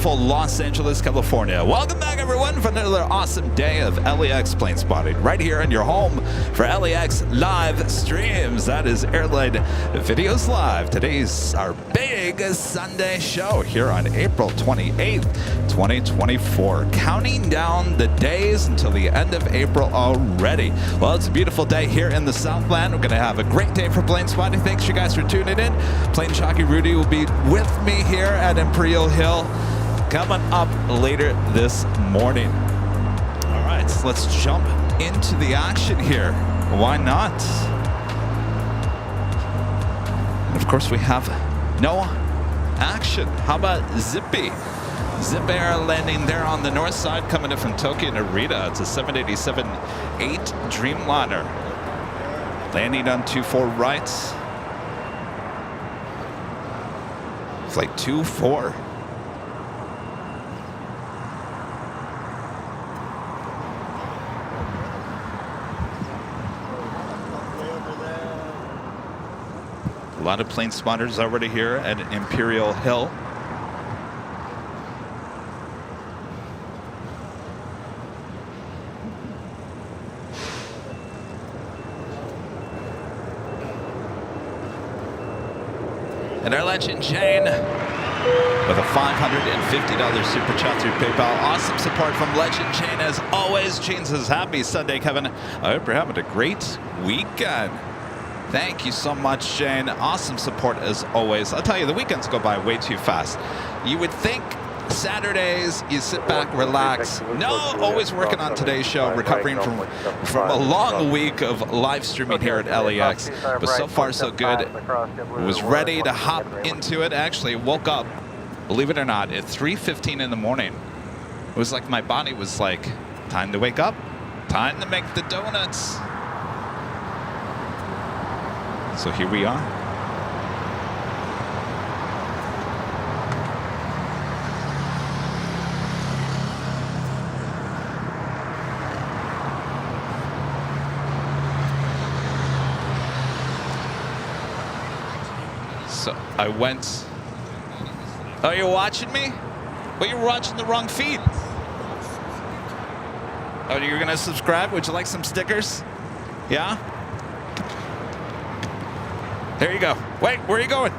beautiful Los Angeles, California. Welcome back, everyone, for another awesome day of LAX plane spotting right here in your home for LAX live streams. That is Airline Videos Live. Today's our big Sunday show here on April 28th, 2024. Counting down the days until the end of April already. Well, it's a beautiful day here in the Southland. We're going to have a great day for plane spotting. Thanks, you guys, for tuning in. Plane Jockeys Rudy will be with me here at Imperial Hill coming up later this morning. All right, so let's jump into the action here. Why not? And of course, we have no action. How about Zippy? Zip Air landing there on the north side, coming in from Tokyo Narita. It's a 787-8 Dreamliner. Landing on 24 right. Flight 24. A lot of plane spotters already here at Imperial Hill. And our legend Jane with a $550 super chat through PayPal. Awesome support from Legend Jane as always. Jane says, happy Sunday, Kevin. I hope you're having a great weekend. Thank you so much, Jane. Awesome support as always. I'll tell you, the weekends go by way too fast. You would think Saturdays, you sit back, relax. No, always working on today's show, recovering from a long week of live streaming here at LAX. But so far, so good. Was ready to hop into it. Actually, woke up, believe it or not, at 3:15 in the morning. It was like my body was like, time to wake up, time to make the donuts. So here we are. So I went. Oh, you're watching me? Well, you're watching the wrong feed. Oh, you're gonna subscribe? Would you like some stickers? Yeah? There you go. Wait, where are you going?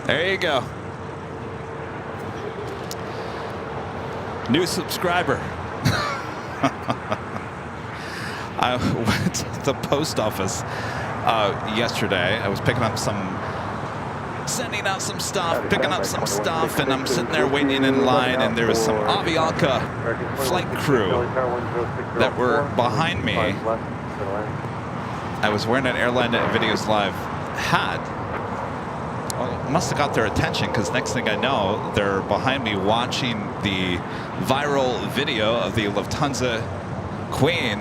There you go. New subscriber. I went to the post office yesterday. I was picking up sending out some stuff, picking up some stuff, and I'm sitting there waiting in line, and there was some Avianca flight crew that were behind me. I was wearing an Airline Videos Live hat. Well, must have got their attention, because next thing I know, they're behind me watching the viral video of the Lufthansa Queen.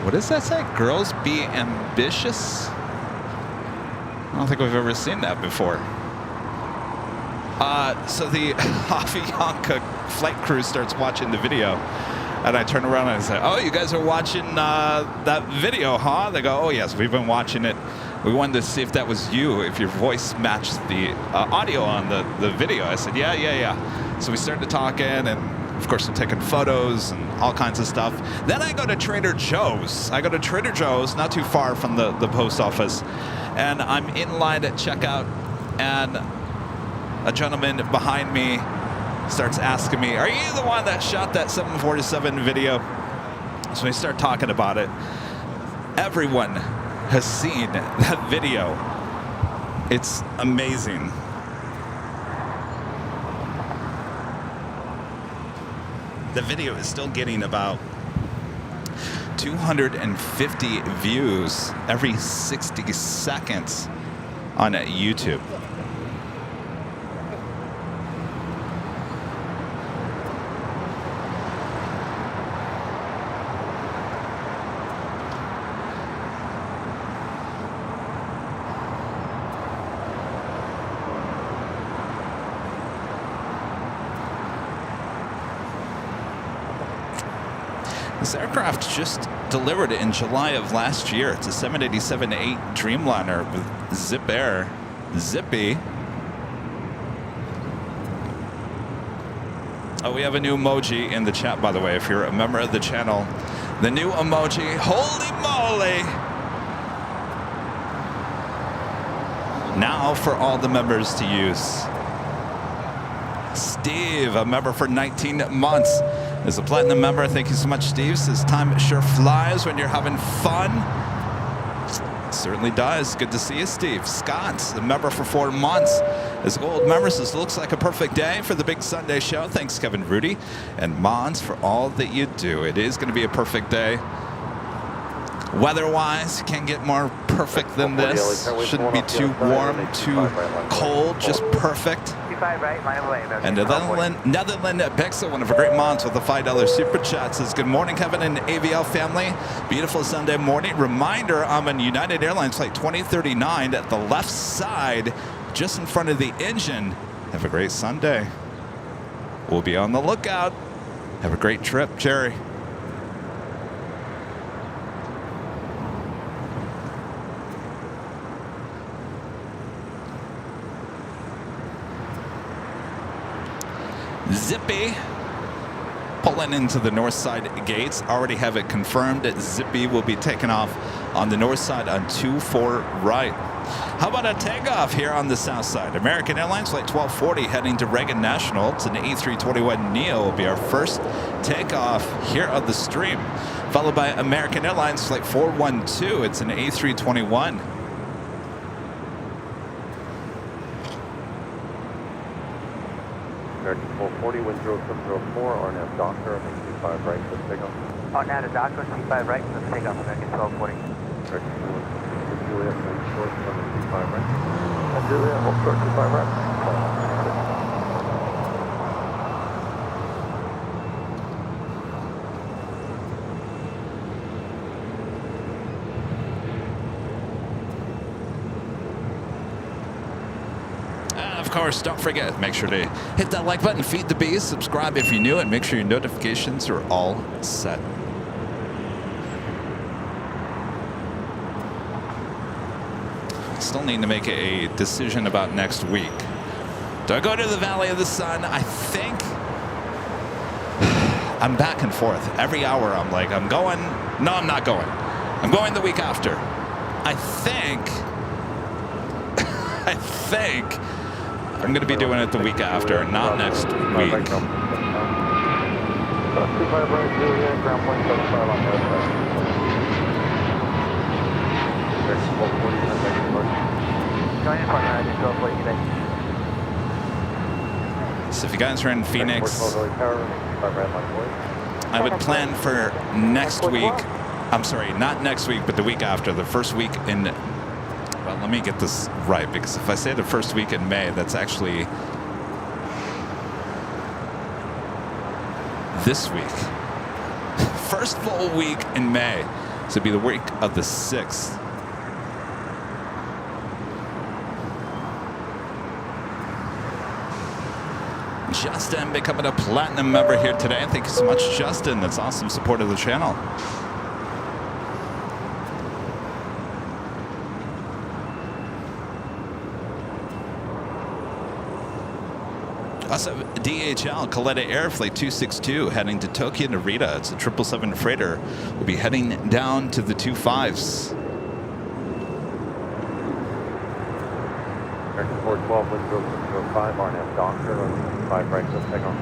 What does that say? Girls be ambitious? I don't think we've ever seen that before. So the Avianca flight crew starts watching the video, and I turn around and I say, oh, you guys are watching that video, huh? They go, oh, yes, we've been watching it. We wanted to see if that was you, if your voice matched the audio on the video. I said, yeah. So we started talking, and of course, I'm taking photos and all kinds of stuff. Then I go to Trader Joe's. Not too far from the post office. And I'm in line at checkout, and a gentleman behind me starts asking me, are you the one that shot that 747 video? So we start talking about it. Everyone has seen that video. It's amazing. The video is still getting about 250 views every 60 seconds on YouTube. This aircraft just delivered in July of last year. It's a 787-8 Dreamliner with Zip Air. Zippy. Oh, we have a new emoji in the chat, by the way, if you're a member of the channel. The new emoji, holy moly! Now for all the members to use. Steve, a member for 19 months, is a platinum member. Thank you so much, Steve. Says time sure flies when you're having fun. Certainly does. Good to see you, Steve. Scott, a member for 4 months, is a gold member. Says looks like a perfect day for the big Sunday show. Thanks, Kevin Rudy. And Mons, for all that you do. It is going to be a perfect day. Weather-wise, can't get more perfect than this. Shouldn't be too warm, too cold, just perfect. And Netherland Pixel, one of our great moms with a $5 super chat, says, good morning, Kevin and AVL family. Beautiful Sunday morning. Reminder, I'm on United Airlines flight 2039 at the left side, just in front of the engine. Have a great Sunday. We'll be on the lookout. Have a great trip, Jerry. Zippy pulling into the north side gates. Already have it confirmed that Zippy will be taking off on the north side on 24 right. How about a takeoff here on the south side? American Airlines flight 1240 heading to Reagan National. It's an A321neo will be our first takeoff here on the stream, followed by American Airlines flight 412. It's an A321. American 440, wind 0704, RNAV Doctor, C5 right, let's take off. RNAV Doctor, C5 right, let's take off, American 1240. American 440, Juliet, wind short, C5 right. And Juliet, hold short, C5 right. Of course, don't forget, make sure to hit that like button, feed the bees, subscribe if you're new, and make sure your notifications are all set. Still need to make a decision about next week. Do I go to the Valley of the Sun? I think I'm back and forth. Every hour I'm like, I'm going. No, I'm not going. I'm going the week after. I think I'm going to be doing it the week after, not next week. So if you guys are in Phoenix, I would plan for next week. I'm sorry, not next week, but the week after, the first week in... Well, let me get this right, because if I say the first week in May, that's actually this week. First full week in May. So it'd be the week of the 6th. Justin becoming a platinum member here today. Thank you so much, Justin. That's awesome support of the channel. Also, DHL, Coletta Air Flight 262 heading to Tokyo Narita. It's a 777 freighter. We'll be heading down to the 25s. American 412, wind 0605, RNAV Doctor, 5 right, let's take off.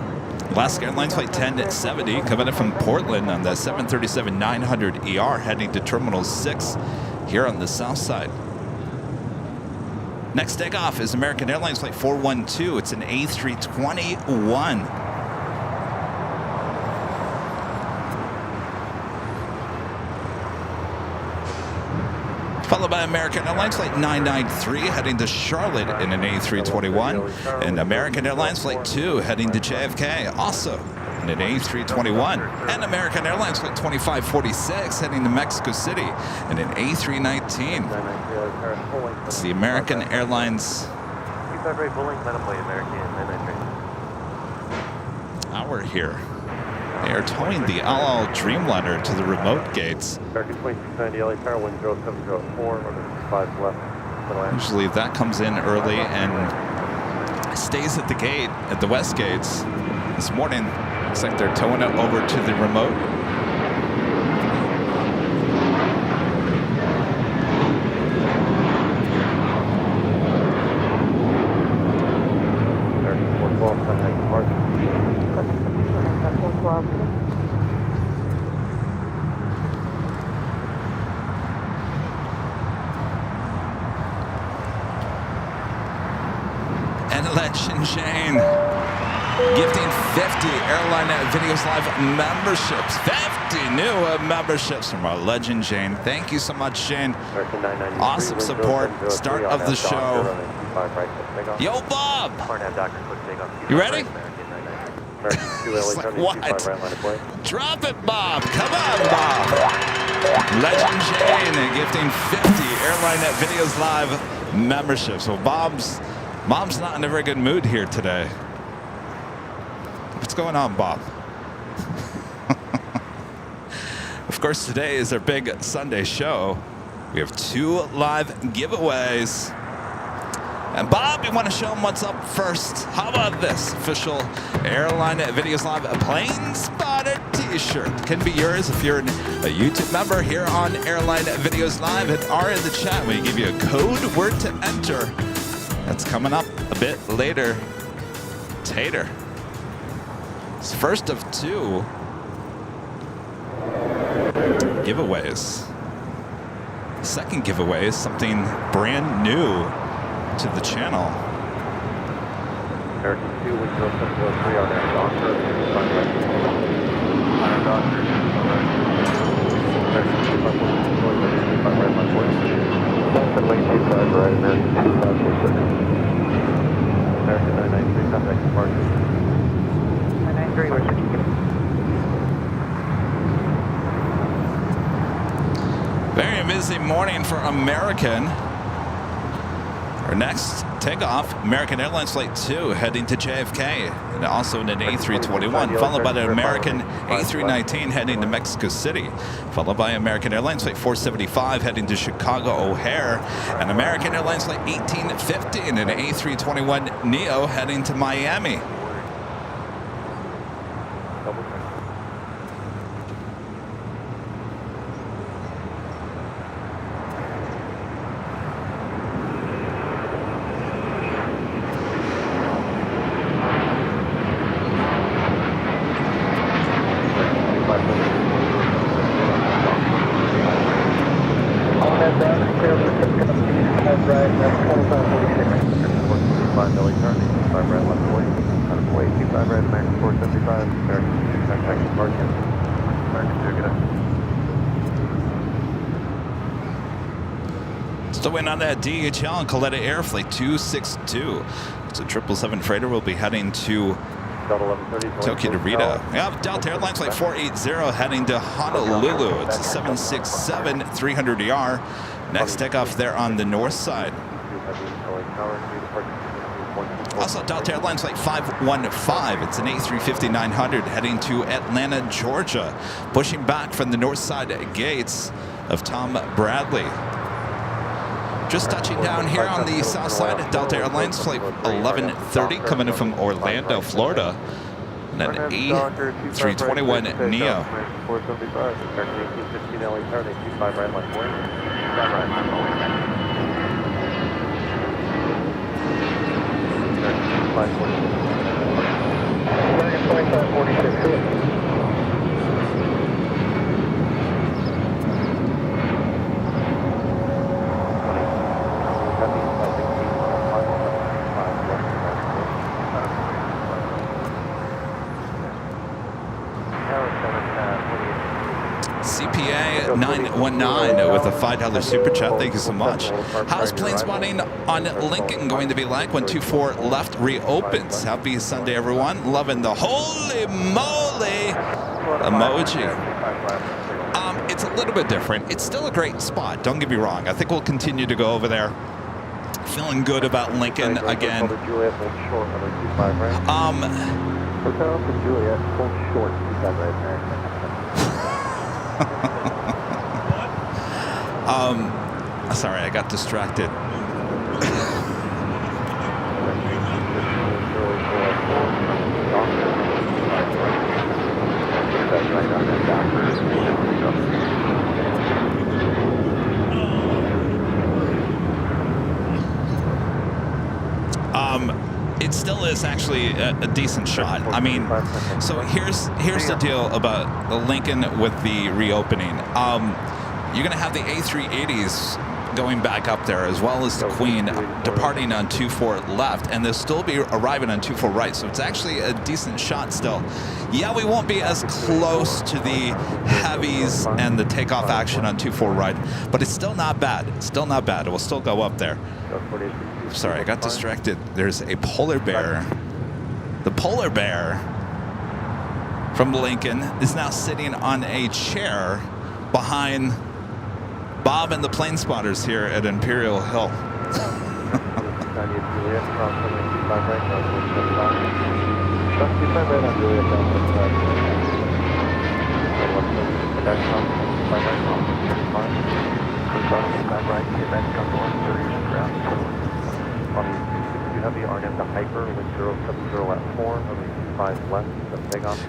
Alaska Airlines Flight 1070 coming in from Portland on the 737-900ER heading to Terminal 6 here on the south side. Next takeoff is American Airlines Flight 412. It's an A321. Followed by American Airlines Flight 993 heading to Charlotte in an A321. And American Airlines Flight 2 heading to JFK, also in an A321. And American Airlines Flight 2546 heading to Mexico City in an A319. It's the American Airlines hour here. They are towing the LL Dreamliner to the remote gates. American 2690 LA Tower, wind 0704, runway 5 left. Usually that comes in early and stays at the gate, at the west gates. This morning, looks like they're towing it over to the remote. American 412, contact departure. And Legend Shane gifting 50 Airline Videos Live memberships. 50 new memberships from our Legend Shane. Thank you so much, Shane. Awesome support. Start of the show. Yo, Bob! You ready? He's like, what? Drop it, Bob. Come on, Bob. Legend Shane gifting 50 Airline Videos Live memberships. So Mom's not in a very good mood here today. What's going on, Bob? Of course, today is our big Sunday show. We have 2 live giveaways. And Bob, you want to show them what's up first? How about this official Airline Videos Live Plane Spotter t-shirt? Can be yours if you're a YouTube member here on Airline Videos Live and are in the chat. We give you a code word to enter. That's coming up a bit later. Tater. It's first of 2 giveaways. The second giveaway is something brand new to the channel. American 2, wind 0703 on air, doctor, American 993, contact departure. 993, where's your ticket? Very busy morning for American. Our next takeoff, American Airlines Flight 2 heading to JFK, and also in an A321, followed by the American A319 heading to Mexico City, followed by American Airlines Flight 475 heading to Chicago O'Hare, and American Airlines Flight 1850 and an A321 Neo heading to Miami. Still waiting on that DHL and Coletta Air Flight 262. It's a 777 freighter. Will be heading to Tokyo to Rita. We have Delta Airlines Flight 480 heading to Honolulu. It's a 767 300ER. Next takeoff there on the north side. Also, Delta Airlines Flight 515. It's an A350-900 heading to Atlanta, Georgia. Pushing back from the north side gates of Tom Bradley. Just touching down here on the south side at Delta Airlines Flight 1130 coming in from Orlando, Florida. And an A321 Neo. 475, American 1815 LA Tower, 825 right line point. American 2546. CPA 919 with a $5 super chat. Thank you so much. How's plane spotting on Lincoln going to be like when 24 left reopens? Happy Sunday, everyone. Loving the holy moly emoji. It's a little bit different. It's still a great spot. Don't get me wrong. I think we'll continue to go over there. Feeling good about Lincoln again. Hotel to Juliet, hold short, 25 right there. Sorry, I got distracted. It still is actually a decent shot. I mean, so here's the deal about the Lincoln with the reopening. You're going to have the A380s going back up there, as well as the Queen departing on 24 left, and they'll still be arriving on 24 right. So it's actually a decent shot still. Yeah, we won't be as close to the heavies and the takeoff action on 24 right, but it's still not bad. It's still not bad. It will still go up there. Sorry, I got distracted. There's a polar bear. The polar bear from Lincoln is now sitting on a chair behind Bob and the plane spotters here at Imperial Hill.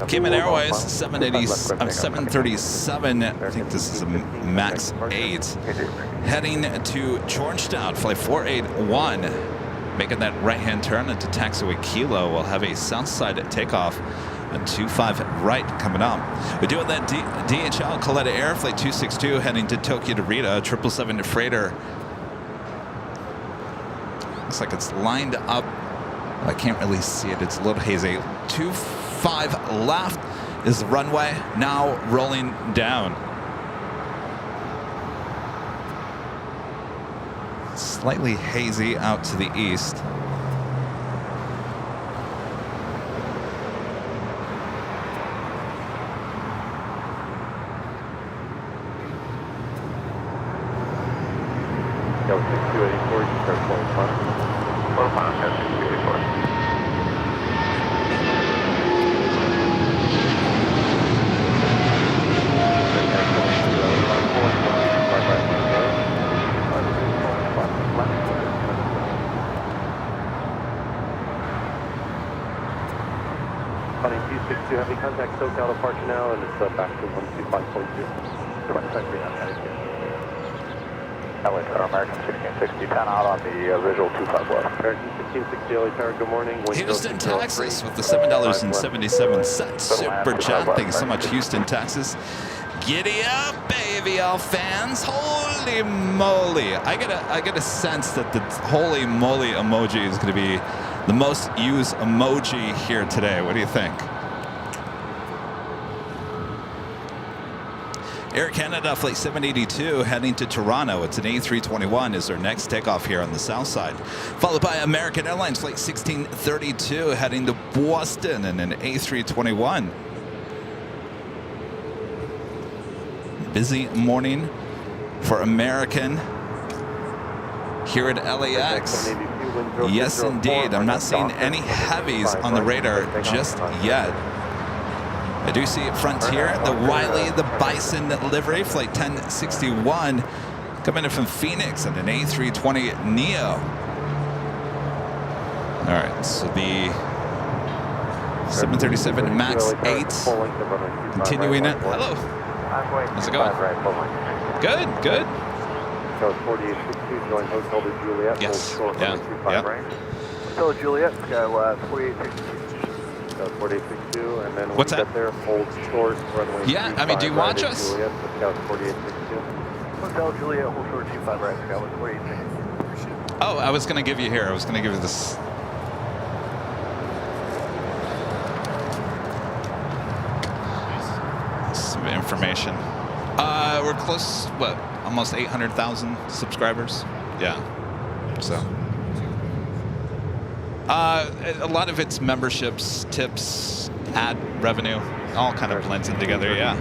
Cayman Airways 737. I think this is a MAX 8. Heading to Georgetown, flight 481. Making that right-hand turn into taxiway Kilo. We'll have a south side takeoff on 25 right coming up. We're doing that DHL Coletta Air, flight 262, heading to Tokyo to Rita, 777 freighter. Looks like it's lined up. I can't really see it. It's a little hazy. 25 left is the runway. Now rolling down. Slightly hazy out to the east. Go 6284, you start 45. 45, 6284. Funny 262, heavy contact SoCal departure now, and it's back to 125.2. Direct taxi now, heading here. LA Tower, American 1660, 10 out on the visual 25 left. American 1660, LA Tower, good morning. Houston, Texas with the $7.77 super chat. Thank you so much, Houston, Texas. Giddy up, baby, all fans. Holy moly. I get a sense that the holy moly emoji is going to be the most used emoji here today. What do you think? Air Canada Flight 782 heading to Toronto. It's an A321 is their next takeoff here on the south side. Followed by American Airlines Flight 1632 heading to Boston in an A321. Busy morning for American here at LAX. Yes, indeed. I'm not seeing any heavies on the radar just yet. I do see Frontier, the Wiley, the Bison livery, flight 1061, coming in from Phoenix and an A320 Neo. All right, so the 737 MAX 8, continuing it. Hello. How's it going? Good, good. Code 4862, join Hotel de Juliet. Yes, yeah. Hotel de Juliet, go 4862. 4862, and then what's that? Get there, hold short, runway. Yeah, I mean, do you watch us? Juliet, Scout 4862. Hotel Juliet, hold short 25 right, Scout 4862. Oh, I was going to give you here. I was going to give you this. Some information. We're close, what, almost 800,000 subscribers? Yeah, so. A lot of it's memberships, tips, ad revenue, all kind of blends in together, yeah.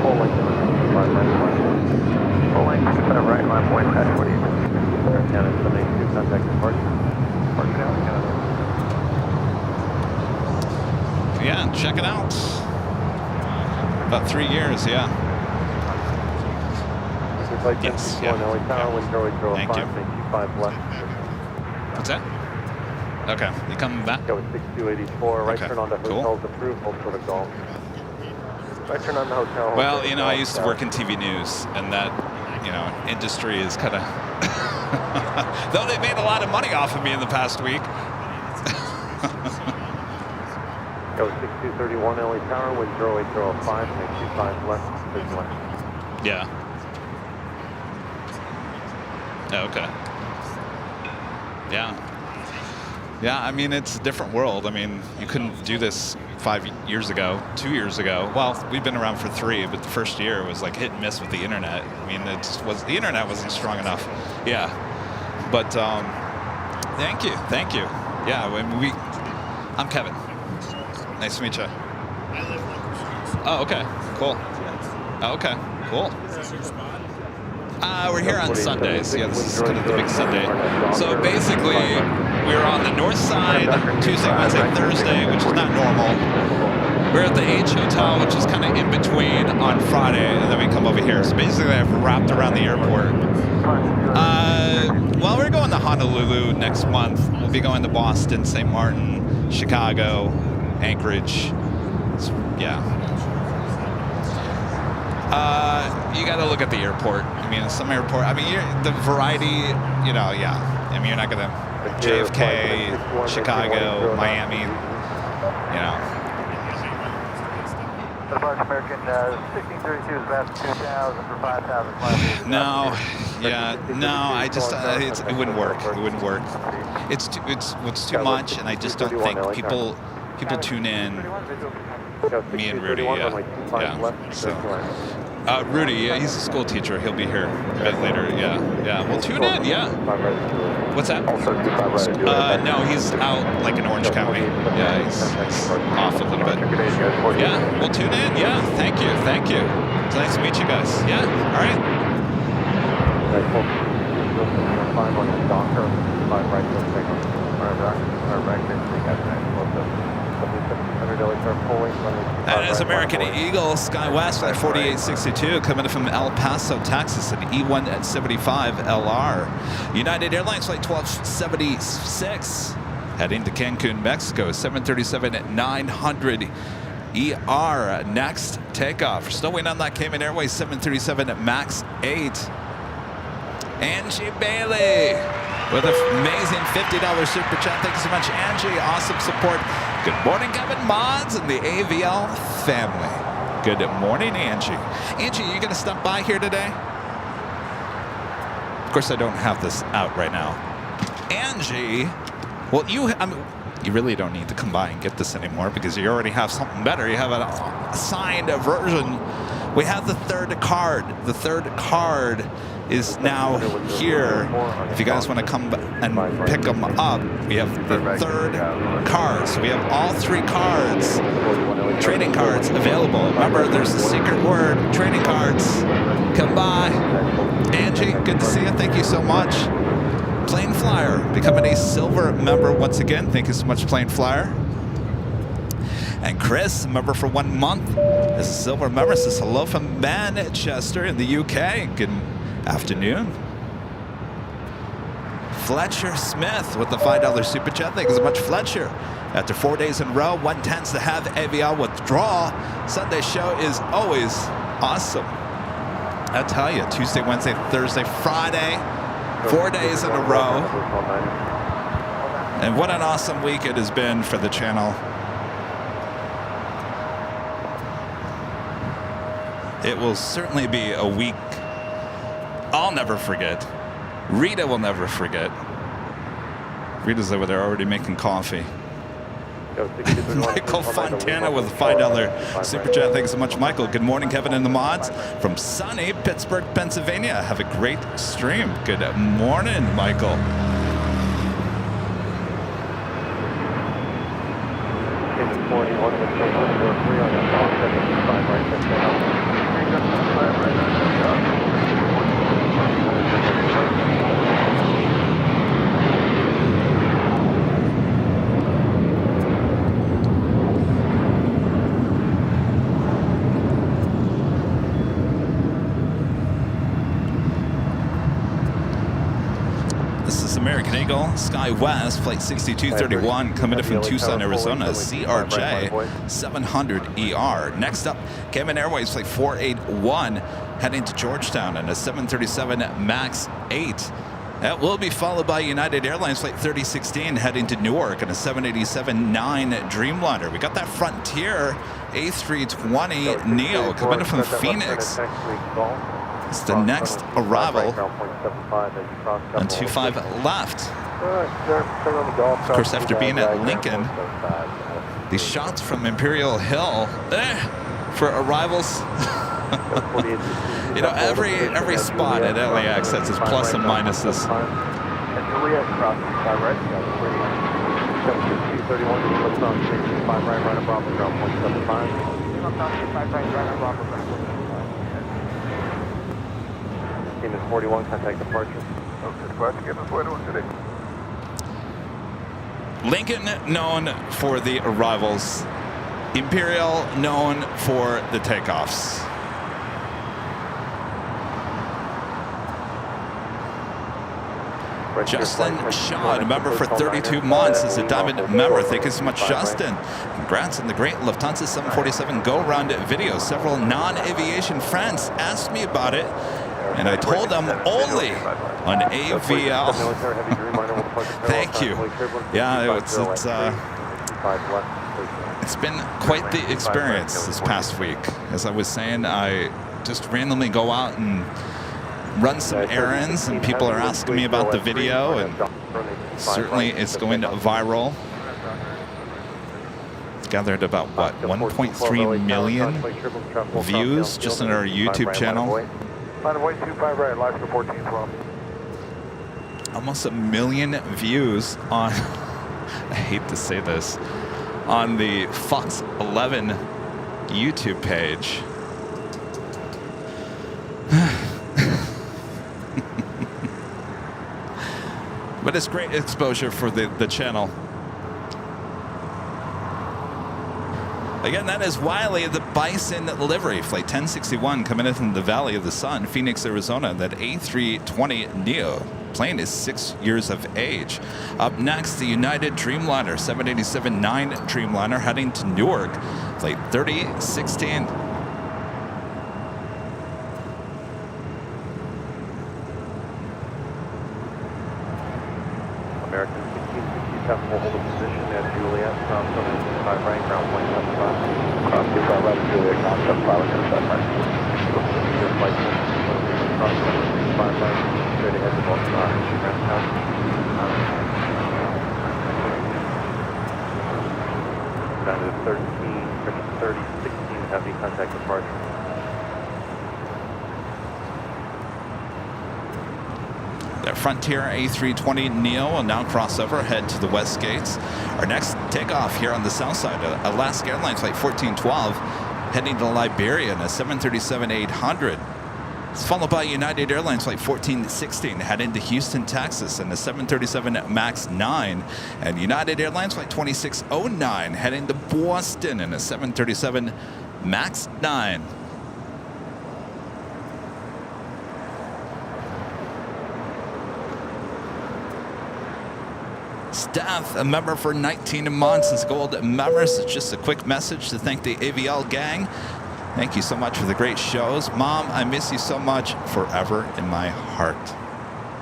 Full length 25 right line. Full length 25 right line, point patch, what do you do? Air Canada 782, contact departure. Departure now, Canada. Yeah, check it out. About 3 years, yeah. This is flight Yes, 1061, yeah. LA Tower, wind 0805, Thank you. make 25 left. What's that? Okay, you coming back? Go with 6284, right Okay, turn onto cool. hotels approved, hold for the golf. Right turn on the hotel. Well, you know, I used to work in TV news, and that, you know, industry is kind of... Though they made a lot of money off of me in the past week. Go 6231 LA Tower, wind 08005, make 25 left, vision left. Yeah. Oh, okay. Yeah. Yeah, I mean, it's a different world. I mean, you couldn't do this 5 years ago, 2 years ago. Well, we've been around for 3, but the first year was like hit and miss with the internet. I mean, the internet wasn't strong enough. Yeah. But thank you. Yeah, I'm Kevin. Nice to meet you. Oh, okay, cool. Oh, okay, cool. We're here on Sundays. Yeah, this is kind of the big Sunday. So basically, we're on the north side Tuesday, Wednesday, Thursday, which is not normal. We're at the H Hotel, which is kind of in between on Friday, and then we come over here. So basically, I've wrapped around the airport. Well, we're going to Honolulu next month. We'll be going to Boston, St. Martin, Chicago, Anchorage. Yeah. You got to look at the airport. I mean, some airport. I mean, the variety. You know, yeah. I mean, you're not gonna JFK, Chicago, Miami. You know. American 1632 is about 2,000 for 5,000 miles. No, yeah, no. I just it wouldn't work. It wouldn't work. It's too much, and I just don't think people tune in. Me and Rudy, yeah. So, Rudy, yeah, he's a school teacher. He'll be here a bit later. Yeah. Well, tune in. Yeah. What's that? No, he's out like in Orange County. Yeah, he's off a little bit. Yeah. Well, tune in. Yeah. Thank you. It's nice to meet you guys. Yeah. All right. That is American Eagle Skywest Flight 4862 coming from El Paso, Texas, an E175 LR. United Airlines Flight 1276 heading to Cancun, Mexico, 737-900 ER. Next takeoff. We're still waiting on that Cayman Airways 737 MAX 8. Angie Bailey with an amazing $50 super chat. Thank you so much, Angie. Awesome support. Good morning, Kevin Mods and the AVL family. Good morning, Angie. Angie, you going to stop by here today? Of course, I don't have this out right now. Angie, well, you really don't need to come by and get this anymore because you already have something better. You have a signed version. We have the third card. The third card is now here. If you guys want to come and pick them up, we have the third card. So we have all 3 cards, trading cards available. Remember, there's a secret word, trading cards. Come by. Angie, good to see you. Thank you so much. Plane Flyer, becoming a silver member once again. Thank you so much, Plane Flyer. And Chris, member for 1 month, is a silver member. Says hello from Manchester in the UK. Good afternoon. Fletcher Smith with the $5 super chat. Thank you so much, Fletcher. After 4 days in a row, one tends to have AVL withdrawal. Sunday show is always awesome. I tell you, Tuesday, Wednesday, Thursday, Friday, 4 days in a row. And what an awesome week it has been for the channel. It will certainly be a week I'll never forget. Rita will never forget. Rita's over there already making coffee. Michael Fontana with a $5 super chat. Thanks so much, Michael. Good morning, Kevin and the mods from sunny Pittsburgh, Pennsylvania. Have a great stream. Good morning, Michael. This is American Eagle, Sky West, flight 6231, coming in from Tucson, Arizona, CRJ 700 ER. Next up, Cayman Airways, flight 481, heading to Georgetown, and a 737 MAX 8. That will be followed by United Airlines, flight 3016, heading to Newark, and a 787-9 Dreamliner. We got that Frontier A320 Neo coming in from Phoenix. It's the next arrival on 25 left. Of course, after being at Lincoln, these shots from Imperial Hill for arrivals. You know, every spot at LAX has its plus and minuses. Team is 41, contact departure. Okay, departure, give us 41 today. Lincoln, known for the arrivals. Imperial, known for the takeoffs. Justin Shaw, a member for 32 months, is a Diamond member. Thank you so much, Justin. Congrats on the great Lufthansa 747 go-round video. Several non-aviation friends asked me about it, and I told them only on AVL. Thank you. Yeah, it's been quite the experience this past week. As I was saying, I just randomly go out and run some errands, and people are asking me about the video, and certainly it's going viral. It's gathered about, what, 1.3 million views just on our YouTube channel. Almost 1 million views on, I hate to say this, on the Fox 11 YouTube page. But it's great exposure for the channel. Again, that is Wiley, the Bison livery, flight 1061, coming in from the Valley of the Sun, Phoenix, Arizona. That A320 Neo plane is 6 years of age. Up next, the United Dreamliner, 787-9 Dreamliner, heading to Newark, flight 3016. American 1660 will hold a position at Juliet, from 75 right, ground point 75. Cross 25 right at Juliet, ground 75 right. Your flight cross 75 right, straight ahead to Baltimore, ground town. Down to 3016, heavy contact departure. The Frontier A320 Neo will now cross over, head to the west gates. Our next takeoff here on the south side, Alaska Airlines flight 1412, heading to Liberia in a 737-800. It's followed by United Airlines flight 1416, heading to Houston, Texas in the 737 MAX 9. And United Airlines flight 2609, heading to Boston in a 737 MAX 9. Staff, a member for 19 months, is gold members. It's just a quick message to thank the AVL gang. Thank you so much for the great shows. Mom, I miss you so much, forever in my heart.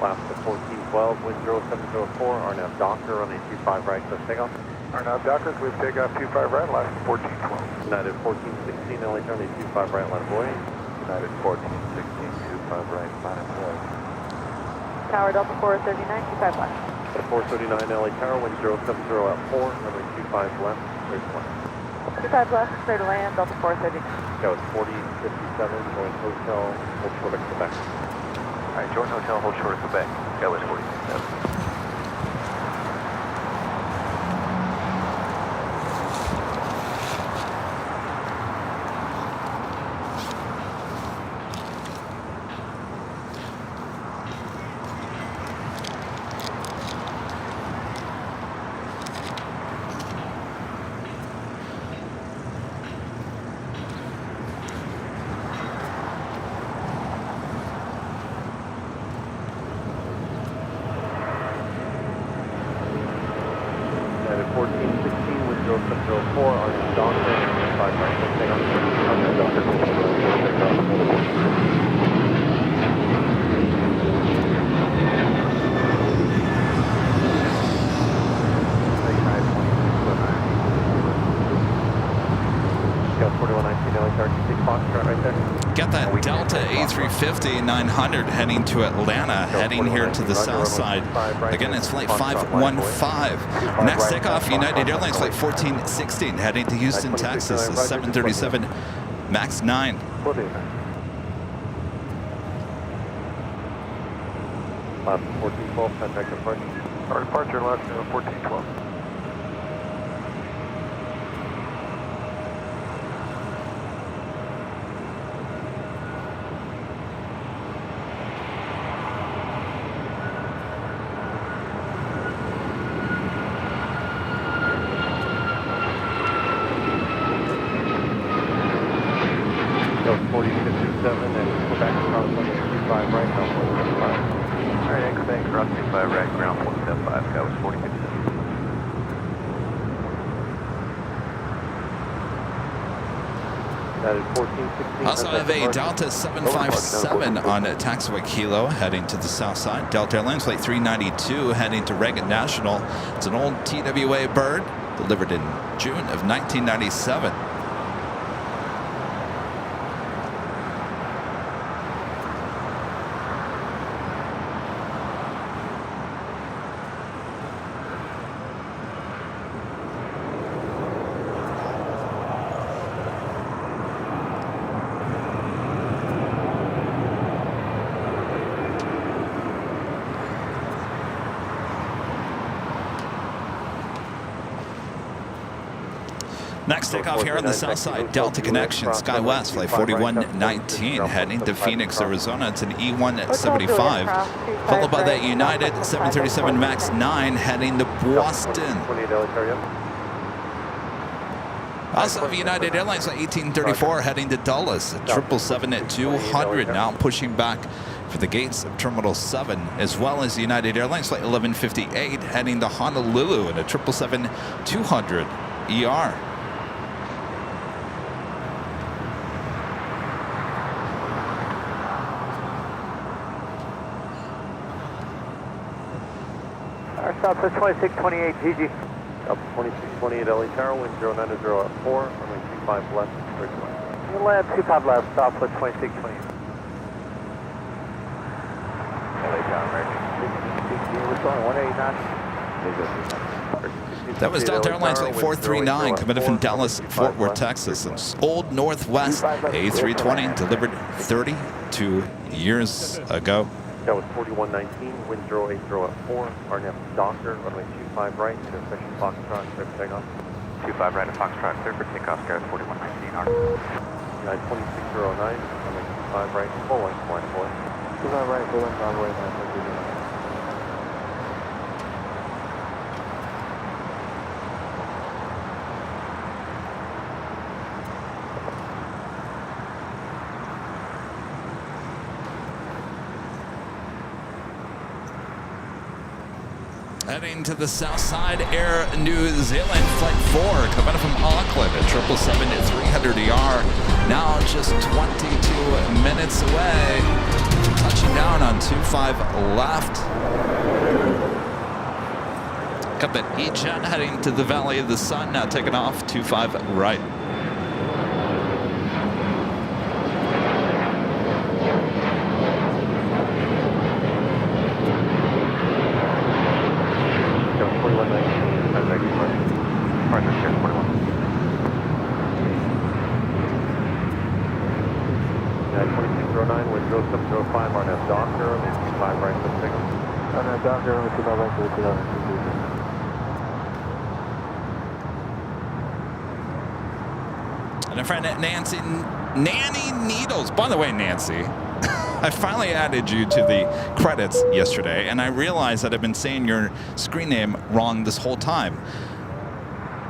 Last 1412, wind 0704, RNAV Docker on a 25 right, so takeoff. RNAV Docker, we've taken off 25 right, last 1412. United 1416, LA turn, 25 right, line boy. United 1416, 25 right, line boy. Tower Delta 439, 25 left. 439 LA Tower, wind 070 at 4, runway 25 left, clear to land. 25 left, clear to land, Delta 439. That was 4057, join hotel, hold short of Quebec. Alright, join hotel, hold short of Quebec. That was 4057. 3900 heading to Atlanta, heading here to the south side. Again, it's flight 515. Next takeoff, United Airlines flight 1416 heading to Houston, Texas, is 737 MAX 9. 1412, contact departure. Our departure left 1412. Go 4057 and go back across 165 right now, 175. Alright, X-Bank, cross 25 right, ground 175, that was 4057. That is 1416. Also have a Delta 757 on taxiway Kilo heading to the south side. Delta Airlines flight 392 heading to Reagan National. It's an old TWA bird delivered in June of 1997. Next takeoff here on the south side, Delta Connection, SkyWest, flight 4119, heading to Phoenix, Arizona. It's an E175, followed by that United 737 MAX 9, heading to Boston. Also have United Airlines flight 1834, heading to Dulles, 777-200, now pushing back for the gates of Terminal 7, as well as United Airlines flight 1158, heading to Honolulu in a 777-200 ER. Our stop is 2628 GG. Up 2628 LA Tower, wind 090 at 4, runway 25 left, bridge left. You land 25 left, stop with 2628. LA Tower, American. We're going 189. That was Delta Airlines flight 439, coming from Dallas, Fort Worth, Texas. It's Old Northwest A320, delivered 32 years ago. That was 4119, wind 080 at 4, RNF Docker, runway 25 right, to official Foxtrot, clear for takeoff. 25 right at Foxtrot, clear for takeoff, Sky 4119, R. 2609, runway 25 right, full length, line boy. 25 right, full length, on the way, 9. Heading to the south side, Air New Zealand flight 4, coming from Auckland at 777-300ER, now just 22 minutes away, touching down on 25 left. Got that E-Jet heading to the Valley of the Sun, now taking off 25 right. And a friend at Nanny Needles. By the way, Nancy, I finally added you to the credits yesterday, and I realized that I've been saying your screen name wrong this whole time.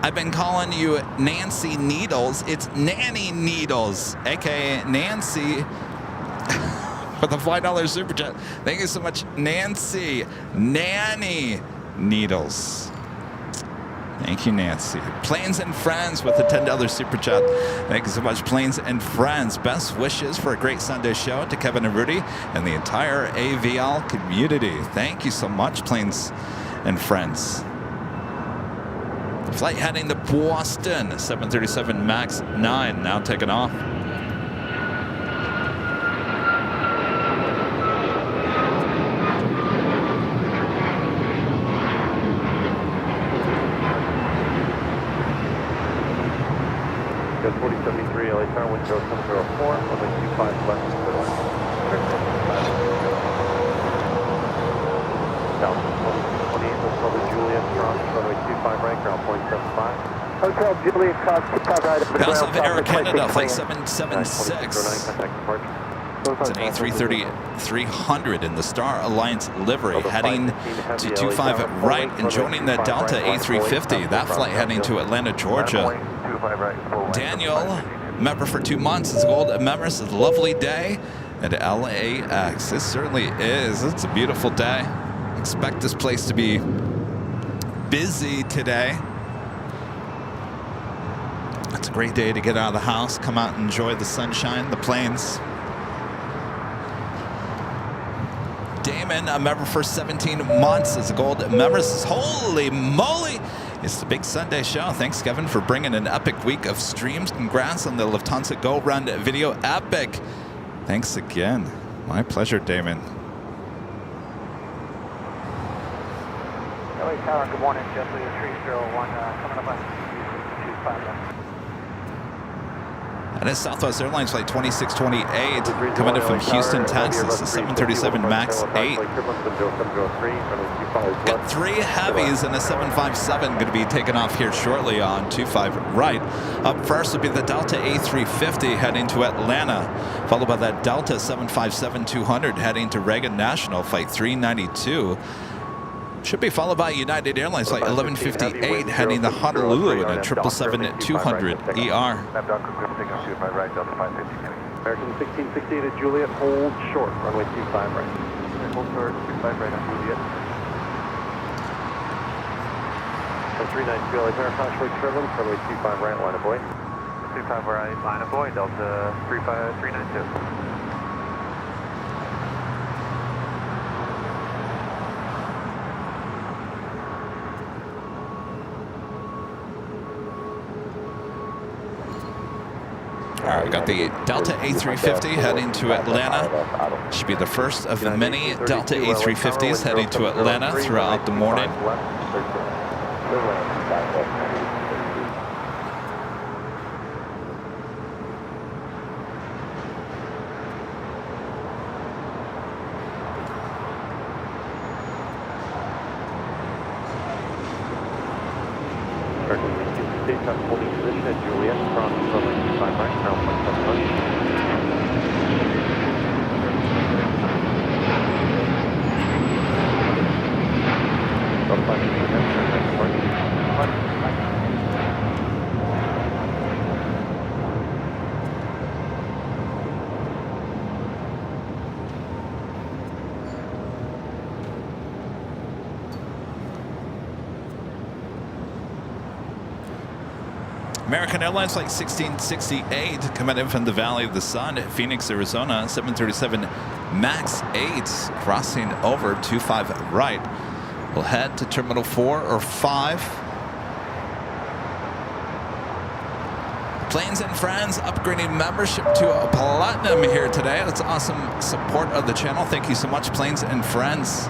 I've been calling you Nancy Needles. It's Nanny Needles, aka Nancy, for the $5 super chat. Thank you so much, Nancy. Nanny Needles. Thank you, Nancy. Planes and Friends with a $10 super chat. Thank you so much, Planes and Friends. Best wishes for a great Sunday show to Kevin and Rudy and the entire AVL community. Thank you so much, Planes and Friends. Flight heading to Boston, 737 MAX 9, now taking off. tower, wind 0704, runway 25 left, clear line. Delta 2628, will cover Juliet cross, runway 25 right, ground point 75. Hotel Juliet cross 25 right. Bounce of Air Canada, flight 776. It's an A330-300 in the Star Alliance livery, heading to 25 right and joining the Delta A350. That flight heading to Atlanta, Georgia. Daniel, member for 2 months, is gold member. It's a lovely day at LAX. This certainly is. It's a beautiful day. Expect this place to be busy today. It's a great day to get out of the house, come out and enjoy the sunshine, the planes. Damon, a member for 17 months, is a gold member. Says, holy moly, it's the big Sunday show. Thanks, Kevin, for bringing an epic week of streams. Congrats on the Lufthansa Go Run video. Epic. Thanks again. My pleasure, Damon. LA Tower, good morning. Jeffrey 301 coming up on 25. And it's Southwest Airlines flight 2628 coming in from Houston, Texas, the 737 MAX 8. Got 3 heavies and a 757 going to be taken off here shortly on 25 right. Up first would be the Delta A350 heading to Atlanta, followed by that Delta 757-200 heading to Reagan National, flight 392. Should be followed by United Airlines flight 1158 heading to Honolulu in a 777-200 ER. American 1668 at Juliet, hold short, runway 25 right. Hold short, 25 right on Juliet. 392 LA Tower, Convoy turbulence, runway 25 right, line of buoy. 25 right, line of buoy, Delta 392. All right, we got the Delta A350 heading to Atlanta. Should be the first of many Delta A350s heading to Atlanta throughout the morning. Holding position at Juliet, cross runway 25 right, ground point 71. American Airlines flight 1668 coming in from the Valley of the Sun at Phoenix, Arizona, 737 MAX 8 crossing over 25 right. We'll head to Terminal 4 or 5. Planes and Friends upgrading membership to a Platinum here today. That's awesome support of the channel. Thank you so much, Planes and Friends.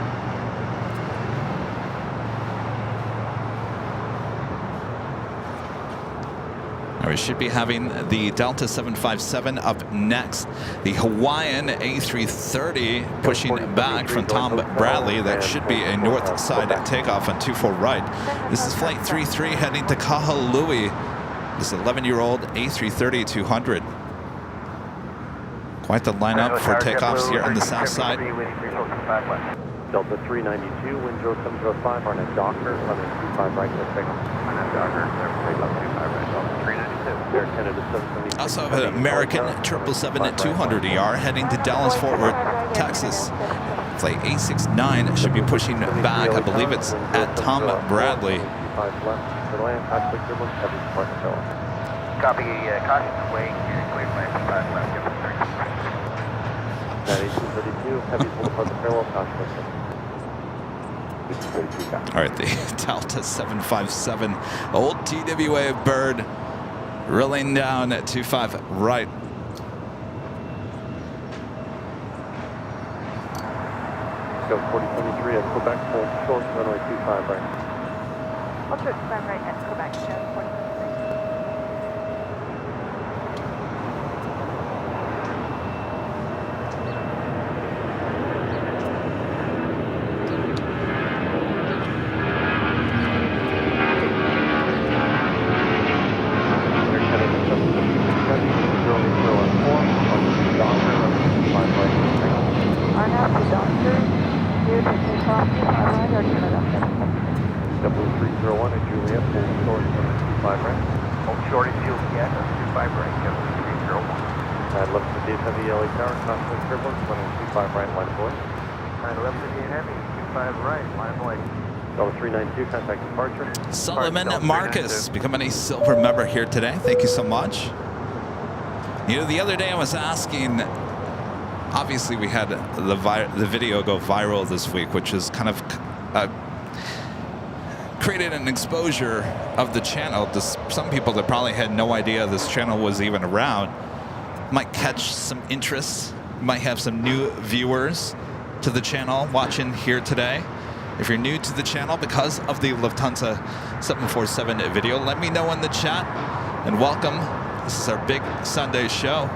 We should be having the Delta 757 up next. The Hawaiian A330 pushing back from Tom Bradley. That should be a north side takeoff on 24 right. This is flight 33 heading to Kahului. This 11-year-old A330-200. Quite the lineup for takeoffs here on the south side. Delta 392, wind 0705, RNF Docker, 1125 right, let's take off. RNF Docker, 1125 right, Delta 392. Air Canada 775. Also have an American 777-200ER heading to Dallas-Fort Worth, Texas. Flight 869 should be pushing back. I believe it's at Tom Bradley. Copy, caution, wait, clear flight 5 left, give us 30. 1832, heavy full departure parallel, caution. All right, the Delta 757, old TWA bird, rolling down at 25 right. Go 4023 at Quebec, hold short, runway 25 right. Hold short 25 right at Quebec, show 4023. 301 at Juliet, hold short, 25 right. Hold short at Juliet, 25 right, Kevin 301. Left to Dave Heavy, LA Tower, constantly turbulence, running 25 right, line of void. Left to Dave Heavy, 25 right, line of void. Delta 392, contact departure. Solomon Delta Marcus 392. becoming a silver member here today. Thank you so much. You know, the other day I was asking, obviously we had the video go viral this week, which is kind of created an exposure of the channel to some people that probably had no idea this channel was even around. Might catch some interest, might have some new viewers to the channel watching here today. If you're new to the channel because of the Lufthansa 747 video, let me know in the chat and welcome. This is our big Sunday show.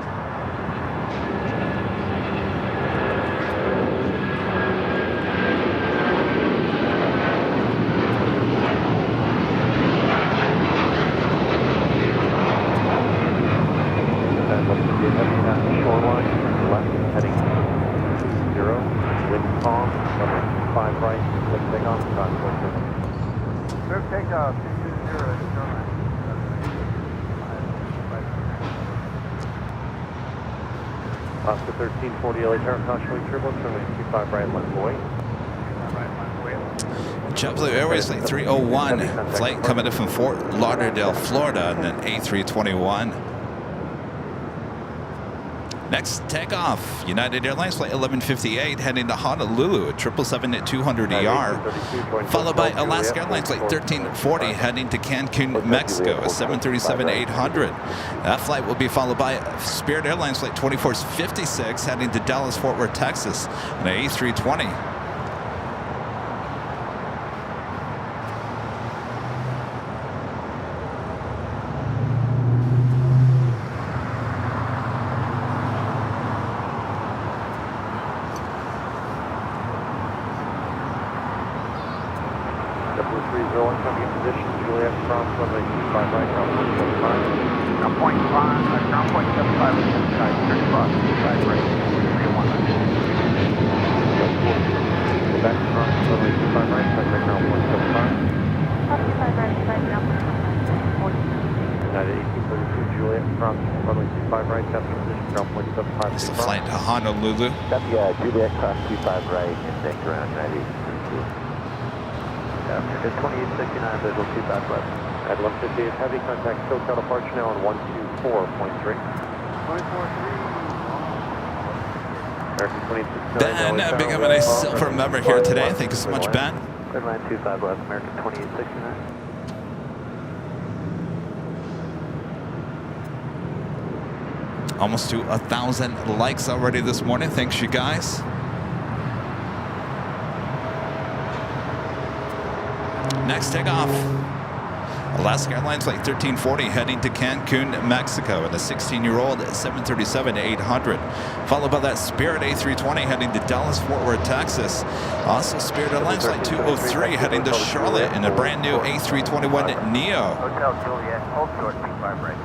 Shoreline, left, heading 0, wind calm, number 5 right, click takeoff, contact. Clear takeoff, 220 at Shoreline. Oscar 1340 LA Tower, cautionary turbulence, runway 25 right, line void. JetBlue Airways Flight 301, flight coming in from Fort Lauderdale, Florida, and then A321. Next takeoff, United Airlines Flight 1158 heading to Honolulu at 777-200ER, followed by Alaska Airlines Flight 1340 heading to Cancun, Mexico at 737-800. That flight will be followed by Spirit Airlines Flight 2456 heading to Dallas-Fort Worth, Texas, and an A320. It's a flight to Honolulu. Juliet cross 25 right, intake around 9832. It's 2869, visual 25 left. At 158 heavy, contact SoCal departure now on 124.3. 24.3. Ben becoming a silver member here today. Thank you so much, Ben. Clear line 25 left, American 2869. Almost to 1,000 likes already this morning. Thanks, you guys. Next takeoff, Alaska Airlines Flight 1340 heading to Cancun, Mexico, and a 16-year-old 737-800, followed by that Spirit A320 heading to Dallas-Fort Worth, Texas. Also Spirit Airlines Flight 203 heading to Charlotte in a brand new A321 Neo. Hotel Juliet, hold short 25 right.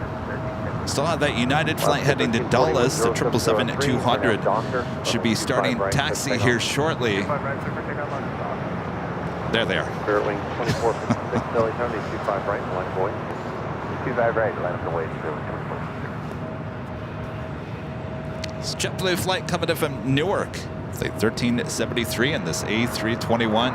Still have that United flight heading to Dulles, the 777-200 should be starting taxi here shortly. There they are. Spirit wing 2456, LA Tower, 25 right, line of void. 25 right, line of the way, It's JetBlue flight coming in from Newark, flight 1373 in this A321.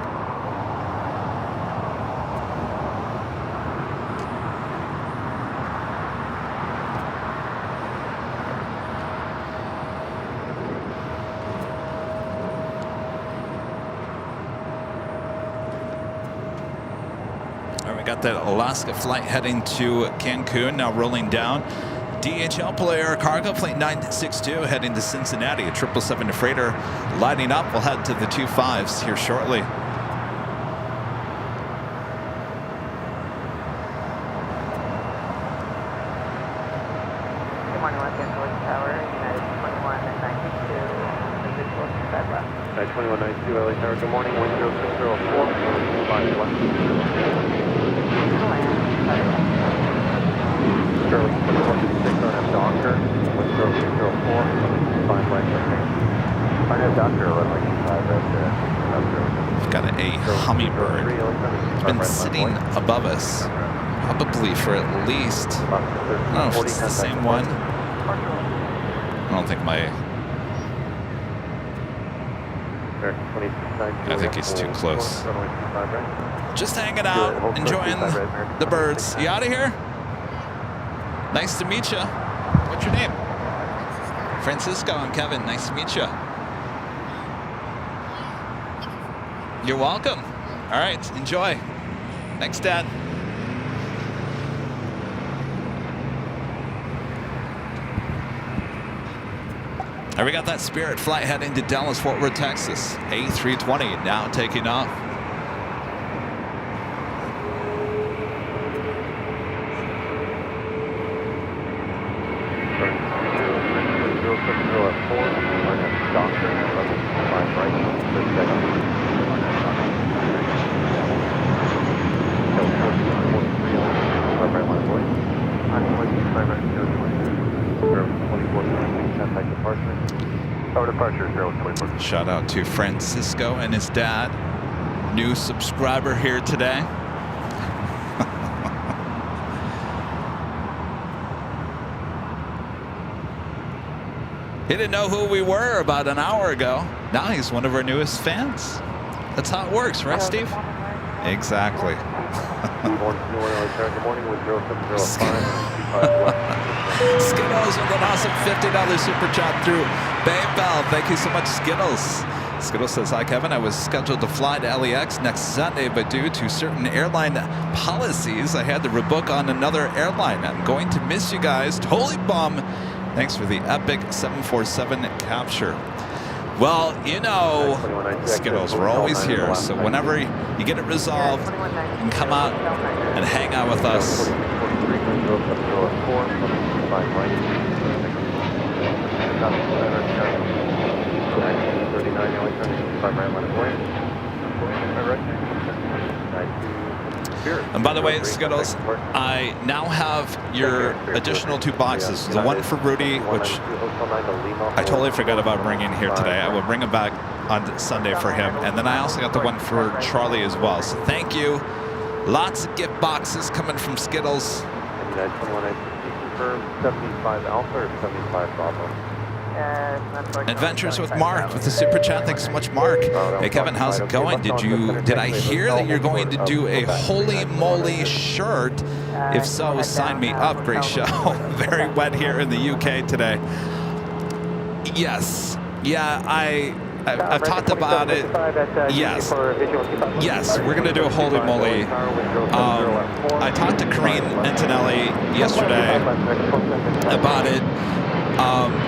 Got that Alaska flight heading to Cancun, now rolling down. DHL Polair Cargo Flight 962 heading to Cincinnati, a 777 freighter lighting up. We'll head to the 25s here shortly. Good morning, Los Angeles Tower, United 2192, visual 25 left. 2192 LA Tower, good morning, wind 0604, 25 left. Sterling 2456 on F Docker, wind 0604, 5 right, RNAV Doctor, runway 25 right there. We've got a hummingbird. It's been sitting above us, probably for at least, I don't know if it's the same one. I don't think I think he's too close. Just hanging out, enjoying the birds. You out of here? Nice to meet you. What's your name? Francisco. I'm Kevin. Nice to meet you. You're welcome. All right, enjoy. Thanks, Dad. All right, we got that Spirit flight heading to Dallas, Fort Worth, Texas. A320 now taking off. Shout out to Francisco and his dad. New subscriber here today. He didn't know who we were about an hour ago. Now he's one of our newest fans. That's how it works, right, Steve? Exactly. Skittles with an awesome $50 super chat through Babe Bell. Thank you so much, Skittles. Skittles says, hi, Kevin. I was scheduled to fly to LAX next Sunday, but due to certain airline policies, I had to rebook on another airline. I'm going to miss you guys. Totally bum. Thanks for the epic 747 capture. Well, you know, Skittles, we're always here. So whenever you get it resolved, you can come out and hang out with us. And by the way, Skittles, I now have your additional 2 boxes. The one for Rudy, which I totally forgot about bringing here today. I will bring it back on Sunday for him. And then I also got the one for Charlie as well. So thank you. Lots of gift boxes coming from Skittles. 75 Alpha or 75 Bravo? Adventures with Mark with the super chat. Thanks so much, Mark. Hey Kevin, how's it going? Did I hear that you're going to do a holy moly shirt? If so, sign me up. Great show. Very wet here in the UK today. Yes. Yeah, I've talked about it. Yes. Yes, we're going to do a holy moly. I talked to Karine Antonelli yesterday about it.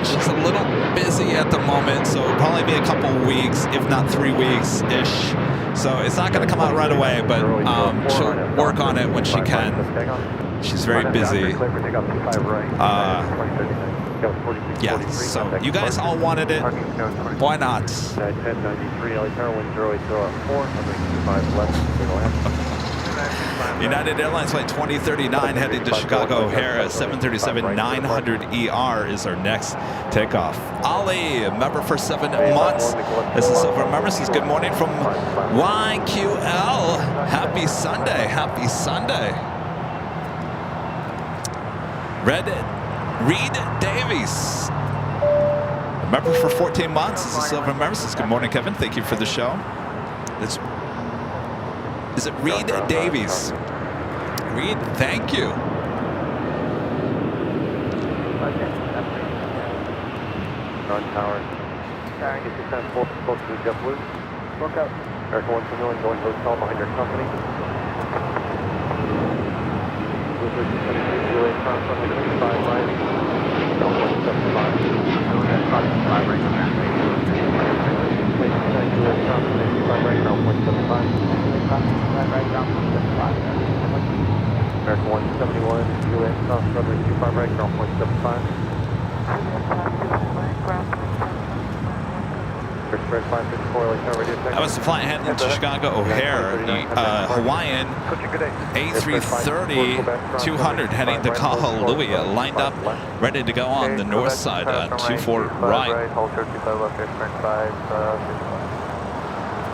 She's a little busy at the moment, so it'll probably be a couple weeks, if not 3 weeks-ish. So it's not going to come out right away, but she'll work on it when she can. She's very busy. Yeah, so you guys all wanted it. Why not? United Airlines flight 2039 heading to Chicago O'Hare. 737-900ER is our next takeoff. Ali, a member for 7 months. This is Silver Member. Says good morning from YQL. Happy Sunday. Happy Sunday. Reed Davies, a member for 14 months. This is Silver Member. Says good morning, Kevin. Thank you for the show. Is it Reed Davies? Reed, thank you. On tower. Sorry. Get your 10 close to the JetBlue. Look up. America 121 going hotel behind your company. America 171, US South runway 25 right, ground point 75. Express 564, LA Tower, radio check. That was the flight heading into Chicago O'Hare. Hawaiian A330 200 heading to Kahului, lined up, ready to go on the north side, 24 right.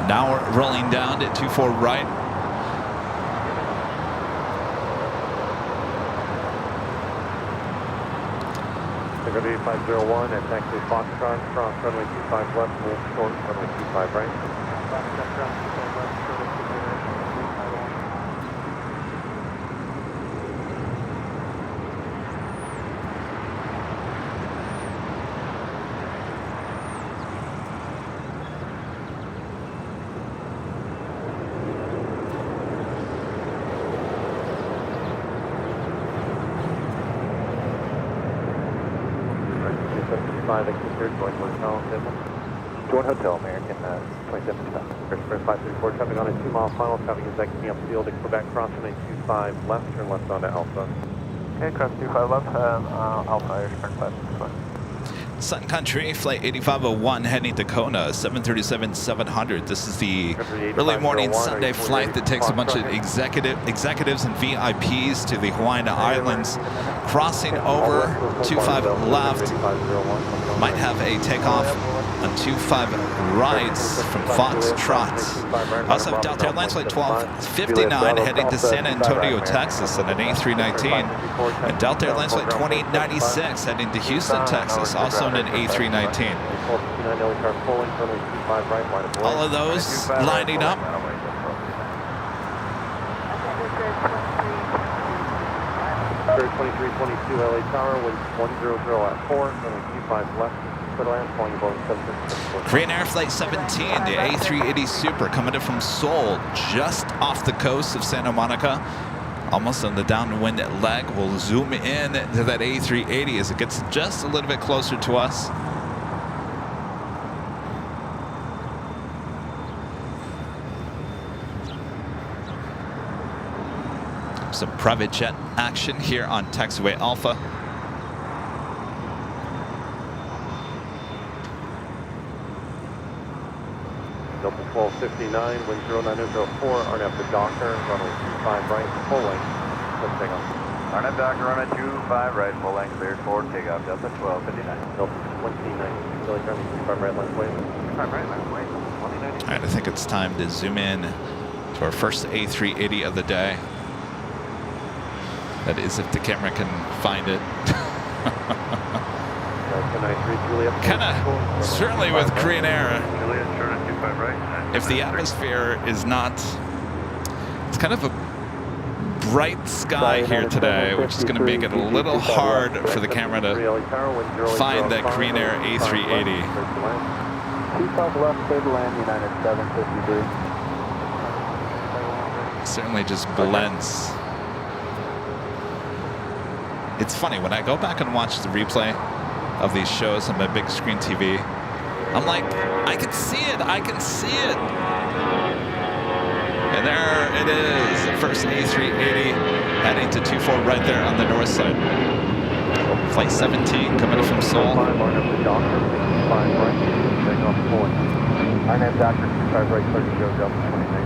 Now we're rolling down at 24 right. Security 501 at taxi Foxtrot, cross runway 25 left, move short, runway 25 right. Joint Hotel, American 27 stop. Express 534, traffic on a 2-mile final, traffic is exiting upfield at Quebec, crossing a 25 left, turn left onto Alpha. Okay, cross 25 left, Alpha, Airspring 564. Sun Country, flight 8501 heading to Kona, 737-700. This is the early morning Sunday flight that takes a bunch of executives and VIPs to the Hawaiian Islands, crossing over 25 left. Might have a takeoff on 25 rights from Foxtrot. Also have Delta Airlines flight 1259 heading to San Antonio, Texas on an A319. And Delta Airlines flight 2096 heading to Houston, Texas, also on an A319. All of those lining up. Spirit 2322 LA Tower, wind 100 at 4, runway 25 left, clear land, following Boeing 767. Korean Air Flight 17, the A380 Super, coming in from Seoul, just off the coast of Santa Monica, almost on the downwind leg. We'll zoom in to that A380 as it gets just a little bit closer to us. Some private jet action here on taxiway Alpha. Delta 1259, wind 0904, RNAV to Docker, runway 25 right, full length, let's take off. RNAV Docker, runway 25 right, full length, cleared for takeoff, Delta 1259. Delta 29, Philly runway 25 right, left wait. 25 right, left wait, 2090. All right, I think it's time to zoom in to our first A380 of the day. That is, if the camera can find it. Kind of, certainly with Korean Air, if the atmosphere is not, it's kind of a bright sky here today, which is going to make it a little hard for the camera to find that Korean Air A380. 25 left, clear to land, United 753. Certainly just blends. It's funny, when I go back and watch the replay of these shows on my big screen TV, I'm like, I can see it, I can see it. And there it is, the first A380 heading to 24 right there on the north side. Flight 17 coming in from Seoul. RNAV Docker, 25 right, clear to go, Delta 29.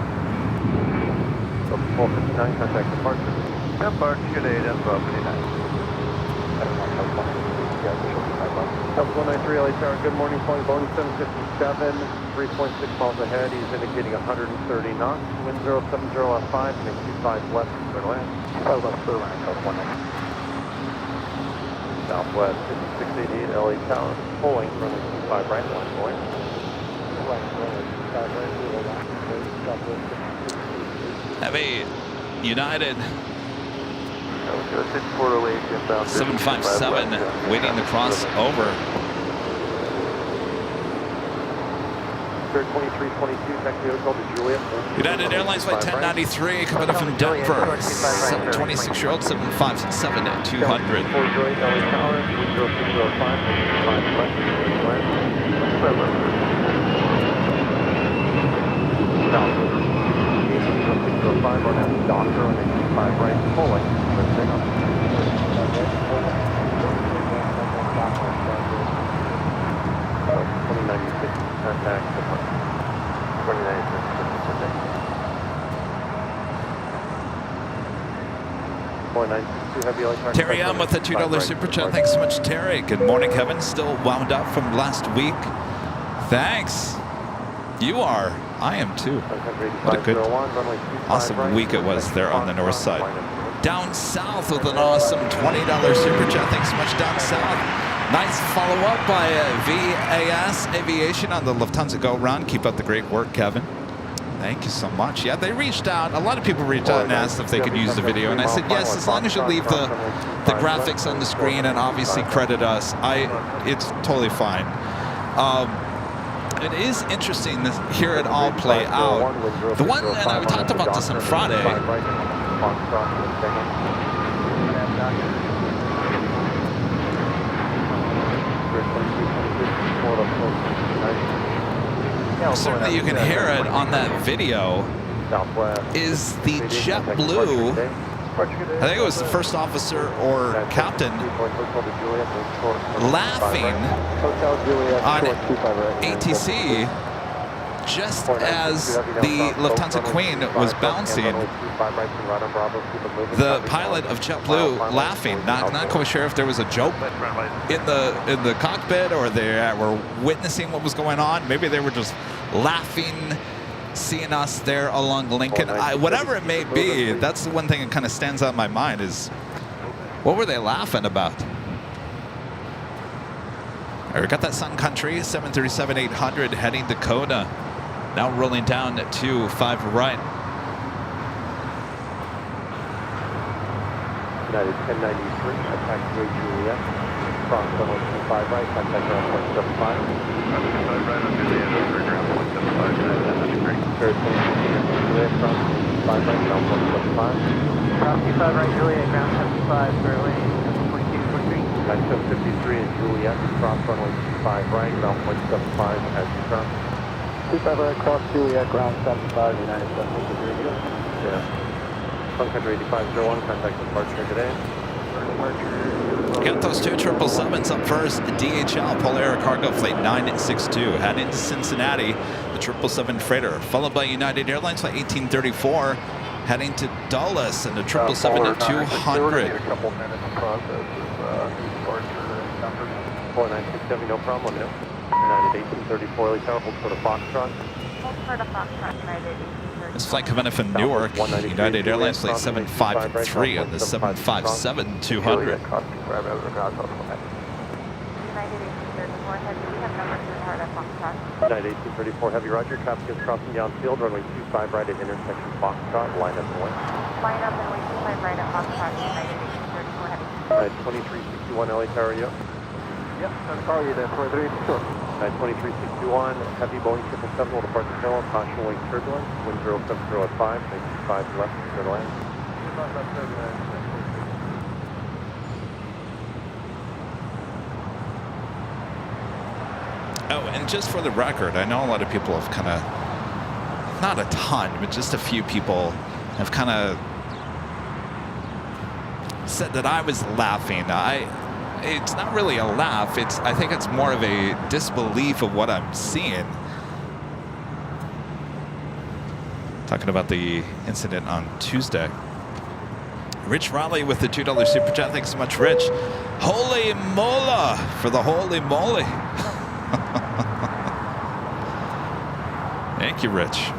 Delta 1259, contact departure. Departure date and 1259. Delta 193 LA Tower, good morning, flying Boeing 757, 3.6 miles ahead, he's indicating 130 knots, wind 070 at 5, and 25 left, clear to land. 25 left, clear to land, Delta 193. Southwest 5688 LA Tower, pulling, runway 25 right, line going. Heavy United 757 waiting to cross over. Spirit 2322, taxi hotel to Juliet. United Airlines flight 1093 coming in from Denver. 26-year-old 757 at 200. Docker on 85 right, pulling. Let's take off. Contact Terry M with the $2 super chat. Thanks so much, Terry. Good morning, Kevin. Still wound up from last week. Thanks. You are. I am too. What a good, awesome week it was there on the north side. Down south with an awesome $20 super chat. Thanks so much, down south. Nice follow-up by VAS Aviation on the Lufthansa Go Round. Keep up the great work, Kevin. Thank you so much. Yeah, they reached out. A lot of people reached out and asked if they could use the video, and I said yes, as long as you leave the graphics on the screen and obviously credit us. It's totally fine. It is interesting to hear it all play out. The one, and I talked about this on Friday. Certainly you can hear it on that video, is the JetBlue, I think it was the first officer or captain, laughing on ATC just as the Lufthansa Queen was bouncing. The pilot of JetBlue laughing, not quite sure if there was a joke in the cockpit or they were witnessing what was going on. Maybe they were just laughing, seeing us there along Lincoln. Whatever it may be, that's the one thing that kind of stands out in my mind is, what were they laughing about? All right, we got that Sun Country 737-800 heading to Kona. Now rolling down to 5 right. United 1093, attack Way Juliet. Cross runway 25 right, contact ground 175. Ground 25 right on Juliet, over ground 175, United 1093. Third Juliet, cross 25 right, ground 175. Ground 25 right, Juliet, ground 75, Berlin, 2243. United 753 and Juliet, cross runway 25 right, ground 175 as you turn. 25 right, cross Juliet, ground 75, United 753. Yeah. Sun Country 8501, contact departure today. Got those two 777s up first. DHL, Polar Cargo Flight 962, heading to Cincinnati. The 777 freighter, followed by United Airlines Flight 1834, heading to Dulles, and the 777-200. A couple minutes in process of departure numbers. 4967, no problem, let me know. United 1834, Lee Tower, hold for the Foxtrot. Hold for the Foxtrot, United 1834. This flight coming in from Newark, United Airlines Flight 753 on the 757-200. United 1834, heavy roger, traffic is crossing downfield, runway 25 right at intersection Foxtrot, line up and west. Line up and wait 25 right at Foxtrot, United 1834 heavy. United 2361, LA Tower, you? Yep, I'm calling you there, 43, sure. 2361, heavy Boeing 777 will depart the tail, caution wing turbulence, wind 070 at 5, 95 left, clear to land. Oh, and just for the record, I know a lot of people have kind of, not a ton, but just a few people have kind of said that I was laughing. It's not really a laugh. I think it's more of a disbelief of what I'm seeing. Talking about the incident on Tuesday. Rich Raleigh with the $2 super chat. Thanks so much, Rich. Holy mola for the holy moly. Thank you, Rich.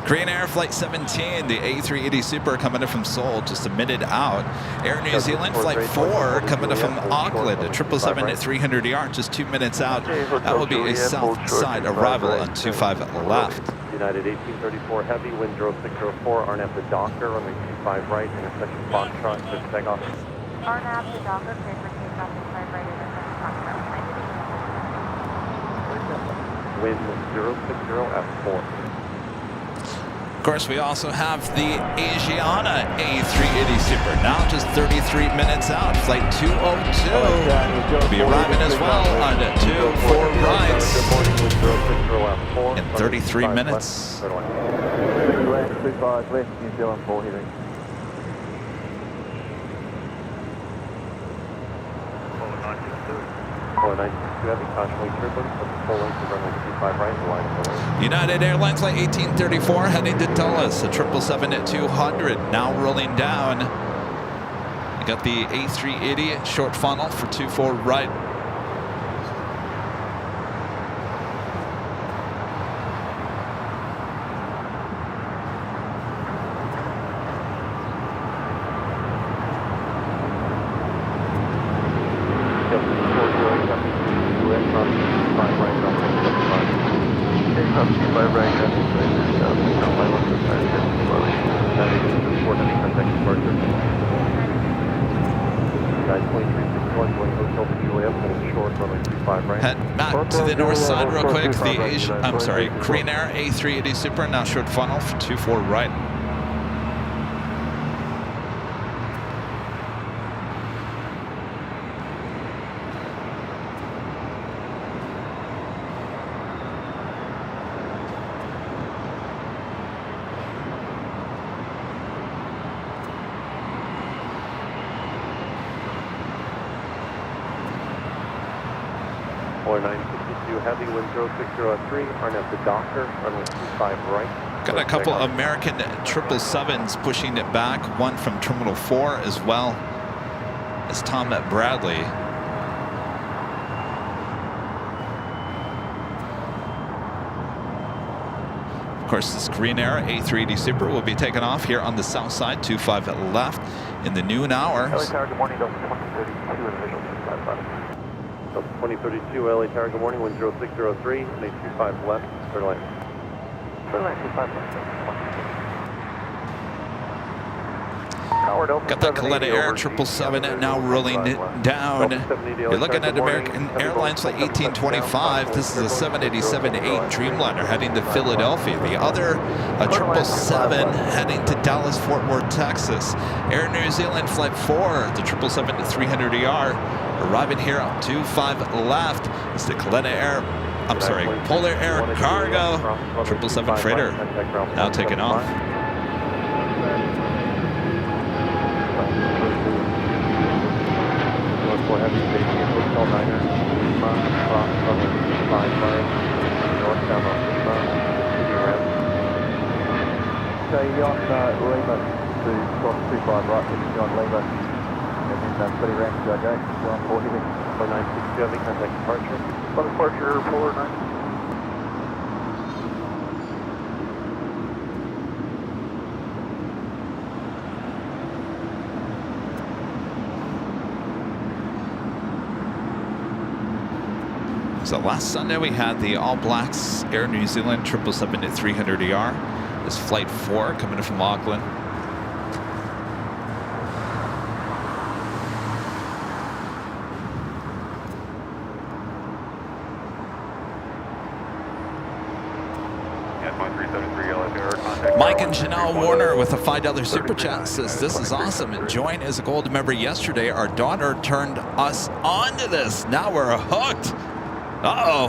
Korean Air Flight 17, the A380 Super coming in from Seoul, just a minute out. Air New Zealand Flight 4 coming in from Auckland, a 777 at 300ER, just 2 minutes out. That will be a south side arrival on 25 left. United 1834 heavy, wind 0604, RNAV to Docker, runway 25 right, intersection Foxtrot, just take off. RNAV to Docker, clear for takeoff, 25 right, intersection Foxtrot, Wind 060 F4. Of course, we also have the Asiana A380 Super, now just 33 minutes out. Flight 202 will be arriving as well on 2-4 rides in 33 minutes. 492 Heavy, caution turbulence at the full length of runway 25 right, the line of United Airlines Flight 1834 heading to Dulles, a 777 at 200, now rolling down. You got the A380 short funnel for 24 right. Head back to the north side real quick. The Asian, I'm sorry, Korean Air A380 Super, now short funnel for 24 right. Or 962 Heavy, wind 0603, RNF to Docker, runway 25 right. Got a couple American 777s pushing it back, one from Terminal 4 as well as Tom Bradley. Of course, this Korean Air A380 Super will be taken off here on the south side, 25 left in the noon hour. LA Tower, good morning, Delta 2032 and visual 25 left. 2032 LA Tower, good morning, wind 0603, and 825 left, clear line. Clear line 25 left. Got that Coletta Air 777 now rolling down. You're looking at American Airlines Flight 1825. This is a 787-8 Dreamliner heading to Philadelphia. The other, a 777 heading to Dallas, Fort Worth, Texas. Air New Zealand Flight 4, the 777-300ER, arriving here on 25 left. It's the Coletta Air, I'm sorry, Polar Air Cargo 777 freighter now taking off. Heavy safety and Hotel Niner, Lima, cross runway 5 right, northbound on Lima, city around. So you're on Lima to cross 25 right, you're on Lima, and then city around to our gate, you're on 4 Heavy. 962 Heavy, contact departure. Departure, Polar 9. So last Sunday we had the All Blacks Air New Zealand 777-300ER. This Flight 4 coming in from Auckland. Mike and Janelle Warner with a $5 super chat says, "This is awesome. Join as a gold member yesterday. Our daughter turned us on to this. Now we're hooked." Uh-oh.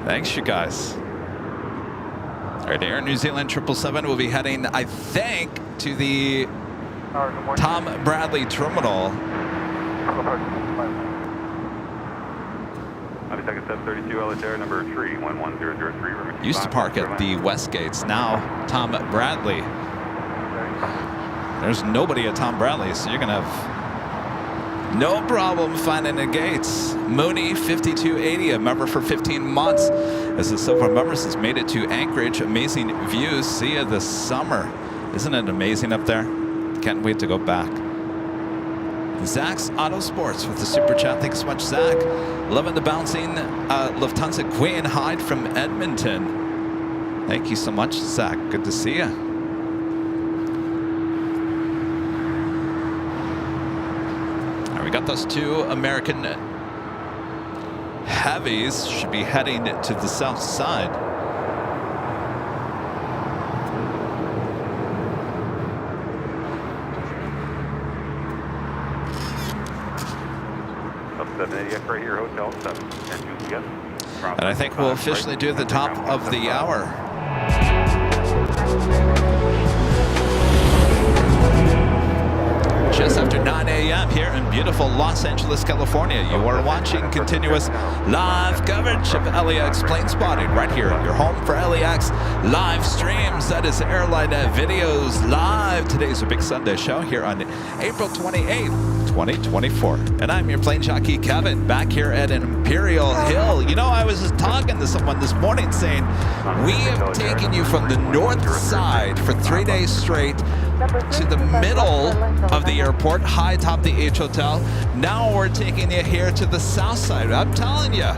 Thanks, you guys. All right, Air New Zealand 777 will be heading, I think, to the Tom Bradley terminal. Second 732 LA Tower, number 3110003. Used to park at the West Gates. Now Tom Bradley. There's nobody at Tom Bradley, so you're going to have no problem finding the gates. Mooney 5280, a member for 15 months. As the Silver Members has made it to Anchorage. Amazing views. See you this summer. Isn't it amazing up there? Can't wait to go back. Zach's Auto Sports with the super chat. Thanks so much, Zach. Loving the bouncing Lufthansa Queen Hyde from Edmonton. Thank you so much, Zach. Good to see you. All right, we got those two American heavies. Should be heading to the south side. Right here, Hotel 7 and Juliet. And I think we'll officially do the top of the hour. Just after 9 a.m. here in beautiful Los Angeles, California. You are watching continuous live coverage of LAX plane spotting right here, your home for LAX live streams. That is Airline Videos Live. Today's a big Sunday show here on April 28th, 2024. And I'm your plane jockey, Kevin, back here at Imperial Hill. You know, I was just talking to someone this morning saying, we have taken you from the north side for 3 days straight to the middle of the airport, high top the H Hotel. Now we're taking you here to the south side. I'm telling you,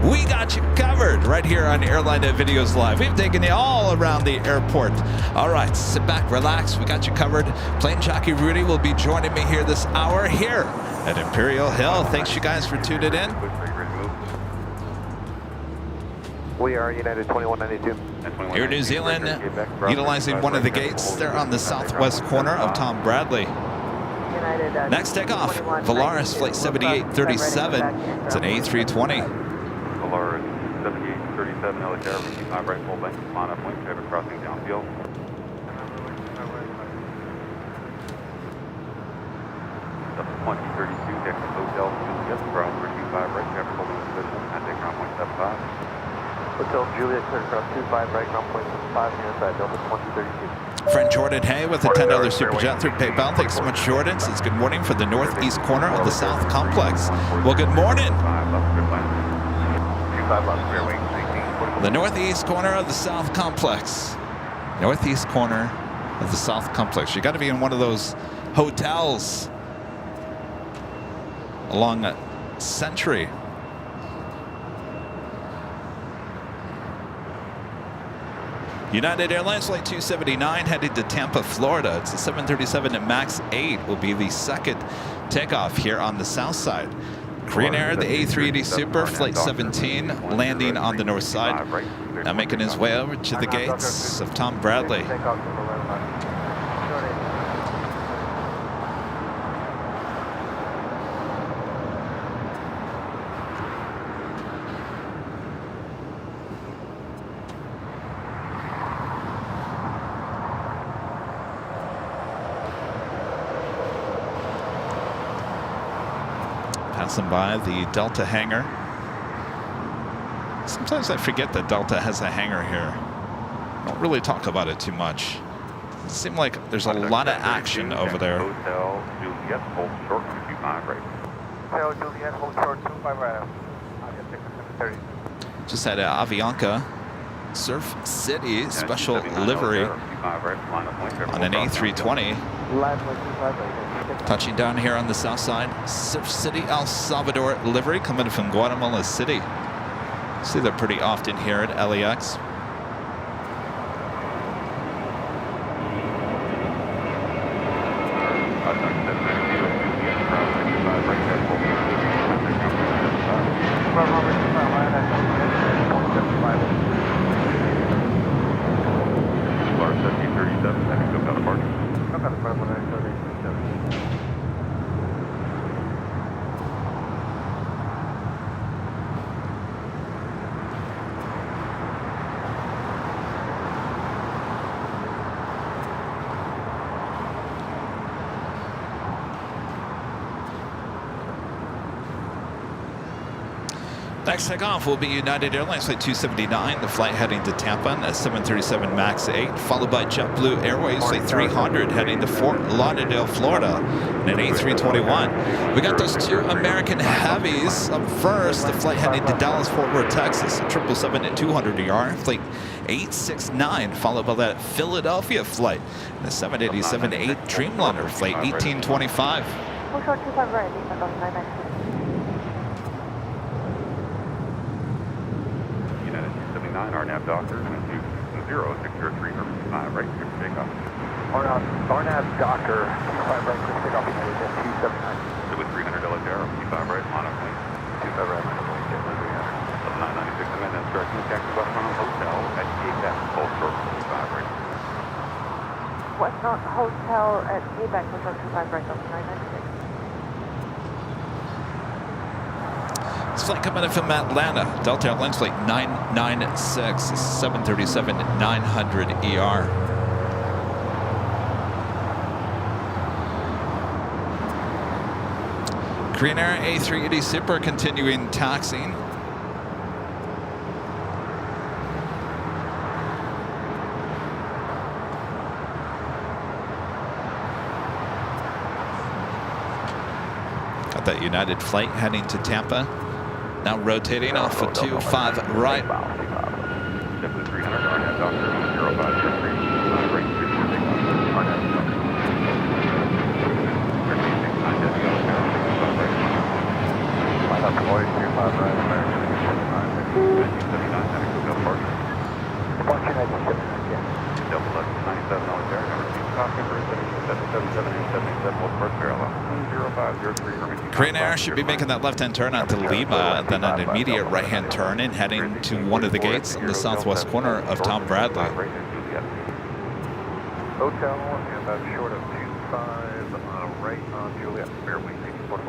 we got you covered right here on Airline Videos Live. We've taken you all around the airport. All right, sit back, relax. We got you covered. Plane Jockey Rudy will be joining me here this hour here at Imperial Hill. Thanks, you guys, for tuning in. We are United 2192. Here in New Zealand, utilizing one of the gates there on the southwest corner of Tom Bradley. Next takeoff, Volaris Flight 7837. It's an A320. Volaris 7837, LA Tower, repeat 5 right, full length, line up link, traffic crossing downfield. Double 2032, Texas Hotel, Juliet, cross, repeat 5 right, traffic holding position, and take ground 175. Hotel Juliet, clear across 25 right, ground point 5 near side, Delta 2032. Friend Jordan Hay with a $10 super jet through PayPal. Thanks so much, Jordan. Says good morning for the northeast corner of the South Complex. Well, good morning. The northeast corner of the South Complex. Northeast corner of the South Complex. You got to be in one of those hotels along Century. United Airlines Flight 279 headed to Tampa, Florida. It's a 737 MAX 8 will be the second takeoff here on the south side. Korean Air, the A380 Super, Flight 17, landing on the north side. Now making his way over to the gates of Tom Bradley. Passing by the Delta hangar. Sometimes I forget that Delta has a hangar here. Don't really talk about it too much. It seems like there's a lot of action over there. Hotel Juliet, hold short, 25 right. Hotel Juliet, hold short, 25 right. I'll get 630. Just had Avianca Surf City special livery on an A320. Touching down here on the south side, Surf City, El Salvador livery coming from Guatemala City. See that pretty often here at LAX. Next takeoff will be United Airlines Flight 279, the flight heading to Tampa, a 737 MAX 8, followed by JetBlue Airways Flight 300 heading to Fort Lauderdale, Florida, and an A321. We got those two American heavies up first, the flight heading to Dallas, Fort Worth, Texas, a 777-200ER, Flight 869, followed by that Philadelphia flight, and the 787-8 Dreamliner, Flight 1825. Hold short 25 right, 996. RNAV Docker, 220-603, 5 right, clear for takeoff. RNAV Docker, 5 right, clear for takeoff, United 279. With 300 LHR, 5 right, line up link. 25 right, line up link, 996, and then direction taxi West Mountain Hotel at KBAC, hold short, 25 right. West Mountain Hotel at KBAC, hold short 25 right, 996. This flight coming in from Atlanta, Delta Airlines Flight 996, 737-900ER. Korean Air A380 Super continuing taxiing. Got that United flight heading to Tampa. Now rotating off of 25 right. 7300, RNAV Doctor 0503, right 6 RNAV Doctor. 25 right, American 1979, had a Cookville departure. Departure 1979, yeah. Delta 97 military, number 2 copy, 777 and 77 will first parallel. 0503, Korean Air should be making that left-hand turn onto Lima, then an immediate right-hand turn and heading to one of the gates in the southwest corner of Tom Bradley. Hotel, and about short of 25 right on Juliet, Fairway 64.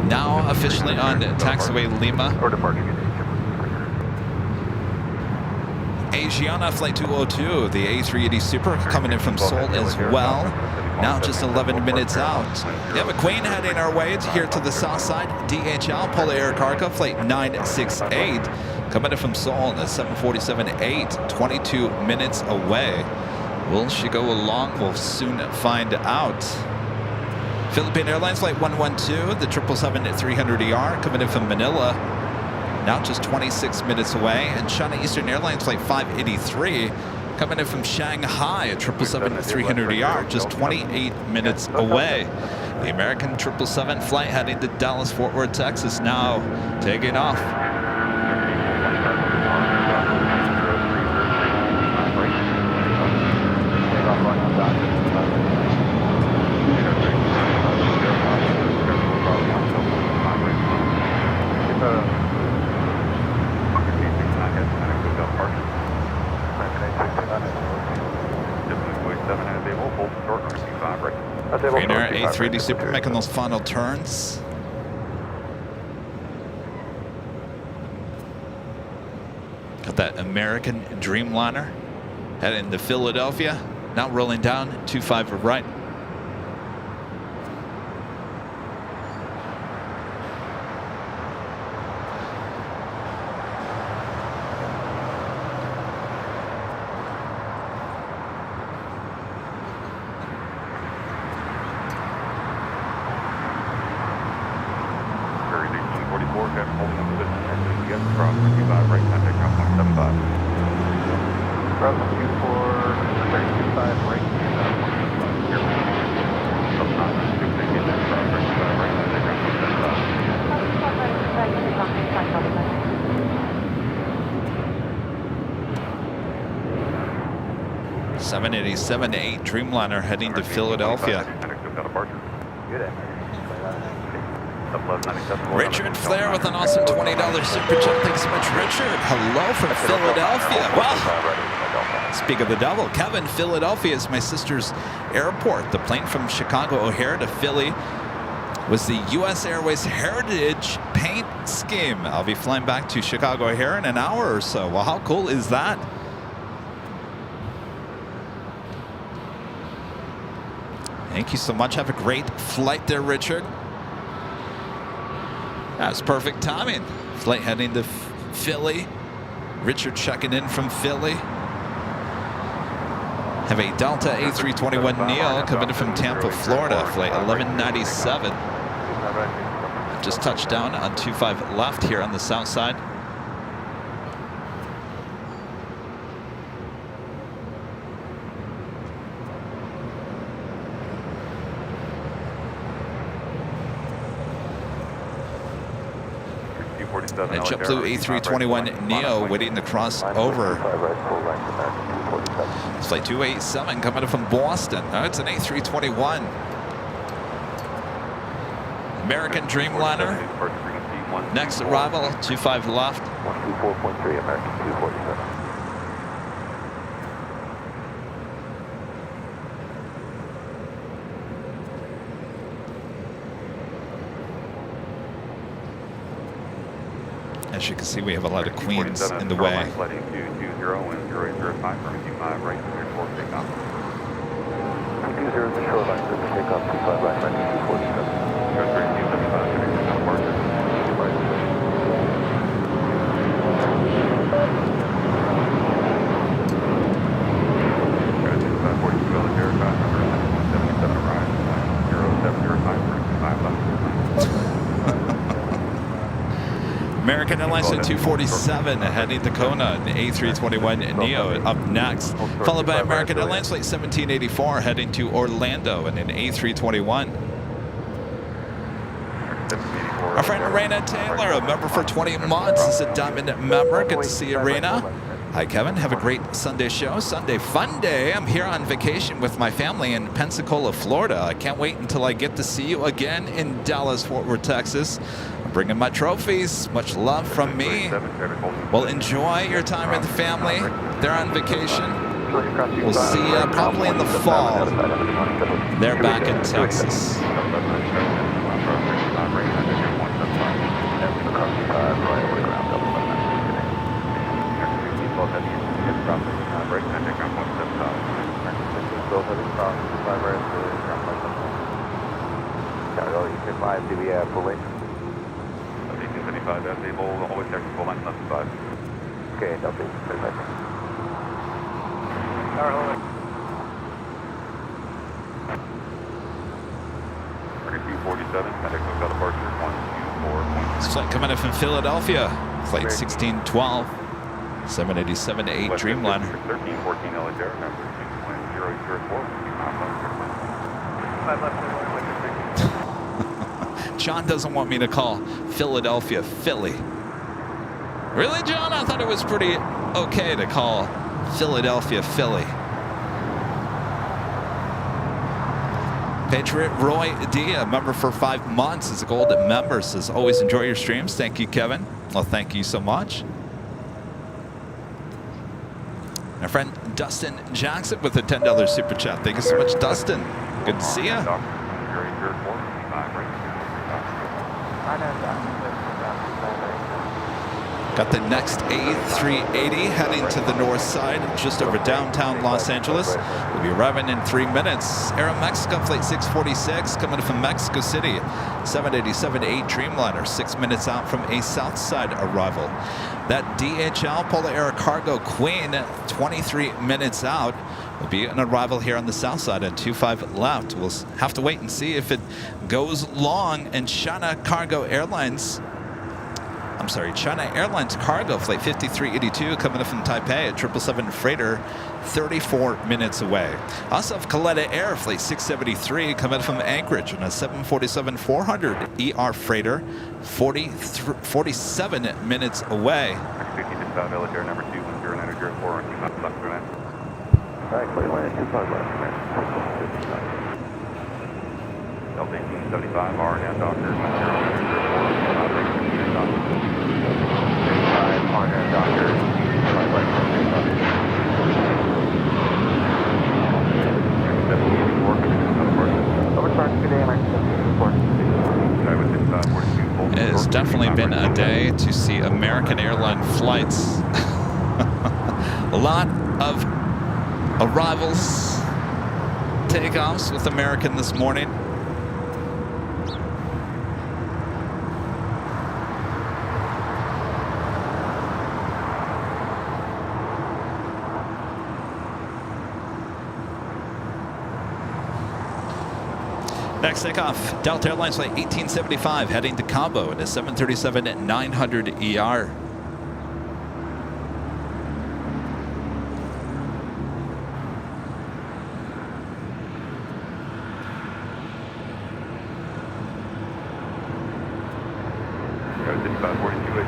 Now officially on taxiway Lima. Or departure. Asiana Flight 202, the A380 Super coming in from Seoul as well. Now just 11 minutes out. We have a Queen heading our way here to the south side. DHL Polar Air Cargo Flight 968 coming in from Seoul at 747-8, 22 minutes away. Will she go along? We'll soon find out. Philippine Airlines Flight 112, the 777-300ER coming in from Manila. Now just 26 minutes away. And China Eastern Airlines Flight 583 coming in from Shanghai, a 777-300ER, just 28 minutes away. The American 777 flight heading to Dallas, Fort Worth, Texas, now taking off. Korean Air A380 Super making those final turns. Got that American Dreamliner heading to Philadelphia. Now rolling down 25 right. Seven to 8 Dreamliner heading to Philadelphia. Richard Flair with an awesome $20 super chat. Thanks so much, Richard. Hello from Philadelphia. Well, speak of the devil, Kevin, Philadelphia is my sister's airport. The plane from Chicago O'Hare to Philly was the U.S. Airways Heritage paint scheme. I'll be flying back to Chicago O'Hare in an hour or so. Well, how cool is that? Thank you so much. Have a great flight there, Richard. That's perfect timing. Flight heading to Philly. Richard checking in from Philly. Have a Delta A321neo coming in from Tampa, Florida. Flight 1197. Just touched down on 25 left here on the south side. And JetBlue A321neo waiting to cross over. It's flight 287 coming in from Boston. It's an A321. American Dreamliner. Next arrival, 25 left. 124.3, American 247. As you can see, we have a lot of queens in the way. Flighting 220 and 005 for 25 right, clear for takeoff. 220 is the shoreline, clear for takeoff, 25 right, American 247. 275, connecting out marker. American Airlines at 247 heading to Kona, an A321neo up next, followed by American Airlines flight 1784 heading to Orlando in an A321. Our friend Raina Taylor, a member for 20 months, is a Diamond member. Good to see you, Raina. Hi, Kevin. Have a great Sunday show. Sunday fun day. I'm here on vacation with my family in Pensacola, Florida. I can't wait until I get to see you again in Dallas, Fort Worth, Texas. I'm bringing my trophies. Much love from me. Well, enjoy your time with the family. They're on vacation. We'll see you probably in the fall. They're back in Texas. Do we have full lane? 1875, that's able, always check full line, 75. Okay, Delta 35. Target 247, contact hotel departure 124. This flight coming in from Philadelphia, flight 1612, 787-8 Dreamliner. 1314 LH Air, number 2.004. John doesn't want me to call Philadelphia Philly. Really, John? I thought it was pretty okay to call Philadelphia Philly. Patriot Roy D, a member for 5 months, is a gold member, says, always enjoy your streams. Thank you, Kevin. Well, thank you so much. My friend Dustin Jackson with a $10 super chat. Thank you so much, Dustin. Good to see you. Got the next A380 heading to the north side, just over downtown Los Angeles. We'll be arriving in 3 minutes. Aeromexico flight 646 coming from Mexico City. 787-8 Dreamliner, 6 minutes out from a south side arrival. That DHL Polar Air Cargo Queen, 23 minutes out. Will be an arrival here on the south side at 25 left. We'll have to wait and see if it goes long. And China Airlines Cargo Flight 5382 coming up from Taipei at 777 Freighter, 34 minutes away. Also have Kaleta Air Flight 673 coming from Anchorage on a 747-400 ER Freighter, 47 minutes away. 1565 LH Air number 21094 on 25 left to land. Alright, clear line 25 left, Delta 1875, R now Doctor 10. It has definitely been a day to see American airline flights. A lot of arrivals, takeoffs with American this morning. Next takeoff, Delta Airlines flight 1875 heading to Cabo in a 737-900 ER. Go 6542 at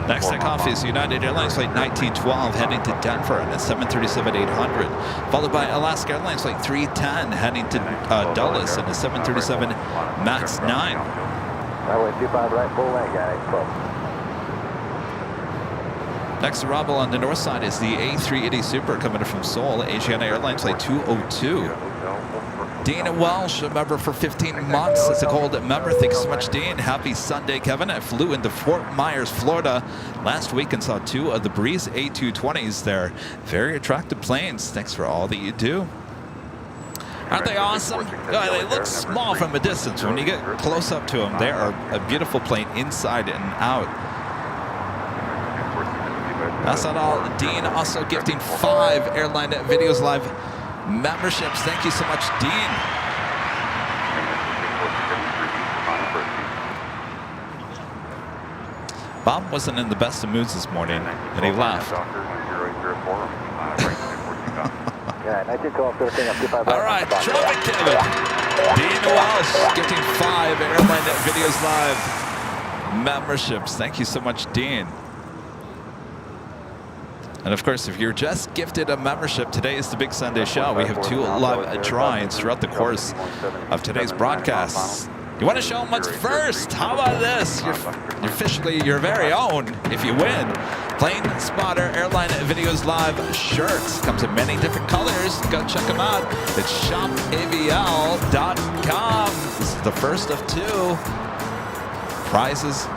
Next takeoff is United Airlines Flight 1912 heading to Denver and a 737-800, followed by Alaska Airlines Flight 310 heading to Dulles and a 737 MAX 9. Runway 25 right, full leg, guys. 12. Next arrival on the north side is the A380 Super coming in from Seoul, Asiana Airlines Flight 202. Dean Welsh, a member for 15 months. It's a gold member. Thanks so much, Dean. Happy Sunday, Kevin. I flew into Fort Myers, Florida last week and saw 2 of the Breeze A220s there. Very attractive planes. Thanks for all that you do. Aren't they awesome? They look small from a distance. When you get close up to them, they are a beautiful plane inside and out. That's not all. Dean also gifting 5 Airline Videos Live memberships. Thank you so much, Dean. Bob wasn't in the best of moods this morning, and he left. All right, traffic, Kevin. Dean Welsh gifting 5 Airline Videos Live memberships. Thank you so much, Dean. And of course, if you're just gifted a membership, today is the Big Sunday Show. We have 2 live drawings throughout the course of today's broadcasts. You want to show them what's first? How about this? You're officially your very own if you win. Plane Spotter Airline Videos Live shirts. Comes in many different colors. Go check them out. It's shopavial.com. This is the first of 2 prizes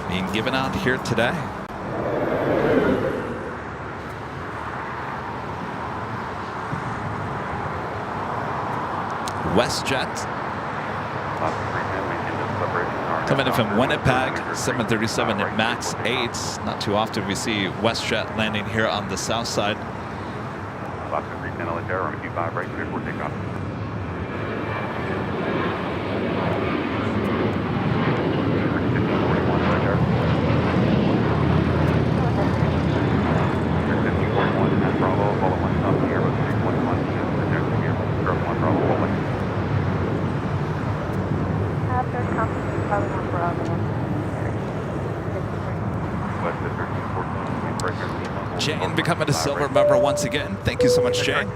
being given out here today. WestJet coming in from Winnipeg, 737 at MAX 8. Not too often we see WestJet landing here on the south side. Jane becoming a silver member once again. Thank you so much, Jane.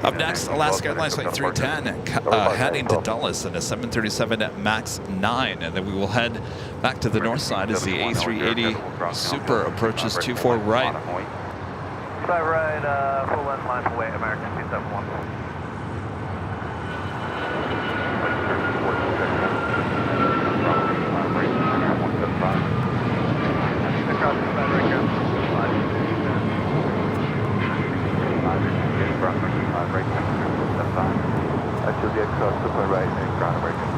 Up next, Alaska Airlines Flight 310 heading to Dulles in a 737 MAX 9. And then we will head back to the north side as the A380 Super approaches 24 right. 5 right, full left line away, American 271. That should be across super right and ground American.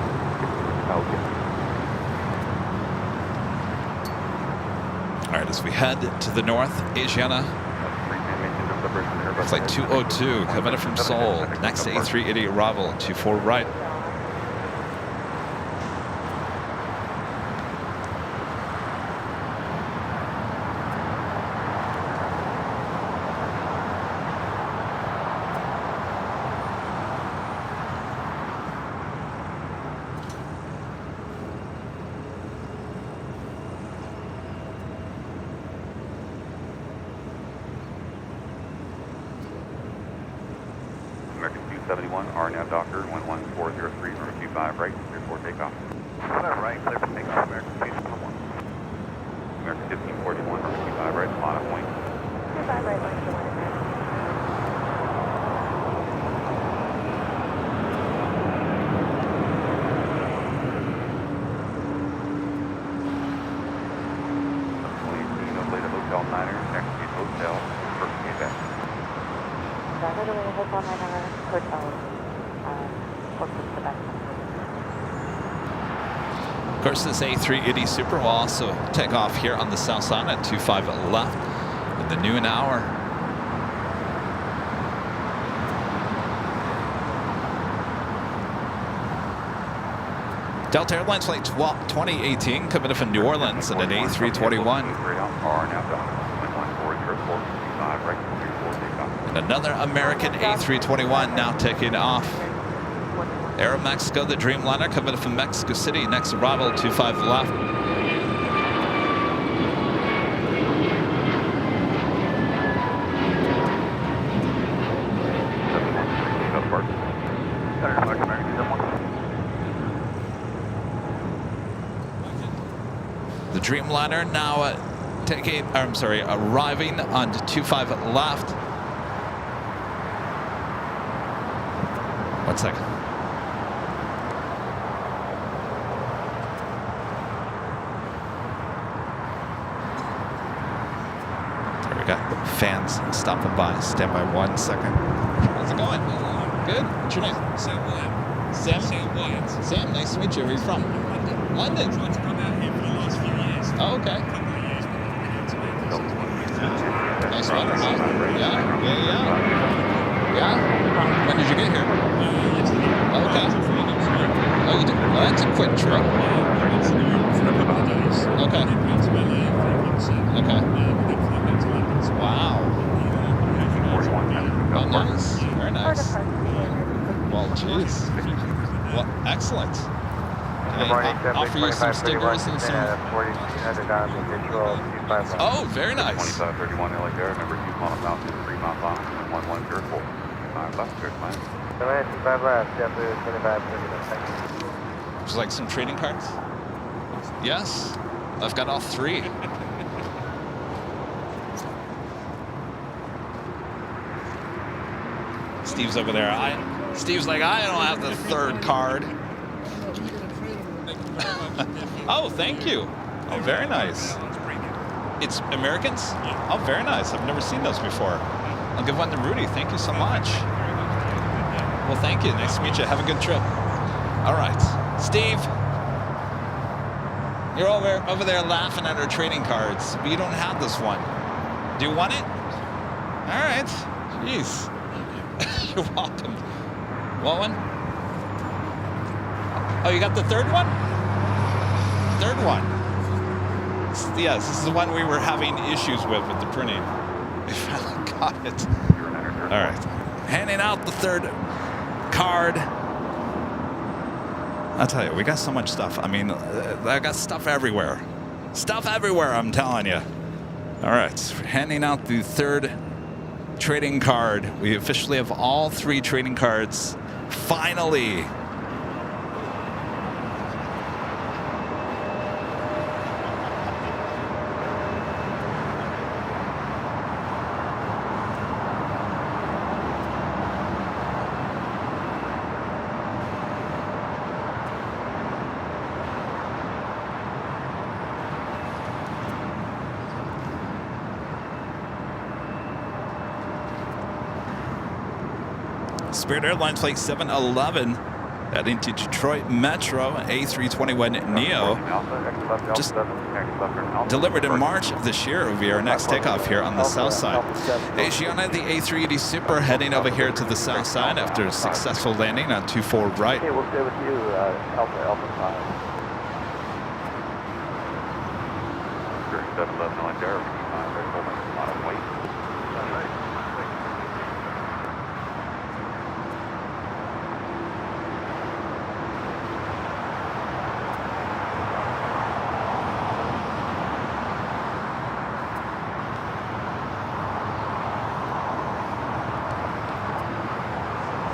All right, as we head to the north, Asiana Flight 202 coming in from Seoul. Next A380 arrival, 24 right. American 271, RNAV Docker 11403, runway 25 right, clear for takeoff. 5 right, clear for takeoff, American 271. American 1541, runway 25 right, Lana point. 25 right, line to 1. Hotel Niner, next to Hotel, first gate back. Hotel Niner, Hotel, Of course, this A380 Super will also take off here on the south side at 25 left in the noon hour. Delta Airlines Flight 2018 coming in from New Orleans and an A321. RNAV Docker 11404, right. And another American A321 now taking off. Aeromexico, the Dreamliner, coming from Mexico City. Next arrival, 25 left. The Dreamliner now arriving on 25 left. 1 second. There we go. Fans stopping by. Stand by 1 second. How's it going? Good. What's your name? Sam Wyatt. Sam? Sam Wyatt. Sam, nice to meet you. Where are you from? London. London. I've tried to come out here for the last few years. Oh, okay. A couple of years, but I haven't been able to make it. Nice weather, huh? Yeah. When did you get here? Yesterday. Oh, okay. Oh, you did? Well, that's a quick trip. I went to New York for a couple of days. Okay. Then back to LA for a concert. Okay. And then flew back to London. So, Wow. Oh, nice. Very Or nice. the first Well, jeez. Well, excellent. Can I offer you some stickers and some... Oh, very nice. 2531 LA there, number 2 Quantum Mountain, 3 Mount Long, 1104. 5 left, clear to land. 25 left, JetBlue 2531, thank you. Would you like some trading cards? Yes. I've got all 3. Steve's over there. Steve's like, I don't have the 3rd card. Oh, thank you. Oh, very nice. It's Americans? Oh, very nice. I've never seen those before. I'll give one to Rudy. Thank you so much. Well, thank you. Nice to meet you. Have a good trip. All right. Steve, you're over there laughing at our trading cards, but you don't have this one. Do you want it? All right. Jeez. You're welcome. What one? Oh, you got the 3rd one? 3rd one. Yes, this is the one we were having issues with the printing. We finally got it. All right. Handing out the 3rd card. I'll tell you, we got so much stuff. I mean, I got stuff everywhere. Stuff everywhere, I'm telling you. All right. Handing out the 3rd trading card. We officially have all 3 trading cards. Finally. Spirit Airlines Flight 711 heading to Detroit Metro, A321neo. Just delivered in March of this year. Will be our next takeoff here on the south side. Asiana, the A380 Super, heading over here to the south side after a successful landing on 24 right. Yeah, we'll stay with you, Alpha 5. 3711 LA there, 5 right, holding on wait.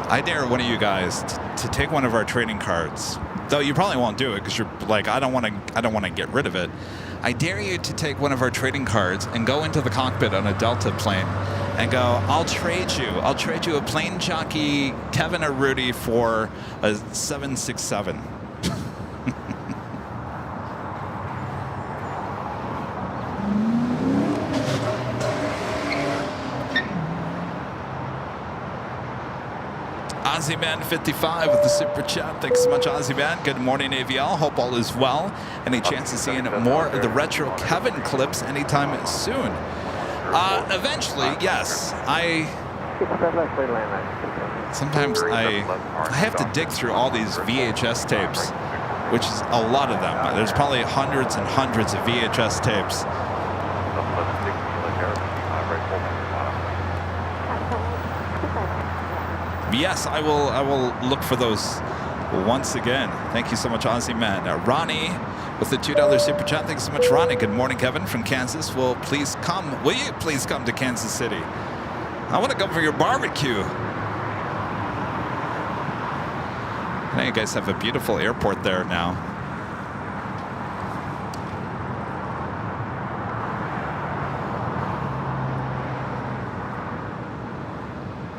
I dare one of you guys to take one of our trading cards. Though you probably won't do it because you're like, I don't want to get rid of it. I dare you to take one of our trading cards and go into the cockpit on a Delta plane and go, I'll trade you a Plane Jockey Kevin or Rudy for a 767. Ozzyman55 with the super chat. Thanks so much, Ozzyman. Good morning, AVL. Hope all is well. Any chance of seeing more of the retro Kevin clips anytime soon? Eventually, yes. Sometimes I have to dig through all these VHS tapes, which is a lot of them. There's probably hundreds and hundreds of VHS tapes. Yes, I will look for those once again. Thank you so much, Aussie man. Ronnie with the $2 super chat. Thanks so much, Ronnie. Good morning, Kevin from Kansas. Will you please come to Kansas City? I want to come for your barbecue. I know you guys have a beautiful airport there now.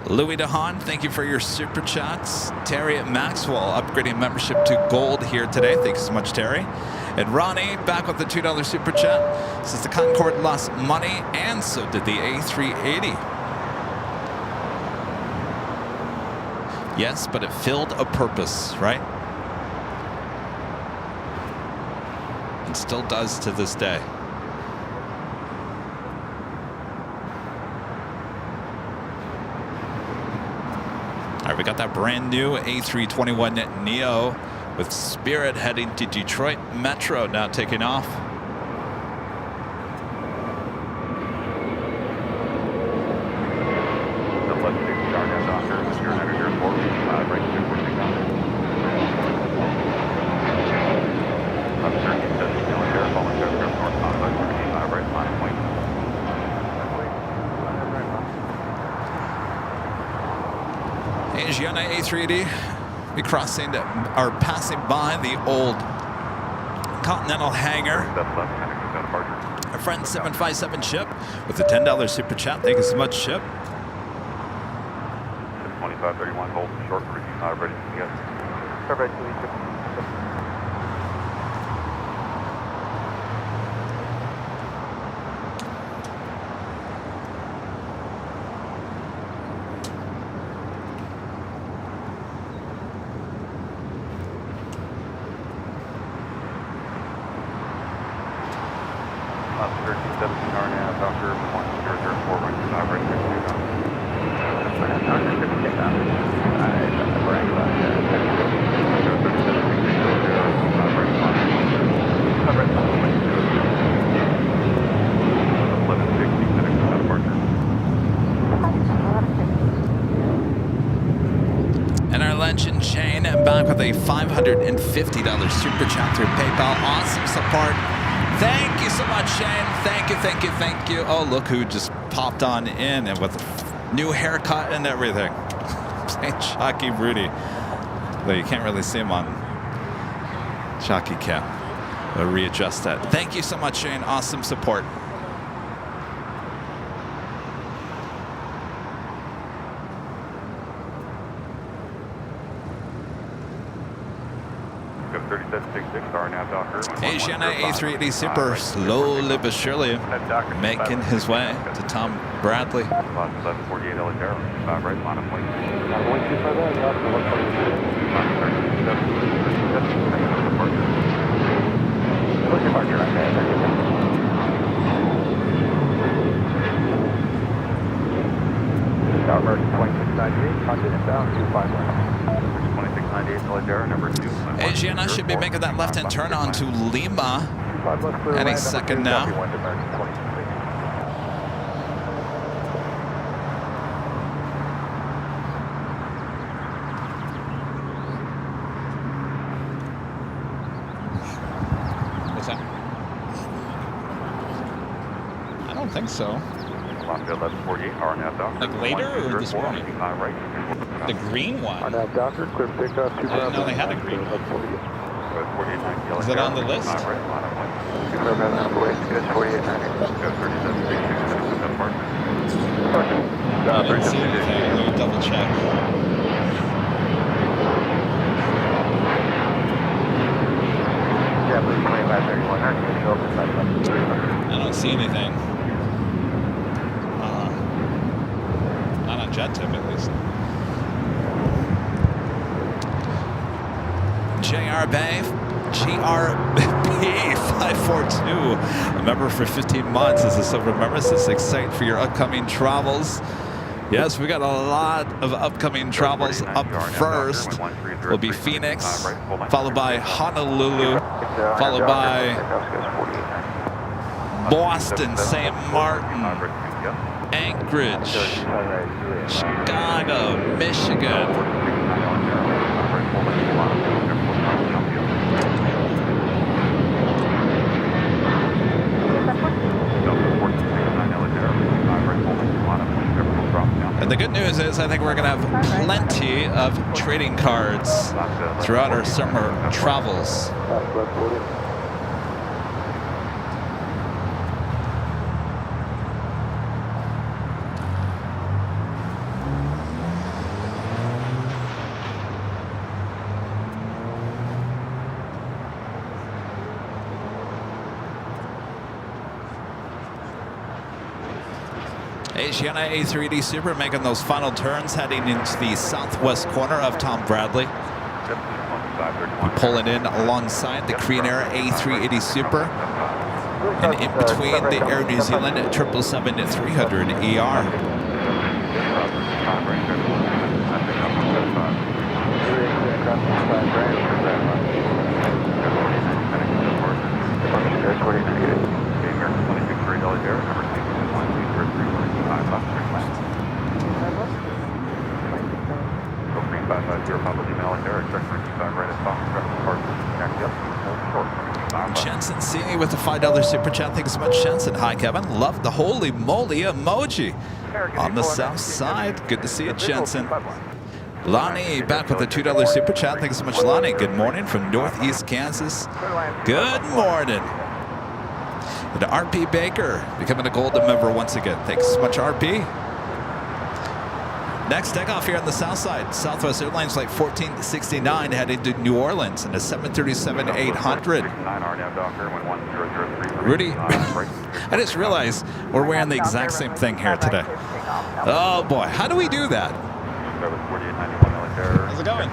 Louis DeHaan, thank you for your super chats. Terry Maxwell upgrading membership to gold here today. Thanks so much, Terry. And Ronnie back with the $2 super chat. Says the Concorde lost money and so did the A380. Yes, but it filled a purpose, right? And still does to this day. All right, we got that brand new A321neo with Spirit heading to Detroit Metro, now taking off. The left 6 Arnett Docker, you're under your 4, right to your takeoff. Up 1370, Dylan Air, following Governor North Convoy, 35 right, line point. Asiana A380, be crossing or passing by the old Continental hangar. Our friend 757 Chip with a $10 super chat. Thank you so much, Chip. 2531, hold short for ready to get. Ready to leave. Legend Shane back with a $550 super chat through PayPal. Awesome support. Thank you so much, Shane. Thank you, thank you, thank you. Oh, look who just popped on in and with a new haircut and everything. Plane Jockey Rudy. Though you can't really see him on Jockey Cam. We'll readjust that. Thank you so much, Shane. Awesome support. Asiana A380 Super slowly but surely making his way to Tom Bradley. 1148 LA, 5 right, line of point. Departure right there. Tower 2698, continent bound 25 right. 2698 LA, number 2. Asiana should be making that left-hand turn onto Lima any second now. What's that? I don't think so. 1148, like later or this morning? The green one. I didn't know they had a green one. Is it on the list? I didn't see anything. Let me double check. I don't see anything. Not on jet tip, at least. GRB542, a member for 15 months as a silver member, says excited for your upcoming travels. Yes, we got a lot of upcoming travels. Up first will be Phoenix, followed by Honolulu, followed by Boston, St. Martin, Anchorage, Chicago, Michigan. And the good news is I think we're going to have plenty of trading cards throughout our summer travels. Asiana A380 Super making those final turns, heading into the southwest corner of Tom Bradley. Pulling in alongside the Korean Air A380 Super. And in between the Air New Zealand 777-300ER. Jensen C with the $5 super chat. Thanks so much, Jensen. Hi, Kevin. Love the holy moly emoji on the south side. Good to see you, Jensen. Lonnie back with the $2 super chat. Thanks so much, Lonnie. Good morning from Northeast Kansas. Good morning. And RP Baker becoming a golden member once again. Thanks so much, RP. Next takeoff here on the south side. Southwest Airlines Flight 1469 heading to New Orleans in a 737-800. Rudy, I just realized we're wearing the exact same thing here today. Oh boy, how do we do that? How's it going?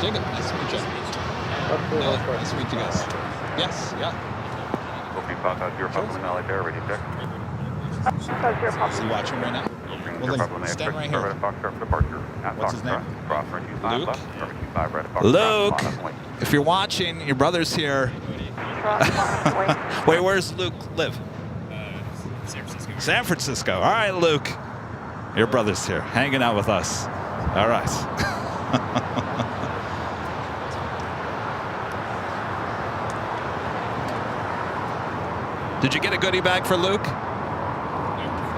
Jacob, nice to meet you. Nice to meet you guys. Yes, yeah. Is he watching right now? Well, then stand right here. What's his name? Luke? Luke, if you're watching, your brother's here. Wait, where's Luke live? San Francisco. San Francisco. All right, Luke. Your brother's here, hanging out with us. All right. Did you get a goodie bag for Luke?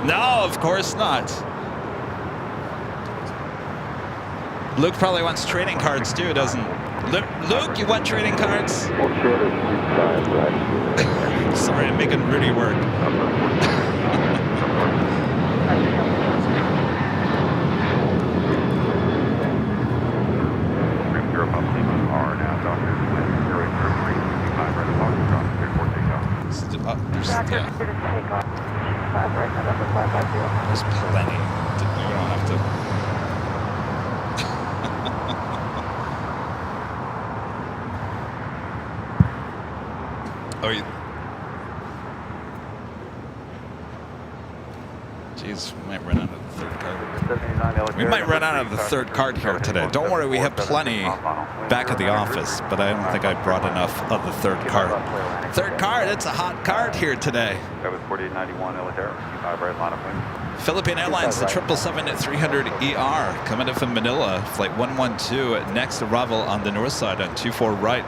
No, of course not. Luke probably wants trading cards too, doesn't Luke, you want trading cards? Sorry, I'm making Rudy work. There's plenty. You don't have to. Oh, you. Jeez, we might run out of the third card. We might run out of the third card here today. Don't worry, we have plenty back at the office, but I don't think I brought enough of the third card. Third card, it's a hot card here today. That was 4891 Elitaire, 25 right, line of wind. Philippine Airlines, the 777-300ER, coming in from Manila, flight 112, next arrival on the north side on 24 right.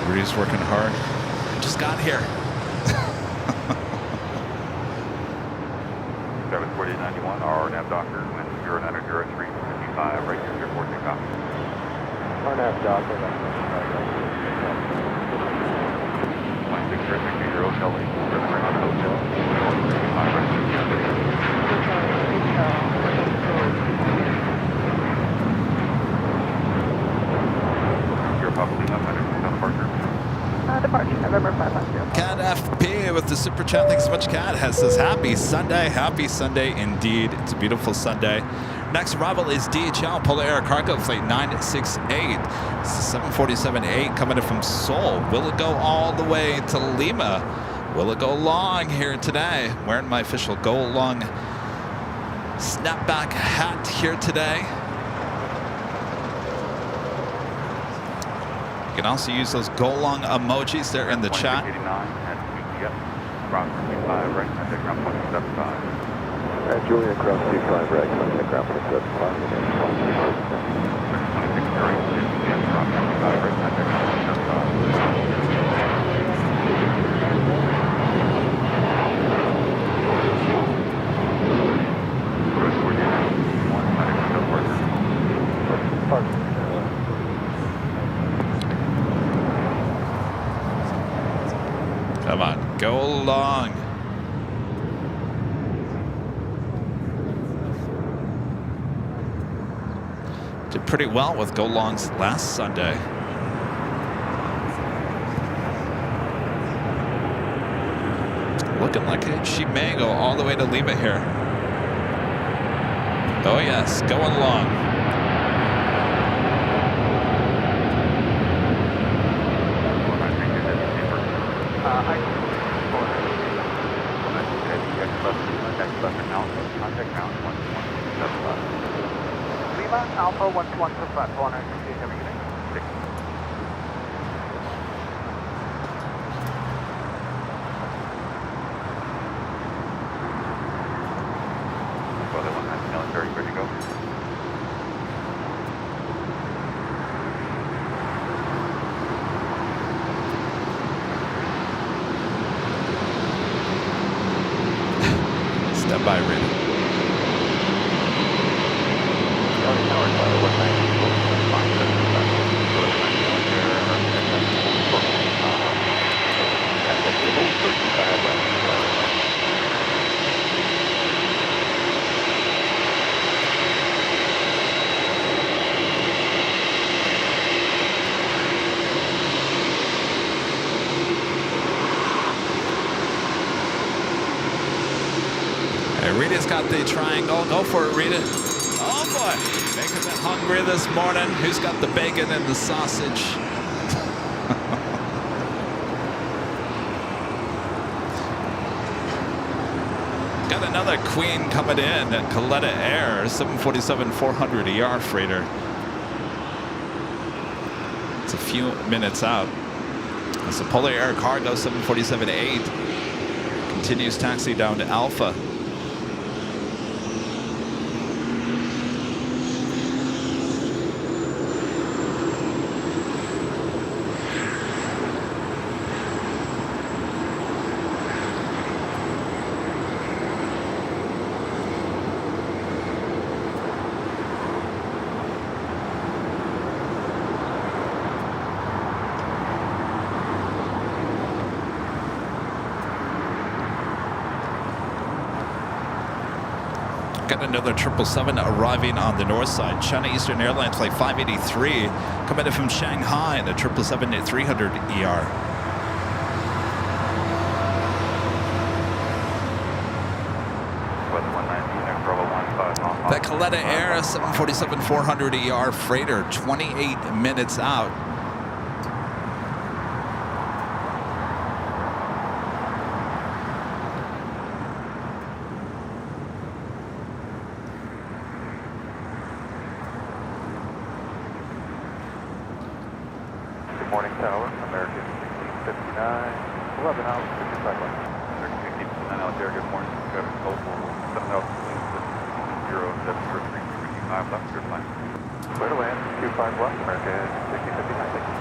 Rudy's working hard. Just got here. That was 4891, RNAV Docker, wind 0903, 55, right here, airport takeoff. RNAV Docker, 1660, Kelly, ribbon right on the hotel, 55, right here, Papa Lima, departure. Departure, November 550. Cat FP with the super chat. Thanks so much, Kat. Has says happy Sunday indeed. It's a beautiful Sunday. Next arrival is DHL Polar Air Cargo Flight 968. It's the 747-8 coming in from Seoul. Will it go all the way to Lima? Will it go long here today? Wearing my official go long snapback hat here today. You can also use those go long emojis there in the chat. 89 and yep. Ground 25 right, contact ground 175. Julian, ground 25 right, contact ground 175. 26 right, Julian, ground 25 right, contact ground 175. Come on, go long. Did pretty well with go longs last Sunday. Looking like she may go all the way to Lima here. Oh yes, going long. Lima, Alpha 121 for flat, 460, have a unit. Brother 19 military, ready to go. Step by ready. Rita's got the triangle. Go for it, Rita. Oh boy, making it hungry this morning. Who's got the bacon and the sausage? Got another queen coming in at Coletta Air, 747-400 ER freighter. It's a few minutes out. It's a Polar Air Cargo 747-8. Continues taxi down to Alpha. Got another 777 arriving on the north side. China Eastern Airlines Flight 583 coming in from Shanghai, the 777-300 ER. That Coletta Air 747-400 ER freighter, 28 minutes out. Morning Tower, American 1659, 11 hours, 55 left. American 1659 out there, good morning. Got a total 7 out, 0703, 55 left, good line. Clear to land, 25 left, American 1659, thank you.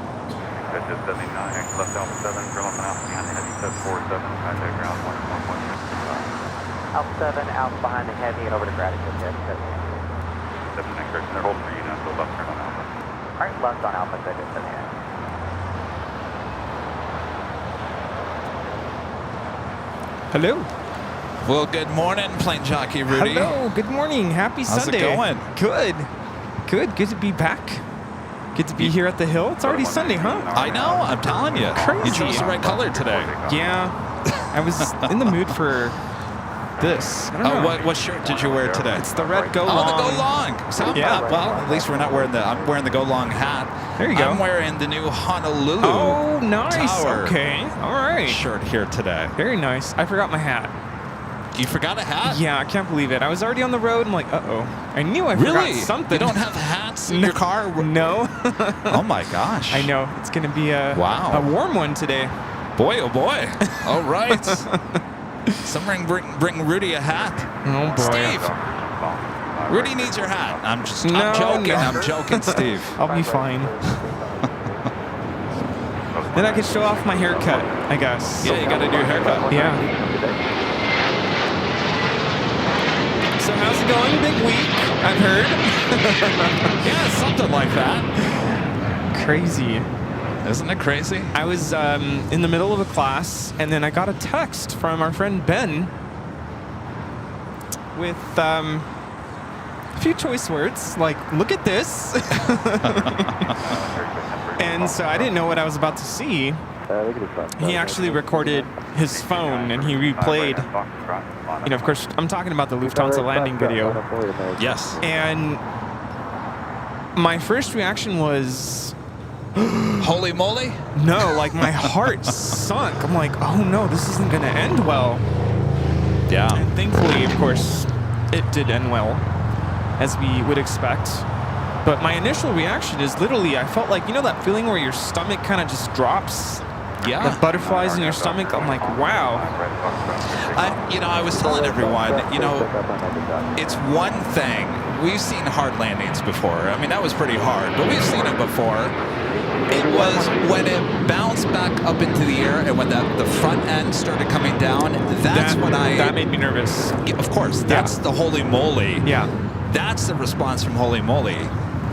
That's just 79, left Alpha 7, drill up and out behind the heavy 747, contact ground 111. Alpha 7, out behind the heavy and over to Gratitude. 7 next direction, they're holding for you now, so left turn on Alpha. Alright, left on Alpha 6, 79. Hello. Well, good morning, Plane Jockey Rudy. Hello. Good morning. Happy How's Sunday. it going? Good. Good. Good to be back. Good to be here at the hill. It's already Sunday, huh? I know. I'm telling you. Crazy. You chose the right color today. Yeah. I was in the mood for this. I don't know. What shirt did you wear today? It's the red Go Long. Oh, the Go Long. So, Yeah. Well, at least we're not wearing I'm wearing the Go Long hat. There you go. I'm wearing the new Honolulu Oh, nice. Tower Okay. All right. shirt here today. Very nice. I forgot my hat. You forgot a hat? Yeah, I can't believe it. I was already on the road. I'm like, uh-oh. I knew I forgot something. You don't have hats in your car? No. Oh, my gosh. I know. It's going to be a warm one today. Boy, oh, boy. All right. Someone bring Rudy a hat. Oh, boy. Steve. Rudy needs your hat. I'm joking. No. I'm joking, Steve. I'll be fine. Then I could show off my haircut, I guess. Yeah, you got to do a haircut. Yeah. So how's it going? Big week, I've heard. Yeah, something like that. Crazy. Isn't it crazy? I was in the middle of a class, and then I got a text from our friend Ben with a few choice words, like, look at this. And so I didn't know what I was about to see. He actually recorded his phone, and he replayed, you know, of course, I'm talking about the Lufthansa landing video. Yes. And my first reaction was, holy moly? no, like my heart sunk. I'm like, oh no, this isn't going to end well. Yeah. And thankfully, of course, it did end well, as we would expect. But my initial reaction is literally, I felt like, you know that feeling where your stomach kind of just drops? Yeah. The butterflies in your stomach? I'm like, wow. I was telling everyone, it's one thing. We've seen hard landings before. I mean, that was pretty hard, but we've seen it before. It was when it bounced back up into the air and when the front end started coming down, that made me nervous. Of course, that's the holy moly. Yeah. That's the response from holy moly.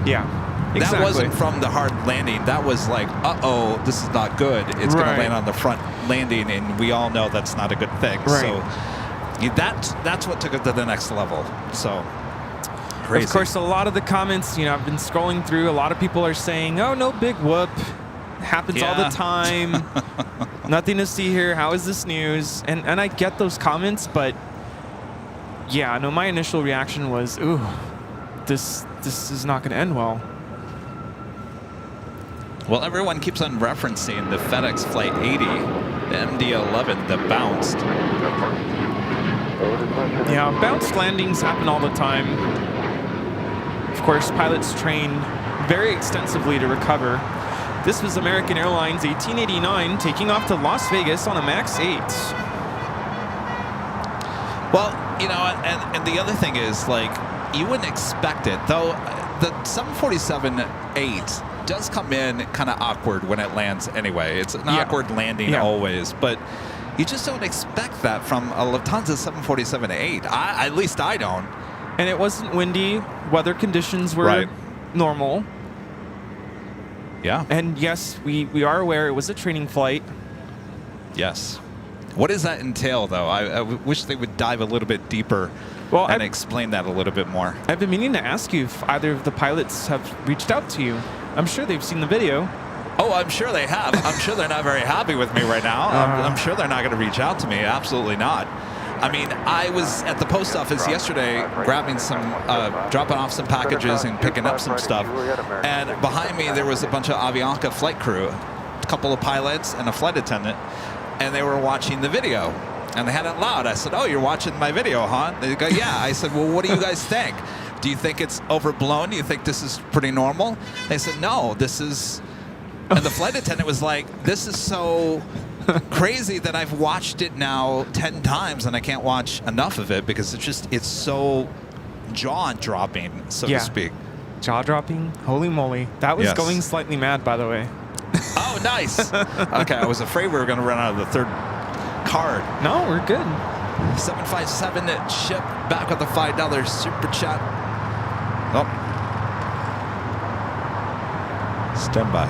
Yeah. Exactly. That wasn't from the hard landing. That was like, uh-oh, this is not good. It's going to land on the front landing, and we all know that's not a good thing. Right. So that's what took it to the next level. So crazy. Of course, a lot of the comments, I've been scrolling through, a lot of people are saying, oh, no big whoop. Happens all the time. Nothing to see here. How is this news? And I get those comments, but yeah, no, my initial reaction was, ooh, this is not going to end well. Well, everyone keeps on referencing the FedEx Flight 80, the MD-11 that bounced. Yeah, bounced landings happen all the time. Of course, pilots train very extensively to recover. This was American Airlines 1889 taking off to Las Vegas on a MAX 8. Well, and the other thing is, like, you wouldn't expect it, though. The 747-8 does come in kind of awkward when it lands anyway. It's an awkward landing always, but you just don't expect that from a Lufthansa 747-8. At least I don't. And it wasn't windy. Weather conditions were normal. Yeah. And yes, we are aware it was a training flight. Yes. What does that entail, though? I wish they would dive a little bit deeper and explain that a little bit more. I've been meaning to ask you if either of the pilots have reached out to you. I'm sure they've seen the video. Oh, I'm sure they have. I'm sure they're not very happy with me right now. I'm sure they're not going to reach out to me. Absolutely not. I mean, I was at the post office yesterday grabbing dropping off some packages and picking up some stuff. And behind me, there was a bunch of Avianca flight crew, a couple of pilots and a flight attendant, and they were watching the video. And they had it loud. I said, oh, you're watching my video, huh? They go, yeah. I said, well, what do you guys think? Do you think it's overblown? Do you think this is pretty normal? They said, no, this is... And the flight attendant was like, this is so crazy that I've watched it now 10 times and I can't watch enough of it because it's so jaw-dropping, so to speak. Jaw-dropping? Holy moly. That was going slightly mad, by the way. Oh, nice. Okay, I was afraid we were going to run out of the third card. No, we're good. 757 ship back with the $5 super chat. Oh. Stand by.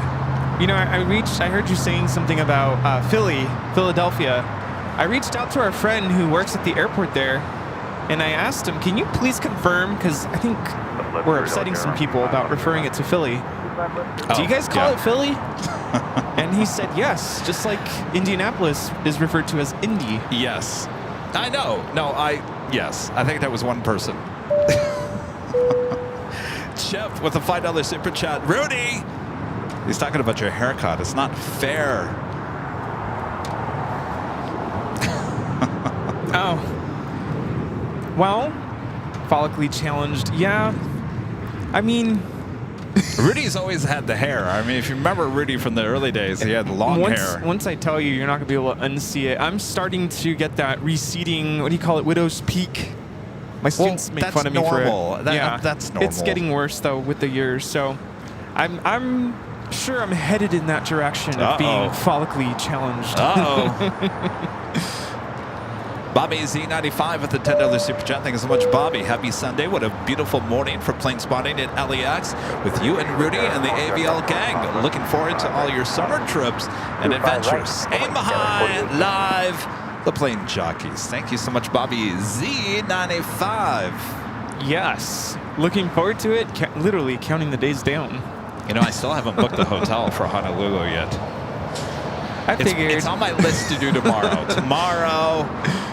I heard you saying something about Philadelphia. I reached out to our friend who works at the airport there, and I asked him, can you please confirm, because I think we're upsetting some people about referring it to Philly. Do you guys call it Philly? And he said yes, just like Indianapolis is referred to as Indy. Yes. I know. No, yes. I think that was one person. Chip with a $5 super chat. Rudy! He's talking about your haircut. It's not fair. Oh. Well, follically challenged. Yeah. I mean... Rudy's always had the hair. I mean, if you remember Rudy from the early days, he had long hair. Once I tell you, you're not going to be able to unsee it. I'm starting to get that receding, what do you call it, widow's peak. My students make fun of me for it. That's normal. It's getting worse, though, with the years. So I'm sure I'm headed in that direction of being follically challenged. Bobby Z95 with the $10 super chat. Thank you so much, Bobby. Happy Sunday. What a beautiful morning for plane spotting at LAX with you and Rudy and the AVL gang. Looking forward to all your summer trips and adventures. Aim high, live, the Plane Jockeys. Thank you so much, Bobby Z95. Yes. Looking forward to it. Literally counting the days down. You know, I still haven't booked the hotel for Honolulu yet. I figured. It's on my list to do tomorrow.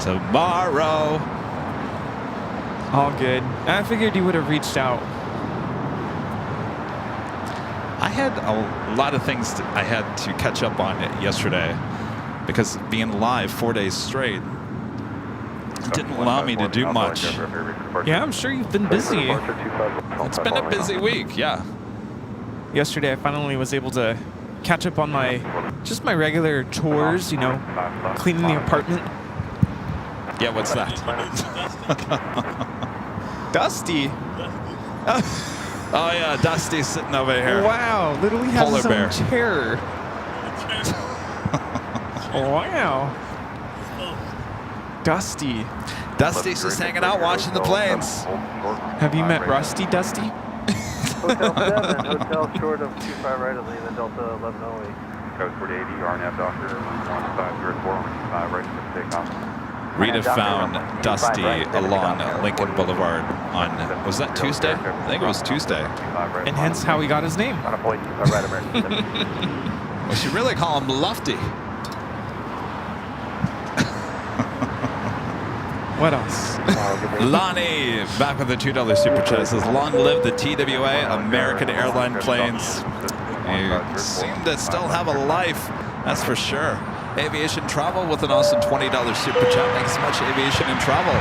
tomorrow. All good. I figured you would have reached out. I had a lot of things I had to catch up on yesterday because being live 4 days straight didn't allow me to do much. Yeah, I'm sure you've been busy. It's been a busy week, yeah. Yesterday, I finally was able to catch up on my regular chores, you know, cleaning the apartment. Yeah, what's that? Dusty. Oh yeah, Dusty's sitting over here. Wow, literally has Polar his bear. own chair. Wow. Dusty. Dusty's just hanging out watching the planes. Have you met Rusty, Dusty? Hotel 7, hotel short of 25 right of the Delta 1108. Code 4080, RNAV Doctor, 1504, 25 right for takeoff. Rita found Dusty along Lincoln Boulevard on, was that Tuesday? I think it was Tuesday. And hence how he got his name. On a point 25 right American. Well, she really call him Lufty. What else? Lonnie, back with the $2 super chat, says, long live the TWA, American Airline planes. You seem to still have a life, that's for sure. Aviation Travel with an awesome $20 super chat. Thanks so much, Aviation and Travel.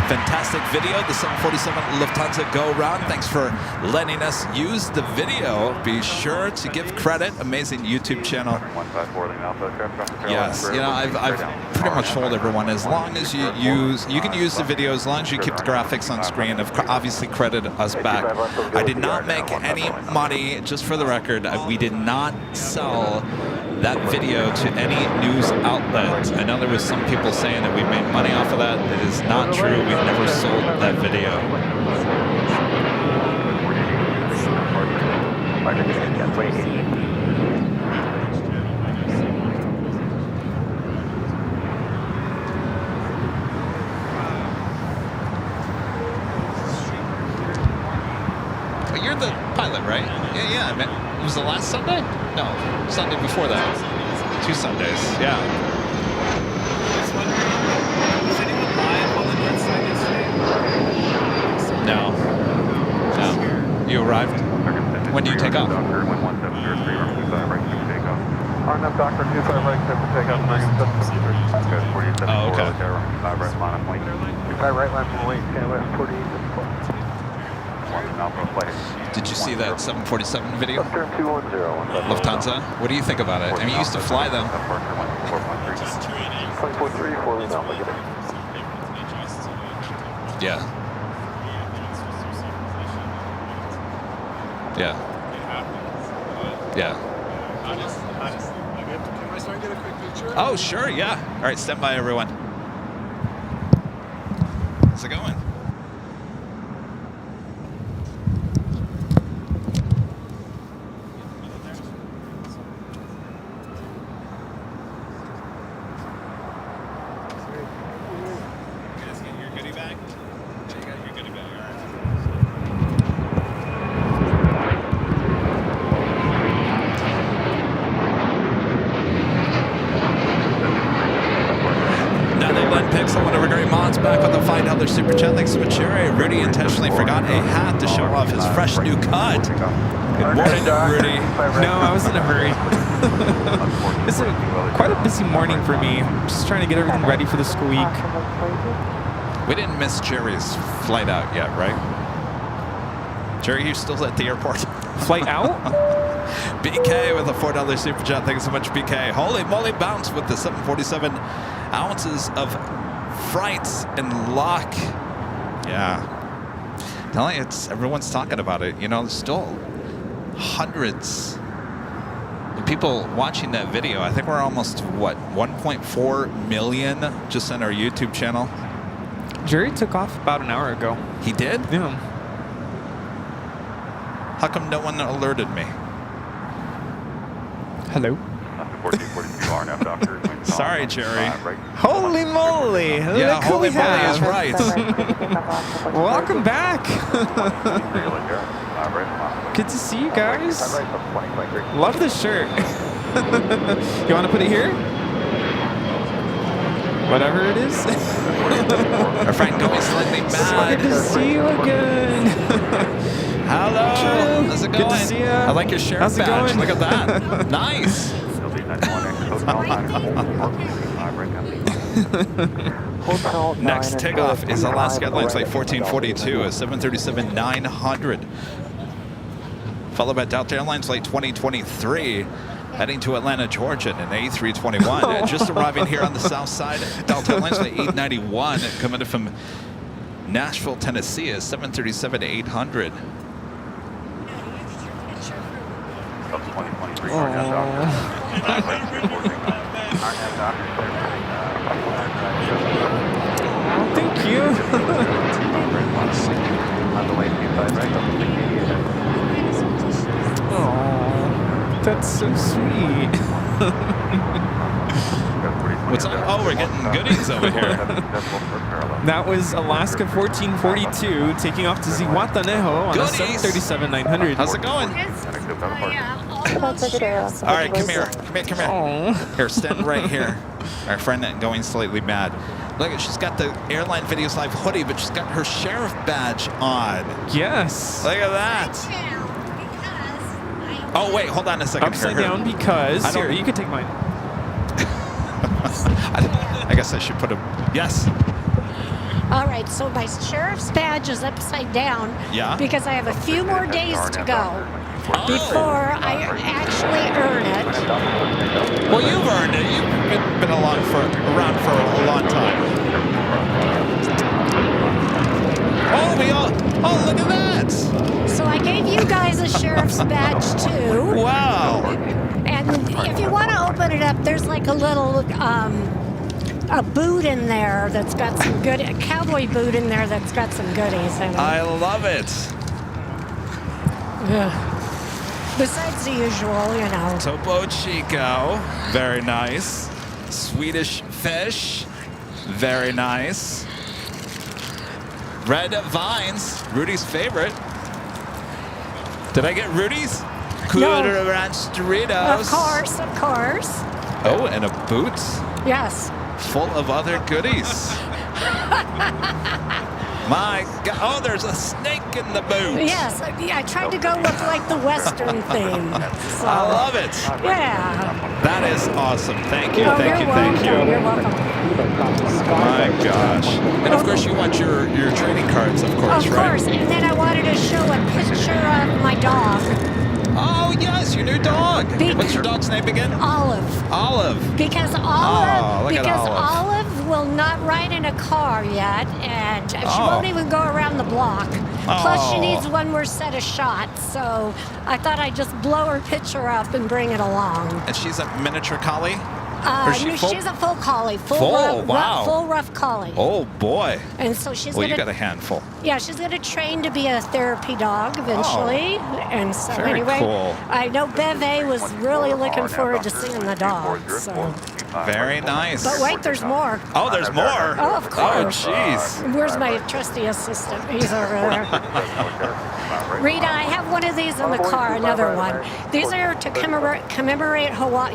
Fantastic video, the 747 Lufthansa go round. Thanks for letting us use the video. Be sure to give credit. Amazing YouTube channel. Yes, you know, I've pretty much told everyone, as long as you can use the video, as long as you keep the graphics on screen, obviously credit us back. I did not make any money, just for the record. We did not sell that video to any news outlet. I know there was some people saying that we made money off of that. It is not true. We've never sold that video. But you're the pilot, right? Yeah, I mean, it was the last Sunday? No, Sunday before that. 2 Sundays, yeah. Was anyone live on the north side yesterday? No. You arrived? When do you take off? RNAV Doctor 25 right clear for takeoff. Oh, okay. 25 right line from wing, stand west 48. Did you see that 747 video? Left turn 210. Lufthansa? What do you think about it? I mean, you used to fly them. 20.3, 4 lean alpha, get it. Yeah. Yeah. Yeah. Can I start and get a quick picture? Oh, sure, yeah. All right, stand by, everyone. How's it going? $5 super chat. Thanks so much, Jerry. Rudy intentionally forgot a hat to show off his fresh new cut. Good morning, Rudy. No, I was in a hurry. It's quite a busy morning for me. Just trying to get everything ready for the school week. We didn't miss Jerry's flight out yet, right? Jerry, you still at the airport? Flight out? BK with a $4 super chat. Thanks so much, BK. Holy moly, bounce with the 747 ounces of fright and luck. Yeah. Telling you, everyone's talking about it. You know, there's still hundreds of people watching that video. I think we're almost, what, 1.4 million just on our YouTube channel. Jerry took off about an hour ago. He did? Yeah. How come no one alerted me? Hello? 1442 RNF Doctor. Sorry, Jerry. Holy moly! Yeah, Look who holy we moly have. is right. Welcome back. Good to see you guys. Love this shirt. You want to put it here? Whatever it is. Our friend going slightly mad. Good to see you again. Hello. True. How's it going? Good to see ya. I like your sheriff How's it badge. going? Look at that. Nice. Next takeoff is Alaska Airlines Flight 1442, a 737-900. Followed by Delta Airlines Flight 2023, heading to Atlanta, Georgia, in an A321. Just arriving here on the south side, Delta Airlines Flight 891, coming in from Nashville, Tennessee, a 737-800. Thank you. Oh, that's so sweet. What's up? Oh, we're getting goodies over here. That was Alaska 1442 taking off to Zihuatanejo on a 737-900. How's it going? All right, come here. Come here. Oh. Here, stand right here. Our friend going slightly mad. Look, she's got the Airline Videos Live hoodie, but she's got her sheriff badge on. Yes. Look at that. Oh, wait, hold on a second. Upside down because... Here, you can take mine. I guess I should put him... Yes. All right, so my sheriff's badge is upside down because I have a few more days to go before I actually earn it. Well, you've earned it. You've been around for a long time. Oh, look at that. So I gave you guys a sheriff's badge too. Wow. And if you want to open it up, there's like a little a boot in there that's got some good, a cowboy boot in there that's got some goodies in it. I love it. Ugh. Besides the usual, you know. Topo Chico, very nice. Swedish fish, very nice. Red vines, Rudy's favorite. Did I get Rudy's? No. Ranch Doritos. Of course. Oh, and a boot Yes. full of other goodies. My God! Oh, there's a snake in the boot. Yes, I tried to go with like the Western theme. So, I love it. Yeah. That is awesome. Thank you, Oh, thank you, you're thank you. welcome. You're welcome. My gosh. And of course, you want your trading cards, of course, Of right? course. And then I wanted to show a picture of my dog, Oh, yes, your new dog. What's your dog's name again? Olive. Olive. Because look Olive, at Olive. Olive will not ride in a car yet, and she won't even go around the block. Plus, she needs one more set of shots, so I thought I'd just blow her picture up and bring it along. And she's a miniature collie? She's a full collie, Full? Wow. full rough collie. Oh, boy. And so she's Well, gonna, you got a handful. yeah, she's gonna train to be a therapy dog eventually. And so very anyway, cool. I know Beve was really looking forward to seeing the dog. So Very nice. But wait, there's more. Oh, there's more. Oh, of course. Oh, jeez. Where's my trusty assistant? He's over there. Rita, I have one of these in the car, another one. These are to commemorate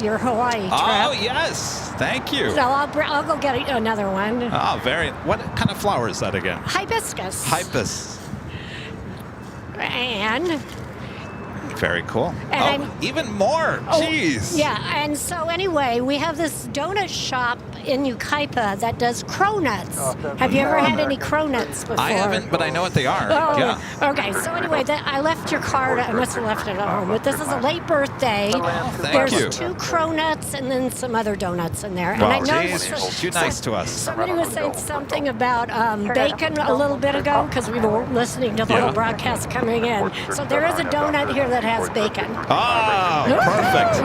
your Hawaii trip. Oh, yes. Thank you. So I'll go get another one. Oh, very. What kind of flower is that again? Hibiscus. Hibiscus. And very cool. And even more. Jeez. Yeah, and so anyway, we have this donut shop in Yucaipa that does cronuts. Have you ever had any cronuts before? I haven't, but I know what they are. Oh, yeah. Okay, so anyway, I left your card. I must have left it at home. But this is a late birthday. Thank you. There's 2 cronuts and then some other donuts in there. Wow, and I know too nice to us. Somebody was saying something about bacon a little bit ago because we were listening to the whole broadcast coming in. So there is a donut here that has bacon. Oh, perfect.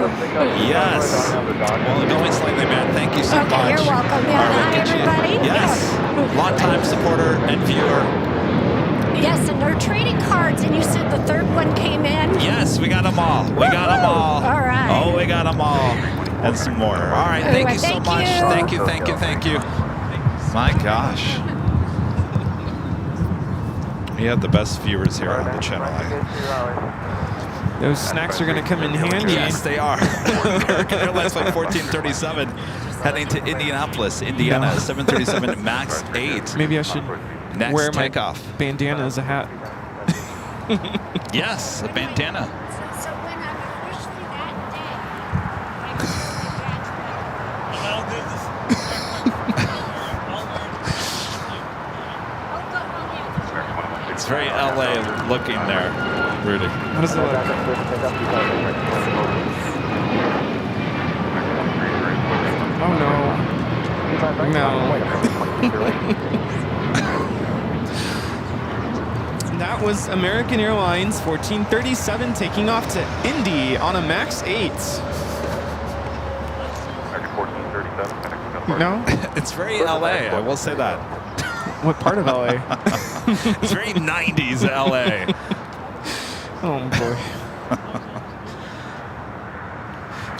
Yes. Well, going slightly, man. Thank you so much. You're welcome. Yeah, hi, everybody. Yes. Long-time supporter and viewer. Yes, and they're trading cards, and you said the third one came in? Yes, we got them all. We got them all. All right. Oh, we got them all. And some more. All right, thank you so much. Thank you, thank you, thank you. My gosh. We have the best viewers here on the channel. Those snacks are going to come in handy. Yes, they are. American Airlines Flight 1437 heading to Indianapolis, Indiana, 737 MAX 8. Maybe I should Next wear takeoff. my bandana as a hat. Yes, a bandana. So when I'm officially that day, It's very LA looking there, Rudy. How does it look? Oh no. That was American Airlines 1437 taking off to Indy on a MAX 8. No? It's very LA, I will say that. What part of LA? It's very 90s LA. Oh boy.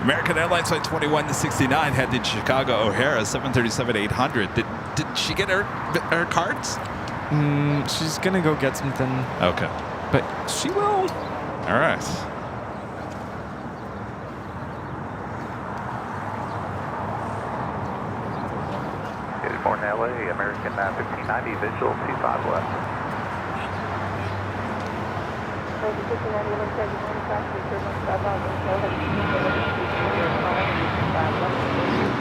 American Airlines Flight 2169 headed to Chicago O'Hare 737-800. Did she get her cards? She's gonna go get something. Okay. But she will. All right. Born in LA, American 1590, visual 25 left.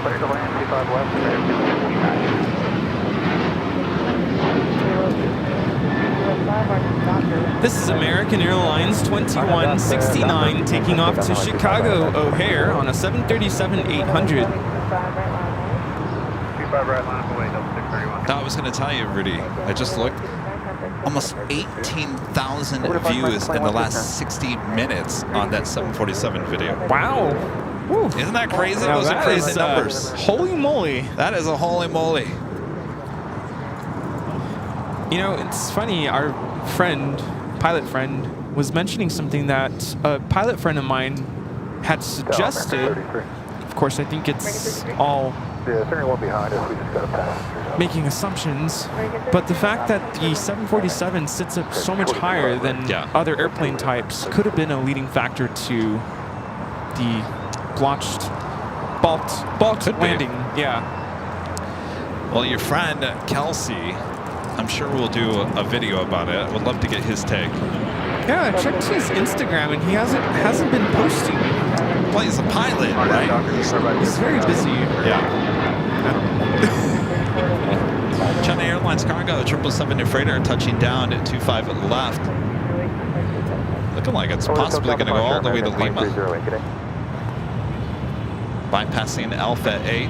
Clear to land, 25 left, American 1590. This is American Airlines 2169 taking off to Chicago O'Hare on a 737-800. I was going to tell you, Rudy, I just looked. Almost 18,000 views in the last 60 minutes on that 747 video. Wow. Woo. Isn't that crazy? Now Those are that crazy is, numbers. Holy moly. That is a holy moly. You know, it's funny, our pilot friend, was mentioning something that a pilot friend of mine had suggested. Of course, I think it's all making assumptions, but the fact that the 747 sits up so much higher than other airplane types could have been a leading factor to the balked landing. Yeah. Well, your friend Kelsey, I'm sure we'll do a video about it. Would love to get his take. Yeah, I checked his Instagram and he hasn't been posting. Well, he's a pilot, right? He's very busy. Yeah. China Airlines cargo 777 freighter touching down at 25 left. Looking like it's possibly going to go all the way to Lima. Bypassing Alpha 8.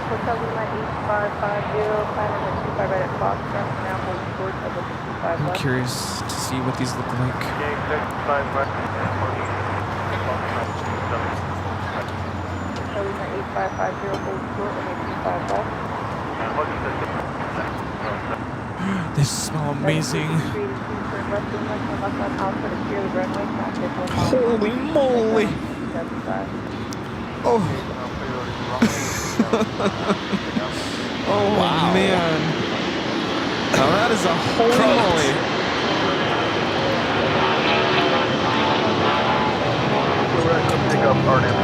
Hotel Lima 8550, climbing at 25 right at Foxtrot, now holding short of the 65 I'm left. curious to see what these look like. Hotel Lima 8550, hold short of the 65 left. They smell amazing. Holy moly! Oh. Oh Wow. man. Now that is a holy moly. Pick up RNM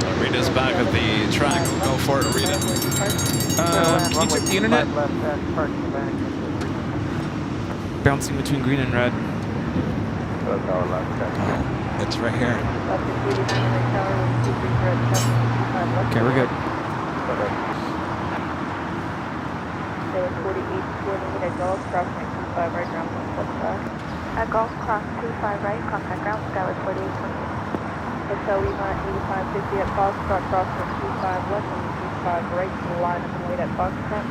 34. Rita's back at the track. Go for it, Rita. Can you check the internet? Bouncing between green and red. It's right here. Okay, we're good. Golf cross 25 right, ground 145. At Golf cross 25 right, contact ground, Skyward 4820. Hotel Lima 8550 at Foxtrot, crossing 25 left and 25 right to the line up and wait at Foxtrot.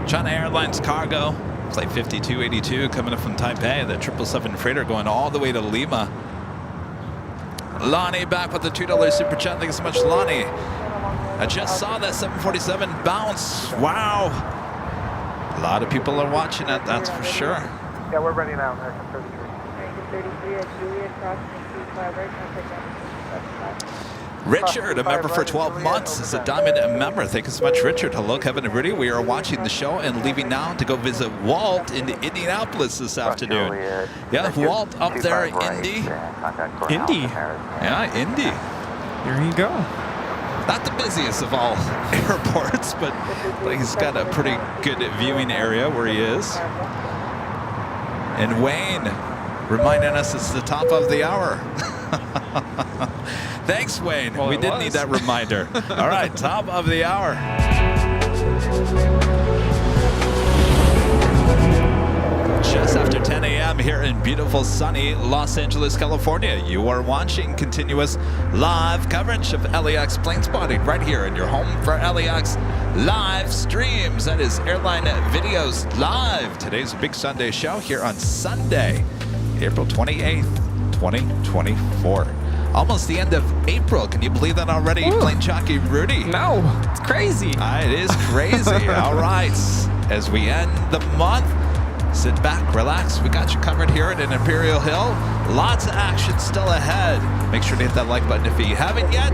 China Airlines cargo, flight 5282 coming up from Taipei, the 777 freighter going all the way to Lima. Lonnie back with the $2 super chat. Thank you so much, Lonnie. I just saw that 747 bounce. Wow. A lot of people are watching it, that's for sure. Yeah, we're ready now. American 33. American 33 at Juliet, crossing 25 right, contact ground 75. Richard, a member for 12 months, is a diamond member. Thank you so much, Richard. Hello, Kevin and Rudy. We are watching the show and leaving now to go visit Walt in Indianapolis this afternoon. Yeah, Walt up there, Indy. Indy. Yeah, Indy. There you go. Not the busiest of all airports, but he's got a pretty good viewing area where he is. And Wayne reminding us it's the top of the hour. Thanks, Wayne. Well, we did need that reminder. All right, top of the hour. Just after 10 a.m. here in beautiful sunny Los Angeles, California. You are watching continuous live coverage of LAX plane spotting right here in your home for LAX live streams. That is Airline Videos Live. Today's a big Sunday show here on Sunday, April 28th, 2024. Almost the end of April. Can you believe that already? Ooh. Plane Jockey Rudy. No, it's crazy. It is crazy. All right. As we end the month, sit back, relax. We got you covered here at an Imperial Hill. Lots of action still ahead. Make sure to hit that like button if you haven't yet.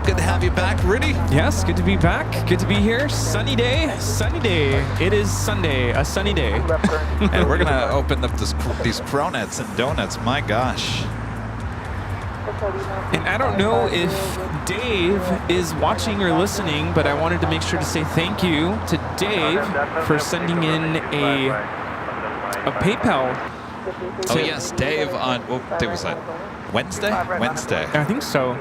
Good to have you back, Rudy. Yes, good to be back. Good to be here. Sunny day. Sunny day. It is Sunday. A sunny day. And we're going to open up these cronuts and donuts. My gosh. And I don't know if Dave is watching or listening, but I wanted to make sure to say thank you to Dave for sending in a PayPal. Oh yes, Dave on what day was that? Wednesday? Wednesday. I think so.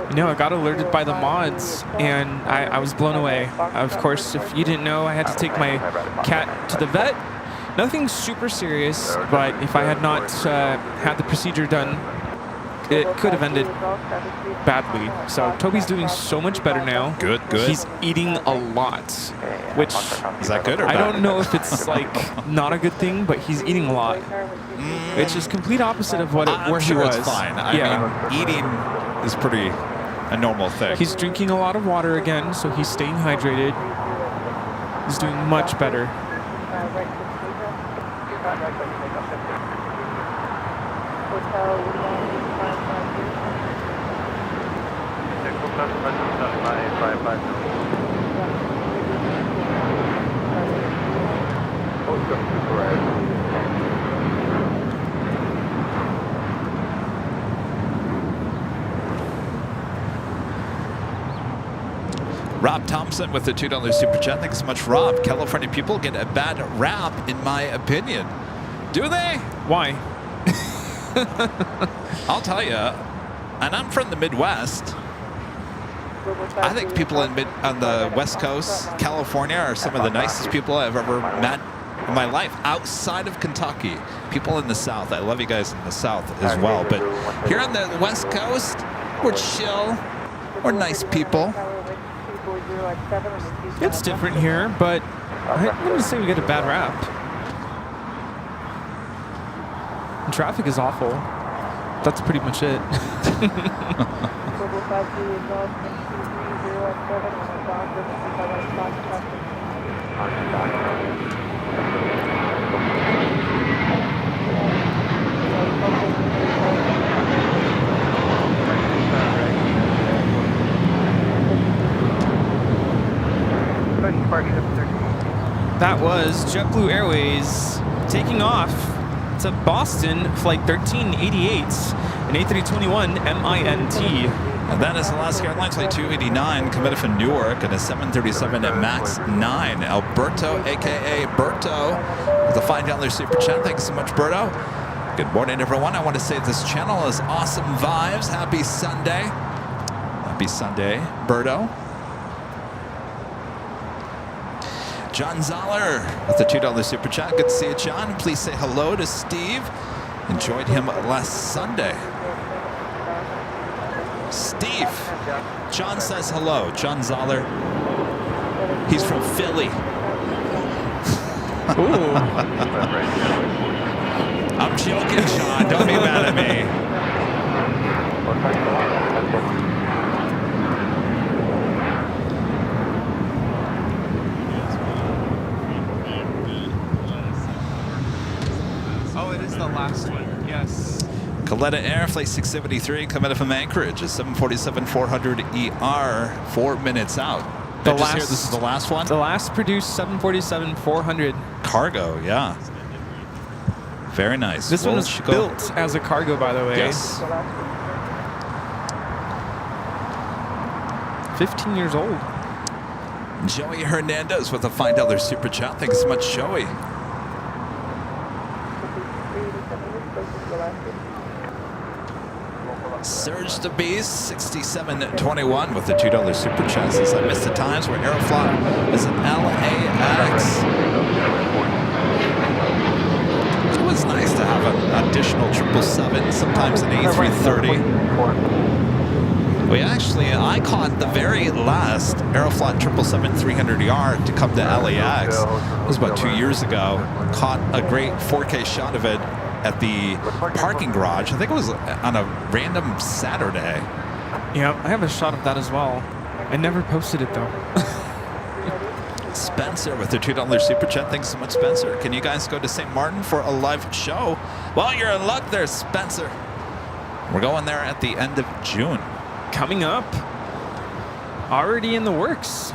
You know, I got alerted by the mods, and I was blown away. Of course, if you didn't know, I had to take my cat to the vet. Nothing super serious, but if I had not had the procedure done, it could have ended badly. So Toby's doing so much better now. Good, good. He's eating a lot, which Is that good or bad? I don't know if it's like not a good thing, but he's eating a lot. It's just complete opposite of what I'm where sure he was. it's fine. I mean, eating is pretty a normal thing. He's drinking a lot of water again, so he's staying hydrated. He's doing much better. Rob Thompson with the $2 super chat. Thanks so much, Rob. California people get a bad rap, in my opinion. Do they? Why? I'll tell you, and I'm from the Midwest. I think people on the West Coast, California, are some of the nicest people I've ever met in my life outside of Kentucky. People in the South, I love you guys in the South as well. But here on the West Coast, we're chill. We're nice people. It's different here, but I'm going to say we get a bad rap. And traffic is awful. That's pretty much it. That was JetBlue Airways taking off to Boston, flight 1388, an A321 MINT. And that is Alaska Airlines flight 289 coming from Newark and a 737 MAX 9. Alberto, aka Berto, with a $5 super chat. Thanks so much, Berto. Good morning, everyone. I want to say this channel is awesome vibes. Happy Sunday. Happy Sunday, Berto. John Zoller with the $2 super chat. Good to see you, John. Please say hello to Steve. Enjoyed him last Sunday. Steve. John says hello. John Zoller. He's from Philly. Ooh. I'm joking, John. Don't be mad at me. The last one, yes. Coletta Air, flight 673, coming in from Anchorage, a 747-400ER, 4 minutes out. This is the last one? The last produced 747-400. Cargo, yeah. Very nice. This one was built as a cargo, by the way. Yes. 15 years old. Joey Hernandez with a $5 super chat. Thanks so much, Joey. Surge the Beast, 6721 with the $2 super chat. Says I missed the times where Aeroflot is an LAX. It was nice to have an additional 777, sometimes an A330. I caught the very last Aeroflot 777-300ER to come to LAX. It was about 2 years ago. Caught a great 4K shot of it at the parking garage. I think it was on a random Saturday. Yeah, I have a shot of that as well. I never posted it though. Spencer with the $2 super chat. Thanks so much, Spencer. Can you guys go to St. Martin for a live show? Well, you're in luck there, Spencer. We're going there at the end of June. Coming up. Already in the works.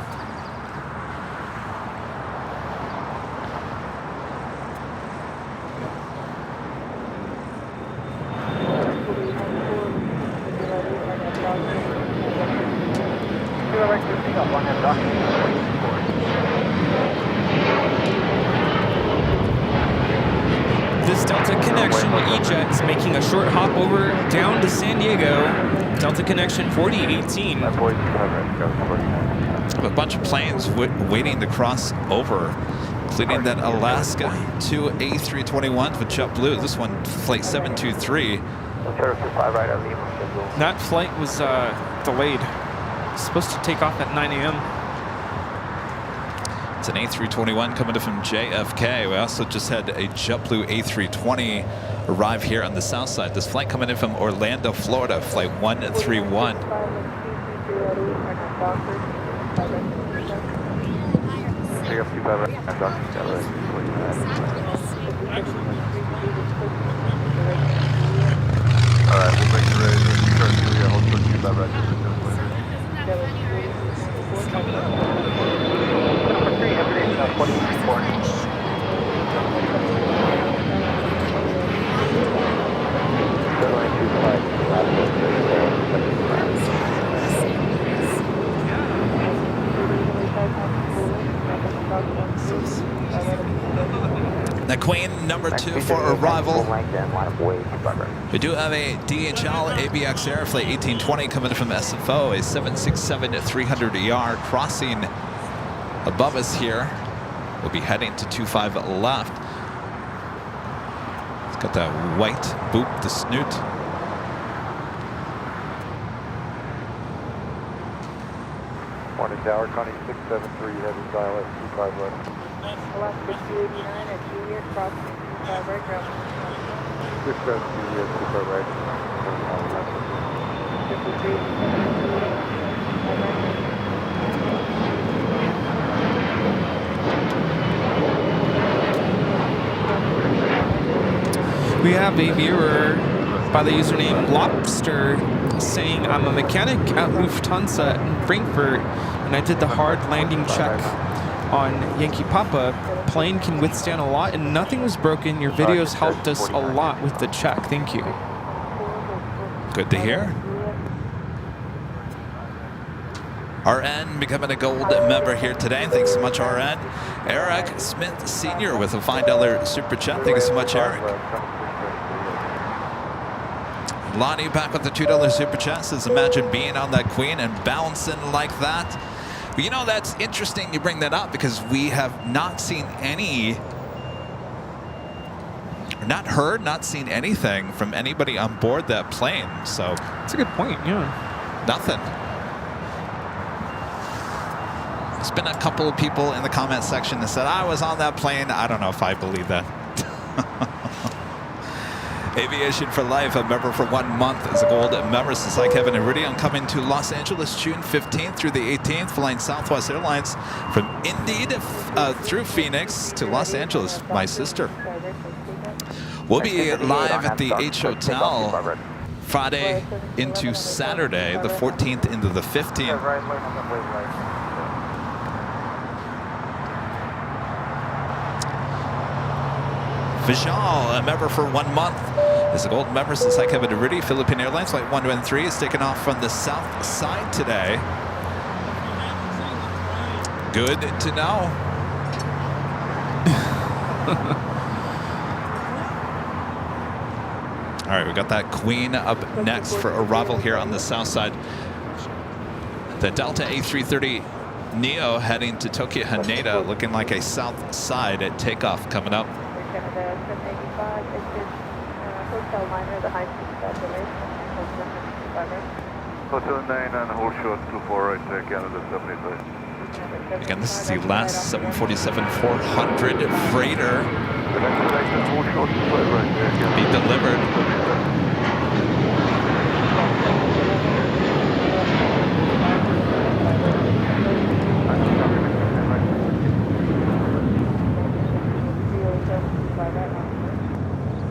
This Delta Connection E-Jet is making a short hop over down to San Diego. Delta Connection 4018. A bunch of planes waiting to cross over, including that Alaska 2 A321s with JetBlue. This one, flight 723. That flight was delayed. It's supposed to take off at 9 a.m. It's an A321 coming in from JFK. We also just had a JetBlue A320 arrive here on the south side. This flight coming in from Orlando, Florida, flight 131. Alright, we'll make you ready. Hold for 25 right. The Queen number 2 for arrival. We do have a DHL ABX Air flight 1820 coming from SFO, a 767-300ER crossing above us here. We'll be heading to 25 left. It's got that white boop, the snoot. Morning Tower, Connie 673, heavy dial at 25 left. LAX 5089 at Juliet, crossing 25 right, ground. Discretion, Juliet, 25 right. 53. We have a viewer by the username Lobster saying, I'm a mechanic at Lufthansa in Frankfurt, and I did the hard landing check on Yankee Papa. Plane can withstand a lot, and nothing was broken. Your videos helped us a lot with the check. Thank you. Good to hear. RN becoming a gold member here today. Thanks so much, RN. Eric Smith Sr. with a $5 super chat. Thank you so much, Eric. Lonnie back with the $2 super chat. Says, imagine being on that Queen and bouncing like that. But you know, that's interesting you bring that up because we have not seen any, not heard, not seen anything from anybody on board that plane. So that's a good point, yeah. Nothing. There's been a couple of people in the comment section that said, I was on that plane. I don't know if I believe that. Aviation for Life, a member for 1 month as a gold member. Says, hi, Kevin and Rudy. I'm coming to Los Angeles June 15th through the 18th, flying Southwest Airlines from Indy through Phoenix to Los Angeles, my sister. We'll be live at the H Hotel Friday into Saturday, the 14th into the 15th. Vijal, a member for 1 month, is a gold member since I Kevin Rudy. Philippine Airlines Flight 113 is taking off from the south side today. Good to know. All right, we got that Queen up next for arrival here on the south side. The Delta A330 Neo heading to Tokyo Haneda, looking like a south side at takeoff coming up. Canada 785, exit hotel liner, the high-speed destination, Hotel 9 and hold short 24 right there, Canada 785. Again, this is the last 747-400 freighter be delivered.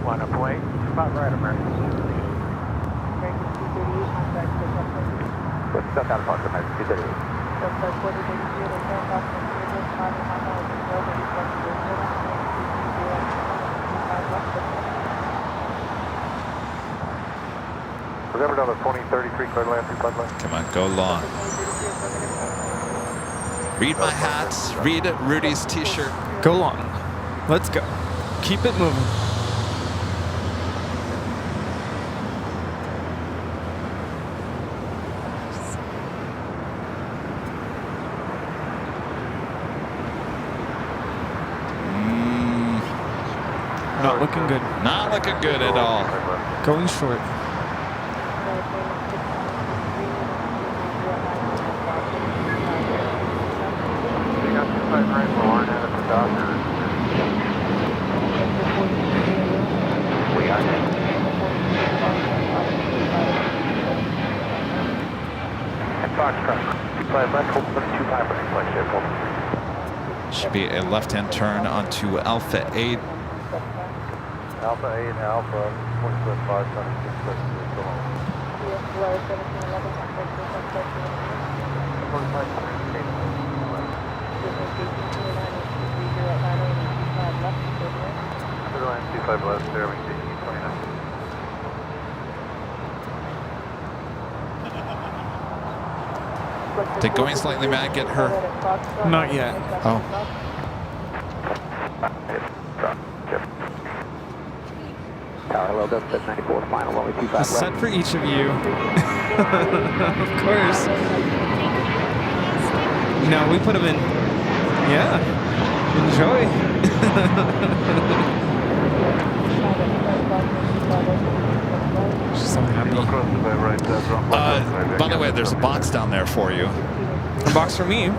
One up way, spot right, American. What's stuff out of Park American 238? November number 2033, clear to land 35 left. Come on, go long. Read my hats, read Rudy's t-shirt. Go long. Let's go. Keep it moving. Not looking good. Not looking good at all. Going short. You got 25 right for Arnett at the Dodger. We are in. And Foxtrot, 25 left, hold 25 right, flight there, hold. Should be a left-hand turn onto Alpha 8. Alpha 8, Alpha 1.5, 26, so long. Airline 25 left, there, we see 29. Did going slightly mad get her? Not yet. Oh. Tower, hello, Delta 94, final, only 25 A left. set for each of you. Of course. No, we put them in. Yeah. Enjoy. She's so happy. By the way, there's a box down there for you. A box for me.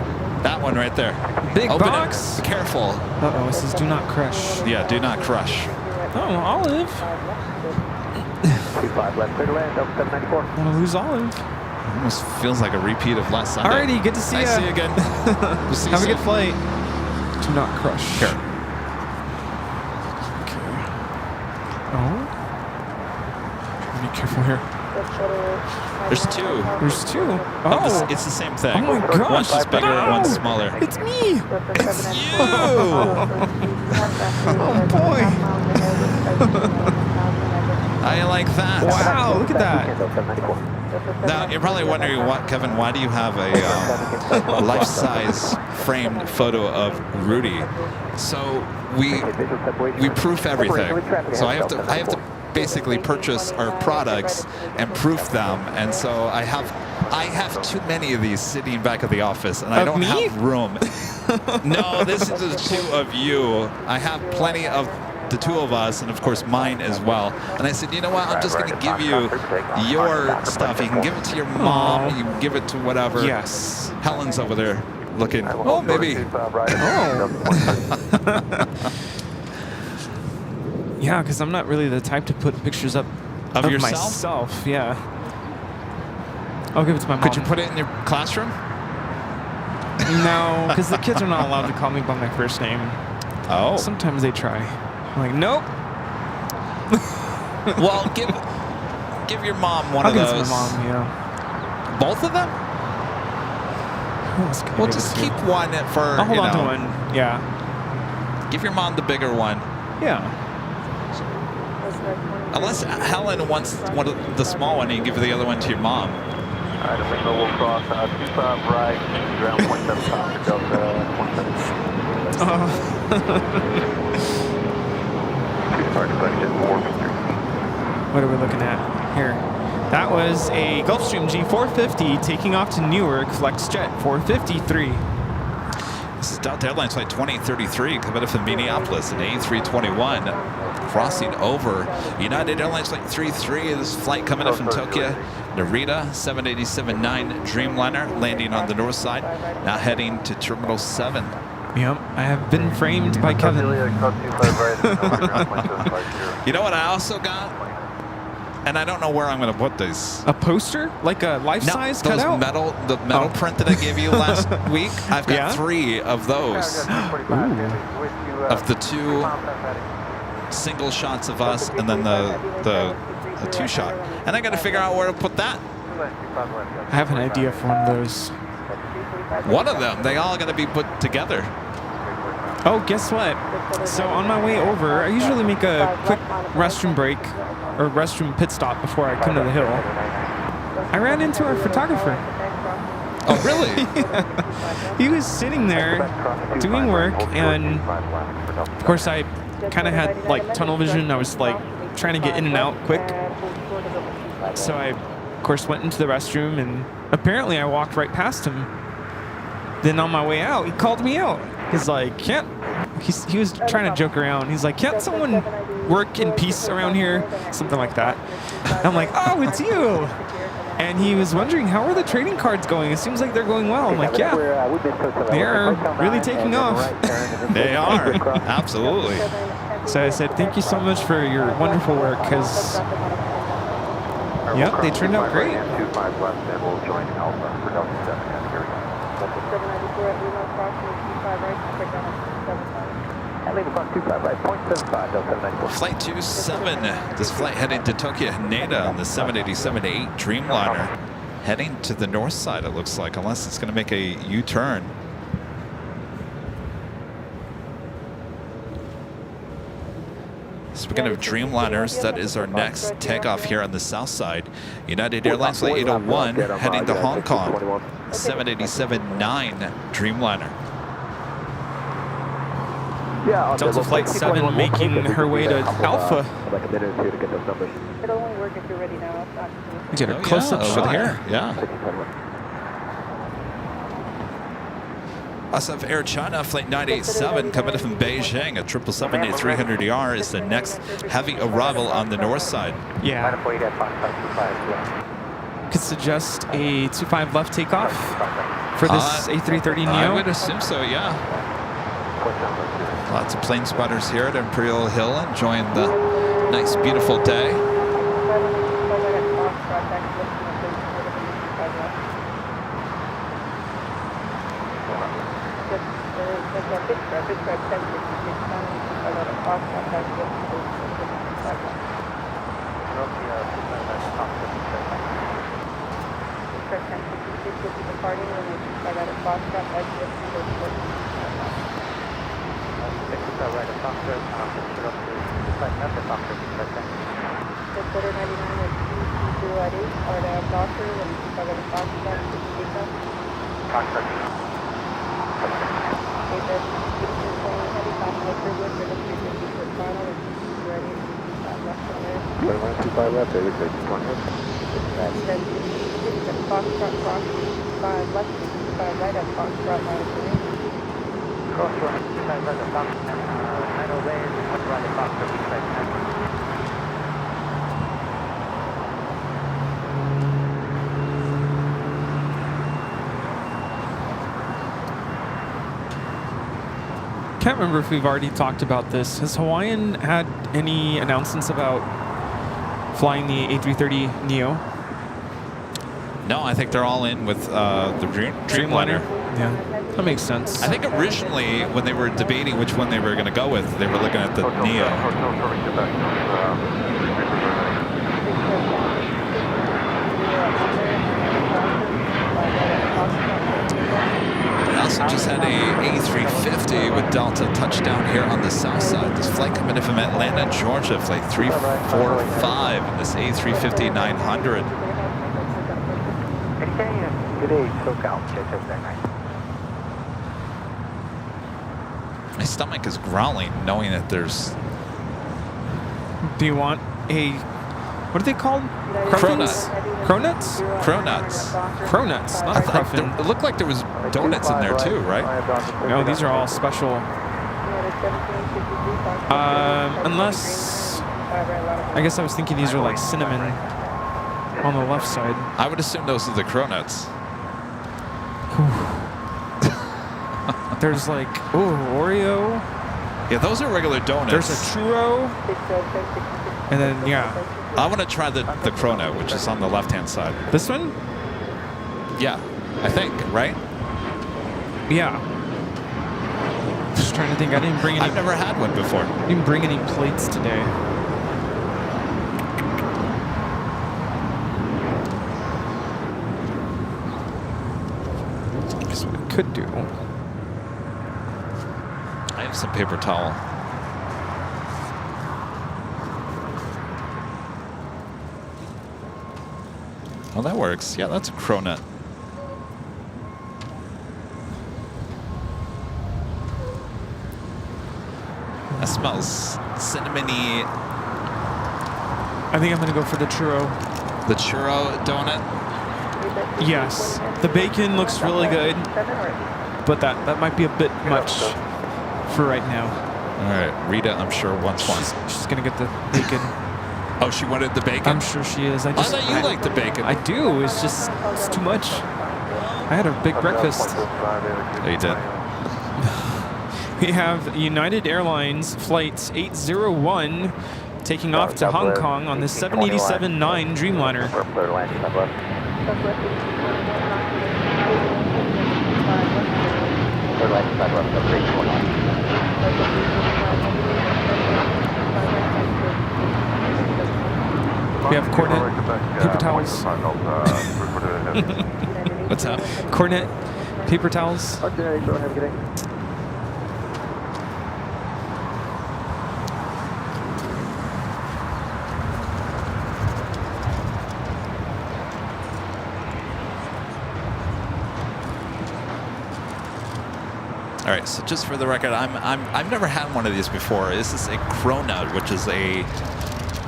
That one right there. Big Open box. It. Careful. Uh-oh, it says do not crush. Yeah, do not crush. Oh, Olive. 25 left, clear to land, Delta 794. Want to lose Olive. Almost feels like a repeat of last Sunday. Alrighty, good to see you. Nice to see you again. We'll see you Have a soon. good flight. Do not crush. Here. Oh. Be careful here. There's two. There's two. Oh, Oh, it's the same thing. Oh my gosh. One's just bigger, No. one's smaller. It's me. It's you! Oh boy. I like that. Wow, look at that. Now, you're probably wondering, Kevin, why do you have a life-size framed photo of Rudy? So we proof everything. So I have to basically purchase our products and proof them, and so I have too many of these sitting back at the office, and I don't have room. No, this is the two of you. I have plenty of the two of us, and of course mine as well. And I said, you know what, I'm just going to give you your stuff. You can give it to your mom, you can give it to whatever. Yes. Helen's over there looking, oh, maybe. Oh. Yeah, because I'm not really the type to put pictures up Of yourself? myself. Yeah. I'll give it to my mom. Could you put it in your classroom? No, because the kids are not allowed to call me by my first name. Oh. Sometimes they try. I'm like, nope. Well, give your mom one I'll of give it those. to my mom, yeah. Both of them? Who else can I Well, give just it to? keep one for, I'll hold you on to know, one. Yeah. Give your mom the bigger one. Yeah. Unless Helen wants one of the small one, and you give the other one to your mom. Alright, Lima will cross 25 right, ground 0.75 to Delta 176. What are we looking at here? That was a Gulfstream G450 taking off to Newark, FlexJet 453. This is Delta Airlines flight 2833 coming from Minneapolis, an A321 crossing over. United Airlines flight 33. This flight coming in from Tokyo, Narita 787-9 Dreamliner landing on the north side, now heading to Terminal 7. Yep, I have been framed by Kevin. You know what I also got? And I don't know where I'm going to put these. A poster? Like a life-size those cutout? the metal print that I gave you last week. I've got 3 of those. Of the 2 single shots of us, and then the 2-shot. And I got to figure out where to put that. I have an idea for one of those. One of them. They all got to be put together. Oh, guess what? So on my way over, I usually make a quick restroom break or restroom pit stop before I come to the hill. I ran into our photographer. Oh, really? He was sitting there doing work, and of course I kind of had like tunnel vision. I was like trying to get in and out quick. So I, of course, went into the restroom, and apparently I walked right past him. Then on my way out, he called me out. He's like, he was trying to joke around. He's like, can't someone work in peace around here? Something like that. And I'm like, oh, it's you. And he was wondering, how are the trading cards going? It seems like they're going well. I'm like, yeah, they are really taking off. They are. Absolutely. So I said, thank you so much for your wonderful work, because, yep, they turned out great. Flight 27. This flight heading to Tokyo Haneda on the 787-8 Dreamliner. Heading to the north side, it looks like, unless it's going to make a U-turn. Speaking of Dreamliners, that is our next takeoff here on the south side. United Airlines flight 801 heading to Hong Kong. 787-9 Dreamliner. Delta Flight 7 making her way to Alpha. It'll only work if you're ready now. We get a close-up over shot here. Yeah. SF Air China Flight 987 coming in from Beijing at 777-300ER is the next heavy arrival on the north side. Yeah. Could suggest a 25 left takeoff for this A330 Neo. I would assume so, yeah. Lots of plane spotters here at Imperial Hill enjoying the nice, beautiful day. Can't remember if we've already talked about this. Has Hawaiian had any announcements about flying the A330 Neo? No, I think they're all in with the Dreamliner. Yeah, that makes sense. I think originally when they were debating which one they were going to go with, they were looking at the Neo. They also just had a A350 with Delta touchdown here on the south side. This flight coming in from Atlanta, Georgia, flight 345 in this A350-900. My stomach is growling knowing that there's... Do you want a... What are they called? Cronuts. Cronuts? Cronuts. Cronuts, not a cruffin. It looked like there was donuts in there too, right? No, these are all special. Unless... I guess I was thinking these are like cinnamon on the left side. I would assume those are the Cronuts. There's like, Oreo. Yeah, those are regular donuts. There's a churro. And then, yeah. I want to try the Cronut, which is on the left-hand side. This one? Yeah, I think, right? Yeah. Just trying to think. I didn't bring any. I've never had one before. I didn't bring any plates today. That's what I could do. I have some paper towel. Oh, that works. Yeah, that's a Cronut. That smells cinnamony. I think I'm going to go for the churro. The churro donut? Yes. The bacon looks really good, but that might be a bit much for right now. All right, Rita, I'm sure wants one. She's going to get the bacon. Oh, she wanted the bacon? I'm sure she is. I thought you liked the bacon. I do. It's just, it's too much. I had a big breakfast. Oh, you did. We have United Airlines Flight 801 taking off to Hong Kong on the 787-9 Dreamliner. We have cornet, paper towels. What's up? Cornet, paper towels. All right, so just for the record, I've never had one of these before. This is a cronut, which is a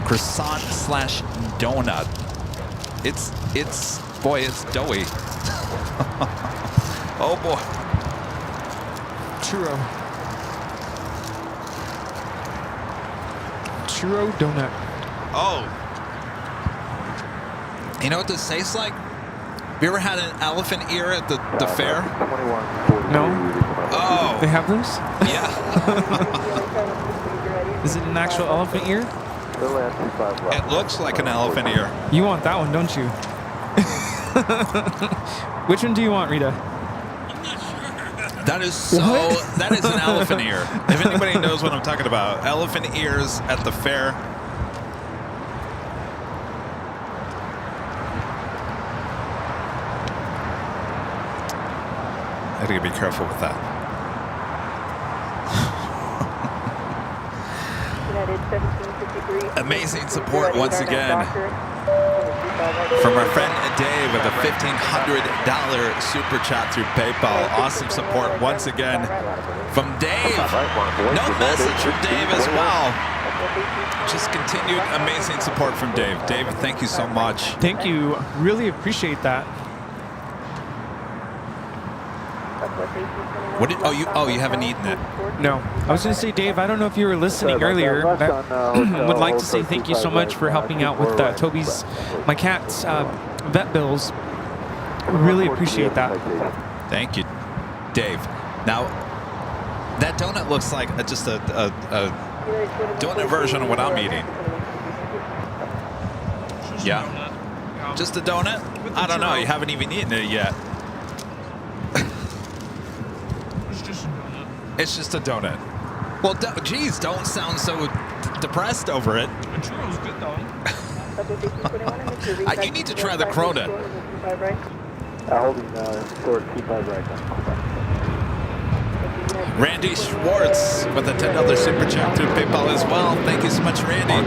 croissant slash donut. It's boy, it's doughy. Oh boy. churro. Churro donut. Oh. You know what this tastes like? Have you ever had an elephant ear at the fair? No? Oh. They have those? Yeah. Is it an actual elephant ear? It looks like an elephant ear. You want that one, don't you? Which one do you want, Rita? That is so. What? That is an elephant ear. If anybody knows what I'm talking about, elephant ears at the fair. I gotta be careful with that. Amazing support once again from our friend Dave with a $1,500 super chat through PayPal. Awesome support once again from Dave. No message from Dave as well. Just continued amazing support from Dave. Dave, thank you so much. Thank you. Really appreciate that. What did, you haven't eaten it. No. I was going to say, Dave, I don't know if you were listening earlier. I would like to say thank you so much for helping out with Toby's, my cat's vet bills. Really appreciate that. Thank you, Dave. Now, that donut looks like just a donut version of what I'm eating. Yeah. Just a donut? I don't know. You haven't even eaten it yet. It's just a donut. Well, geez, don't sound so depressed over it. The churro's good though. You need to try the cronut. Holding short 25 right now. Randy Schwartz with a $10 super chat through PayPal as well. Thank you so much, Randy.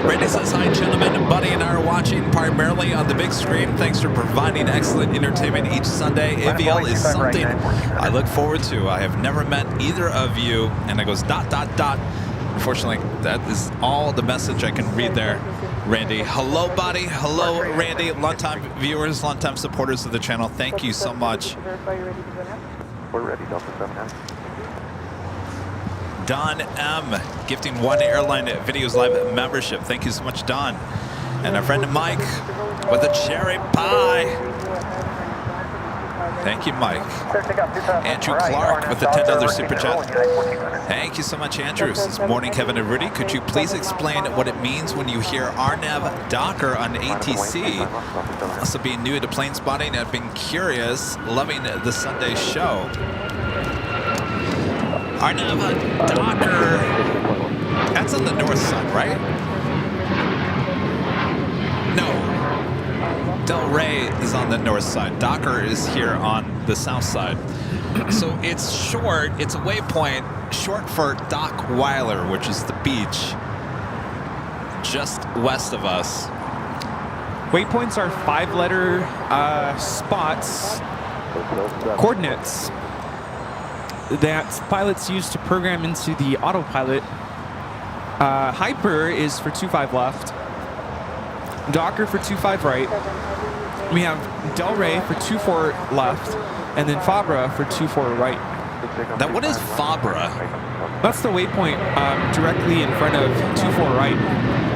Randy says, hi, gentlemen. Buddy and I are watching primarily on the big screen. Thanks for providing excellent entertainment each Sunday. AVL is something I look forward to. I have never met either of you. And it goes ... Unfortunately, that is all the message I can read there, Randy. Hello, buddy. Hello, Randy. Long-time viewers, long-time supporters of the channel. Thank you so much. We're ready, Delta 7. Don M. gifting one Airline Videos Live membership. Thank you so much, Don. And our friend Mike with a cherry pie. Thank you, Mike. Andrew Clark with the $10 super chat. Thank you so much, Andrew. This morning, Kevin and Rudy. Could you please explain what it means when you hear RNAV Docker on ATC? Also, being new to plane spotting, I've been curious, loving the Sunday show. RNAV Docker. That's on the north side, right? No. Del Rey is on the north side. Docker is here on the south side. So it's short. It's a waypoint short for Dock Weiler, which is the beach just west of us. Waypoints are 5-letter spots, coordinates that pilots use to program into the autopilot. Hyper is for 25 left. Docker for 25 right. We have Del Rey for 24 left, and then Fabra for 24 right. Now, what is Fabra? That's the waypoint directly in front of 24 right.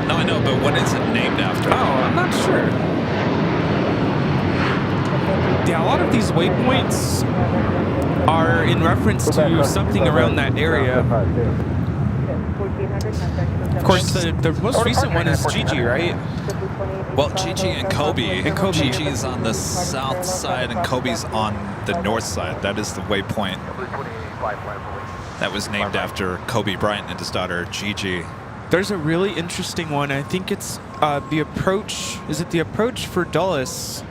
No, I know, but what is it named after? Oh, I'm not sure. Yeah, a lot of these waypoints are in reference to something around that area. Of course, the most recent one is Gigi, right? Well, Gigi and Kobe. Gigi is on the south side and Kobe's on the north side. That is the waypoint that was named after Kobe Bryant and his daughter, Gigi. There's a really interesting one. I think it's the approach. Is it the approach for Dulles?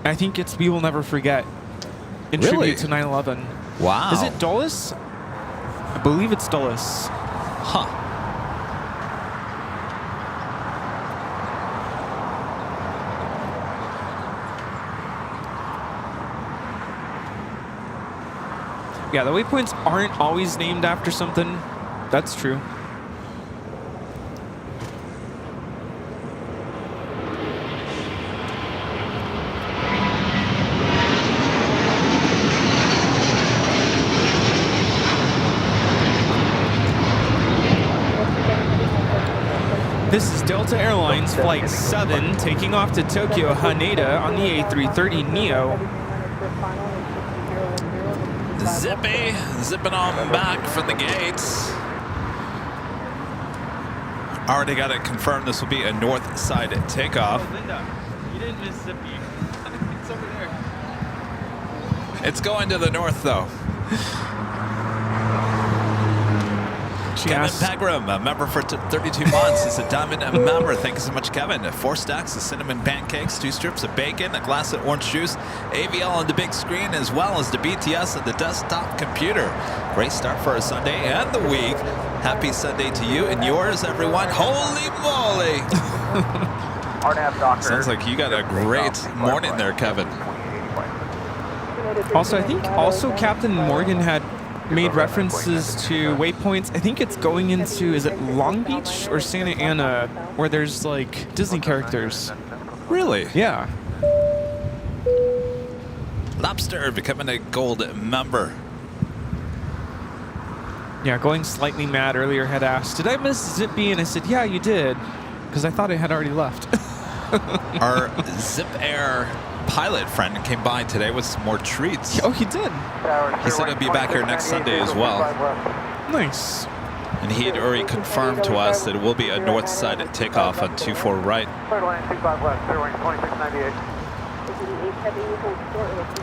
I think it's We Will Never Forget. In tribute to 9/11. Wow. Is it Dulles? I believe it's Dulles. Huh. Yeah, the waypoints aren't always named after something. That's true. This is Delta Airlines Flight 7 taking off to Tokyo Haneda on the A330neo. Zipping on back from the gates. Already got it confirmed. This will be a north side takeoff. Oh, Linda, you didn't miss Zippy. It's over there. It's going to the north, though. Kevin Pegram, a member for 32 months, is a diamond member. Thank you so much, Kevin. 4 stacks of cinnamon pancakes, 2 strips of bacon, a glass of orange juice, AVL on the big screen, as well as the BTS on the desktop computer. Great start for a Sunday and the week. Happy Sunday to you and yours, everyone. Holy moly! Sounds like you got a great morning there, Kevin. Also, I think Captain Morgan had made references to waypoints. I think it's going into, is it Long Beach or Santa Ana, where there's like Disney characters. Really? Yeah. Lobster becoming a gold member. Yeah, going slightly mad earlier had asked, did I miss Zippy? And I said, yeah, you did, because I thought I had already left. Our Zip Air pilot friend came by today with some more treats. Oh, he did? He said he'll be back here next Sunday as well. Nice. And he had already confirmed to us that it will be a north side takeoff on 24 right.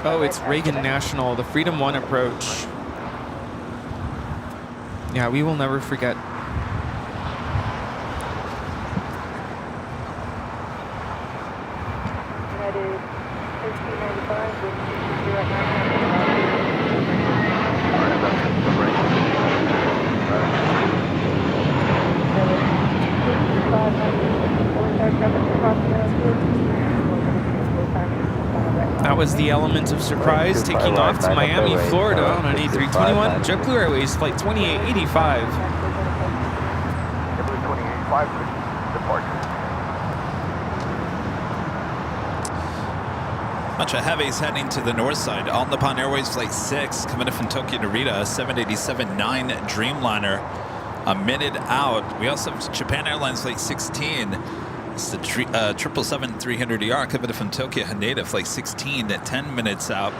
Oh, it's Reagan National, the Freedom 1 approach. Yeah, we will never forget. That was the Element of Surprise taking off to Miami, Florida on an A321 JetBlue Airways Flight 2885. Bunch of heavies heading to the north side. All Nippon Airways Flight 6 coming in from Tokyo Narita, 787-9 Dreamliner, a minute out. We also have Japan Airlines Flight 16. It's the 777-300ER coming in from Tokyo Haneda, Flight 16 at 10 minutes out.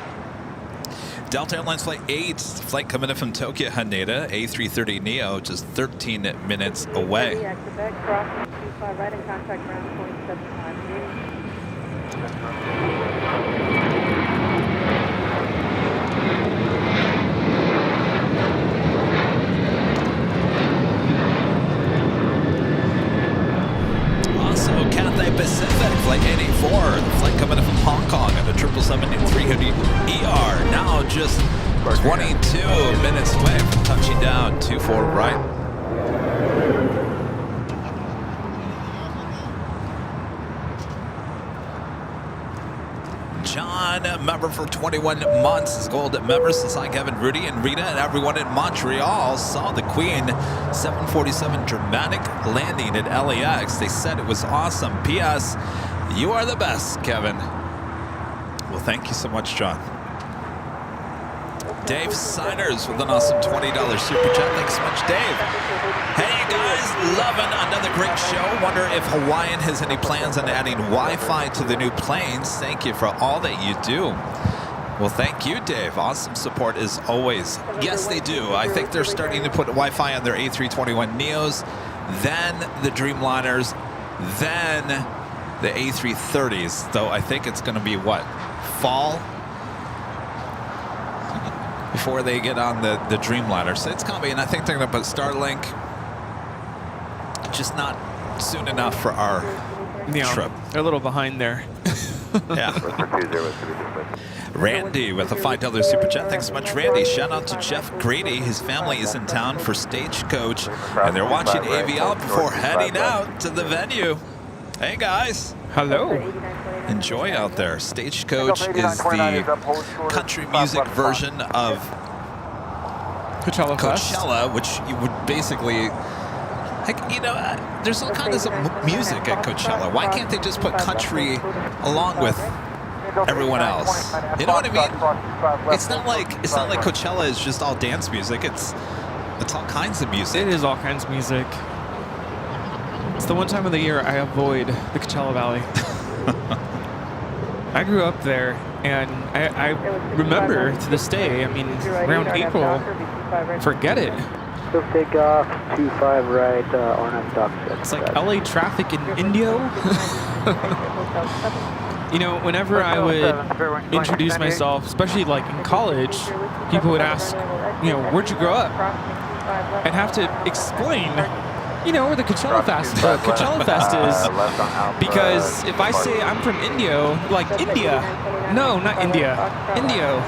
Delta Airlines Flight 8, flight coming in from Tokyo Haneda, A330neo, just 13 minutes away. Also, Cathay Pacific, Flight 84, the flight coming in from Hong Kong at the 777-300ER, now just 22 minutes away from touching down, 24 right. John, member for 21 months, is gold member since I, Kevin Rudy, and Rita, and everyone in Montreal saw the Queen 747 dramatic landing at LAX. They said it was awesome. P.S. You are the best, Kevin. Well, thank you so much, John. Dave Siders with an awesome $20 super chat. Thanks so much, Dave. Hey guys, loving another great show. Wonder if Hawaiian has any plans on adding Wi-Fi to the new planes. Thank you for all that you do. Well, thank you, Dave. Awesome support as always. Yes, they do. I think they're starting to put Wi-Fi on their A321neos, then the Dreamliners, then the A330s. Though I think it's going to be what? Fall? Before they get on the Dreamliner. So it's coming, and I think they're going to put Starlink. Just not soon enough for our trip. They're a little behind there. Yeah. Randy with a $5 super chat. Thanks so much, Randy. Shout out to Jeff Grady. His family is in town for Stagecoach, and they're watching AVL before heading out to the venue. Hey, guys. Hello. Enjoy out there. Stagecoach is the country music version of Coachella, which you would basically, like, you know, there's all kinds of music at Coachella. Why can't they just put country along with everyone else? You know what I mean? It's not like Coachella is just all dance music. It's all kinds of music. It is all kinds of music. It's the one time of the year I avoid the Coachella Valley. I grew up there, and I remember to this day, I mean, around April, forget it. So take off 25 right, RNF dock. It's like LA traffic in Indio. You know, whenever I would introduce myself, especially like in college, people would ask, you know, where'd you grow up? I'd have to explain, you know, where the Coachella Fest is. Because if I say I'm from Indio, like India. No, not India. Indio.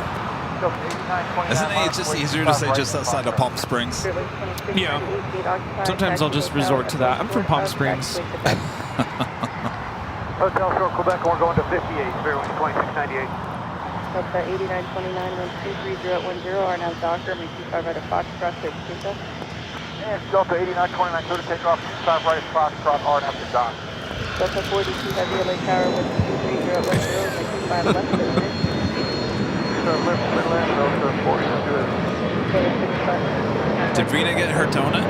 Isn't it just easier to say just outside of Palm Springs? Yeah. Sometimes I'll just resort to that. I'm from Palm Springs. Hotel Shore, Quebec, we're going to 58, Imperial 2698. Delta 8929, 1230810, are now Doctor, make 25 right of Foxtrot, 32. And Delta 8929, clear to take off 25 right of Foxtrot, RNF to dock. Delta 42 Heavy LA Tower, 1230810, make 25 left, 36. Lift Midland, Delta 42. Did Rita get her donut?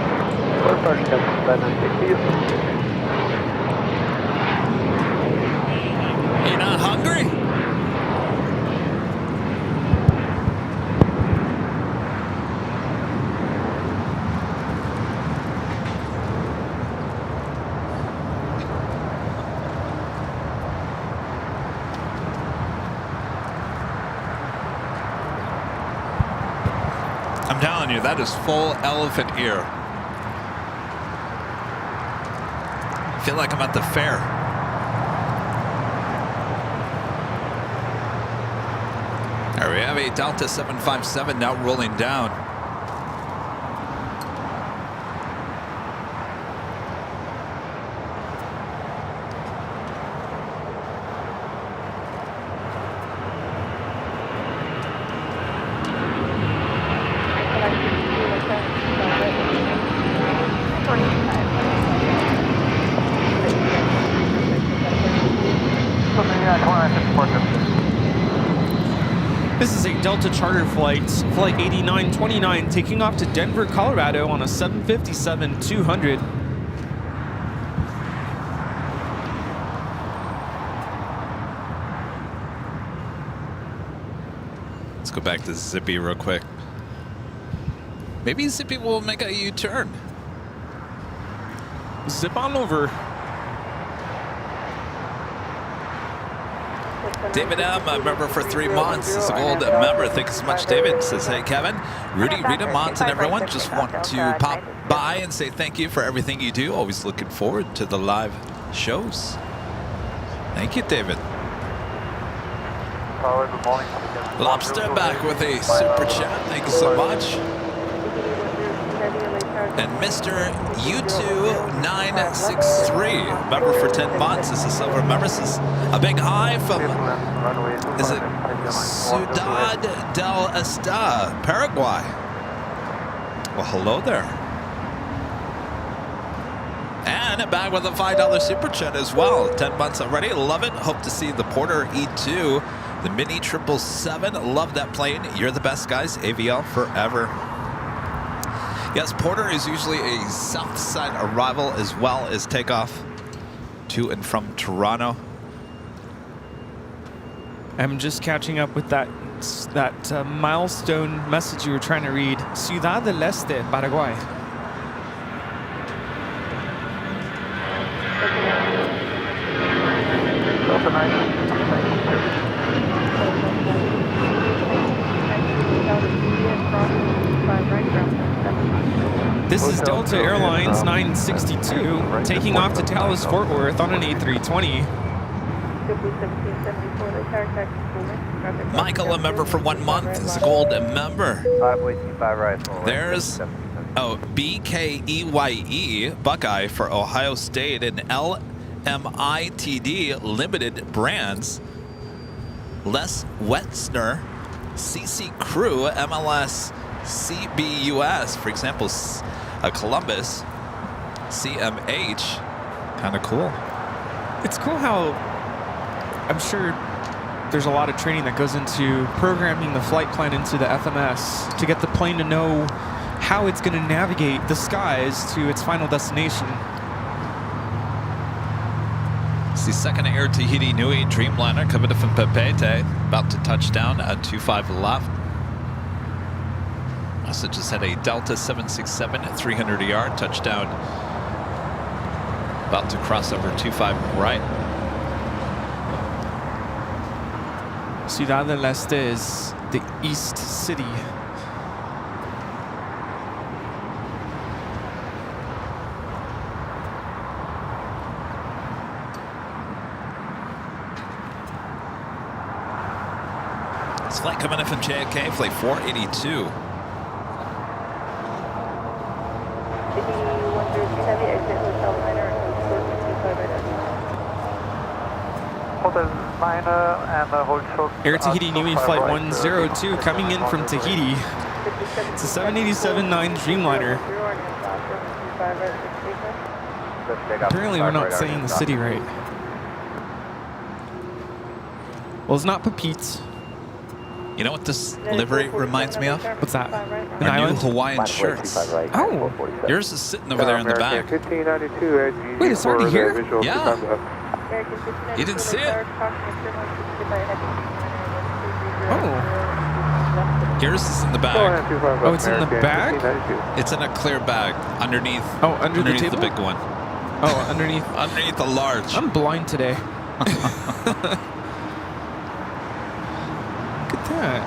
You're not hungry? I'm telling you, that is full elephant ear. I feel like I'm at the fair. There we have a Delta 757 now rolling down. This is a Delta charter flight, flight 8929, taking off to Denver, Colorado on a 757-200. Let's go back to Zippy real quick. Maybe Zippy will make a U-turn. Zip on over. David M, a member for 3 months, is a gold member. Thank you so much, David. Says, hey, Kevin, Rudy, Rita, Mont, and everyone. Just want to pop by and say thank you for everything you do. Always looking forward to the live shows. Thank you, David. Good morning. Lobster back with a super chat. Thank you so much. And Mr. U2963, member for 10 months, is a silver member. This is a big hi from, is it Ciudad del Este, Paraguay? Well, hello there. And a bag with a $5 super chat as well. 10 months already. Love it. Hope to see the Porter E2, the Mini 777. Love that plane. You're the best, guys. AVL forever. Yes, Porter is usually a south side arrival as well as takeoff to and from Toronto. I'm just catching up with that milestone message you were trying to read. Ciudad del Este, Paraguay. This is Delta Airlines 962, taking off to Dallas Fort Worth on an A320. Michael, a member for 1 month, is a gold member. There's BKEYE, Buckeye for Ohio State, and LMITD Limited Brands. Les Wetzner, CC Crew, MLS CBUS, for example, Columbus, CMH. Kind of cool. It's cool how I'm sure there's a lot of training that goes into programming the flight plan into the FMS to get the plane to know how it's going to navigate the skies to its final destination. the second Air Tahiti Nui Dreamliner coming in from Papeete, about to touch down at 25 left. Also just had a Delta 767 at 300 yard touchdown. About to cross over 25 right. Ciudad del Este is the East City. This flight coming in from JFK, flight 482. Air Tahiti Nui Flight 102 coming in from Tahiti. It's a 787-9 Dreamliner. Apparently we're not saying the city right. Well, it's not Papeete. You know what this livery reminds me of? What's that? An Our island? new Hawaiian shirts. Oh, Yours is sitting over there in the back. wait, it's already here? Yeah. You didn't see it? Oh. Yours is in the bag. Oh, it's in the bag? It's in a clear bag underneath. Oh, underneath the big one. Oh, underneath. Underneath the large. I'm blind today. Look at that.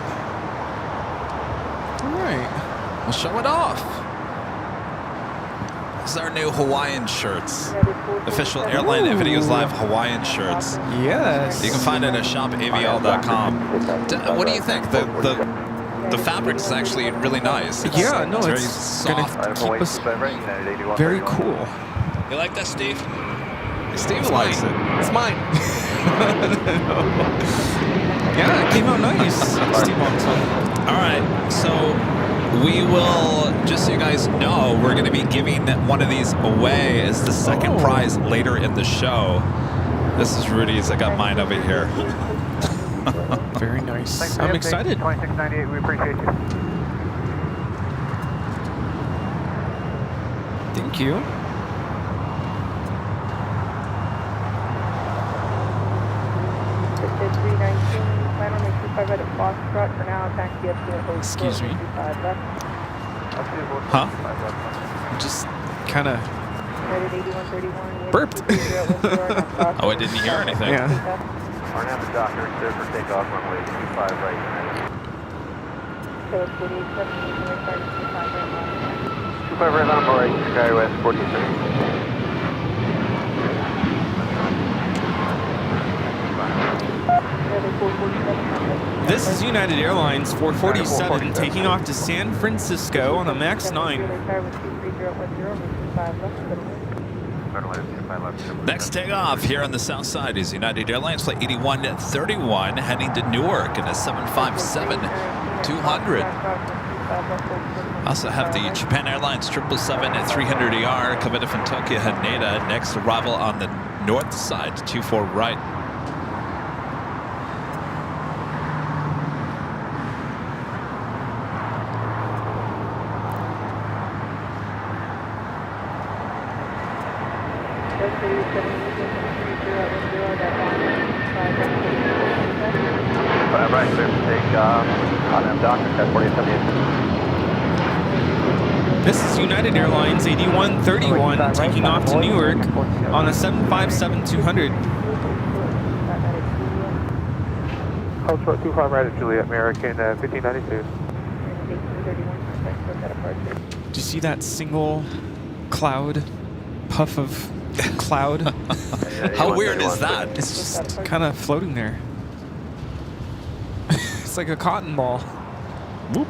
All right. We'll show it off. This is our new Hawaiian shirts. Official Airline Videos Live Hawaiian shirts. Yes. You can find it at shopavial.com. What do you think? The fabric is actually really nice. Yeah, no, very it's soft. gonna keep us very cool. You like that, Steve? Steve likes it. It's mine. Yeah, it came out nice. Steve wants one. All right, so we will, just so you guys know, we're going to be giving one of these away as the second prize later in the show. This is Rudy's. I got mine over here. Very nice. I'm excited. 2698, we appreciate you. Thank you. Excuse me. Huh? Just kind of burped. Oh, I didn't hear anything. Yeah. Arnhem to Docker, clear for takeoff, runway 25 right. 25 right on board, Skywest 43. This is United Airlines 447 taking off to San Francisco on a MAX 9. Next takeoff here on the south side is United Airlines Flight 8131 heading to Newark in a 757-200. Also have the Japan Airlines 777 at 300ER coming in from Tokyo Haneda. Next arrival on the north side, 24 right. Right, clear for takeoff, Arnhem Docker, 4878. This is United Airlines 8131 taking off to Newark on a 757-200. Hold short 25 right at Juliet, American 1592. Do you see that single cloud, puff of cloud? How weird is that? It's just kind of floating there. It's like a cotton ball. Whoop.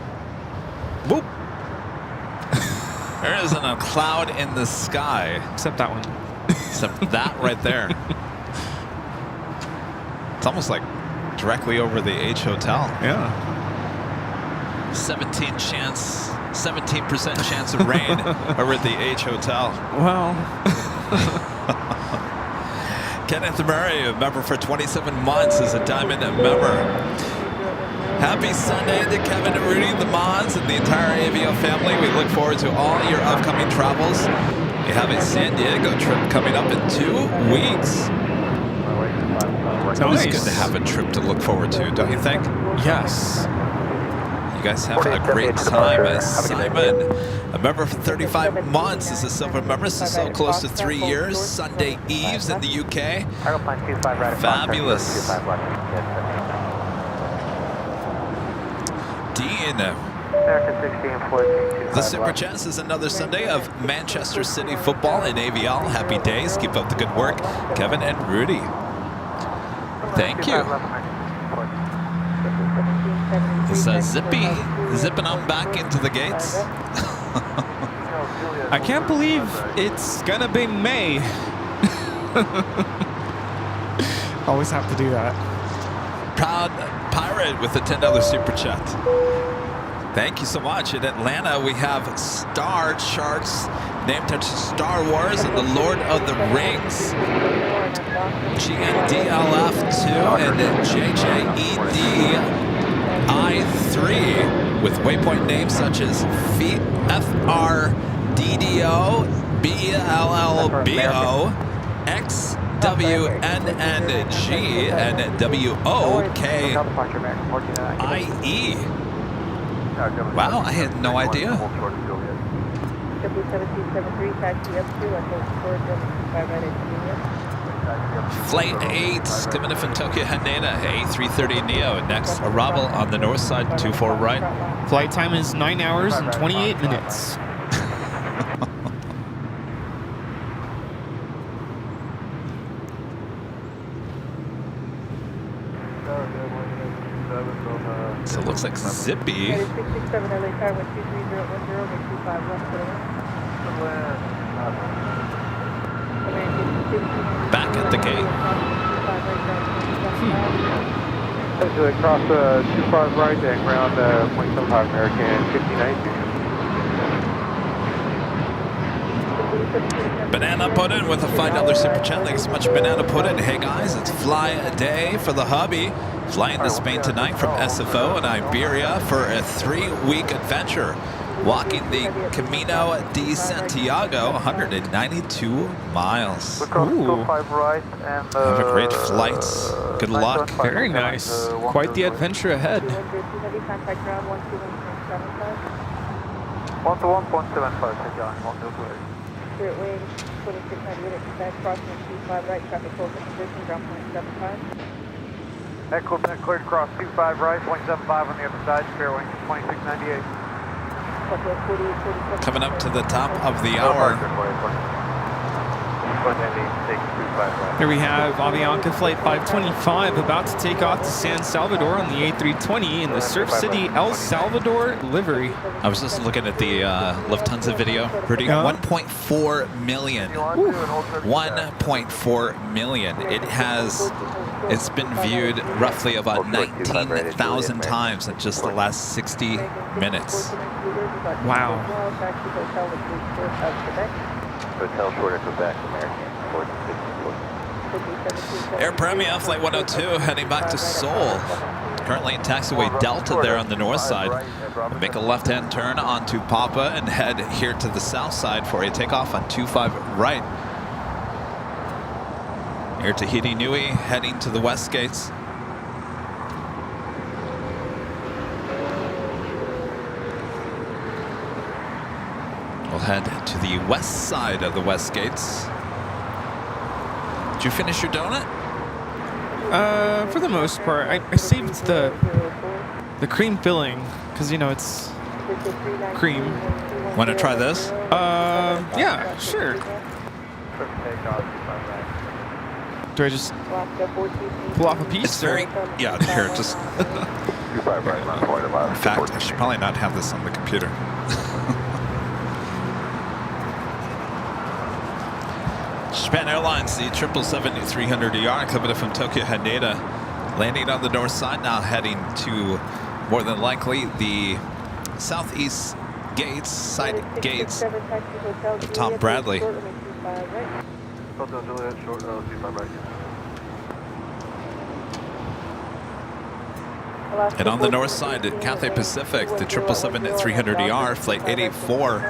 Whoop. There isn't a cloud in the sky. Except that one. Except that right there. It's almost like directly over the H Hotel. Yeah. 17% chance of rain over at the H Hotel. Well. Kenneth Murray, a member for 27 months, is a diamond member. Happy Sunday to Kevin Rudy, the Mods, and the entire Avio family. We look forward to all your upcoming travels. We have a San Diego trip coming up in 2 weeks. It's always Nice. good to have a trip to look forward to, don't you think? Yes. You guys have a great time. Simon, a member for 35 months, is a silver member, so close to 3 years. Sunday Eves in the UK. Airplane 25 right. Fabulous. 25 left. Dean, American 16, 14, the Super Chats is another Sunday of Manchester City football in Avial. Happy days. Keep up the good work. Kevin and Rudy. Thank you. It's zipping on back into the gates. I can't believe it's gonna be May. Always have to do that. Proud Pirate with a $10 Super Chat. Thank you so much. In Atlanta, we have Star Charts named after Star Wars and the Lord of the Rings. GNDLF2 and JJEDI3 with waypoint names such as FRDDO, BLLBO, XWNNG, and WOKIE. Wow, I had no idea. Flight 8 coming in from Tokyo Haneda, A330 Neo. Next arrival on the north side, 24 right. Flight time is 9 hours and 28 minutes. So it looks like Zippy. Back at the gate. Across 25 right and ground 0.75 American 59. Banana Puddin with a $5 Super Chat. Thanks so much, Banana Puddin. Hey guys, it's Fly a Day for the hubby. Flying to Spain tonight from SFO and Iberia for a 3-week adventure. Walking the Camino de Santiago, 192 miles. Ooh. Have a great flight. Good luck. Very nice. Quite the adventure ahead. 1-1.75, Spirit wing, 2698 expect, crossing 25 right, traffic close in position, ground point 75. Echo back cleared cross 25 right, 0.75 on the other side, Spirit wing 2698. Coming up to the top of the hour. Here we have Avianca Flight 525 about to take off to San Salvador on the A320 in the Surf City El Salvador livery. I was just looking at the Lufthansa video. Rudy, 1.4 million. 1.4 million. It's been viewed roughly about 19,000 times in just the last 60 minutes. Wow. Hotel short of Quebec, American. Air Premia Flight 102 heading back to Seoul. Currently in taxiway Delta there on the north side. Make a left-hand turn onto Papa and head here to the south side for a takeoff on 25 right. Air Tahiti Nui heading to the west gates. We'll head to the west side of the west gates. Did you finish your donut? For the most part, I saved the cream filling because, you know, it's cream. Want to try this? Yeah, sure. Do I just pull off a piece? It's very, yeah, here, just. In fact, I should probably not have this on the computer. Japan Airlines, the 777-300ER coming in from Tokyo Haneda, landing on the north side, now heading to, more than likely, the southeast gates, side gates of Tom Bradley. And on the north side, at Cathay Pacific, the 777-300ER, flight 884,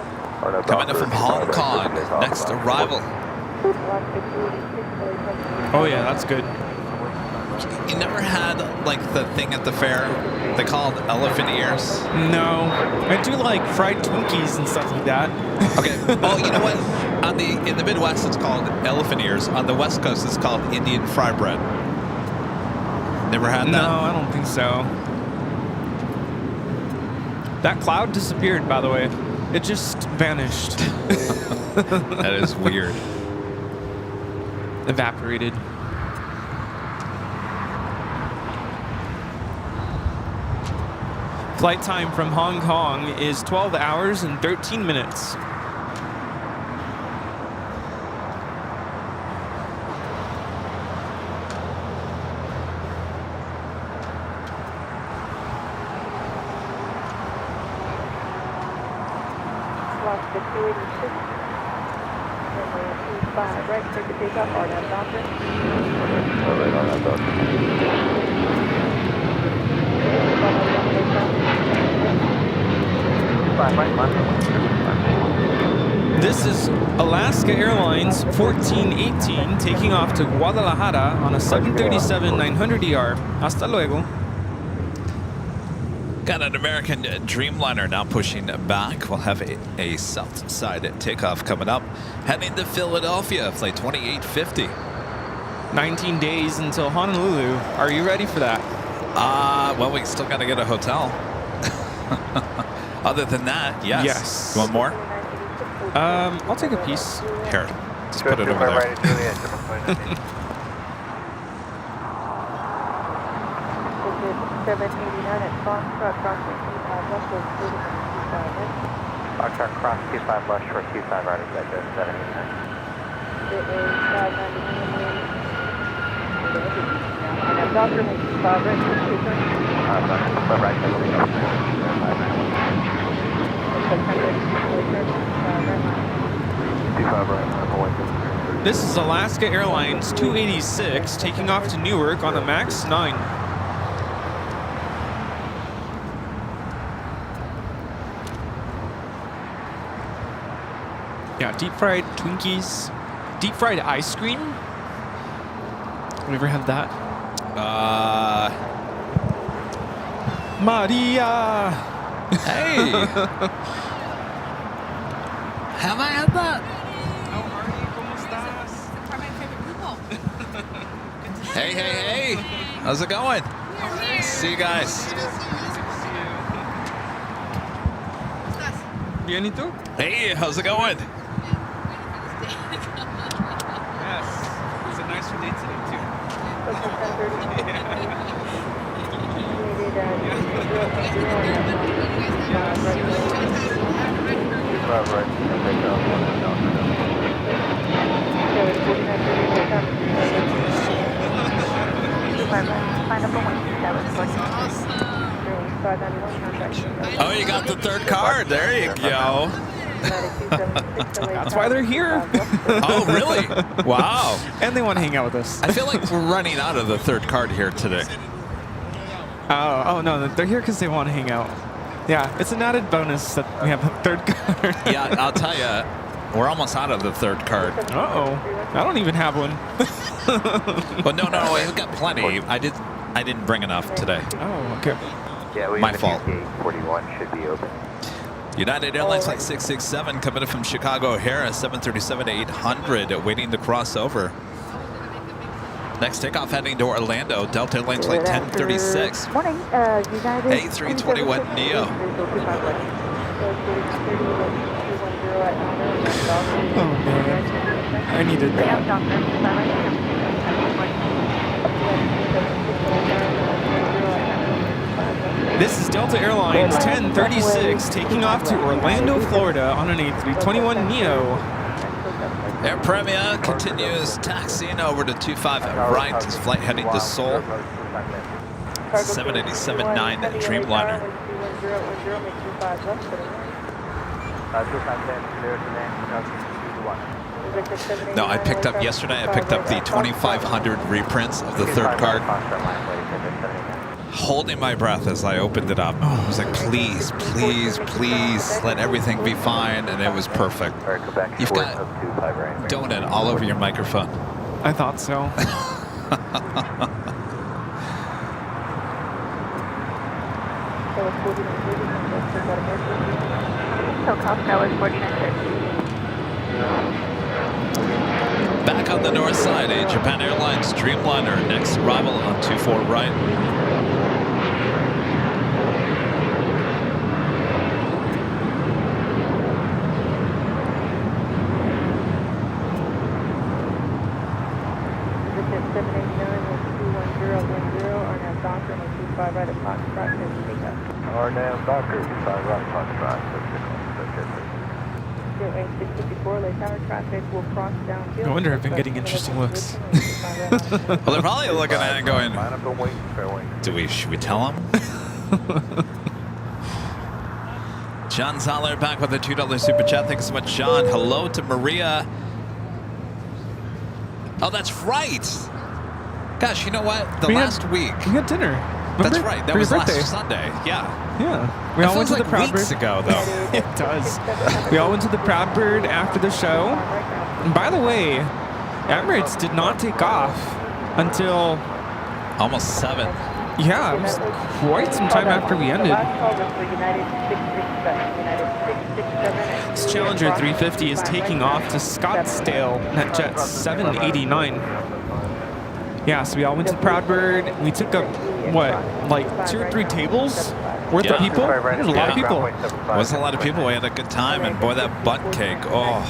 coming in from Hong Kong, next arrival. Oh yeah, that's good. You never had like the thing at the fair they called elephant ears? No. I do like fried Twinkies and stuff like that. Okay. Oh, you know what? In the Midwest, it's called elephant ears. On the West Coast, it's called Indian fry bread. Never had that? No, I don't think so. That cloud disappeared, by the way. It just vanished. That is weird. Evaporated. Flight time from Hong Kong is 12 hours and 13 minutes. Lost the 286. Runway 25 right, clear to take off, RNAV doctor. Right on that doctor. This is Alaska Airlines 1418 taking off to Guadalajara on a 737-900ER. Hasta luego. Got an American Dreamliner now pushing back. We'll have a south side takeoff coming up. Heading to Philadelphia, flight 2850. 19 days until Honolulu. Are you ready for that? Well, we still got to get a hotel. Other than that, yes. Yes. You want more? I'll take a piece. Here, just put it over there. Right, Juliet, 7.9. 789 at Foxtrot, crossing 25 left, was 25 right. Foxtrot cross 25 left, short 25 right, is that good? 789. It is 591. And doctor makes 5 right, Right, I believe that's 25 right, I'm away. This is Alaska Airlines 286 taking off to Newark on a MAX 9. Yeah, deep fried Twinkies. Deep fried ice cream? Have you ever had that? Maria! Hey! Have I had that? How are you? ¿Cómo estás? Are my favorite people. Hey, hey, hey! How's it going? See you guys. Bien, ¿y tú? Hey, how's it going? Yes. It's a nicer day today, too. Oh, you got the third card. There you go. That's why they're here. Oh, really? Wow. And they want to hang out with us. I feel like we're running out of the third card here today. Oh no, they're here because they want to hang out. Yeah, it's an added bonus that we have a third card. Yeah, I'll tell you, we're almost out of the third card. Uh-oh. I don't even have one. But no, we've got plenty. I didn't bring enough today. Oh, okay. Yeah, My fault. Gate 41 should be open. United Airlines Flight 667 coming in from Chicago O'Hare, 737-800, waiting to cross over. Next takeoff heading to Orlando, Delta Airlines Flight 1036. Morning, United. A321 Neo. Oh, man. I needed that. This is Delta Airlines 1036 taking off to Orlando, Florida on an A321 Neo. Air Premia continues taxiing over to 25 right. His flight heading to Seoul. 787-9 Dreamliner. No, I picked up yesterday. I picked up the 2,500 reprints of the third card. Holding my breath as I opened it up. I was like, please, please, please let everything be fine. And it was perfect. You've got donut all over your microphone. I thought so. Skyward 4930, let's check out emergency. SoCal Skyward 4930. Back on the north side, a Japan Airlines Dreamliner, next arrival on 24 right. Visit 789 with 21010, RNAV Docker, and 25 right at Foxtrot, and take up. RNAV Docker, 25 right, Foxtrot, that's 0654, late tower traffic will cross downfield. No wonder I've been getting interesting looks. Well, they're probably looking at it going, line up and wait, fairway. should we tell them? John Zoller back with a $2 super chat. Thanks so much, John. Hello to Maria. Oh, that's right. Gosh, you know what? Last week. We had dinner. Remember? That's right. That For was your last birthday. Sunday. Yeah. Yeah. We all went to the Proud weeks Bird. ago, though. It does. We all went to the Proud Bird after the show. And by the way, Emirates did not take off until almost 7. Yeah, it was quite some time after we ended. This Challenger 350 is taking off to Scottsdale at jet 789. Yeah, so we all went to the Proud Bird. We took up, what, like 2 or 3 tables worth of people? There's a lot of people. It was a lot of people. We had a good time, and boy, that butt cake. Oh,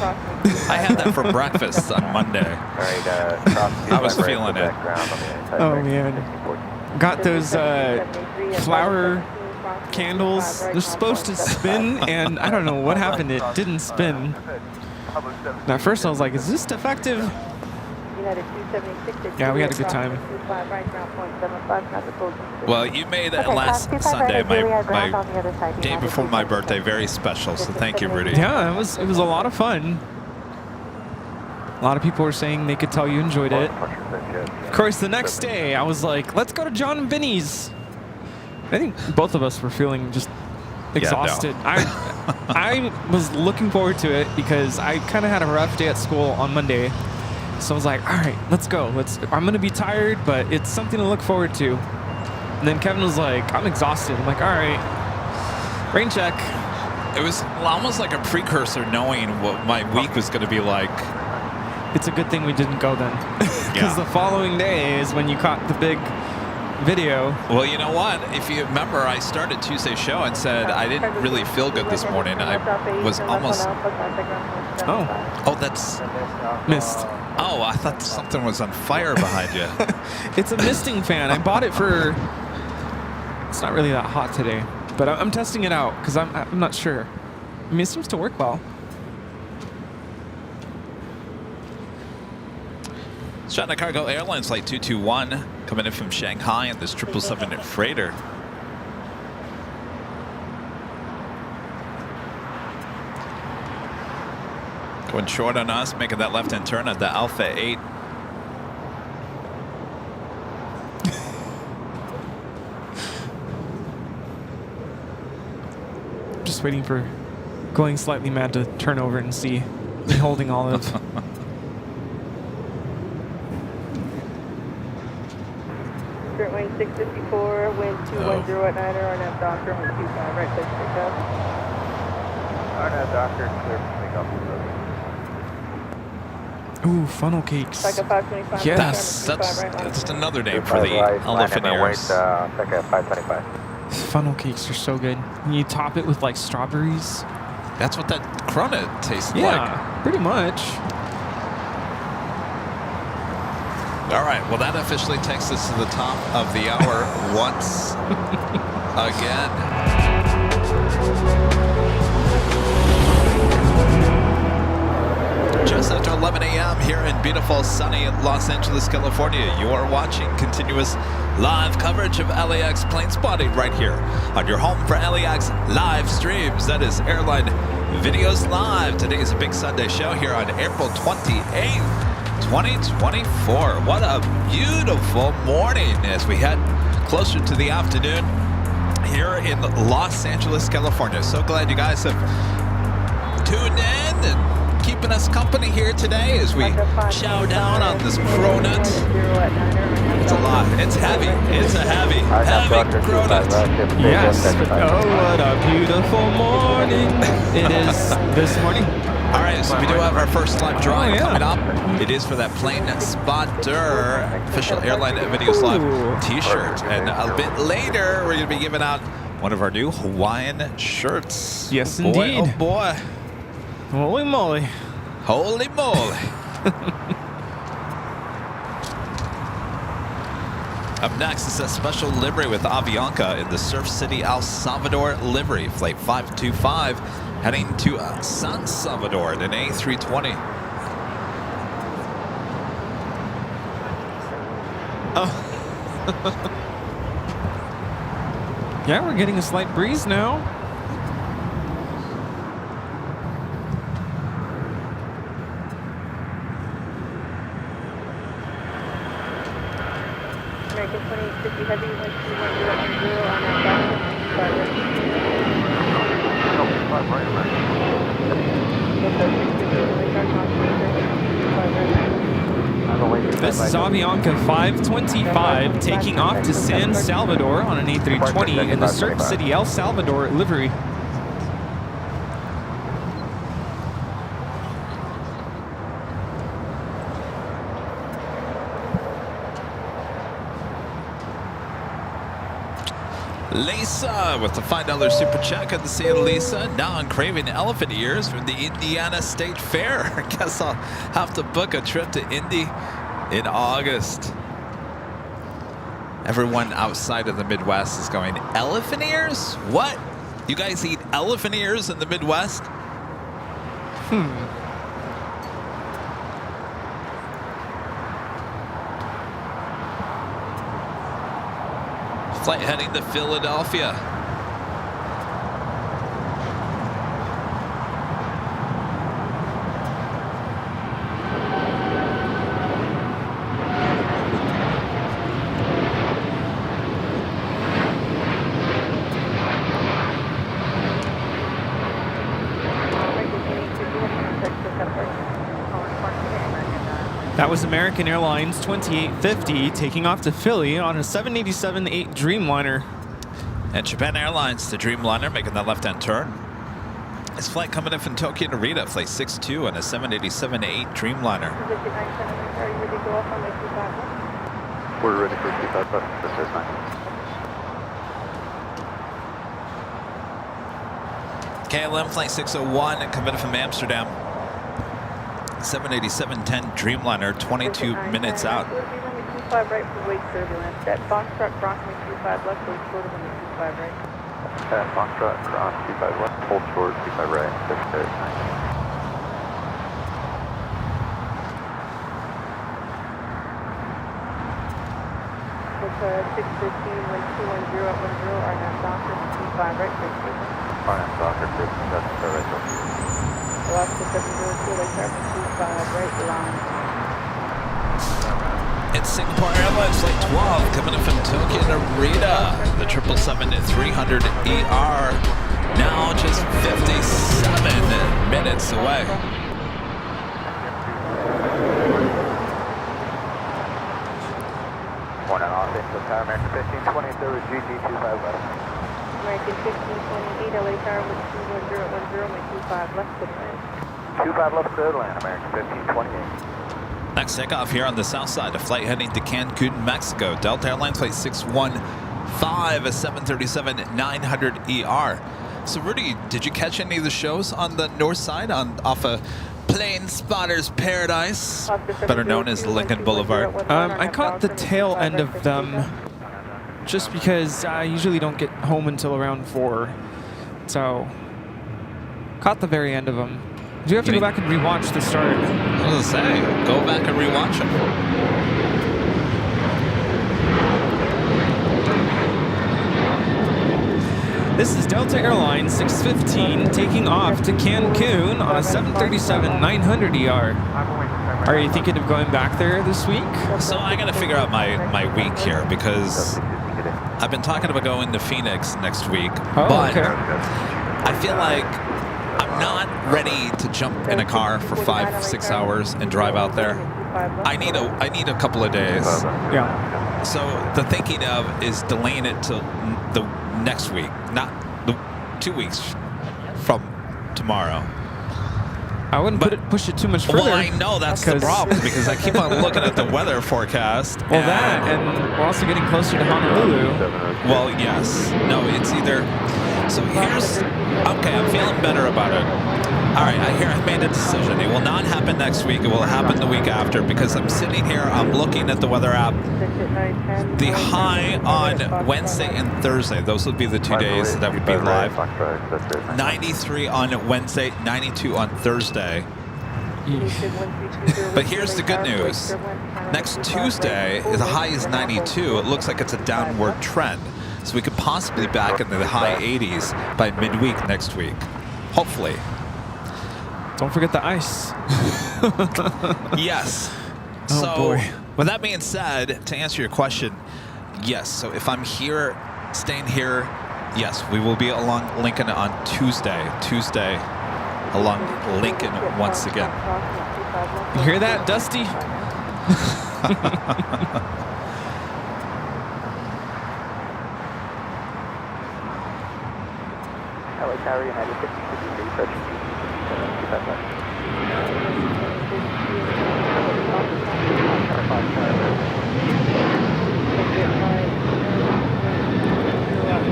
I had that for breakfast on Monday. I was feeling it. Oh, man. Got those flower candles. They're supposed to spin, and I don't know what happened. It didn't spin. And at first, I was like, is this defective? Yeah, we had a good time. Well, you made last Sunday, my day before my birthday, very special. So thank you, Rudy. Yeah, it was a lot of fun. A lot of people were saying they could tell you enjoyed it. Of course, the next day, I was like, let's go to John and Vinny's. I think both of us were feeling just exhausted. Yeah, no. I was looking forward to it because I kind of had a rough day at school on Monday. So I was like, all right, let's go. I'm going to be tired, but it's something to look forward to. And then Kevin was like, I'm exhausted. I'm like, all right, rain check. It was almost like a precursor knowing what my week was going to be like. It's a good thing we didn't go then. Because the following day is when you caught the big video. Well, you know what? If you remember, I started Tuesday's show and said I didn't really feel good this morning. I was almost... Oh, that's... Mist. Oh, I thought something was on fire behind you. It's a misting fan. I bought it for... It's not really that hot today. But I'm testing it out because I'm not sure. I mean, it seems to work well. China Cargo Airlines Flight 221 coming in from Shanghai in this 777 freighter. Going short on us, making that left-hand turn at the Alpha 8. Just waiting for Going Slightly Mad to turn over and see me holding olive. Current wing 654, wind 210 at Niner, RNAV Docker, wind 25, right place pick up. RNAV Docker, clear for takeoff. Ooh, funnel cakes. Like a 525. Yes. That's another name for the elephant ears. Second 525. Funnel cakes are so good. And you top it with like strawberries. That's what that Corona tastes like. Yeah, pretty much. All right, well, that officially takes us to the top of the hour once again. Just after 11 a.m. here in beautiful, sunny Los Angeles, California, you are watching continuous live coverage of LAX plane spotting right here on your home for LAX live streams. That is Airline Videos Live. Today is a big Sunday show here on April 28th. 2024. What a beautiful morning as we head closer to the afternoon here in Los Angeles, California. So glad you guys have tuned in and keeping keeping us company here today as we chow down on this cronut. It's a lot. It's heavy. It's a heavy cronut. Yes. Oh, what a beautiful morning it is this morning. All right, so we do have our first live drawing coming up. It is for that Plane Spotter official Airline Videos Live t-shirt. And a bit later, we're going to be giving out one of our new Hawaiian shirts. Yes, boy, indeed. Oh, boy. Holy moly. Holy moly. Up next is a special livery with Avianca in the Surf City, El Salvador livery. Flight 525 heading to San Salvador in an A320. Oh. Yeah, we're getting a slight breeze now. American 2850 Heavy, 12110 on This is Avianca 525 taking off to San Salvador on an A320 in the Surf City, El Salvador livery. Lisa with the $5 super check. Good to see you, Lisa. Now I'm craving elephant ears from the Indiana State Fair. I guess I'll have to book a trip to Indy in August. Everyone outside of the Midwest is going, elephant ears? What? You guys eat elephant ears in the Midwest? Flight heading to Philadelphia. That was American Airlines 2850 taking off to Philly on a 787-8 Dreamliner. And Japan Airlines, the Dreamliner, making that left-hand turn. This flight coming in from Tokyo Narita, flight 62 on a 787-8 Dreamliner. We're ready for 25 bucks. This is 9. KLM flight 601 coming in from Amsterdam. 787-10 Dreamliner, 22 minutes out. 25 right for wake turbulence. That Foxtrot crossing 25 left, hold short of the 25 right. Foxtrot cross 25 left, hold short 25 right. This is 9. 615, wind 210 at 10, RNAV Docker, 25 right, for station. RNAV Docker, 15, that's the right. Alaska 702, Lake Traffic 25 right, line. It's Singapore Airlines flight 12 coming in from Tokyo Narita. The 777-300ER now just 57 minutes away. One and off into Tower American 1520, there was GG25 left. American 1528, LA Tower with 210 make 25 left to land. 25 left to land, American 1528. Next takeoff here on the south side, a flight heading to Cancun, Mexico. Delta Airlines flight 615, a 737-900ER. So Rudy, did you catch any of the shows on the north side off of Plane Spotter's Paradise, better known as Lincoln Boulevard? I caught the tail end of them just because I usually don't get home until around 4. So, caught the very end of them. Do you have to go back and rewatch the start? I was going to say, go back and rewatch them. This is Delta Airlines 615 taking off to Cancun on a 737-900ER. Are you thinking of going back there this week? So I got to figure out my week here because I've been talking about going to Phoenix next week, but I feel like I'm not ready to jump in a car for 5-6 hours and drive out there. I need a couple of days. Yeah. So the thinking of is delaying it till the next week, not the 2 weeks from tomorrow. I wouldn't push it too much further. Well, I know that's the problem because I keep on looking at the weather forecast. Well, that, and we're also getting closer to Honolulu. Well, yes. No, it's either. So here's. Okay, I'm feeling better about it. All right, I've made a decision. It will not happen next week. It will happen the week after because I'm sitting here, I'm looking at the weather app. The high on Wednesday and Thursday, those would be the 2 days that would be live. 93 on Wednesday, 92 on Thursday. But here's the good news. Next Tuesday, the high is 92. It looks like it's a downward trend. So we could possibly be back into the high 80s by midweek next week. Hopefully. Don't forget the ice. Yes. Oh, So, boy. with that being said, to answer your question, yes. So if I'm here, staying here, yes, we will be along Lincoln on Tuesday. Tuesday along Lincoln once again. You hear that, Dusty? LA Tower United 50 approaching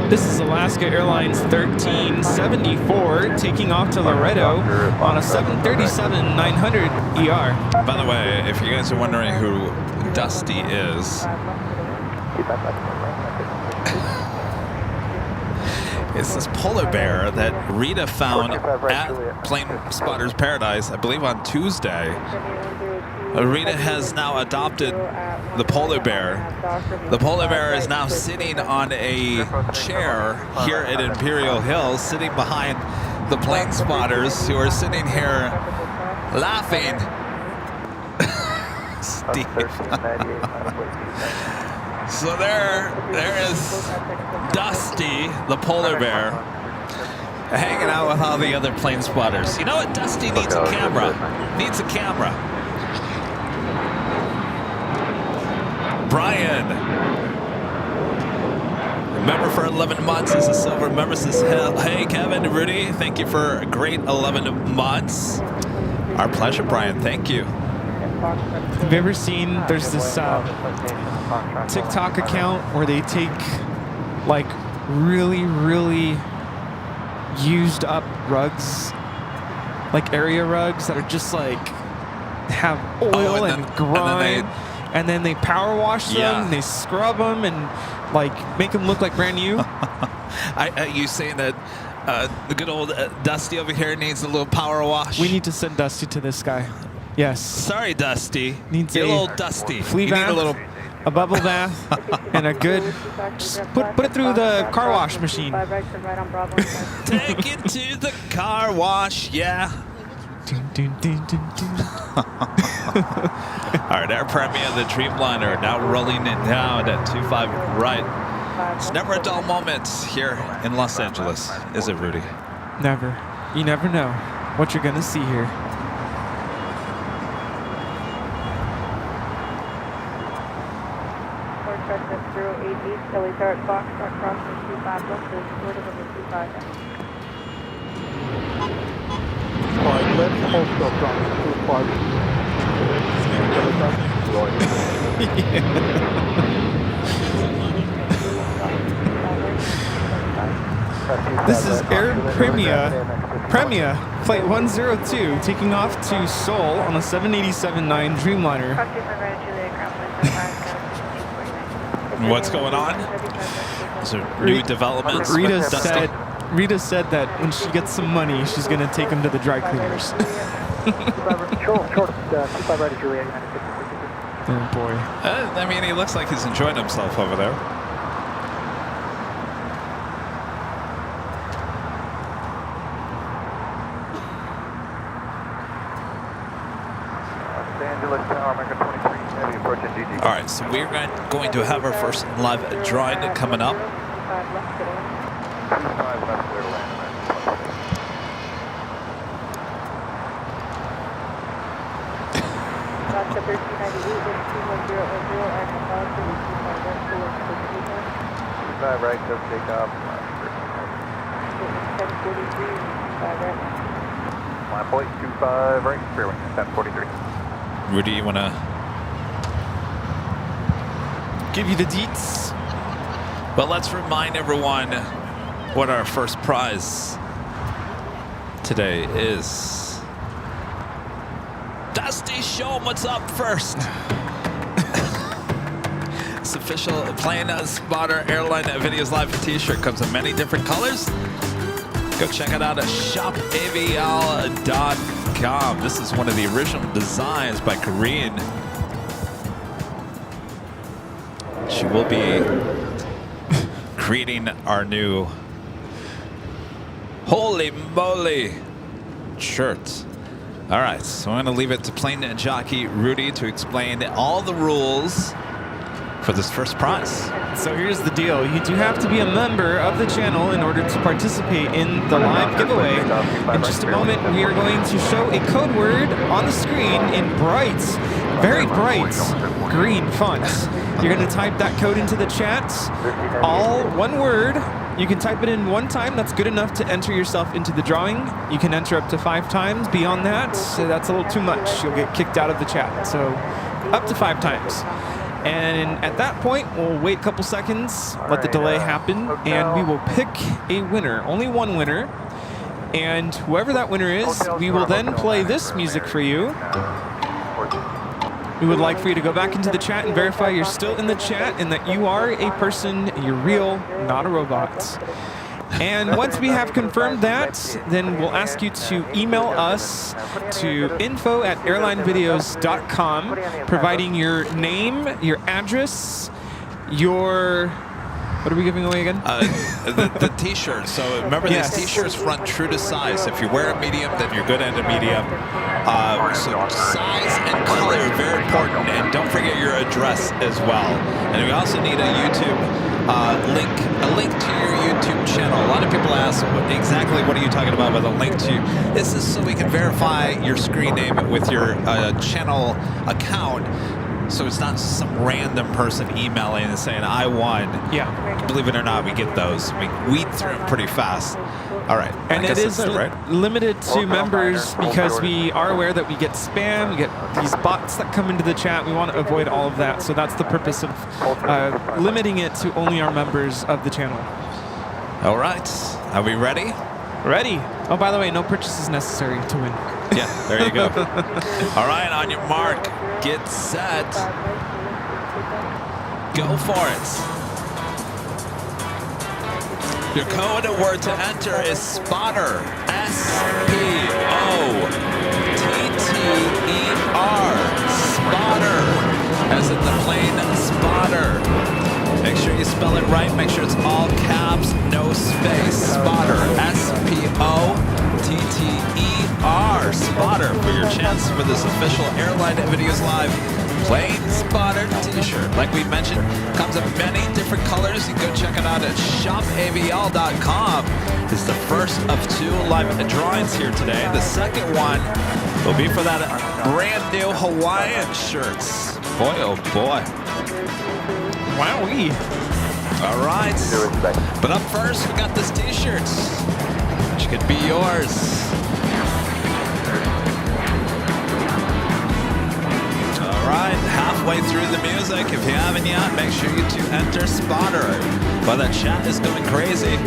This is Alaska Airlines 1374 taking off to Laredo on a 737-900 ER. By the way, if you guys are wondering who Dusty is, it's this polar bear that Rita found at Plane Spotter's Paradise, I believe on Tuesday. Rita has now adopted the polar bear. The polar bear is now sitting on a chair here at Imperial Hill, sitting behind the plane spotters who are sitting here laughing. Steve. So there is Dusty, the polar bear, hanging out with all the other plane spotters. You know what? Dusty needs a camera. Needs a camera. Brian, member for 11 months, is a silver member. Says, hey, Kevin Rudy, thank you for a great 11 months. Our pleasure, Brian. Thank you. Have you ever seen, there's this TikTok account where they take like really, really used up rugs, like area rugs that are just like have oil and grime. And then they power wash them, and they scrub them, and like make them look like brand new. You saying that the good old Dusty over here needs a little power wash? We need to send Dusty to this guy. Yes. Sorry, Dusty. Needs a a little Dusty. Flea bath, a bubble bath, and a good. Just put it through the car wash machine. Take it to the car wash, yeah. All right, Air Premier, the Dreamliner, now rolling it down at 25 right. It's never a dull moment here in Los Angeles, is it, Rudy? Never. You never know what you're gonna see here. Kelly Dart Box, crossing 25 left, is order number 25. Alright, let's hold stop on 25. This is Air Premier, Flight 102, taking off to Seoul on a 787-9 Dreamliner. What's going on? Is there new developments? Rita said that when she gets some money, she's going to take him to the dry cleaners. Oh boy. I mean, he looks like he's enjoying himself over there. All right, so we're going to have our first live drawing coming up. Five right, just take off. 5.25 right, clear wing 1043. Rudy, you want to Give you the deets. Well, let's remind everyone what our first prize today is. Dusty, show 'em what's up first. It's official Plane Spotter Airline Videos Live t-shirt. Comes in many different colors. Go check it out at shopavial.com. This is one of the original designs by Korean. She will be creating our new holy moly shirt. All right, so I'm going to leave it to Plane Jockey Rudy to explain all the rules for this first prize. So here's the deal. You do have to be a member of the channel in order to participate in the live giveaway. In just a moment, we are going to show a code word on the screen in bright, very bright green font. You're going to type that code into the chat, all one word. You can type it in one time. That's good enough to enter yourself into the drawing. You can enter up to 5 times. Beyond that, that's a little too much. You'll get kicked out of the chat. So up to 5 times. And at that point, we'll wait a couple seconds, let the delay happen, and we will pick a winner. Only one winner. And whoever that winner is, we will then play this music for you. We would like for you to go back into the chat and verify you're still in the chat and that you are a person, you're real, not a robot. And once we have confirmed that, then we'll ask you to email us to info@airlinevideos.com, providing your name, your address, your... What are we giving away again? The t-shirt. So remember, these t-shirts run true to size. If you wear a medium, then you're good at a medium. So size and color are very important. And don't forget your address as well. And we also need a YouTube a link to your YouTube channel. A lot of people ask, exactly what are you talking about with a link to? This is so we can verify your screen name with your channel account. So it's not some random person emailing and saying, I won. Yeah. Believe it or not, we get those. We weed through them pretty fast. All right. And it is limited to members because we are aware that we get spam, we get these bots that come into the chat. We want to avoid all of that. So that's the purpose of limiting it to only our members of the channel. All right. Are we ready? Ready. Oh, by the way, no purchases necessary to win. Yeah, there you go. All right, on your mark, get set, go for it. Your code word to enter is spotter, S-P-O-T-T-E-R, spotter, as in the plane spotter. Make sure you spell it right. Make sure it's all caps, no space. Spotter, S-P-O-T-T-E-R, spotter, for your chance for this official Airline Videos Live Plane Spotter t-shirt. Like we mentioned, comes in many different colors. You can go check it out at shopavial.com. This is the first of 2 live drawings here today. The second one will be for that brand new Hawaiian shirts. Boy, oh boy. Wowee. All right. But up first, we got this t-shirt, which could be yours. All right, halfway through the music. If you haven't yet, make sure you enter spotter. While that chat is going crazy,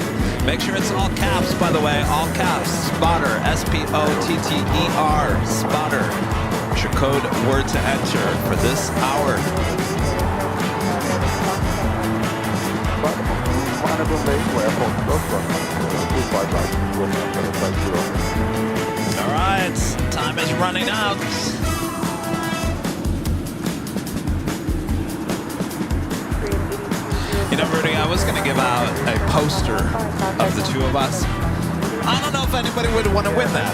make sure it's all caps, by the way, all caps. Spotter, S-P-O-T-T-E-R, spotter. It's your code word to enter for this hour. All right, time is running out. You know, Rudy, I was going to give out a poster of the 2 of us. I don't know if anybody would want to win that.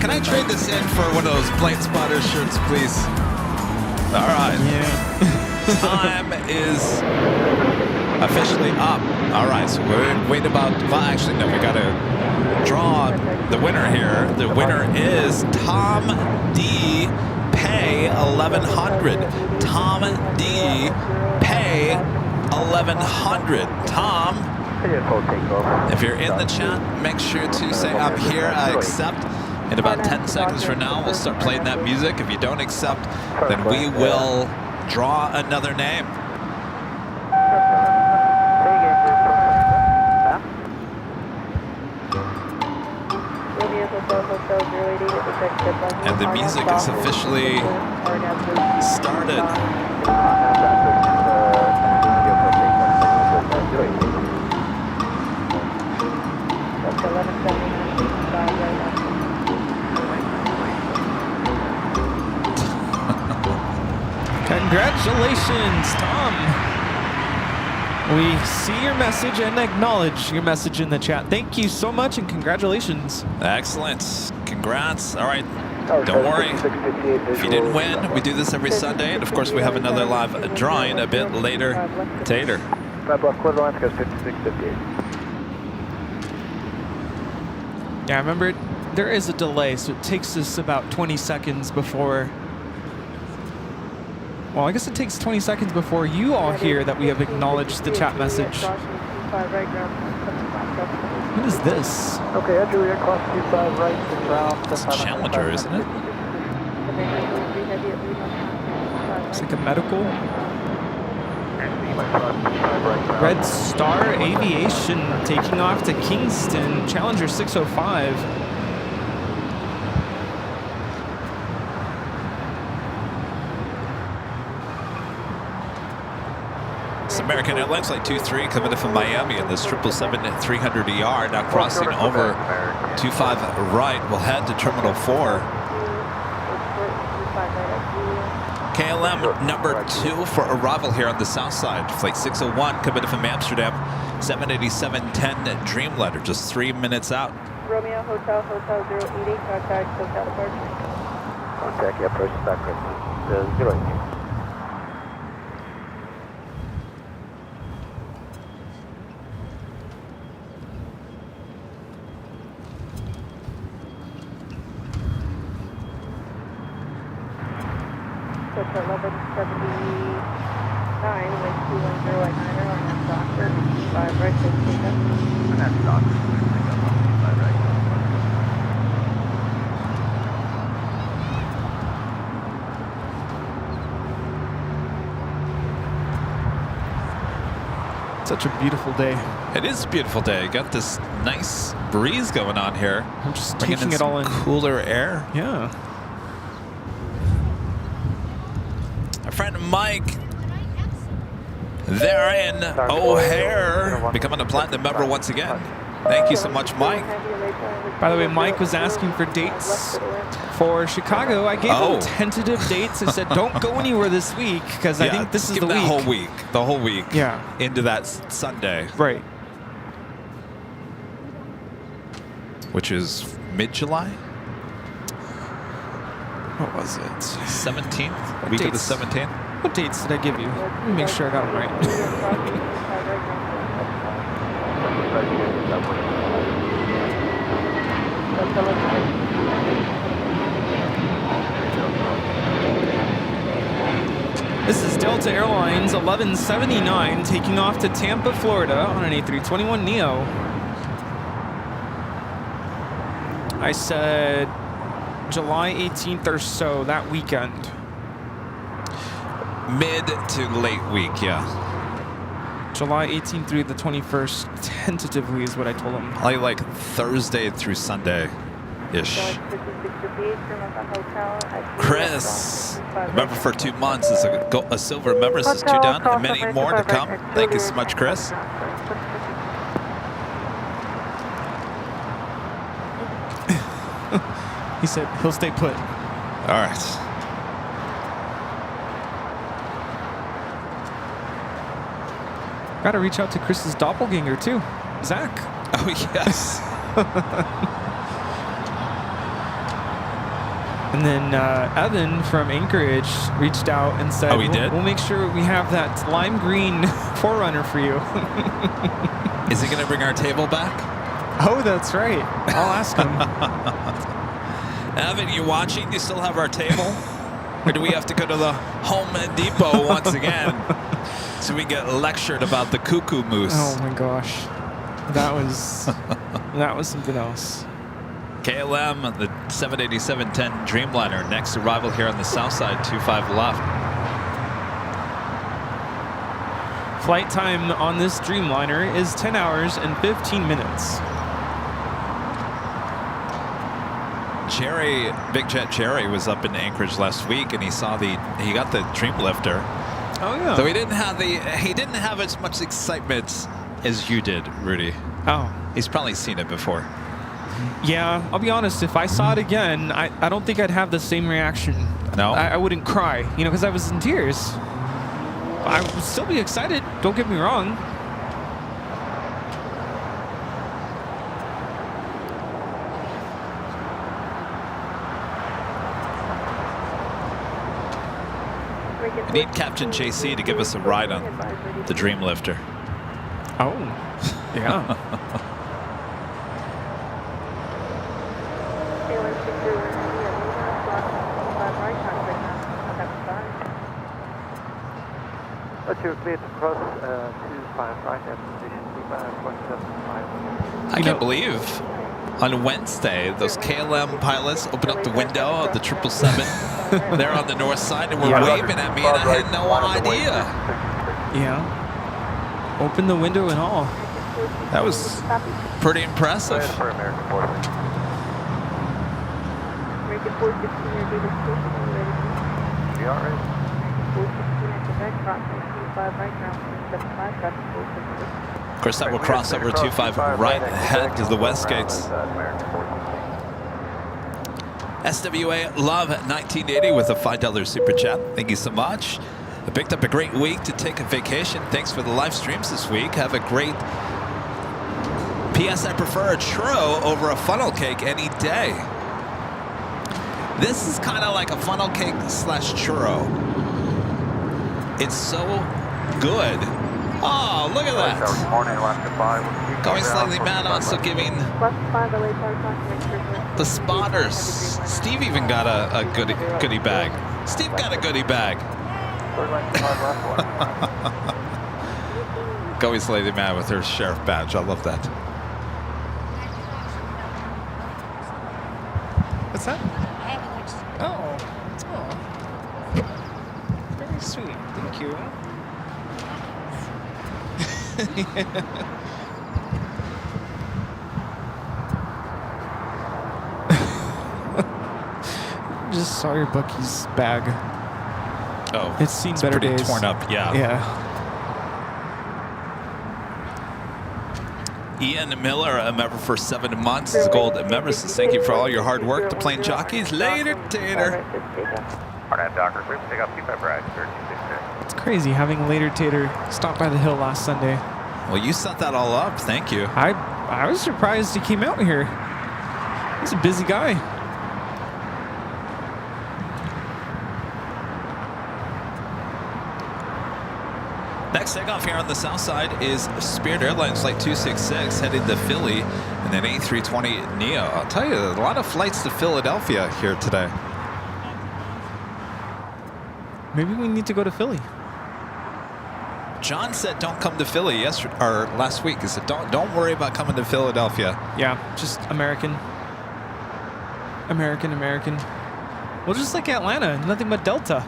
Can I trade this in for one of those Plane Spotter shirts, please? All right. Yeah. Time is officially up. All right, so we're wait about. Well, actually, no, we got to draw the winner here. The winner is Tom D. Pay 1100. Tom D. Pay 1100. Tom, if you're in the chat, make sure to say I'm here, I accept. In about 10 seconds from now, we'll start playing that music. If you don't accept, then we will draw another name. And the music is officially started. Congratulations, Tom. We see your message and acknowledge your message in the chat. Thank you so much and congratulations. Excellent. Congrats. All right. Don't worry. If you didn't win, we do this every Sunday. And of course, we have another live drawing a bit later. Tater. Yeah, remember, there is a delay, so it takes us about 20 seconds before. Well, I guess it takes 20 seconds before you all hear that we have acknowledged the chat message. What is this? Okay, Juliet, cross 25 right, It's a Challenger, isn't it? It's like a medical. Red Star Aviation taking off to Kingston, Challenger 605. It's American Airlines Flight 23 coming in from Miami in this 777-300ER, now crossing over 25 right. We'll head to Terminal 4. KLM number 2 for arrival here on the south side. Flight 601 coming in from Amsterdam, 787-10 Dreamliner, just 3 minutes out. Romeo Hotel 088, contact hotel departure. Contact, yeah, approach back, 088. It's 1179 with 210 at 9er on that doctor, 5 right, 6 take up. That's doctor, 5 right. Such a beautiful day. It is a beautiful day. Got this nice breeze going on here. I'm just Bringing taking it some all in. Cooler air. Yeah. Our friend Mike, they're in O'Hare, becoming a platinum member once again. Thank you so much, Mike. By the way, Mike was asking for dates for Chicago. I gave him tentative dates. I said, don't go anywhere this week because I think this is the week. The whole week. Yeah. Into that Sunday. Right. Which is mid-July? What was it? 17th? Week of the 17th? What dates did I give you? Let me make sure I got them right. This is Delta Airlines 1179 taking off to Tampa, Florida on an A321neo. I said July 18th or so, that weekend. Mid to late week, yeah. July 18th through the 21st, tentatively is what I told him. Like Thursday through Sunday-ish. Chris, member for 2 months, is a silver member. This is 2 done, and many more to come. Thank you so much, Chris. He said he'll stay put. All right. Got to reach out to Chris's doppelganger too, Zach. Oh yes. And then Evan from Anchorage reached out and said, "Oh, he did? We'll make sure we have that lime green 4Runner for you." Is he going to bring our table back? Oh, that's right. I'll ask him. Evan, you watching? You still have our table? Or do we have to go to the Home Depot once again so we get lectured about the cuckoo moose? Oh my gosh. That was something else. KLM, the 787-10 Dreamliner, next arrival here on the south side, 25 left. Flight time on this Dreamliner is 10 hours and 15 minutes. Jerry, Big Jet Jerry, was up in Anchorage last week, and he got the Dreamlifter. Oh yeah. So he didn't have as much excitement as you did, Rudy. Oh. He's probably seen it before. Yeah, I'll be honest, if I saw it again, I don't think I'd have the same reaction. No? I wouldn't cry, because I was in tears. I would still be excited, don't get me wrong. I need Captain JC to give us a ride on the Dreamlifter. Oh, yeah. But you're clear to cross 25 right at position 25.75. I can't believe on Wednesday those KLM pilots opened up the window of the 777. They're on the north side and were waving at me, and I had no idea. Yeah. Open the window and all. That was pretty impressive. For American Forces. American 416, your data station, are you ready? We are ready. 416 at Quebec, crossing 25 right, ground 75, traffic 416. Of course, that will cross over 25 right ahead to the west gates. SWA Love at 1980 with a $5 super chat. Thank you so much. I picked up a great week to take a vacation. Thanks for the live streams this week. Have a great... P.S. I prefer a churro over a funnel cake any day. This is kind of like a funnel cake slash churro. It's so good. Oh, look at that. Going slightly mad, also giving the spotters. Steve even got a goodie bag. Steve got a goodie bag. Going slightly mad with her sheriff badge. I love that. What's that? Oh. Very sweet. Thank you. Just saw your Bucky's bag. Oh, it's seen better pretty days. Torn up, yeah. Yeah. Ian Miller, a member for 7 months, is a gold member. Says thank you for all your hard work. The Plane Jockeys. Later, Tater. It's crazy having Later Tater stop by the hill last Sunday. Well, you set that all up. Thank you. I was surprised he came out here. He's a busy guy. Next takeoff here on the south side is Spirit Airlines Flight 266 headed to Philly, and then A320neo. I'll tell you, a lot of flights to Philadelphia here today. Maybe we need to go to Philly. John said don't come to Philly last week. He said don't worry about coming to Philadelphia. Yeah, just American. Well, just like Atlanta, nothing but Delta.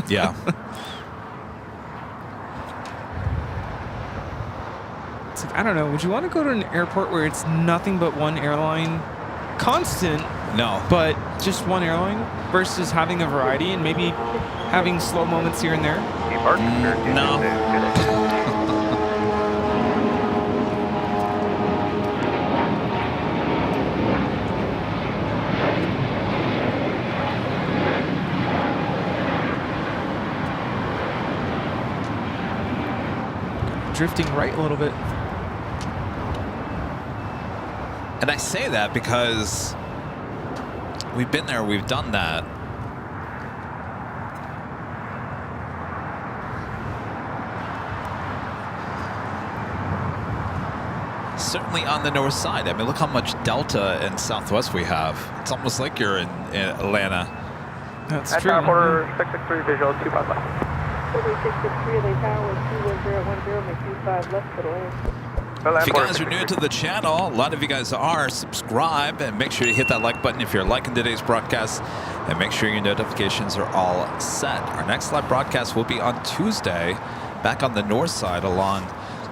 Yeah. It's like, I don't know, would you want to go to an airport where it's nothing but one airline? Constant. No. But just one airline versus having a variety and maybe having slow moments here and there? No. Drifting right a little bit. And I say that because we've been there, we've done that. certainly on the north side. I mean, look how much delta and southwest we have. It's almost like you're in Atlanta. That's At true. tower quarter 663, visual 25 left. 663, LA Tower, 21010, make 25 left for the lane. If you guys are new to the channel, a lot of you guys are, subscribe and make sure you hit that like button if you're liking today's broadcast, and make sure your notifications are all set. Our next live broadcast will be on Tuesday, back on the north side along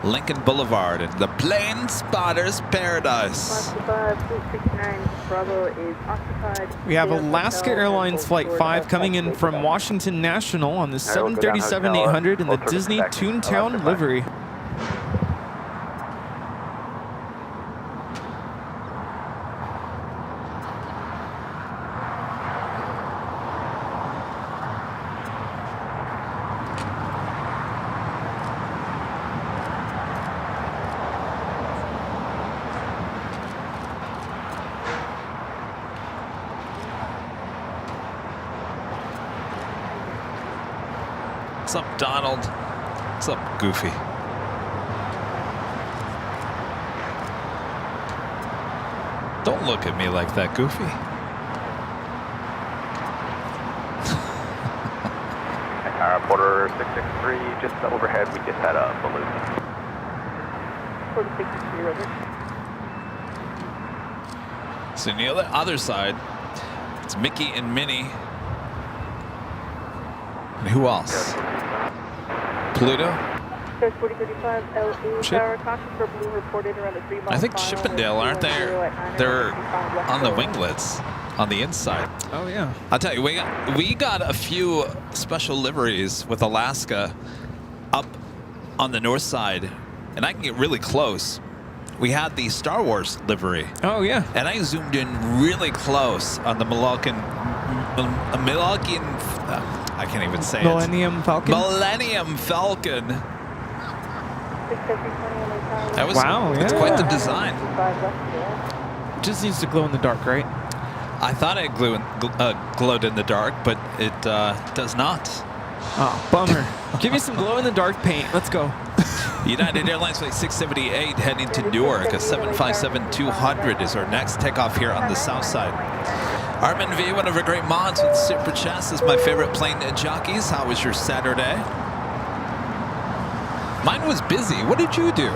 Lincoln Boulevard in the Plane Spotters Paradise. 525, Bravo is occupied. We have Alaska Airlines Flight 5 coming in from Washington National on the 737-800 in the Disney Toontown livery. What's up, Donald? What's up, Goofy? Don't look at me like that, Goofy. Porter 663, just overhead, we just had a balloon. Porter 663, over. So on the other side, it's Mickey and Minnie. And who else? Pluto? 4035, LA Tower, caution for blue reported around the 3 mile. I think Chippendale, aren't they? They're on the winglets, on the inside. Oh, yeah. I'll tell you, we got a few special liveries with Alaska up on the north side, and I can get really close. We had the Star Wars livery. Oh, yeah. And I zoomed in really close on the Milwaukee, I can't even say Millennium Falcon? Millennium Falcon. That was, wow, yeah. It's quite the design. Just needs to glow in the dark, right? I thought it glowed in the dark, but it does not. Oh, bummer. Give me some glow in the dark paint. Let's go. United Airlines Flight 678 heading to Newark. A 757-200 is our next takeoff here on the south side. Armin V, one of our great mods with Super Chats, is my favorite Plane Jockeys. How was your Saturday? Mine was busy. What did you do?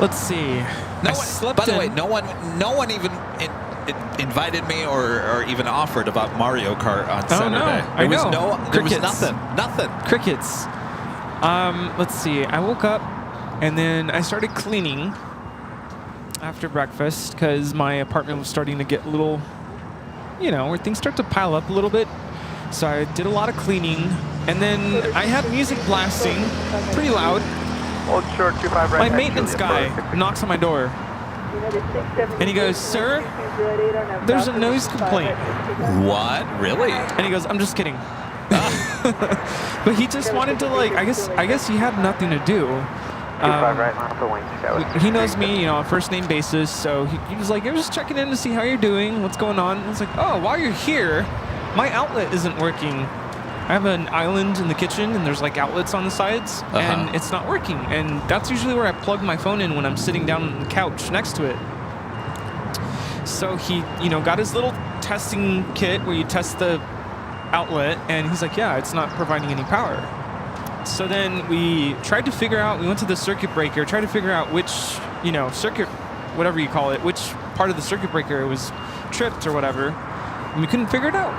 Let's see. By the way, no one even invited me or even offered about Mario Kart on Saturday. No. There was nothing. Crickets. Let's see. I woke up and then I started cleaning after breakfast because my apartment was starting to get a little, where things start to pile up a little bit. So I did a lot of cleaning, and then I had music blasting pretty loud. My maintenance guy knocks on my door, and he goes, "Sir, there's a noise complaint." What? Really? And he goes, "I'm just kidding." But he just wanted to, I guess he had nothing to do. He knows me, on a first name basis, so he was like, "I'm just checking in to see how you're doing, what's going on." And I was like, "Oh, while you're here, my outlet isn't working. I have an island in the kitchen, and there's outlets on the sides, and it's not working. And that's usually where I plug my phone in when I'm sitting down on the couch next to it." So he, got his little testing kit where you test the outlet, and he's like, "Yeah, it's not providing any power." So then we tried to figure out, we went to the circuit breaker, tried to figure out which, circuit, whatever you call it, which part of the circuit breaker was tripped or whatever, and we couldn't figure it out.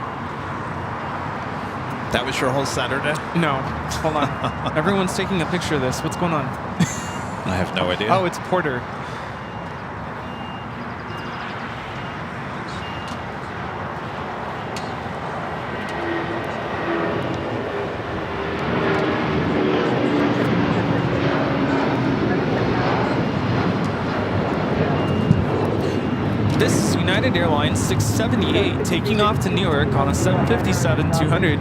That was your whole Saturday? No. Hold on. Everyone's taking a picture of this. What's going on? I have no idea. Oh, it's Porter. This is United Airlines 678 taking off to Newark on a 757-200.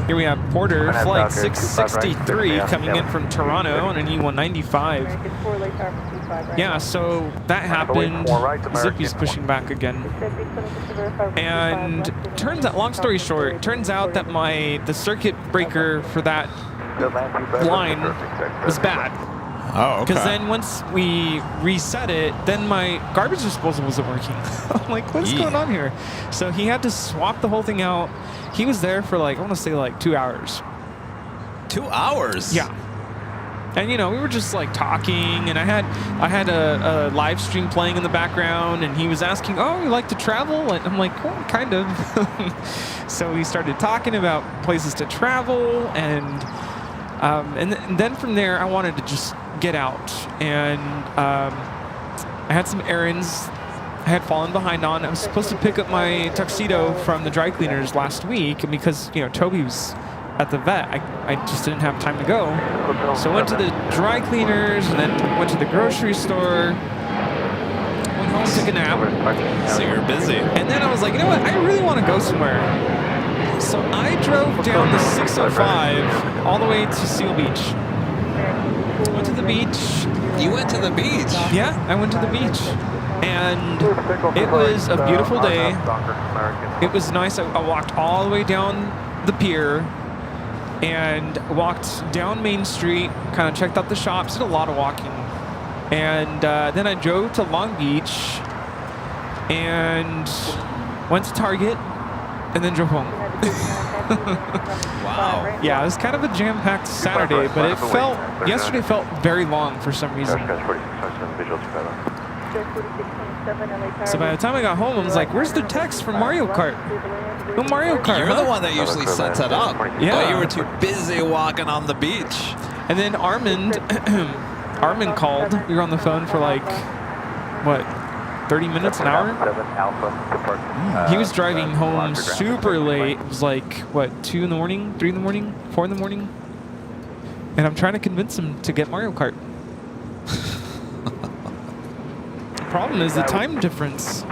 Here we have Porter Flight 663 coming in from Toronto on an E195. Yeah, so that happened. Zippy's pushing back again. And turns out, long story short, turns out that the circuit breaker for that line was bad. Oh, okay. Because then once we reset it, then my garbage disposal wasn't working. I'm like, what's going on here? So he had to swap the whole thing out. He was there for like, I want to say like 2 hours. 2 hours? Yeah. And you know, we were just like talking, and I had a live stream playing in the background, and he was asking, "Oh, you like to travel?" And I'm like, "Well, kind of." So we started talking about places to travel, and then from there, I wanted to just get out, and I had some errands I had fallen behind on. I was supposed to pick up my tuxedo from the dry cleaners last week, and because you know Toby was at the vet, I just didn't have time to go. So I went to the dry cleaners and then went to the grocery store, went home, took a nap. So you're busy. And then I was like, you know what? I really want to go somewhere. So I drove down the 605 all the way to Seal Beach. Went to the beach. You went to the beach? Yeah, I went to the beach. And it was a beautiful day. It was nice. I walked all the way down the pier and walked down Main Street, kind of checked out the shops, did a lot of walking. And then I drove to Long Beach and went to Target and then drove home. Wow. Yeah, it was kind of a jam-packed Saturday, but yesterday felt very long for some reason. So by the time I got home, I was like, where's the text from Mario Kart? No Mario Kart. You're the one that usually sets it up. Yeah. But you were too busy walking on the beach. And then Armand called. We were on the phone for like, what, 30 minutes, an hour? He was driving home super late. It was like, what, 2 in the morning, 3 in the morning, 4 in the morning? And I'm trying to convince him to get Mario Kart. The problem is the time difference.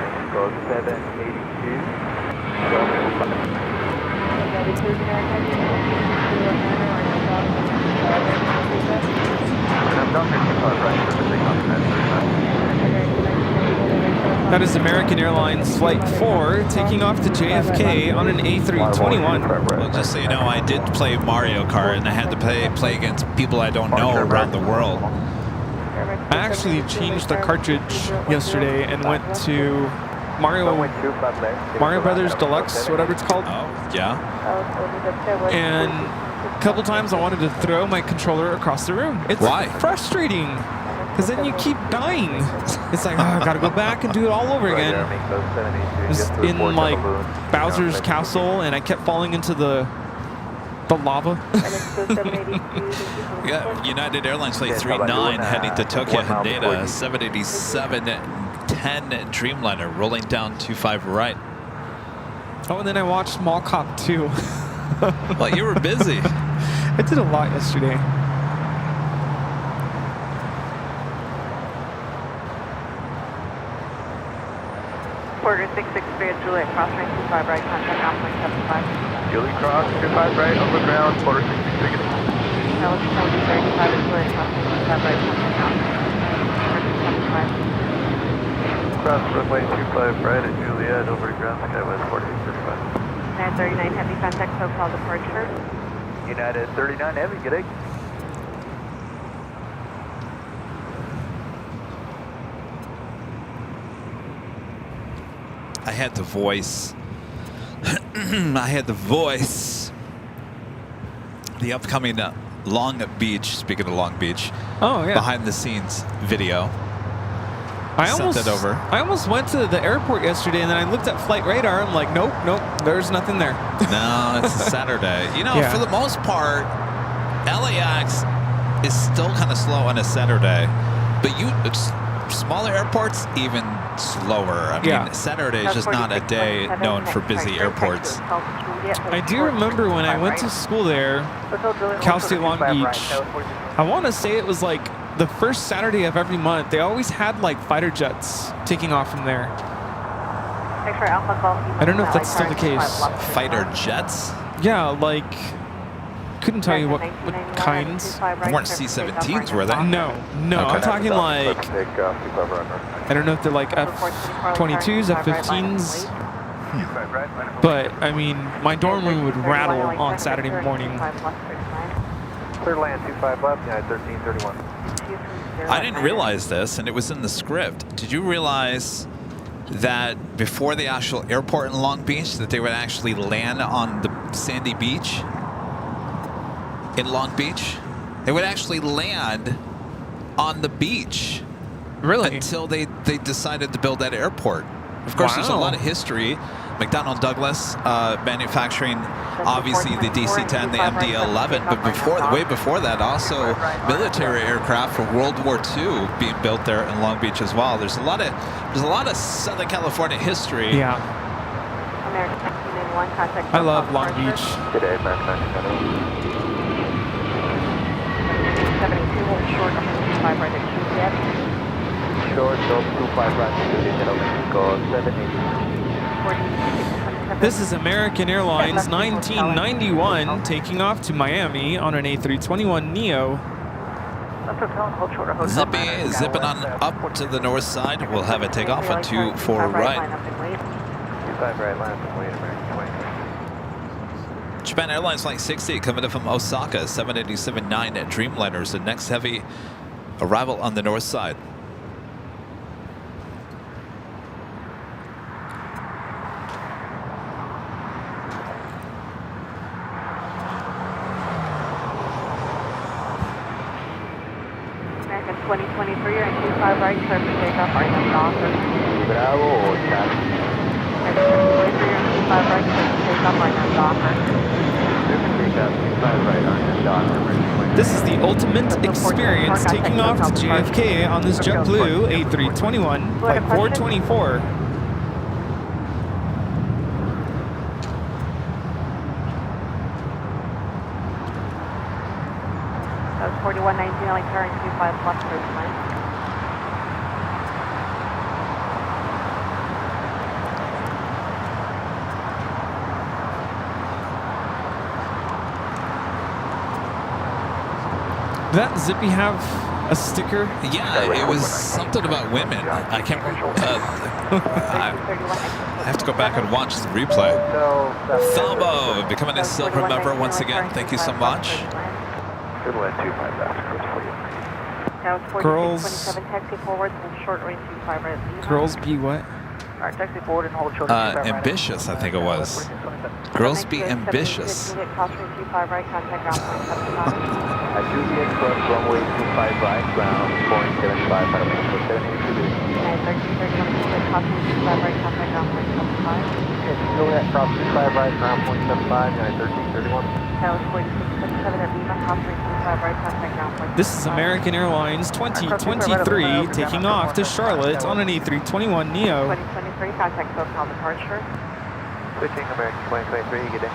That is American Airlines Flight 4 taking off to JFK on an A321. Well, just so you know, I did play Mario Kart, and I had to play against people I don't know around the world. I actually changed the cartridge yesterday and went to Mario Brothers Deluxe, whatever it's called. Oh, yeah. And a couple times I wanted to throw my controller across the room. It's frustrating, because then you keep dying. It's like, oh, I gotta go back and do it all over again. I was in like Bowser's castle, and I kept falling into the lava. Yeah, United Airlines Flight 39 heading to Tokyo Haneda, 787-10 Dreamliner rolling down 25 right. Oh, and then I watched Mall Cop 2. Well, you were busy. I did a lot yesterday. Porter 663 at Juliet, cross range 25 right, contact ground point 75. Julie cross 25 right, over ground, Porter 663. That was 75 at Juliet, cross range 25 right, contact ground point 75. Cross runway 25 right at Juliet, over to ground, Skywest 4835. United 39 Heavy, contact SoCal departure. United 39 Heavy, good day. I had the voice. I had the voice. The upcoming Long Beach, speaking of Long Beach, behind the scenes video. I almost went to the airport yesterday, and then I looked at flight radar. I'm like, nope, there's nothing there. No, it's a Saturday. You know, for the most part, LAX is still kind of slow on a Saturday, but smaller airports even slower. I mean, Saturday is just not a day known for busy airports. I do remember when I went to school there, Cal State Long Beach. I want to say it was like the first Saturday of every month. They always had like fighter jets taking off from there. I don't know if that's still the case. Fighter jets? Yeah, like, couldn't tell you what kinds. They weren't C-17s, were they? No. Okay. I'm talking like, I don't know if they're like F-22s, F-15s. But, I mean, my dorm room would rattle on Saturday morning. Clear land, 25 left, United 1331. I didn't realize this, and it was in the script. Did you realize that before the actual airport in Long Beach, that they would actually land on the sandy beach in Long Beach? They would actually land on the beach. Really? Until they decided to build that airport. Of course, there's a lot of history. McDonnell Douglas manufacturing, obviously, the DC-10, the MD-11, but way before that, also military aircraft for World War II being built there in Long Beach as well. There's a lot of Southern California history. Yeah. I love Long Beach. Good day, American 72, hold short, 125 right at QCF. Short, 25 right, Mexico 780. This is American Airlines 1991 taking off to Miami on an A321neo. Zipping on up to the north side. We'll have it take off on 24 right. 25 right, line up and wait, American 20. Japan Airlines Flight 60 coming in from Osaka, 787-9 at Dreamliners, the next heavy arrival on the north side. American 2023 and 25 right, clear for takeoff, right now, offer. Bravo, Charlie. American 2023 and 25 right, clear for takeoff, right now, offer. This is the ultimate experience taking off to JFK on this JetBlue A321 Flight 424. That was 4119, like turn 25 plus 39. Did that Zippy have a sticker? Yeah, it was something about women. I can't remember. I have to go back and watch the replay. Thelmo becoming a silver member once again. Thank you so much. Good land, 25 left, Girls. 27, taxi forward and short range 25 right. Girls be what? Alright, taxi forward and hold short. Ambitious, I think it was. Girls be ambitious. Juliet, crosswind 25 right, contact ground point 75. Juliet, cross runway 25 right, ground point 75, final for 782 degrees. United 1331, Juliet, crosswind 25 right, contact ground point 75. Juliet, cross 25 right, ground point 75, United 1331. That was 4677 at Lima, crosswind 25 right, contact ground point 75. This is American Airlines 2023 taking off to Charlotte on an A321neo. 2023, contact SoCal departure. Switching American 2023, good day.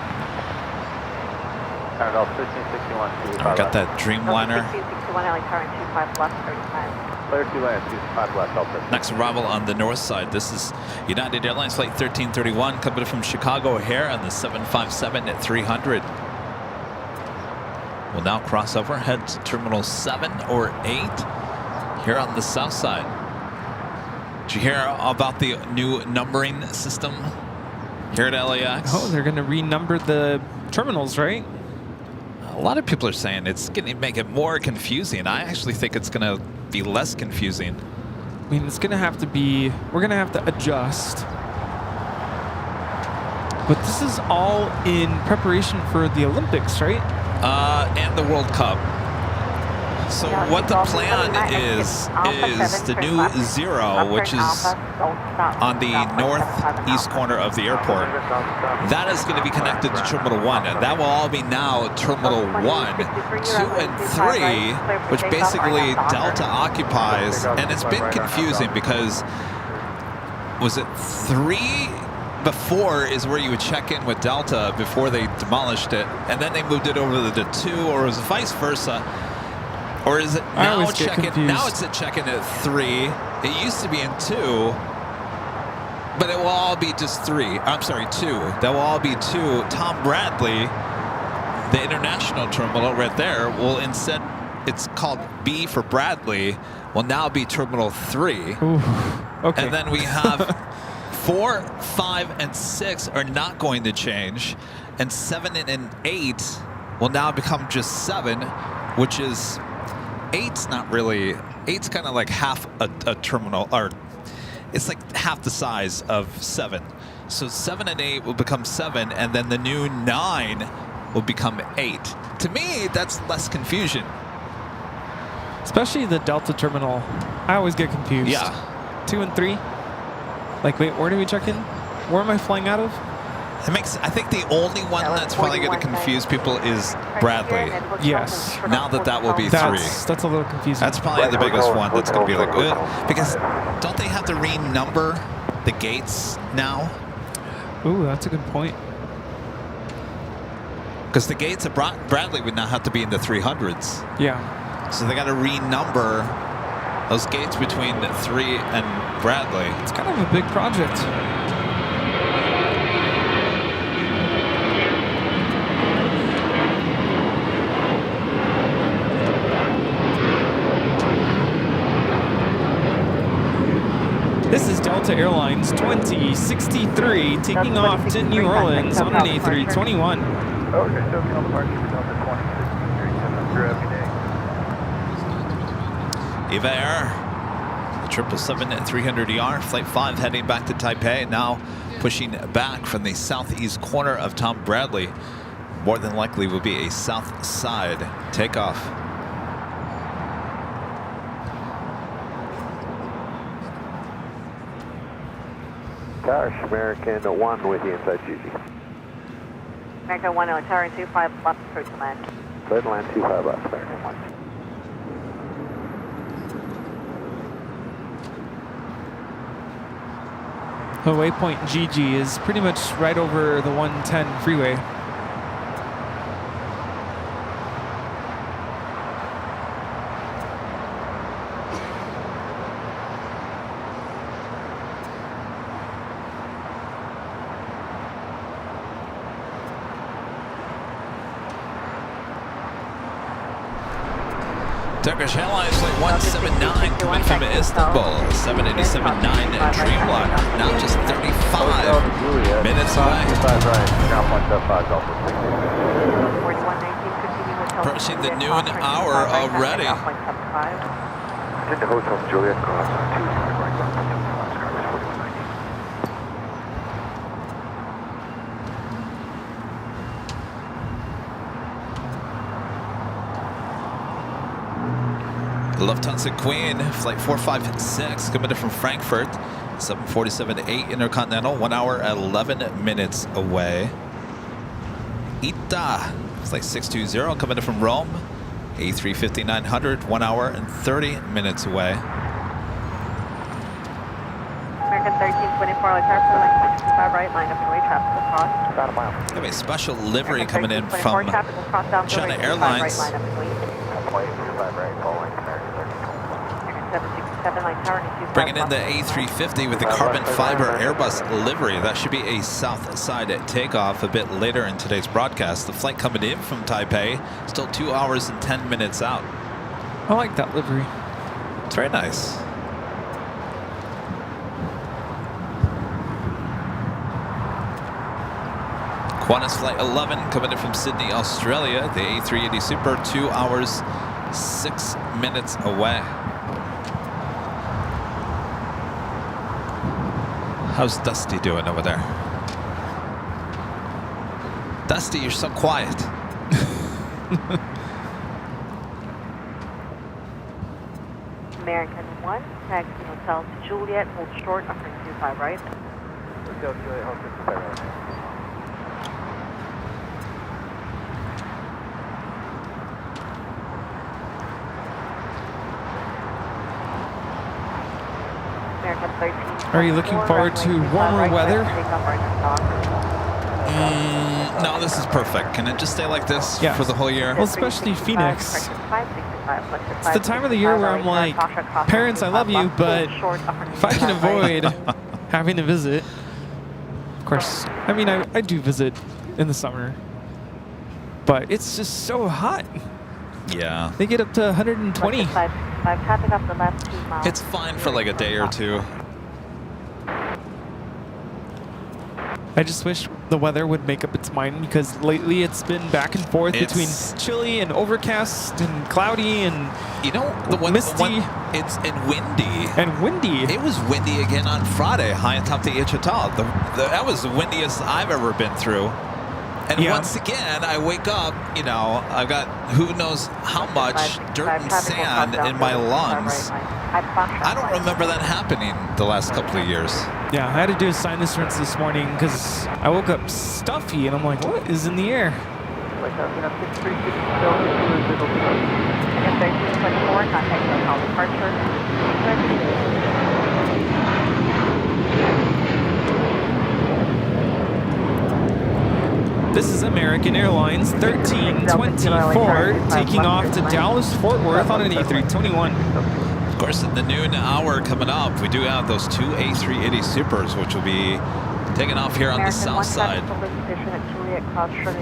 Alright, 1361. I got that Dreamliner. 1361, LA current 25 left, 35. Clear 2 land, 25 left, Delta. Next arrival on the north side. This is United Airlines Flight 1331 coming from Chicago O'Hare on the 757 at 300. We'll now cross over, head to Terminal 7 or 8 here on the south side. Did you hear about the new numbering system here at LAX? Oh, they're going to renumber the terminals, right? A lot of people are saying it's going to make it more confusing. I actually think it's going to be less confusing. I mean, it's going to have to be, we're going to have to adjust. But this is all in preparation for the Olympics, right? And the World Cup. So what the plan is the new Zero, which is on the northeast corner of the airport. That is going to be connected to Terminal 1, and that will all be now Terminal 1, 2, and 3, which basically Delta occupies. And it's been confusing because, was it 3 before is where you would check in with Delta before they demolished it, and then they moved it over to 2, or was it vice versa? Or is it now check-in? Now it's a check-in at 3. It used to be in 2, but it will all be just 3. I'm sorry, 2. That will all be 2. Tom Bradley, the international terminal right there, will instead, it's called B for Bradley, will now be Terminal 3. Ooh, okay. And then we have 4, 5, and 6 are not going to change, and 7 and 8 will now become just 7. which is 8's not really. 8's kind of like half a terminal, or it's like half the size of 7. So 7 and 8 will become 7, and then the new 9 will become 8. To me, that's less confusion. Especially the Delta terminal. I always get confused. Yeah. 2 and 3. Like, wait, where do we check in? Where am I flying out of? It makes. I think the only one that's probably going to confuse people is Bradley. Yes. Now that will be 3. That's a little confusing. That's probably the biggest one that's going to be like, because don't they have to renumber the gates now? Ooh, that's a good point. Because the gates at Bradley would now have to be in the 300s. Yeah. So they got to renumber those gates between 3 and Bradley. It's kind of a big project. This is Delta Airlines 2063 taking off to New Orleans on an A321. Okay, so on the mark, we're down to 2063, every day. Eva Air, the 777-300ER, Flight 5 heading back to Taipei, now pushing back from the southeast corner of Tom Bradley. More than likely will be a south side takeoff. Tower American 1 with you inside Gigi. American 1, Tower 25, left approach to land. Clear to land 25 left, American 1. The waypoint GG is pretty much right over the 110 freeway. Turkish Airlines Flight 179 coming from Istanbul, 787-9 Dreamliner, now just 35 minutes away. Approaching the noon hour already. Into Hotel Juliet, cross 25 right, Skywards 4190. Lufthansa Queen, Flight 456, coming in from Frankfurt, 747-8 Intercontinental, 1 hour 11 minutes away. ITA, Flight 620, coming in from Rome, A350-900, 1 hour and 30 minutes away. American 1324, line 65 right, line up and way traffic will cross. About a mile. We have a special livery coming in from China Airlines. Bringing in the A350 with the carbon fiber Airbus livery. That should be a south side takeoff a bit later in today's broadcast. The flight coming in from Taipei, still 2 hours and 10 minutes out. I like that livery. It's very nice. Qantas Flight 11 coming in from Sydney, Australia. The A380 Super, 2 hours, 6 minutes away. How's Dusty doing over there? Dusty, you're so quiet. American 1, taxi Hotel to Juliet, hold short, offering 25 right. Hotel Juliet, hold 25 right. Are you looking forward to warmer weather? No, this is perfect. Can it just stay like this for the whole year? Well, especially Phoenix. It's the time of the year where I'm like, parents, I love you, but if I can avoid having to visit, of course, I mean, I do visit in the summer, but it's just so hot. Yeah. They get up to 120. It's fine for like a day or two. I just wish the weather would make up its mind because lately it's been back and forth between chilly and overcast and cloudy and you know misty. It's and windy. And windy. It was windy again on Friday, high atop the Ichital. That was the windiest I've ever been through. And once again, I wake up, you know, I've got who knows how much dirt and sand in my lungs. I don't remember that happening the last couple of years. Yeah, I had to do a sinus rinse this morning because I woke up stuffy and I'm like, what is in the air? This is American Airlines 1324 taking off to Dallas Fort Worth on an A321. Of course, in the noon hour coming up, we do have those two A380 Supers, which will be taking off here on the south side.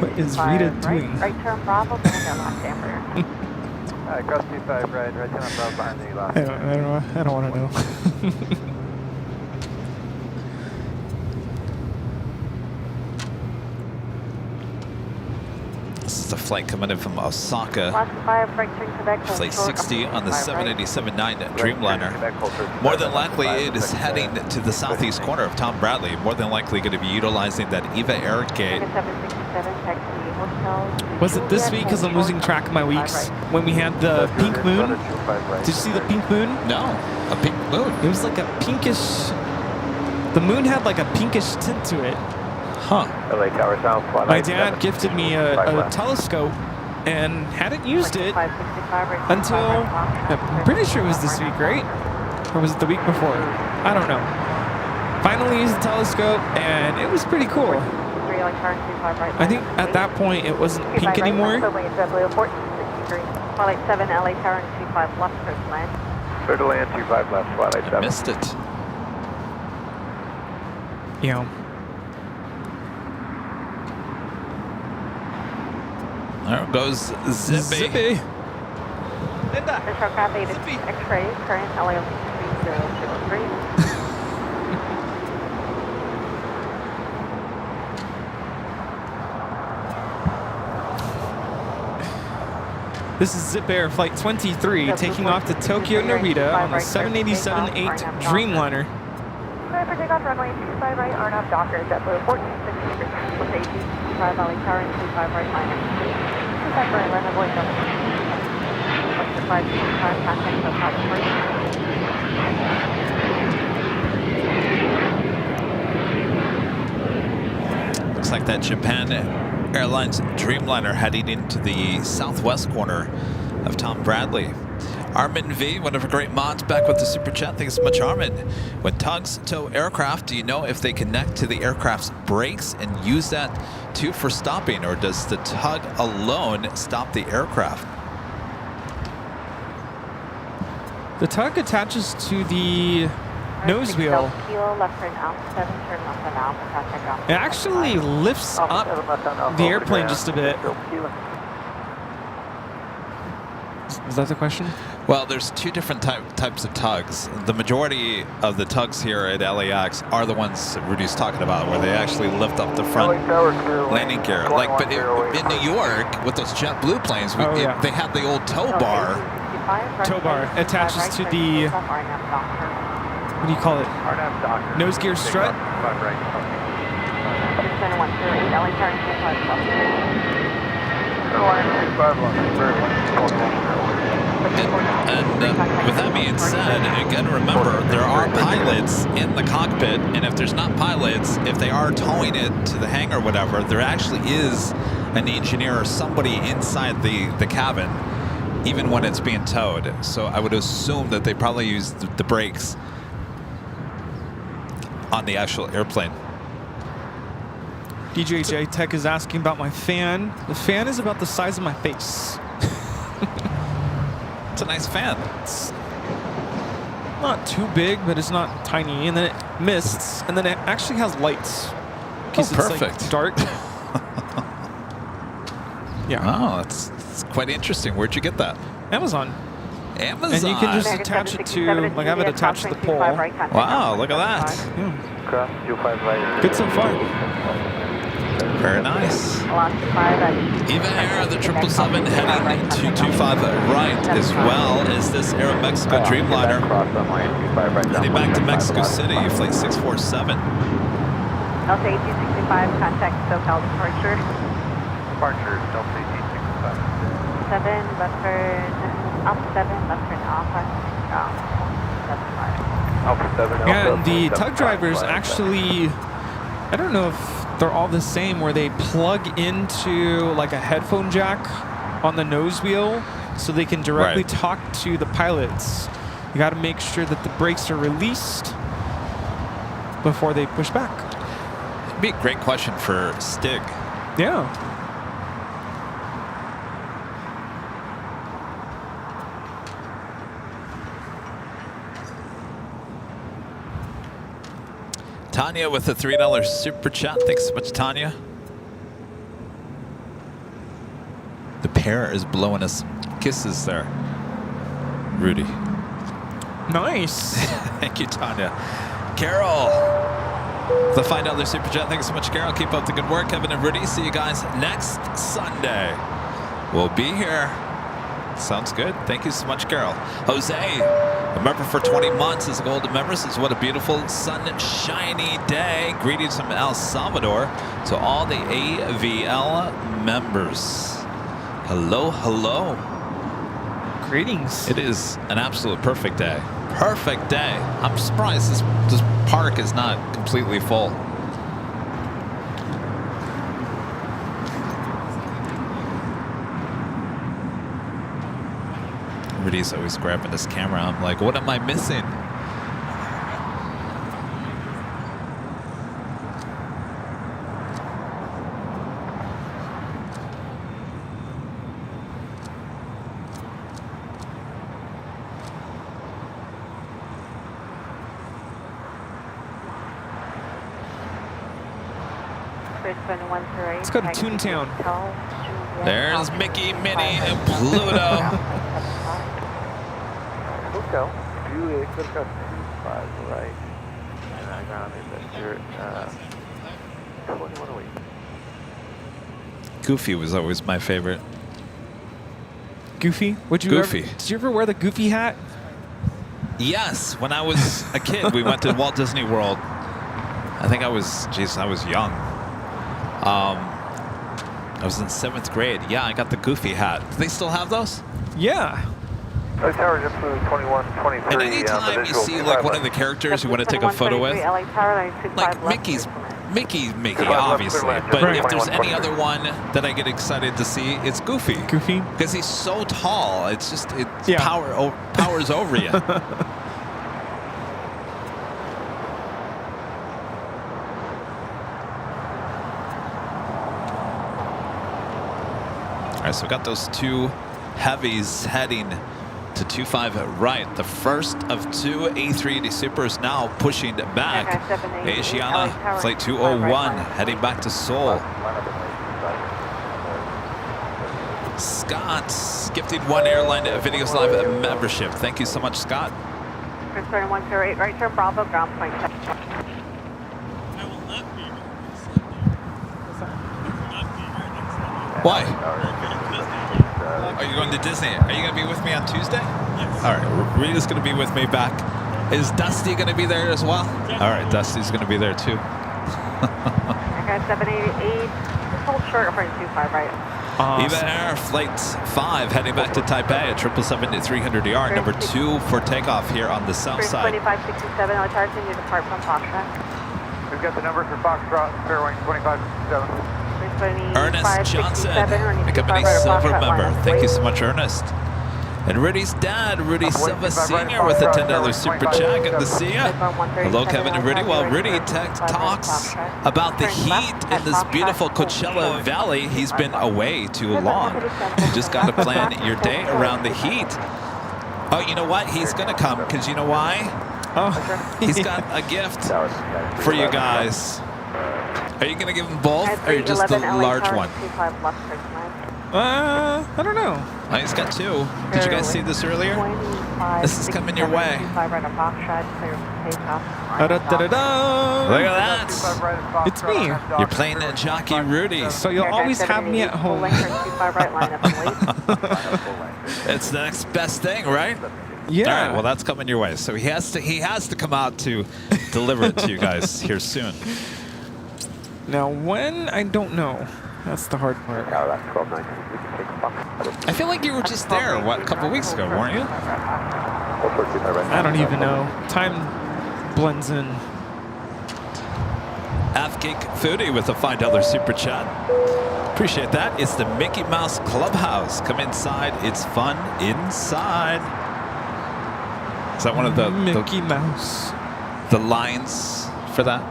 What is Rita doing? Right turn Bravo, then lock Amber. Cross 25 right turn Bravo behind the last. I don't want to know. This is a flight coming in from Osaka. Flight 60 on the 787-9 Dreamliner. More than likely, it is heading to the southeast corner of Tom Bradley. More than likely going to be utilizing that EVA Air gate. Was it this week? Because I'm losing track of my weeks. When we had the pink moon. Did you see the pink moon? No, a pink moon. It was like a pinkish. The moon had like a pinkish tint to it. Huh. LA Tower South. My dad gifted me a telescope and hadn't used it until, I'm pretty sure it was this week, right? Or was it the week before? I don't know. Finally used the telescope and it was pretty cool. I think at that point it wasn't pink anymore. Clear to land 25 left, flight 7. Missed it. Yeah. There goes Zippy. Linda. X-ray, current LA 3063. This is Zip Air Flight 23 taking off to Tokyo Narita on the 787-8 Dreamliner. Clear for takeoff runway 25 right, RNAV Docker, JetBlue 1463. With AT 25 Valley Tower and 25 right minus 2. 25 right, land avoid double. What's the 525 contact so hot first? Looks like that Japan Airlines Dreamliner heading into the southwest corner of Tom Bradley. Armin V, one of our great mods, back with the super chat. Thanks so much, Armin. When tugs tow aircraft, do you know if they connect to the aircraft's brakes and use that too for stopping, or does the tug alone stop the aircraft? The tug attaches to the nose wheel. It actually lifts up the airplane just a bit. Is that the question? Well, there's two different types of tugs. The majority of the tugs here at LAX are the ones that Rudy's talking about, where they actually lift up the front landing gear. Like, but in New York, with those JetBlue planes, they had the old tow bar. Tow bar attaches to the, what do you call it? Nose gear strut? And with that being said, again, remember, there are pilots in the cockpit, and if there's not pilots, if they are towing it to the hangar or whatever, there actually is an engineer or somebody inside the cabin, even when it's being towed. So I would assume that they probably use the brakes on the actual airplane. DJJ Tech is asking about my fan. The fan is about the size of my face. It's a nice fan. It's not too big, but it's not tiny. And then it mists, and then it actually has lights. Oh, perfect. It's like dark. Yeah. Oh, that's quite interesting. Where'd you get that? Amazon. Amazon. And you can just attach it to, like I have it attached to the pole. Wow, look at that. Yeah. Good so far. Very nice. Alaska 5 at Even Air, the 777 heading to 25 right, as well as this Aeromexico Dreamliner. Heading back to Mexico City, flight 647. Delta 1865, contact SoCal departure. Departure, Delta 1865. 7, Bufford, Alpha 7, Bufford, Alpha, 75. Alpha 7, Alpha. Yeah, and the 75, tug drivers actually, I don't know if they're all the same, where they plug into like a headphone jack on the nose wheel so they can directly talk to the pilots. You got to make sure that the brakes are released before they push back. It'd be a great question for Stig. Yeah. Tanya with a $3 super chat. Thanks so much, Tanya. The pair is blowing us kisses there. Rudy. Nice. Thank you, Tanya. Carol, the $5 super chat. Thanks so much, Carol. Keep up the good work. Kevin and Rudy. See you guys next Sunday. We'll be here. Sounds good. Thank you so much, Carol. Jose, a member for 20 months is a golden member. Says, what a beautiful sunshiny day. Greetings from El Salvador to all the AVL members. Hello, hello. Greetings. It is an absolute perfect day. Perfect day. I'm surprised this park is not completely full. Rudy's always grabbing this camera. I'm like, what am I missing? Let's go to Toontown. There's Mickey, Minnie, and Pluto. Hotel, Juliet, could have got 25 right. And I got it here 21 away. Goofy was always my favorite. Goofy? Did you ever wear the Goofy hat? Yes, when I was a kid, we went to Walt Disney World. I think I was young. I was in 7th grade. Yeah, I got the Goofy hat. Do they still have those? Yeah. Those towers up to 21, 23. And anytime you see like one of the characters you want to take a photo with, like Mickey, obviously. But if there's any other one that I get excited to see, it's Goofy. Goofy? Because he's so tall. It's just, powers over you. All right, so we got those two heavies heading to 25 right. The first of two A380 Supers now pushing back. Asiana, flight 201, heading back to Seoul. Scott, gifting one airline Videos Live membership. Thank you so much, Scott. Turn 108, right turn Bravo, ground point. I will not be here next Sunday. Why? Are you going to Disney? Are you going to be with me on Tuesday? Yes. All right, Rita's going to be with me back. Is Dusty going to be there as well? Yeah. All right, Dusty's going to be there too. Okay, 788, just hold short of 25 right. Eva Air, flight 5, heading back to Taipei at 777 at 300 yard, number 2 for takeoff here on the south side. 2567, I'll charge you to depart from Foxtrot. We've got the number for Foxtrot, Fairway 2567. Ernest Johnson, a company silver member. Thank you so much, Ernest. And Rudy's dad, Rudy Silva Sr. with a $10 super chat. Good to see you. Hello, Kevin and Rudy. While Rudy talks about the heat in this beautiful Coachella Valley, he's been away too long. You just got to plan your day around the heat. Oh, you know what? He's going to come because you know why? Oh, He's got a gift for you guys. Are you going to give them both or just the large one? I don't know. Oh, he's got 2. Did you guys see this earlier? This is coming your way. Da-da-da-da-da. Look at that. It's me. You're Plane Jockey Rudy. So you'll always have me at home. It's the next best thing, right? Yeah. All right, well, that's coming your way. So he has to come out to deliver it to you guys here soon. Now, when? I don't know. That's the hard part. I feel like you were just there, what, a couple weeks ago, weren't you? I don't even know. Time blends in. Half-Geek Foodie with a $5 super chat. Appreciate that. It's the Mickey Mouse Clubhouse. Come inside. It's fun inside. Is that one of the Mickey Mouse? The lines for that?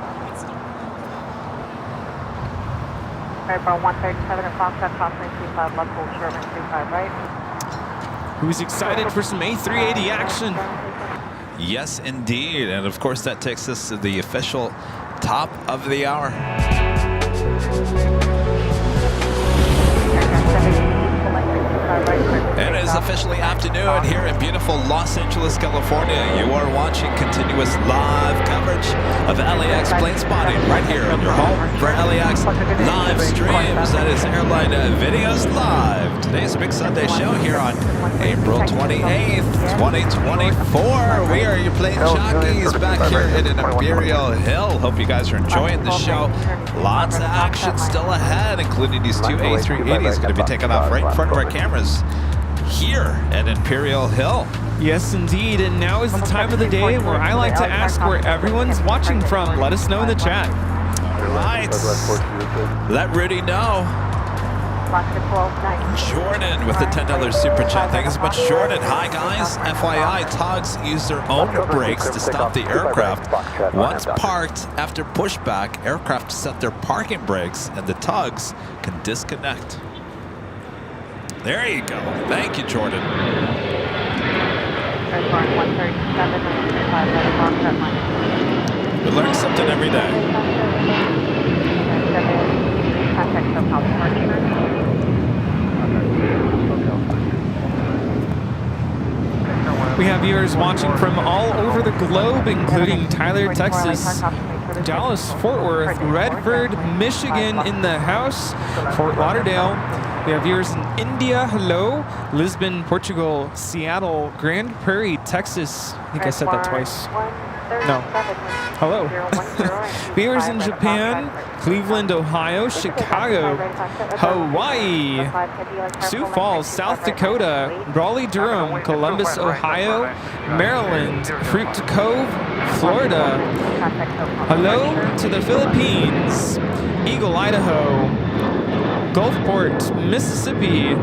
Airborne 137 and Foxtrot, crossing 25 left, hold Sherman 35 right. Who's excited for some A380 action? Yes, indeed. And of course, that takes us to the official top of the hour. And it is officially afternoon here in beautiful Los Angeles, California. You are watching continuous live coverage of LAX plane spotting right here on your home for LAX live streams. That is Airline Videos Live. Today's a big Sunday show here on April 28th, 2024. We are your plane jockeys back here in Imperial Hill. Hope you guys are enjoying the show. Lots of action still ahead, including these 2 A380s going to be taken off right in front of our cameras here at Imperial Hill. Yes, indeed. And now is the time of the day where I like to ask where everyone's watching from. Let us know in the chat. All right. Let Rudy know. Jordan with the $10 super chat. Thank you so much, Jordan. Hi, guys. FYI, tugs use their own brakes to stop the aircraft. Once parked after pushback, aircraft set their parking brakes and the tugs can disconnect. There you go. Thank you, Jordan. We learn something every day. We have viewers watching from all over the globe, including Tyler, Texas, Dallas, Fort Worth, Redford, Michigan in the house, Fort Lauderdale. We have viewers in India, hello, Lisbon, Portugal, Seattle, Grand Prairie, Texas. I think I said that twice. No. Hello. Viewers in Japan, Cleveland, Ohio, Chicago, Hawaii, Sioux Falls, South Dakota, Raleigh, Durham, Columbus, Ohio, Maryland, Fruit Cove, Florida. Hello to the Philippines, Eagle, Idaho, Gulfport, Mississippi,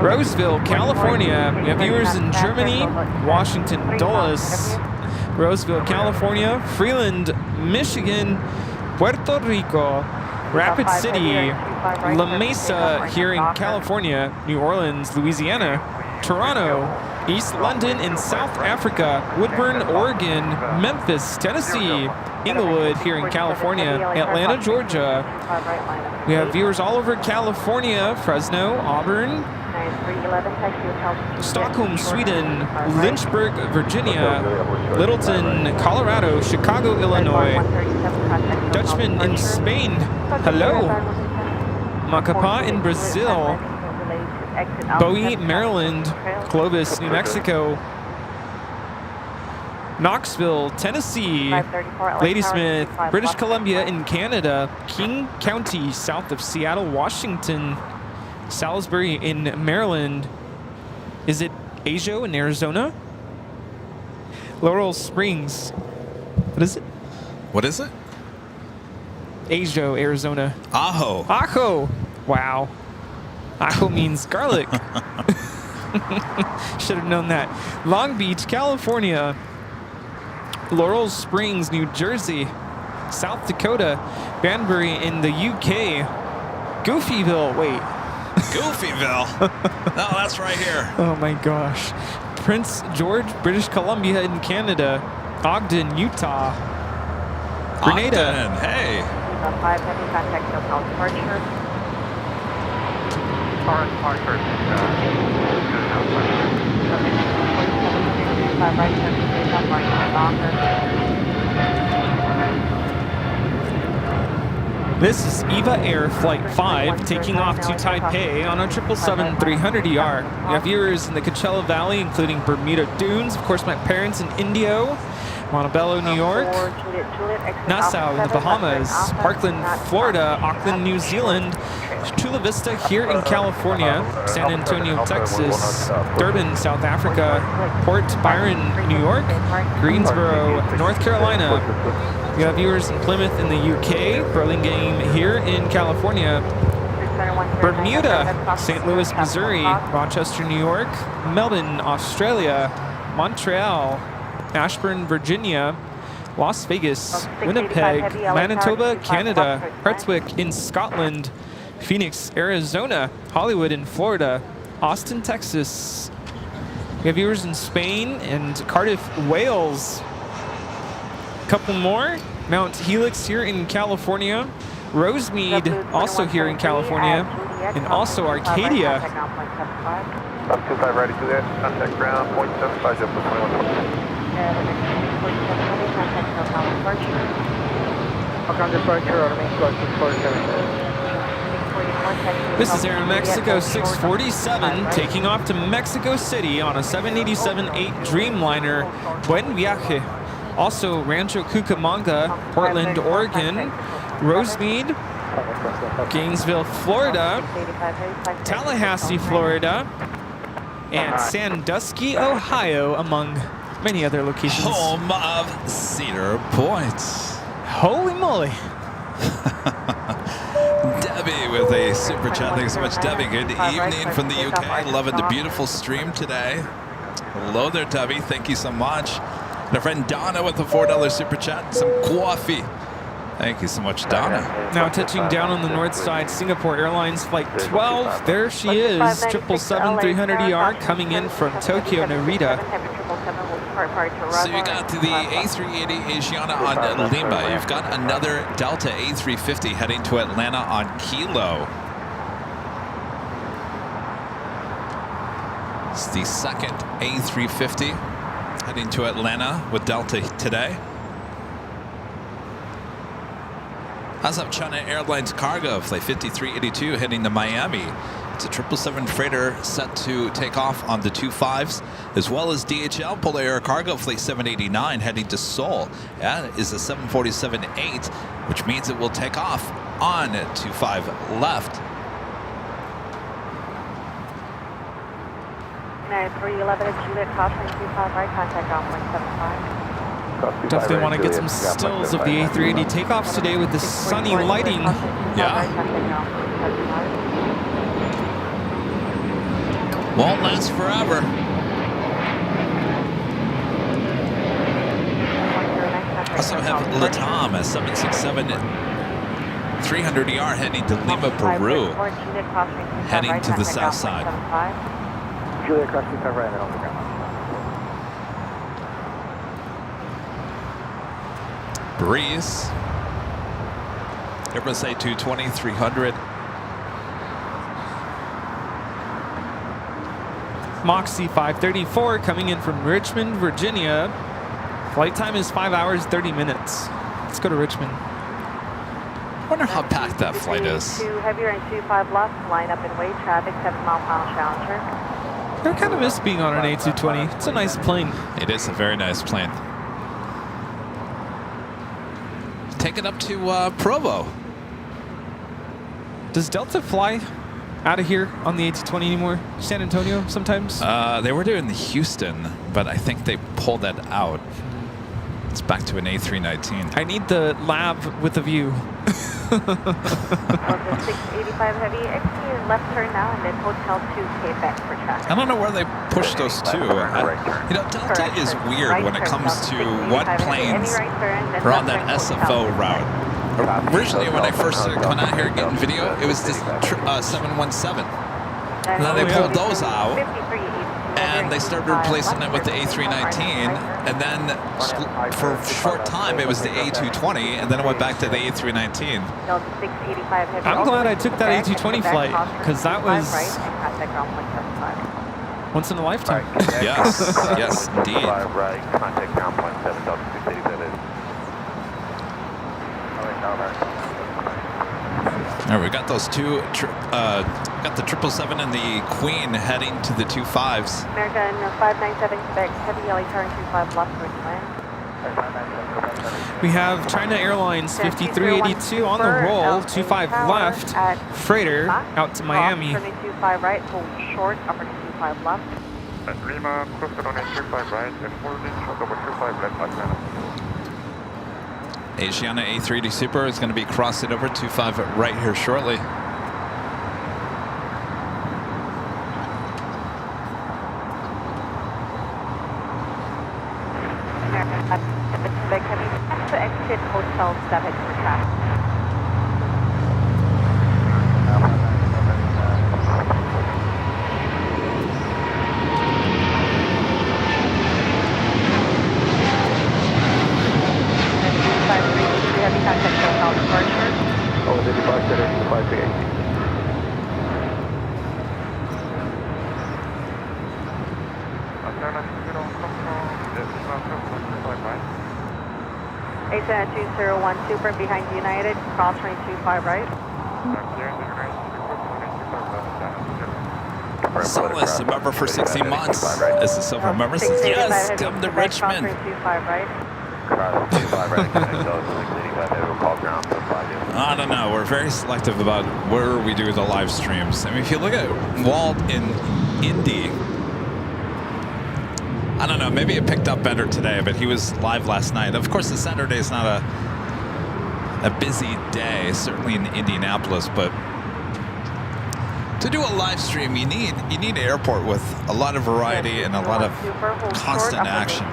Roseville, California. We have viewers in Germany, Washington, Dulles, Roseville, California, Freeland, Michigan, Puerto Rico, Rapid City, La Mesa here in California, New Orleans, Louisiana, Toronto, East London in South Africa, Woodburn, Oregon, Memphis, Tennessee, Inglewood here in California, Atlanta, Georgia. We have viewers all over California, Fresno, Auburn, Stockholm, Sweden, Lynchburg, Virginia, Littleton, Colorado, Chicago, Illinois, Dutchman in Spain, hello, Macapá in Brazil, Bowie, Maryland, Clovis, New Mexico, Knoxville, Tennessee, Ladysmith, British Columbia in Canada, King County, south of Seattle, Washington, Salisbury in Maryland. Is it Ajo in Arizona? Laurel Springs. What is it? What is it? Ajo, Arizona. Ajo. Ajo. Wow. Ajo means garlic. Should have known that. Long Beach, California. Laurel Springs, New Jersey. South Dakota. Banbury in the UK. Goofyville. Wait. Goofyville. No, that's right here. Oh my gosh. Prince George, British Columbia in Canada. Ogden, Utah. Grenada. Ogden, hey. Alright, departure. This is EVA Air Flight 5 taking off to Taipei on a 777-300ER. We have viewers in the Coachella Valley, including Bermuda Dunes, of course my parents in Indio, Montebello, New York, Nassau in the Bahamas, Parkland, Florida, Auckland, New Zealand, Chula Vista here in California, San Antonio, Texas, Durban, South Africa, Port Byron, New York, Greensboro, North Carolina. We have viewers in Plymouth in the UK, Burlingame here in California, Bermuda, St. Louis, Missouri, Rochester, New York, Melbourne, Australia, Montreal, Ashburn, Virginia, Las Vegas, Winnipeg, Manitoba, Canada, Hartswick in Scotland, Phoenix, Arizona, Hollywood in Florida, Austin, Texas. We have viewers in Spain and Cardiff, Wales. Couple more. Mount Helix here in California. Rosemead also here in California. And also Arcadia. 25 ready to that. Contact ground, 0.75 up to 21. This is Aeromexico 647 taking off to Mexico City on a 787-8 Dreamliner. Buen viaje. Also Rancho Cucamonga, Portland, Oregon, Rosemead, Gainesville, Florida, Tallahassee, Florida, and Sandusky, Ohio, among many other locations. Home of Cedar Point. Holy moly. Debbie with a super chat. Thanks so much, Debbie. Good evening from the UK. Loving the beautiful stream today. Hello there, Debbie. Thank you so much. And our friend Donna with a $4 super chat. Some coffee. Thank you so much, Donna. Now touching down on the north side, Singapore Airlines Flight 12. There she is, 777-300ER coming in from Tokyo, Narita. So you got the A380 Asiana on Lima. You've got another Delta A350 heading to Atlanta on Kilo. It's the second A350 heading to Atlanta with Delta today. As of China Airlines cargo, Flight 5382 heading to Miami. It's a 777 freighter set to take off on the 25s, as well as DHL Polar Air Cargo Flight 789 heading to Seoul. That is a 747-8, which means it will take off on 25 left. 9311 Juliet, caution 25 right, contact on 175. Definitely want to get some stills of the A380 takeoffs today with the sunny lighting. Yeah. Won't last forever. Also have Latam, a 767-300ER heading to Lima, Peru. Heading to the south side. Juliet, cross 25 right, and on the ground. Breeze. Airbus A220, 300. Moxie 534 coming in from Richmond, Virginia. Flight time is 5 hours, 30 minutes. Let's go to Richmond. I wonder how packed that flight is. Heavier and 25 left, line up in way traffic, 7 mile final Challenger. I kind of miss being on an A220. It's a nice plane. It is a very nice plane. Take it up to Provo. Does Delta fly out of here on the A220 anymore? San Antonio sometimes? They were doing Houston, but I think they pulled that out. It's back to an A319. I need the lab with a view. 685 heavy, exit left turn now, and then Hotel 2 Quebec for traffic. I don't know where they pushed those to. You know, Delta is weird when it comes to what planes are on that SFO route. Originally, when I first started coming out here getting video, it was this 717. And then they pulled those out. and they started replacing it with the A319, and then for a short time it was the A220, and then it went back to the A319. I'm glad I took that A220 flight, because that was once in a lifetime. Yes, yes, indeed. Right, contact ground point 7, Delta 2 that is. All right, we got those two, got the 777 and the Queen heading to the 25s. American 597 Quebec, heavy LA turn 25 left for land. We have China Airlines 5382 on the roll, 25 left, freighter out to Miami. Turning 25 right, hold short, upper 25 left. Lima, close to runway 25 right, and holding short over 25 left, Atlanta. Asiana A380 Super is going to be crossing over 25 right here shortly. Quebec, heavy to exit Hotel 7 for traffic. Oh, the departure is 538. Atlanta, Imperial, control, Lima, close to 25 right. Asiana 2012 Super behind United, cross 225 right. Solace, a member for 60 months. As a silver member says, yes, come to Richmond. Cross 225 right. Cross 25 right, connect those 685, they will call ground for 5. I don't know. We're very selective about where we do the live streams. I mean, if you look at Walt in Indy, I don't know. Maybe it picked up better today, but he was live last night. Of course, the Saturday is not a busy day, certainly in Indianapolis, but to do a live stream, you need an airport with a lot of variety and a lot of constant action.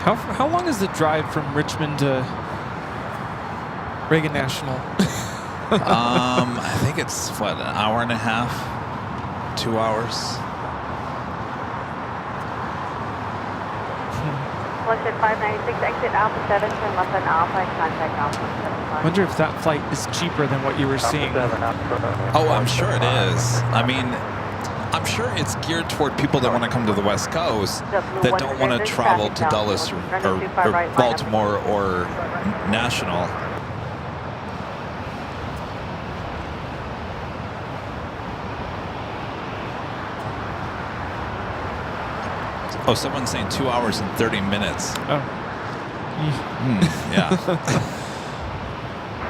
How long is the drive from Richmond to Reagan National? I think it's, what, an hour and a half? 2 hours? Collection 596, exit Alpha 7, turn left on Alpha and contact Alpha 75. I wonder if that flight is cheaper than what you were seeing. Oh, I'm sure it is. I mean, I'm sure it's geared toward people that want to come to the West Coast that don't want to travel to Dulles or Baltimore or National. Oh, someone's saying 2 hours and 30 minutes. Oh. Yeah.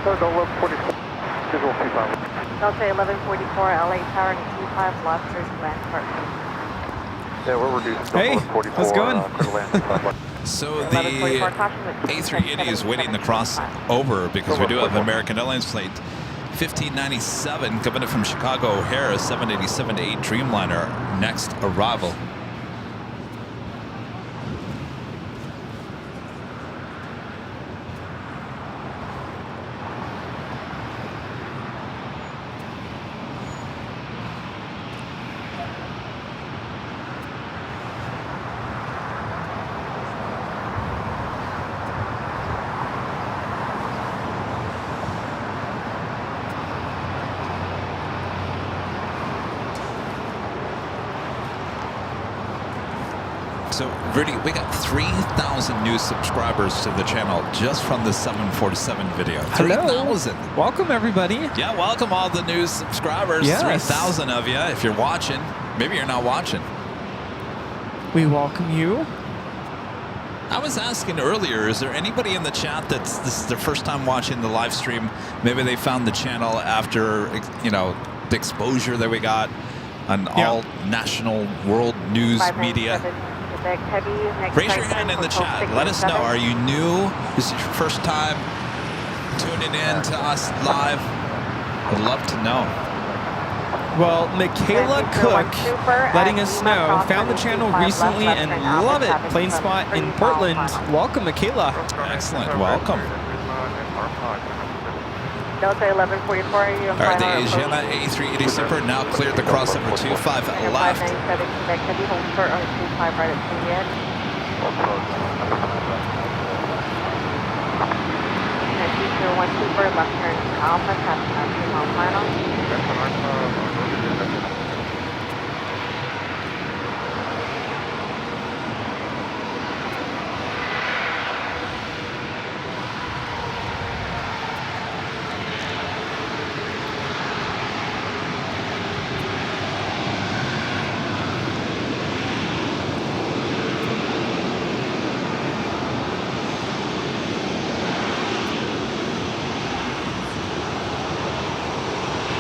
Delta 1144, LA Tower, 25 left, there's land partner. Yeah, we're reducing. Hey, how's it going? So the A380 is waiting to cross over because we do have American Airlines flight 1597 coming in from Chicago O'Hare, 787-8 Dreamliner, next arrival. So, Rudy, we got 3,000 new subscribers to the channel just from the 747 video. Hello. 3,000. Welcome, everybody. Yeah, welcome all the new subscribers. Yes. 3,000 of you. If you're watching, maybe you're not watching. We welcome you. I was asking earlier, is there anybody in the chat that's this is their first time watching the live stream? Maybe they found the channel after, you know, the exposure that we got on all national world news media. Raise your hand in the chat. Let us know. Are you new? This is your first time tuning in to us live? I'd love to know. Well, Michaela Cook letting us know, found the channel recently and love it. Plane spot in Portland. Welcome, Michaela. Excellent. Welcome. Delta 1144, are you All right, the Asiana A380 Super now cleared the crossover 25 left. 597 Quebec Heavy, hold short on 25 right at Juliet. And future 1 Super, left turn Alpha, passing out 2 mile final.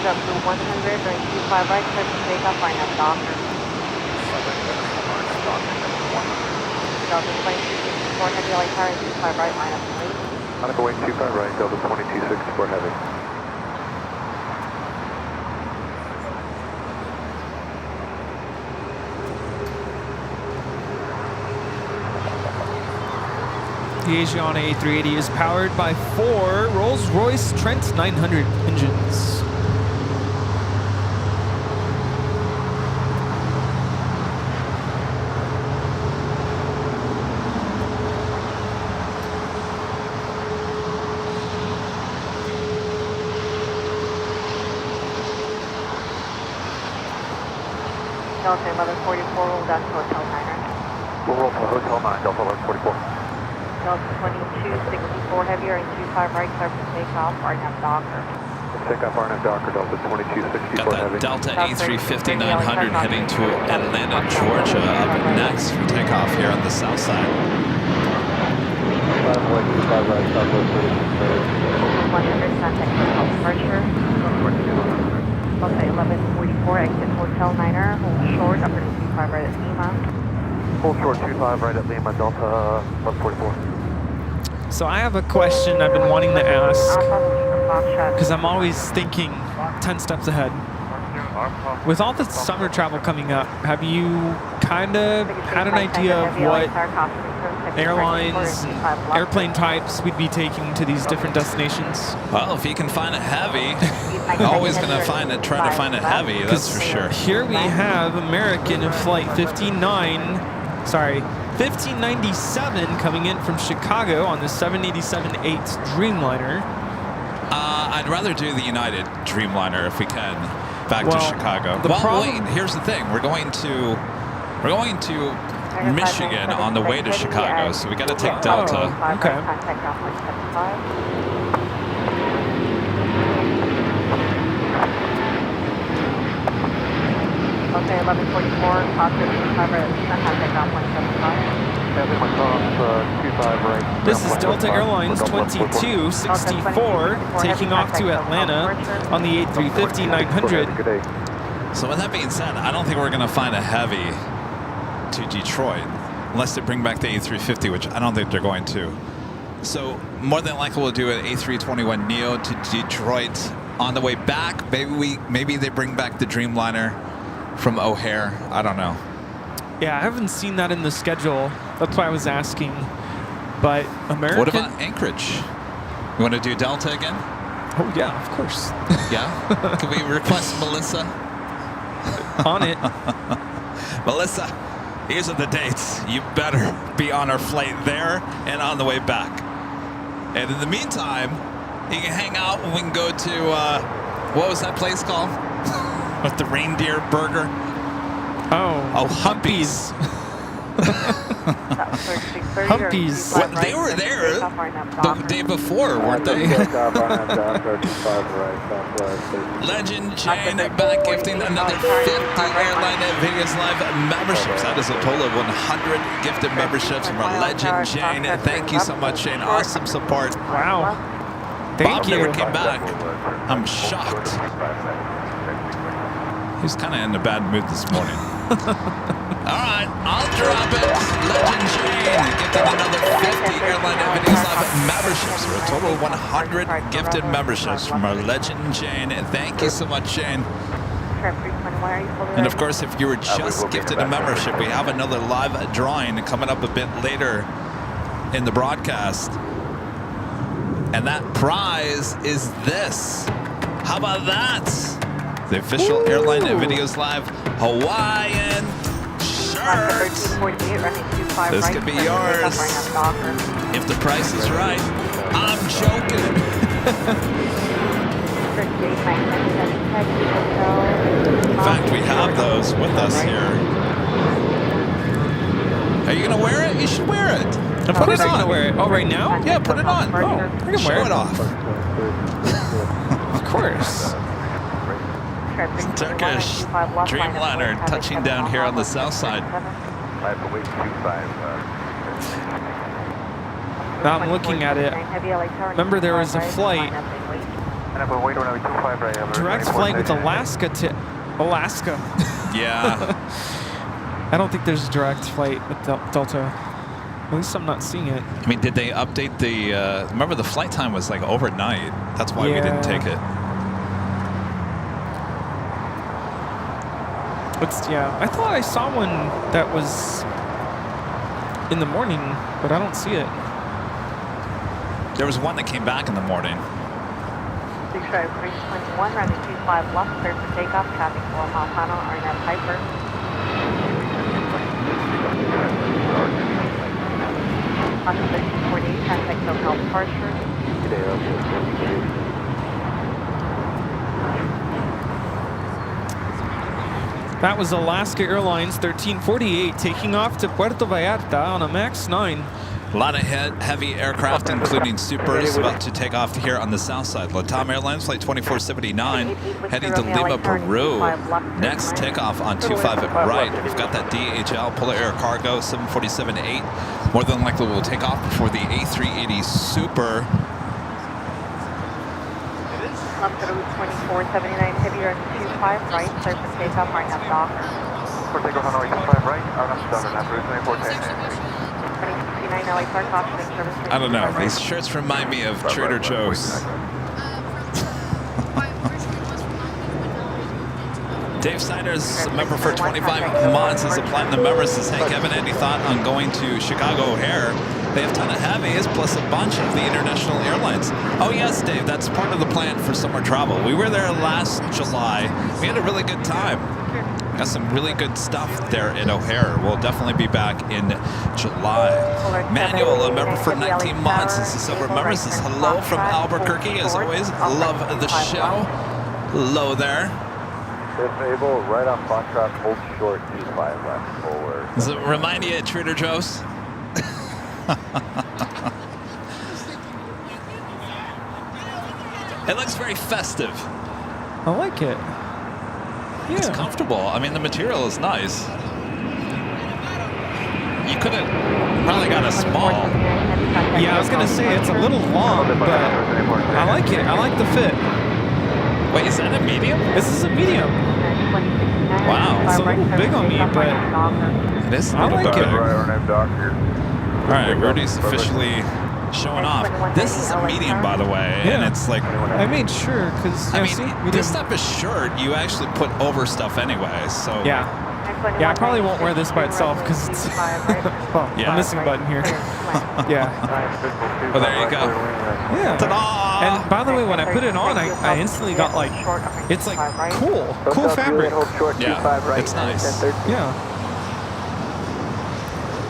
Up to 100, during 25 right, clear to take off, line up Docker. Delta plane 264 heavy, light tower, 25 right, line up plane. Monaco wing 25 right, Delta 2264 heavy. The Asiana A380 is powered by 4 Rolls-Royce Trent 900 engines. Delta 1144, roll down to Hotel Niner. We'll roll to Hotel 9, Delta 1144. Delta 2264 heavy, running 25 right, clear for takeoff, RNAV Docker. Takeoff RNF Docker, Delta 2264 Got heavy. that Delta A350 900 heading to Atlanta, Georgia, up next for takeoff here on the south side. 25 right, southwest 100, contact hotel departure. Delta 1144, exit Hotel Niner, hold short, upper 25 right at Lima. Full short 25 right at Lima, Delta 1144. So I have a question I've been wanting to ask, because I'm always thinking 10 steps ahead. With all the summer travel coming up, have you kind of had an idea of what airlines and airplane types we'd be taking to these different destinations? Well, if you can find a heavy, always going to try to find a heavy, that's for sure. Here we have American in flight 1597 coming in from Chicago on the 787-8 Dreamliner. I'd rather do the United Dreamliner if we can, back to Chicago. Wait, here's the thing. We're going to Michigan on the way to Chicago, so we got to take Delta. Okay. Okay, 1144, positive 25 right, contact ground 175. This is Delta Airlines 2264 taking off to Atlanta on the A350 900. So with that being said, I don't think we're going to find a heavy to Detroit unless they bring back the A350, which I don't think they're going to. So more than likely we'll do an A321 Neo to Detroit. On the way back, maybe they bring back the Dreamliner from O'Hare. I don't know. Yeah, I haven't seen that in the schedule. That's why I was asking. But American... What about Anchorage? You want to do Delta again? Oh, yeah, of course. Yeah? Can we request Melissa? On it. Melissa, here's are the dates. You better be on our flight there and on the way back. And in the meantime, you can hang out and we can go to, what was that place called? With the reindeer burger? Oh, Humpies. Humpies. What, they were there the day before, weren't they? Legend Jane back gifting another 50 Airline at Vegas Live memberships. That is a total of 100 gifted memberships from our Legend Jane. Thank you so much, Shane. Awesome support. Wow. Thank you. Bob never came back. I'm shocked. He's kind of in a bad mood this morning. All right, I'll drop it. Legend Jane gifted another 50 Airline at Vegas Live memberships for a total of 100 gifted memberships from our Legend Jane. And thank you so much, Jane. And of course, if you were just gifted a membership, we have another live drawing coming up a bit later in the broadcast. And that prize is this. How about that? The official Airline Videos Live Hawaiian shirt. This could be yours. If the price is right. I'm joking. In fact, we have those with us here. Are you going to wear it? You should wear it. Of course I'm going to wear it. Oh, right now? Yeah, put it on. Oh, I can show wear it off. Of course. Turkish Dreamliner touching down here on the south side. Now I'm looking at it. Remember, there was a flight, direct flight with Alaska to Alaska. Yeah. I don't think there's a direct flight with Delta. At least I'm not seeing it. I mean, did they update the... remember, the flight time was like overnight. That's why we didn't take it. Yeah, I thought I saw one that was in the morning, but I don't see it. There was one that came back in the morning. 651, running 25 left, clear for takeoff, traffic for Malpano, Arnett Piper. On 1348, contact SoCal departure. That was Alaska Airlines 1348 taking off to Puerto Vallarta on a MAX 9. A lot of heavy aircraft, including Supers, about to take off here on the south side. LATAM Airlines Flight 2479 heading to Lima, Peru. Next takeoff on 25 at right. We've got that DHL Polar Air Cargo 747-8. More than likely will take off before the A380 Super. Peru 2479, heavy run 25 right, clear for takeoff, Arnett Docker. For takeoff on 25 right, Arnett Docker, Peru 2410. I don't know. These shirts remind me of Trader Joe's. Dave Snyder's a member for 25 months as a platinum member. Says, hey, Kevin, any thought on going to Chicago O'Hare? They have a ton of heavies plus a bunch of the international airlines. Oh, yes, Dave, that's part of the plan for summer travel. We were there last July. We had a really good time. Got some really good stuff there in O'Hare. We'll definitely be back in July. Manuel, a member for 19 months, is a silver member. Says hello from Albuquerque, as always. Love the show. Hello there. If able, right on Foxtrot, hold short, 25 left, forward. Does it remind you of Trader Joe's? It looks very festive. I like it. Yeah. It's comfortable. I mean, the material is nice. You could have probably got a small. Yeah, I was going to say it's a little long, but I like it. I like the fit. Wait, is that a medium? This is a medium. Wow. It's a little big on me, but it is a I little like big. it. All right, Rudy's officially showing off. This is a medium, by the way, and it's like... I made sure, because... I mean, this type of shirt you actually put over stuff anyway, so... Yeah. Yeah, I probably won't wear this by itself, because it's... well, I'm missing a button here. Yeah. Oh, there you go. Yeah. Ta-da! And by the way, when I put it on, I instantly got like... It's like cool. Cool fabric. Yeah, it's nice. Yeah.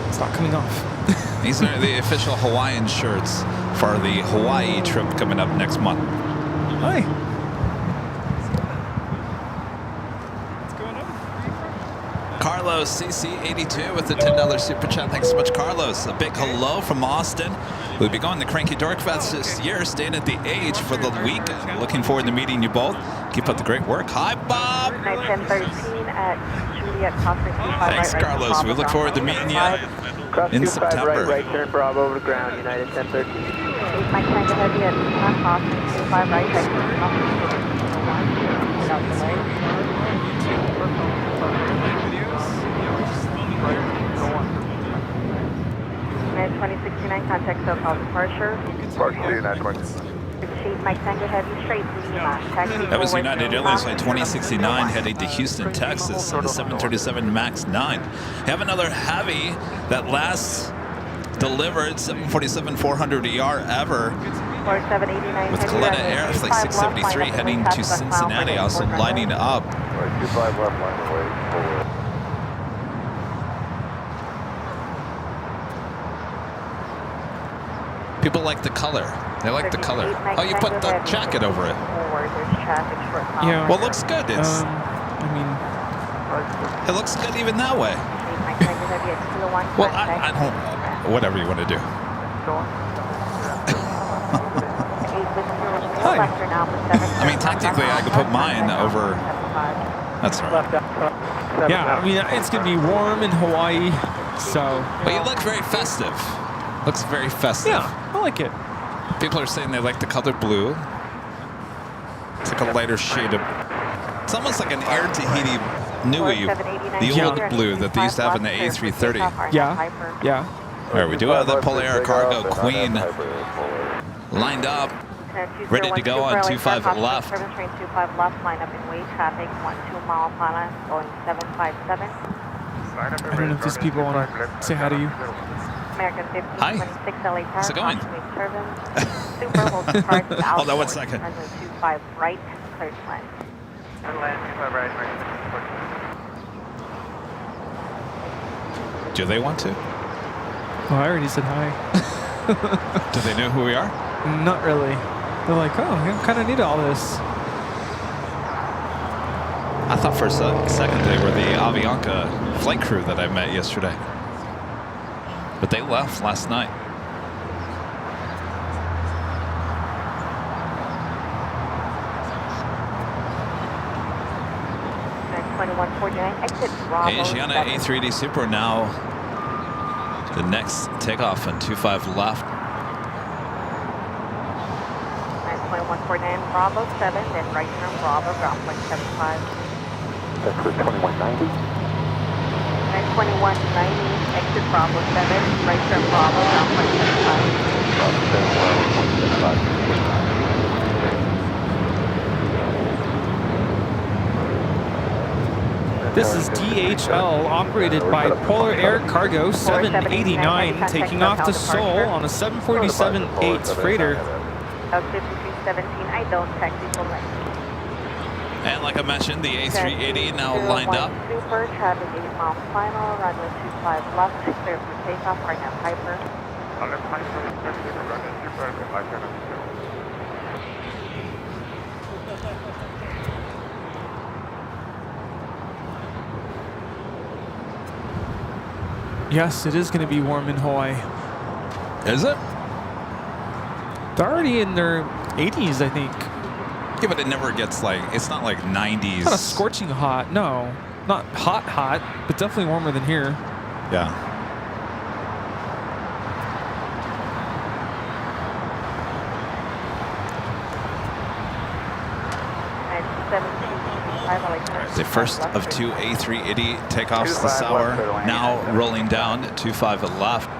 It's not coming off. These are the official Hawaiian shirts for the Hawaii trip coming up next month. Hi. Carlos CC82 with the $10 super chat. Thanks so much, Carlos. A big hello from Austin. We'll be going to Cranky Dork Fest this year, staying at the Age for the weekend. Looking forward to meeting you both. Keep up the great work. Hi, Bob. 1013 at Juliet Cosmic 25 Thanks, Carlos. We look forward to meeting you in September. Right, turn Bravo over to ground, United 1013. Mike Tango Heavy at Cosmic 25 right, right turn without delay. United 2069, contact SoCal departure. Departure to United 20. That was United Airlines Flight 2069 heading to Houston, Texas on the 737 MAX 9. Have another heavy that last delivered 747-400ER ever with Coletta Air Flight 673 heading to Cincinnati, also lining up. 25 left line away. Forward. People like the color. They like the color. Oh, you put the jacket over it. Yeah. Well, it looks good. It's. I mean, it looks good even that way. Well, I don't. Whatever you want to do. Hi. I mean, technically, I could put mine over. That's all right. Yeah, I mean, it's gonna be warm in Hawaii, so. But you look very festive. Looks very festive. Yeah, I like it. People are saying they like the color blue. It's like a lighter shade of. It's almost like an Air Tahiti Nui, the old blue that they used to have in the A330. Yeah, yeah. All right, we do have the Polar Cargo Queen lined up, ready to go on 25 left. Service train 25 left, line up in way traffic, 12 mile Plana, going 757. I don't know if these people want to say hi to you. American 1526 LA Tower. How's it going? Super hold park. Hold on 1 second. Runway 25 right, clear to land. Land 25 right, Do they want to? Oh, I already said hi. Do they know who we are? Not really. They're like, oh, I kind of need all this. I thought for a second they were the Avianca flight crew that I met yesterday. But they left last night. Asiana A380 Super now the next takeoff on 25 left. 9.149 Bravo 7, then right turn Bravo, ground point 75. That's for 2190. 92190, exit Bravo 7, right turn Bravo, ground point 75. This is DHL, operated by Polar Air Cargo 789, taking off to Seoul on a 747-8 freighter. 5317, I don't taxi for left. And like I mentioned, the A380 now lined up. Super, traffic 8 mile final, runway 25 left, clear for takeoff, right now Piper. Yes, it is going to be warm in Hawaii. Is it? They're already in their 80s, I think. Yeah, but it never gets like, it's not like 90s. Not a scorching hot, no. Not hot, but definitely warmer than here. Yeah. The first of two A380 takeoffs this hour, now rolling down at 25 left.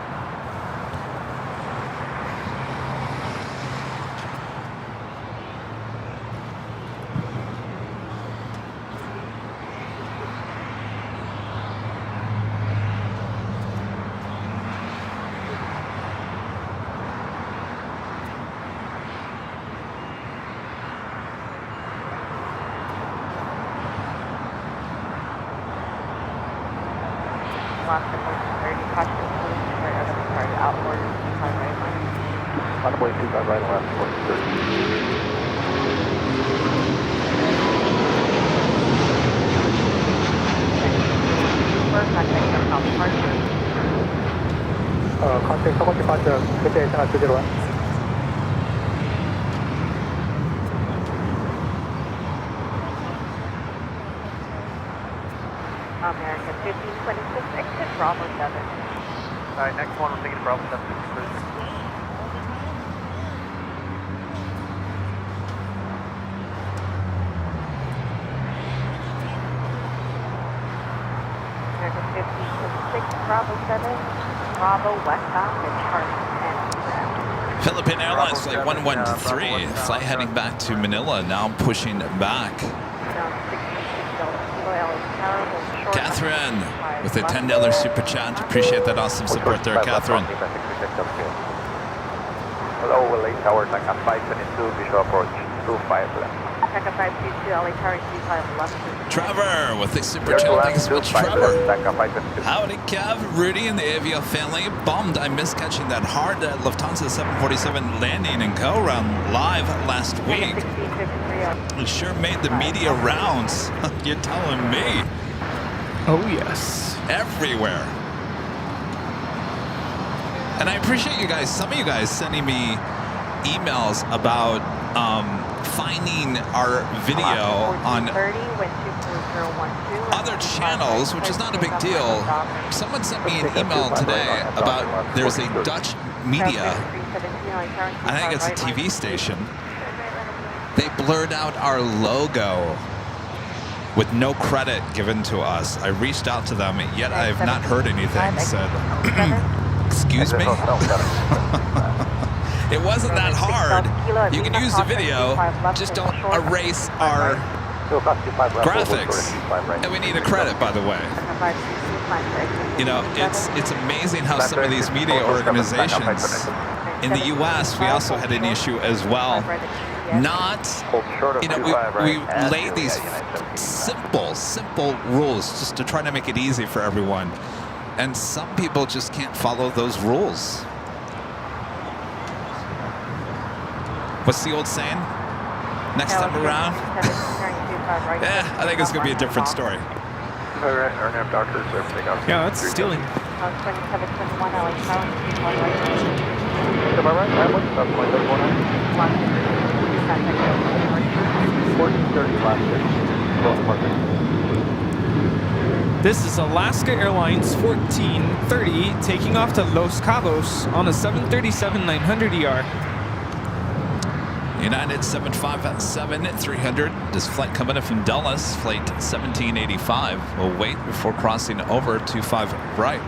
Runway 25 right left, 30. Contact Togo departure, good day, 201. American 1526, exit Bravo 7. Alright, next one, we're taking Bravo 7. American 1526, Bravo 7, Bravo westbound and Charlie 10. Philippine Airlines Flight 113, flight heading back to Manila, now pushing back. Catherine with a $10 super chat. Appreciate that awesome support there, Catherine. Hello, LA Tower, Tanka 522, visual approach 25 left. Tanka 522, LA Tower 25 left. Trevor with a super chat. Thanks so much, Trevor. Howdy, Kev, Rudy, and the Avio family. Bummed I missed catching that hard Lufthansa 747 landing and go round live last week. It sure made the media rounds. You're telling me. Oh, yes. Everywhere. And I appreciate you guys, some of you guys sending me emails about finding our video on other channels, which is not a big deal. Someone sent me an email today about there's a Dutch media, I think it's a TV station. They blurred out our logo with no credit given to us. I reached out to them, yet I have not heard anything. Said, excuse me? It wasn't that hard. You can use the video, just don't erase our graphics. And we need a credit, by the way. You know, it's amazing how some of these media organizations in the US, we also had an issue as well. Not, you know, we laid these simple rules just to try to make it easy for everyone. And some people just can't follow those rules. What's the old saying? Next time around? Yeah, I think it's going to be a different story. Yeah, that's stealing. This is Alaska Airlines 1430 taking off to Los Cabos on a 737-900ER. United 757-300. This flight coming in from Dulles, flight 1785. We'll wait before crossing over 25 right.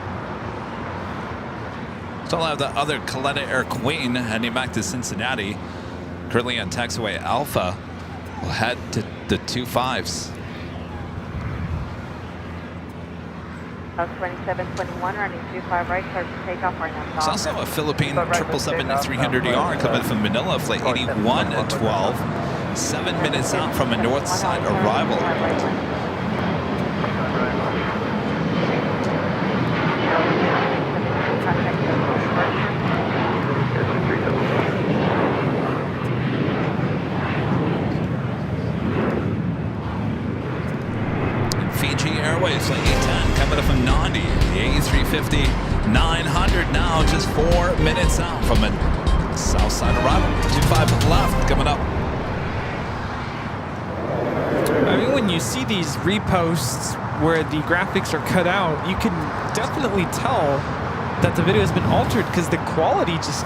Still have the other Coletta Air Queen heading back to Cincinnati. Currently on taxiway Alpha. We'll head to the 25s. 2721 running 25 right, clear for takeoff right now. There's also a Philippine 777-300ER coming from Manila, flight 8112, 7 minutes out from a north side arrival. Fiji Airways, flight 810, coming up from Nandi, the A350 900 now, just 4 minutes out from a south side arrival. 25 left, coming up. I mean, when you see these reposts where the graphics are cut out, you can definitely tell that the video has been altered because the quality just...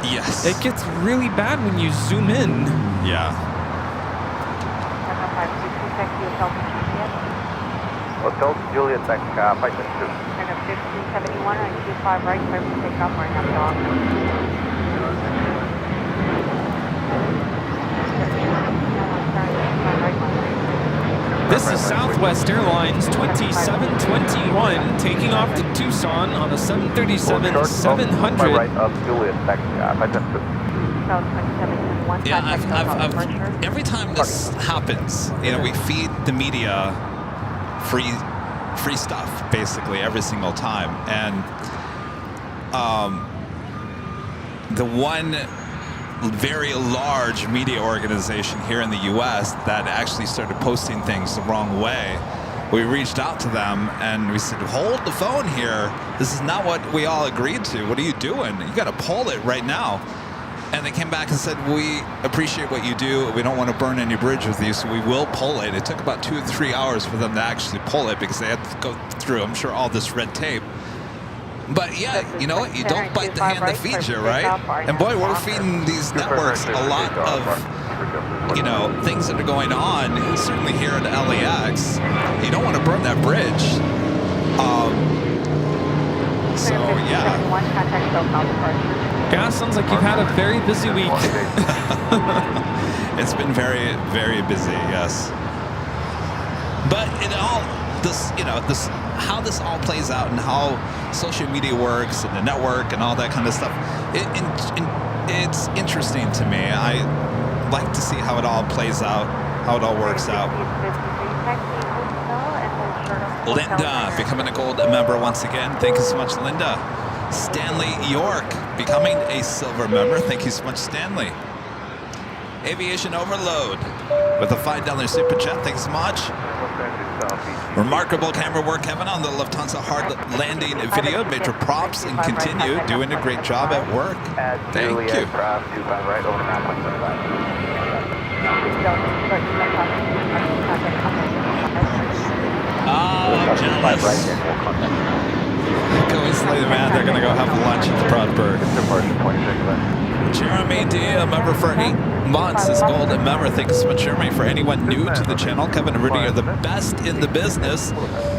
Yes. It gets really bad when you zoom in. Yeah. Hotel Juliet back 522. 1571 and 25 right, clear for takeoff right now. This is Southwest Airlines 2721 taking off to Tucson on a 737-700. Right of Juliet back 522. Yeah, I've every time this happens, you know, we feed the media free stuff basically every single time, and the one very large media organization here in the US that actually started posting things the wrong way, we reached out to them and we said, hold the phone here, this is not what we all agreed to, what are you doing, you got to pull it right now. And they came back and said, we appreciate what you do. We don't want to burn any bridge with you, so we will pull it. It took about 2 to 3 hours for them to actually pull it because they had to go through, I'm sure, all this red tape. But yeah, you know what? You don't bite the hand that feeds you, right? And boy, we're feeding these networks a lot of, you know, things that are going on, certainly here at LAX. You don't want to burn that bridge. So, yeah. Yeah, sounds like you've had a very busy week. It's been very, very busy, yes. But it all, how this all plays out and how social media works and the network and all that kind of stuff, it's interesting to me. I like to see how it all plays out, how it all works out. Linda becoming a gold member once again. Thank you so much, Linda. Stanley York becoming a silver member. Thank you so much, Stanley. Aviation Overload with a $5 super chat. Thanks so much. Remarkable camera work, Kevin, on the Lufthansa hard landing video. Major props and continue doing a great job at work. Thank you. Oh, I'm jealous. Go easily, man. They're going to go have lunch at the Proud Bird. Jeremy D, a member for 8 months, is gold member. Thank you so much, Jeremy. For anyone new to the channel, Kevin and Rudy are the best in the business.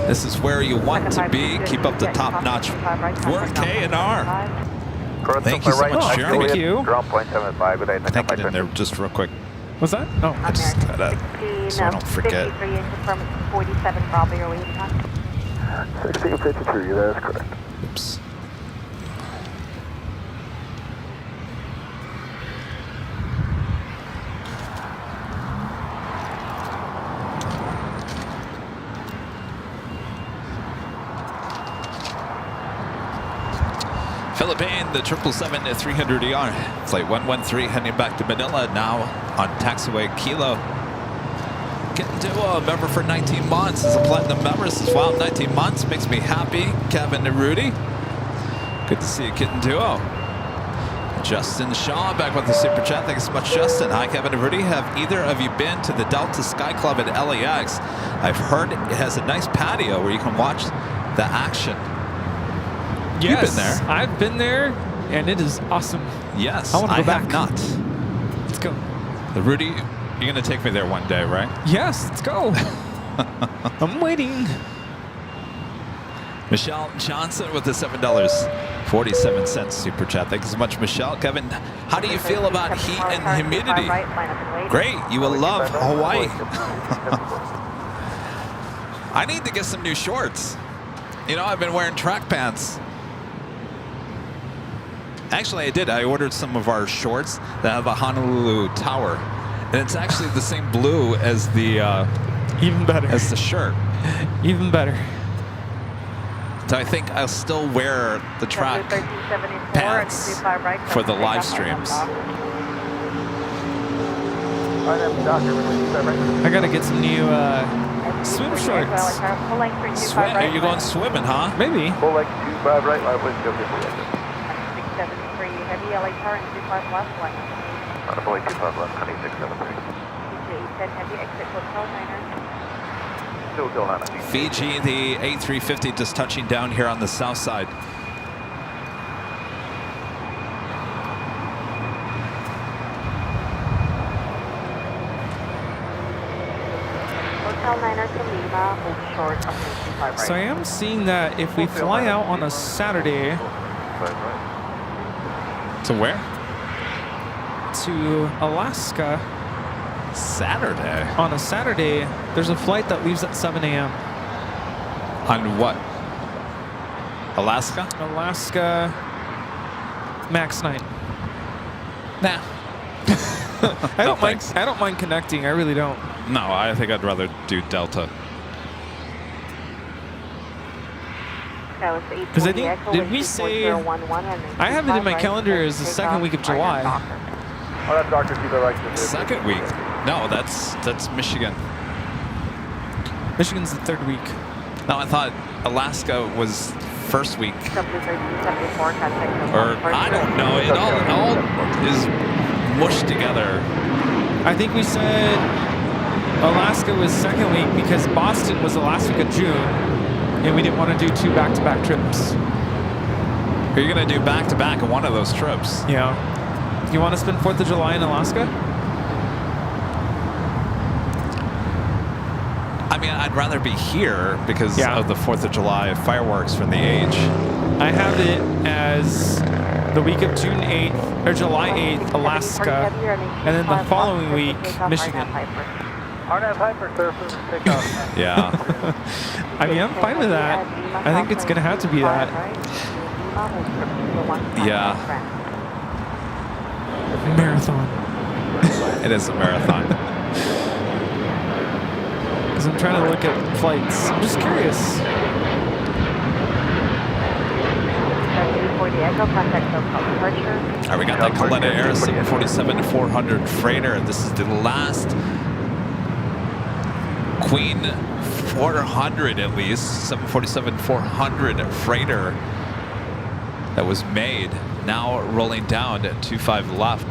This is where you want to be. Keep up the top-notch work, K&R. Thank you so much, Jeremy. Thank you. Take it in there just real quick. What's that? Oh, I just gotta, so I don't forget. 47 Bravo, your waiting time. 1653, that is correct. Oops. Philippine, the 777-300ER, flight 113 heading back to Manila, now on taxiway Kilo. Kitten Duo, a member for 19 months, is a platinum member. Says, wow, 19 months makes me happy. Kevin and Rudy, good to see you, Kitten Duo. Justin Shaw back with the super chat. Thanks so much, Justin. Hi, Kevin and Rudy. Have either of you been to the Delta Sky Club at LAX? I've heard it has a nice patio where you can watch the action. yes, You've been there. I've been there, and it is awesome. Yes, I want to go back. have not. Let's go. Rudy, you're going to take me there one day, right? Yes, let's go. I'm waiting. Michelle Johnson with the $7.47 super chat. Thank you so much, Michelle. Kevin, how do you feel about heat and humidity? Great. You will love Hawaii. I need to get some new shorts. You know, I've been wearing track pants. Actually, I did. I ordered some of our shorts that have a Honolulu tower. And it's actually the same blue as the even better as the shirt. Even better. So I think I'll still wear the track pants for the live streams. I gotta get some new swim shorts. Are you going swimming, huh? Maybe. Full leg 25 right, live wind, go get the 673, heavy LA current 25 left, line. Full leg 25 left, 2673. Heavy exit hotel 9er. Fiji, the A350 just touching down here on the south side. Hotel 9er to Lima, hold short up to 25 right. So I am seeing that if we fly out on a Saturday To where? to Alaska, Saturday. on a Saturday, there's a flight that leaves at 7 a.m. On what? Alaska? Alaska, max 9. Nah. I don't mind connecting. I really don't. No, I think I'd rather do Delta. Because I think, did we say, I have it in my calendar as the second week of July. Oh, that's Dr. Kiba right. Second week? No, that's Michigan. Michigan's the third week. No, I thought Alaska was first week. Or I don't know. It all is mushed together. I think we said Alaska was second week because Boston was the last week of June, and we didn't want to do 2 back-to-back trips. Are you going to do back-to-back on one of those trips? Yeah. You want to spend 4th of July in Alaska? I mean, I'd rather be here because of the 4th of July fireworks from the age. I have it as the week of June 8th, or July 8th, Alaska, and then the following week, Michigan. RNAV Hyper, clear for takeoff. Yeah. I mean, I'm fine with that. I think it's going to have to be that. Yeah. Marathon. It is a marathon. Because I'm trying to look at flights. I'm just curious. All right, we got that Coletta Air 747-400 freighter. This is the last Queen 400, at least 747-400 freighter that was made. Now rolling down at 25 left.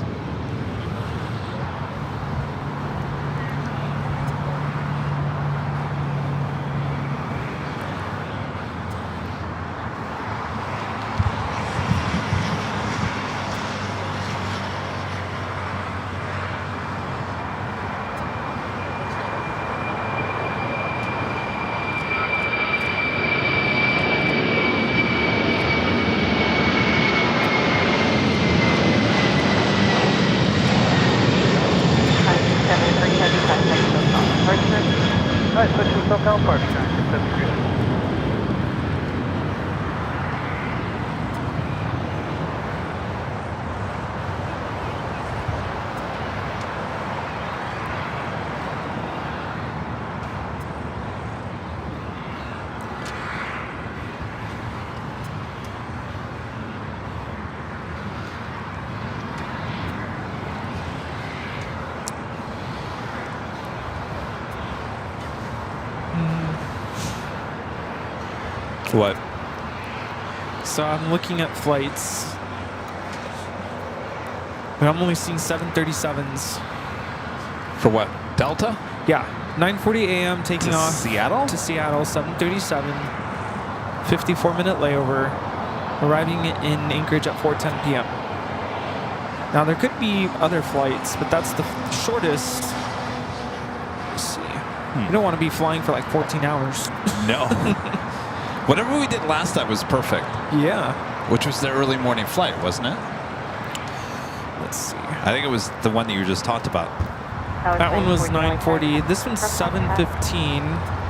Alright, switch to SoCal Park, What? So I'm looking at flights. But I'm only seeing 737s. For what? Delta? Yeah. 9:40 a.m. taking off Seattle? to Seattle, 737. 54-minute layover. Arriving in Anchorage at 4:10 p.m. Now there could be other flights, but that's the shortest. Let's see. You don't want to be flying for like 14 hours. No. Whatever we did last time was perfect. Yeah. Which was the early morning flight, wasn't it? Let's see. I think it was the one that you just talked about. That one was 9:40. This one's 7:15.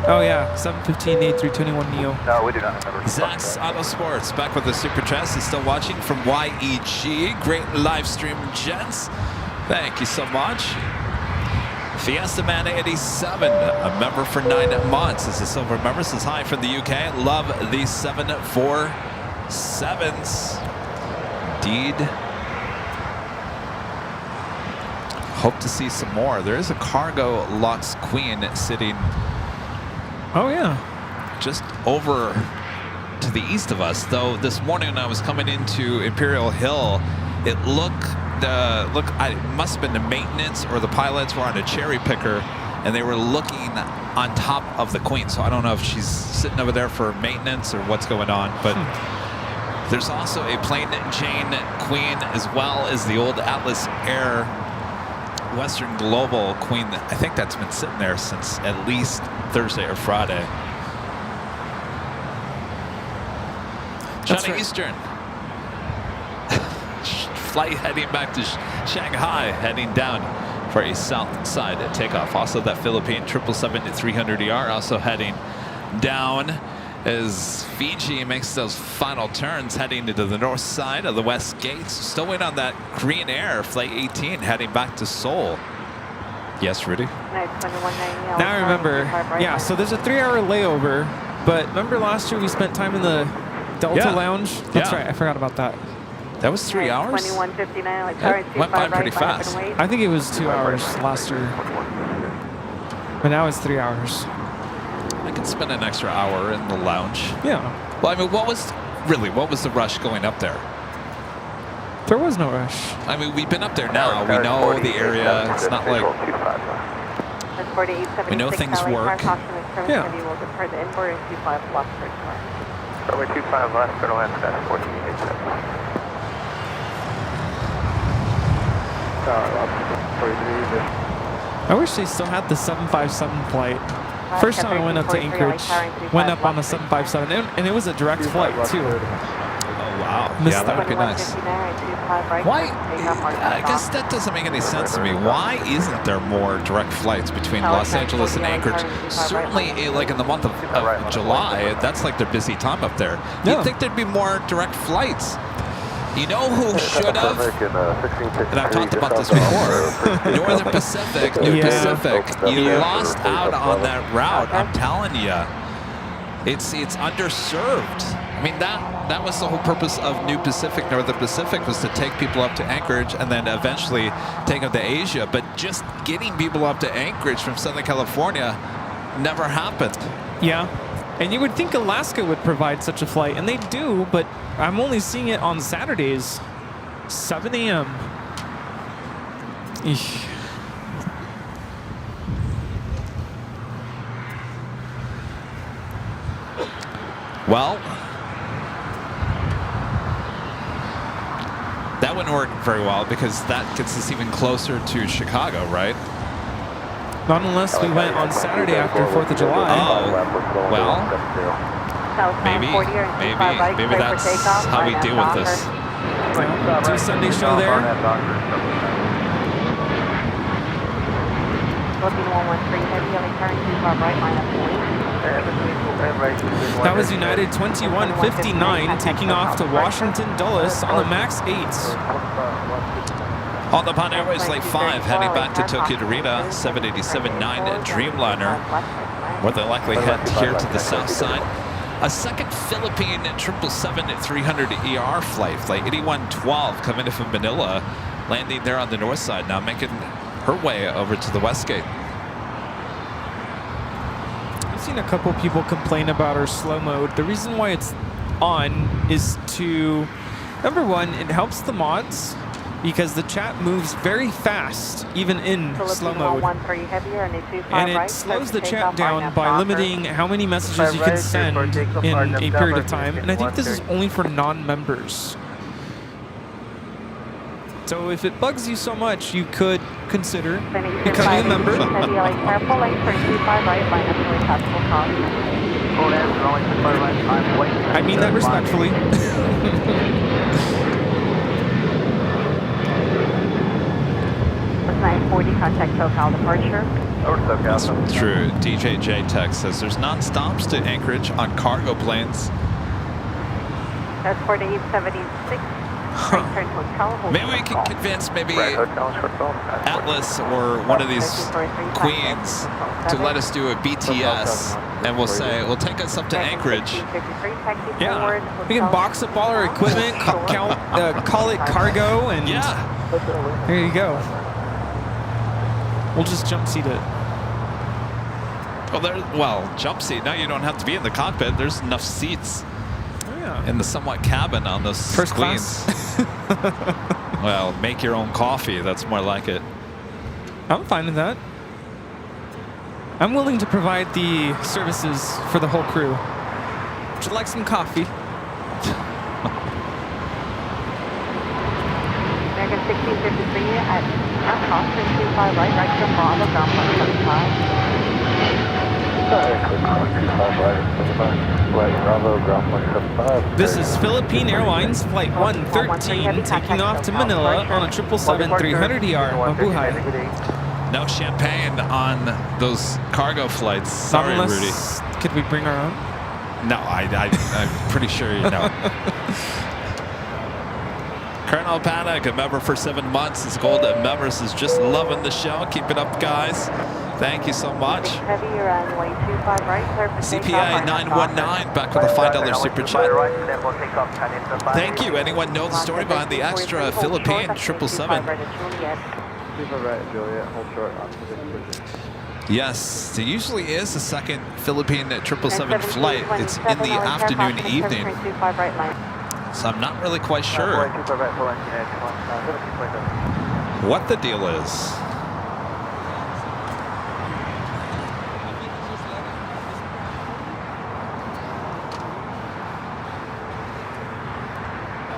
Oh yeah, 7:15 A321neo. No, we do not have Zach's Auto Sports back with the Super Chest is still watching from YEG. Great live stream, gents. Thank you so much. Fiesta Man 87, a member for 9 months. Is a silver member. Says hi from the UK. Love these 747s. Indeed. Hope to see some more. There is a cargo Lux Queen sitting. Oh yeah. Just over to the east of us. Though this morning when I was coming into Imperial Hill, it looked. It must have been the maintenance or the pilots were on a cherry picker and they were looking on top of the Queen. So I don't know if she's sitting over there for maintenance or what's going on, but there's also a Plane Jane Queen as well as the old Atlas Air Western Global Queen. I think that's been sitting there since at least Thursday or Friday. China Eastern. Flight heading back to Shanghai, heading down for a south side takeoff. Also that Philippine 777-300ER also heading down as Fiji makes those final turns heading into the north side of the West Gates. Still waiting on that Green Air Flight 18 heading back to Seoul. Yes, Rudy? Now I remember. Yeah, so there's a 3-hour layover, but remember last year we spent time in the Delta Lounge? That's right, I forgot about that. That was 3 hours? 2159, That went by pretty fast. I think it was 2 hours last year. But now it's 3 hours. I could spend an extra hour in the lounge. Yeah. Well, I mean, what was the rush going up there? There was no rush. I mean, we've been up there now. We know the area. It's not like we know things work. Yeah. Runway 25 left, turn left, dash 1487. I wish they still had the 757 flight. First time I went up to Anchorage, went up on the 757, and it was a direct flight too. Oh, Wow. Missed Yeah, that would be nice. Why? I guess that doesn't make any sense to me. Why isn't there more direct flights between Los Angeles and Anchorage? Certainly, like in the month of July, that's like their busy time up there. You'd think there'd be more direct flights. You know who should have? And I've talked about this before. Northern Pacific, New Pacific. You lost out on that route. I'm telling you, it's underserved. I mean, that was the whole purpose of New Pacific, Northern Pacific, was to take people up to Anchorage and then eventually take them to Asia. But just getting people up to Anchorage from Southern California never happened. Yeah. And you would think Alaska would provide such a flight, and they do, but I'm only seeing it on Saturdays, 7 a.m. Eesh. Well, that wouldn't work very well because that gets us even closer to Chicago, right? Not unless we went on Saturday after 4th of July. Oh, well, maybe that's how we deal with this. Do a Sunday show there. That was United 2159 taking off to Washington Dulles on the MAX 8s. On the Pan Airways Late 5, heading back to Tokyo Narita, 787-9 Dreamliner. More than likely head here to the south side. A second Philippine 777-300ER flight, flight 8112, coming in from Manila, landing there on the north side, now making her way over to the west gate. I've seen a couple people complain about our slow mode. The reason why it's on is to, number one, it helps the mods, because the chat moves very fast, even in slow mode. And it slows the chat down by limiting how many messages you can send in a period of time. And I think this is only for non-members. So if it bugs you so much, you could consider becoming a member. I mean that respectfully. 940, contact SoCal departure. That's true. DJJ text says there's non-stops to Anchorage on cargo planes. That's for the 876. Maybe we can convince Atlas or one of these queens to let us do a BTS, and we'll say, we'll take us up to Anchorage. Yeah, we can box up all our equipment, call it cargo, and there you go. We'll just jump seat it. Well, jump seat. Now you don't have to be in the cockpit. There's enough seats in the somewhat cabin on those first queens. Well, make your own coffee. That's more like it. I'm fine with that. I'm willing to provide the services for the whole crew. Would you like some coffee? American 1653 at crossing 25 right from Bravo, ground point 75. This is Philippine Airlines Flight 113 taking off to Manila on a 777-300ER. Mabuhay. No champagne on those cargo flights. Sorry, Rudy. Could we bring our own? No, I'm pretty sure you know. Colonel Panic, a member for 7 months. His golden members is just loving the show. Keep it up, guys. Thank you so much. CPI 919 back with a $5 super chat. Thank you. Anyone know the story behind the extra Philippine 777? Yes, there usually is a second Philippine 777 flight. It's in the afternoon, evening. So I'm not really quite sure what the deal is.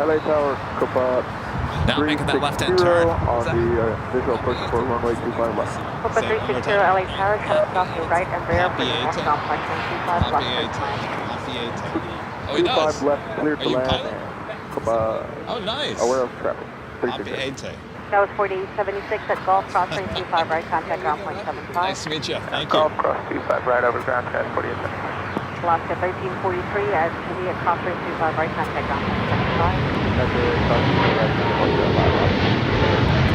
LA Tower, Copa. Now making that left-hand turn. On the visual approach for runway 25 left. Copa 360 LA Tower, comes off the right and rear for the next complex 25 left. 25 left, clear to land. Oh, nice. Aware of traffic. Aviate. That was 4876 at Golf Crossing 25 right, contact ground point 75. Nice to meet you. Thank you. Golf cross 25 right over ground, sky 4875. Alaska 1343 at City at Crossing 25 right, contact ground point 75.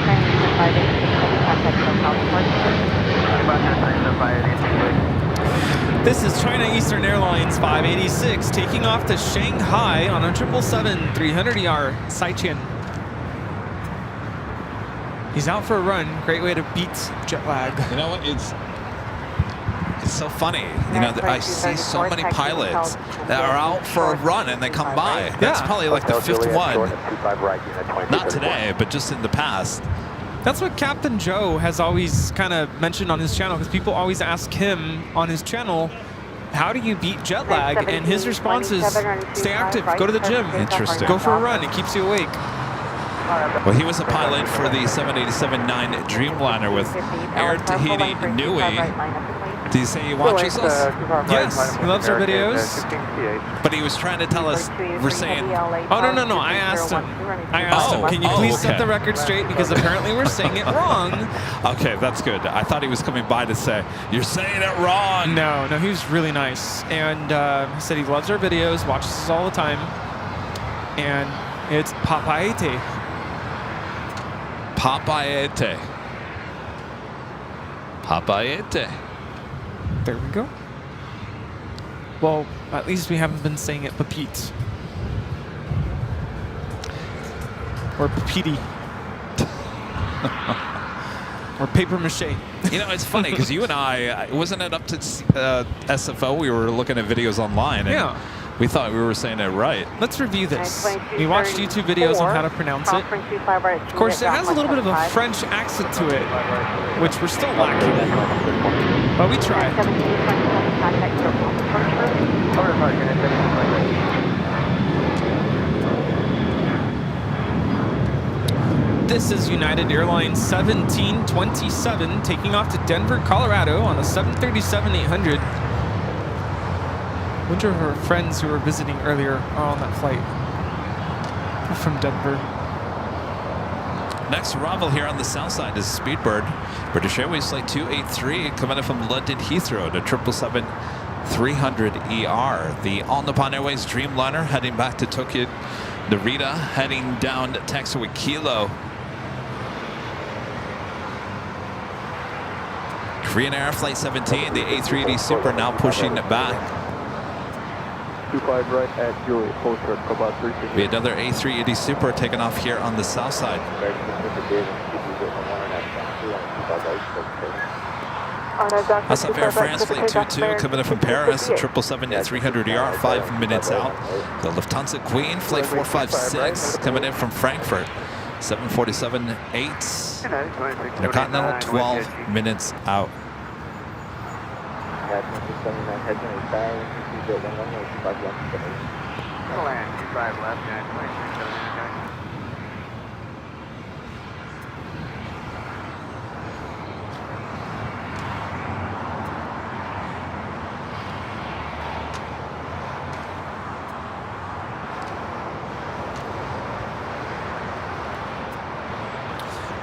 Transition 586, contact ground point 75. This is China Eastern Airlines 586 taking off to Shanghai on a 777-300ER Saichen. He's out for a run. Great way to beat jet lag. You know what? It's so funny. You know, I see so many pilots that are out for a run and they come by. That's probably like the fifth one. Not today, but just in the past. That's what Captain Joe has always kind of mentioned on his channel, because people always ask him on his channel, how do you beat jet lag? And his response is, stay active, go to the gym, Interesting. go for a run, it keeps you awake. Well, he was a pilot for the 787-9 Dreamliner with Air Tahiti Nui. Did he say he watches us? Yes, he loves our videos. But he was trying to tell us, we're saying... Oh, no, I asked him. Can you please set the record straight? Because apparently we're saying it wrong. Okay, that's good. I thought he was coming by to say, you're saying it wrong. No, he was really nice. And he said he loves our videos, watches us all the time. And it's Papaete. Papaete. Papaete. There we go. Well, at least we haven't been saying it Papete. Or Papiti. Or paper mache. You know, it's funny because you and I, wasn't it up to SFO? We were looking at videos online. And yeah. We thought we were saying it right. Let's review this. We watched YouTube videos on how to pronounce it. Of course, it has a little bit of a French accent to it, which we're still lacking. But we tried. This is United Airlines 1727 taking off to Denver, Colorado on a 737-800. I wonder if her friends who were visiting earlier are on that flight. They're from Denver. Next arrival here on the south side is Speedbird. British Airways Flight 283 coming in from London Heathrow to 777-300ER. The All Nippon Airways Dreamliner heading back to Tokyo Narita, heading down to Taxiway Kilo. Korean Air Flight 17, the A380 Super now pushing back. 25 right at Juliet, Polster, about 350. We had another A380 Super taking off here on the south side. SF Air France Flight 22 coming in from Paris, 777-300ER, 5 minutes out. The Lufthansa Queen Flight 456 coming in from Frankfurt, 747-8. Intercontinental 12 minutes out.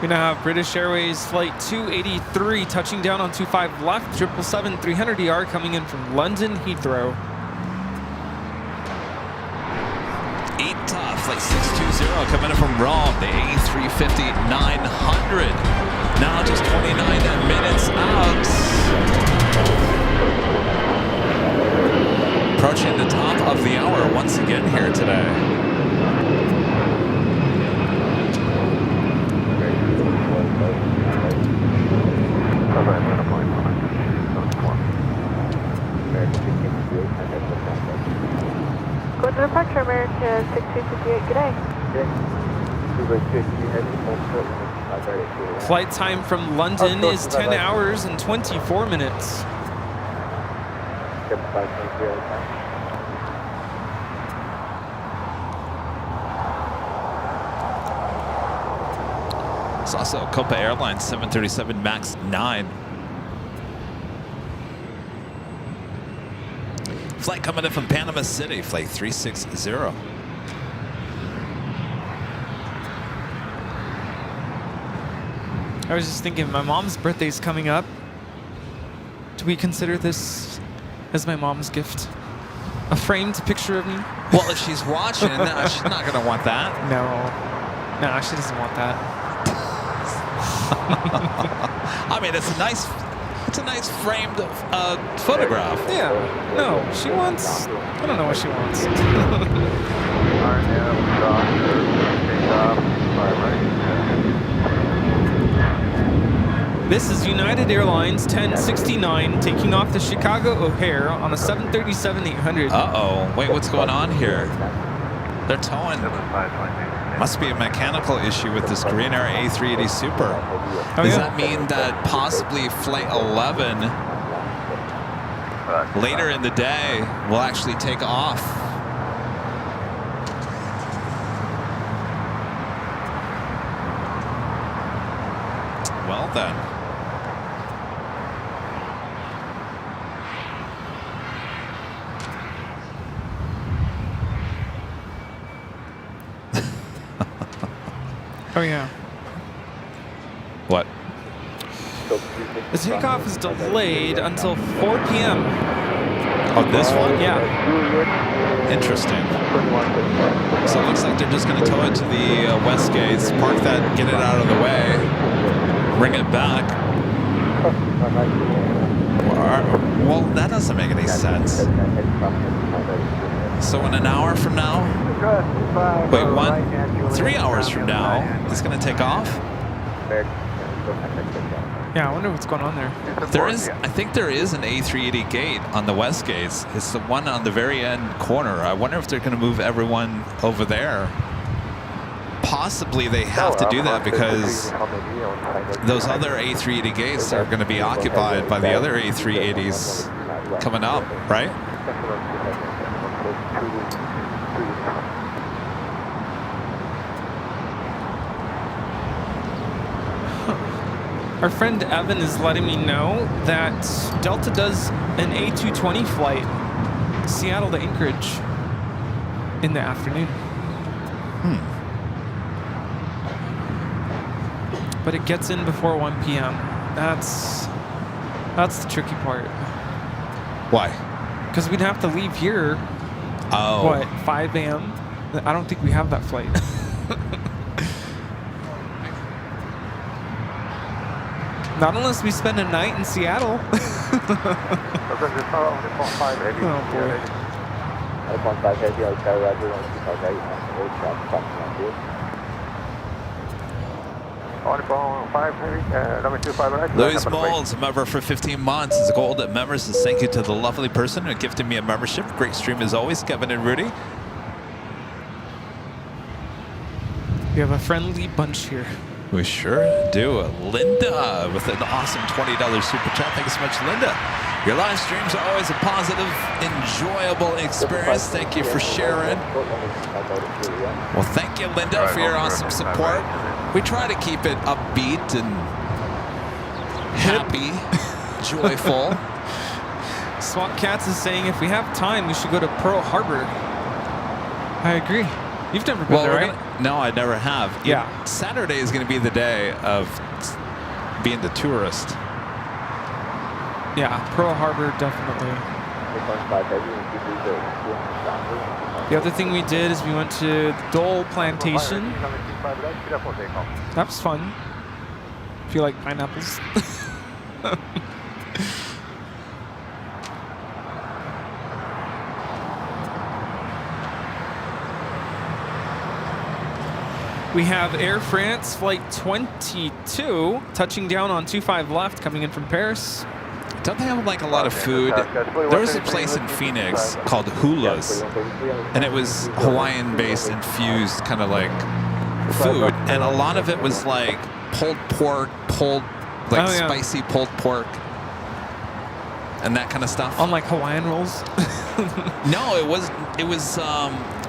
We now have British Airways Flight 283 touching down on 25 left, 777-300ER coming in from London Heathrow. 8 Flight 620 coming in from Rome, the A350-900. Now just 29 minutes out. Approaching the top of the hour once again here today. Go to departure, America 6258, good day. Flight time from London is 10 hours and 24 minutes. It's also Copa Airlines 737 MAX 9. Flight coming in from Panama City, Flight 360. I was just thinking, my mom's birthday's coming up. Do we consider this as my mom's gift? A framed picture of me? Well, if she's watching, she's not going to want that. No, she doesn't want that. I mean, it's a nice framed photograph. Yeah. No, she wants. I don't know what she wants. This is United Airlines 1069 taking off the Chicago O'Hare on a 737-800. Uh-oh. Wait, what's going on here? They're towing. Must be a mechanical issue with this Green Air A380 Super. Does that mean that possibly Flight 11 later in the day will actually take off? Well then. Oh yeah. What? The takeoff is delayed until 4 p.m. Oh, this one? Yeah. Interesting. So it looks like they're just going to tow it to the west gates, park that, get it out of the way, bring it back. Well, that doesn't make any sense. So in an hour from now? Wait, 3 hours from now, it's going to take off? Yeah, I wonder what's going on there. I think there is an A380 gate on the west gates. It's the one on the very end corner. I wonder if they're going to move everyone over there. Possibly they have to do that because those other A380 gates are going to be occupied by the other A380s coming up, right? Our friend Evan is letting me know that Delta does an A220 flight, Seattle to Anchorage, in the afternoon. But it gets in before 1 p.m. That's the tricky part. Why? Because we'd have to leave here. Oh. What, 5 a.m.? I don't think we have that flight. Not unless we spend a night in Seattle. Oh boy. Louis Moulds, a member for 15 months, is a gold at members. And thank you to the lovely person who gifted me a membership. Great stream as always, Kevin and Rudy. We have a friendly bunch here. We sure do. Linda with an awesome $20 super chat. Thank you so much, Linda. Your live streams are always a positive, enjoyable experience. Thank you for sharing. Well, thank you, Linda, for your awesome support. We try to keep it upbeat and happy, joyful. Swat Cats is saying if we have time, we should go to Pearl Harbor. I agree. You've never been there, right? No, I never have. Yeah. Saturday is going to be the day of being the tourist. Yeah, Pearl Harbor, definitely. The other thing we did is we went to Dole Plantation. That was fun. If you like pineapples. We have Air France Flight 22 touching down on 25 left, coming in from Paris. Don't they have like a lot of food? There was a place in Phoenix called Hula's, and it was Hawaiian-based infused kind of like food, and a lot of it was like pulled pork, spicy pulled pork, and that kind of stuff. On like Hawaiian rolls? No, it was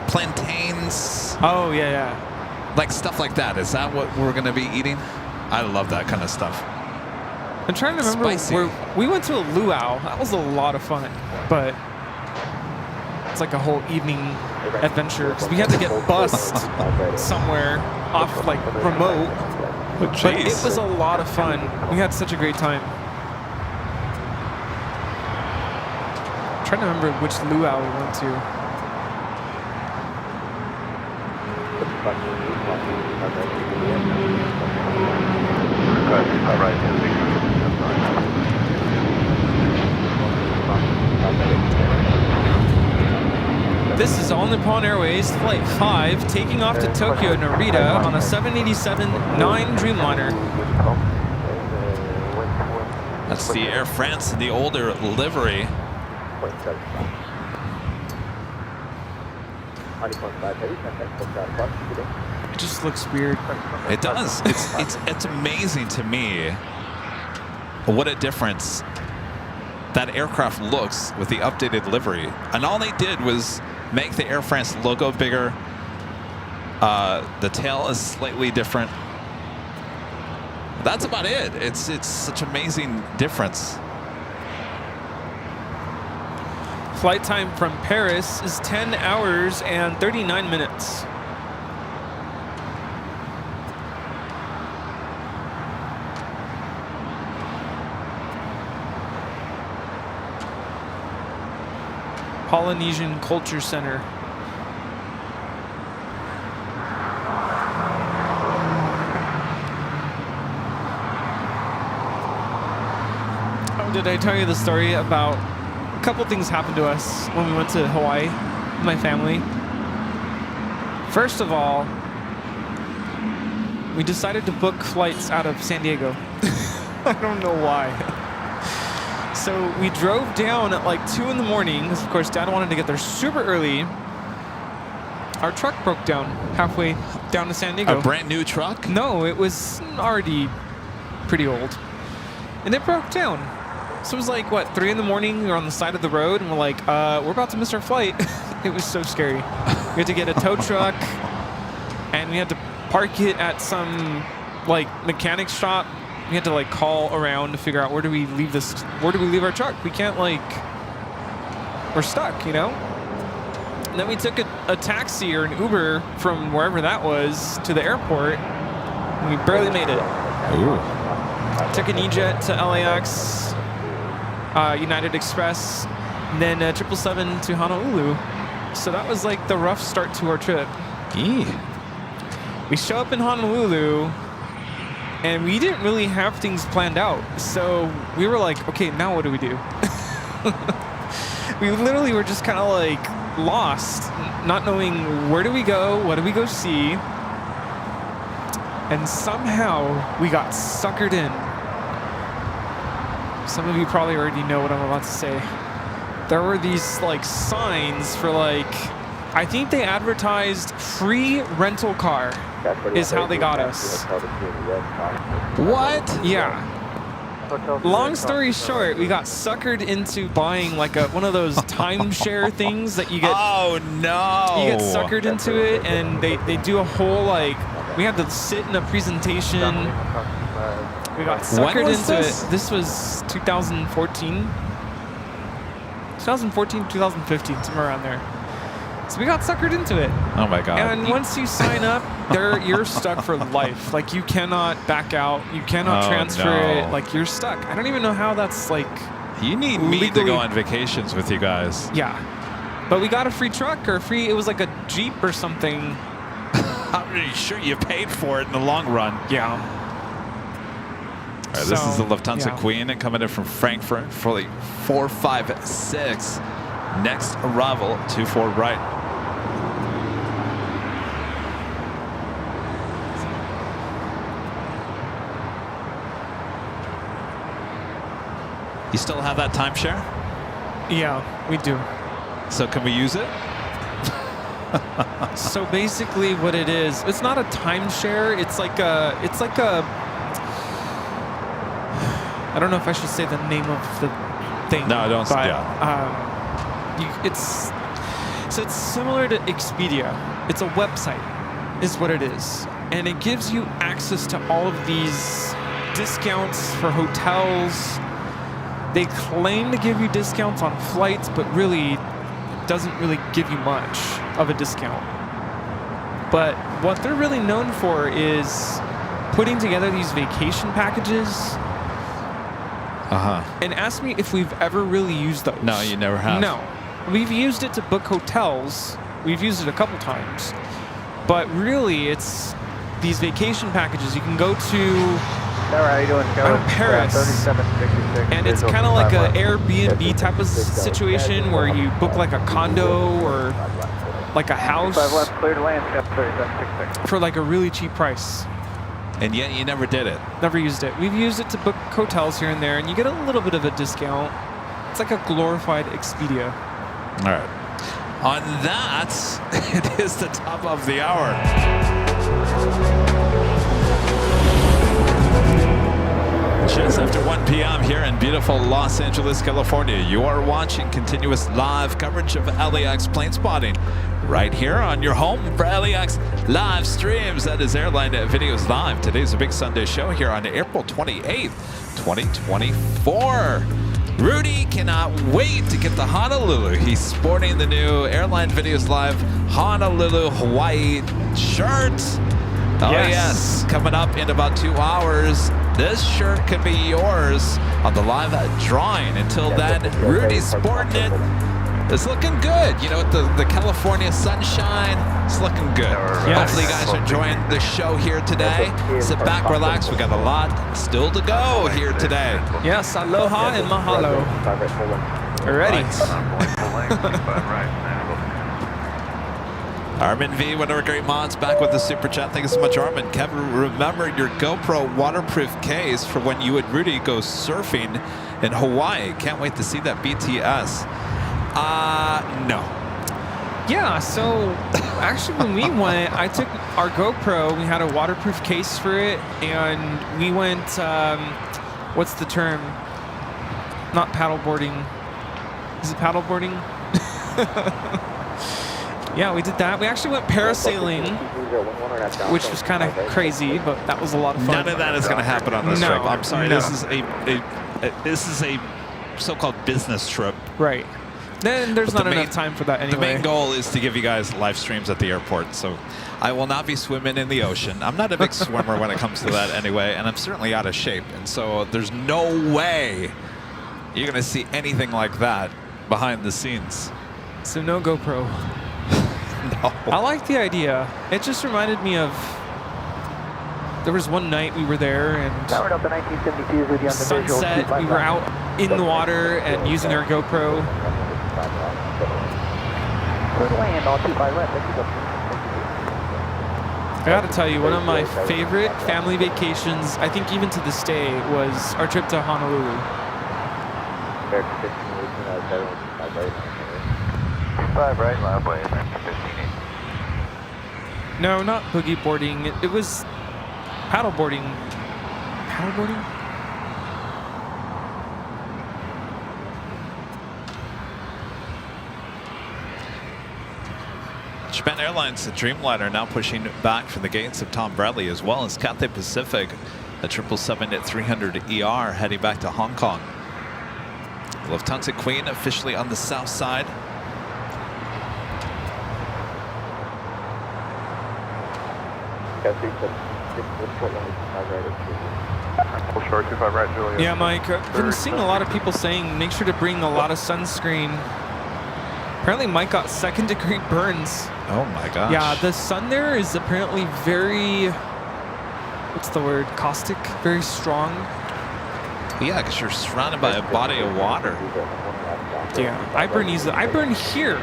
plantains. Oh yeah. Like stuff like that. Is that what we're gonna be eating? I love that kind of stuff. I'm trying to remember where we went to a luau. That was a lot of fun, but it's like a whole evening adventure because we had to get bussed somewhere off like remote But it was a lot of fun. We had such a great time. I'm trying to remember which luau we went to. This is All Nippon Airways Flight 5 taking off to Tokyo Narita on a 787-9 Dreamliner. That's the Air France, the older livery. It just looks weird. It does. It's amazing to me what a difference that aircraft looks with the updated livery. And all they did was make the Air France logo bigger. The tail is slightly different. That's about it. It's such an amazing difference. Flight time from Paris is 10 hours and 39 minutes. Polynesian Culture Center. Oh, did I tell you the story about a couple things happened to us when we went to Hawaii with my family? First of all, we decided to book flights out of San Diego. I don't know why. So we drove down at like 2 in the morning because, of course, Dad wanted to get there super early. Our truck broke down halfway down to San Diego. A brand new truck? No, it was already pretty old. And it broke down. So it was like, what, 3 in the morning? We were on the side of the road and we're like, we're about to miss our flight. It was so scary. We had to get a tow truck and we had to park it at some like mechanic shop. We had to like call around to figure out where do we leave our truck? We can't we're stuck, you know? And then we took a taxi or an Uber from wherever that was to the airport and we barely made it. Ooh. Took an E-Jet to LAX, United Express, and then 777 to Honolulu. So that was like the rough start to our trip. Eee. We show up in Honolulu and we didn't really have things planned out. So we were like, okay, now what do we do? We literally were just kind of like lost, not knowing where do we go, what do we go see. And somehow we got suckered in. Some of you probably already know what I'm about to say. There were these like signs for I think they advertised free rental car is how they got us. What? Yeah. Long story short, we got suckered into buying like one of those timeshare things that you get. Oh no! You get suckered into it, and they do a whole we had to sit in a presentation. We got suckered into it. This was 2014, 2015, somewhere around there. So we got suckered into it. Oh my god! And once you sign up, you're stuck for life. You cannot back out. You cannot transfer it. You're stuck. I don't even know how that's You need me to go on vacations with you guys. Yeah, but we got a free truck or free. It was like a Jeep or something. I'm pretty sure you paid for it in the long run. Yeah. All right, this is the Lufthansa Queen coming in from Frankfurt for 456. Next arrival, 24 right. You still have that timeshare? Yeah, we do. So can we use it? So basically what it is, it's not a timeshare, it's like a I don't know if I should say the name of the thing. No, don't say it's similar to Expedia. It's a website, is what it is. And it gives you access to all of these discounts for hotels. They claim to give you discounts on flights, but really it doesn't really give you much of a discount. But what they're really known for is putting together these vacation packages and asked me if we've ever really used those. No, you never have. No. We've used it to book hotels. We've used it a couple times. But really, it's these vacation packages. You can go to Paris, and it's kind of like an Airbnb type of situation where you book like a condo or like a house for like a really cheap price. And yet you never did it. Never used it. We've used it to book hotels here and there, and you get a little bit of a discount. It's like a glorified Expedia. All right. On that, it is the top of the hour. Just after 1 p.m. here in beautiful Los Angeles, California, you are watching continuous live coverage of LAX plane spotting right here on your home for LAX live streams. That is Airline Videos Live. Today's a big Sunday show here on April 28th, 2024. Rudy cannot wait to get to Honolulu. He's sporting the new Airline Videos Live Honolulu, Hawaii shirt. Oh yes, coming up in about 2 hours. This shirt could be yours on the live drawing. Until then, Rudy's sporting it. It's looking good. You know, with the California sunshine, it's looking good. Yes. Hopefully you guys are enjoying the show here today. Sit back, relax. We got a lot still to go here today. Yes, aloha and mahalo. Already. Armin V, one of our great mods, back with the super chat. Thank you so much, Armin. Kevin, remember your GoPro waterproof case for when you and Rudy go surfing in Hawaii. Can't wait to see that BTS. No. Yeah, so actually when we went, I took our GoPro, we had a waterproof case for it, and we went, what's the term? Not paddleboarding. Is it paddleboarding? Yeah, we did that. We actually went parasailing, which was kind of crazy, but that was a lot of fun. None of that is going to happen on this trip. I'm sorry. No. This is a so-called business trip. Right. Then there's not enough time for that anyway. The main goal is to give you guys live streams at the airport. So I will not be swimming in the ocean. I'm not a big swimmer when it comes to that anyway, and I'm certainly out of shape. And so there's no way you're going to see anything like that behind the scenes. So no GoPro. No. I like the idea. It just reminded me of, there was one night we were there and sunset, we were out in the water and using our GoPro. I gotta tell you, one of my favorite family vacations, I think even to this day, was our trip to Honolulu. Right, left way, 15. No, not boogie boarding. It was paddle boarding. Paddle boarding? Japan Airlines, the Dreamliner, now pushing back from the gates of Tom Bradley, as well as Cathay Pacific, a 777-300ER heading back to Hong Kong. Lufthansa Queen officially on the south side. Short 25 right, Julia. Yeah, Mike, I've been seeing a lot of people saying make sure to bring a lot of sunscreen. Apparently Mike got second-degree burns. Oh my gosh. Yeah, the sun there is apparently very, what's the word, caustic, very strong. Yeah, because you're surrounded by a body of water. Yeah, I burn easily. I burn here,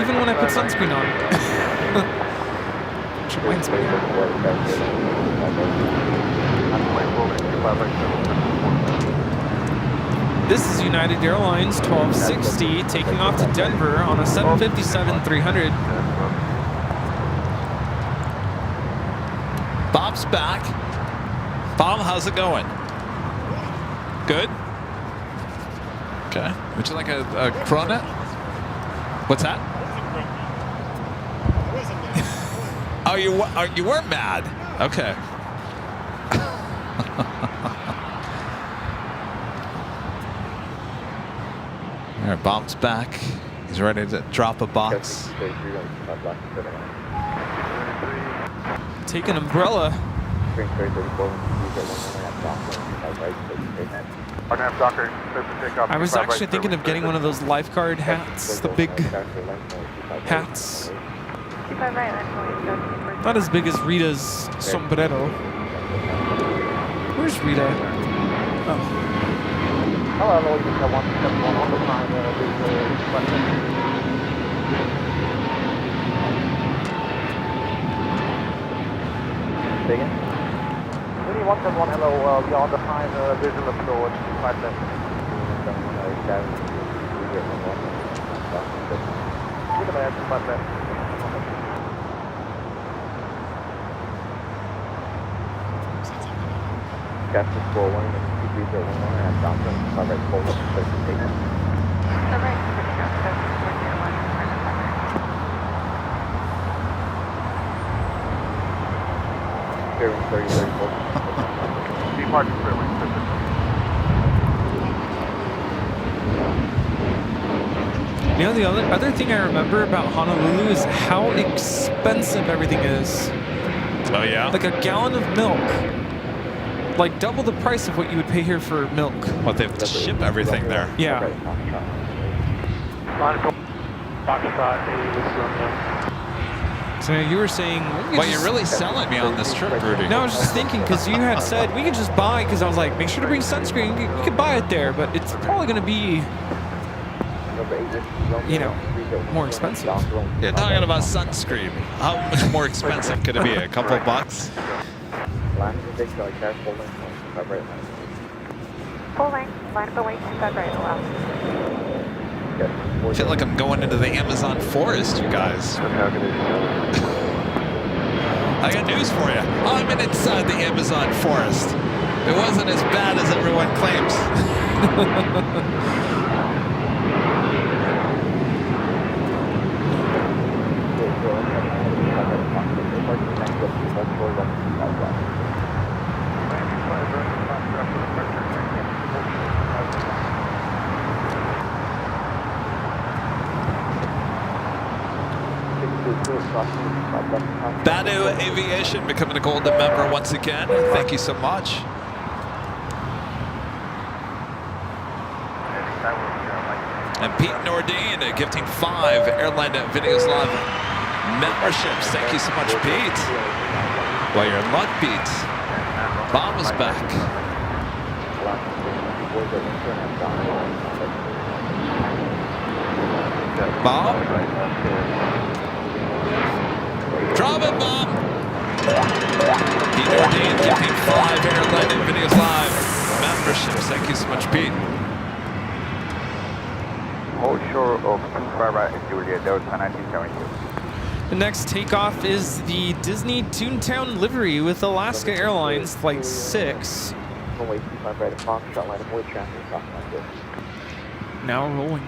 even when I put sunscreen on. Which reminds me. This is United Airlines 1260 taking off to Denver on a 757-300. Bob's back. Bob, how's it going? Good? Okay. Would you like a coronet? What's that? Oh, you weren't mad. Okay. All right, Bob's back. He's ready to drop a box. Take an umbrella. Green 3034, RNAV Docker, clear for takeoff. I was 25 actually right, thinking of getting one of those lifeguard hats, the big hats. 25 right, landing Not as big as Rita's sombrero. Where's Rita? Oh. Hello, Lord, you have 171 on the line, Begin. Really 171, hello, we are on the line, visual approach, 5 left. Good man, 5 left. Captain 41 and 2301 and Johnson, 5 right, 4 left, 38. 5 right, switching out to 401, Bearing 3034. Departure Fairway, You know, the other thing I remember about Honolulu is how expensive everything is. Oh, yeah? Like a gallon of milk. Like double the price of what you would pay here for milk. What, they ship everything there? Yeah. So you were saying... Well, you're really selling me on this trip, Rudy. No, I was just thinking, because you had said we could just buy, because I was like, make sure to bring sunscreen. You could buy it there, but it's probably going to be, you know, more expensive. You're talking about sunscreen. How much more expensive could it be? A couple bucks? full length, line up away, 25 right, allowed. I feel like I'm going into the Amazon forest, you guys. I got news for you. I'm inside the Amazon forest. It wasn't as bad as everyone claims. Banu Aviation becoming a golden member once again. Thank you so much. And Pete Nordine gifting 5 Airline Videos Live memberships. Thank you so much, Pete. Well, you're in luck, Pete. Bob is back. Bob? Drop it, Bob! Pete Nordine gifting 5 Airline Videos Live memberships. Thank you so much, Pete. Hold shore of 25 right, Juliet, that was 1972. The next takeoff is the Disney Toontown livery with Alaska Airlines Flight 6. Runway 25 right, Foxtrot, line of wood traffic, cross line good. Now rolling.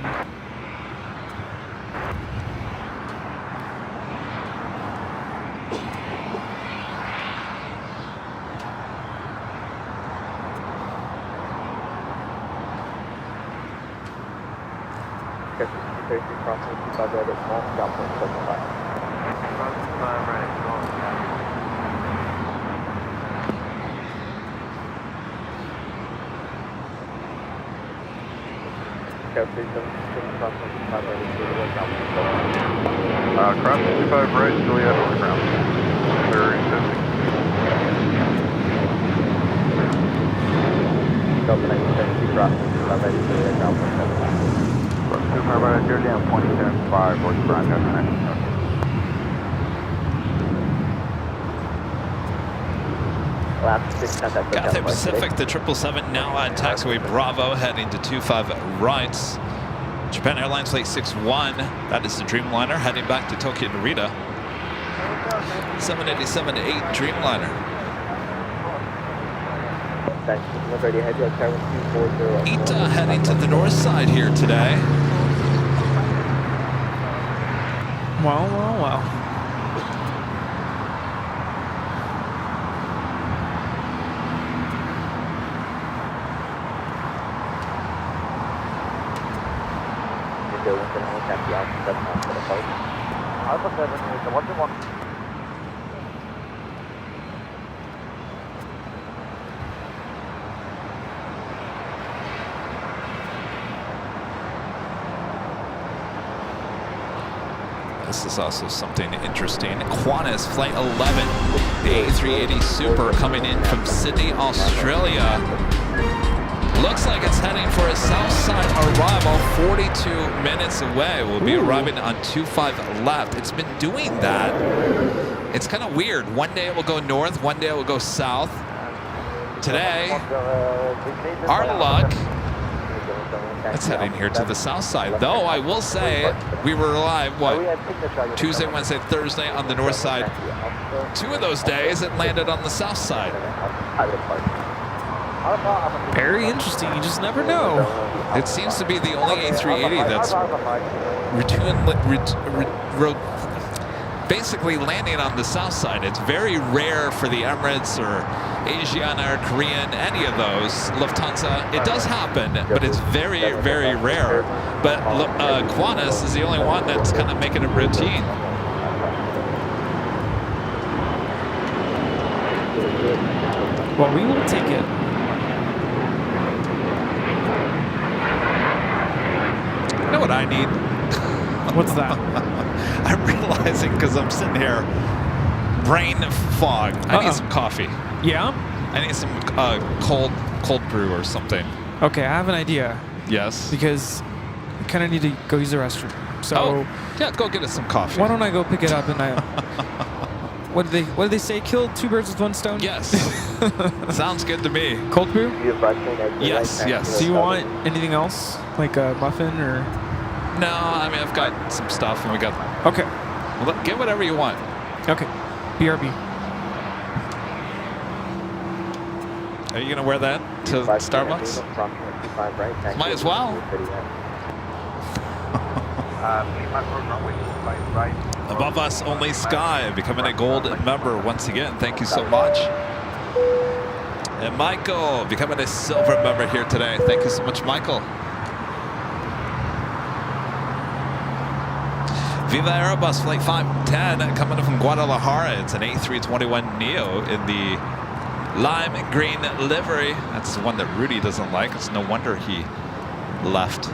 Crossing 25 right, small, down point 75. Cross 55 right, Juliet on the ground. Very 50. Delta 972, crossing 25 right, Juliet, ground point 75. Cross 25 right, you're down 0.75, or ground, Delta 972. Cathay Pacific, the 777 now at taxiway Bravo, heading to 25 right. Japan Airlines Flight 61, that is the Dreamliner, heading back to Tokyo Narita. 787-8 Dreamliner. Ita heading to the north side here today. Wow, wow, wow. Alpha 7 is the 121. This is also something interesting. Qantas Flight 11, the A380 Super coming in from Sydney, Australia. Looks like it's heading for a south side arrival, 42 minutes away. We'll be arriving on 25 left. It's been doing that. It's kind of weird. One day it will go north, one day it will go south. Today, our luck, it's heading here to the south side. Though I will say, we were live, Tuesday, Wednesday, Thursday on the north side. 2 of those days it landed on the south side. Very interesting. You just never know. It seems to be the only A380 that's basically landing on the south side. It's very rare for the Emirates or Asiana or Korean, any of those, Lufthansa. It does happen, but it's very, very rare. But Qantas is the only one that's kind of making it routine. Well, we will take it. You know what I need? What's that? I'm realizing because I'm sitting here, brain fog. I need some coffee. Yeah? I need some cold brew or something. Okay, I have an idea. Yes. Because I kind of need to go use the restroom. So yeah, go get us some coffee. Why don't I go pick it up and I? What did they say? Kill 2 birds with 1 stone? Yes. Sounds good to me. Cold brew? Yes, yes. Do you want anything else, like a muffin or? No, I mean I've got some stuff and we got. Okay. Well, get whatever you want. Okay. BRB. Are you gonna wear that to Starbucks? Might as well. Above us, only sky, becoming a gold member once again. Thank you so much. And Michael, becoming a silver member here today. Thank you so much, Michael. Viva Aerobus Flight 510 coming in from Guadalajara. It's an A321neo in the lime green livery. That's the one that Rudy doesn't like. It's no wonder he left.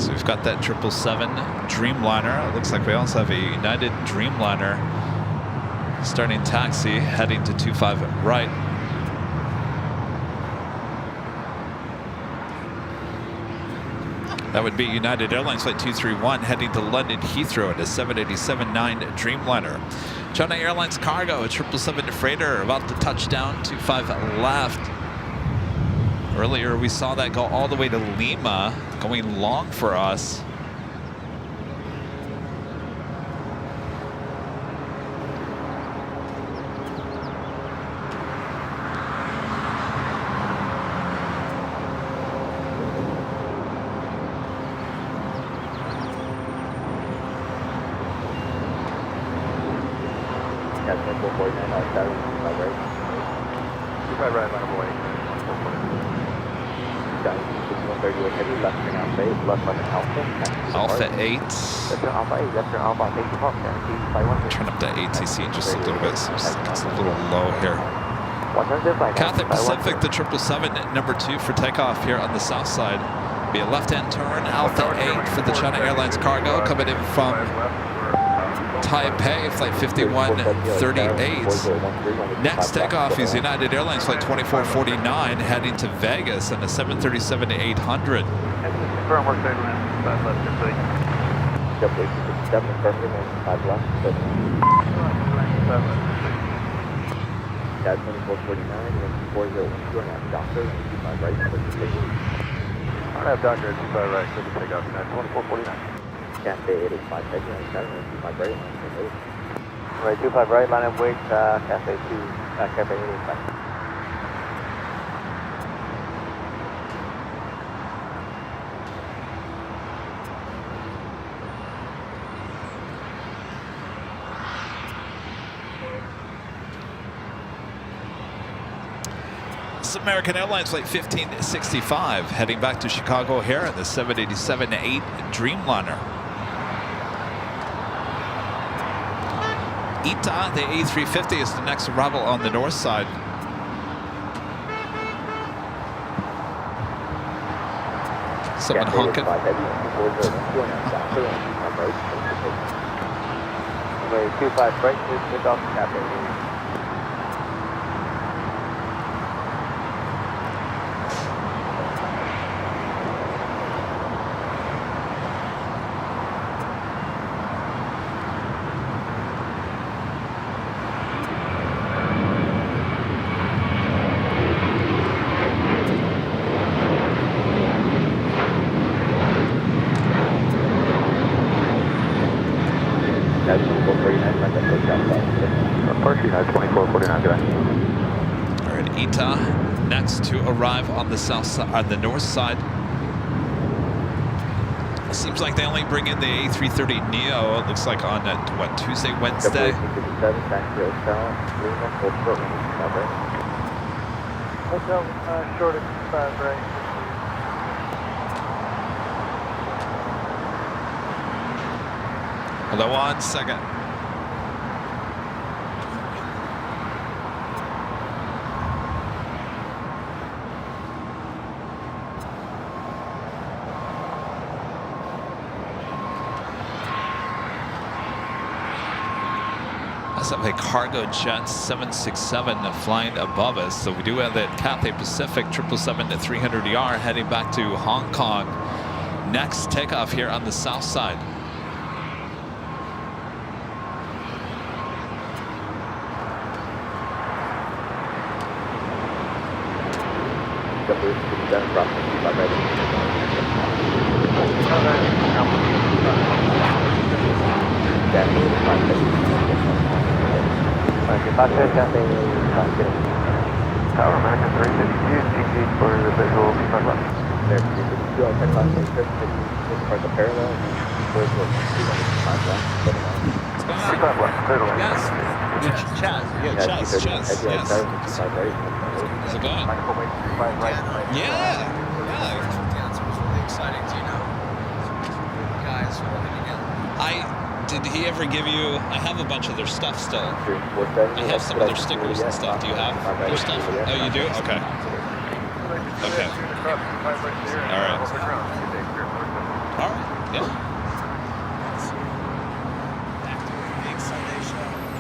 So we've got that 777 Dreamliner. It looks like we also have a United Dreamliner starting taxi, heading to 25 right. That would be United Airlines Flight 231 heading to London Heathrow in a 787-9 Dreamliner. China Airlines Cargo, a 777 freighter about to touch down, 25 left. Earlier we saw that go all the way to Lima, going long for us. Alpha 8. Turn up that ATC just a little bit. So it's a little low here. Cathay Pacific, the 777, number 2 for takeoff here on the south side. Be a left-hand turn, Alpha 8 for the China Airlines Cargo coming in from Taipei, Flight 5138. Next takeoff is United Airlines Flight 2449 heading to Vegas on a 737-800. Confirm work station, left complete. Cat 2449, 4012, and doctor, 25 right, I have doctor at 25 right, so we take off United 2449. Cafe 885, taking on 7, 25 right, Right, 25 right, line up wait, Cafe 885. This is American Airlines Flight 1565 heading back to Chicago O'Hare in the 787-8 Dreamliner. Ita, the A350 is the next arrival on the north side. Someone honking. Runway 25 right, please pick off the Cafe. All right, Ita, next to arrive on the south side, on the north side. Seems like they only bring in the A330 Neo. It looks like on what, Tuesday, Wednesday. Hotel short of 5 right. Hold on 1 second. That's a cargo jet 767 flying above us. So we do have that Cathay Pacific 777-300ER heading back to Hong Kong. Next takeoff here on the south side. Tower American 352, TG for the visual front left. There, you all take off the trip to the parallel and forward to 205 left. What's going on? 25 left, clear to land. Yes. Chaz. Yeah, Chaz. Yes. How's it going? Michael, wait, 25 right. Yeah. Yeah, so it was really exciting to, guys working together. Did he ever give you? I have a bunch of their stuff still. I have some of their stickers and stuff. Do you have their stuff? Oh, you do? Okay. Okay. All right. All right. Yeah.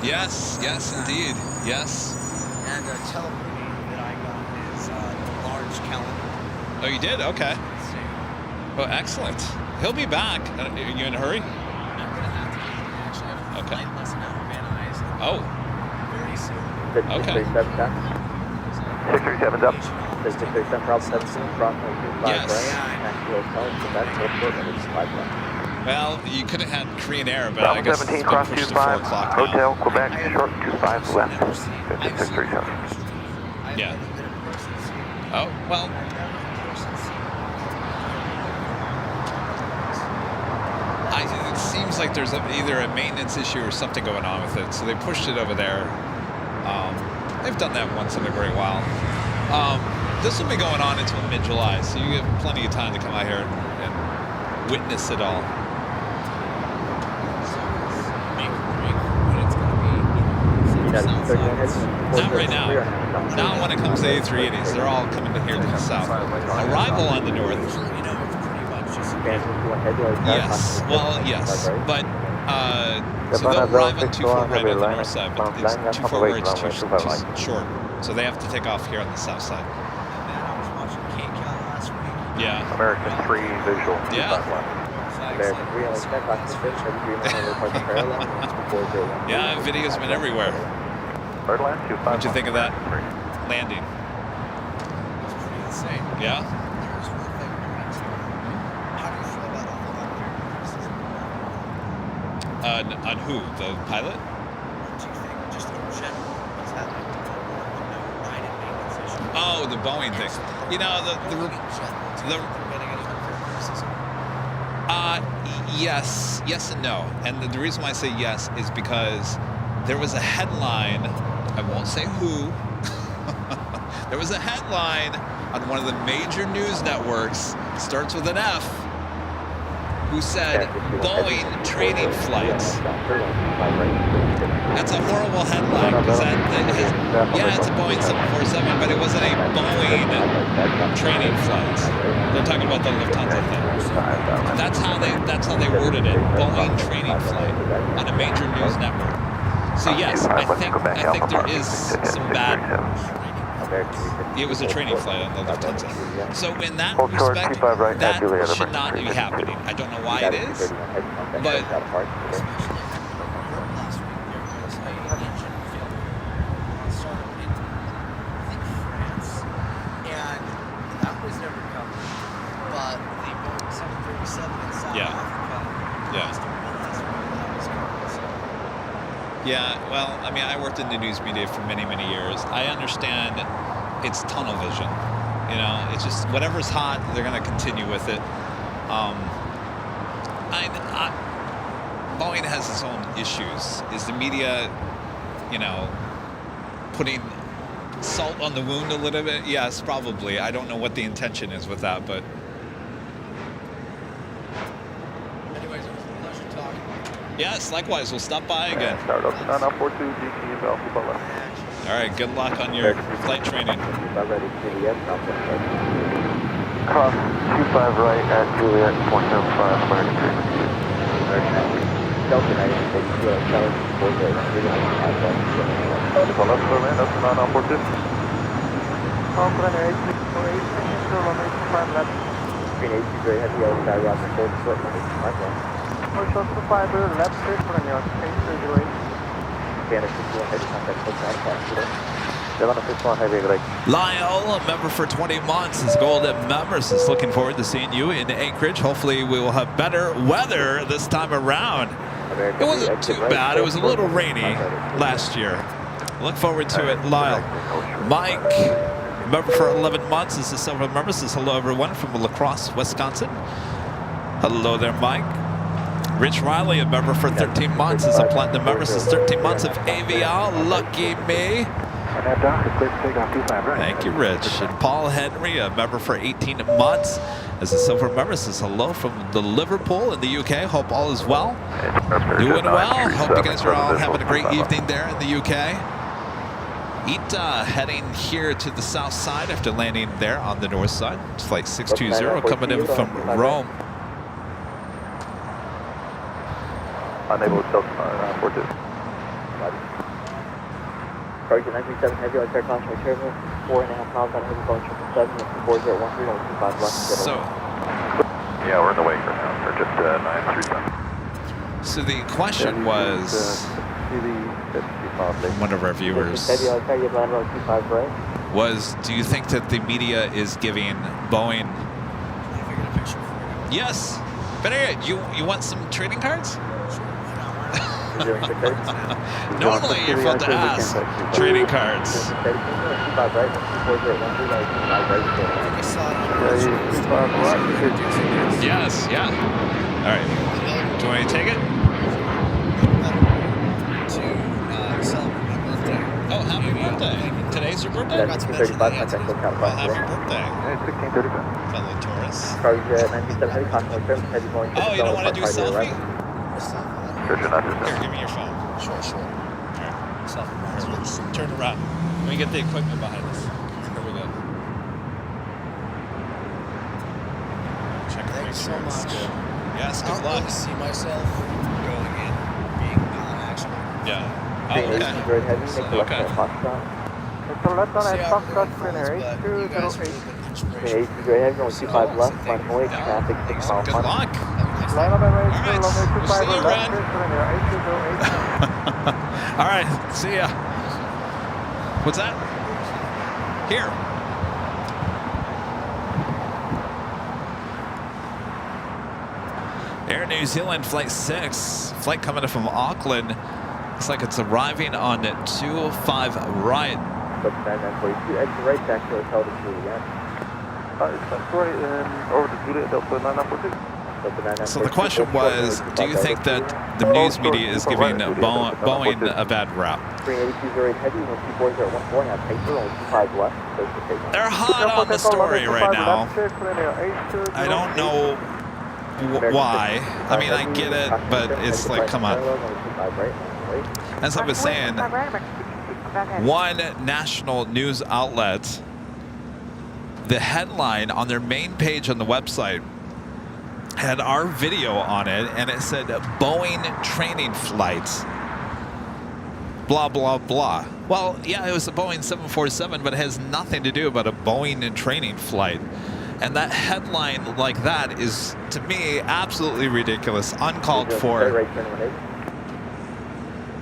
Yes. Yes, indeed. Yes. And a telemovie that I got is the large calendar. Oh, you did? Okay. Oh, excellent. He'll be back. Are you in a hurry? Okay. Oh. Very soon. Okay. 637's up. 637, problem 17, approximately 25 Yes. right. Well, you could have had Korean Air, but I Problem guess 17, it's been cross pushed to 25, 4 o'clock now. Hotel, Quebec, short 25 left. 5637. Yeah. Oh, well. It seems like there's either a maintenance issue or something going on with it, so they pushed it over there. They've done that once in a great while. This will be going on until mid-July, so you have plenty of time to come out here and witness it all. Not right now. Not when it comes to A380s. They're all coming here to the south. Arrival on the north. Yes. Well, yes. But, so they'll arrive on 24 right on the north side, but it's 24 where it's too short. So they have to take off here on the south side. Yeah. American 3 visual. Yeah. Yeah, video's been everywhere. Birdland 25. What'd you think of that landing? Yeah? On who? The pilot? Oh, the Boeing thing. You know, yes and no. And the reason why I say yes is because there was a headline, I won't say who, there was a headline on one of the major news networks, starts with an F, who said Boeing training flights. That's a horrible headline because yeah, it's a Boeing 747, but it wasn't a Boeing training flights. They're talking about the Lufthansa thing. That's how they worded it. Boeing training flight on a major news network. So yes, I think there is some bad. It was a training flight on the Lufthansa. So in that respect, that should not be happening. I don't know why it is, but yeah, well, I mean, I worked in the news media for many, many years. I understand it's tunnel vision. You know, it's just whatever's hot, they're going to continue with it. Boeing has its own issues. Is the media, you know, putting salt on the wound a little bit? Yes, probably. I don't know what the intention is with that, but... Yes, likewise. We'll stop by again. Start up 9942 GT Alpha Butler. All right, good luck on your flight training. Cross 25 right at Juliet, 0.75, fire Delta 9, Lyle, a member for 20 months, is golden members. Is looking forward to seeing you in Anchorage. Hopefully we will have better weather this time around. It wasn't too bad. It was a little rainy last year. Look forward to it, Lyle. Mike, member for 11 months, is a silver member. Says hello everyone from La Crosse, Wisconsin. Hello there, Mike. Rich Riley, a member for 13 months, is a platinum member. Says 13 months of Aviation. Lucky me. Thank you, Rich. And Paul Henry, a member for 18 months, as a silver member, says hello from the Liverpool in the UK. Hope all is well. Doing well. Hope you guys are all having a great evening there in the UK. Ita heading here to the south side after landing there on the north side. It's flight 620 coming in from Rome. Unable to self-report. Target 937 heavy on air caution terminal, 4.5 miles on heavy phone 777, 4013 on 25 left. So, yeah, we're in the wake right now, or just 937. So the question was, from one of our viewers, was, do you think that the media is giving Boeing? Yes. Better yet, you want some trading cards? Normally you're supposed to ask trading cards. Yes, yeah. All right. Do you want me to take it? Oh, happy birthday. Today's your birthday? Well, happy birthday. Fellow Taurus. Oh, you don't want to do a selfie? Here, give me your phone. Sure. All right. Turn around. Let me get the equipment behind us. Here we go. Check the Thanks so much. Yes, good I'd luck. like to see myself going in, being gone, actually. Yeah. Oh, okay. Okay. So let's on at Foxtrot Sprinter 8208. 25 left, line away, traffic 6 miles. Good luck. Line on the right, All right. We'll see you, Ren. All right. See ya. What's that? Here. Air New Zealand Flight 6. Flight coming in from Auckland. Looks like it's arriving on 205 right. Exit right, back to Hotel to Juliet. That's right, and over to Juliet, Delta 9942. So the question was, do you think that the news media is giving Boeing a bad rap? They're hot on the story right now. I don't know why. I mean, I get it, but it's like, come on. As I was saying, one national news outlet, the headline on their main page on the website had our video on it, and it said Boeing training flights, blah, blah, blah. Well, yeah, it was a Boeing 747, but it has nothing to do about a Boeing training flight. And that headline like that is, to me, absolutely ridiculous, uncalled for.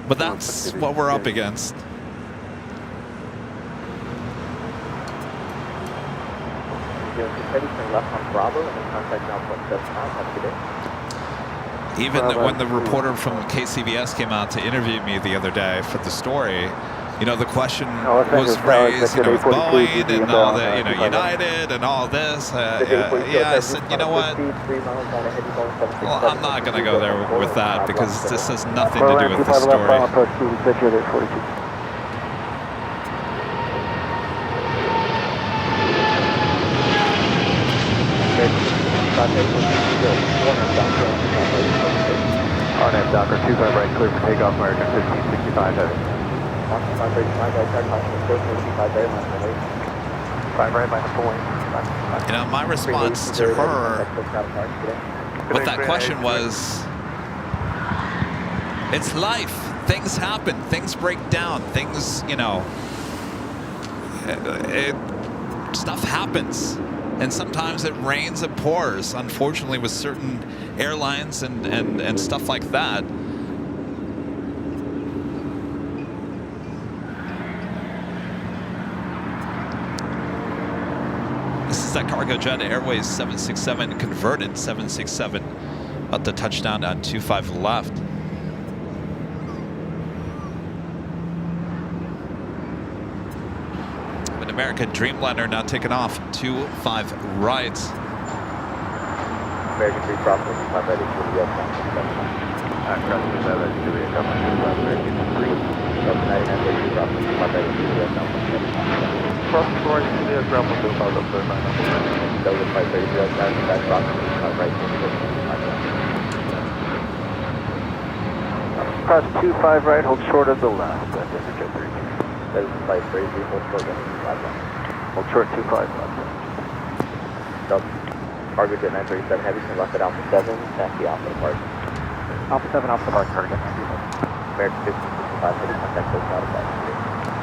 But that's what we're up against. Even when the reporter from KCBS came out to interview me the other day for the story, you know, the question was raised, you know, with Boeing and all the, you know, United and all this. Yeah, I said, you know what? Well, I'm not going to go there with that because this has nothing to do with the story. RNAV Docker 25 right, clear for takeoff, American 1565 heavy. 5 right, minus 4. You know, my response to her with that question was, it's life. Things happen. Things break down. Things, you know, stuff happens. And sometimes it rains, it pours, unfortunately, with certain airlines and stuff like that. This is that Cargo Jet Airways 767 converted 767 about to touchdown on 25 left. American Dreamliner now taking off 25 right. American 3 cross 25 ready for the US cross 25 ready to the American 3. Cross 99 ready cross 25 ready to the US cross 4 to the US ground 25 up to 9. Delta 5 ready to the US cross 25 right to the US. Cross 25 right, hold short of the left. That's Jet 3. That is 5 ready to hold short of the left. Hold short 25 left. Cargo Jet 937 heavy, can left at Alpha 7, taxi Alpha Park. Alpha 7, Alpha Park, Cargo. American 1565 heavy, contact those modified.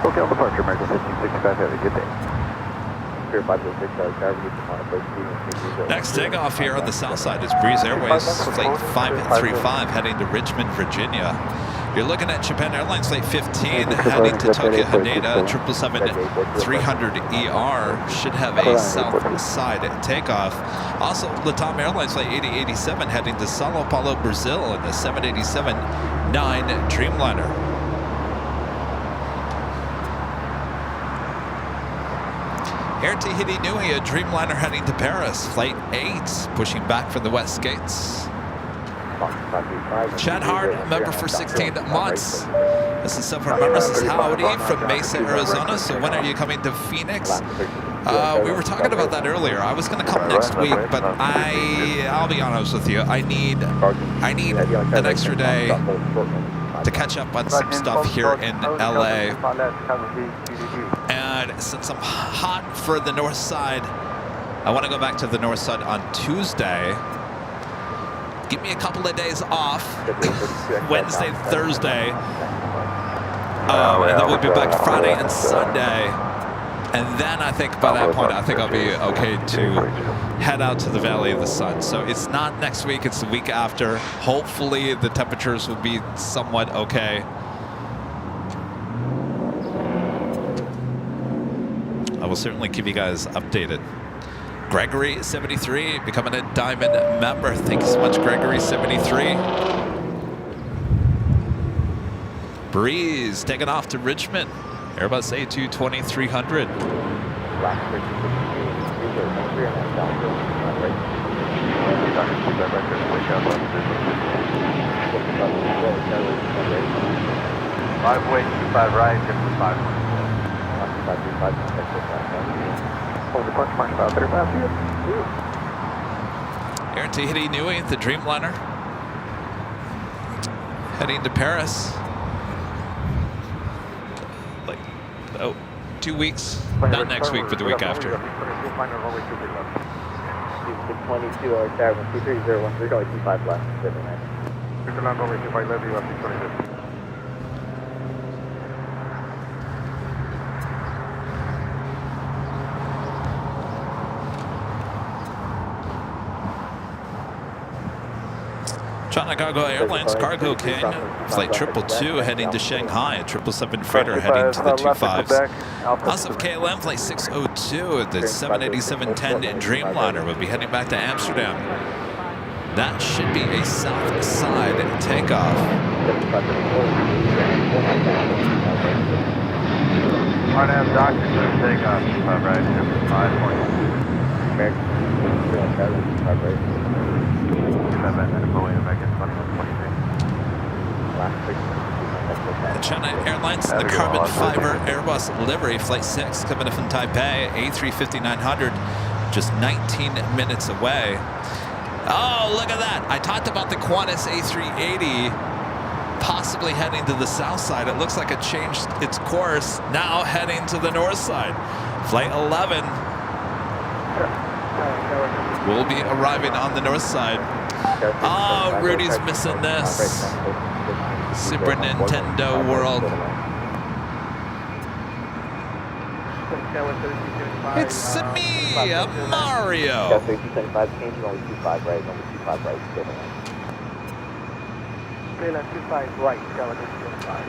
Okay, on departure, American 1565 heavy, good day. Pier 506, next takeoff here on the south side is Breeze Airways, flight 535 heading to Richmond, Virginia. You're looking at Japan Airlines flight 15 heading to Tokyo Haneda, 777-300ER should have a south side takeoff. Also, Latam Airlines flight 8087 heading to Sao Paulo, Brazil in the 787-9 Dreamliner. Air Tahiti Nui, a Dreamliner heading to Paris, flight 8 pushing back from the west gates. Chad Hart, member for 16 months. This is several members. This is Howdy from Mesa, Arizona. So when are you coming to Phoenix? We were talking about that earlier. I was going to come next week, but I'll be honest with you. I need an extra day to catch up on some stuff here in LA. And since I'm hot for the north side, I want to go back to the north side on Tuesday. Give me a couple of days off, Wednesday, Thursday, and then we'll be back Friday and Sunday. And then I think by that point, I think I'll be okay to head out to the Valley of the Sun. So it's not next week, it's the week after. Hopefully the temperatures will be somewhat okay. I will certainly keep you guys updated. Gregory 73 becoming a diamond member. Thank you so much, Gregory 73. Breeze taking off to Richmond. Airbus A220-300. Way 25 right, 55. Here to Tahiti Nui, the Dreamliner. Heading to Paris. Like, 2 weeks. Not next week, but the week after. 22 or 2301, only 25 left. China Cargo Airlines Cargo King, flight 222 heading to Shanghai, a 777 freighter heading to the 25s. Asif KLM flight 602, the 787-10 Dreamliner will be heading back to Amsterdam. That should be a south side takeoff. RNAV doctor, takeoff, 5 right, 5 point. China Airlines, the carbon fiber Airbus livery, flight 6, coming in from Taipei, A350-900, just 19 minutes away. Oh, look at that. I talked about the Qantas A380 possibly heading to the south side. It looks like it changed its course, now heading to the north side. Flight 11 will be arriving on the north side. Oh, Rudy's missing this. Super Nintendo World. It's me, Mario. 375, changing only 25 right, only 25 right, still in line. Clear left 25 right, Gallagher 25.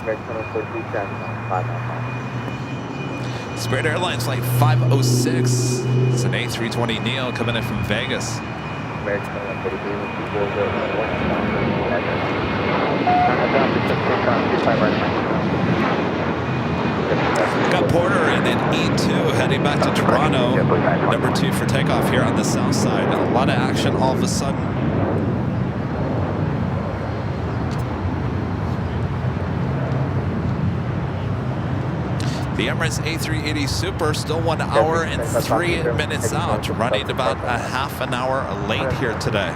American 143, traffic on 595. Spirit Airlines flight 506. It's an A320neo coming in from Vegas. American 143, 140, Got Porter and then E2 heading back to Toronto. Number 2 for takeoff here on the south side. A lot of action all of a sudden. The Emirates A380 Super still 1 hour and 3 minutes out, running about a half an hour late here today.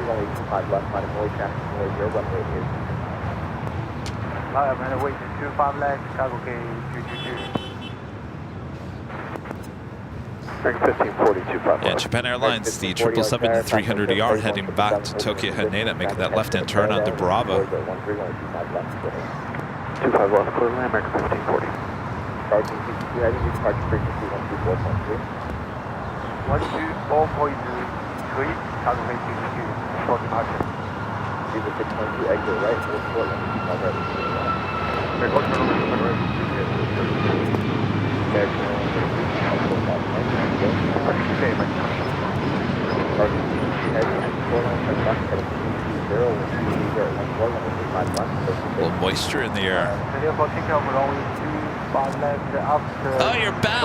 only 25 left, by the Moy traffic, Moy, your runway is. I'm going to wait 25 left, Chicago K 222. 1542, Yeah, Japan Airlines, the 777-300ER heading back to Tokyo Haneda, making that left-hand turn onto Bravo. 25 left, clear land, American 1540. Departing departure frequency 124.3. 124.3, Chicago K 222, for departure. Viva 612, exit right, hold Portland, 25 right. A little moisture in the air. Oh, you're back!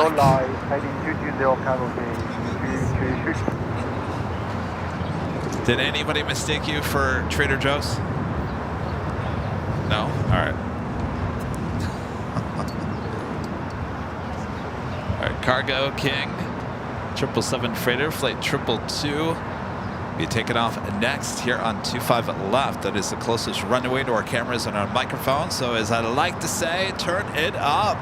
Did anybody mistake you for Trader Joe's? No? All right. All right, Cargo King, 777 freighter, flight 222. Be taking off next here on 25 left. That is the closest runway to our cameras and our microphone. So as I like to say, turn it up.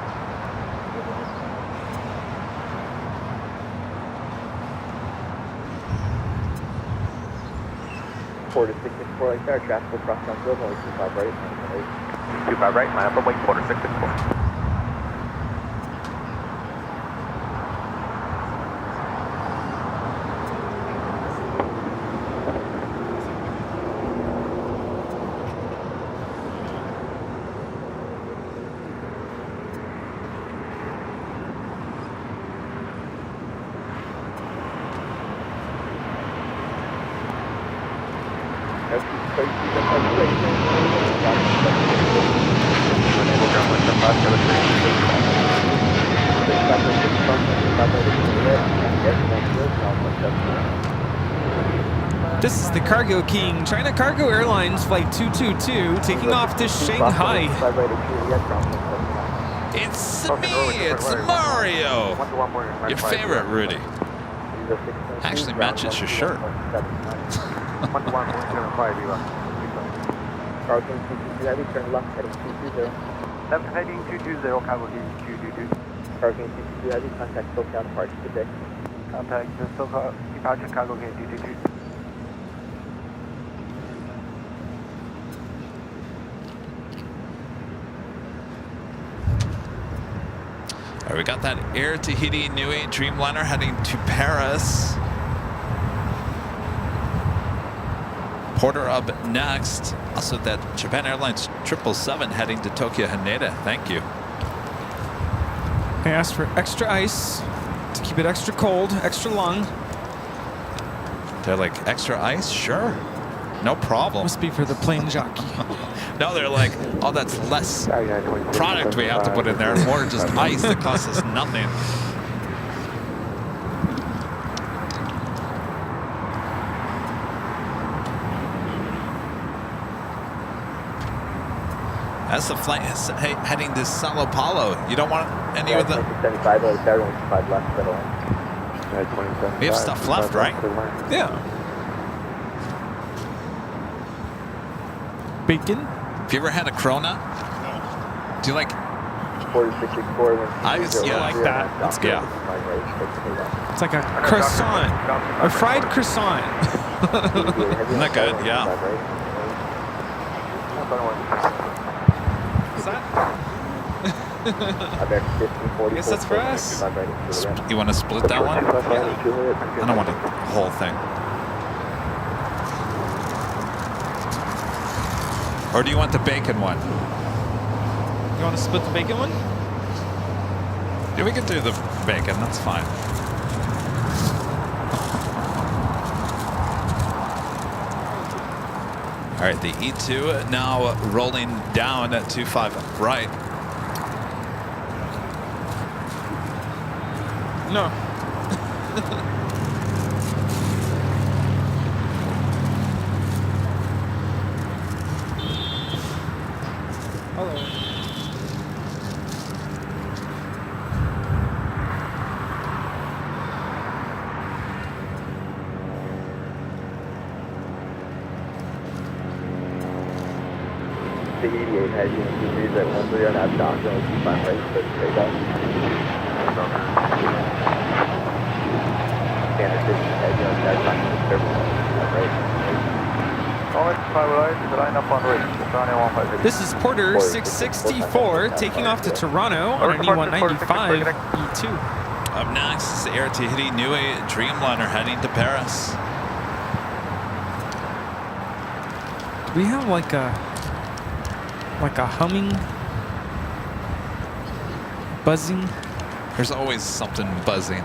Port is 664 like that, traffic will cross down field, only 25 right, 25 right, line up and wait, quarter 664. This is the Cargo King, China Cargo Airlines Flight 222, taking off to Shanghai. It's me, it's Mario, your favorite Rudy. Actually matches your shirt. 1-1.75, Eva. Carlton 222 Heavy, turn left, heading 220. Left heading 220, cargo gauge 222. Carlton 222 Heavy, contact SoCal departure, good day. Contact the SoCal departure, cargo gauge 222. All right, we got that Air Tahiti Nui Dreamliner heading to Paris. Porter up next. Also that Japan Airlines 777 heading to Tokyo Haneda. Thank you. I asked for extra ice to keep it extra cold, extra long. They're like, extra ice? Sure. No problem. Must be for the plane jockey. No, they're like, oh, that's less product we have to put in there, and more just ice that costs us nothing. That's the flight heading to Sao Paulo. You don't want any of the... 75 left, middle. We have stuff left, right? Yeah. Bacon? Have you ever had a Corona? Do you like... 4664. I like that. That's good. Yeah. It's like a croissant. A fried croissant. Isn't that good? Yeah. Is that? I guess that's for us. You want to split that one? Yeah. I don't want the whole thing. Or do you want the bacon one? You want to split the bacon one? Yeah, we can do the bacon. That's fine. All right, the E2 now rolling down at 25 right. No. Hello. The 88 has you continues at 13 on that dock, and 25 right, so straight up. Standard 50 has you on that dock, This is Porter 664 taking off to Toronto on an E195 E2. Up next is Air Tahiti Nui Dreamliner heading to Paris. Do we have like a humming, buzzing? There's always something buzzing.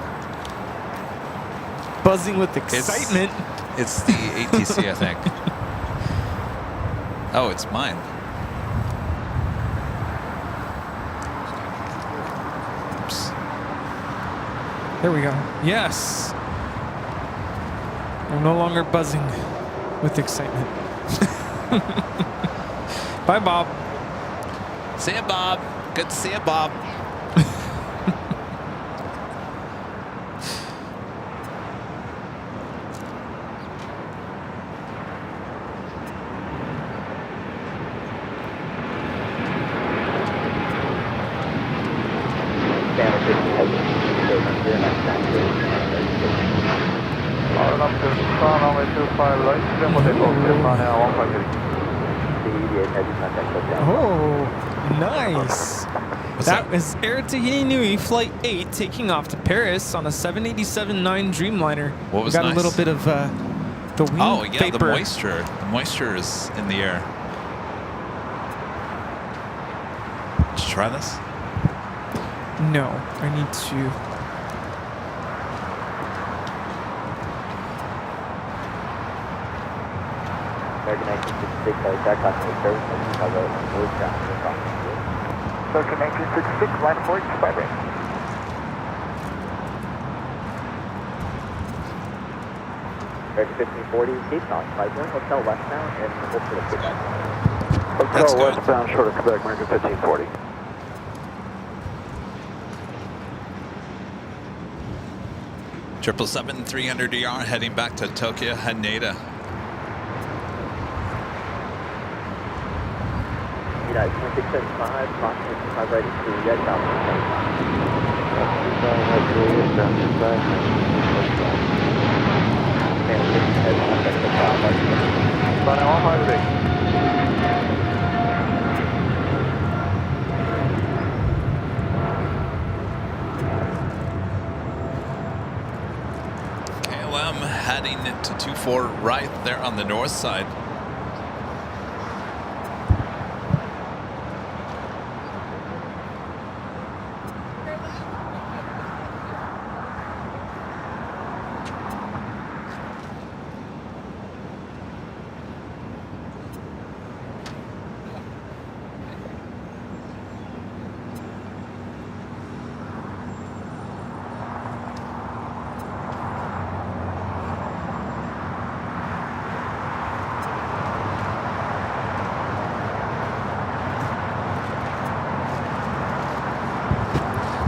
Buzzing with excitement. It's the ATC, I think. Oh, it's mine. Oops. There we go. Yes. I'm no longer buzzing with excitement. Bye, Bob. See ya, Bob. Good to see ya, Bob. Oh, nice. That was Air Tahiti Nui Flight 8 taking off to Paris on a 787-9 Dreamliner. What was got nice? a little bit of the wing Oh, yeah, vapor. the moisture. The moisture is in the air. Did you try this? No, I need to. American 1966, that customer service, Chicago, Blue Crown, American 1966, line 4, goodbye, right. American 1540, Cape Town, by going Hotel West now, and hope for the pickup. That's Hotel good. westbound, short of Quebec, American 1540. 777-300ER heading back to Tokyo Haneda. United 2675, approximately 25 right into the edge out. But all highway. KLM heading to 24 right there on the north side.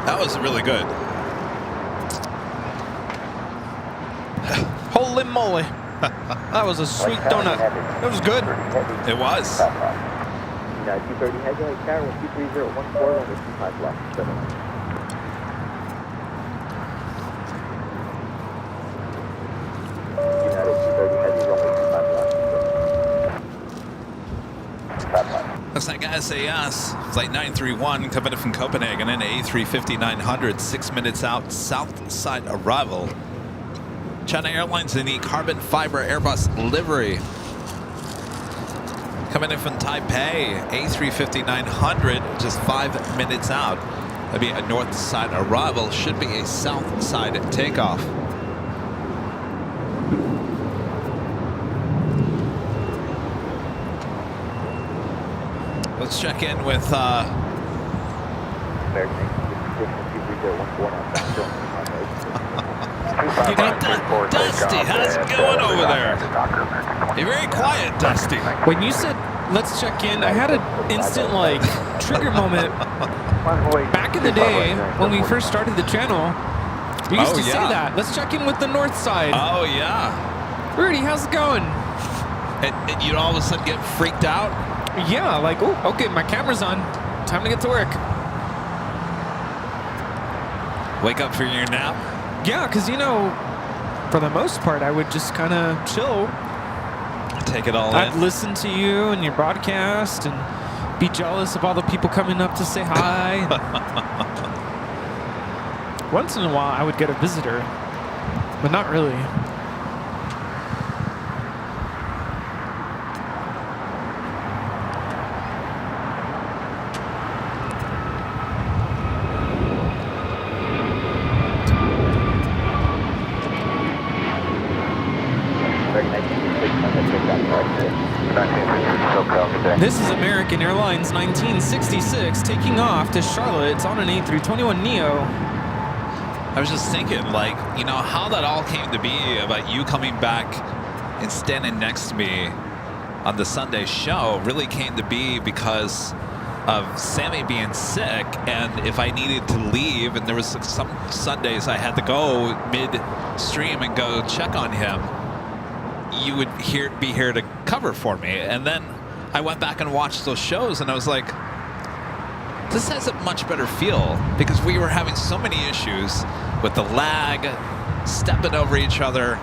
That was really good. Holy moly. That was a sweet donut. That was good. It was. United 230 head, right, tower 123.014, runway 25 left. 7. United 230 head, runway 25 left. Looks like SAS flight 931 coming in from Copenhagen in A350-900, 6 minutes out, south side arrival. China Airlines in the carbon fiber Airbus livery. Coming in from Taipei, A350-900, just 5 minutes out. That'd be a north side arrival, should be a south side takeoff. Let's check in with Dusty. How's it going over there? You're very quiet, Dusty. When you said, let's check in, I had an instant, like, trigger moment. Back in the day, when we first started the channel, we used to say that. Let's check in with the north side. Oh, yeah. Rudy, how's it going? And you'd all of a sudden get freaked out? Yeah, like, oh, okay, my camera's on. Time to get to work. Wake up for your nap? Yeah, because, you know, for the most part, I would just kind of chill. Take it all I'd in? listen to you and your broadcast and be jealous of all the people coming up to say hi. Once in a while, I would get a visitor, but not really. This is American Airlines 1966 taking off to Charlotte. It's on an A321neo. I was just thinking, like, you know, how that all came to be about you coming back and standing next to me on the Sunday show really came to be because of Sammy being sick, and if I needed to leave, and there was some Sundays I had to go mid-stream and go check on him, you would be here to cover for me. And then I went back and watched those shows, and I was like, this has a much better feel, because we were having so many issues with the lag, stepping over each other.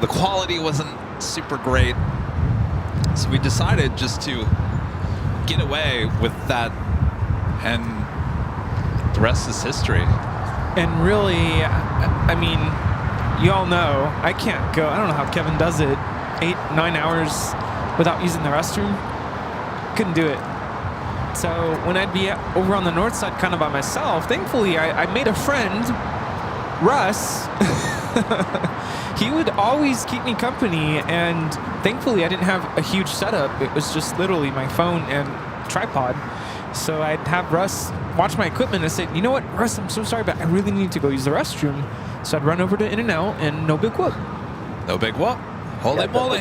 The quality wasn't super great. So we decided just to get away with that, and the rest is history. And really, I mean, you all know, I can't go, I don't know how Kevin does it, 8-9 hours without using the restroom. Couldn't do it. So when I'd be over on the north side kind of by myself, thankfully I made a friend, Russ. He would always keep me company, and thankfully I didn't have a huge setup. It was just literally my phone and tripod. So I'd have Russ watch my equipment and say, you know what, Russ, I'm so sorry, but I really need to go use the restroom. So I'd run over to In-N-Out, and no big whoop. No big whoop. Holy moly.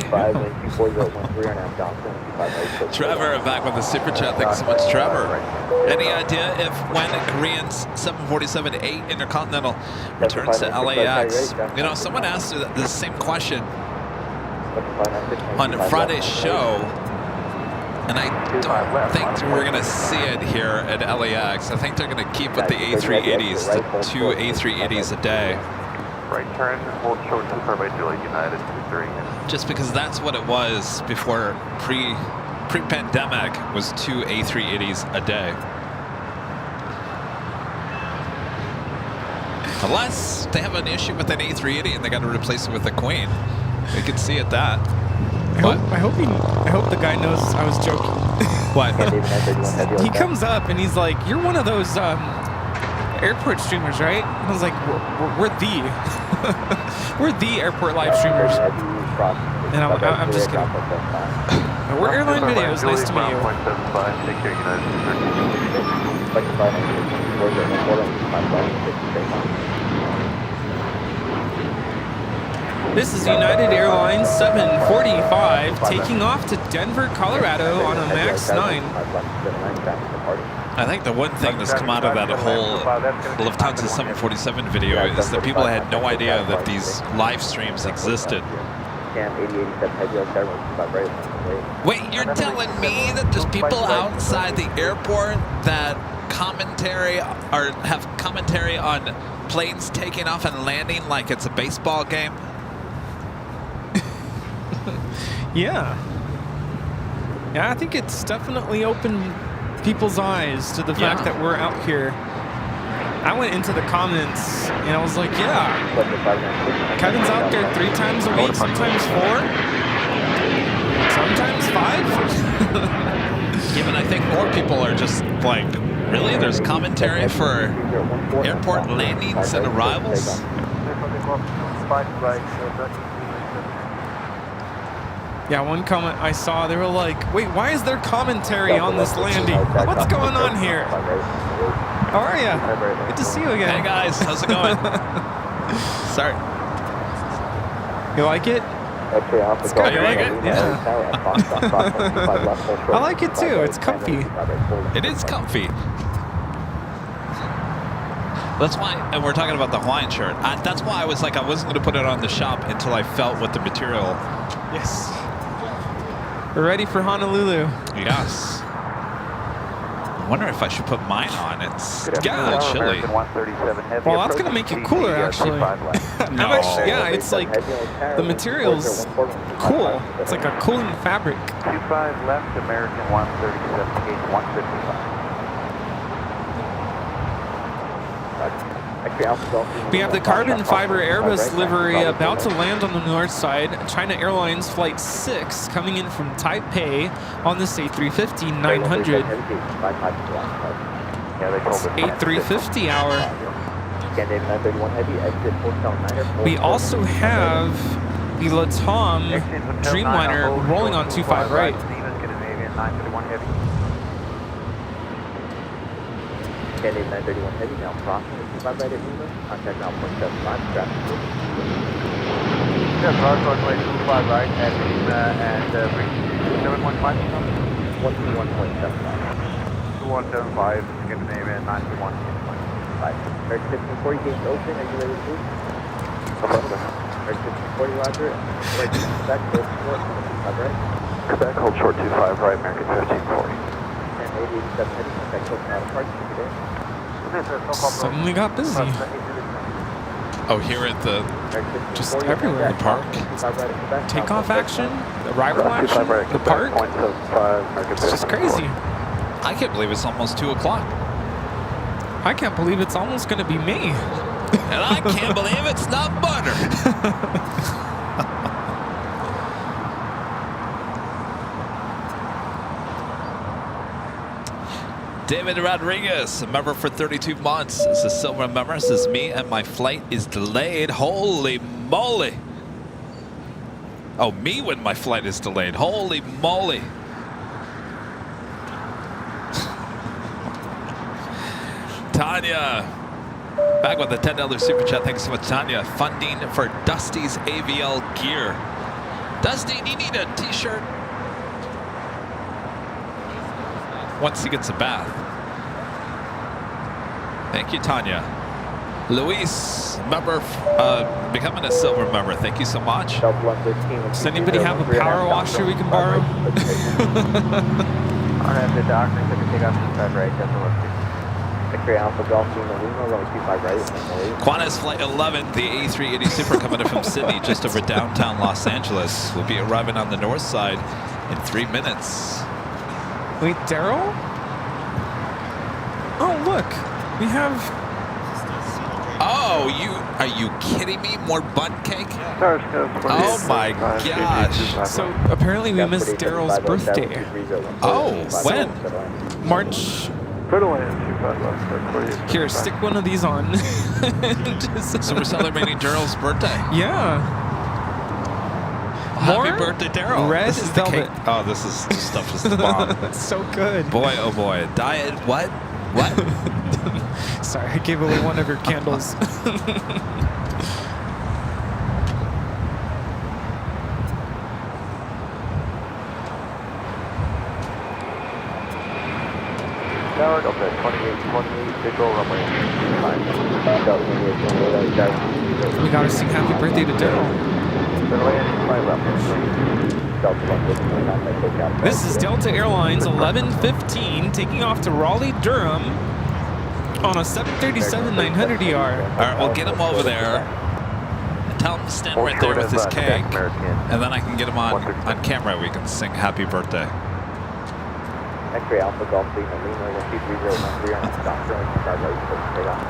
Trevor back with the super chat. Thanks so much, Trevor. Any idea if when Korean's 747-8 Intercontinental returns to LAX? You know, someone asked the same question on Friday's show, and I don't think we're going to see it here at LAX. I think they're going to keep with the A380s, the 2 A380s a day. Right turn, hold short 24 by Julie, United 23. Just because that's what it was before pre-pandemic was 2 A380s a day. Unless they have an issue with an A380 and they got to replace it with a Queen. We could see it that. I hope the guy knows I was joking. What? He comes up and he's like, "You're one of those airport streamers, right?" And I was like, "We're we're the airport live streamers." And I'm just kidding. We're Airline Videos. Nice to meet you. This is United Airlines 745 taking off to Denver, Colorado on a MAX 9. I think the one thing that's come out of that whole Lufthansa 747 video is that people had no idea that these live streams existed. Wait, you're telling me that there's people outside the airport that have commentary on planes taking off and landing like it's a baseball game? Yeah, I think it's definitely opened people's eyes to the fact that we're out here. I went into the comments and I was like, yeah, Kevin's out there 3 times a week, sometimes 4, sometimes 5. Yeah, but I think more people are just like, really? There's commentary for airport landings and arrivals? Yeah, one comment I saw, they were like, wait, why is there commentary on this landing? What's going on here? How are you? Good to see you again. Hey guys, how's it going? Sorry. You like it? It's good. You like it? Yeah. I like it too. It's comfy. It is comfy. That's why, and we're talking about the Hawaiian shirt. That's why I was like, I wasn't going to put it on the shop until I felt what the material. Yes. We're ready for Honolulu. Yes. I wonder if I should put mine on. It's getting a little chilly. Well, that's going to make it cooler, actually. No. Yeah, it's like the material's cool. It's like a cooling fabric. 25 left, American 137, gauge 155. We have the carbon fiber Airbus livery about to land on the north side. China Airlines Flight 6 coming in from Taipei on this A350-900. It's A350 hour. We also have the Latam Dreamliner rolling on 25 right. Candidate 931 Heavy now crossing the 25 right at Lima. Contact now 0.75, traffic. Yeah, cross runway 25 right at Lima and reach 715. 121.75. 2175, Scandinavia 931. 5. Air 1540 gates open, are you ready to move? Air 1540, roger. Right to Quebec, hold short, 25 right. Quebec, hold short 25 right, American 1540. And 887 Heavy, contact Coast Mountain Park, today. Suddenly got busy. Oh, here at the just everywhere. The park. Takeoff action, arrival action, the park. It's just crazy. I can't believe it's almost 2 o'clock. I can't believe it's almost going to be me. And I can't believe it's not butter. David Rodriguez, a member for 32 months. This is Silver member. Says me and my flight is delayed. Holy moly. Oh, me when my flight is delayed. Holy moly. Tanya, back with the $10 super chat. Thanks so much, Tanya. Funding for Dusty's AVL gear. Dusty, do you need a t-shirt? Once he gets a bath. Thank you, Tanya. Luis, member, becoming a silver member. Thank you so much. Does anybody have a power washer we can borrow? On the dock, we're going to take off 25 right, Delta 160. X-ray Alpha Golf Lima Lima, runway 25 right. Qantas Flight 11, the A380 Super coming in from Sydney, just over downtown Los Angeles. Will be arriving on the north side in 3 minutes. Wait, Daryl? Oh, look. We have... Oh, are you kidding me? More bunt cake? Oh my gosh. So apparently we missed Daryl's birthday. Oh, when? March. Here, stick one of these on. So we're celebrating Daryl's birthday? Yeah. Happy birthday, Daryl. Red This is the velvet. cake. Oh, this stuff is the bomb. It's so good. Boy, oh boy. Diet what? What? Sorry, I gave away one of your candles. Tower, Delta 2828, visual runway 25. We gotta sing happy birthday to Daryl. This is Delta Airlines 1115 taking off to Raleigh-Durham on a 737-900ER. All right, we'll get him over there. Tell him to stand right there with his cake, and then I can get him on camera. We can sing happy birthday. X-ray Alpha Golf Lima Lima 12309 on stop showing 25 right, take off.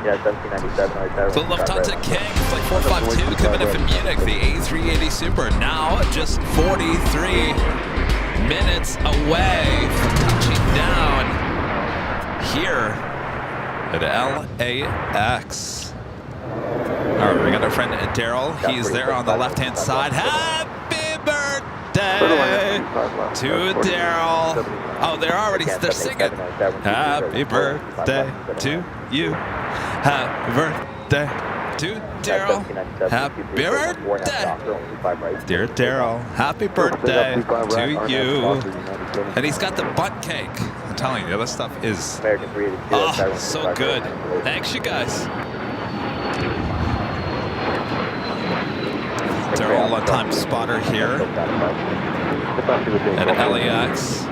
Yeah, 1797. The Lufthansa King, Flight 452, coming in from Munich, the A380 Super, now just 43 minutes away from touching down here at LAX. All right, we got our friend Daryl. He's there on the left-hand side. Happy birthday to Daryl. Oh, they're singing. Happy birthday to you. Happy birthday to Daryl. Happy birthday. Dear Daryl, happy birthday to you. And he's got the butt cake. I'm telling you, this stuff is so good. Thanks, you guys. Daryl, a time spotter here at LAX.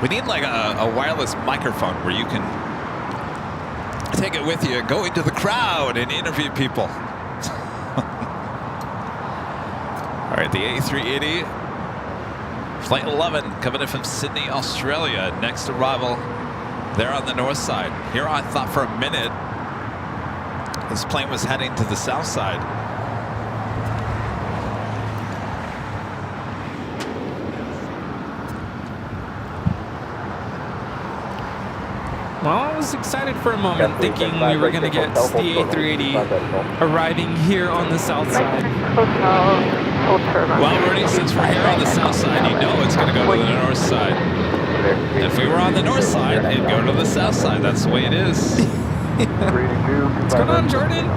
We need like a wireless microphone where you can take it with you, go into the crowd, and interview people. All right, the A380, Flight 11, coming in from Sydney, Australia. Next arrival there on the north side. Here I thought for a minute this plane was heading to the south side. Well, I was excited for a moment, thinking we were going to get the A380 arriving here on the south side. Well, Rudy, since we're here on the south side, you know it's going to go to the north side. If we were on the north side, it'd go to the south side. That's the way it is. What's going on, Jordan?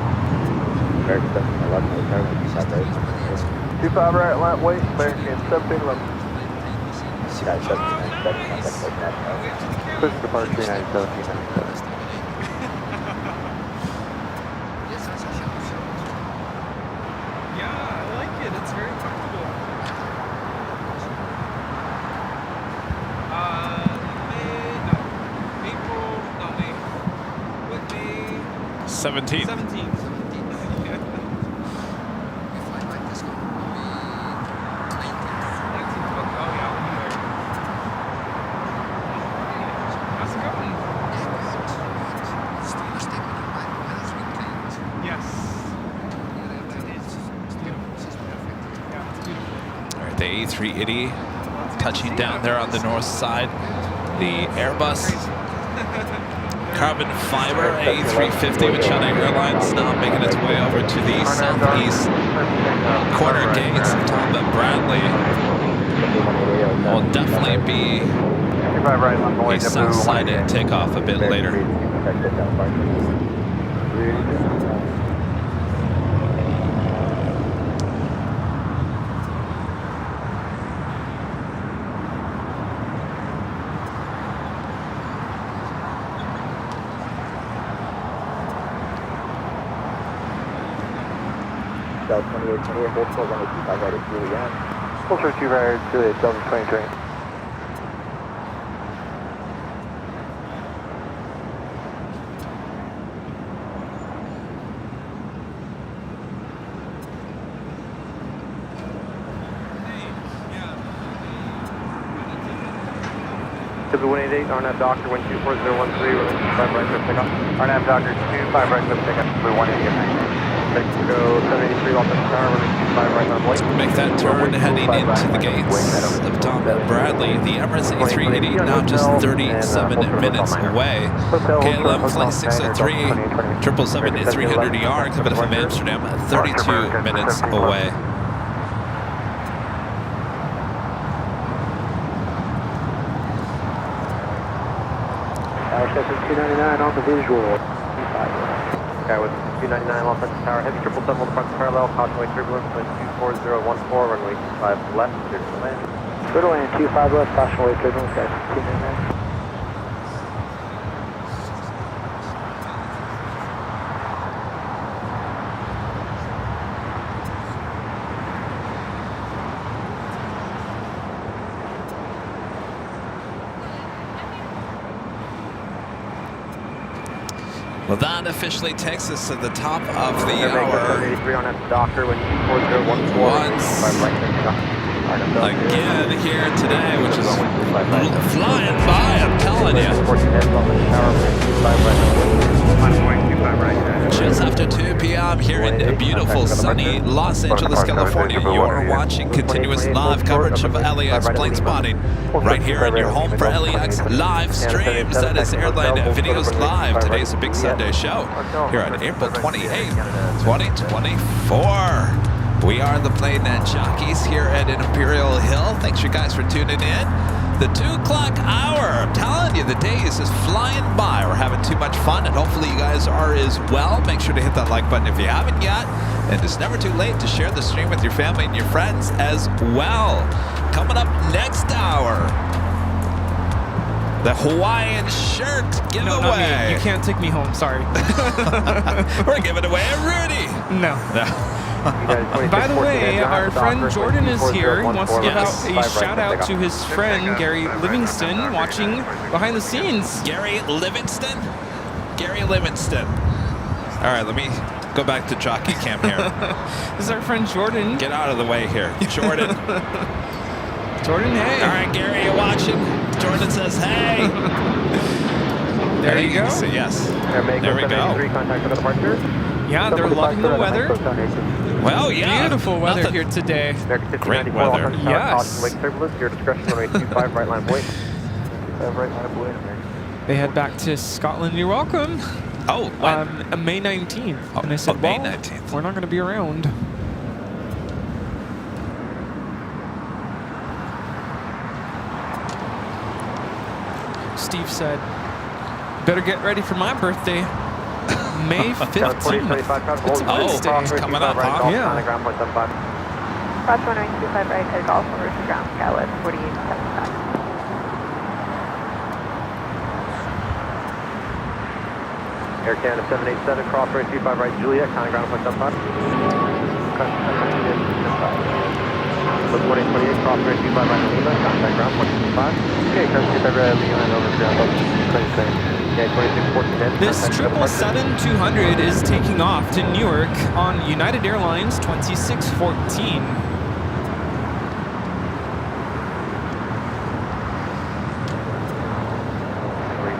25 right, line, wait, American 1711. Push departure 397, 397. Yeah, I like it. It's very comfortable. May 17th. 17th. A380 touching down there on the north side. The Airbus carbon fiber A350 with China Airlines now making its way over to the southeast corner gates of Tom Bradley. Will definitely be a south side in takeoff a bit later. Delta 2828, hold short runway 25 right at Juliet. Hold short 25 right at Juliet, Delta 2020. Tibbet 188, RNAV Doctor 124,013, runway 25 right for pickup. RNAV Doctor 25 right for pickup, Tibbet 188. Go 783 off the tower, runway 25 right on white. Make that turn heading into the gates of Tom Bradley. The Emirates A380 now just 37 minutes away. KLM Flight 603, 777-300ER coming from Amsterdam, 32 minutes away. Tower Session 299 on the visual. Okay, with 299 Los Angeles Tower, heavy 777 on the front parallel, cautionary turbulence, wind 24014, runway 25 left, clear to land. Clear to land, 25 left, cautionary turbulence, guys, 299. Well, that officially takes us to the top of the hour. 783 on that Doctor, wind 24014. Again here today, which is flying by, I'm telling you. Just after 2 p.m. here in beautiful sunny Los Angeles, California, you're watching continuous live coverage of LAX plane spotting right here in your home for LAX live streams. That is Airline Videos Live. Today's a big Sunday show here on April 28th, 2024. We are the Plane Jockeys here at Imperial Hill. Thanks you guys for tuning in. The 2 o'clock hour, I'm telling you, the day is just flying by. We're having too much fun, and hopefully you guys are as well. Make sure to hit that like button if you haven't yet. And it's never too late to share the stream with your family and your friends as well. Coming up next hour, the Hawaiian shirt giveaway. No, not me. You can't take me home, sorry. We're giving away a Rudy. No. By the way, our friend Jordan is here. He wants to give out a shout out to his friend Gary Livingston watching behind the scenes. Gary Livingston? Gary Livingston. All right, let me go back to jockey cam here. This is our friend Jordan. Get out of the way here. Jordan. Jordan, hey. All right, Gary, you watching? Jordan says, hey. There you go. Say yes. There we go. Yeah, they're loving the weather. Well, yeah. Beautiful weather here today. Great weather. Yes. They head back to Scotland. You're welcome. Oh, when? May 19th. And I said, May well, 19th. We're not going to be around. Steve said, better get ready for my birthday. May 15th. It's a Wednesday. It's coming up, huh? Yeah. Cross 1925 right, take off on Rooster Ground, Skywest 4875. Air Canada 787, cross right 25 right, Juliet, counting ground point 75. Look 2028, cross right 25 right, Lima, contact ground point 25. Okay, cross 25 right, Lima, over ground, 2020. This 777-200 is taking off to Newark on United Airlines 2614. Lead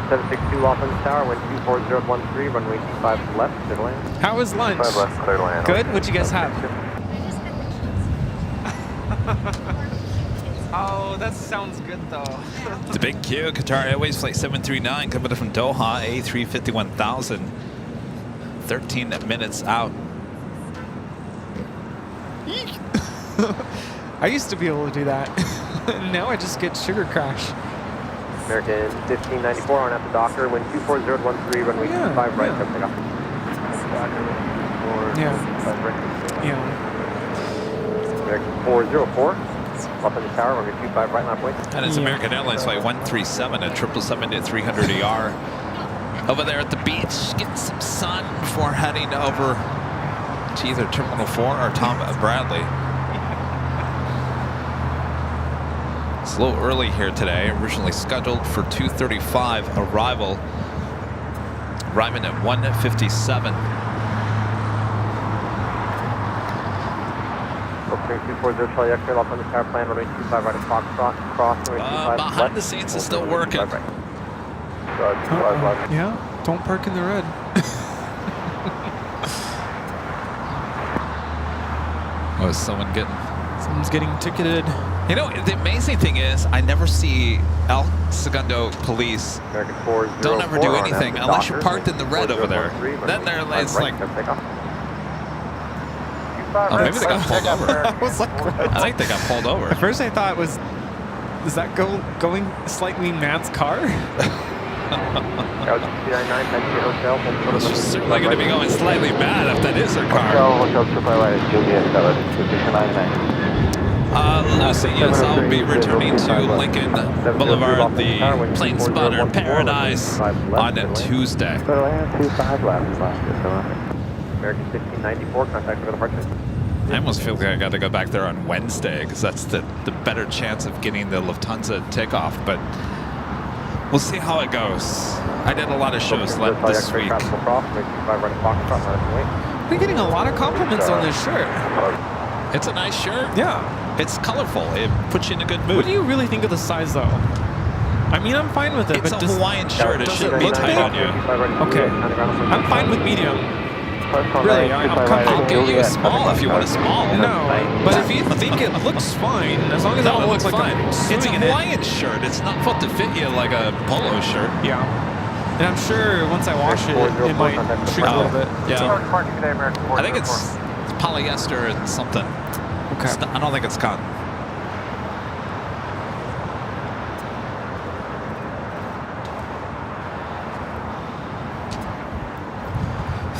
762 Los Angeles Tower, wind 24013, runway 25 left, clear to land. How was lunch? Left, clear to land. Good? What'd you guys have? Oh, that sounds good though. It's a big queue. Qatar Airways Flight 739 coming in from Doha, A351,000. 13 minutes out. I used to be able to do that. Now I just get sugar crash. American 1594 on at the Docker, wind 24013, runway 25 right, come pick up. Yeah. American 404, up in the tower, runway 25 right, lap wing. And it's American Airlines Flight 137 at 777 at 300 ER. Over there at the beach, getting some sun before heading over to either Terminal 4 or Tom Bradley. It's a little early here today. Originally scheduled for 2:35 arrival. Arriving at 1:57. Okay, 240 Charlie X-ray, lock on the tower plan, runway 25 right at Foxtrot, cross, runway 25 Behind left. the scenes is still working. Yeah, don't park in the red. Oh, is Someone's getting ticketed. You know, the amazing thing is, I never see El Segundo police don't ever do anything unless you're parked in the red over there. Then it's like, oh, maybe they got pulled over. I was like, I think they got pulled over. At first I thought is that going slightly Matt's car? She's certainly going to be going slightly bad if that is her car. Lucy, yes, I'll be returning to Lincoln Boulevard, the Plane Spotter Paradise on Tuesday. American 1594, contact for departure. I almost feel like I got to go back there on Wednesday because that's the better chance of getting the Lufthansa takeoff, but we'll see how it goes. I did a lot of shows this week. We're getting a lot of compliments on this shirt. It's a nice shirt. Yeah. It's colorful. It puts you in a good mood. What do you really think of the size, though? I mean, I'm fine with it. It's but a Hawaiian shirt. It shouldn't be tight on you. Okay. I'm fine with medium. Really, I'm comfortable. I'll get you a small if you want a small. No, but if you think it looks fine, as long as it don't look like fine. It's a swinging Hawaiian shirt. It's not supposed to fit you like a polo shirt. Yeah. And I'm sure once I wash it, it might shrink a little bit. Yeah. I think it's polyester and something. Okay. I don't think it's cotton.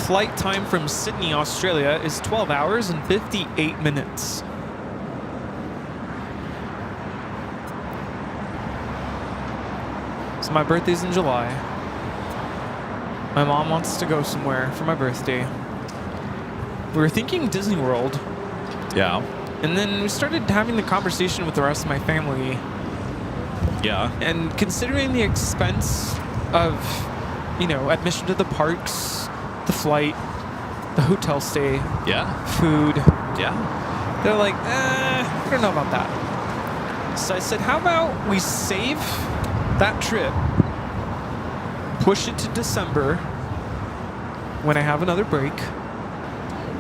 Flight time from Sydney, Australia is 12 hours and 58 minutes. So my birthday's in July. My mom wants to go somewhere for my birthday. We were thinking Disney World. Yeah. And then we started having the conversation with the rest of my family. Yeah. And considering the expense of, you know, admission to the parks, the flight, the hotel stay, food. Yeah. They're like, I don't know about that. So I said, how about we save that trip, push it to December when I have another break,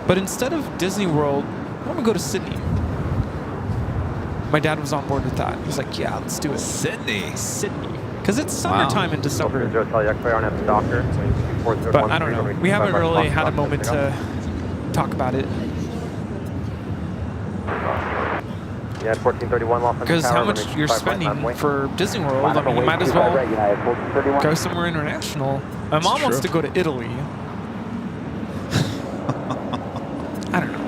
but instead of Disney World, I want to go to Sydney. My dad was on board with that. He was like, yeah, let's do it. Sydney. Because it's summertime in December. But I don't know. We haven't really had a moment to talk about it. Yeah, 1431 Los Angeles. Because how much you're spending for Disney World, I mean, you might as well go somewhere international. My mom wants to go to Italy. I don't know.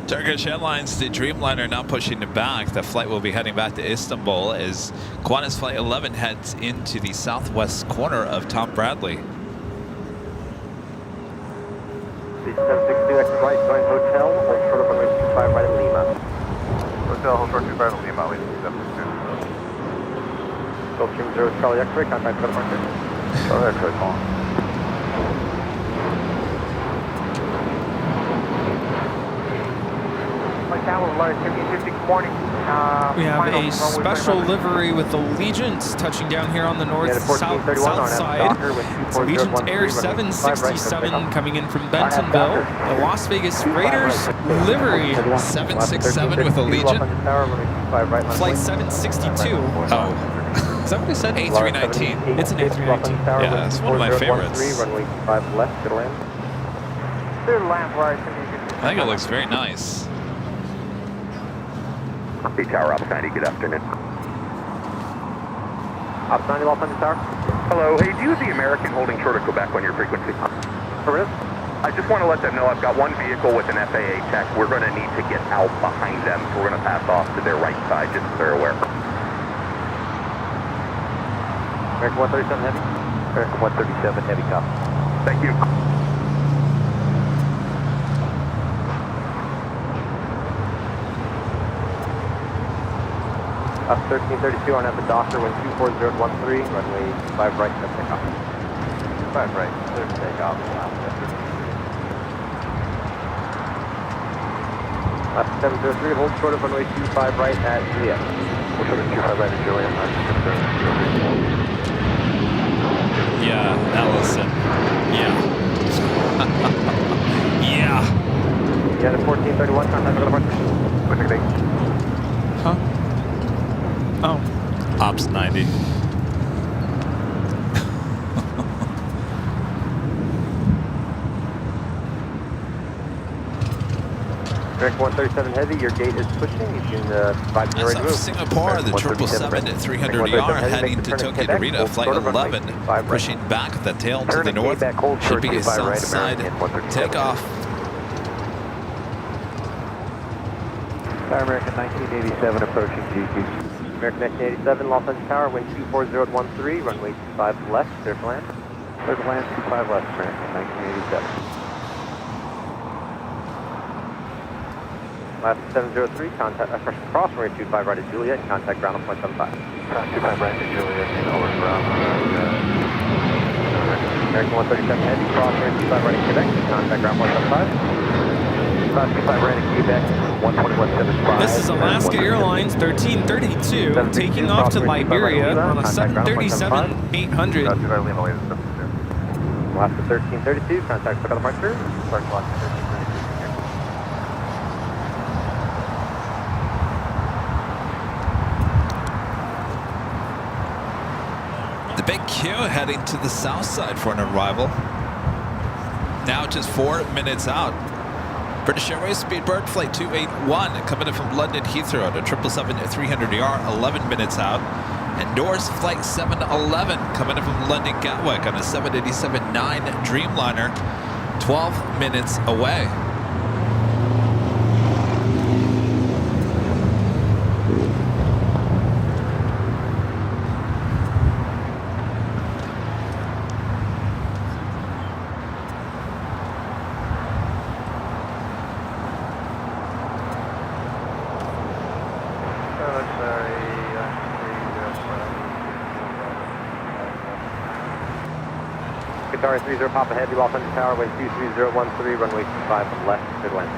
Turkish Airlines, the Dreamliner now pushing it back. The flight will be heading back to Istanbul as Qantas Flight 11 heads into the southwest corner of Tom Bradley. 762 exit right, join hotel, hold short of runway 25 right at Lima. Hotel, hold short 25 at Lima, leading 762. Gulfstream 0 Charlie X-ray, contact for departure. Charlie X-ray, call. We have a special livery with Allegiant touching down here on the south side. It's Allegiant Air 767 coming in from Bentonville. The Las Vegas Raiders livery. 767 with Allegiant. Flight 762. Oh. Is that what he said? A319. It's an A319. Yeah, it's one of my favorites. Runway 25 left, clear to land. Clear to land, right? I think it looks very nice. B Tower, Ops 90, good afternoon. Ops 90, Los Angeles Tower. Hello, hey, do you have the American holding short of Quebec on your frequency? Affirmative. I just want to let them know I've got one vehicle with an FAA check. We're going to need to get out behind them, so we're going to pass off to their right side, just so they're aware. American 137 Heavy. American 137 Heavy, copy. Thank you. Up 1332 on at the Docker, wind 24013, runway 5 right, clear takeoff. 5 right, clear to takeoff. Left 703, hold short of runway 25 right at Juliet. Hold short of 25 right at Juliet. Yeah, Allison. Yeah. Yeah. Yeah, the 1431, contact with the departure. What's your date? Huh? Oh. Ops 90. American 137 Heavy, your gate is pushing. You can provide me ready to move. Singapore, the 777 at 300ER heading to Tokyo Narita, flight 11, pushing back the tail to the north. Should be a south side takeoff. American 1987 approaching GQ. American 1987, Los Angeles Tower, wind 24013, runway 25 left, clear to land. Clear to land, 25 left, American 1987. Last 703, contact, cross runway 25 right at Juliet, contact ground on point 75. 25 right at Juliet, over ground. American 137 Heavy, cross runway 25 right at Quebec, contact ground point 75. 25 right at Quebec, 12175. This is Alaska Airlines 1332 taking off to Liberia on a 737-800. Last 1332, contact for departure. Start clock 1332. The big Q heading to the south side for an arrival. Now just 4 minutes out. British Airways Speedbird Flight 281 coming in from London Heathrow to 777-300ER, 11 minutes out. And Norse Flight 711 coming in from London Gatwick on a 787-9 Dreamliner, 12 minutes away. Qatar 30 Papa Heavy, Los Angeles Tower, wind 23013, runway 25 from left, clear to land.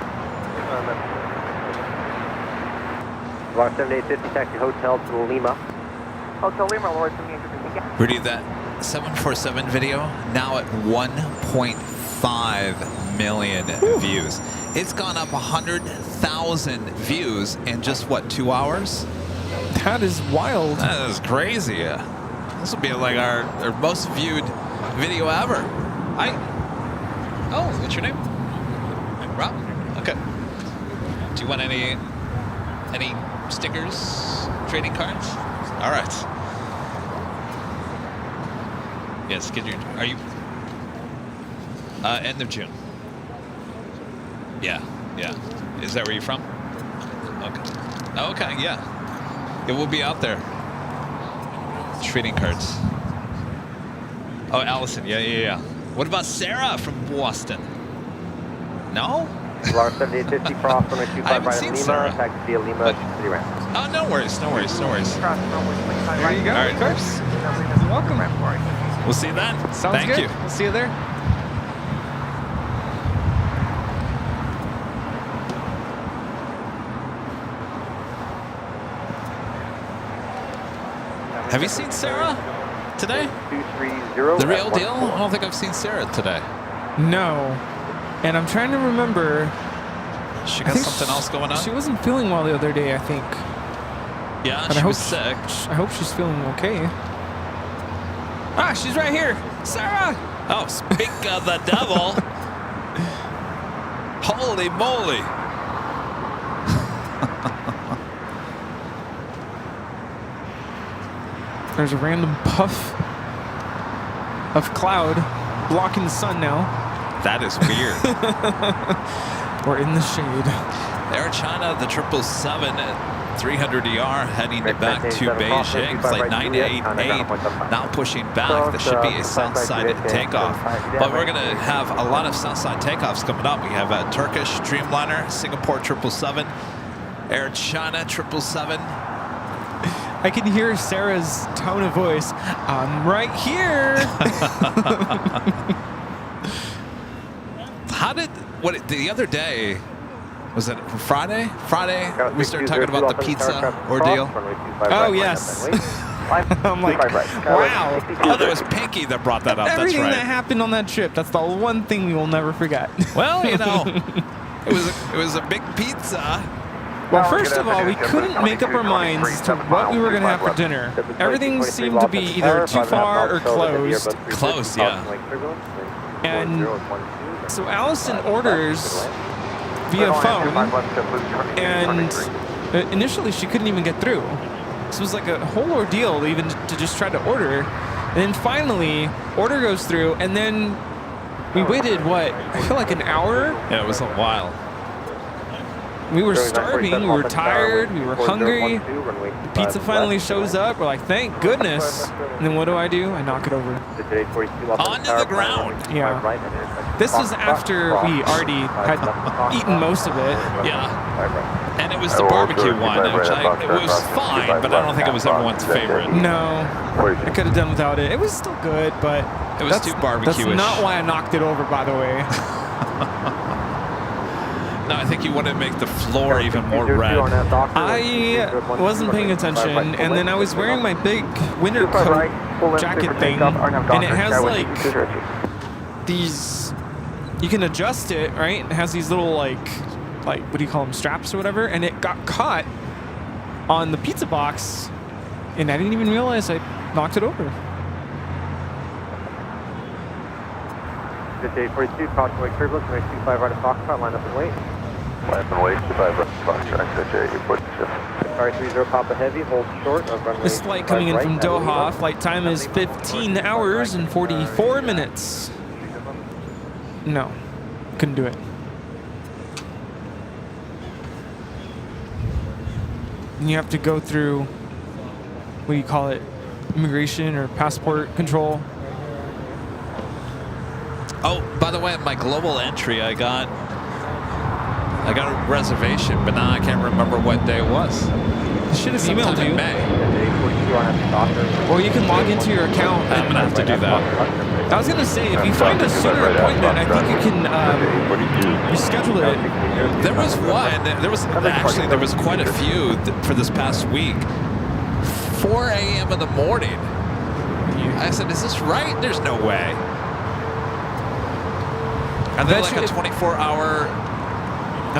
Bar 7850, taxi hotel to Lima. Hotel Lima, Lord, Rudy, that 747 video now at 1.5 million views. It's gone up 100,000 views in just what, 2 hours? That is wild. That is crazy. This will be like our most viewed video ever. Oh, what's your name? Rob? Okay. Do you want any stickers, trading cards? All right. Yes, are you, end of June. Yeah. Is that where you're from? Okay, yeah. It will be out there. Trading cards. Oh, Allison, yeah. What about Sarah from Boston? No? Bar 7850, cross runway 25 right at Lima, taxi via Lima, city ramp. Oh, no worries. There you go. All right. Of course. You're welcome. We'll see you then. Sounds Thank good. you. We'll see you there. Have you seen Sarah today? 230. The real deal? I don't think I've seen Sarah today. No. And I'm trying to remember. She got something else going on? She wasn't feeling well the other day, I think. Yeah, But she was sick. I hope she's feeling okay. Ah, she's right here. Sarah! Oh, speak of the devil. Holy moly. There's a random puff of cloud blocking the sun now. That is weird. We're in the shade. Air China, the 777 at 300 ER, heading back to Beijing. Flight 988, now pushing back. This should be a Southside takeoff. But we're going to have a lot of Southside takeoffs coming up. We have a Turkish Dreamliner, Singapore 777, Air China 777. I can hear Sarah's tone of voice. I'm right here. The other day, was it Friday? We started talking about the pizza ordeal. Oh, yes. I'm like, wow. Oh, that was Pinky that brought that up. Everything That's right. that happened on that trip, that's the one thing we will never forget. Well, you know, it was a big pizza. Well, first of all, we couldn't make up our minds as to what we were going to have for dinner. Everything seemed to be either too far or closed. Close, yeah. And so Allison orders via phone, and initially she couldn't even get through. So it was like a whole ordeal to just try to order. And then finally, order goes through, and then we waited, what, I feel like an hour? Yeah, it was a while. We were starving, we were tired, we were hungry. The pizza finally shows up. We're like, thank goodness. And then what do? I knock it over. Onto the ground. Yeah. This was after we already had eaten most of it. Yeah. And it was the barbecue one, which it was fine, but I don't think it was everyone's favorite. No. I could have done without it. It was still good, but it was too barbecue-ish. That's not why I knocked it over, by the way. No, I think you want to make the floor even more red. I wasn't paying attention, and then I was wearing my big winter coat jacket thing, and it has like these, you can adjust it, right? It has these little like what do you call them, straps or whatever, and it got caught on the pizza box, and I didn't even realize I knocked it over. Good day, 42, caution wake turbulence, 25 right of Foxtrot, line up and wait. Line up and wait, 25 right of Foxtrot, good report shift. Sorry, 30 Papa Heavy, hold short of runway. This flight coming in from Doha, flight time is 15 hours and 44 minutes. No, couldn't do it. And you have to go through, what do you call it, immigration or passport control. Oh, by the way, at my global entry, I got a reservation, but now I can't remember what day it was. I should have emailed you. In May. Or you can log into your account. I'm gonna have to do that. I was gonna say, if you find a sooner appointment, I think you can reschedule it. There was one. There was quite a few for this past week. 4 a.m. in the morning. I said, "Is this right? There's no way." And then like a 24-hour,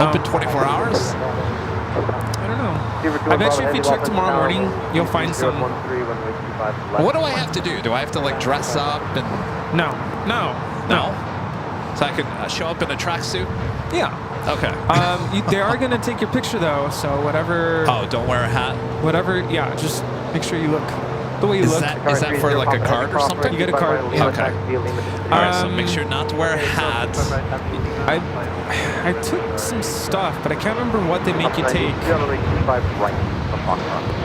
open 24 hours? I don't know. I bet you if you check tomorrow morning, you'll find some. What do I have to do? Do I have to like dress up and? No. So I can show up in a tracksuit? Yeah. Okay. They are gonna take your picture though, so whatever. Oh, don't wear a hat. Whatever. Yeah, just make sure you look the way you look. Is that for like a card or something? You get a card. Yeah. Okay. All right. So make sure not to wear a hat. I took some stuff, but I can't remember what they make you take.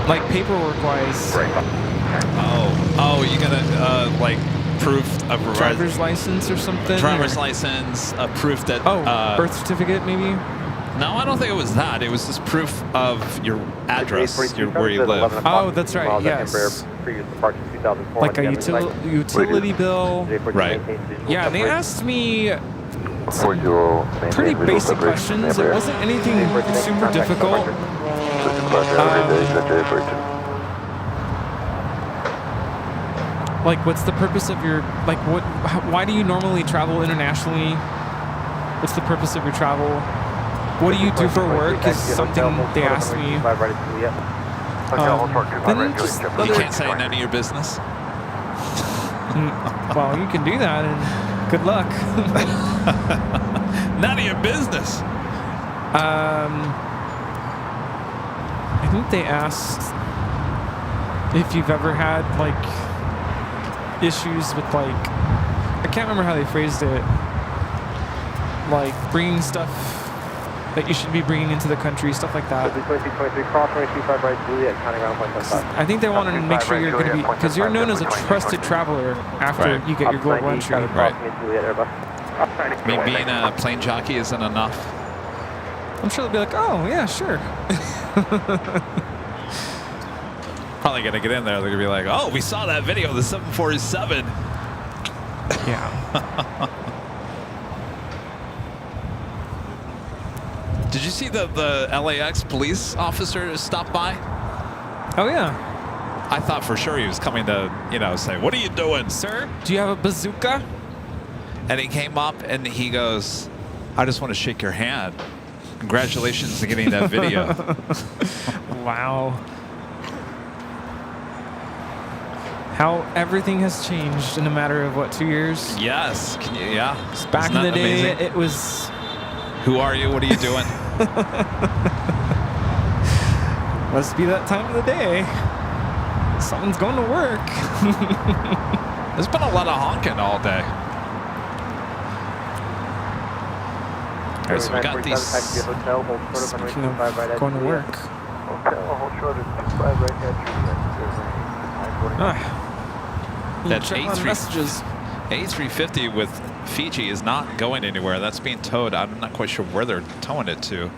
Like paperwork wise. Oh, you gotta like proof of driver's license or something. Driver's license, proof that. Birth certificate maybe. No, I don't think it was that. It was just proof of your address, where you live. Oh, that's right. Yes. Like a utility bill. Right. Yeah, they asked me some pretty basic questions. It wasn't anything super difficult. Like, what's the purpose of your, like, why do you normally travel internationally? What's the purpose of your travel? What do you do for work is something they asked me. Then just You can't say none of your business. well, you can do that, and good luck. None of your business. I think they asked if you've ever had, like, issues with, like, I can't remember how they phrased it, like bringing stuff that you should be bringing into the country, stuff like that. I think they want to make sure you're going to be, because you're known as a trusted traveler after you get your global entry. Right. I mean, being a plane jockey isn't enough. I'm sure they'll be like, oh, yeah, sure. Probably going to get in there. They're going to be like, oh, we saw that video of the 747. Yeah. Did you see the LAX police officer stop by? Oh, yeah. I thought for sure he was coming to, say, what are you doing, sir? Do you have a bazooka? And he came up and he goes, I just want to shake your hand. Congratulations on getting that video. Wow. How everything has changed in a matter of, what, 2 years? Yes. Can you, yeah. Back in the day, amazing? it was... Who are you? What are you doing? Must be that time of the day. Someone's going to work. There's been a lot of honking all day. All right, so we got these. Speaking of going to work. That check my messages. A350 with Fiji is not going anywhere. That's being towed. I'm not quite sure where they're towing it to.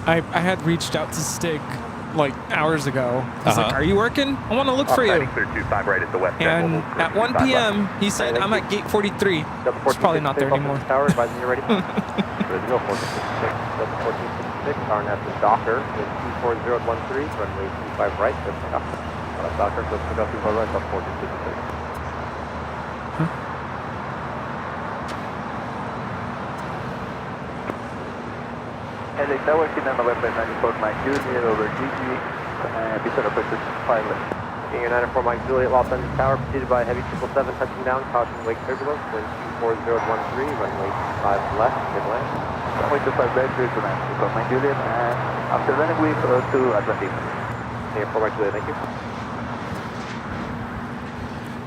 I had reached out to Stig like hours ago. He's like, are you working? I want to look for you. And at 1 p.m. he said, I'm at gate 43. It's probably not there anymore. RNS is Docker is 24013, runway 25 right, let's pick up. Docker, let's pick up 25 right, about 1456. LA Tower, Kina November 94 Mike Juliet over GG, Bison Operator Pilot. United 4 Mike Juliet, Los Angeles Tower, preceded by heavy 777 touching down, caution wake turbulence, wind 24013, runway 5 left, good land. Runway 25 right, clear to land. Because Mike Juliet, and after landing we go to Atlantic. Here 4 Mike Juliet, thank you.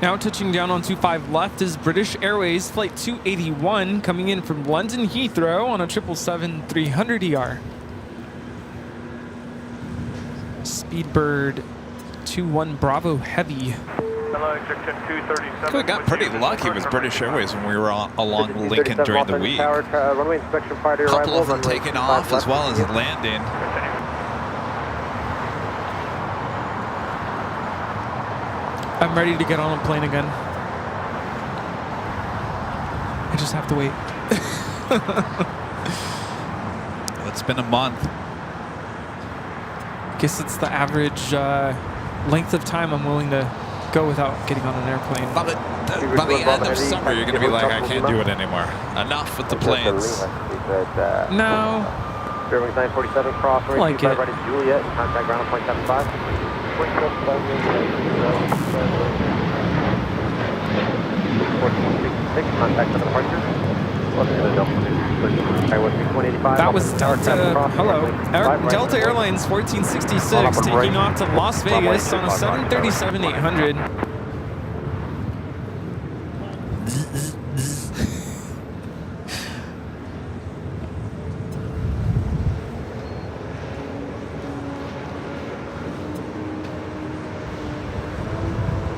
Now touching down on 25 left is British Airways Flight 281 coming in from London Heathrow on a 777-300ER. Speedbird 21 Bravo Heavy. Hello, Executive 237. We got pretty lucky with British Airways when we were along Lincoln during the week. A couple of them taking off as well as landing. I'm ready to get on a plane again. I just have to wait. It's been a month. Guess it's the average length of time I'm willing to go without getting on an airplane. By the end of summer, you're going to be like, I can't do it anymore. Enough with the planes. No. Bearing 947 cross, I like it. right at Juliet, and contact ground at 0.75. Contact for departure. That was Delta. Hello. Delta Airlines 1466 taking off to Las Vegas on a 737-800.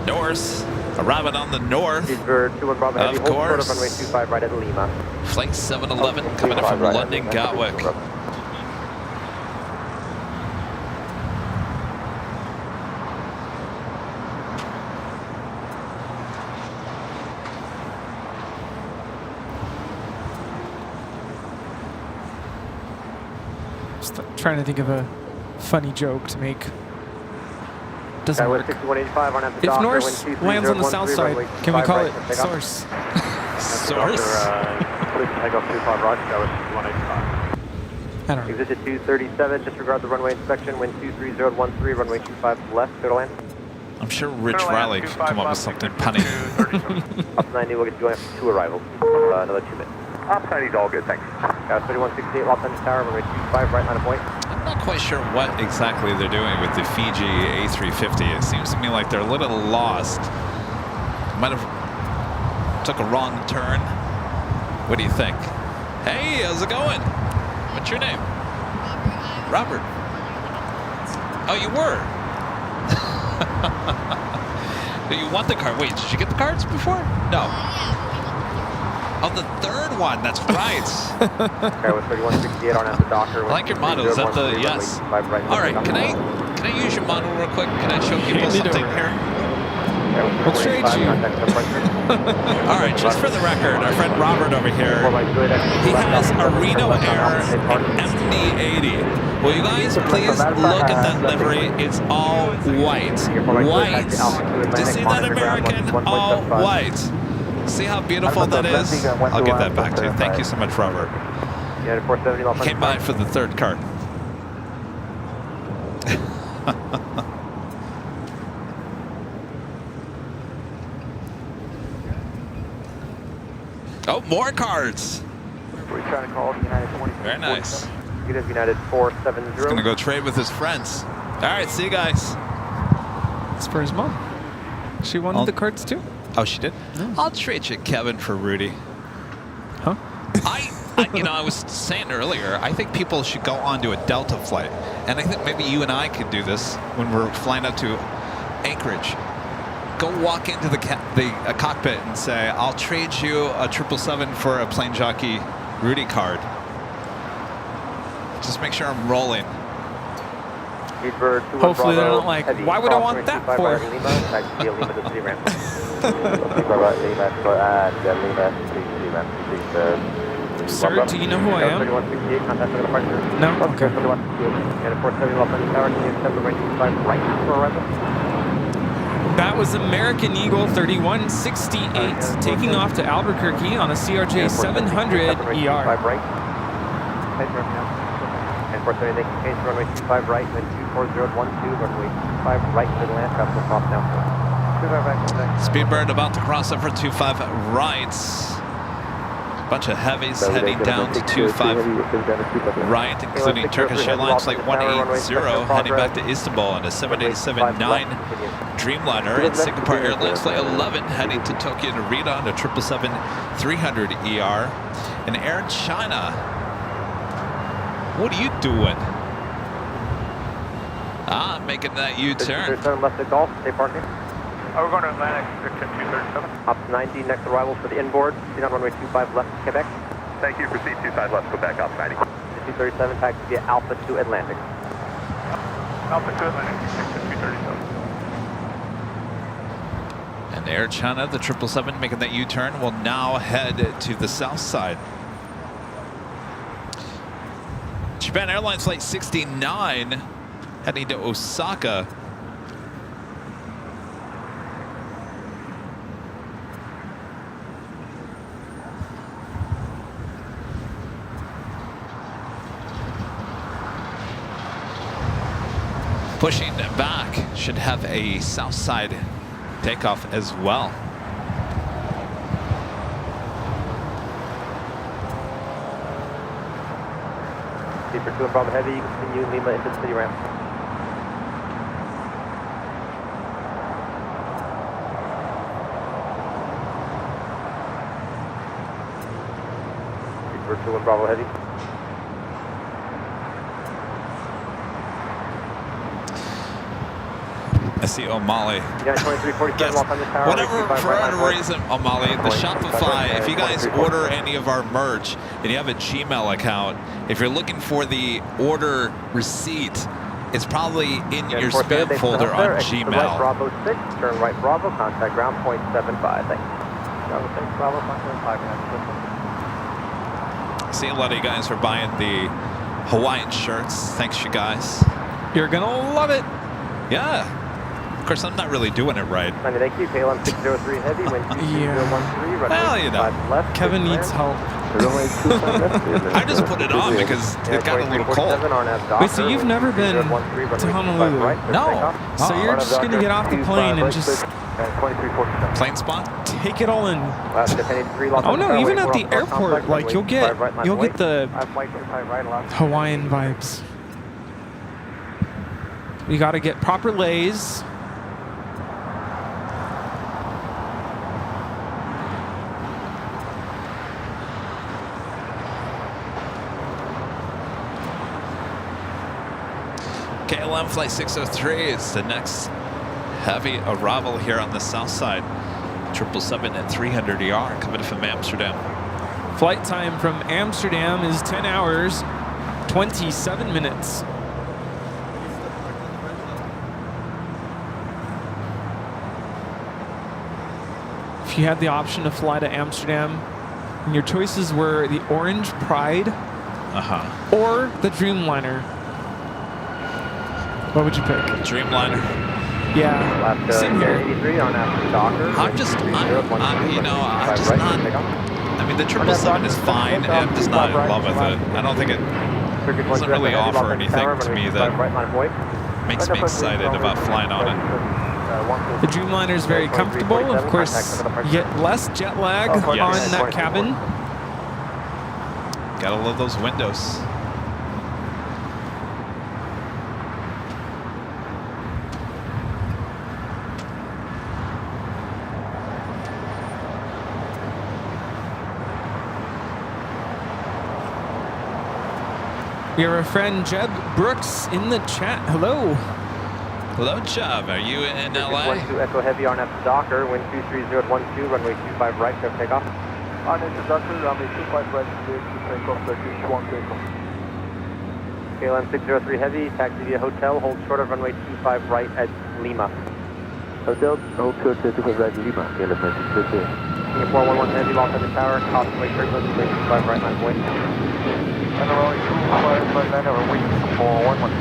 North, arriving on the north, of course. Flight 711 coming in from London Gatwick. Just trying to think of a funny joke to make. Doesn't Skyway work. 6185 on at the If Docker, Norse wind 23, lands on the 013, south side, runway can we 25 call right it for takeoff. source? Source? Please take off 25 Roger, Skyway 6185. I don't know. Exit 237, disregard the runway inspection, wind 23013, runway 25 left, clear to land. I'm sure Rich Riley could come up with something punny. Ops 90, we'll get you going after 2 arrivals. Another 2 minutes. Ops 90's all good, thanks. Skyway 3168, Los Angeles Tower, runway 25 right line of point. I'm not quite sure what exactly they're doing with the Fiji A350. It seems to me like they're a little lost. Might have took a wrong turn. What do you think? Hey, how's it going? What's your name? Robert. Oh, you were? You want the card? Wait, did you get the cards before? No. Oh, the third one. That's right. Okay, with 3168 on at the Docker. I like your model. Is that the yes? All right. Can I use your model real quick? Can I show people something here? We'll trade you. All right. Just for the record, our friend Robert over here, he has a Reno Air MD-80. Will you guys please look at that livery? It's all white. White. Do you see that, American? All white. See how beautiful that is? I'll give that back to you. Thank you so much, Robert. Came by for the third card. Oh, more cards. We're trying to call United 20. Very nice. United 470. He's gonna go trade with his friends. All right, see you guys. It's for his mom. She wanted the cards too. Oh, she did? Yeah. I'll trade you Kevin for Rudy. Huh? I was saying earlier, I think people should go onto a Delta flight. And I think maybe you and I could do this when we're flying up to Anchorage. Go walk into the cockpit and say, I'll trade you a 777 for a Plane Jockey Rudy card. Just make sure I'm rolling. Hopefully they're not like, why would I want that for? Sir, do you know who I am? No? Okay. That was American Eagle 3168 taking off to Albuquerque on a CRJ 700 ER. And for 30, they can change runway 25 right, then 24012, runway 25 right, middle land, traffic will cross now. Speedbird about to cross over 25 right. Bunch of heavies heading down to 25 right, including Turkish Airlines Flight 180 heading back to Istanbul on a 787-9 Dreamliner, and Singapore Airlines Flight 11 heading to Tokyo Narita on a 777-300 ER. And Air China, what are you doing? Ah, making that U-turn. Left at Gulf, stay parking. Oh, we're going to Atlantic, Victor 237. Ops 90, next arrival for the inboard. Seat on runway 25 left, Quebec. Thank you, proceed 25 left, Quebec, Ops 90. 237, taxi via Alpha to Atlantic. Alpha to Atlantic, Victor 237. And Air China, the 777 making that U-turn, will now head to the south side. Japan Airlines Flight 69 heading to Osaka. Pushing back, should have a south side takeoff as well. Deeper 2 and Bravo Heavy, you continue Lima into the city ramp. Deeper 2 and Bravo Heavy. I see O'Malley. Yeah, 2347 Los Angeles Tower. Whatever, for whatever reason, O'Malley, the Shopify, if you guys order any of our merch and you have a Gmail account, if you're looking for the order receipt, it's probably in your spam folder on Gmail. Right, Bravo 6, turn right Bravo, contact ground point 75, thanks. Bravo 6, Bravo, contact 5. See a lot of you guys are buying the Hawaiian shirts. Thanks, you guys. You're gonna love it. Yeah. Of course, I'm not really doing it right. Thank you. KLM 603 heavy, wind 2013, Well, you know. left. Kevin needs help. I just put it on because it got a little cold. Wait, so you've never been to Honolulu? No. So you're just going to get off the plane and just Plane spot? take it all in. Oh no, even at the airport, like you'll get the Hawaiian vibes. You got to get proper lays. KLM Flight 603 is the next heavy arrival here on the south side. 777 at 300 ER coming from Amsterdam. Flight time from Amsterdam is 10 hours, 27 minutes. If you had the option to fly to Amsterdam, and your choices were the Orange Pride or the Dreamliner, what would you pick? Dreamliner. Yeah, same here. I'm just not. I mean, the 777 is fine. I'm just not in love with it. I don't think it doesn't really offer anything to me that makes me excited about flying on it. The Dreamliner is very comfortable. Of course, you get less jet lag on that cabin. Gotta love those windows. We have our friend Jeb Brooks in the chat. Hello. Hello, Jeb. Are you in LA? 12 Echo Heavy on F Docker, wind 23012, runway 25 right, clear takeoff. On F Docker, runway 25 right, clear takeoff, Turkish 1 takeoff. KLM 603 Heavy, taxi via hotel, hold short of runway 25 right at Lima. Hotel, hold short of 25 right at Lima. KLM 603. Singapore 11 Heavy, lost on the tower, Causeway turbulence, runway 25 right, line point. And runway 25 right, line over, wing 411.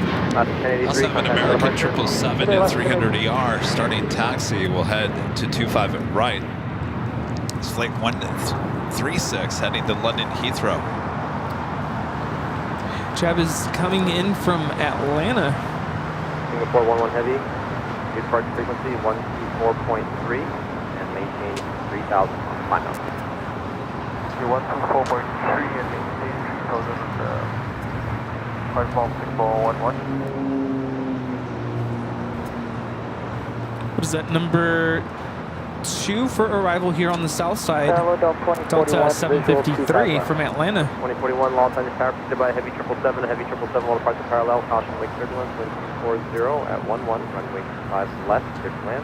Also have an American 777 at 300 ER. Starting taxi will head to 25 at right. It's flight 136 heading to London Heathrow. Jeb is coming in from Atlanta. Singapore 11 Heavy, departure frequency 124.3 and maintain 3,000 climb out. 124.3 and maintain 3,000. 56411. What is that, number 2 for arrival here on the south side? Delta 753 from Atlanta. 2041, lost on your tower, preceded by a heavy 777, a heavy 777 will depart the parallel, caution wake turbulence, wind 240 at 11, runway 25 left, clear to land.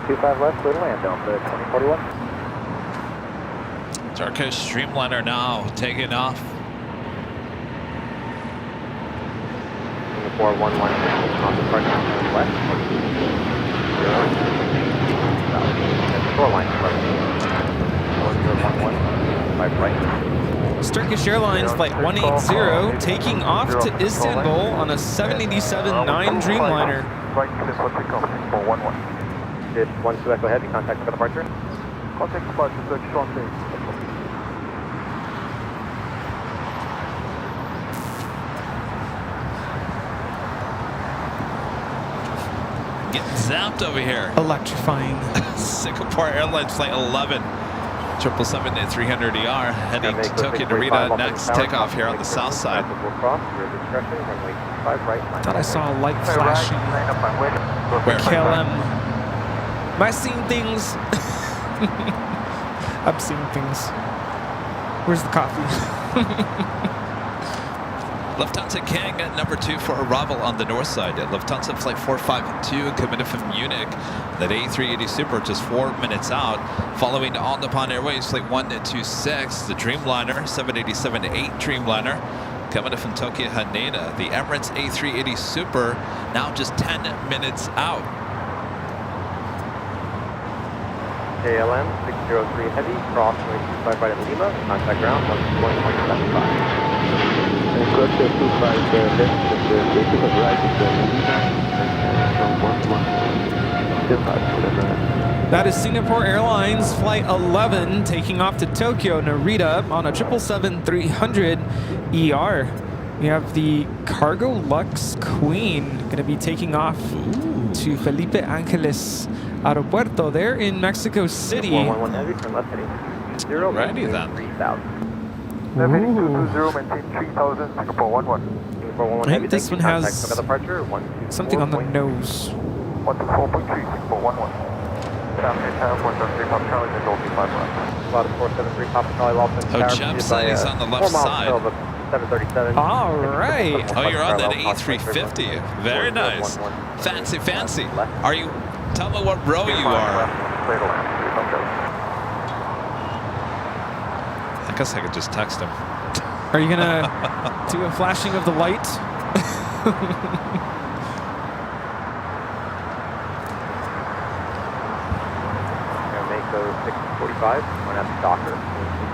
25 left, clear to land, Delta 2041. Turkish Dreamliner now taking off. 411 on departure west. Shoreline, 4011, 5 right. Turkish Airlines Flight 180 taking off to Istanbul on a 787-9 Dreamliner. Right, this one, takeoff, 6411. Dish 12 Echo Heavy, contact for departure. Contact departure, Turkish 1 Getting zapped over here. Electrifying. Singapore Airlines Flight 11. 777 at 300 ER. Heading to Tokyo Narita. Next takeoff here on the south side. Thought I saw a light flashing. Where? KLM. Am I seeing things? I'm seeing things. Where's the coffee? Lufthansa King at number 2 for arrival on the north side. At Lufthansa Flight 452 committed from Munich. That A380 Super just 4 minutes out. Following All Nippon Airways Flight 126, the Dreamliner 787-8 Dreamliner coming from Tokyo Haneda. The Emirates A380 Super now just 10 minutes out. KLM 603 Heavy, cross 25 right at Lima, contact ground 121.75. That is Singapore Airlines Flight 11 taking off to Tokyo, Narita on a 777-300 ER. We have the Cargo Lux Queen going to be taking off to Felipe Angeles Aeropuerto there in Mexico City. 411 Heavy, turn left heading 0, Righty then. 3000. Heading 220, maintain 3000, Singapore 11. Singapore 11 I Heavy, think this one contact has Singapore departure, 124. something on the nose. 124.3, Singapore 11. Family Tower, 173, Pop Charlie, then Dolby 5 right. About 473, Papa Charlie, Lawson Oh, Tower. Jeff said he's on the left 4 miles side. till the 737. All right. Oh, you're on that A350. Very nice. Fancy, fancy. Are you? Tell me what row you are. Clear to land, 3 Pop Charlie. I guess I could just text him. Are you going to do a flashing of the light? Mako 645, one at the Docker,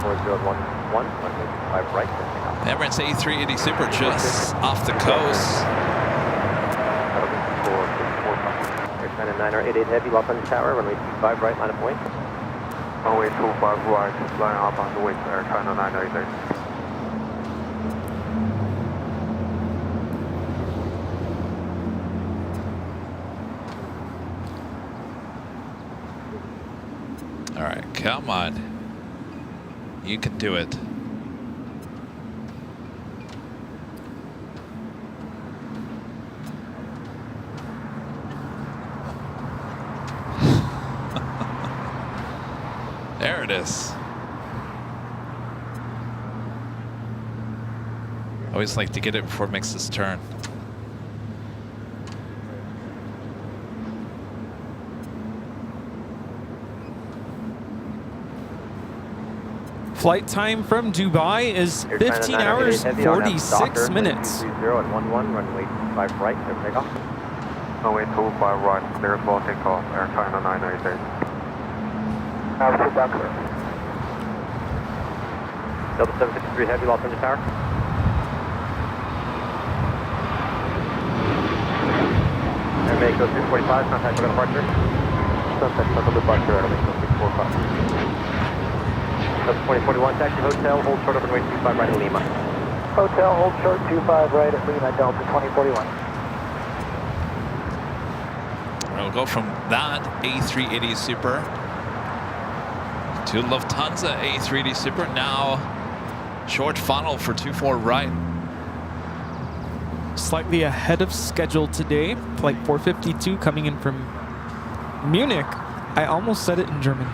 4011, 185 right, lifting up. Emirates A380 Super just off the coast. That'll be 464. Air China 988 Heavy, Los Angeles Tower, runway 25 right, line of point. Runway 25 right, line up on the way to Air China 988. All right, come on. You can do it. There it is. Always like to get it before it makes this turn. Flight time from Dubai is 15 hours, 46 minutes. 230 at 11, runway 25 right, clear for takeoff. Runway 25 right, clear as well, takeoff, Air China 988. Altitude back clear. Delta 763 Heavy, Los Angeles Tower. Air Mako 245, contact for departure. Contact for departure, Air Mako 645. Delta 2041, taxi hotel, hold short of runway 25 right at Lima. Hotel, hold short 25 right at Lima, Delta 2041. We'll go from that A380 Super to Lufthansa A380 Super. Now short funnel for 24 right. Slightly ahead of schedule today. Flight 452 coming in from Munich. I almost said it in German.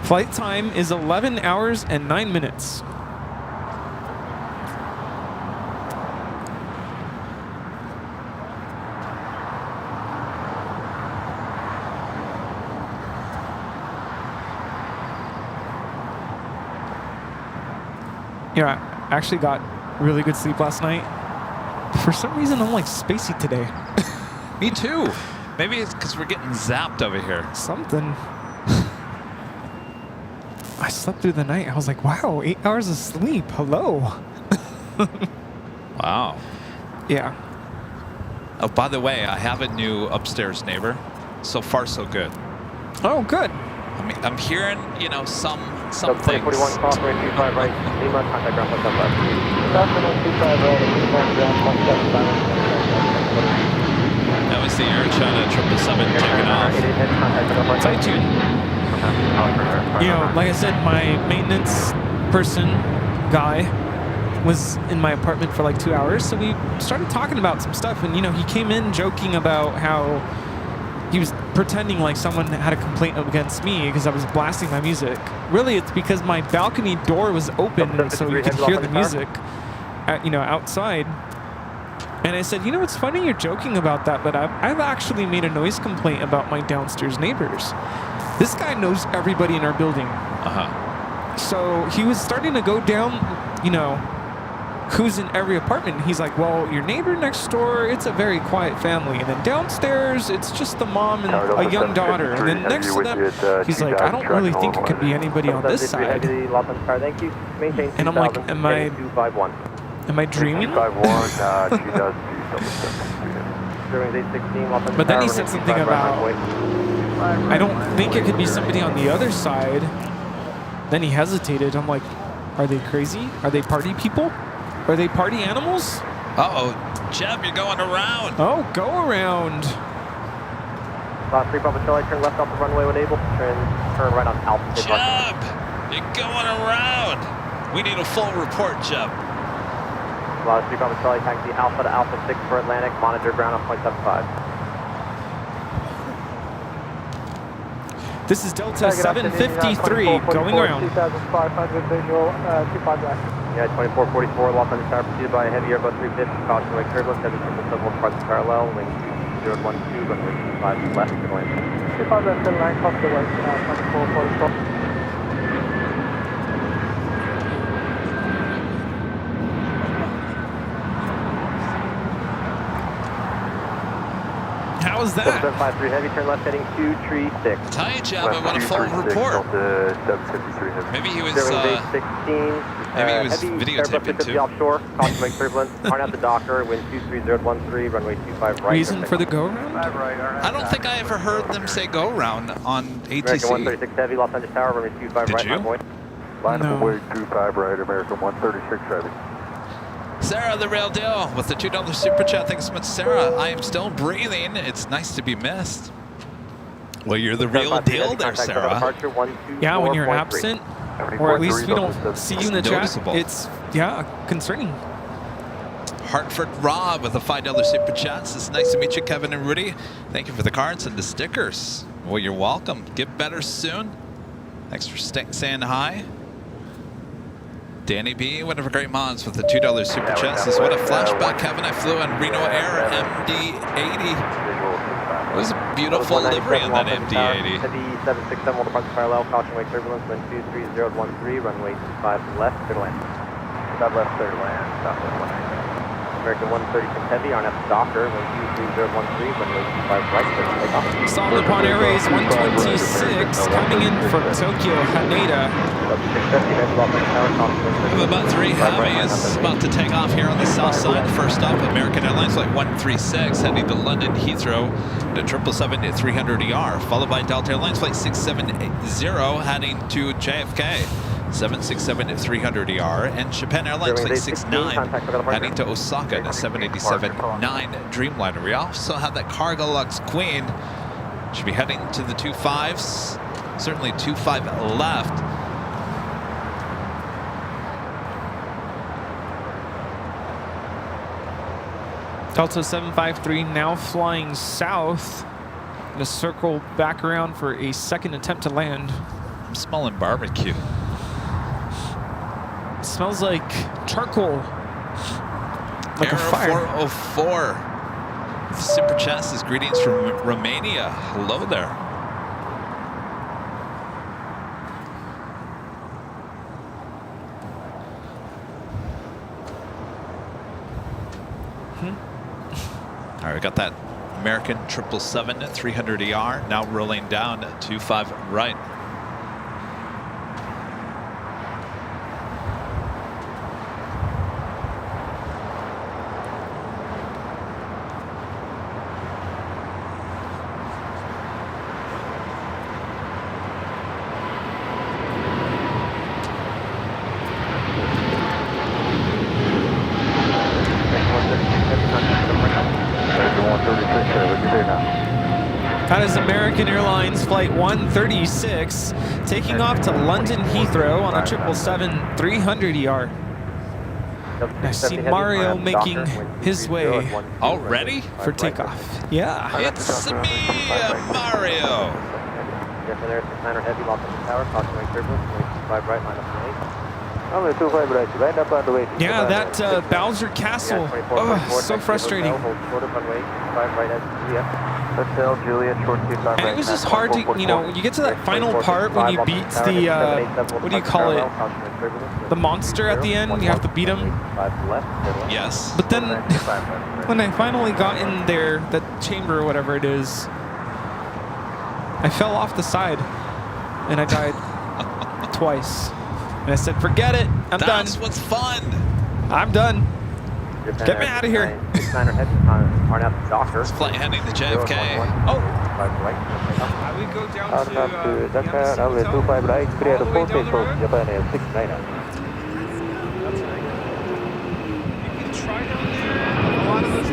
Flight time is 11 hours and 9 minutes. Yeah, I actually got really good sleep last night. For some reason, I'm like spacey today. Me too. Maybe it's because we're getting zapped over here. Something. I slept through the night. I was like, wow, 8 hours of sleep. Hello. Wow. Yeah. Oh, by the way, I have a new upstairs neighbor. So far, so good. Oh, good. I'm hearing, you know, some Delta things. 2041, cross runway 25 right, Lima, contact ground 175. Runway 25 right at Lima, ground 175. That was the Air China 777 taking off. Tight tune. You know, like I said, my maintenance person, guy, was in my apartment for like 2 hours. So we started talking about some stuff. And, you know, he came in joking about how he was pretending like someone had a complaint against me because I was blasting my music. Really, it's because my balcony door was open so you could hear the music, you know, outside. And I said, you know, it's funny you're joking about that, but I've actually made a noise complaint about my downstairs neighbors. This guy knows everybody in our building. Uh-huh. So he was starting to go down, you know, who's in every apartment? And he's like, well, your neighbor next door, it's a very quiet family. And then downstairs, it's just the mom and a young daughter. And then next to them, he's like, I don't really think it could be anybody on this side. And I'm like, am I dreaming? But then he said something about, I don't think it could be somebody on the other side. Then he hesitated. I'm like, are they crazy? Are they party people? Are they party animals? Uh-oh, Jeb, you're going around. Oh, go around. Last 3 Papa Charlie, turn left off the runway when able. Turn right on Alpha. Jeb, you're going around. We need a full report, Jeb. Last 3 Papa Charlie, taxi Alpha to Alpha 6 for Atlantic. Monitor ground on 0.75. This is Delta 753 going around. 2,500 visual, 25 right. Yeah, 2444, Los Angeles Tower, preceded by a heavy Airbus 350, caution wake turbulence, heavy 777 parts parallel, wing 012, runway 25 left, good land. 25 left, good line, cross the way, 2444. How was that? 753 heavy, turn left heading 236. Tell you, Jeb, I want a full report. Maybe he was, videotaping too. Offshore, caution wake turbulence, hard out the docker, wind 23013, runway 25 right. Reason for the go around? I don't think I ever heard them say go around on ATC. American 136 heavy, Los Angeles Tower, runway 25 Did right. you? Line up away 25 right, American 136 heavy. Sarah, the real deal, with the $2 super chat. Thanks so much, Sarah. I am still breathing. It's nice to be missed. Well, you're the real deal there, Sarah. Yeah, when you're absent, or at least we don't see you in the chat, it's, yeah, concerning. Hartford Rob with a $5 super chat. It's nice to meet you, Kevin and Rudy. Thank you for the cards and the stickers. Well, you're welcome. Get better soon. Thanks for saying hi. Danny B, one of our great mods with the $2 super chat says, what a flashback, Kevin. I flew on Reno Air MD-80. It was a beautiful livery on that MD-80. Heavy 767 will depart parallel, caution wake turbulence, wind 23013, runway 25 left, clear to land. Stop left, clear to land, stop left, land. American 136 heavy, on F Docker, wind 23013, runway 25 right, clear to take off. Solid Nippon Airways 126 coming in from Tokyo, Haneda. We have about 3 heavies about to take off here on the south side. First up, American Airlines Flight 136 heading to London Heathrow to 777-300ER, followed by Delta Airlines Flight 670 heading to JFK. 767-300ER, and Japan Airlines Flight 69 heading to Osaka to 787-9 Dreamliner. We also have that Cargolux Queen. Should be heading to the 25s, certainly 25 left. Delta 753 now flying south. Gonna circle back around for a second attempt to land. I'm smelling barbecue. It smells like charcoal. Like Air a fire. 404. Super chat says greetings from Romania. Hello there. All right, we got that American 777-300ER now rolling down 25 right. That is American Airlines Flight 136 taking off to London Heathrow on a 777-300ER. I see Mario making his way already for takeoff. Yeah. It's me, Mario. Yeah, that Bowser Castle. Oh, so frustrating. Hotel Juliet, short 25 right. And it was just hard to, you know, you get to that final part when you beat the, what do you call it? The monster at the end, you have to beat him. Yes. But then, when I finally got in there, that chamber or whatever it is, I fell off the side, and I died twice. And I said, forget it, I'm done. That's what's fun. I'm done. Get me out of here. It's flight heading to JFK. Oh. I would go down to the hotel, 25 right, clear the all the way 4 down the road. Japan Air 69. That's nice. You can try down there. A lot of those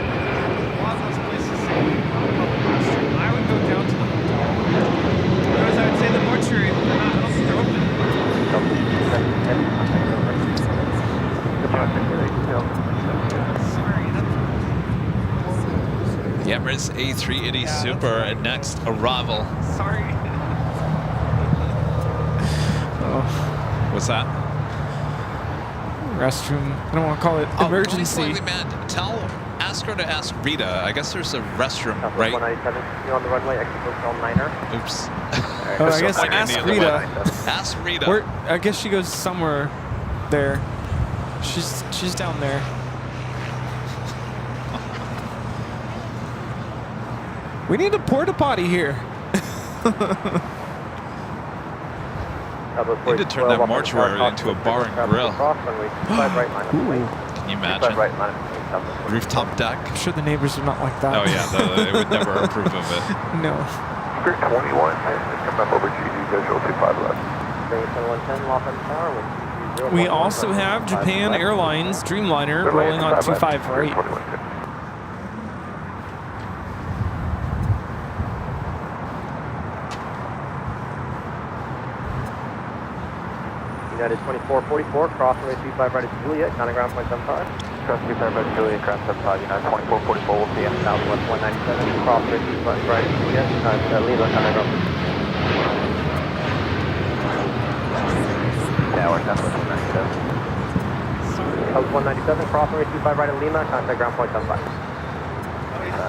places say I would go down to the hotel. Otherwise, I would say the mortuary. They're not, I don't think they're open. Sorry, The Emirates A380 Super at next arrival. sorry. Oh, What's that? restroom. I don't want to call it emergency. Don't be man. Ask her to ask Rita. I guess there's a restroom, right? 197, you on the runway, exit hotel 9er. Oops. Oh, I guess ask Rita. Ask Rita. Where, I guess she goes somewhere there. She's down there. We need a porta potty here. Need to turn that mortuary into a bar and grill. Can you imagine? Rooftop deck. I'm sure the neighbors are not like that. Oh yeah, they would never approve of it. No. Spirit 21, come up over GD visual 25 left. We also have Japan Airlines Dreamliner rolling on 25 right. United 2444, cross runway 25 right at Juliet, counting ground point 75. Cross 25 right, Juliet, ground 75, United 2444, we'll see you. Southwest 197, cross runway 25 right at Juliet, Lima, counting ground point. Tower, Southwest 197. Southwest 197, cross runway 25 right at Lima, contact ground point 75.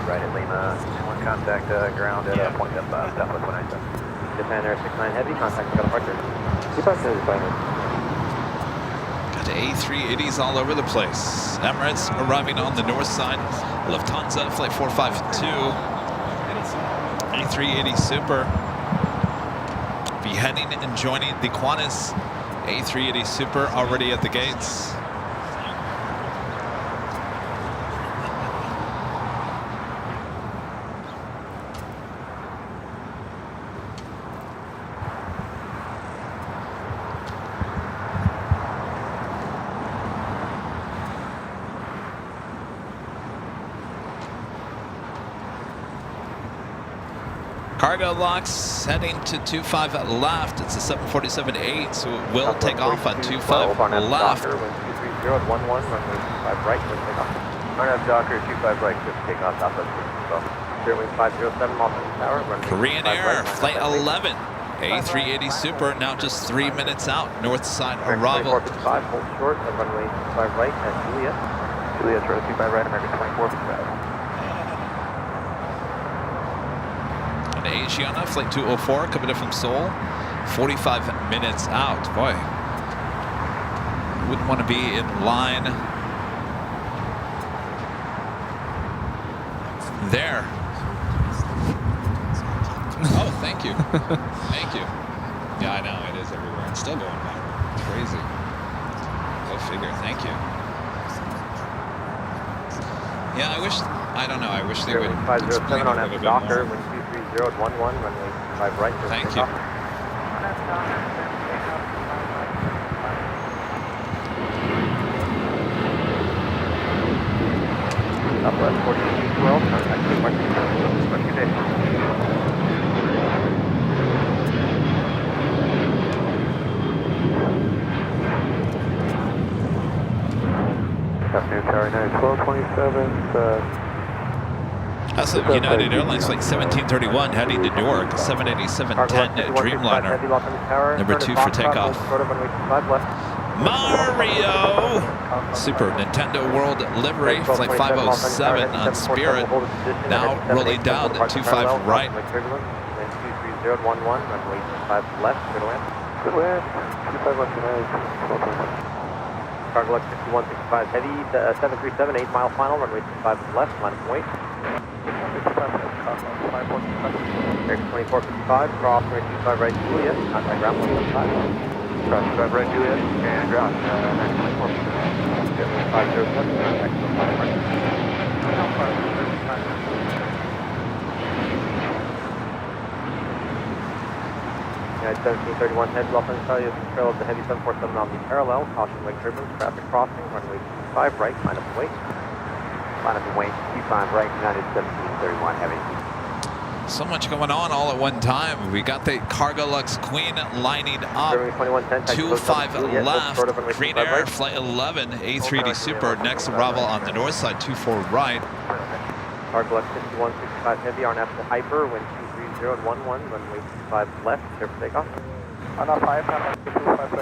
Right at Lima, one contact ground at point 75, Southwest 197. Japan Air 69 Heavy, contact got departure. Got A380s all over the place. Emirates arriving on the north side. Lufthansa flight 452. A380 Super. Be heading and joining the Qantas A380 Super already at the gates. Cargo locks heading to 25 left. It's a 747-8, so it will take off on 25 left. Wind 230 at 11, runway 25 right, clear take off. RNAV Docker, 25 right, clear take off, Southwest 0 wind 507, Malton Tower, runway Korean 25 Air, right, flight 11. A380 Super now just 3 minutes out. North side arrival. 2455, hold short at runway 25 right at Juliet. Juliet, 25 right, American 2455. And Asiana, flight 204, coming in from Seoul. 45 minutes out. Boy, wouldn't want to be in line there. Oh, thank you. Thank you. Yeah, I know, it is everywhere. It's still going viral. It's crazy. Go figure. Thank you. Yeah, I don't know, I wish they would 507 on a F little bit Docker, more. wind 230 at 11, runway 25 right. clear Thank take you. off. Southwest 4212, contact departure. Good day. Afternoon, Tower 9, 1227, That's the United Airlines flight 1731 heading to Newark, 787-10 Dreamliner. Number 2 for takeoff. Mario! Super Nintendo World livery, flight 507 on Spirit. Now rolling down to 25 right. 23011, runway 25 left, good land. Good land. 25 left tonight. Cargo Lux 5165 heavy, 737, 8 mile final, runway 25 left, line of weight. Air 2455, cross runway 25 right, Juliet, contact ground 175. Cross 25 right, Juliet, and ground, 924. 507, contact 25 right. United 1731 head, Los Angeles, trail of the heavy 747 on the parallel, caution wing turbulence, traffic crossing, runway 25 right, line up and wait. Line up and wait, 25 right, United 1731 heavy. So much going on all at one time. We got the Cargo Lux Queen lining up. 25 left, Green Air, flight 11, A380 Super, next arrival on the north side, 24 right. Cargo Lux 5165 heavy, RNAV to hyper, wind 230 and 11, runway 25 left, clear for takeoff.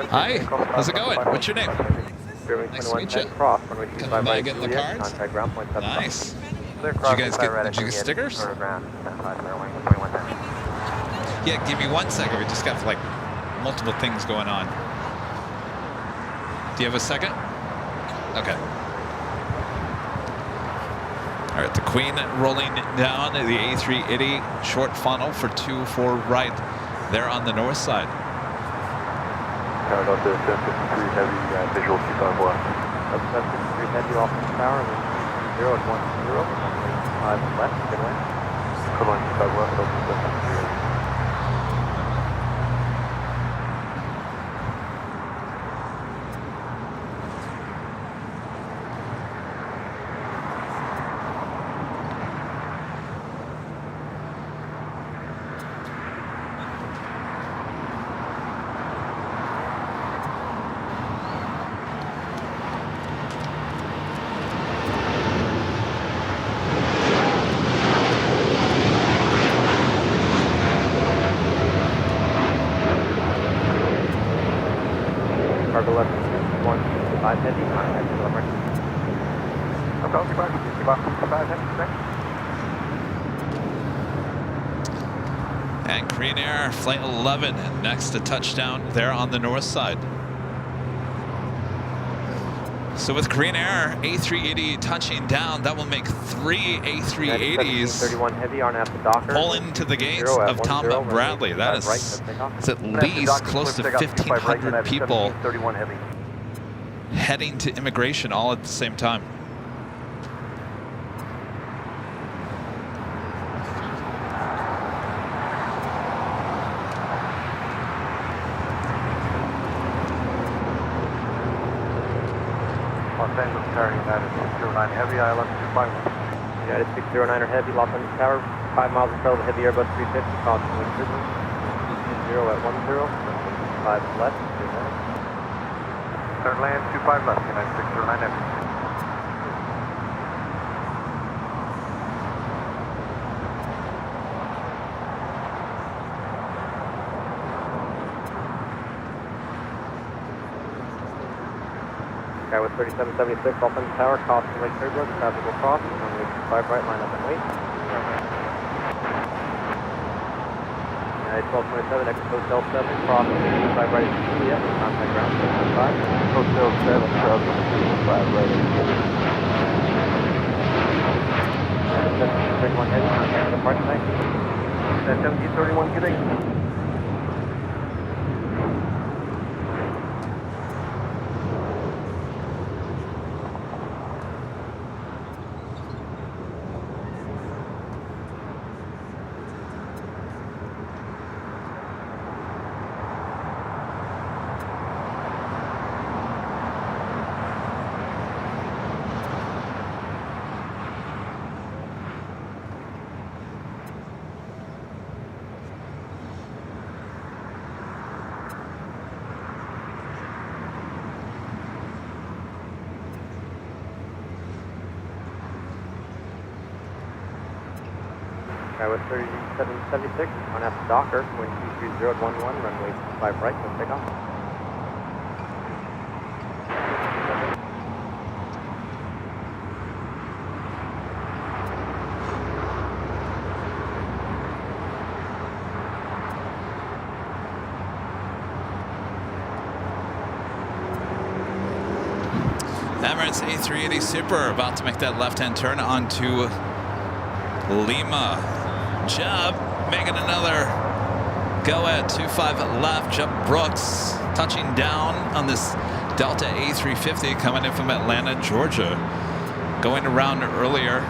Hi, how's it going? What's your name? Nice to meet you. Cross, runway 25 Coming by right, getting the Juliet, cards? contact ground point 7. Nice. Did you guys get stickers? Yeah, give me 1 second. We just got like multiple things going on. Do you have a second? Okay. All right, the Queen rolling down the A380 short funnel for 24 right there on the north side. Cargo to 753 heavy, visual 25 left. 753 heavy off the tower, wind 0 and 10, 5 left, good way. Good line 25 left, open 753. Cargo left 165 heavy, contact telemetry. I'm calling you back. 55 heavy, thanks. And Green Air, flight 11, next to touchdown there on the north side. So with Green Air, A380 touching down, that will make 3 A380s 31 heavy, RNAV to Docker. pull into the gates of Tom Bradley. That is at least close to 1,500 people heading to immigration all at the same time. Los Angeles Tower, United 609 heavy, ILM 251. United 609er heavy, Los Angeles Tower, 5 miles of trail of heavy Airbus 350, caution wind turbulence, 0 at 10, 5 left, Third land, 25 left, United 609 heavy. Guy with 3776, Los Angeles Tower, caution wind turbulence, traffic will cross, runway 25 right, line up and wait. United 1227, exit Hotel 7, cross 25 right, Juliet, contact ground 75. Hotel 7, cross 25 right. 1731 heavy, contact with the parking tank. 1731, good day. Guy with 3776, on after Docker, wind 230 at 11, runway 25 right, let's take off. Emirates A380 Super about to make that left-hand turn onto Lima. Jeb making another go at 25 left. Jeb Brooks touching down on this Delta A350 coming in from Atlanta, Georgia. Going around earlier.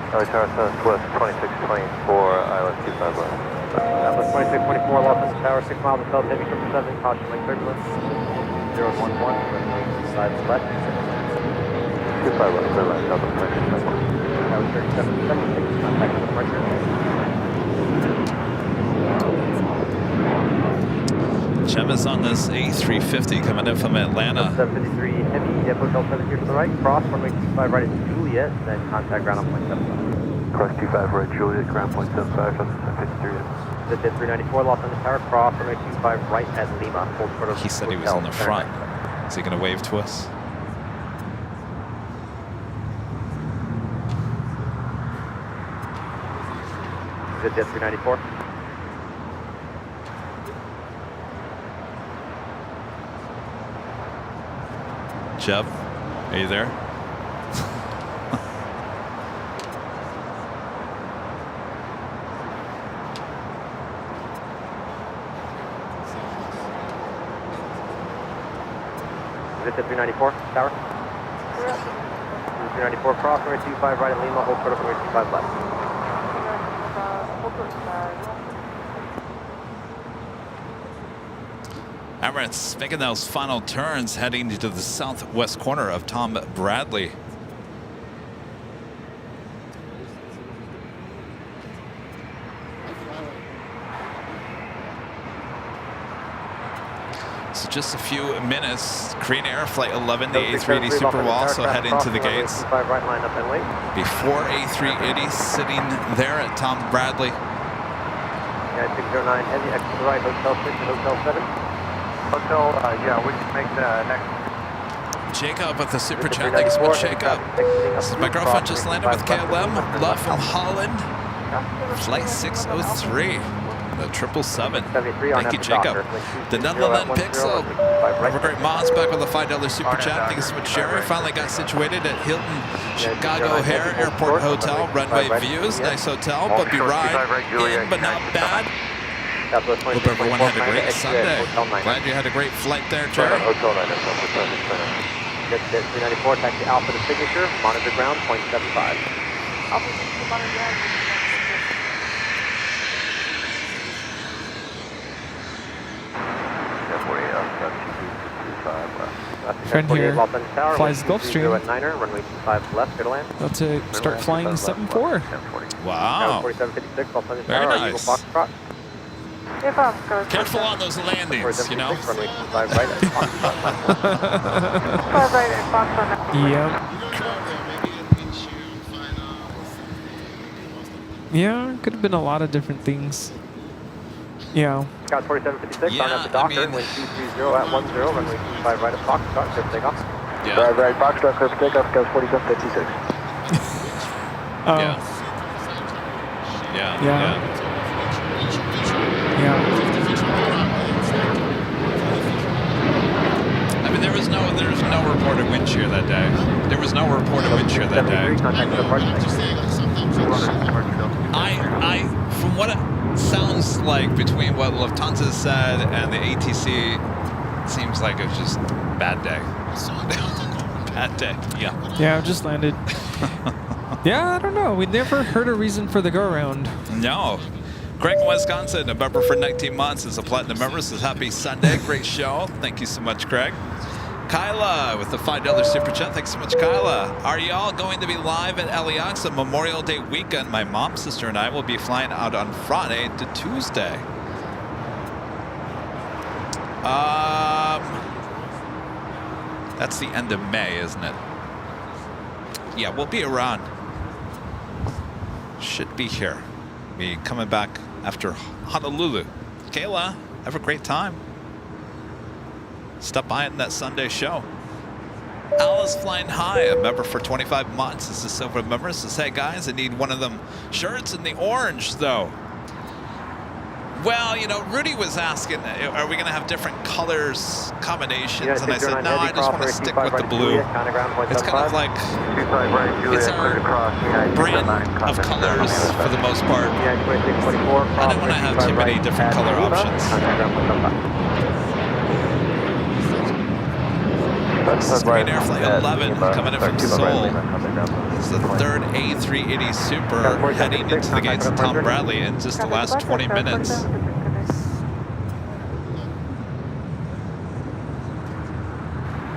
Tower Southwest 2624, ILS 25 left. Southwest 2624, Los Angeles Tower, 6 miles of Delta Heavy 777, caution link turbulence. 011, runway side left. 25 left, clear left, Delta 2624. Tower 3776, contact with departure. Jem is on this A350 coming in from Atlanta. 753 Heavy, Hotel 7 here to the right, cross, runway 25 right into Juliet, then contact ground on point 75. Cross 25 right, Juliet, ground point 75, 753. Visit 394, Los Angeles Tower, cross, runway 25 right at Lima. Hold short of He said he was on the front. Is he going to wave to us? Visit 394. Jeb, are you there? Visit 394, tower. 394 cross, runway 25 right at Lima, hold short of runway 25 left. Emirates making those final turns, heading to the southwest corner of Tom Bradley. So just a few minutes, Korean Air Flight 11, the A380 Super will also head into the gates. Before A380 sitting there at Tom Bradley. 609 Heavy, exit to the right, Hotel 6 and Hotel 7. Hotel, yeah, we can make the next. Jacob with the super chat. Thanks so much, Jacob. This is my girlfriend just landed with KLM. Love from Holland. Flight 603. The 777. Thank you, Jacob. The Netherland Pixel. Have a great Moz back with a $5 super chat. Thank you so much, Jerry. Finally got situated at Hilton Chicago O'Hare Airport Hotel. Runway views. Nice hotel. Bumpy ride. In, but not bad. Hope everyone had a great Sunday. Glad you had a great flight there, Jerry. Hotel 9 Get 394, taxi Alpha to signature, monitor ground, 0.75. Alpha to monitor ground. Friend here flies Gulfstream. At Niner, runway 25 left, clear to land. About to start flying 7-4. Wow. 4756, Los Angeles Very Tower, nice. Eagle Foxtrot. Careful on those landings, you know. Runway 25 right at Foxtrot. Yep. Yeah, could have been a lot of different things. Yeah. Scott 4756, on at the Docker, wind 230 at 10, runway 25 right at Foxtrot, clear for takeoff. Yeah. Right, Foxtrot, clear for takeoff, Scott 4756. Oh. Yeah. Yeah. Yeah. Yeah. I mean, there was no reported wind shear that day. There was no reported wind shear that day. From what it sounds like, between what Lufthansa said and the ATC, it seems like it was just bad day. Bad day. Yeah. Yeah, just landed. Yeah, I don't know. We never heard a reason for the go-around. No. Greg in Wisconsin, a member for 19 months, is a platinum member, says happy Sunday. Great show. Thank you so much, Greg. Kyla with the $5 super chat. Thanks so much, Kyla. Are y'all going to be live at LAX on Memorial Day weekend? My mom, sister, and I will be flying out on Friday to Tuesday. That's the end of May, isn't it? Yeah, we'll be around. Should be here. Be coming back after Honolulu. Kayla, have a great time. Stop by in that Sunday show. Alice Flying High, a member for 25 months. This is a silver member. Says, hey guys, I need one of them shirts in the orange though. Well, you know, Rudy was asking, are we going to have different colors, combinations? And I said, no, I just want to stick with the blue. It's kind of like, it's our brand of colors for the most part. I don't want to have too many different color options. This is Green Air Flight 11 coming in from Seoul. It's the third A380 Super heading into the gates of Tom Bradley in just the last 20 minutes.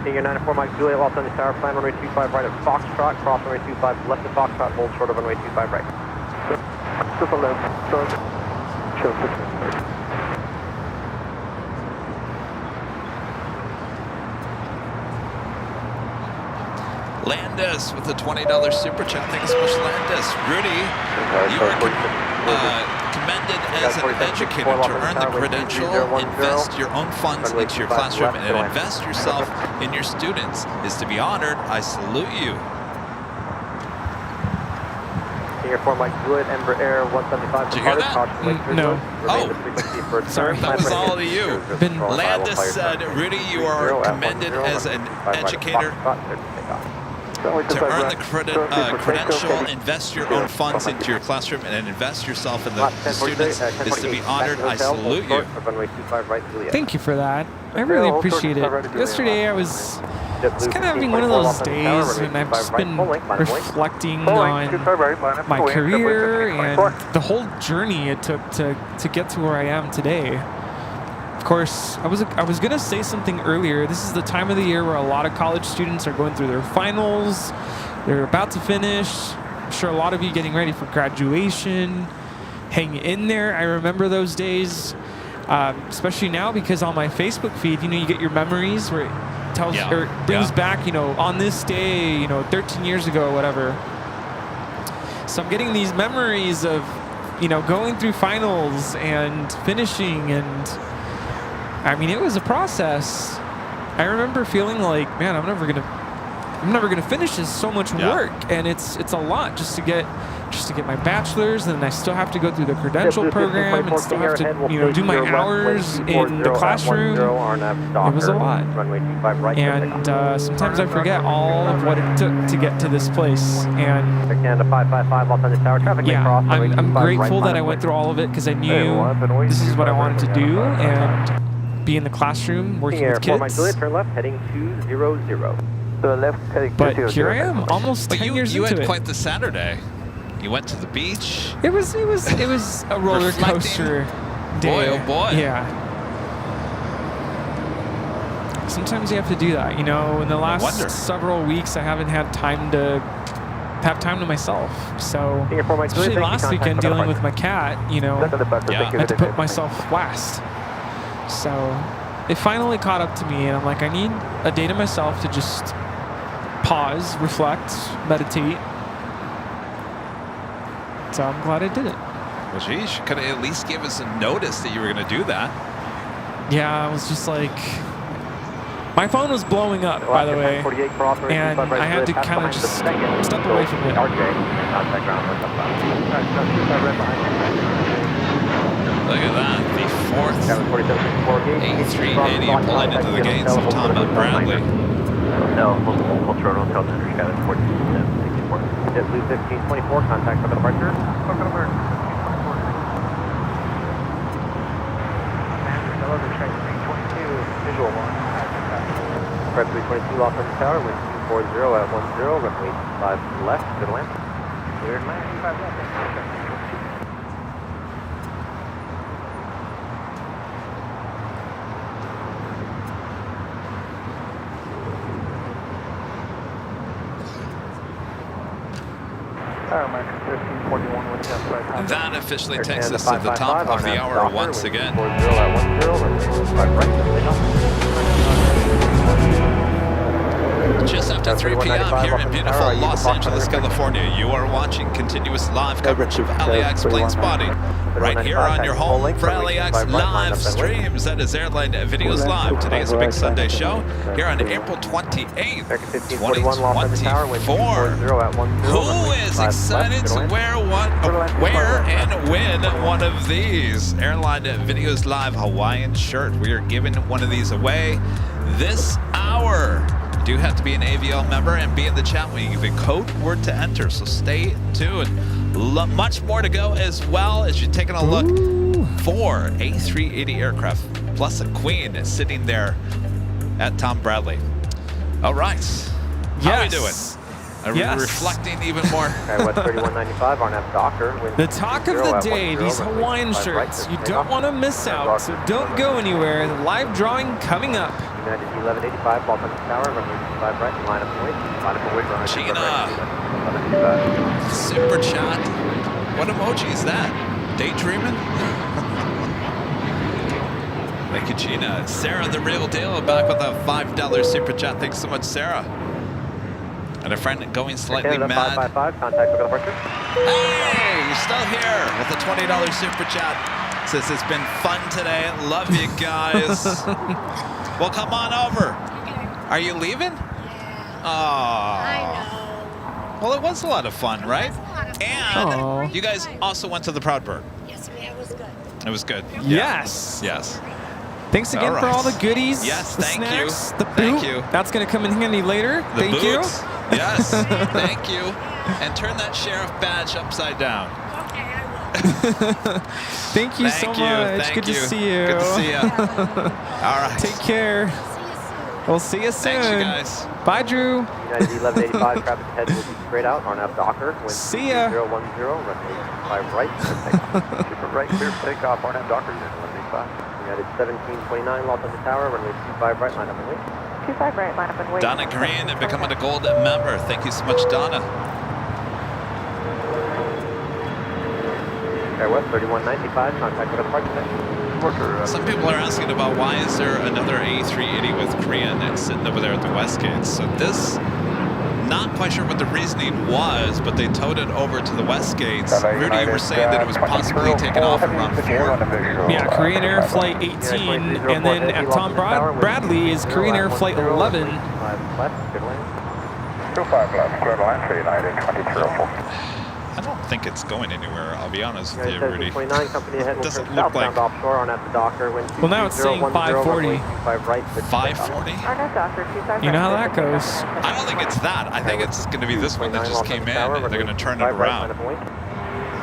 Senior 94 Mike Juliet, Los Angeles Tower, plan runway 25 right at Foxtrot, cross runway 25 left of Foxtrot, hold short of runway 25 right. Triple left, Landis with the $20 super chat. Thank you so much, Landis. Rudy, you are commended as an educator to earn the credential, invest your own funds into your classroom, and invest yourself in your students. Is to be honored. I salute you. Senior 4 Mike Juliet, Ember Air 175. Did you hear that? No. Oh, sorry. That was all to you. Landis said, Rudy, you are commended as an educator. To earn the credential, invest your own funds into your classroom and invest yourself in the students is to be honored. I salute you. Thank you for that. I really appreciate it. Yesterday I was kind of having one of those days, and I've just been reflecting on my career and the whole journey it took to get to where I am today. Of course, I was gonna say something earlier. This is the time of the year where a lot of college students are going through their finals. They're about to finish. I'm sure a lot of you getting ready for graduation. Hang in there. I remember those days, especially now because on my Facebook feed, you know, you get your memories where it tells or it brings back, you know, on this day, you know, 13 years ago or whatever. So I'm getting these memories of, you know, going through finals and finishing, and I mean, it was a process. I remember feeling like, man, I'm never gonna finish this. So much work, and it's a lot just to get my bachelor's, and then I still have to go through the credential program and still have to, you know, do my hours in the classroom. It was a lot, and sometimes I forget all of what it took to get to this place. And yeah, I'm grateful that I went through all of it because I knew this is what I wanted to do and be in the classroom working with kids. Turn left, heading 200. But here I am, almost 10 years into it. You had quite the Saturday. You went to the beach. It was a roller coaster day. Boy, oh boy. Yeah. Sometimes you have to do that. You know, in the last several weeks, I haven't had time to myself. So, especially last weekend dealing with my cat, you know, I had to put myself last. So it finally caught up to me, and I'm like, I need a day to myself to just pause, reflect, meditate. So I'm glad I did it. Well, geez, you could have at least give us a notice that you were going to do that. Yeah, I was just like, my phone was blowing up, by the way, and I had to kind of just step away from it. Look at that, the fourth A380 pulling into the gates of Tom Bradley. No, full throttle until Center Sky 1464. JetBlue 1524, contact for the departure. Visual 1. Fred 322, Los Angeles Tower, wind 240 at 10, runway 5 left, good land. Cleared land, 5 left. That officially takes us to the top of the hour once again. Just after to 3 p.m. here in beautiful Los Angeles, California. You are watching continuous live coverage of LAX plane spotting right here on your home for LAX live streams. That is Airline Videos Live. Today is a big Sunday show here on April 28th, 2024. Who is excited to wear and win one of these Airline Videos Live Hawaiian shirt? We are giving one of these away this hour. You do have to be an AVL member and be in the chat when you give a code word to enter, so stay tuned. Much more to go as well as you're taking a look for A380 aircraft plus a Queen sitting there at Tom Bradley. All right. How are we doing? Are we reflecting even more? Okay, West 3195 on F Docker. The talk of the day, these Hawaiian shirts. You don't want to miss out, so don't go anywhere. The live drawing coming up. United 1185, Ball Tower, runway 25 right, line up point. Gina, super chat. What emoji is that? Daydreaming? Thank you, Gina. Sarah, the real deal, back with a $5 super chat. Thanks so much, Sarah. And a friend going slightly mad. 555, contact with departure. Hey, you're still here with a $20 super chat. Says it's been fun today. Love you guys. Well, come on over. Are you leaving? Yeah. Oh. I know. Well, it was a lot of fun, right? And you guys also went to the Proud Bird. Yes, it was good. It was good. Yes. Yes. Thanks again for all the goodies. Yes, the thank snacks, you. The boot. Thank you. That's going to come in handy later. The Thank boots. you. Yes, thank you. And turn that sheriff badge upside down. Okay, I will. Thank you so much. Thank Good you. to see you. Good to see you. All right. Take care. We'll see you soon. Thanks, you guys. Bye, Drew. United 1185, traffic ahead will be straight out on F Docker. See ya. 010, runway 25 right, super right, clear for takeoff on F Docker, United 1185. United 1729, Los Angeles Tower, runway 25 right, line up and wait. 25 right, line up and wait. Donna Green becoming a gold member. Thank you so much, Donna. Air West 3195, contact with departure. Some people are asking about why is there another A380 with Korean sitting over there at the West Gate. So this, not quite sure what the reasoning was, but they towed it over to the West Gates. Rudy, you were saying that it was possibly taken off around 4. Yeah, Korean Air Flight 18, and then at Tom Bradley is Korean Air Flight 11. 25 left, good land. 25 left, clear line for United 2004. I don't think it's going anywhere, I'll be honest with you, United Rudy. 29, company ahead will Doesn't turn look southbound like offshore on F Docker. Well, now it's saying 540. 5 right, 540? On F Docker, 25 You know how that goes. I don't think it's that. I think it's going to be this one that just came in, and they're going to turn it around.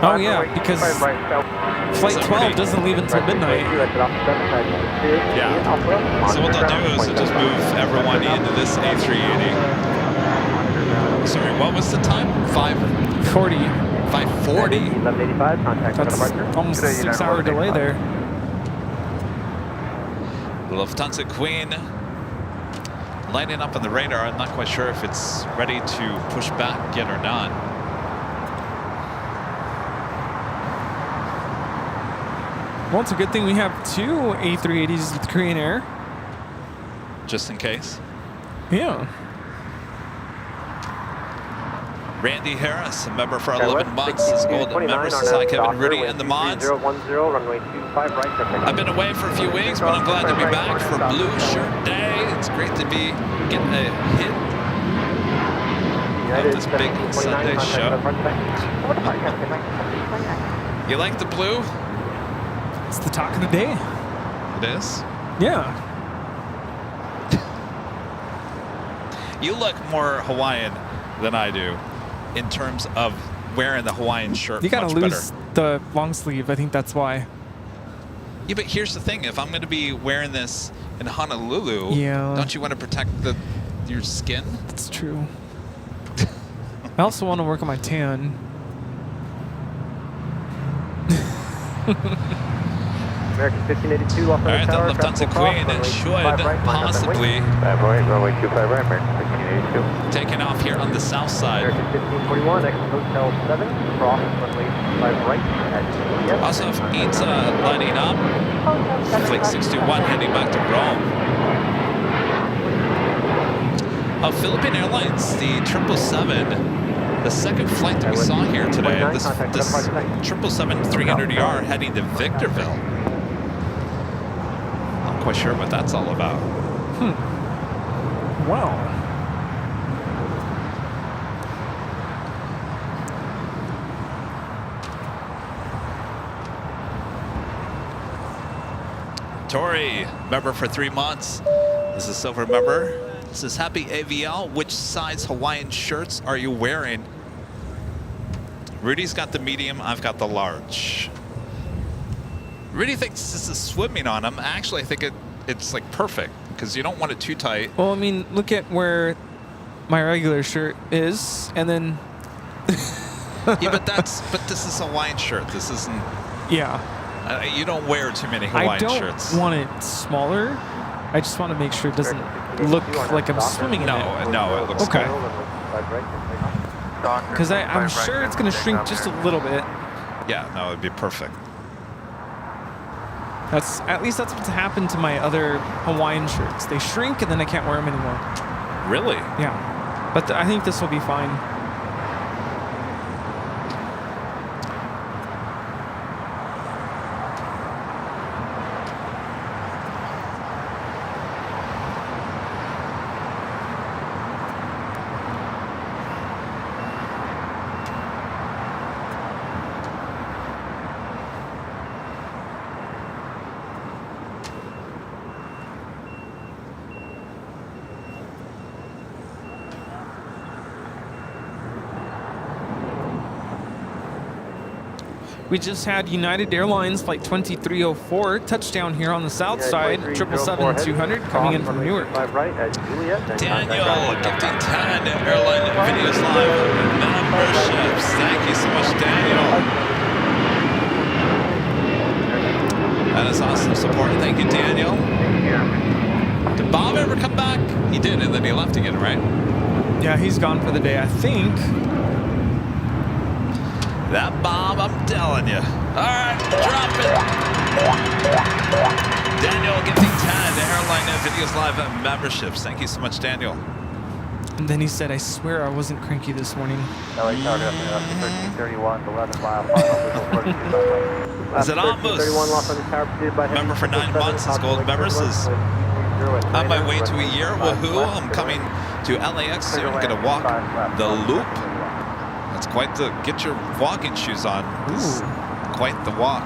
Oh, yeah, because Flight 12 doesn't leave until midnight. Yeah. So what they'll do is they'll just move everyone into this A380. Sorry, what was the time? 540. 540. 1185, contact with That's departure. almost a 6-hour delay there. Lufthansa Queen lining up on the radar. I'm not quite sure if it's ready to push back yet or not. Well, it's a good thing we have 2 A380s with Korean Air. Just in case. Yeah. Randy Harris, a member for 11 months, is gold member. Says hi, Kevin Rudy and the mods. I've been away for a few weeks, but I'm glad to be back for Blue Shirt Day. It's great to be getting a hit of this big Sunday show. You like the blue? It's the talk of the day. It is? Yeah. You look more Hawaiian than I do in terms of wearing the Hawaiian shirt. You gotta much lose better. the long sleeve. I think that's why. Yeah, but here's the thing. If I'm going to be wearing this in Honolulu, don't you want to protect your skin? That's true. I also want to work on my tan. American 1582, Los Angeles Tower. All right, the Lufthansa Queen should possibly taking off here on the south side. American 1541, exit Hotel 7, cross runway 25 right. Also, if it's lining up, Flight 621 heading back to Rome. Philippine Airlines, the 777, the second flight that we saw here today, this 777-300ER heading to Victorville. Not quite sure what that's all about. Wow. Tori, member for 3 months. This is a silver member. This is Happy AVL. Which size Hawaiian shirts are you wearing? Rudy's got the medium, I've got the large. Rudy thinks this is swimming on him. Actually, I think it's like perfect because you don't want it too tight. Well, I mean, look at where my regular shirt is, and then. Yeah, but this is a Hawaiian shirt. This isn't. Yeah. You don't wear too many Hawaiian shirts. I don't want it smaller. I just want to make sure it doesn't look like I'm swimming in it. No, it looks okay. good. Because I'm sure it's going to shrink just a little bit. Yeah, no, it'd be perfect. At least that's what's happened to my other Hawaiian shirts. They shrink and then I can't wear them anymore. Really? Yeah. But I think this will be fine. We just had United Airlines Flight 2304 touchdown here on the south side, 777-200 coming in from Newark. Daniel, gifting 10 Airline Videos Live memberships. Thank you so much, Daniel. That is awesome support. Thank you, Daniel. Did Bob ever come back? He did, and then he left again, right? Yeah, he's gone for the day, I think. That Bob, I'm telling you. All right, drop it. Daniel gifting 10 Airline Videos Live memberships. Thank you so much, Daniel. And then he said, I swear I wasn't cranky this morning. Is it almost? Member for 9 months is gold members. Is on my way to a year. Woohoo! I'm coming to LAX soon. I'm gonna walk the loop. That's quite the, get your walking shoes on. This is quite the walk.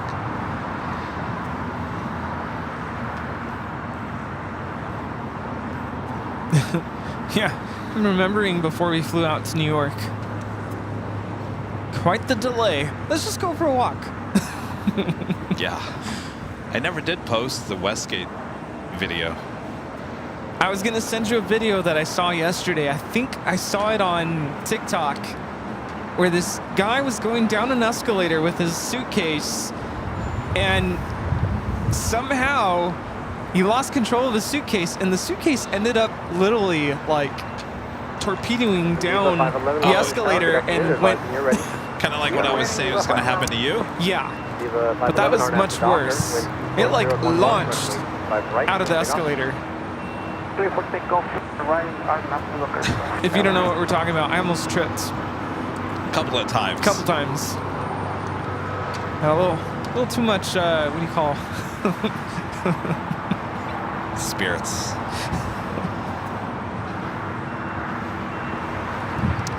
Yeah, I'm remembering before we flew out to New York. Quite the delay. Let's just go for a walk. Yeah. I never did post the Westgate video. I was gonna send you a video that I saw yesterday. I think I saw it on TikTok, where this guy was going down an escalator with his suitcase, and somehow he lost control of the suitcase, and the suitcase ended up literally like torpedoing down the escalator and went. Kind of like what I was saying was going to happen to you? Yeah, but that was much worse. It like launched out of the escalator. If you don't know what we're talking about, I almost tripped. A couple of times. Couple times. A little too much, what do you call? Spirits.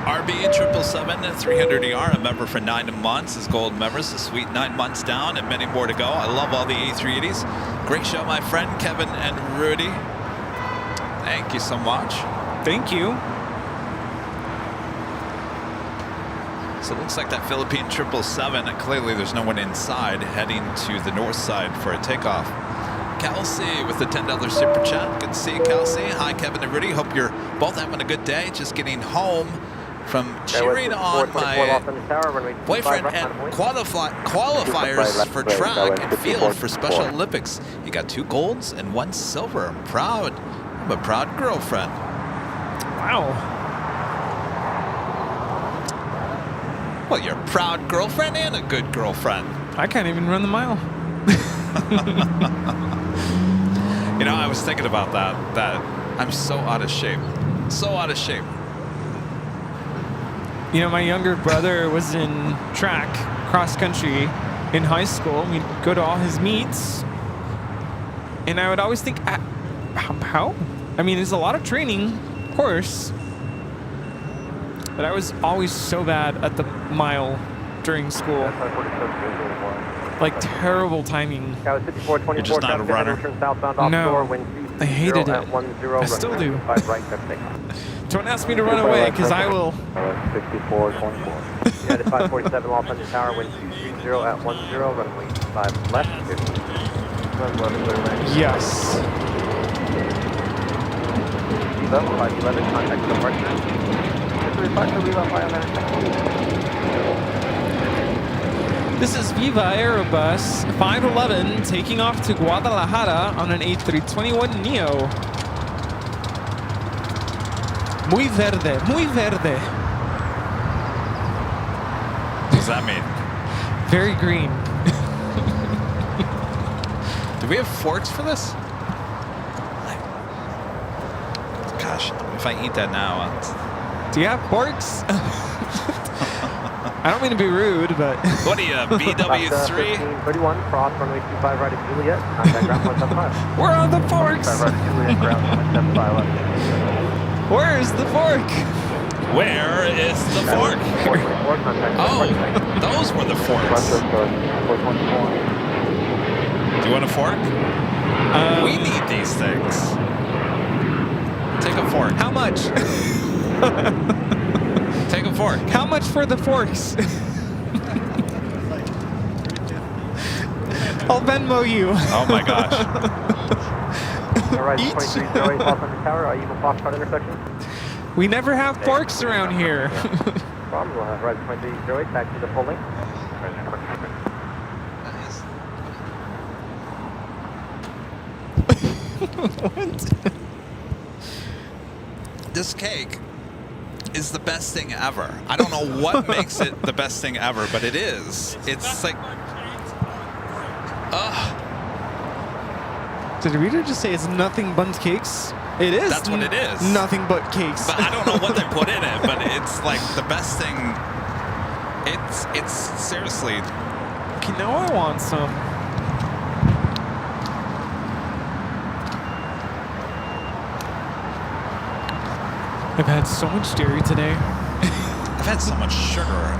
RB 777-300ER, a member for 9 months, is gold members, a sweet 9 months down, and many more to go. I love all the A380s. Great show, my friend Kevin and Rudy. Thank you so much. Thank you. So it looks like that Philippine 777, and clearly there's no one inside, heading to the north side for a takeoff. Kelsey with the $10 super chat. Good to see you, Kelsey. Hi, Kevin and Rudy. Hope you're both having a good day. Just getting home from cheering on my boyfriend and qualifiers for track and field for Special Olympics. You got 2 golds and 1 silver. I'm proud. I'm a proud girlfriend. Wow. Well, you're a proud girlfriend and a good girlfriend. I can't even run the mile. You know, I was thinking about that I'm so out of shape. So out of shape. You know, my younger brother was in track, cross country, in high school. We'd go to all his meets. And I would always think, how? I mean, it's a lot of training, of course. But I was always so bad at the mile during school. Like terrible timing. You're just not a runner. No, I hated it. I still do. Don't ask me to run away, because I will. 6424. Yeah, the 547 Los Angeles Tower, wind 230 at 10, runway 5 left, 50. Yes. 511, contact departure. This is Viva Aerobus 511 taking off to Guadalajara on an A321neo. Muy verde, muy verde. What does that mean? Very green. Do we have forks for this? Gosh, if I eat that now, do you have forks? I don't mean to be rude, but... What are you, BW3? 31, cross runway 25 right at Juliet, contact ground 175. We're on the forks! 25 right at Juliet, ground 175 left. Where's the fork? Where is the fork? Oh, those were the forks. Do you want a fork? We need these things. Take a fork. How much? Take a fork. How much for the forks? I'll Venmo you. Oh my gosh. Alright, 2308 Los Angeles Tower, Eagle Foxtrot intersection. We never have forks around here. Problem, we'll have right 2308 back to the full length. What? This cake is the best thing ever. I don't know what makes it the best thing ever, but it is. It's like, Did the reader just say it's nothing but cakes? It is. That's what it is. Nothing but cakes. But I don't know what they put in it, but it's like the best thing. It's seriously. You know I want some. I've had so much dairy today. I've had so much sugar.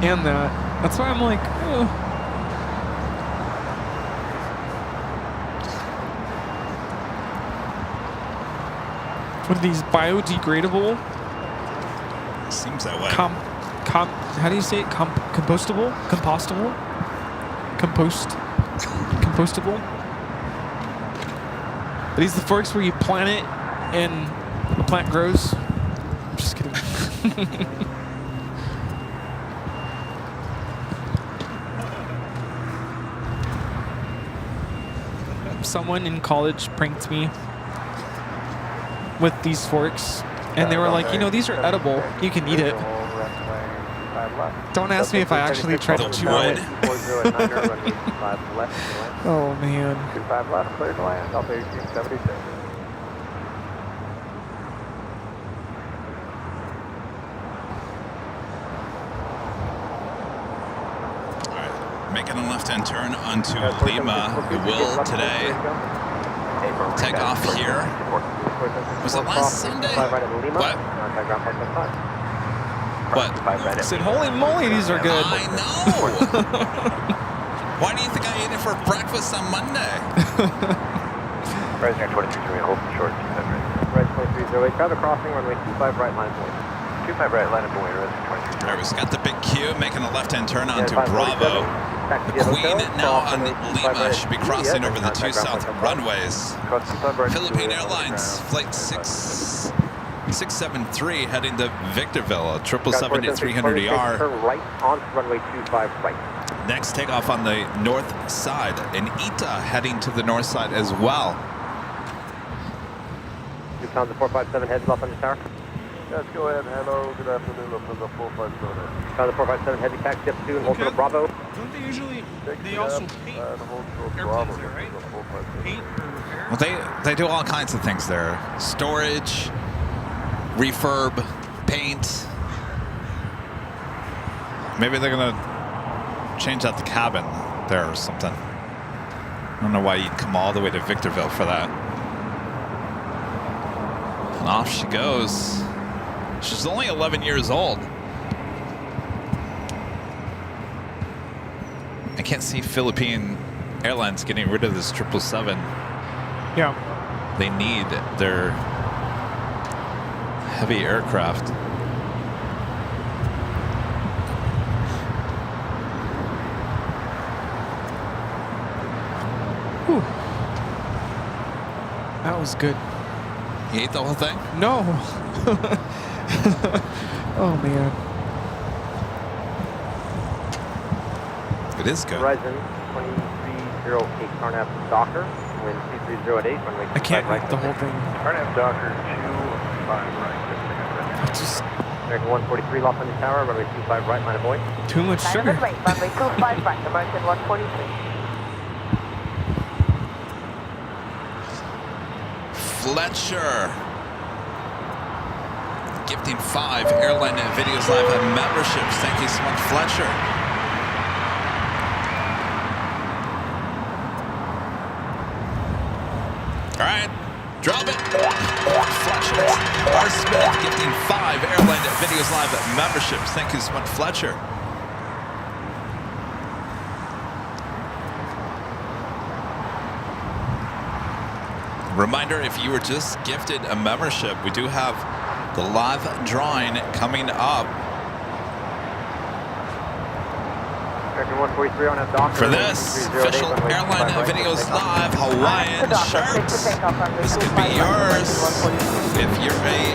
And that. That's why I'm like, oh. What are these biodegradable? Seems that way. How do you say it? Compostable? Compostable? Compostable? Are these the forks where you plant it and the plant grows? I'm just kidding. Someone in college pranked me with these forks, and they were like, you know, these are edible. You can eat it. Don't ask me if I actually tried to chew on it. Oh, man. 25 left, clear to land, Alpha 1876. Making a left-hand turn onto Lima. We will today take off here. Was it last Sunday? What? What? I said, holy moly, these are good. I know. Why do you think I ate it for breakfast on Monday? President 2308, hold short. Red 2308, traffic crossing, runway 25 right line point. 25 right line point, Resident 2308. All right, we've got the big Q making a left-hand turn onto Bravo. The Queen now on Lima should be crossing over the two south runways. Philippine Airlines Flight 673 heading to Victorville, 777-300ER. Turn right onto runway 25 right. Next takeoff on the north side, and ITA heading to the north side as well. Lufthansa 457 heads off on the tower. Let's go ahead. Hello, good afternoon, Lufthansa 457. Lufthansa 457 heavy taxi up to and hold for Bravo. Don't they usually, they also paint airplanes there, right? Paint or repair? Well, they do all kinds of things there. Storage, refurb, paint. Maybe they're gonna change out the cabin there or something. I don't know why you'd come all the way to Victorville for that. And off she goes. She's only 11 years old. I can't see Philippine Airlines getting rid of this 777. Yeah. They need their heavy aircraft. Whew. That was good. You ate the whole thing? No. Oh man. It is good. Horizon 2308 Carnav Docker, wind 2308, runway 25 I can't right. eat the whole thing. Carnav Docker 25 right. Just American 143 Los Angeles Tower, runway 25 right, line of void. too much sugar. Right, runway 25 right, American 143. Fletcher. Gifting 5 Airline videos live and memberships. Thank you so much, Fletcher. All right, drop it. Fletcher. R. Smith gifting 5 Airline videos live and memberships. Thank you so much, Fletcher. Reminder, if you were just gifted a membership, we do have the live drawing coming up. American 143 on a Docker. For this official Airline Videos Live Hawaiian shirt, this could be yours. If you're a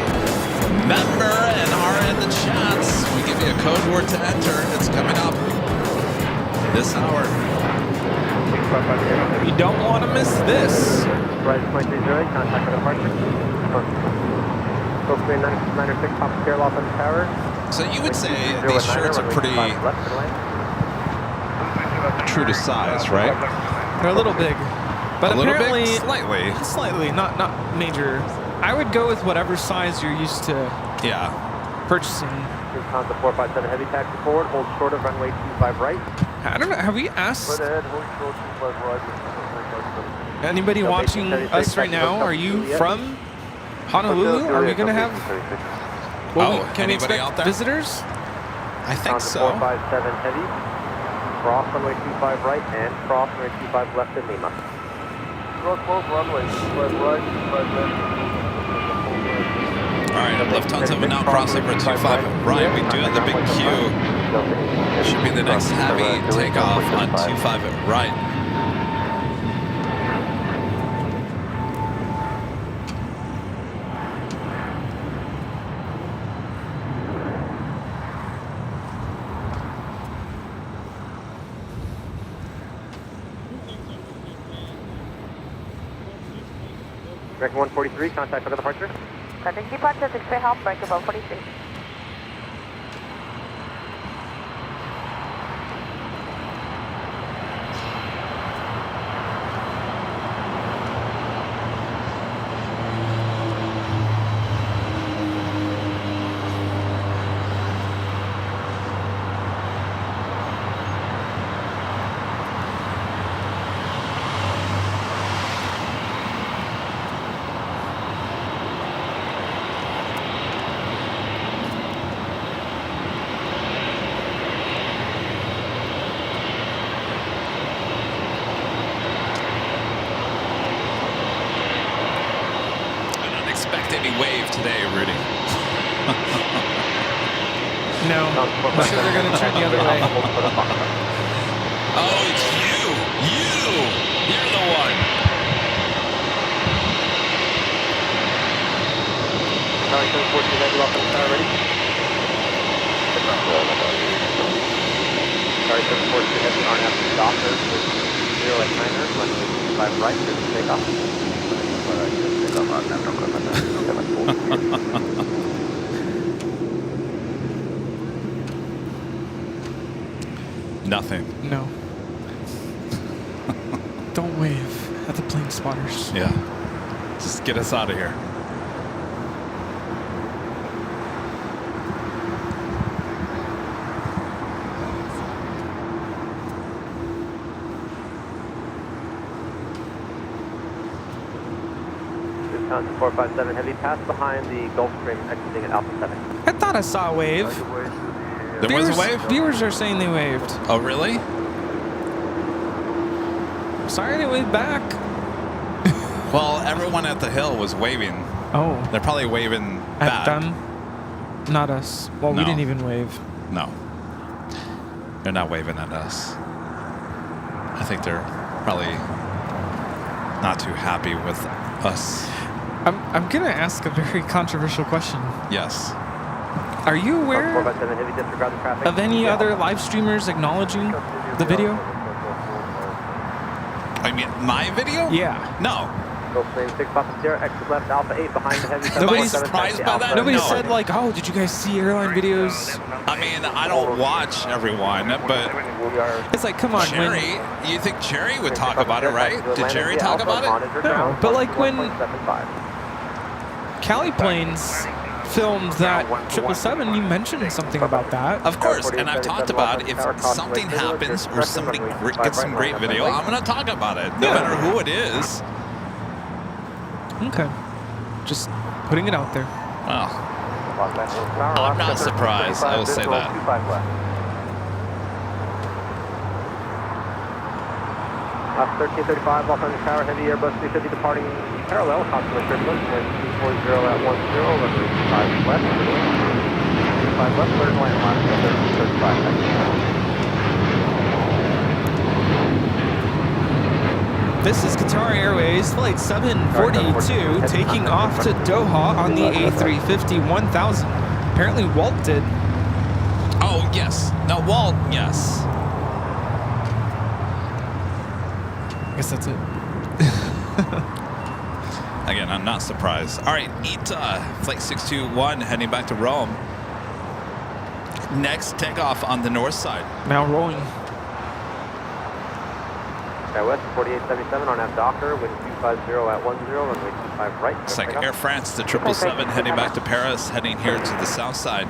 member and are in the chats, we give you a code word to enter. It's coming up this hour. You don't want to miss this. Rise 2308, contact for departure. Go 996, Papa Sierra Los Angeles Tower. So you would say these shirts are pretty true to size, right? They're a little big, but A little apparently big? Slightly. slightly, not major. I would go with whatever size you're used to Yeah. purchasing. Lufthansa 457 heavy taxi forward, hold short of runway 25 right. I don't know. Have we asked Ahead, hold short 25 right. anybody watching us right now? Are you from Honolulu? Are we gonna have? Oh, can we anybody expect out there? visitors? I think Lufthansa so. 457 heavy. Cross runway 25 right and cross runway 25 left in Lima. Cross both runways, 25 right, 25 left. All right, Lufthansa will now cross over 25 right. We do have the big queue. Should be the next heavy takeoff on 25 right. American 143, contact for departure. Contact departure, 6 half, break above 46. Wave today, Rudy. No, I'm sure they're gonna turn the other way. Oh, it's you! You're the one! Sorry, 714 heavy Los Angeles Tower, ready? Sorry, 714 heavy RNF Docker with 089er, runway 25 right, clear to take off. Nothing. No. Don't wave at the plane spotters. Yeah. Just get us out of here. Mountain 457 Heavy, pass behind the Gulfstream exiting at Alpha 7. I thought I saw a wave. There was a wave? Viewers are saying they waved. Oh, really? Sorry they waved back. Well, everyone at the hill was waving. Oh. They're probably waving At back. them? Not us. Well, No. we didn't even wave. No. They're not waving at us. I think they're probably not too happy with us. I'm going to ask a very controversial question. Yes. Are you aware 457 Heavy, disregard the traffic. of any other live streamers acknowledging the video? I mean, my video? Yeah. No. Gulfstream 6 Papa Sierra, exit left Alpha 8 behind the Heavy. Nobody's 747, surprised taxi by Alpha that? Nobody No. said like, oh, did you guys see airline videos? I mean, I don't watch everyone, but It's like, come on. Jerry, you think Jerry would talk about it, right? Did Jerry talk about it? No, but like when Cali Planes filmed that 777, you mentioned something about that. Of course, and I've talked about if something happens or somebody gets some great video, I'm going to talk about it, no matter who it is. Okay. Just putting it out there. Well, I'm not surprised, I will say that. Last 1335, Los Angeles Tower, Heavy Airbus 350 departing parallel, constellation turbulence, wind 240 at 10, runway 25 left, 25 left, clear to land, line 1335. This is Qatar Airways Flight 742 taking off to Doha on the A350 1000. Apparently Walt did. Oh, yes. No, Walt, yes. I guess that's it. Again, I'm not surprised. All right, ETA, Flight 621, heading back to Rome. Next takeoff on the north side. Now rolling. West 4877 on F Docker, wind 250 at 10, runway 25 right. It's like Air France, the 777 heading back to Paris, heading here to the south side.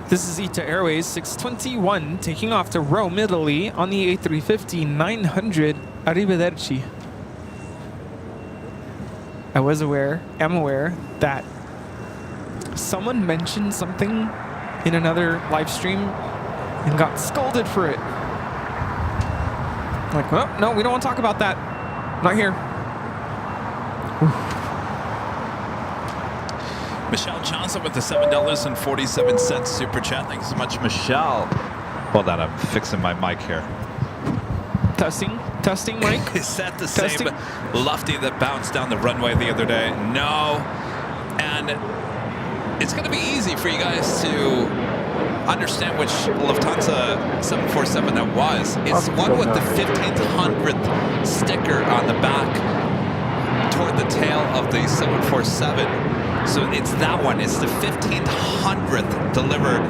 This is ETA Airways 621 taking off to Rome, Italy on the A350 900. Arrivederci. I am aware that someone mentioned something in another live stream and got scolded for it. I'm like, well, no, we don't want to talk about that. Not here. Michelle Johnson with the $7.47 super chat. Thanks so much, Michelle. Hold on, I'm fixing my mic here. Testing, mic. Is that the same lofty that bounced down the runway the other day? No. And it's going to be easy for you guys to understand which Lufthansa 747 that was. It's one with the 1500th sticker on the back toward the tail of the 747. So it's that one. It's the 1500th delivered.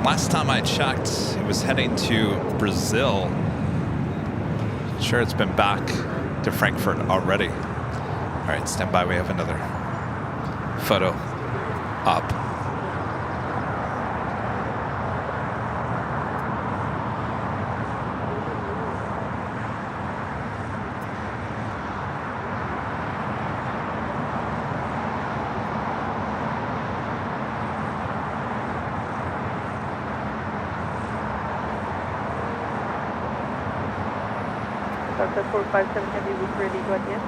Last time I checked, it was heading to Brazil. Sure, it's been back to Frankfurt already. All right, stand by. We have another photo up. Delta 457 Heavy was ready, go ahead.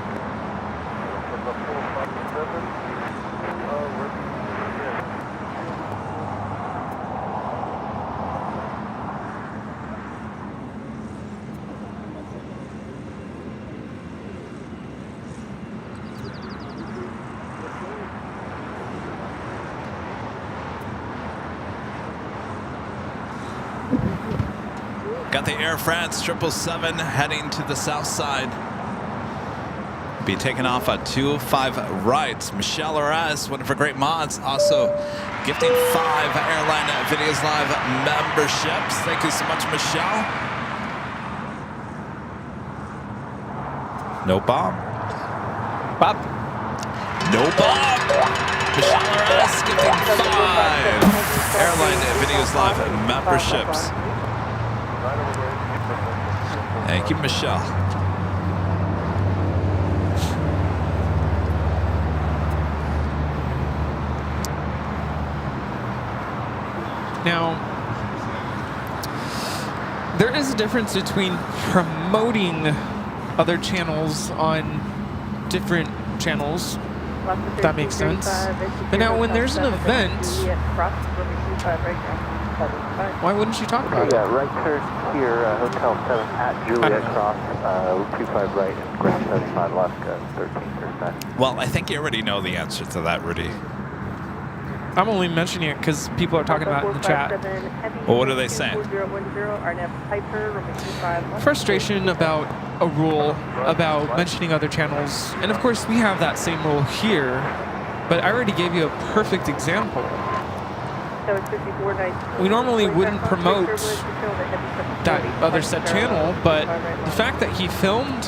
Got the Air France 777 heading to the south side. be taking off at 2-5 right. Michelle Arras, one of her great mods, also gifting 5 Airline Videos Live memberships. Thank you so much, Michelle. No bomb. Bob. No bomb. Michelle Arras gifting 5 Airline Videos Live memberships. Thank you, Michelle. Now, there is a difference between promoting other channels on different channels. If that makes sense. But now, when there's an event, why wouldn't you talk about it? Yeah, right turn here, Hotel 7 at Juliet Cross, 25 right, and ground 75 left, 13%. Well, I think you already know the answer to that, Rudy. I'm only mentioning it because people are talking about it in the chat. Well, what are they saying? Frustration about a rule, about mentioning other channels. And of course, we have that same rule here, but I already gave you a perfect example. We normally wouldn't promote that other set channel, but the fact that he filmed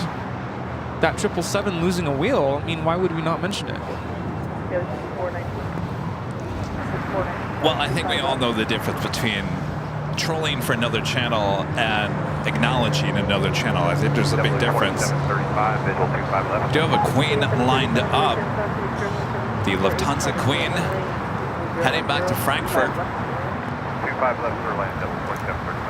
that 777 losing a wheel, I mean, why would we not mention it? Well, I think we all know the difference between trolling for another channel and acknowledging another channel. I think there's a big difference. We do have a Queen lined up. The Lufthansa Queen heading back to Frankfurt. 25 left for lane 7.735.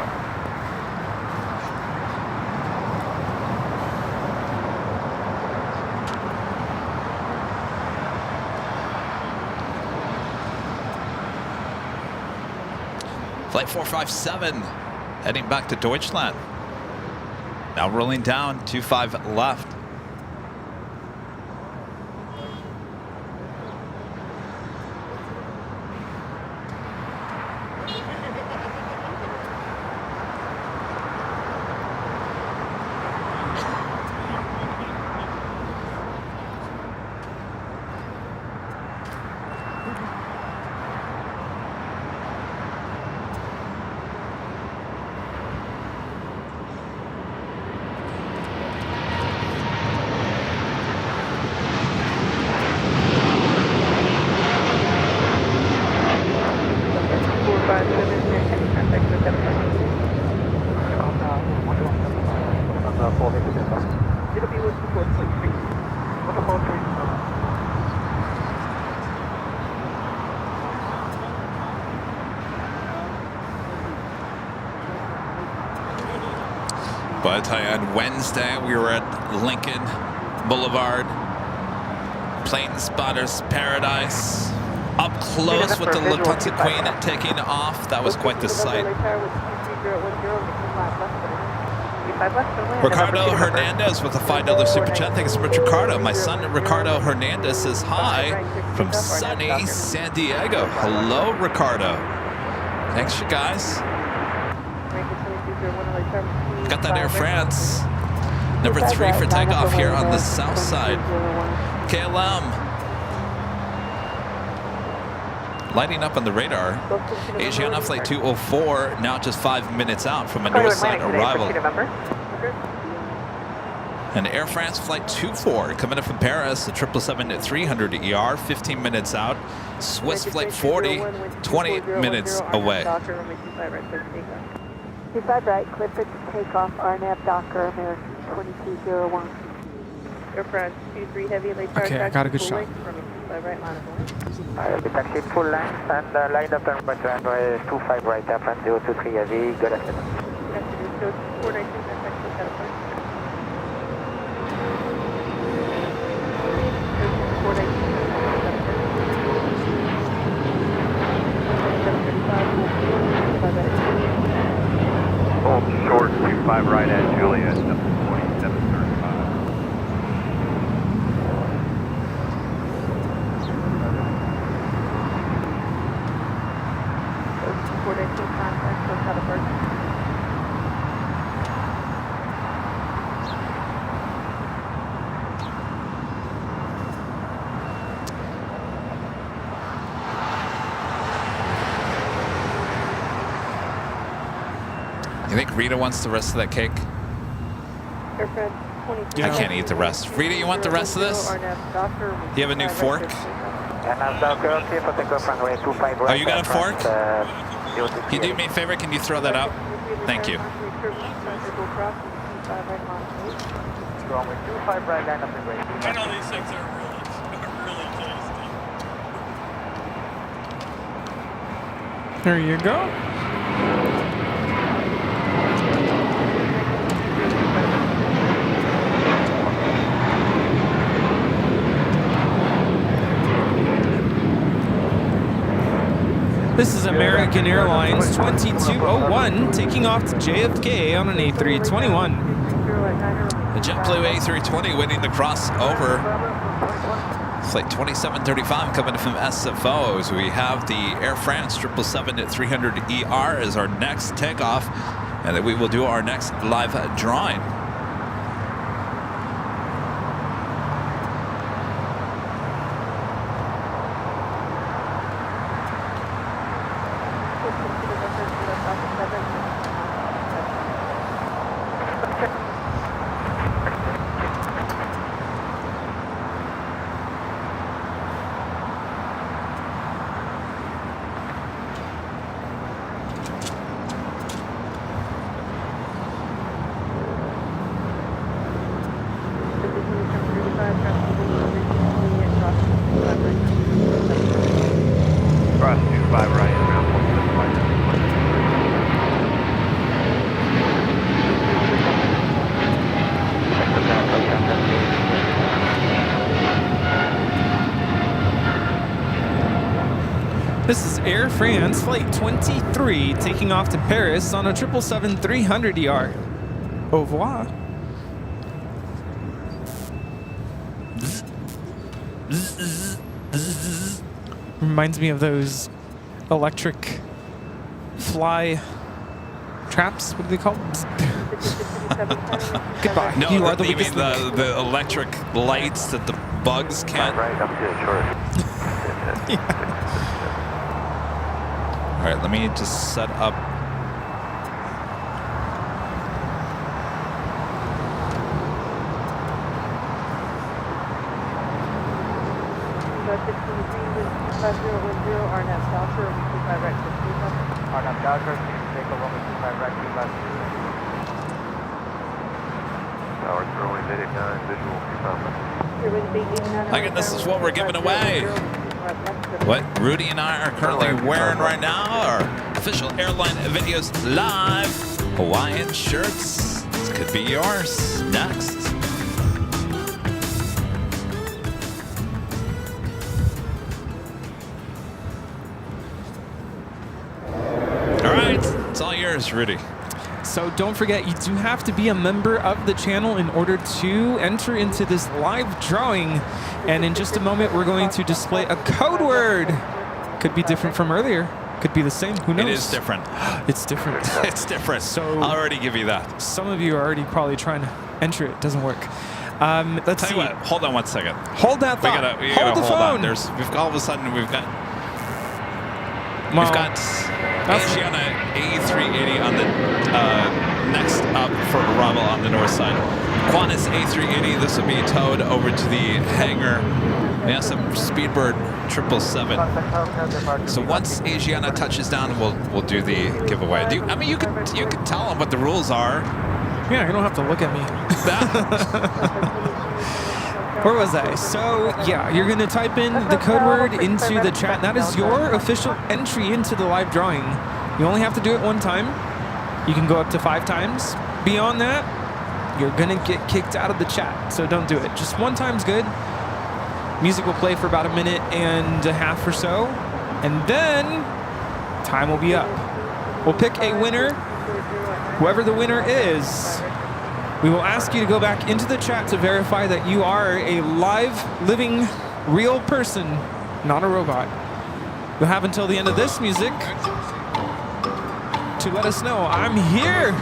Flight 457 heading back to Deutschland. Now rolling down, 25 left. But on Wednesday, we were at Lincoln Boulevard, Plane Spotters Paradise, up close with the Lufthansa Queen taking off. That was quite the sight. Ricardo Hernandez with a $5 super chat. Thanks so much, Ricardo. My son Ricardo Hernandez says hi from sunny San Diego. Hello, Ricardo. Thanks, you guys. Got that Air France. Number 3 for takeoff here on the south side. KLM. Lighting up on the radar. Asiana Flight 204, now just 5 minutes out from a north side arrival. And Air France Flight 24 coming up from Paris, the 777-300 ER, 15 minutes out. Swiss Flight 40, 20 minutes away. 25 right, Clifford to take off, RNAV Docker, American 2201. Air France 23 heavy, late okay, I got a good shot. Right line of I'll be taxied full length and line up on runway 25 right, up and 023 heavy, good afternoon. Hold short, 25 right at Juliet, 2735. You think Rita wants the rest of that cake? Airframe 22. I can't eat the rest. Rita, you want the rest of this? You have a new fork? Oh, you got a fork? Can you do me a favor? Can you throw that out? Thank you. I know these things are really tasty. There you go. This is American Airlines 2201 taking off to JFK on an A321. The JetBlue A320 waiting to cross over. Flight 2735 coming from SFO as we have the Air France 777-300ER as our next takeoff, and then we will do our next live drawing. This is Air France Flight 23 taking off to Paris on a 777-300ER. Au revoir. Reminds me of those electric fly traps. What do they call them? Goodbye. No, you are the you mean weakest link. the electric lights that the bugs can't. Yeah. All right, let me just set up. Again, this is what we're giving away. What Rudy and I are currently wearing right now are official airline videos live Hawaiian shirts. This could be yours next. All right, it's all yours, Rudy. So don't forget, you do have to be a member of the channel in order to enter into this live drawing. And in just a moment, we're going to display a code word. Could be different from earlier. Could be the same. Who knows? It is different. It's different. It's different. So I'll already give you that. Some of you are already probably trying to enter it. Doesn't work. Let's Tell see. you what, hold on 1 second. Hold that thought. We gotta hold the phone. on. All of a sudden we've got Asiana A380 on the next up for arrival on the north side. Qantas A380. This will be towed over to the hangar. We have some Speedbird 777. So once Asiana touches down, we'll do the giveaway. I mean, you could tell them what the rules are. Yeah, you don't have to look at me. Where was I? So, yeah, you're going to type in the code word into the chat. That is your official entry into the live drawing. You only have to do it one time. You can go up to 5 times. Beyond that, you're going to get kicked out of the chat. So don't do it. Just one time's good. Music will play for about 1.5 minutes or so. And then time will be up. We'll pick a winner. Whoever the winner is, we will ask you to go back into the chat to verify that you are a live, living, real person, not a robot. You'll have until the end of this music to let us know, I'm here.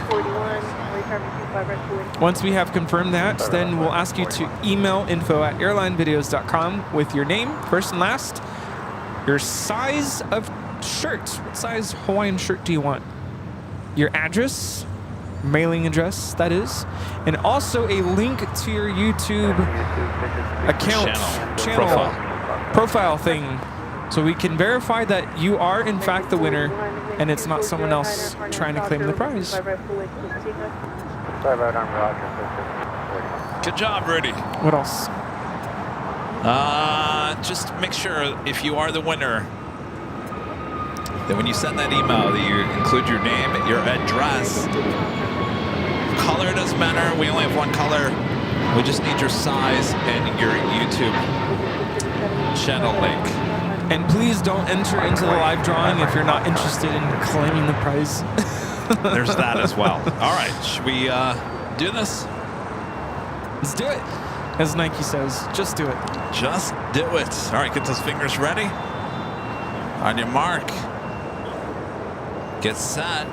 Once we have confirmed that, then we'll ask you to email info@airlinevideos.com with your name, first and last, your size of shirt. What size Hawaiian shirt do you want? Your address, mailing address, that is, and also a link to your YouTube account, channel, profile thing, so we can verify that you are in fact the winner and it's not someone else trying to claim the prize. Good job, Rudy. What else? Just make sure if you are the winner, that when you send that email, that you include your name, your address. Color doesn't matter. We only have one color. We just need your size and your YouTube channel link. And please don't enter into the live drawing if you're not interested in claiming the prize. There's that as well. All right, should we do this? Let's do it. As Nike says, just do it. Just do it. All right, get those fingers ready. On your mark. Get set.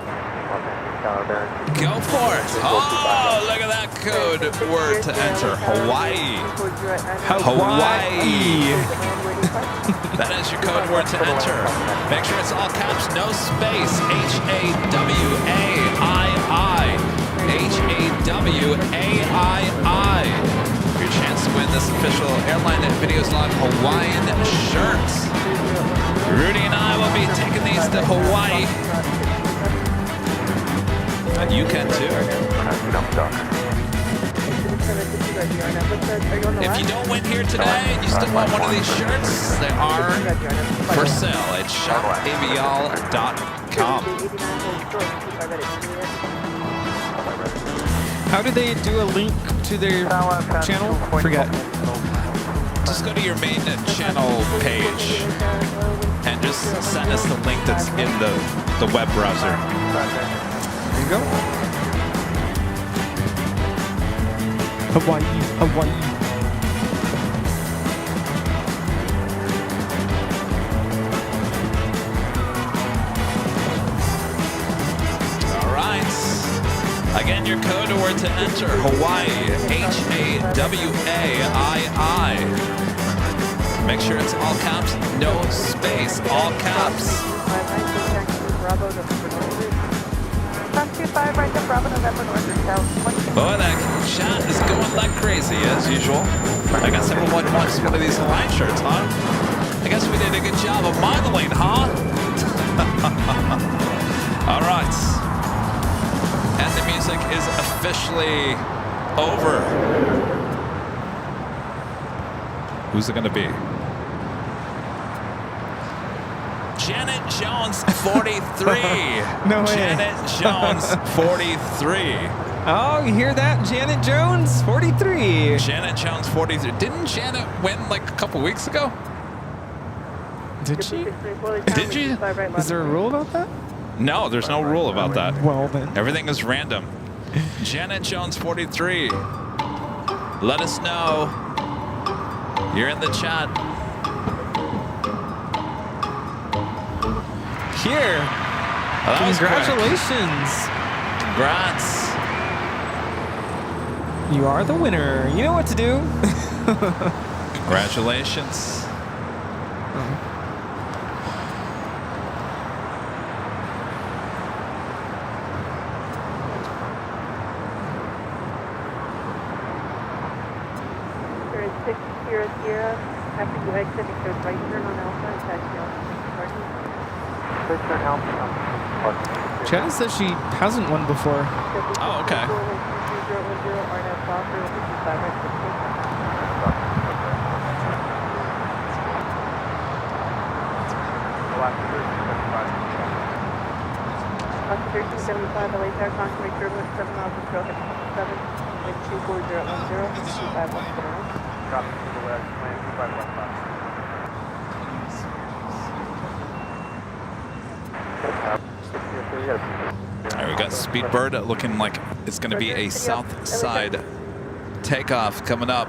Go for it. Oh, look at that code word to enter. Hawaii. Hawaii. That is your code word to enter. Make sure it's all caps, no space. H-A-W-A-I-I. H-A-W-A-I-I. Your chance to win this official Airline Videos Log Hawaiian shirt. Rudy and I will be taking these to Hawaii. And you can too. If you don't win here today and you still want one of these shirts, they are for sale at shopavial.com. How do they do a link to their channel? Forget. Just go to your main channel page and just send us the link that's in the web browser. There you go. Hawaii, Hawaii. All right. Again, your code word to enter, Hawaii, H-A-W-A-I-I. Make sure it's all caps, no space, all caps. Boy, that chat is going like crazy as usual. I guess everyone wants one of these Hawaiian shirts, huh? I guess we did a good job of modeling, huh? All right. And the music is officially over. Who's it going to be? Janet Jones, 43. No way. Janet Jones, 43. Oh, you hear that? Janet Jones, 43. Janet Jones, 43. Didn't Janet win like a couple weeks ago? Did she? Did she? Is there a rule about that? No, there's no rule about that. Well, then. Everything is random. Janet Jones, 43. Let us know. You're in the chat. Here. Oh, Congratulations. Congrats. You are the winner. You know what to do. Congratulations. There is 600. After you exit, it goes right turn on Alpha and taxi on parking. Chad says she hasn't won before. Oh, okay. After 1375, LA Tower, confirmation turbulence 7 miles per trail, 7.24010, 251. Copy to the west, plane 2515. All right, we got Speedbird looking like it's going to be a south side takeoff coming up.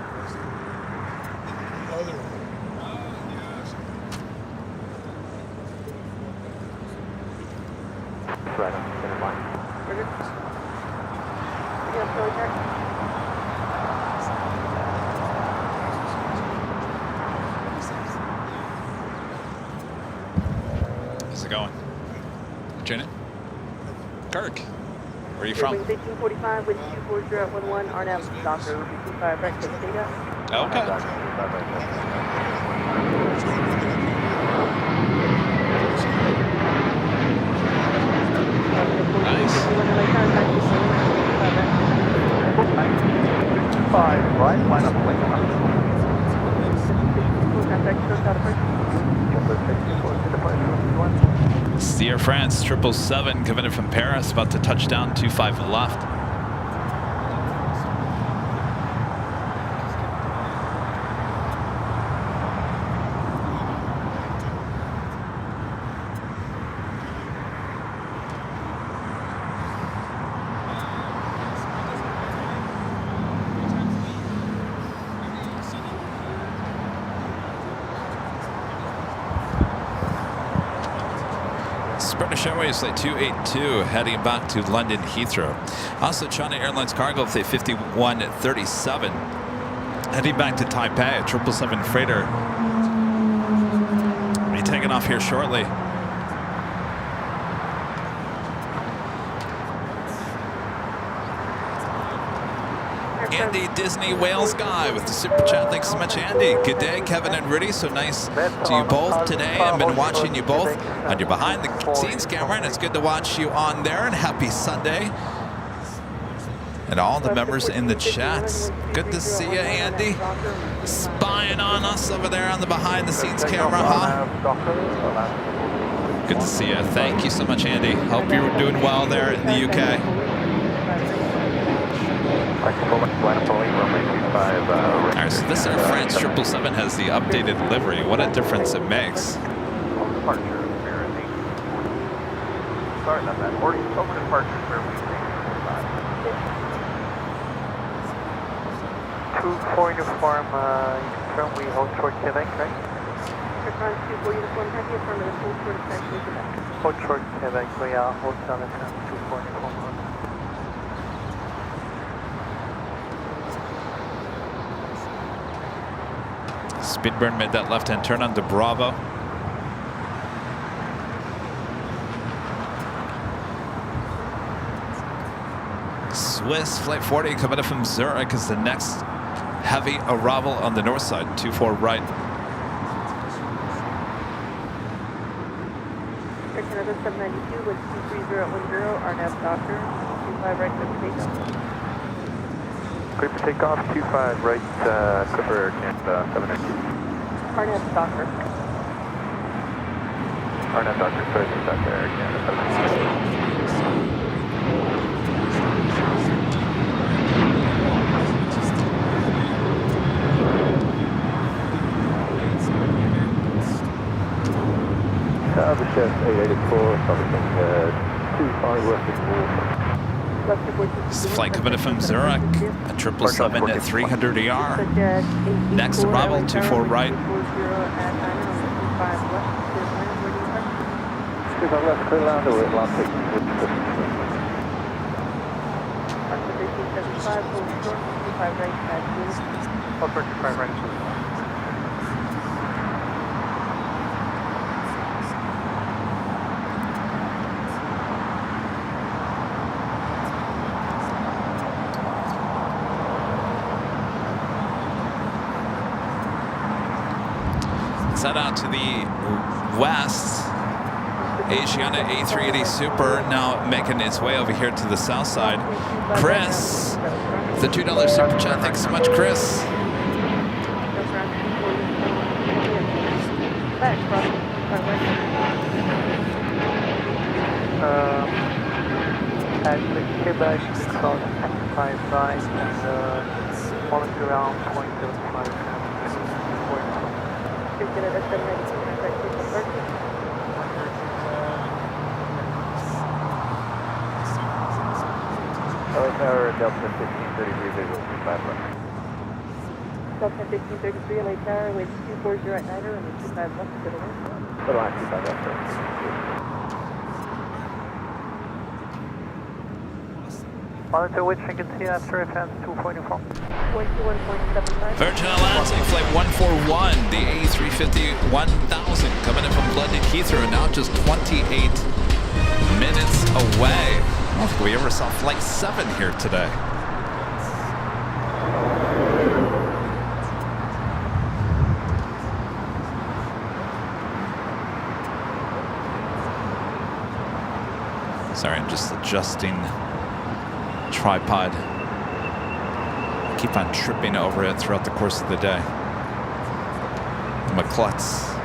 Right on center line. How's it going? Janet? Kirk? Where are you from? 1545 with 240 at 11, RNAV Docker, 25 right to data. Okay. Nice. 5 right, line up link. It's Air France 777 coming in from Paris, about to touch down 25 left. British Airways Flight 282 heading back to London Heathrow. Also China Airlines Cargo Flight 5137 heading back to Taipei, a 777 freighter. Be taking off here shortly. Andy Disney Wales Guy with the super chat. Thanks so much, Andy. Good day, Kevin and Rudy. So nice to you both today. I've been watching you both on your behind the scenes camera, and it's good to watch you on there. And happy Sunday. And all the members in the chats. Good to see you, Andy. Spying on us over there on the behind the scenes camera, huh? Good to see you. Thank you so much, Andy. Hope you're doing well there in the UK. Alright, so this Air France 777 has the updated livery. What a difference it makes. Departure, apparently. Sorry about that. Or over departure where we think. 2-4 uniform, confirm we hold short Quebec, right? Air France 2-4 uniform, have you affirmative, hold short taxi Quebec. Hold short Quebec, we hold down the 2-4 uniform. Speedburn made that left-hand turn onto Bravo. Swiss Flight 40 coming up from Zurich is the next heavy arrival on the north side. 24 right. Air Canada 792 with 23010, RNAV Docker, 25 right to takeoff. Clear for takeoff, 25 right, Clipper Canada 792. RNAV Docker. RNAV Docker, sorry, just back there, Canada 792. The chef 884, something 25 west of This is a flight coming in from Zurich, a 777 at 300 ER. Next arrival, 24 right. 25 left, clear land over Atlantic. 1375, hold short, 25 right, Hold short, 25 right. Set out to the west. Asiana A380 Super now making its way over here to the south side. Chris, the $2 super chat. Thanks so much, Chris. Actually, Quebec, cross 5 right, and falling around 0.75. Tower Delta 1533 visual 25 left. Delta 1533 LA Tower with 240 at Niner and 25 left to the west. Little line 25 left. Monitor which you can see after advance 244. 21.75. Virgin Atlantic Flight 141, the A350-1000 coming in from London Heathrow, now just 28 minutes away. I don't think we ever saw Flight 7 here today. Sorry, I'm just adjusting tripod. I keep on tripping over it throughout the course of the day. My klutz.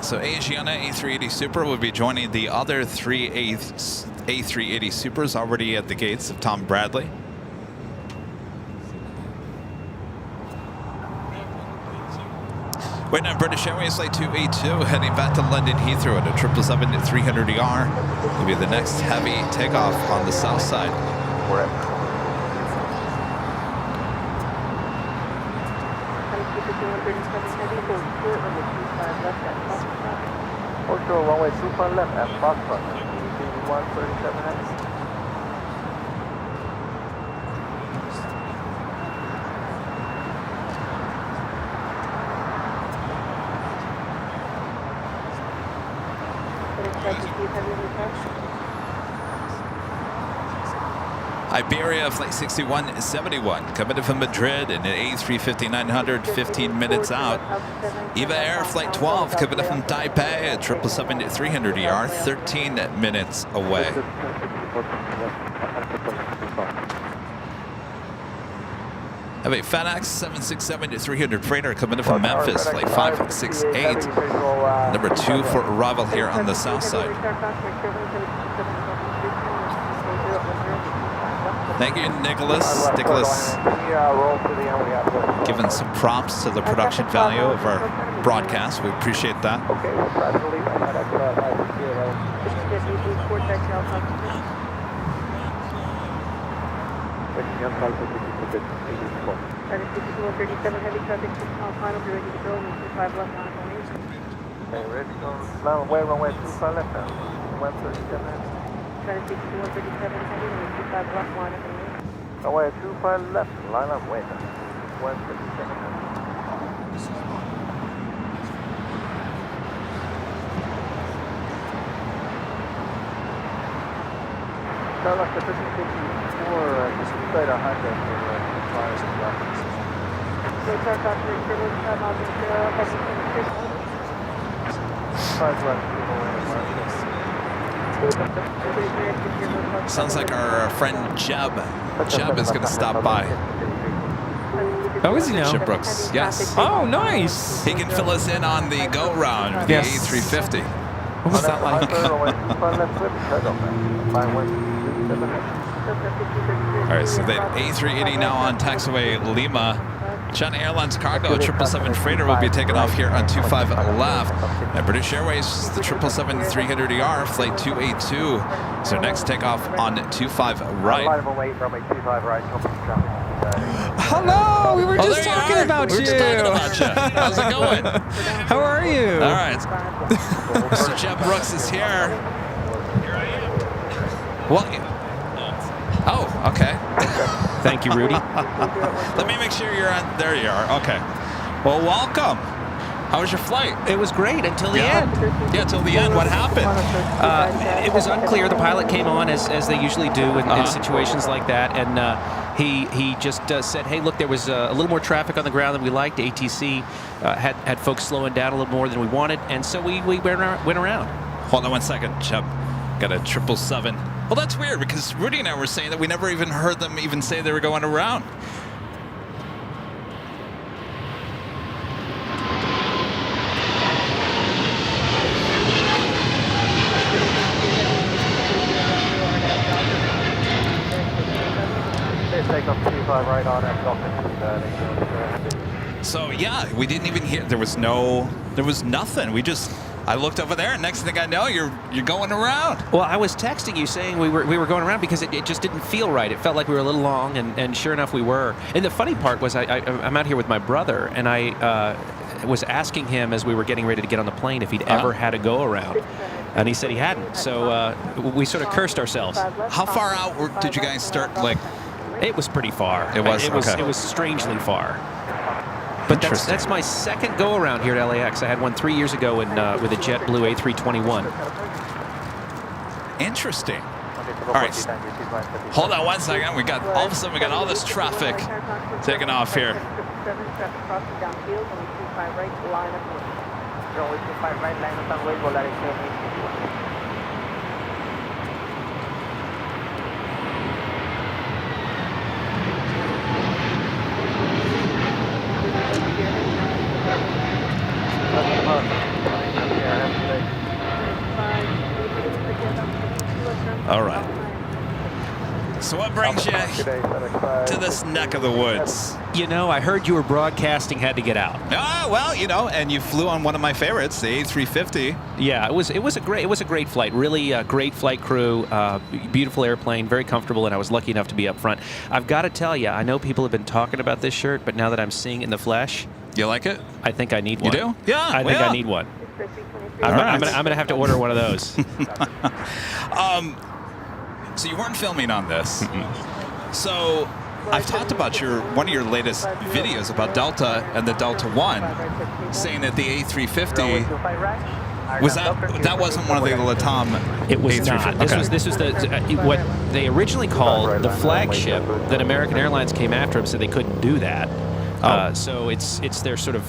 So Asiana A380 Super will be joining the other three A380 Supers already at the gates of Tom Bradley. Waiting on British Airways Flight 282 heading back to London Heathrow at a 777-300ER. Will be the next heavy takeoff on the south side. Osho, runway 25 left at Foxtrot, ET 137X. Iberia Flight 6171 coming in from Madrid in an A350-900, 15 minutes out. EVA Air Flight 12 coming in from Taipei at 777-300ER, 13 minutes away. Have a FedEx 767-300 freighter coming in from Memphis, Flight 568, number 2 for arrival here on the south side. Thank you, Nicholas. Nicholas giving some props to the production value of our broadcast. We appreciate that. Runway 25 left now. 137. Runway 25 left, line up, wait. 137. Sound like the 1554, just inside a hijack for flyers and rockets. Sounds like our friend Jeb. Jeb is going to stop by. Oh, is he now? Jeb Brooks, yes. Oh, nice. He can fill us in on the go round with the A350. What was that like? All right, so the A380 now on taxiway Lima. China Airlines cargo, 777 freighter will be taken off here on 25 left. At British Airways, the 777-300ER, flight 282. So next takeoff on 25 right. Hello, we were just talking about you. We were just talking about you. How's it going? How are you? All right. So Jeff Brooks is here. Here I am. What? Oh, okay. Thank you, Rudy. Let me make sure you're on. There you are. Okay. Well, welcome. How was your flight? It was great until the end. Yeah, until the end. What happened? It was unclear. The pilot came on as they usually do in situations like that, and he just said, "Hey, look, there was a little more traffic on the ground than we liked. ATC had folks slowing down a little more than we wanted, and so we went around." Hold on one second, Chubb. Got a 777. Well, that's weird because Rudy and I were saying that we never even heard them even say they were going around. 25 right on that Docker. So yeah, we didn't even hear. There was nothing. I looked over there, and next thing I know, you're going around. Well, I was texting you saying we were going around because it just didn't feel right. It felt like we were a little long, and sure enough, we were. And the funny part was I'm out here with my brother, and I was asking him as we were getting ready to get on the plane if he'd ever had a go around, and he said he hadn't. So we sort of cursed ourselves. How far out did you guys start? Like, it was pretty far. It was. It was strangely far. But that's my second go around here at LAX. I had one 3 years ago with a JetBlue A321. Interesting. All right, hold on one second. All of a sudden we got all this traffic taking off here. All right. So what brings you to this neck of the woods? You know, I heard you were broadcasting had to get out. Ah, well, and you flew on one of my favorites, the A350. Yeah, it was a great flight. Really great flight crew, beautiful airplane, very comfortable, and I was lucky enough to be up front. I've got to tell you, I know people have been talking about this shirt, but now that I'm seeing it in the flesh, you like it? I think I need one. You do? Yeah. I think I need one. I'm gonna have to order one of those. So you weren't filming on this. So I've talked about one of your latest videos about Delta and the Delta One, saying that the A350 that wasn't one of the LATAM. It was A350. not. This was what they originally called the flagship. That American Airlines came after them, so they couldn't do that. So it's their sort of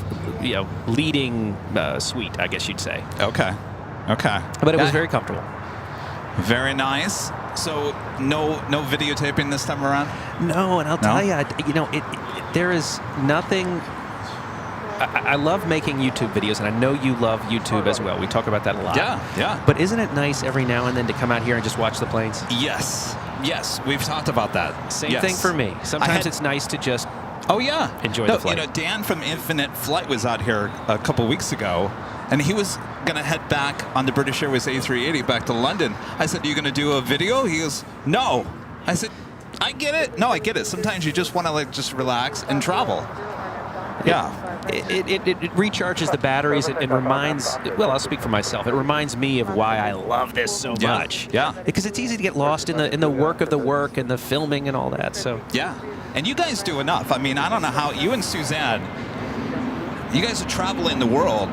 leading suite, I guess you'd say. Okay. But it was very comfortable. Very nice. So no videotaping this time around? No, and I'll tell you, there is nothing. I love making YouTube videos, and I know you love YouTube as well. We talk about that a lot. Yeah. But isn't it nice every now and then to come out here and just watch the planes? Yes, we've talked about that. Same thing for me. Sometimes it's nice to just enjoy the flight. Dan from Infinite Flight was out here a couple weeks ago, and he was going to head back on the British Airways A380 back to London. I said, "Are you going to do a video?" He goes, "No." I said, "I get it. No, I get it. Sometimes you just want to just relax and travel." Yeah. It recharges the batteries. It reminds, well, I'll speak for myself. It reminds me of why I love this so much. Yeah. Because it's easy to get lost in the work of the work and the filming and all that. So yeah. And you guys do enough. I mean, I don't know how you and Suzanne, you guys are traveling the world.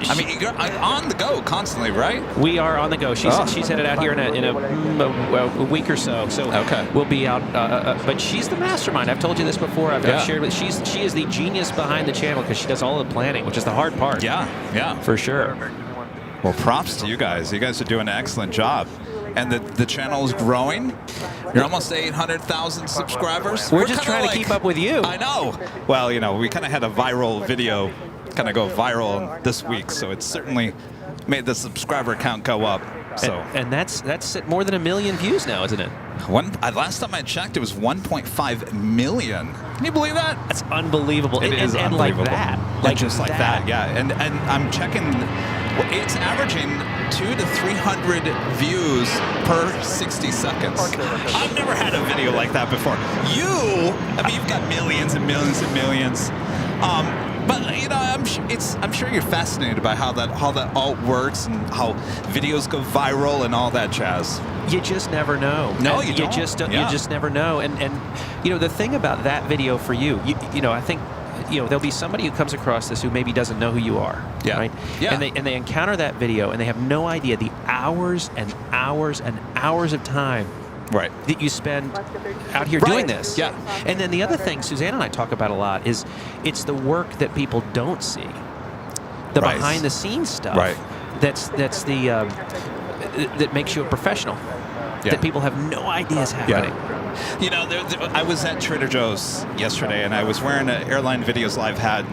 I mean, you're on the go constantly, right? We are on the go. She's headed out here in a week or so. So we'll be out. But she's the mastermind. I've told you this before. I've shared with. She is the genius behind the channel because she does all the planning, which is the hard part. Yeah, for sure. Well, props to you guys. You guys are doing an excellent job. And the channel is growing. You're almost 800,000 subscribers. We're just trying to keep up with you. I know. Well, we kind of had a viral video kind of go viral this week, so it's certainly made the subscriber count go up. So and that's at more than 1 million views now, isn't it? Last time I checked, it was 1.5 million. Can you believe that? That's unbelievable. It is and unbelievable. Like that. Like just like that, yeah. And I'm checking. It's averaging 200 to 300 views per 60 seconds. I've never had a video like that before. You've got millions and millions and millions. But I'm sure you're fascinated by how that all works and how videos go viral and all that jazz. You just never know. No, you don't. You just never know. And the thing about that video for you, I think there'll be somebody who comes across this who maybe doesn't know who you are. Yeah. Right? Yeah. And they encounter that video and they have no idea the hours and hours and hours of time that you spend out here doing this. Yeah. And then the other thing Suzanne and I talk about a lot is it's the work that people don't see. The behind the scenes stuff. Right. That's the that makes you a professional. Yeah. That people have no idea is happening. Yeah. I was at Trader Joe's yesterday, and I was wearing an Airline Videos Live hat.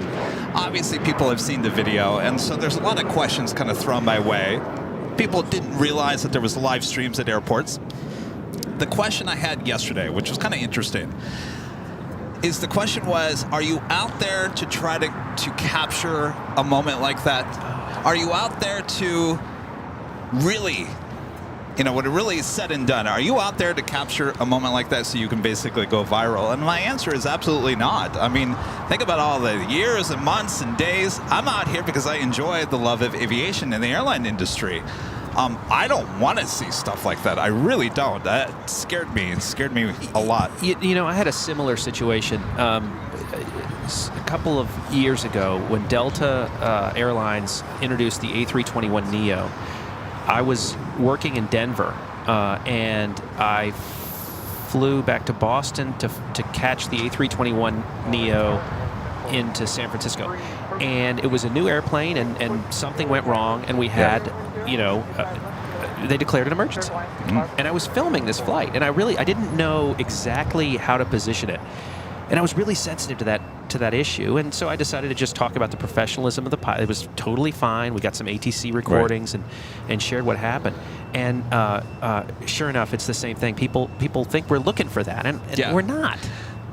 Obviously, people have seen the video, and so there's a lot of questions kind of thrown my way. People didn't realize that there was live streams at airports. the question I had yesterday, which was kind of interesting, is the question was, are you out there to try to capture a moment like that? Are you out there to really, when it really is said and done, are you out there to capture a moment like that so you can basically go viral? And my answer is absolutely not. I mean, think about all the years and months and days. I'm out here because I enjoy the love of aviation and the airline industry. I don't want to see stuff like that. I really don't. That scared me. It scared me a lot. I had a similar situation a couple of years ago when Delta Airlines introduced the A321neo. I was working in Denver, and I flew back to Boston to catch the A321neo into San Francisco. And it was a new airplane, and something went wrong, and we had, they declared an emergency. And I was filming this flight, and I didn't know exactly how to position it. And I was really sensitive to that issue, and so I decided to just talk about the professionalism of the pilot. It was totally fine. We got some ATC recordings and shared what happened. And sure enough, it's the same thing. People think we're looking for that, and we're not.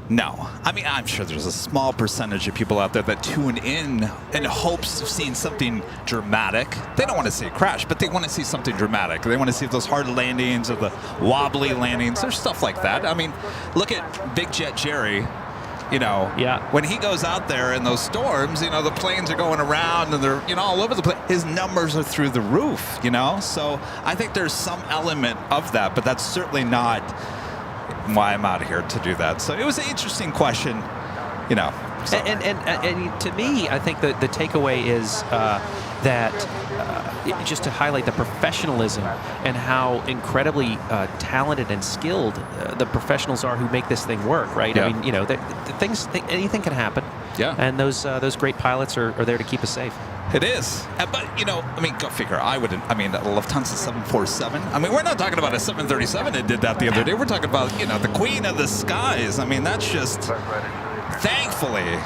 No. I mean, I'm sure there's a small percentage of people out there that tune in hopes of seeing something dramatic. They don't want to see a crash, but they want to see something dramatic. They want to see those hard landings or the wobbly landings. There's stuff like that. I mean, look at Big Jet Jerry. When he goes out there in those storms, the planes are going around and they're, all over the place. His numbers are through the roof, So I think there's some element of that, but that's certainly not why I'm out here to do that. So it was an interesting question, So. And to me, I think the takeaway is that just to highlight the professionalism and how incredibly talented and skilled the professionals are who make this thing work, right? Yeah. I mean, anything can happen. Yeah. And those great pilots are there to keep us safe. It is. But, go figure. The Lufthansa 747. I mean, we're not talking about a 737 that did that the other day. We're talking about, the queen of the skies. I mean, that's just, thankfully,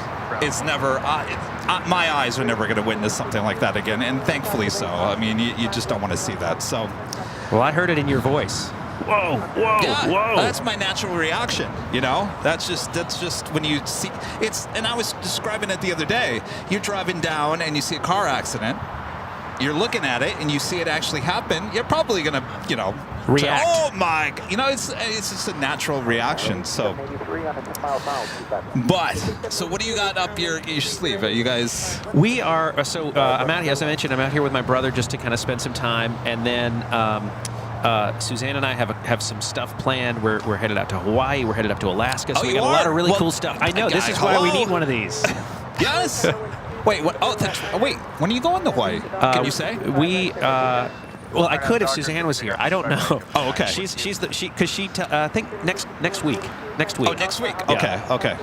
it's never, my eyes are never going to witness something like that again. And thankfully so. I mean, you just don't want to see that. So. Well, I heard it in your voice. Whoa, whoa. That's my natural reaction, That's just when you see it's, and I was describing it the other day. You're driving down and you see a car accident. You're looking at it and you see it actually happen. You're probably gonna, react. Oh my, it's just a natural reaction. So, so what do you got up your sleeve? Are you guys? We are. I'm out here, as I mentioned. I'm out here with my brother just to kind of spend some time, and then. Suzanne and I have some stuff planned. We're headed out to Hawaii. We're headed up to Alaska. So we got a lot of really cool stuff. I know. This is why we need one of these. Yes. Wait. What? Oh, wait. When are you going to Hawaii? Can you say? Well, I could if Suzanne was here. I don't know. Oh, okay. I think next week. Next week. Oh, next week. Yeah. Okay.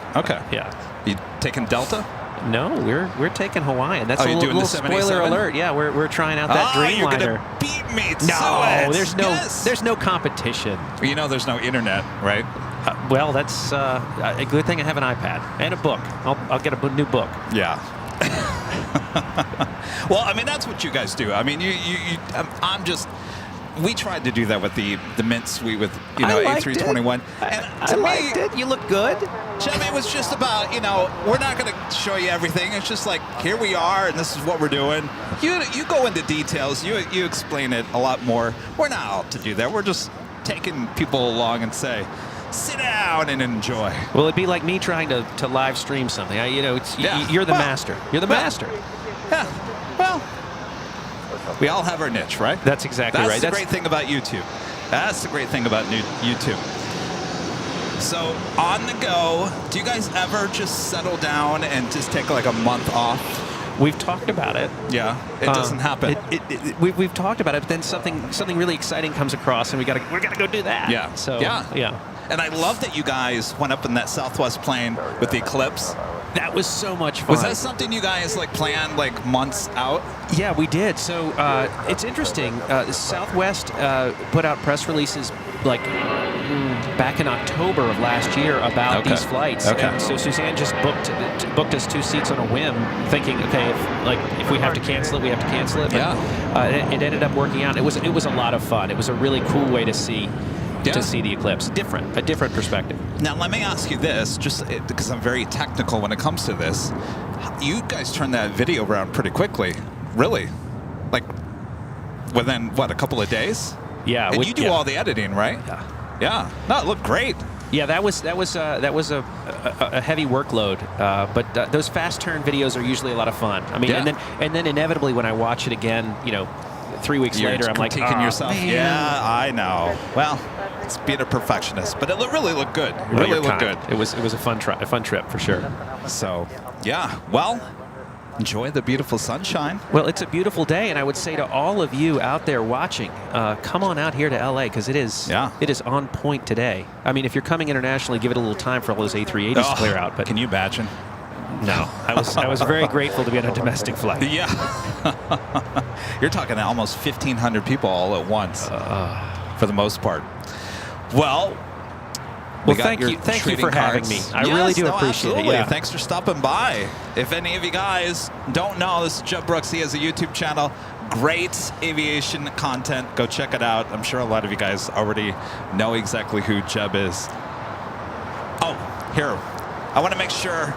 Yeah. You taking Delta? No, we're taking Hawaiian. That's you're a doing little the spoiler alert. Yeah, we're trying out that Dreamliner. You're gonna beat me. No, there's no competition. There's no internet, right? Well, that's a good thing I have an iPad and a book. I'll get a new book. Yeah. Well, I mean, that's what you guys do. I mean, we tried to do that with the Mint Suite with A321. And to liked it. You look good. It was just about, we're not going to show you everything. It's just like, here we are, and this is what we're doing. You go into details. You explain it a lot more. We're not out to do that. We're just taking people along and say, sit down and enjoy. Well, it'd be like me trying to live stream something. You're the master. You're the master. Yeah. Well, we all have our niche, right? That's exactly right. That's the great thing about YouTube. That's the great thing about YouTube. So, on the go, do you guys ever just settle down and just take like a month off? We've talked about it. Yeah, it doesn't happen. We've talked about it, but then something really exciting comes across, and we gotta go do that. Yeah. So yeah. And I love that you guys went up in that Southwest plane with the Eclipse. That was so much fun. Was that something you guys planned months out? Yeah, we did. So it's interesting. Southwest put out press releases back in October of last year about these flights. Okay. And so Suzanne just booked us 2 seats on a whim, thinking, okay, if we have to cancel it, we have to cancel it. But, it ended up working out. It was a lot of fun. It was a really cool way to see to see the eclipse. A different perspective. Now, let me ask you this, just because I'm very technical when it comes to this. You guys turned that video around pretty quickly, really? Like, within, what, a couple of days? Yeah. And you do all the editing, right? Yeah. Yeah. No, it looked great. Yeah, that was a heavy workload, but those fast turn videos are usually a lot of fun. I mean, and then inevitably when I watch it again, 3 weeks later, I'm like, critiquing yourself. Man. Yeah, I know. Well, it's being a perfectionist, but it really looked good. It really looked good. It was a fun trip for sure. So, yeah. Well, enjoy the beautiful sunshine. Well, it's a beautiful day, and I would say to all of you out there watching, come on out here to LA because it is on point today. I mean, if you're coming internationally, give it a little time for all those A380s to clear out. But can you imagine? No, I was very grateful to be on a domestic flight. Yeah, you're talking almost 1,500 people all at once, for the most part. Well, thank you for having me. I really do appreciate it. Yeah. Thanks for stopping by. If any of you guys don't know, this is Jeb Brooks. He has a YouTube channel. Great aviation content. Go check it out. I'm sure a lot of you guys already know exactly who Jeb is. Oh, here. I want to make sure.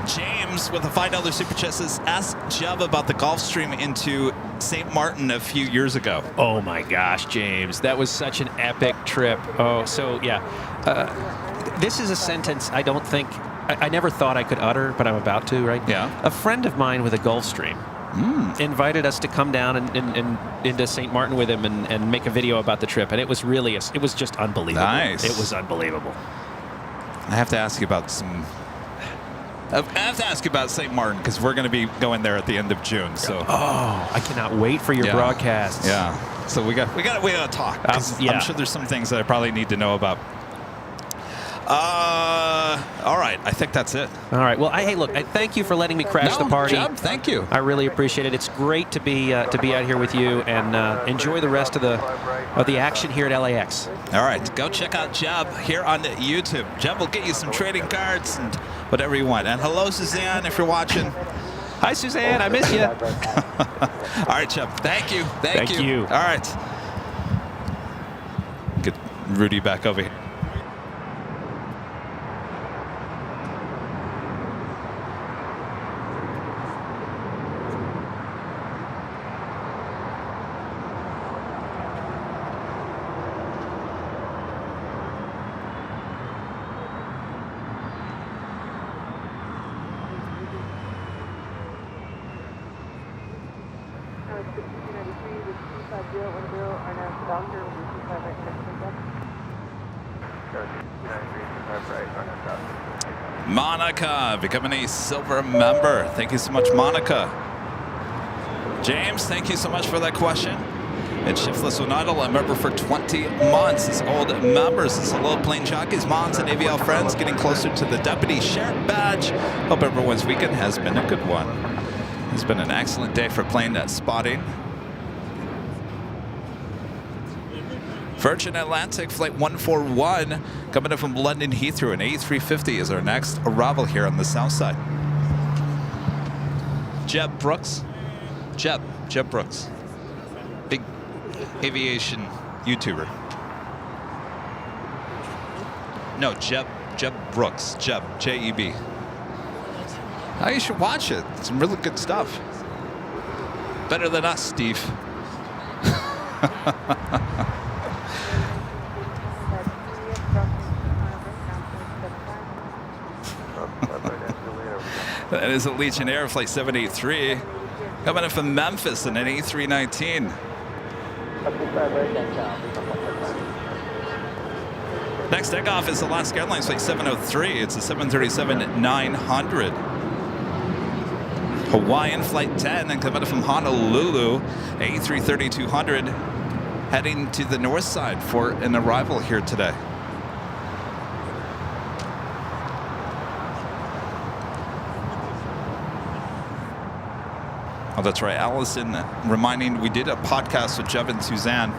James with a $5 super chat says, ask Jeb about the Gulfstream into St. Martin a few years ago. Oh my gosh, James, that was such an epic trip. Oh, so yeah, this is a sentence I don't think, I never thought I could utter, but I'm about to, right? Yeah. A friend of mine with a Gulfstream invited us to come down and into St. Martin with him and make a video about the trip, and it was really, it was just unbelievable. Nice. It was unbelievable. I have to ask you about St. Martin because we're going to be going there at the end of June. So, I cannot wait for your broadcasts. Yeah. So we got to talk. I'm sure there's some things that I probably need to know about. All right. I think that's it. All right. Well, hey, look. I thank you for letting me crash the party. Jeb, thank you. I really appreciate it. It's great to be out here with you and enjoy the rest of the action here at LAX. All right. Go check out Jeb here on YouTube. Jeb will get you some trading cards and whatever you want. And hello, Suzanne, if you're watching. Hi, Suzanne. I miss you. All right, Jeb. Thank you. Thank you. All right. Get Rudy back over here. Monica becoming a silver member. Thank you so much, Monica. James, thank you so much for that question. And Shiftless Unidal, a member for 20 months. As old members, this hello Plane Jockeys, moms, and AVL friends getting closer to the Deputy Sheriff badge. Hope everyone's weekend has been a good one. It's been an excellent day for plane spotting. Virgin Atlantic Flight 141 coming in from London Heathrow, and A350 is our next arrival here on the south side. Jeb Brooks. Jeb Brooks. Big aviation YouTuber. No, Jeb Brooks. Jeb, J-E-B. Oh, you should watch it. It's some really good stuff. Better than us, Steve. That is a Legion Air Flight 783 coming in from Memphis in an A319. Next takeoff is Alaska Airlines Flight 703. It's a 737-900. Hawaiian Flight 10 and coming in from Honolulu, A330-200, heading to the north side for an arrival here today. Oh, that's right. Allison reminding we did a podcast with Jeb and Suzanne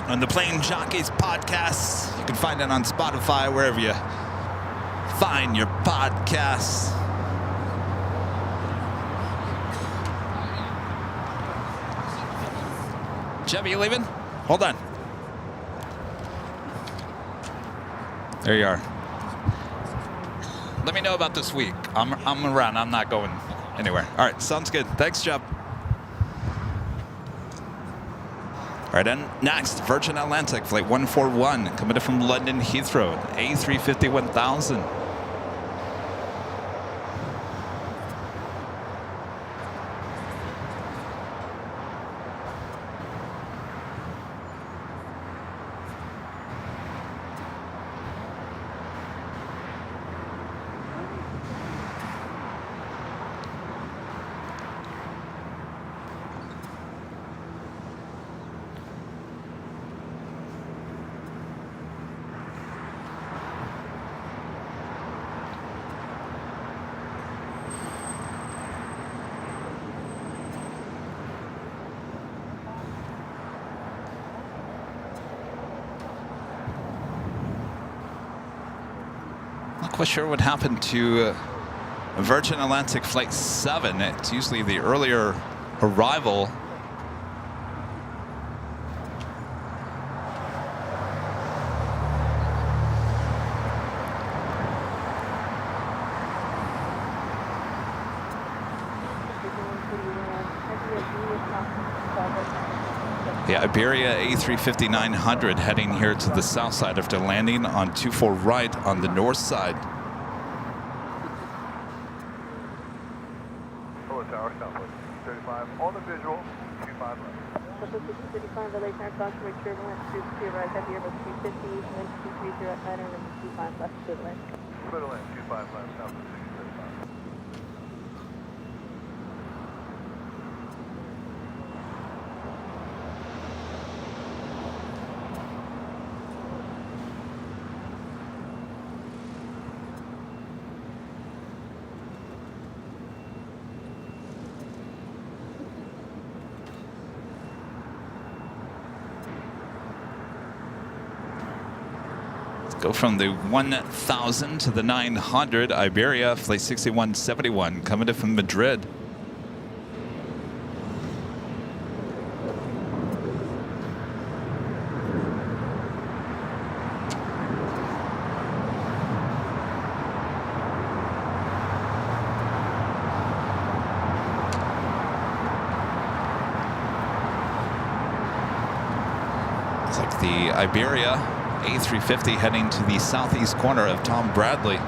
on the Plane Jockeys podcasts. You can find it on Spotify, wherever you find your podcasts. Jeb, are you leaving? Hold on. There you are. Let me know about this week. I'm around. I'm not going anywhere. All right, sounds good. Thanks, Jeb. All right, and next, Virgin Atlantic Flight 141, coming from London Heathrow, A350 1000. Not quite sure what happened to Virgin Atlantic Flight 7. It's usually the earlier arrival. The Iberia A350-900 heading here to the south side after landing on 24 right on the north side. Hello, Tower, Southwest 35 on the visual, 25 left. Southwest 35, LA Aircraft, turbulence, 2 right, heavy Airbus 350, wind 230 at 9 and 25 left, to the land. Clear to land, 25 left, Southwest 35. Go from the 1000 to the 900. Iberia Flight 6171 coming in from Madrid. It's like the Iberia A350 heading to the southeast corner of Tom Bradley.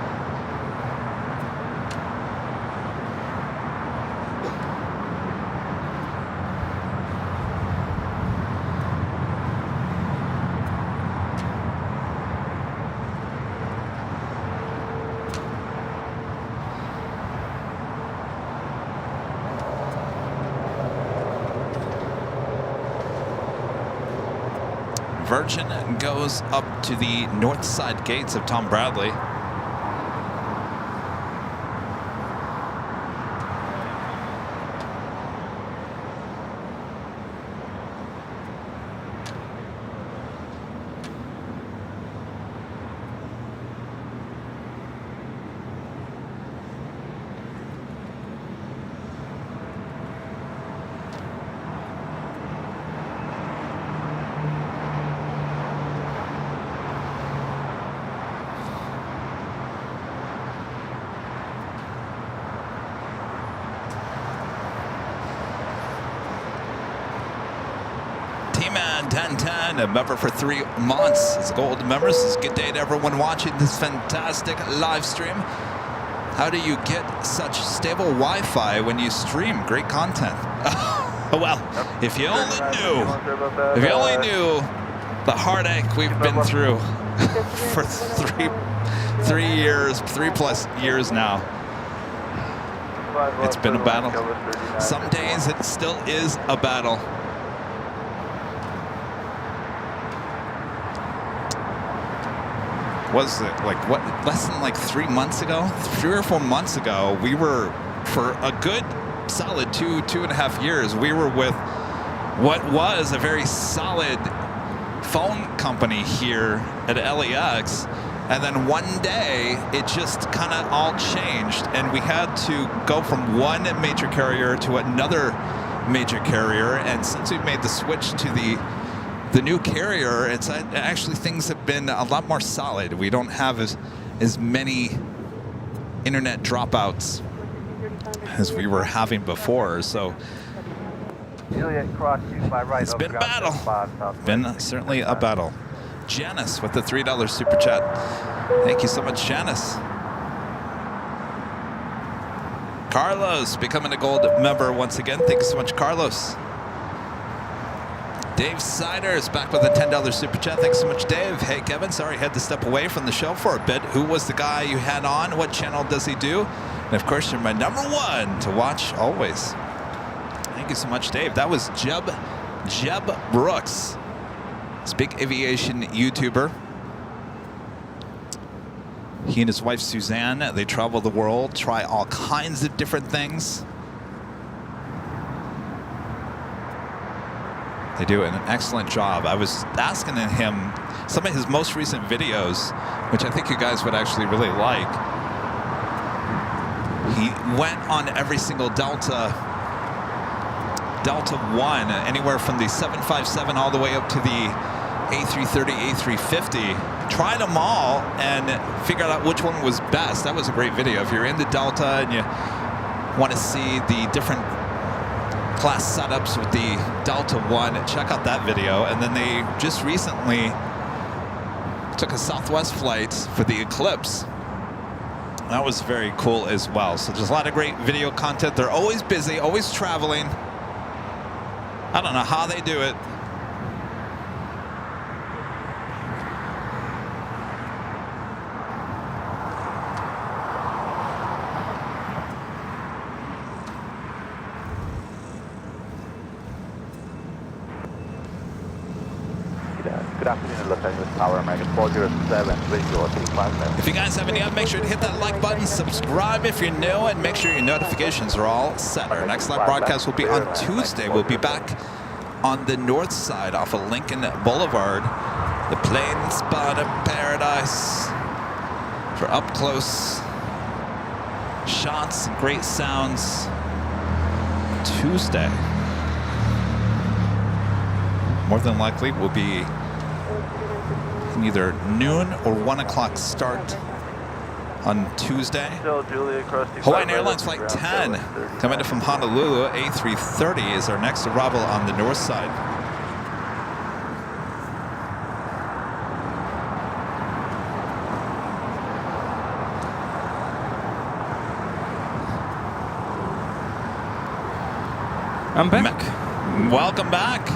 Virgin goes up to the north side gates of Tom Bradley. T-Man 1010, a member for 3 months. As gold members, it's a good day to everyone watching this fantastic live stream. How do you get such stable Wi-Fi when you stream great content? Well, if you only knew the heartache we've been through for 3 years, 3+ years now. It's been a battle. Some days it still is a battle. Was it like what, less than like 3 months ago, 3 or 4 months ago, we were, for a good solid 2.5 years, we were with what was a very solid phone company here at LAX. And then one day it just kind of all changed and we had to go from one major carrier to another major carrier, and since we've made the switch to the new carrier, it's actually things have been a lot more solid. We don't have as many internet dropouts as we were having before, so it's been a battle. Been certainly a battle. Janice with the $3 super chat. Thank you so much, Janice. Carlos becoming a gold member once again. Thank you so much, Carlos. Dave Siders back with a $10 super chat. Thanks so much, Dave. Hey, Kevin, sorry I had to step away from the show for a bit. Who was the guy you had on? What channel does he do? And of course, you're my #1 to watch always. Thank you so much, Dave. That was Jeb Brooks. This big aviation YouTuber. He and his wife Suzanne, they travel the world, try all kinds of different things. They do an excellent job. I was asking him some of his most recent videos, which I think you guys would actually really like. He went on every single Delta 1, anywhere from the 757 all the way up to the A330, A350. Tried them all and figured out which one was best. That was a great video. If you're in the Delta and you want to see the different class setups with the Delta 1, check out that video. And then they just recently took a Southwest flight for the Eclipse. That was very cool as well. So there's a lot of great video content. They're always busy, always traveling. I don't know how they do it. Good afternoon, Los Angeles Tower, American 407, visual 357. If you guys have any up, make sure to hit that like button, subscribe if you're new, and make sure your notifications are all set. Our next live broadcast will be on Tuesday. We'll be back on the north side off of Lincoln Boulevard, the plane spot of paradise, for up close shots and great sounds. Tuesday. More than likely will be either noon or 1 o'clock start on Tuesday. Hawaiian Airlines Flight 10 coming in from Honolulu. A330 is our next arrival on the north side. I'm back. Welcome back.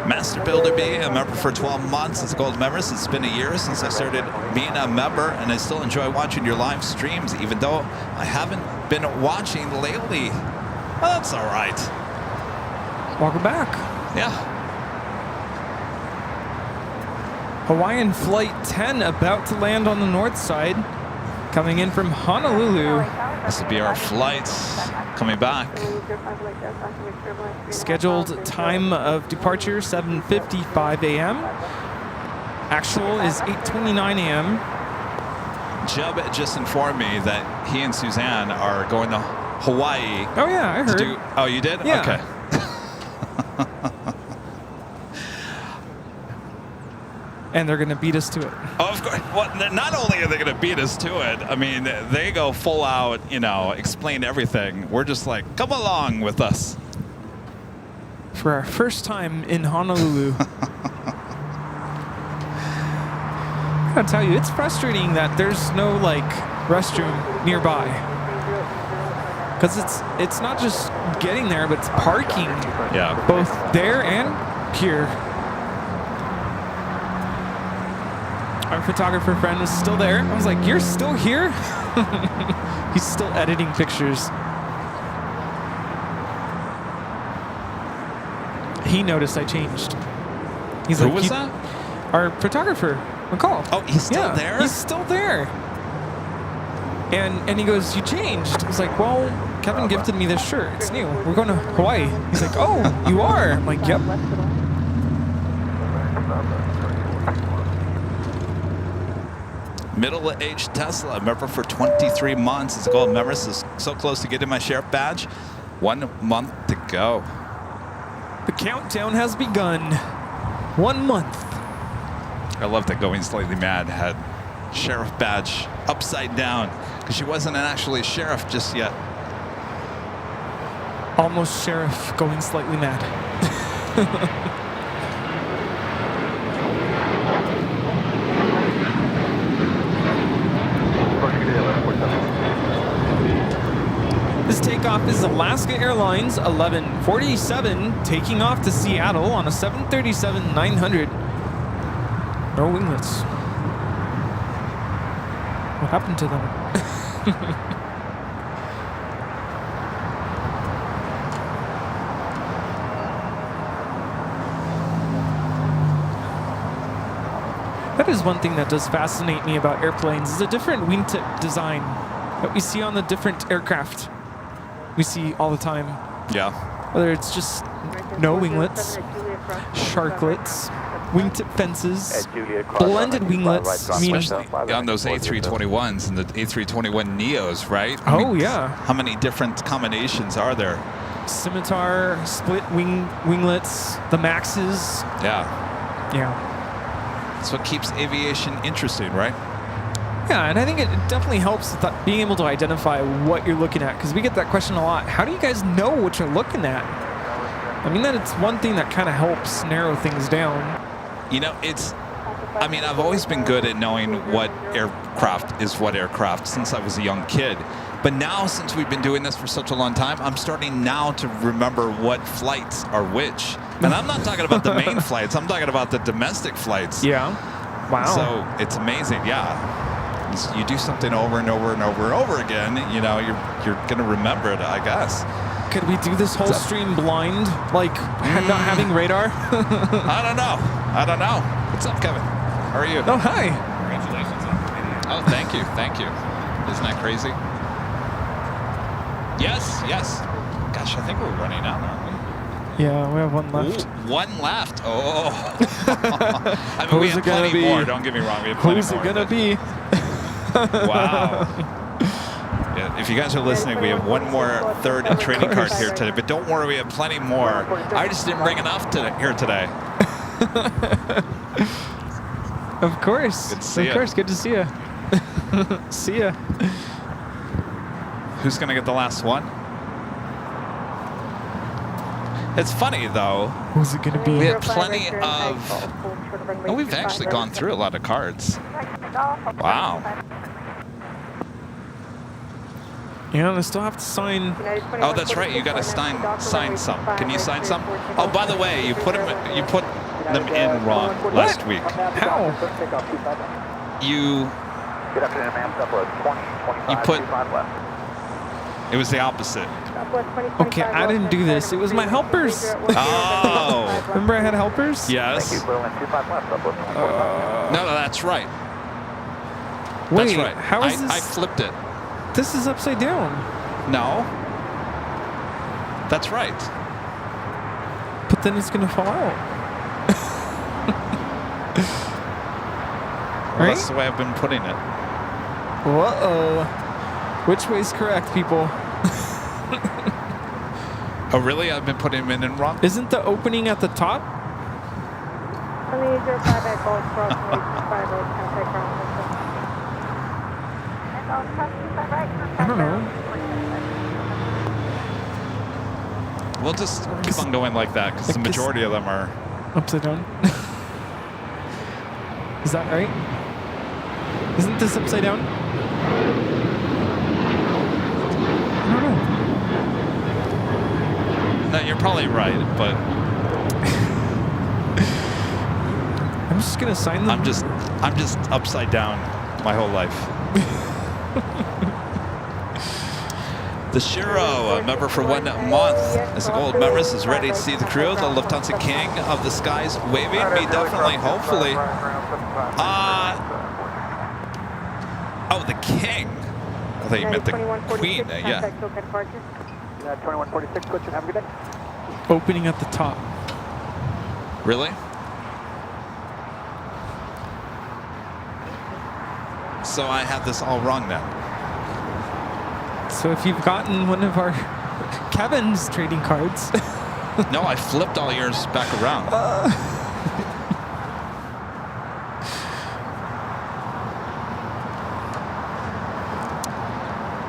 Master Builder B, a member for 12 months as a gold member. It's been a year since I started being a member, and I still enjoy watching your live streams, even though I haven't been watching lately. Well, that's all right. Welcome back. Yeah. Hawaiian Flight 10 about to land on the north side, coming in from Honolulu. This will be our flight coming back. Scheduled time of departure 7:55 a.m. Actual is 8:29 a.m. Jeb just informed me that he and Suzanne are going to Hawaii. Oh yeah, I heard. Oh, you did? Yeah. Okay. And they're going to beat us to it. Oh, of course. Well, not only are they going to beat us to it, I mean, they go full out, you know, explain everything. We're just like, come along with us. For our first time in Honolulu. I gotta tell you, it's frustrating that there's no, like, restroom nearby. Because it's not just getting there, but it's parking. Yeah. Both there and here. Our photographer friend was still there. I was like, you're still here? He's still editing pictures. He noticed I changed. He's Who like, was that? Our photographer, McCall. Oh, he's still there? He's still there. And he goes, you changed. I was like, well, Kevin gifted me this shirt. It's new. We're going to Hawaii. He's like, oh, you are? I'm like, yep. Middle-aged Tesla, member for 23 months. It's a gold member. So close to getting my sheriff badge. 1 month to go. The countdown has begun. 1 month. I love that Going Slightly Mad had sheriff badge upside down because she wasn't actually a sheriff just yet. Almost sheriff going slightly mad. This takeoff is Alaska Airlines 1147 taking off to Seattle on a 737-900. No winglets. What happened to them? That is one thing that does fascinate me about airplanes is the different wingtip design that we see on the different aircraft we see all the time. Yeah. Whether it's just no winglets, sharklets, wingtip fences, blended winglets. I mean, especially on those A321s and the A321 Neos, right? Oh, yeah. How many different combinations are there? Scimitar, split winglets, the Maxes. Yeah. Yeah. That's what keeps aviation interesting, right? Yeah, and I think it definitely helps with that, being able to identify what you're looking at, because we get that question a lot. How do you guys know what you're looking at? I mean, it's one thing that kind of helps narrow things down. You know, I mean, I've always been good at knowing what aircraft is what aircraft since I was a young kid. But now, since we've been doing this for such a long time, I'm starting now to remember what flights are which. And I'm not talking about the main flights. I'm talking about the domestic flights. Yeah. Wow. So it's amazing. Yeah. You do something over and over and over and over again, you know, you're going to remember it, I guess. Could we do this whole stream blind, like not having radar? I don't know. What's up, Kevin? How are you? Oh, hi. Congratulations on the video. Oh, thank you. Isn't that crazy? Yes. Gosh, I think we're running out, aren't we? Yeah, we have one left. Ooh, one left. Oh. I mean, we Who's have it gonna plenty be? more. Don't get me wrong. We have plenty Who's more. it gonna be? Wow. Yeah, if you guys are listening, we have one more third training card here today, but don't worry, we have plenty more. I just didn't bring enough here today. Of course. Good to see of course, good to see you. See ya. Who's gonna get the last one? It's funny though. Who's it gonna be? We have plenty of. Oh, we've actually gone through a lot of cards. Wow. Yeah, I still have to sign. Oh, that's right. You got to sign some. Can you sign some? Oh, by the way, you put them in wrong last week. How? You put. It was the opposite. Okay, I didn't do this. It was my helpers. Oh. Remember I had helpers? Yes. No, that's right. Wait, That's right. how is this? I flipped it. This is upside down. No. That's right. But then it's gonna fall out. Well, Right? that's the way I've been putting it. Uh-oh. Which way's correct, people? Oh, really? I've been putting them in wrong? Isn't the opening at the top? I don't know. We'll just keep on going like that because the majority of them are upside down. Is that right? Isn't this upside down? I don't know. No, you're probably right, but I'm just gonna sign them. I'm just upside down my whole life. The Shiro, a member for 1 month. As a gold member, is ready to see the crew. The Lufthansa King of the Skies waving me, definitely, hopefully. Oh, the King. I thought you meant the Queen. Yeah. 2146, Christian, have a good day. Opening at the top. Really? So I have this all wrong then. So if you've gotten one of our Kevin's trading cards. No, I flipped all yours back around.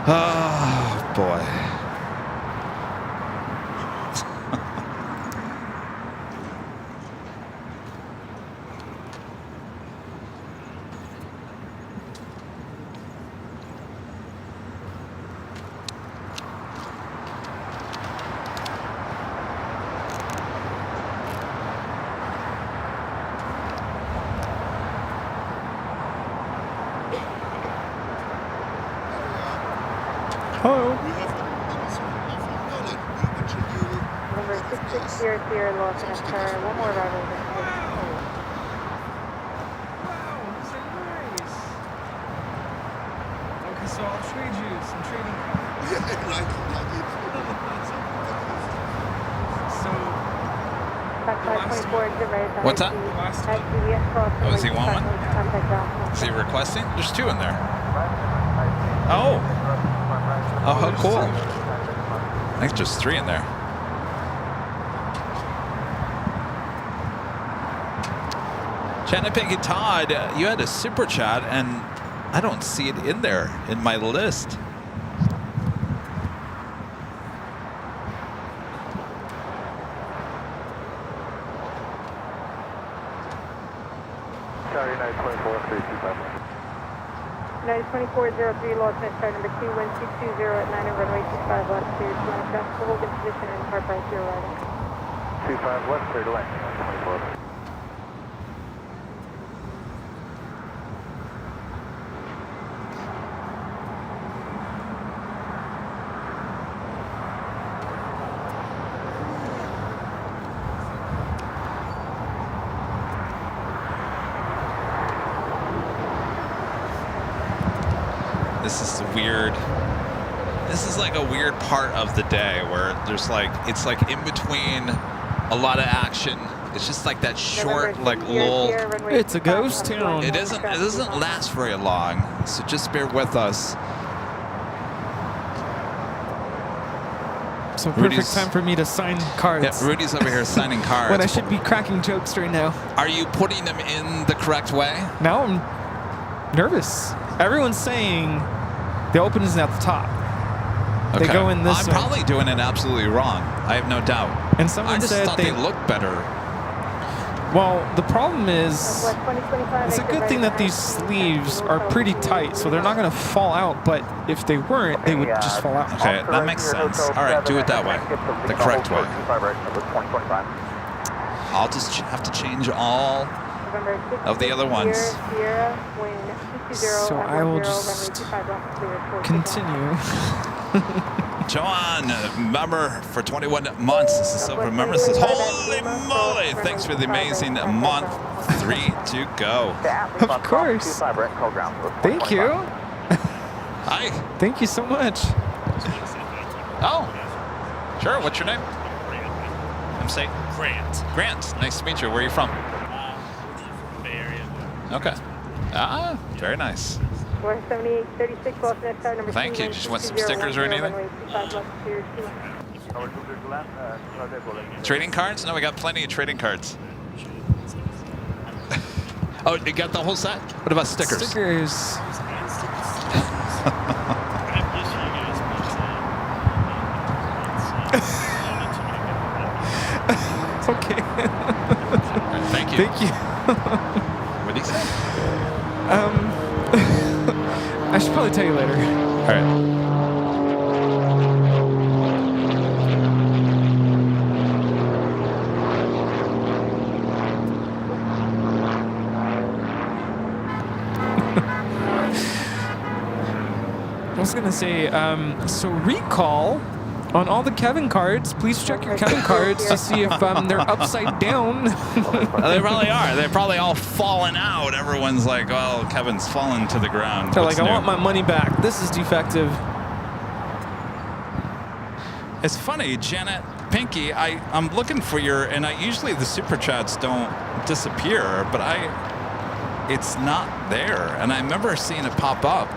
Oh, boy. Hello. Number 6600 Los Angeles, one more arrival. Okay, so I'll trade you some trading cards. So, What's that? Oh, does he want one? Is he requesting? There's 2 in there. Oh. Oh, how cool. I think there's 3 in there. Chatting Piggy Todd, you had a super chat, and I don't see it in there in my list. Sorry, 924-325. 92403 Los Angeles, number 2, wind 220 at 9 over runway 25 left, clear to land. Traffic hold in position and car price your arrival. 25 left, clear to land. 924. This is weird. This is like a weird part of the day where there's like, it's like in between a lot of action. It's just like that short, like lull. It's a ghost town. It doesn't last very long, so just bear with us. So perfect time for me to sign cards. Yeah, Rudy's over here signing cards. When I should be cracking jokes right now. Are you putting them in the correct way? Now I'm nervous. Everyone's saying the open is at the top. Okay. They go in this way. I'm probably doing it absolutely wrong. I have no doubt. And someone I just said thought they looked better. Well, the problem is, it's a good thing that these sleeves are pretty tight, so they're not going to fall out, but if they weren't, they would just fall out. Okay, that makes sense. All right, do it that way, the correct way. I'll just have to change all of the other ones. So I will just continue. Joanne, member for 21 months. This is Silver member. This is holy moly. Thanks for the amazing month. 3 to go. Of course. Thank you. Hi. Thank you so much. Oh, sure. What's your name? I'm saying Grant. Grant. Nice to meet you. Where are you from? Bay Area. Okay. Ah, very nice. 17836 Los Angeles, number 2. Thank you. Just want some stickers or anything? Trading cards? No, we got plenty of trading cards. Oh, you got the whole set? What about stickers? Stickers. Okay. Right, thank you. Thank you. What did he say? I should probably tell you later. All right. I was gonna say, so recall on all the Kevin cards. Please check your Kevin cards to see if they're upside down. They probably are. They're probably all falling out. Everyone's like, "Oh, Kevin's fallen to the ground." They're What's like, new? I want my money back. This is defective. It's funny, Janet Pinky. I'm looking for your, and usually the super chats don't disappear, but it's not there, and I remember seeing it pop up.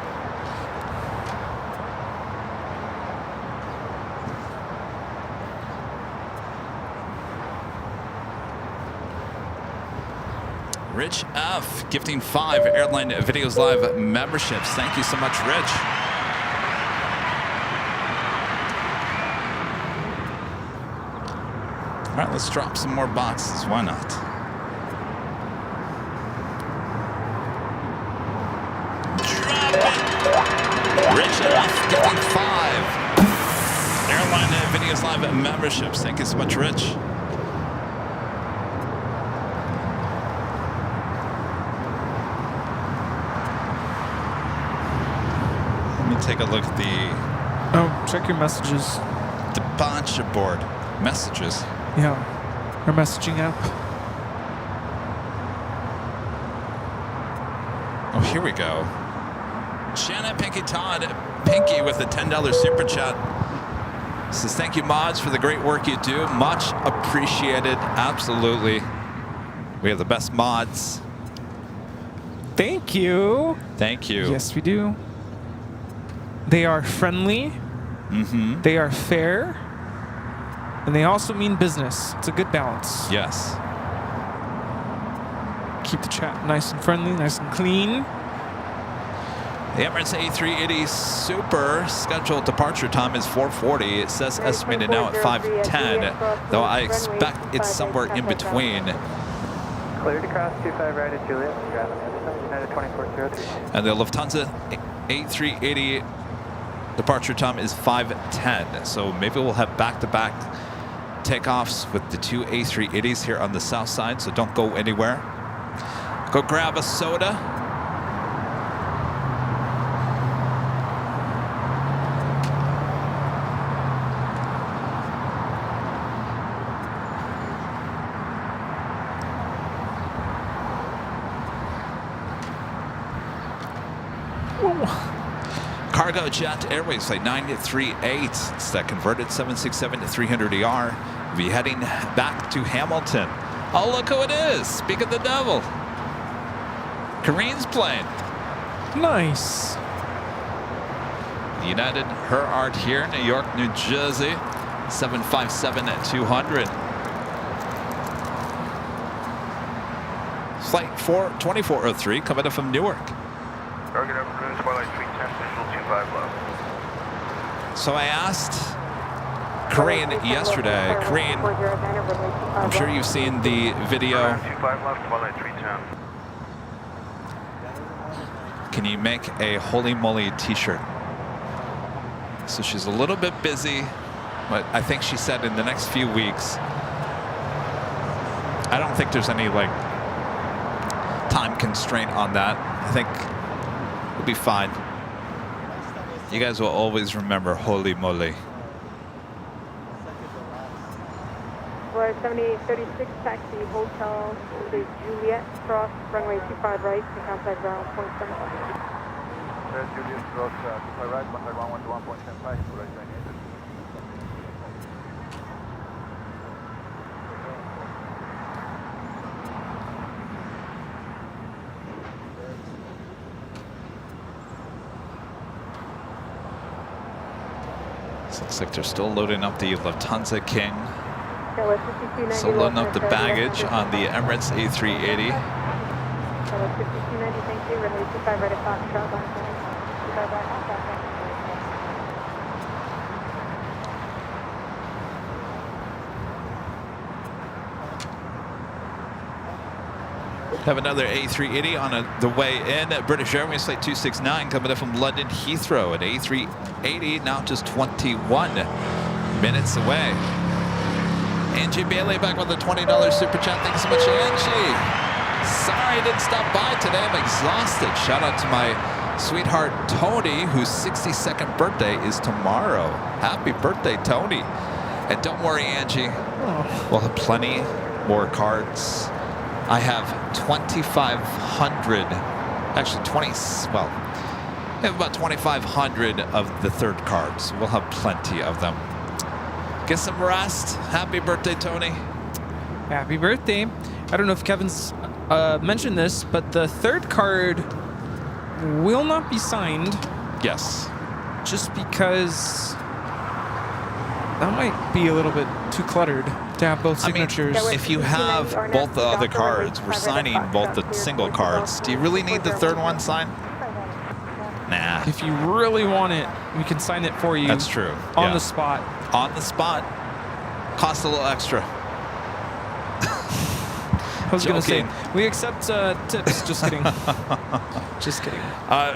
Rich F. gifting 5 Airline Videos Live memberships. Thank you so much, Rich. All right, let's drop some more boxes. Why not? Drop it. Rich F. gifting 5 Airline Videos Live memberships. Thank you so much, Rich. Take a look at the... Oh, check your messages. The bunch board. Messages. Yeah. Our messaging app. Oh, here we go. Shannon Pinky Todd. Pinky with a $10 super chat. Says, thank you, mods, for the great work you do. Much appreciated. Absolutely. We have the best mods. Thank you. Thank you. Yes, we do. They are friendly, they are fair, and they also mean business. It's a good balance. Yes. Keep the chat nice and friendly, nice and clean. The Emirates A380 Super scheduled departure time is 4:40. It says estimated now at 5:10, though I expect it's somewhere in between. Cleared across 25 right at Juliet. United 2403. And the Lufthansa A380 departure time is 5:10. So maybe we'll have back-to-back takeoffs with the 2 A380s here on the south side. So don't go anywhere. Go grab a soda. Cargo Jet Airways Flight 938. It's that converted 767-300ER. We'll be heading back to Hamilton. Oh, look who it is. Speak of the devil. Kareen's plane. Nice. United Her Art here, New York, New Jersey. 757-200. Flight 2403 coming in from Newark. Target up cruise, Twilight 310, visual 25 left. So I asked Kareen yesterday. Kareen, I'm sure you've seen the video. 25 left, Twilight 310. Can you make a Holy Moly t-shirt? So she's a little bit busy, but I think she said in the next few weeks. I don't think there's any like time constraint on that. I think we'll be fine. You guys will always remember Holy Moly. Flight 7836, taxi hotel to Juliet, cross runway 25 right, to contact ground 0.75. Juliet, cross 25 right, contact ground 1.75, Looks like they're still loading up the Lufthansa King. Still loading up the baggage on the Emirates A380. Have another A380 on the way in. British Airways Flight 269 coming in from London Heathrow. An A380 now just 21 minutes away. Angie Bailey back with a $20 super chat. Thanks so much, Angie. Sorry I didn't stop by today. I'm exhausted. Shout out to my sweetheart Tony, whose 62nd birthday is tomorrow. Happy birthday, Tony. And don't worry, Angie. We'll have plenty more cards. I have 2,500, actually we have about 2,500 of the third cards. We'll have plenty of them. Get some rest. Happy birthday, Tony. Happy birthday. I don't know if Kevin's mentioned this, but the third card will not be signed. Yes. Just because that might be a little bit too cluttered to have both signatures. I mean, if you have both the other cards, we're signing both the single cards. Do you really need the third one signed? Nah. If you really want it, we can sign it for you. That's true. On the spot. On the spot. Cost a little extra. I was going to say, we accept tips. Just kidding. Just kidding.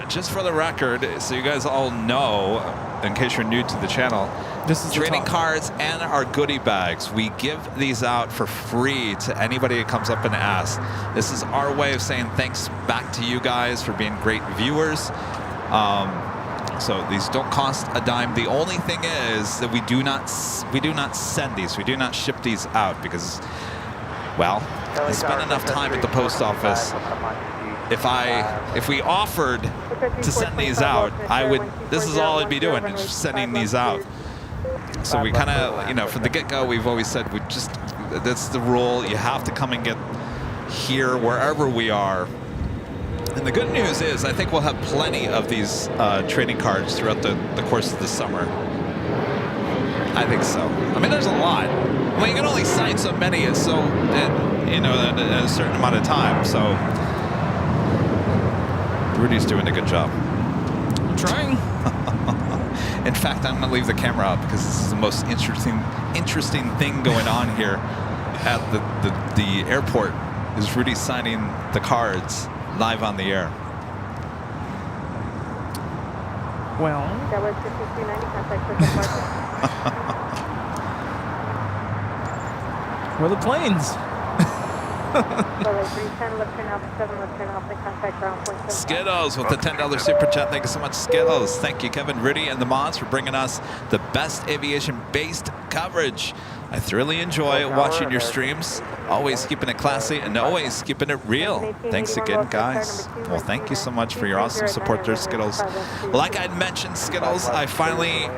Just for the record, so you guys all know, in case you're new to the channel, this is trading cards and our goodie bags. We give these out for free to anybody that comes up and asks. This is our way of saying thanks back to you guys for being great viewers. So these don't cost a dime. The only thing is that we do not send these. We do not ship these out because, well, I spend enough time at the post office. If we offered to send these out, this is all I'd be doing, is just sending these out. So we kind of, you know, from the get-go, we've always said that's the rule. You have to come and get here wherever we are. And the good news is, I think we'll have plenty of these trading cards throughout the course of the summer. I think so. I mean, there's a lot. Well, you can only sign so many, in a certain amount of time. So Rudy's doing a good job. I'm trying. In fact, I'm going to leave the camera up because this is the most interesting thing going on here at the airport. Is Rudy signing the cards live on the air? Well. That was 5390 contact with the market. Where are the planes? Skittles with the $10 super chat. Thank you so much, Skittles. Thank you, Kevin Rudy and the mods, for bringing us the best aviation-based coverage. I thoroughly enjoy watching your streams, always keeping it classy and always keeping it real. Thanks again, guys. Well, thank you so much for your awesome support there, Skittles. Like I mentioned, Skittles, I finally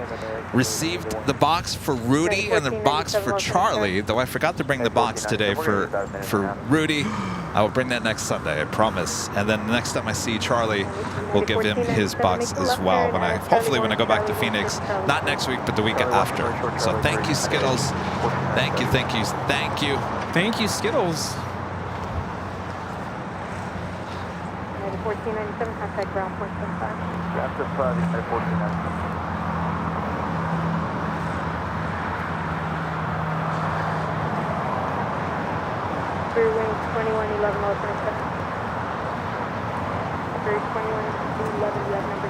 received the box for Rudy and the box for Charlie, though I forgot to bring the box today for Rudy. I will bring that next Sunday, I promise. And then the next time I see Charlie, we'll give him his box as well hopefully when I go back to Phoenix, not next week, but the week after. So thank you, Skittles. Thank you, thank you, thank you. Thank you, Skittles. 1497 contact ground point 75. After 1497. Rear wing 2111 low 27. Rear 2111 number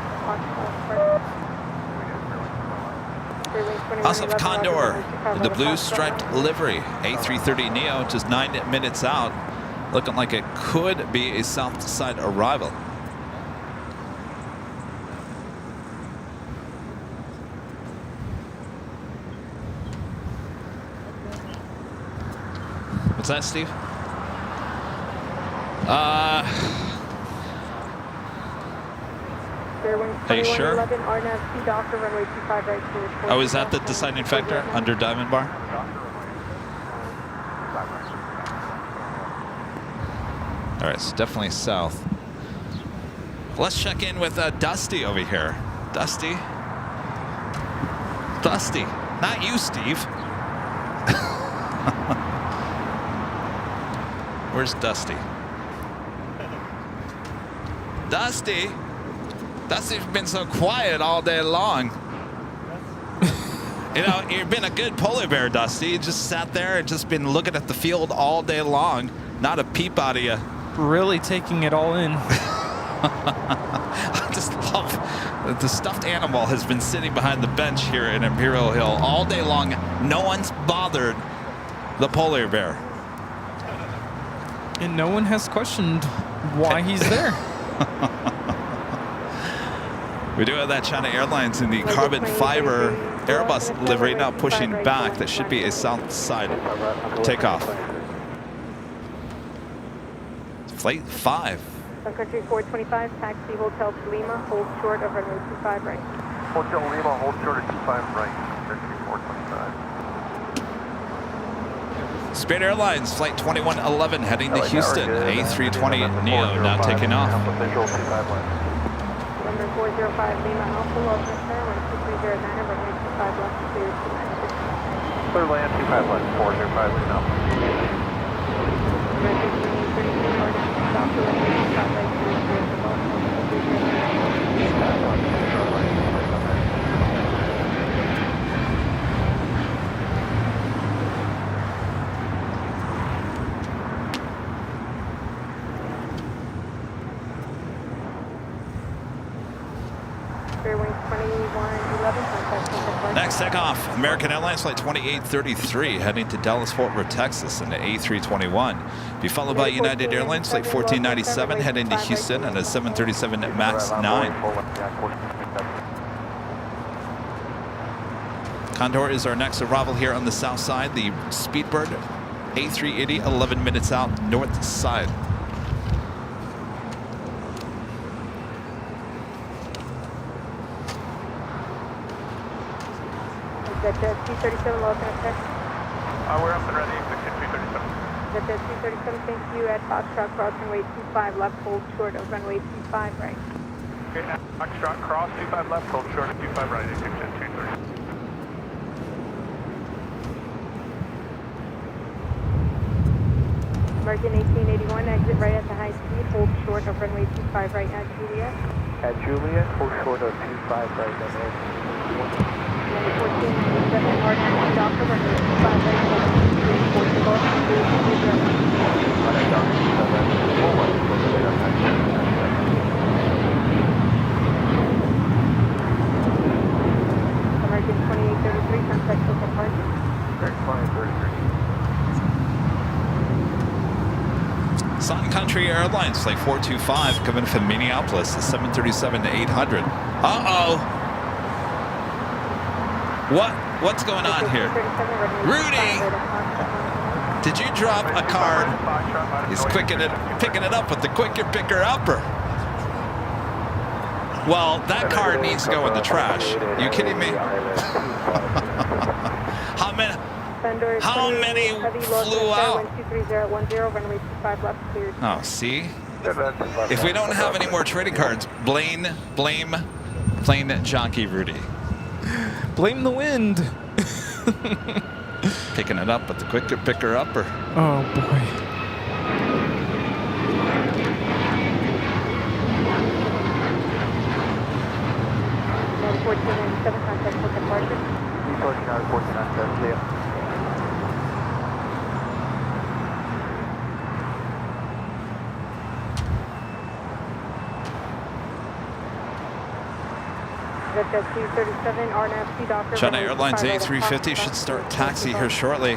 House of Condor with the blue striped livery. A330neo, just 9 minutes out. Looking like it could be a south side arrival. What's that, Steve? Are you sure? Oh, is that the deciding factor under Diamond Bar? All right, so definitely south. Let's check in with Dusty over here. Dusty. Dusty. Not you, Steve. Where's Dusty? Dusty? Dusty's been so quiet all day long. You know, you've been a good polar bear, Dusty. You just sat there and just been looking at the field all day long. Not a peep out of you. Really taking it all in. I just love that the stuffed animal has been sitting behind the bench here in Imperial Hill all day long. No one's bothered the polar bear. And no one has questioned why he's there. We do have that China Airlines in the carbon fiber Airbus livery now pushing back. That should be a south side takeoff. Flight 5. Country 425, taxi Hotel Lima, hold short of runway 25 right. Hotel Lima, hold short of 25 right, country 425. Spirit Airlines, flight 2111, heading to Houston. A320neo now taking off. Number 405 Lima Alpha, welcome sir, 1230 runway 25 left, clear to 96. Clear land 25 left, 405 now. Next takeoff, American Airlines Flight 2833 heading to Dallas, Fort Worth, Texas in the A321. Be followed by United Airlines Flight 1497 heading to Houston and a 737 MAX 9. Condor is our next arrival here on the south side. The Speedbird A380, 11 minutes out, north side. That 237 Los Angeles. We're up and ready, 237. That 237, thank you at Foxtrot cross runway 25 left, hold short of runway 25 right. Okay, Foxtrot cross, 25 left, hold short of 25 right, 230. American 1881, exit right at the high speed, hold short of runway 25 right at Juliet. At Juliet, hold short of 25 right, runway 21. Number 14, 7 hard taxi doctor, runway 25 right, 14 Golf, American 2833, contact Oakland Park. American 2833. Sun Country Airlines Flight 425 coming from Minneapolis, the 737-800. Uh-oh. What's going on here? Rudy! Did you drop a card? He's picking it up with the quicker picker upper. Well, that card needs to go in the trash. Are you kidding me? How many flew out? Oh, see? If we don't have any more trading cards, blame Plane Jockey Rudy. Blame the wind. Picking it up with the quicker picker upper. Oh boy. Number 1497, contact Oakland Park. 1497, yeah. China Airlines A350 should start taxi here shortly.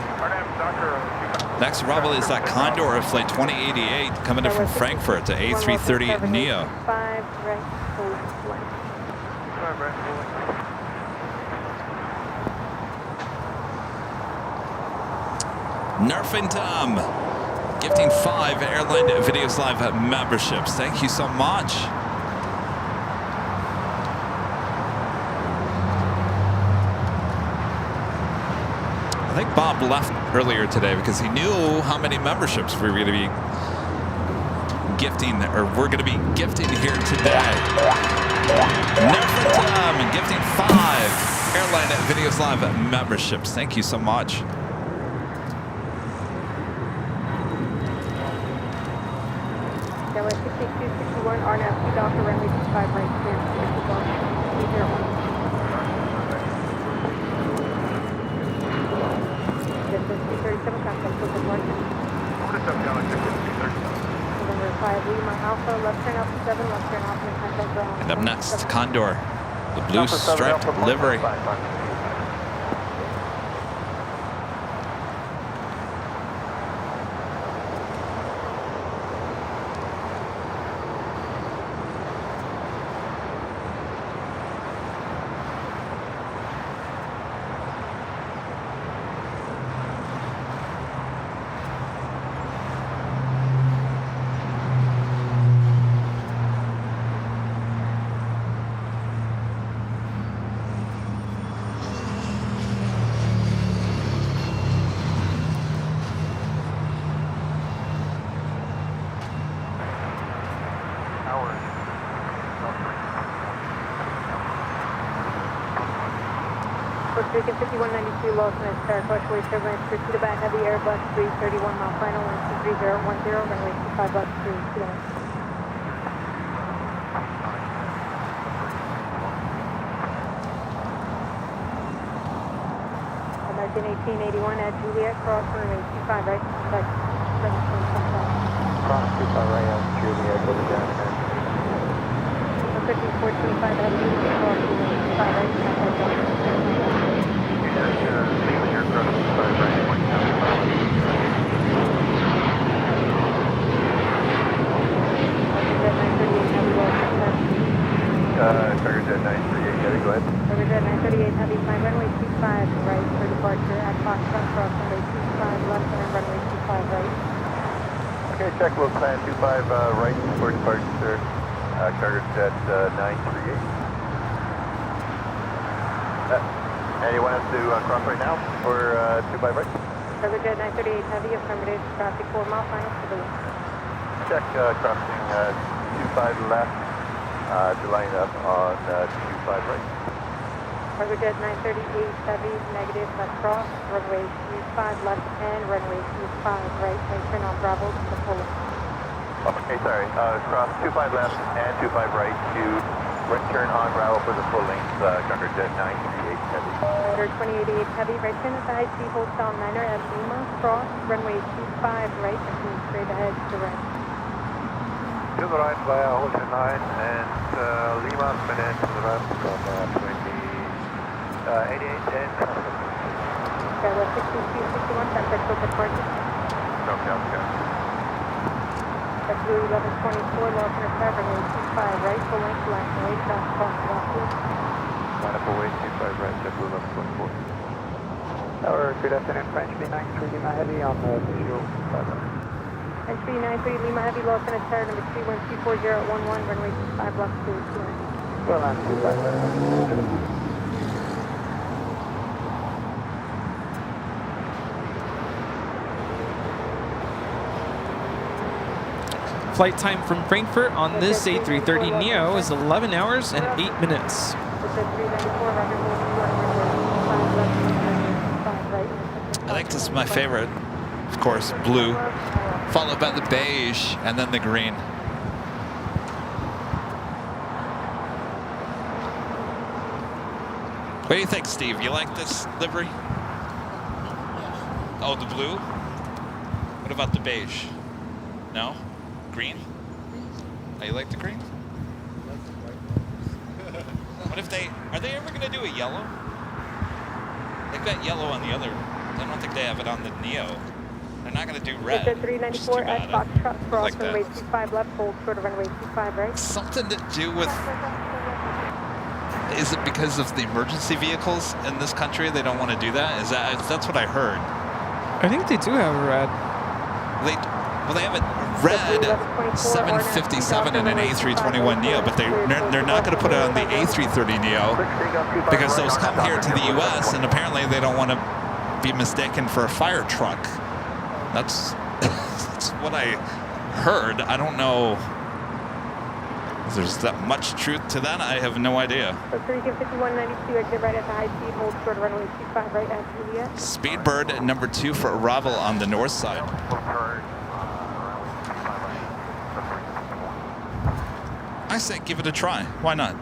Next arrival is that Condor of Flight 2088 coming in from Frankfurt to A330 Neo. Nerf and Tom gifting 5 Airline Videos Live memberships. Thank you so much. I think Bob left earlier today because he knew how many memberships we were going to be gifting, or we're going to be gifting here today. Nerf and Tom and gifting 5 Airline Videos Live memberships. Thank you so much. That was 6261 RNFC Doctor runway 25 right here. This is 237 contact Oakland Park. November 5 Lima Alpha, left turn Alpha 7, left turn Alpha and contact ground. And up next, Condor, the blue striped livery. Costa Rica 5192, Lawson at Sarah Coachway, turbines proceed by heavy Airbus 331 mile final, wind 23010, runway 25 left 329. American 1881 at Juliet, cross runway 25 right, contact 7.5. Cross 25 right at Juliet, go to down and 15425 at Juliet, cross runway 25 right, contact 7.5. Leave here, cross 25 right, 175. Target Jet 938 heavy, go ahead. Target Jet 938 heavy, climb runway 25 right for departure at Foxtrot, cross runway 25 left and runway 25 right. Okay, check, we'll plan 25 right for departure, Target Jet 938. Anyone has to cross right now for 25 right? Target Jet 938 heavy, affirmative, traffic 4 mile final civilian. Check, crossing 25 left. To line up on 25 right. Target Jet 938 heavy, negative, left cross, runway 25 left and runway 25 right, and turn on Bravo to full. Okay, sorry. Cross 25 left and 25 right to turn on Bravo for the full length. Target Jet 938 heavy. Under 2888 heavy, right turn at the high speed, hold down Niner at Lima, cross, runway 25 right, continue straight ahead to right. To the right via Ocean 9 and Lima, spin in to the left from 88 and Skylar 6261, San Francisco departure. okay. That's Blue 1124, Lawson at 7, runway 25 right, full length, left and right, cross, cross, cross. Line up away, 25 right, JetBlue 1124. Tower, good afternoon, French B93 Lima Heavy on the visual. Entry 93 Lima Heavy, Lawson at Sarah, number 3124011, runway 25 block 2. Well, on 25. Flight time from Frankfurt on this A330neo is 11 hours and 8 minutes. I think this is my favorite. Of course, blue, followed by the beige, and then the green. What do you think, Steve? You like this livery? Oh, the blue? What about the beige? No? Green? Oh, you like the green? What if are they ever going to do a yellow? They've got yellow on the other. I don't think they have it on the Neo. They're not going to do red. 394 at Foxtrot, cross runway 25 left, hold short of runway 25 right. Something to do with, is it because of the emergency vehicles in this country? They don't want to do that? That's what I heard. I think they do have a red. They have a red 757 and an A321neo, but they're not going to put it on the A330neo because those come here to the U.S. and apparently they don't want to be mistaken for a fire truck. That's what I heard. I don't know if there's that much truth to that. I have no idea. So 5192, exit right at the high speed, hold short of runway 25 right at Juliet. Speedbird number 2 for arrival on the north side. I say give it a try. Why not?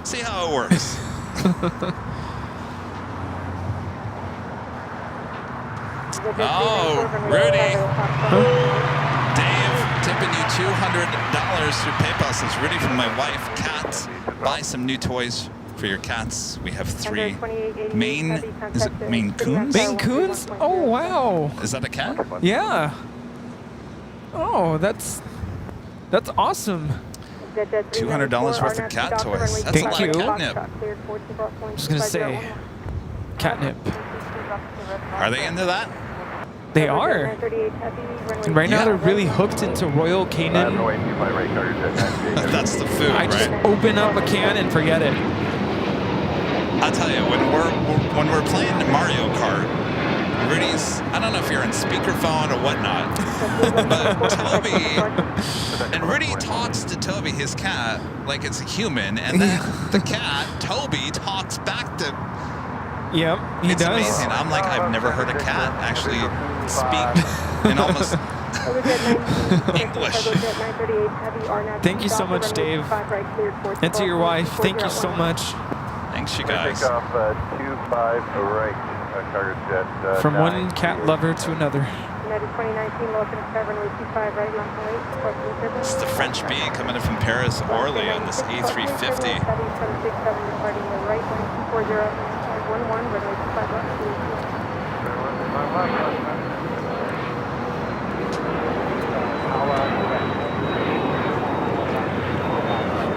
See how it works. Oh, Rudy. Dave tipping you $200 through PayPal, says Rudy from my wife, Kat. Buy some new toys for your cats. We have 3 Maine Coons? Maine Coons? Oh, wow. Is that a cat? Yeah. Oh, that's awesome. $200 worth of cat toys. That's Thank a you. lot of catnip. I was going to say, catnip. Are they into that? They are. And right now they're really hooked into Royal Canin. That's the food, I just right? open up a can and forget it. I'll tell you, when we're playing Mario Kart, Rudy's, I don't know if you're in speakerphone or whatnot, but Toby, and Rudy talks to Toby, his cat, like it's a human, and then the cat, Toby, talks back to Yep, he It's does. amazing. I'm like, I've never heard a cat actually speak in almost English. Thank you so much, Dave. And to your wife, thank you so much. Thanks, you guys. Take off 25 right, cargo jet. From one cat lover to another. It's the French bee coming in from Paris, Orly on this A350.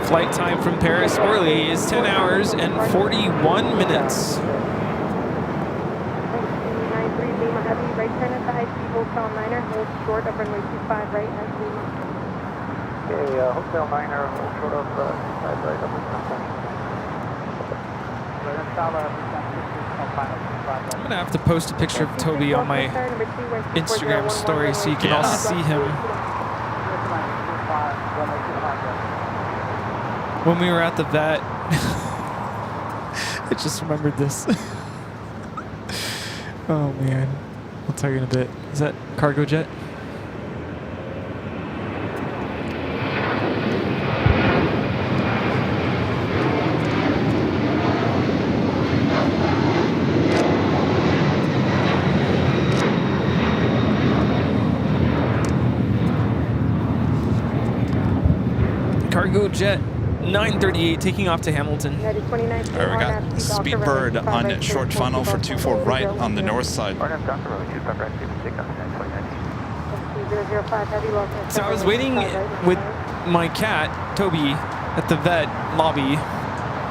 Flight time from Paris, Orly is 10 hours and 41 minutes. Right turn at the high speed Hotel Niner, hold short of runway 25 right at Lima. Okay, Hotel Niner, hold short of 25 right up at I'm going to have to post a picture of Toby on my Instagram story so you can all see him. When we were at the vet, I just remembered this. Oh man, I'll tell you in a bit. Is that cargo jet? Cargo jet 938 taking off to Hamilton. All right, we got Speedbird on short funnel for 24 right on the north side. So I was waiting with my cat, Toby, at the vet lobby,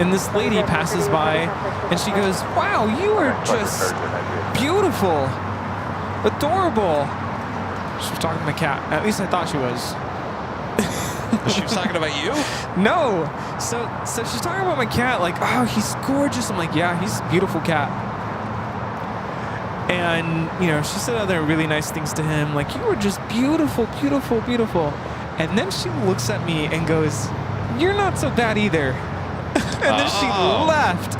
and this lady passes by, and she goes, "Wow, you are just beautiful, adorable." She was talking to my cat. At least I thought she was. She was talking about you? No. So she's talking about my cat, like, "Oh, he's gorgeous." I'm like, "Yeah, he's a beautiful cat." And, you know, she said other really nice things to him, like, "You were just beautiful, beautiful, beautiful." And then she looks at me and goes, "You're not so bad either." And then she left.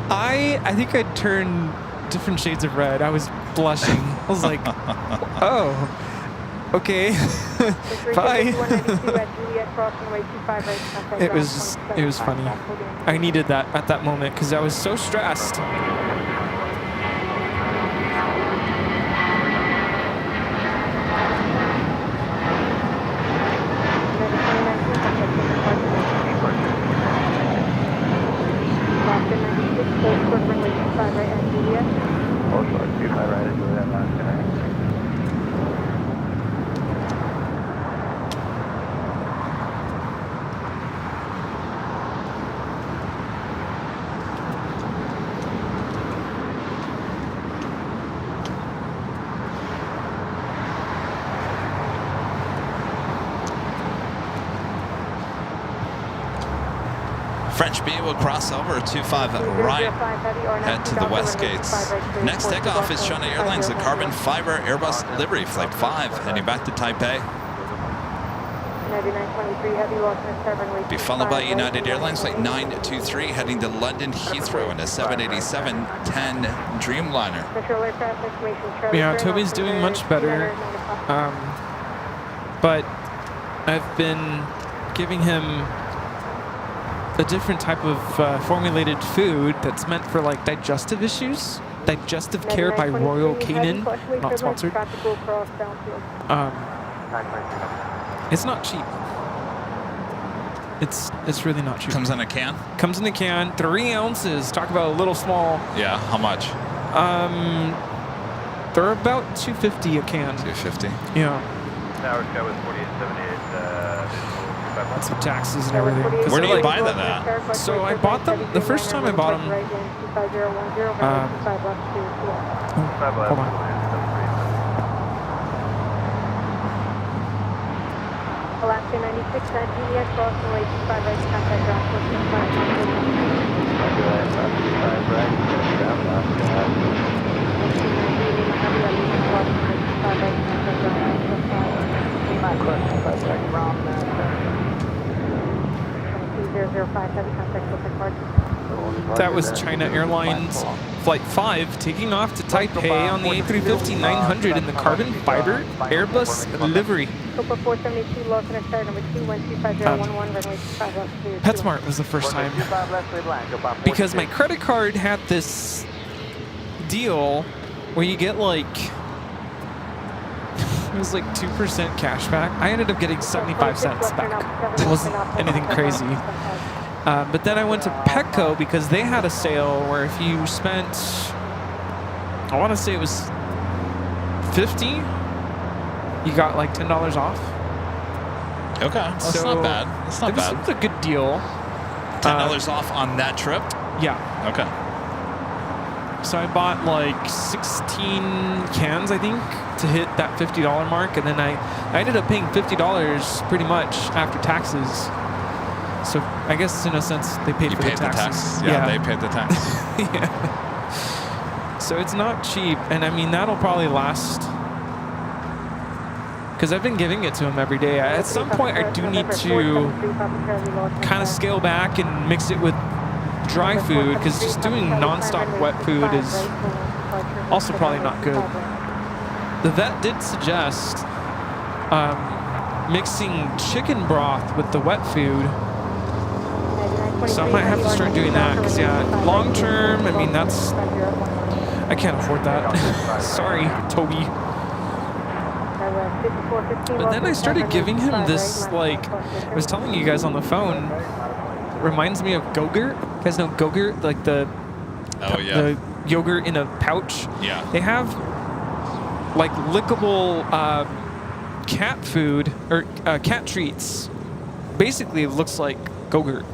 I think I turned different shades of red. I was blushing. I was like, "Oh, okay." Bye. It was funny. I needed that at that moment because I was so stressed. French B will cross over 25 right, head to the west gates. Next takeoff is China Airlines, the carbon fiber Airbus livery, flight 5, heading back to Taipei. Be followed by United Airlines, flight 923, heading to London Heathrow in a 787-10 Dreamliner. Yeah, Toby's doing much better, but I've been giving him a different type of formulated food that's meant for like digestive issues. Digestive Care by Royal Canin, not sponsored. It's not cheap. It's really not cheap. Comes in a can? Comes in a can, 3 ounces. Talk about a little small. Yeah, how much? They're about $2.50 a can. $2.50. Yeah. Tower Sky was 4878. That's with taxes and everything. Where do you buy that at? So I bought them, the first time I bought them, hold on. Alaska 96 at Juliet, cross runway 25 right, contact ground 005 heavy contact with the card. That was China Airlines Flight 5 taking off to Taipei on the A350-900 in the carbon fiber Airbus livery. PetSmart was the first time. Because my credit card had this deal where you get like, it was like 2% cash back. I ended up getting 75 cents back. It wasn't anything crazy. But then I went to Petco because they had a sale where if you spent, I want to say it was 50, you got like $10 off. Okay, that's So not bad. That's not bad. It was a good deal. $10 off on that trip? Yeah. Okay. So I bought like 16 cans, I think, to hit that $50 mark, and then I ended up paying $50 pretty much after taxes. So I guess in a sense they paid for the taxes. Yeah, they paid the tax. Yeah. So it's not cheap, and I mean that'll probably last. Because I've been giving it to him every day. At some point, I do need to kind of scale back and mix it with dry food, because just doing non-stop wet food is also probably not good. The vet did suggest mixing chicken broth with the wet food. So I might have to start doing that, because yeah, long term, I mean that's, I can't afford that. Sorry, Toby. But then I started giving him this, like, I was telling you guys on the phone, reminds me of Go-Gurt. You guys know Go-Gurt? Like the yogurt in a pouch? Yeah. They have, like, lickable cat food, or cat treats. Basically, it looks like Go-Gurt.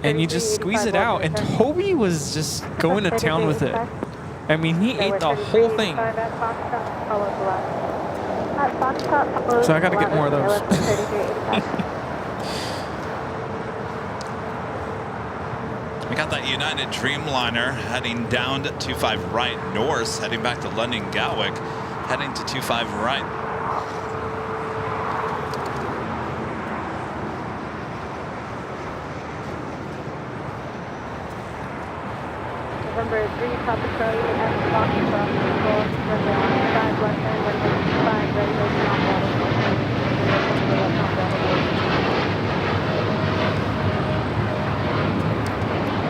And you just squeeze it out, and Toby was just going to town with it. I mean, he ate the whole thing. So I got to get more of those. We got that United Dreamliner heading down to 25 right north, heading back to London Gatwick, heading to 25 right. November 3, Papa Charlie, at Fox Cross, control, runway 5 left hand, runway 5, ready, open on water.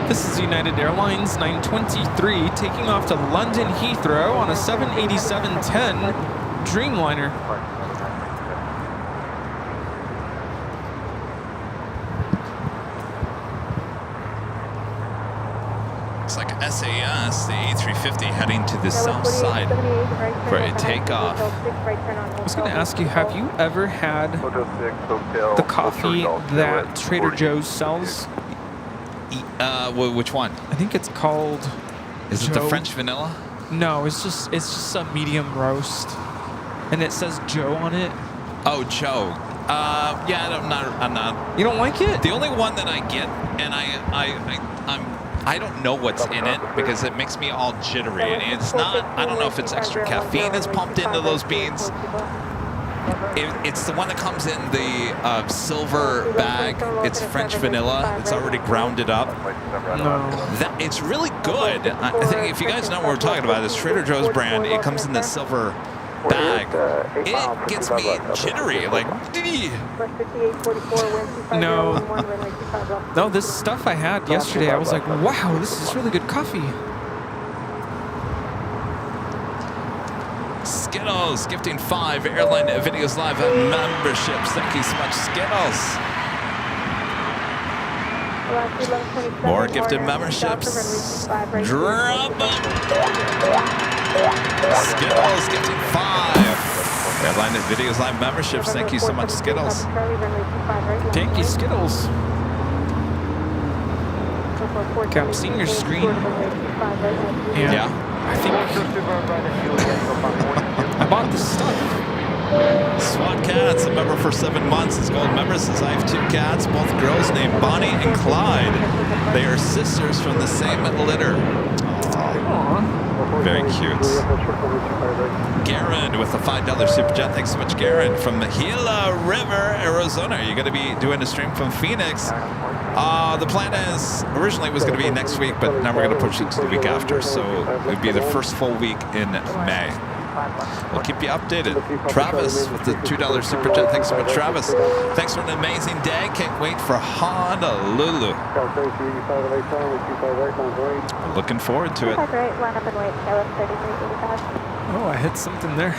This is United Airlines 923 taking off to London Heathrow on a 787-10 Dreamliner. Looks like SAS, the A350, heading to the south side for a takeoff. I was going to ask you, have you ever had the coffee that Trader Joe's sells? Which one? I think it's called. Is it the French vanilla? No, it's just a medium roast, and it says Joe on it. Oh, Joe. Yeah, I'm not. You don't like it? The only one that I get, and I don't know what's in it because it makes me all jittery, and it's not. I don't know if it's extra caffeine that's pumped into those beans. It's the one that comes in the silver bag. It's French vanilla. It's already grounded up. No. It's really good. I think if you guys know what we're talking about, this Trader Joe's brand, it comes in the silver bag. It gets me jittery, like. No. No, this stuff I had yesterday, I was like, wow, this is really good coffee. Skittles gifting 5 Airline Videos Live memberships. Thank you so much, Skittles. More gifted memberships. Drop them. Skittles gifting 5 Airline Videos Live memberships. Thank you so much, Skittles. Thank you, Skittles. Okay, I'm seeing your screen. Yeah. I think I bought this stuff. SWAT Cats, a member for 7 months, is gold member. Says I have 2 cats, both girls named Bonnie and Clyde. They are sisters from the same litter. Aww. Very cute. Garen with a $5 super chat. Thanks so much, Garen, from the Gila River, Arizona. You're going to be doing a stream from Phoenix. The plan is originally it was going to be next week, but now we're going to push it to the week after. So it would be the first full week in May. We'll keep you updated. Travis with the $2 super chat. Thanks so much, Travis. Thanks for an amazing day. Can't wait for Honolulu. Looking forward to it. Line up and wait. Skyline 3385. Oh, I hit something there.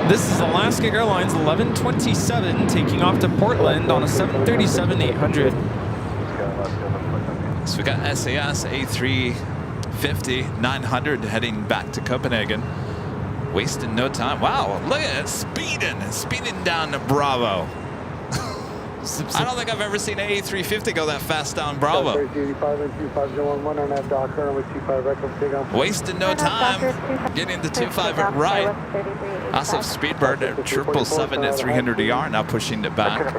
This is Alaska Airlines 1127 taking off to Portland on a 737-800. So we got SAS A350-900 heading back to Copenhagen. Wasting no time. Wow, look at it, speeding down to Bravo. I don't think I've ever seen an A350 go that fast down Bravo. Wasting no time. Getting the 25 at right. Also Speedbird at 777 at 300 ER, now pushing it back.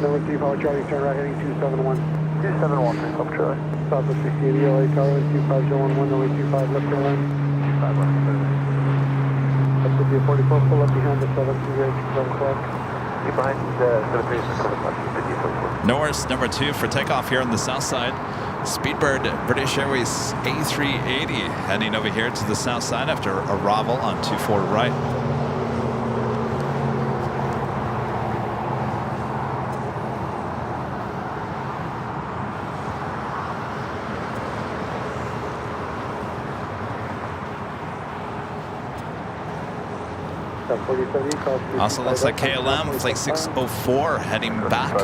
Number 3, Power Charlie, turn right heading 271. 271, up Charlie. Southwest 60 LA Tower, 2511, runway 25, left turn lane. 25 left. Up to the 44, pull up behind the 738, 7 o'clock. Keep behind 738, Norris, number 2 for takeoff here on the south side. Speedbird, British Airways A380 heading over here to the south side after arrival on 24 right. Also looks like KLM, flight 604 heading back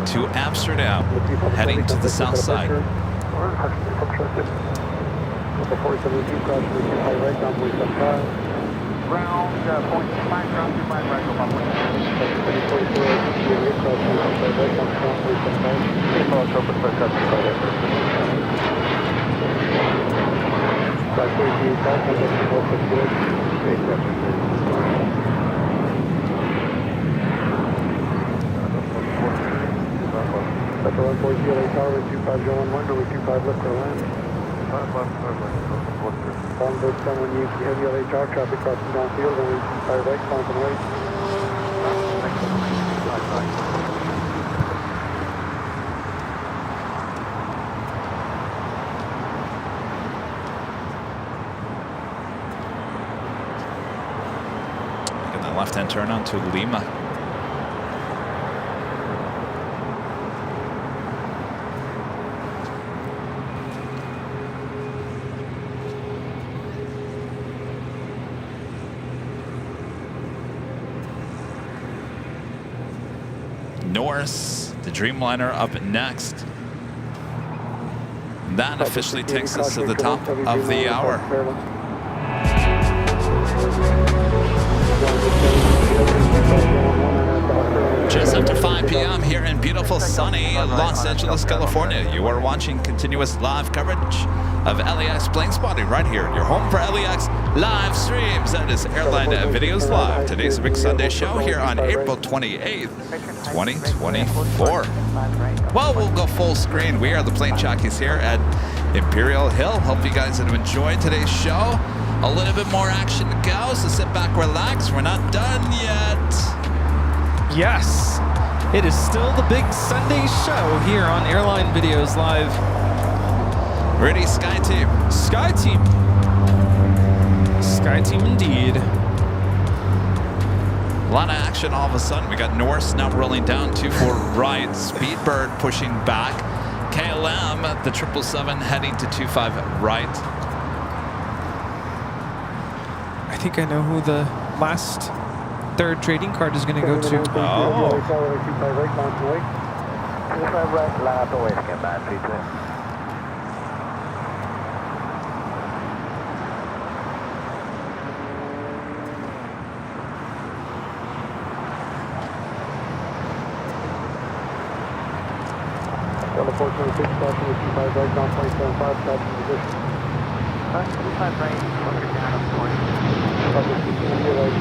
to Amsterdam, heading to the south side. That's 140 LA Tower, 2501, runway 25 left for land. Onboard someone needs to heavy LA Tower, traffic crossing downfield, runway 25 right, climb and wait. Making that left-hand turn onto Lima. Norris, the Dreamliner, up next. That officially takes us to the top of the hour. Just after 5 p.m. here in beautiful sunny Los Angeles, California. You are watching continuous live coverage of LAX Plane Spotting right here. Your home for LAX live streams. That is Airline Videos Live. Today's a big Sunday show here on April 28th, 2024. Well, we'll go full screen. We are the Plane Jockeys here at Imperial Hill. Hope you guys have enjoyed today's show. A little bit more action to go, so sit back, relax. We're not done yet. Yes, it is still the big Sunday show here on Airline Videos Live. Ready, Sky Team. Sky Team. Sky Team indeed. A lot of action all of a sudden. We got Norris now rolling down 24 right. Speedbird pushing back. KLM, the 777 heading to 25 right. I think I know who the last third trading card is going to go to. Oh. Unfortunately, 6 crossing with 25 right, down 27.5, stops in position. 25 right, look down, 20. Up to 60 right,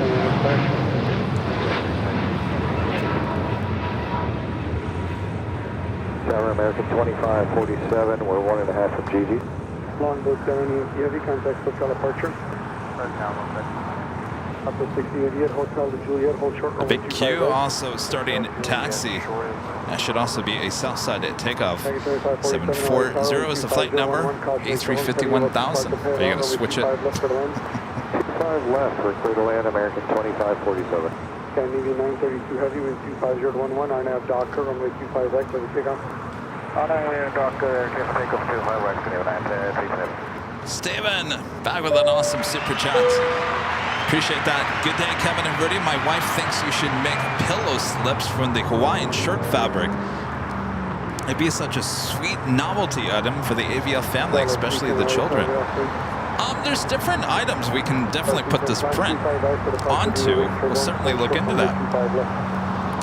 American 2547, we're 1.5 from GG. Longboat 70 heavy, contact hotel departure. Up to 6088, Hotel to Juliet, hold short. Big Q also starting taxi. That should also be a Southside takeoff. 740 is the flight number. A350 1000. Are you going to switch it? 5 left, we're clear to land, American 2547. Okay, Navy 932 heavy, wind 25011, RNAV Docker, runway 25 right, clear to take off. RNAV Docker, clear to take off 25 right, clear to land, 37. Steven, back with an awesome super chat. Appreciate that. Good day, Kevin and Rudy. My wife thinks you should make pillow slips from the Hawaiian shirt fabric. It'd be such a sweet novelty item for the AVL family, especially the children. There's different items we can definitely put this print onto. We'll certainly look into that.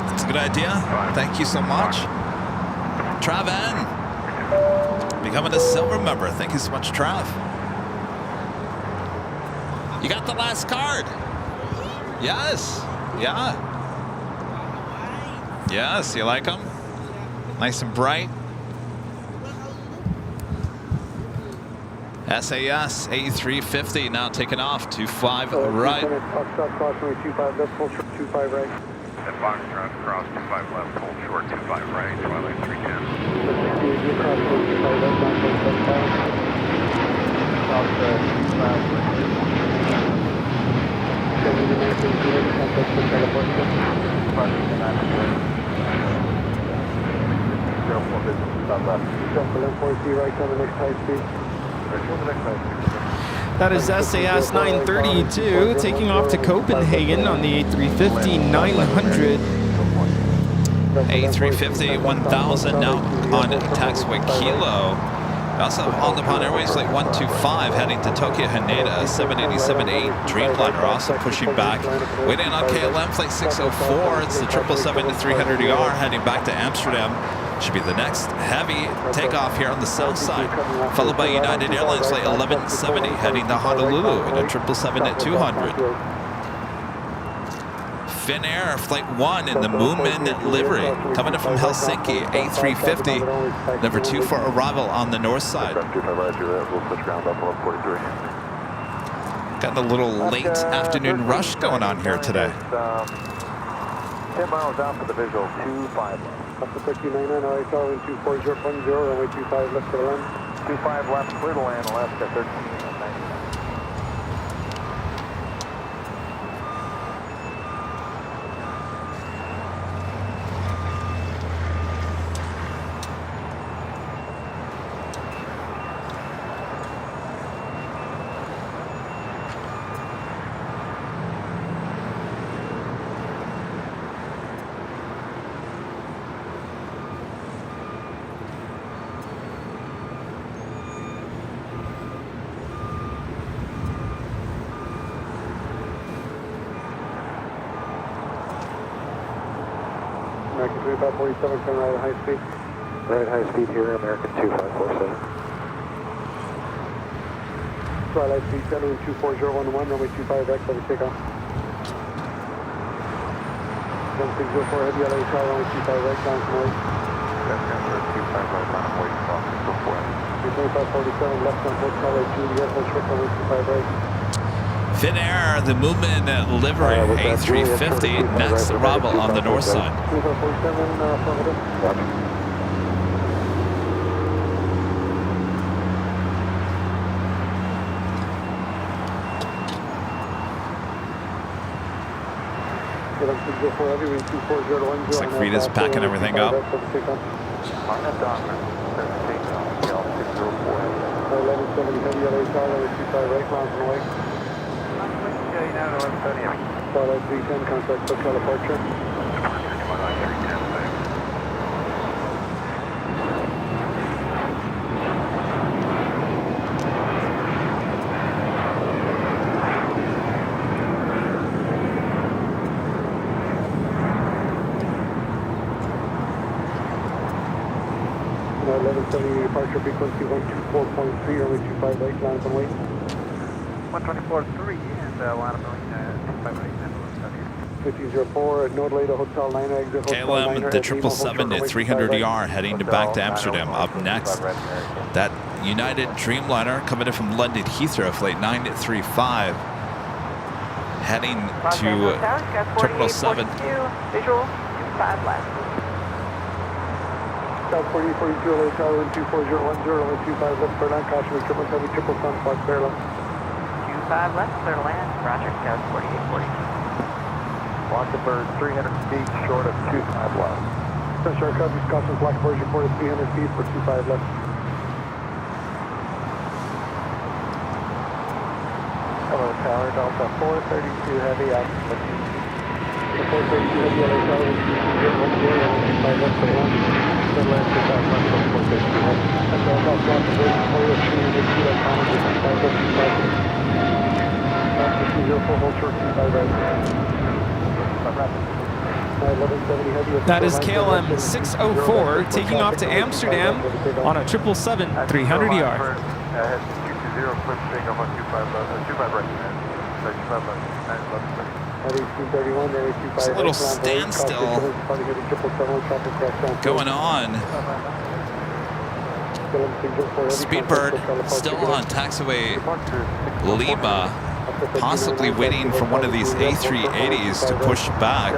That's a good idea. Thank you so much. Trav N, becoming a silver member. Thank you so much, Trav. You got the last card. Yes. Yeah. Yes, you like them? Nice and bright. SAS A350 now taking off. 25 right. Foxtrot crossing 25 left, full short 25 right. At Foxtrot, cross 25 left, hold short 25 right, Twilight 310. That is SAS 932 taking off to Copenhagen on the A350 900. A350 1000 now on taxiway Kilo. Also on the Japan Airways Flight 125 heading to Tokyo Haneda. 787-8 Dreamliner also pushing back. Waiting on KLM Flight 604. It's the 777-300ER heading back to Amsterdam. Should be the next heavy takeoff here on the south side, followed by United Airlines Flight 1170 heading to Honolulu in a 777-200. Finnair Flight 1 in the Moomin livery, coming in from Helsinki, A350, number 2 for arrival on the north side. Got a little late afternoon rush going on here today. 10 miles out for the visual, 25 left. Up to 1399, RHR, wind 24010, runway 25 left to the land. 25 left, clear to land, Alaska 13. American 2547, turn right at high speed. Right high speed here, American 2547. Twilight 310, wind 24011, runway 25 right, clear to take off. 1604 heavy, LAX, runway 25 right, down to noise. That's transfer 25 right, on way cross 2547, left on hotel at Juliet, hold short, runway 25 right. Finnair, the Moomin livery, A350, next arrival on the north side. 2547, affirmative. Looks like Rita's packing everything up. 1170 heavy, LAX, runway 25 right, mountain away. Twilight 310, contact hotel departure. Now 1170 departure frequency 124.3, runway 25 right, land on way. 124.3 and line of 25 right, 5004 at Node Leda Hotel 9 exit. KLM, the 777 at 300ER heading back to Amsterdam. Up next, that United Dreamliner coming in from London Heathrow, flight 935, heading to Terminal 7. Visual, 25 left. South 4042, LA Tower, 24010, 25 left, clear land, caution, 777, sun, Fox Airline. 25 left, clear to land, Roger, Scout 4842. Blackbird 300 feet short of 25 left. Special aircraft, caution, Blackbird reported 300 feet for 25 left. Hello, Tower, Delta 432 heavy, altitude. The 432 heavy, LA Tower, 24010, 25 left, clear land. Clear land, 25 left, 432 heavy. That's all about Blackbird, 300 feet, at common, 25 left, 25 left. 204, hold short, 25 right. That is KLM 604 taking off to Amsterdam on a 777 300ER. Head 220, clip staying up on 25 left, 25 right. 25 left, There's a little standstill going on. Speedbird still on taxiway Lima, possibly waiting for one of these A380s to push back.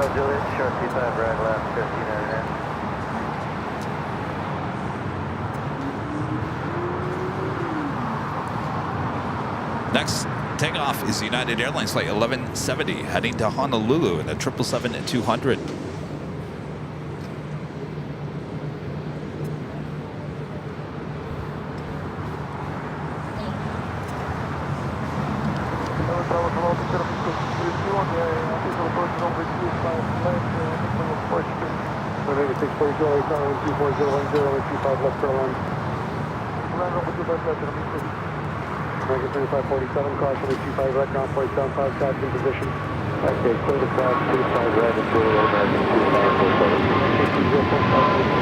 Next takeoff is United Airlines flight 1170 heading to Honolulu in a 777-200. American 3547, cross 25 right, ground 47, 5 shots in position. Okay, clear to cross 25 right, and clear to American 2547.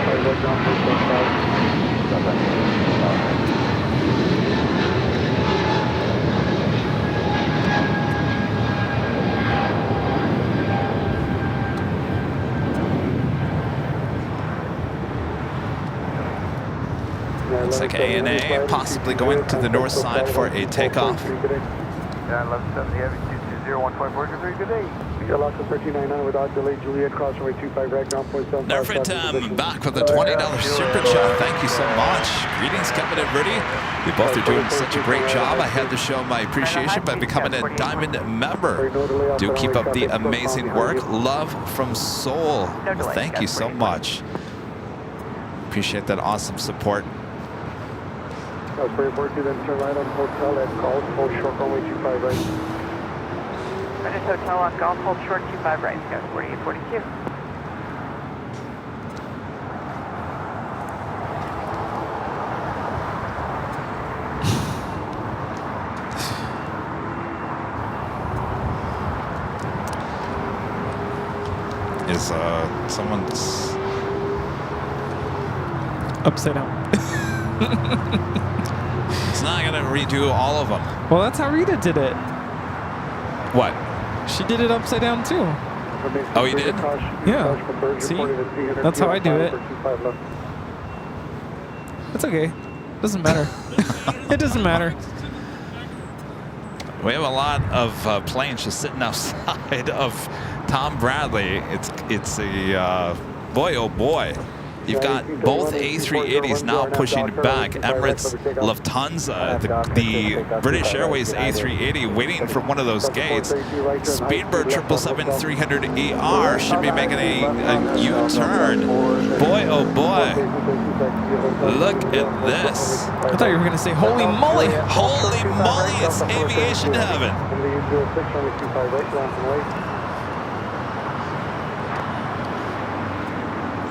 25 right, ground 47, 5. Looks like ANA possibly going to the north side for a takeoff. Yeah, 1170 heavy, 220, 124 degree, good day. Lock of 1399 without delay, Juliet, cross runway 25 right, ground 47. Nerfit back with a $20 super chat. Thank you so much. Greetings, Kevin and Rudy. You both are doing such a great job. I had to show my appreciation by becoming a Diamond member. Do keep up the amazing work. Love from Seoul. Thank you so much. Appreciate that awesome support. That's very important. Then turn right on hotel at Golf, hold short runway 25 right. British Hotel on Golf, hold short 25 right, Scout 4842. Is someone's upside down? It's not gonna redo all of them. Well, that's how Rita did it. What? She did it upside down too. Oh, you did? Yeah. See? That's how I do it. It's okay. Doesn't matter. It doesn't matter. We have a lot of planes just sitting outside of Tom Bradley. It's a boy, oh boy. You've got both A380s now pushing back. Emirates, Lufthansa, the British Airways A380 waiting for one of those gates. Speedbird 777-300ER should be making a U-turn. Boy, oh boy. Look at this. I thought you were going to say, holy moly. Holy moly, it's aviation heaven.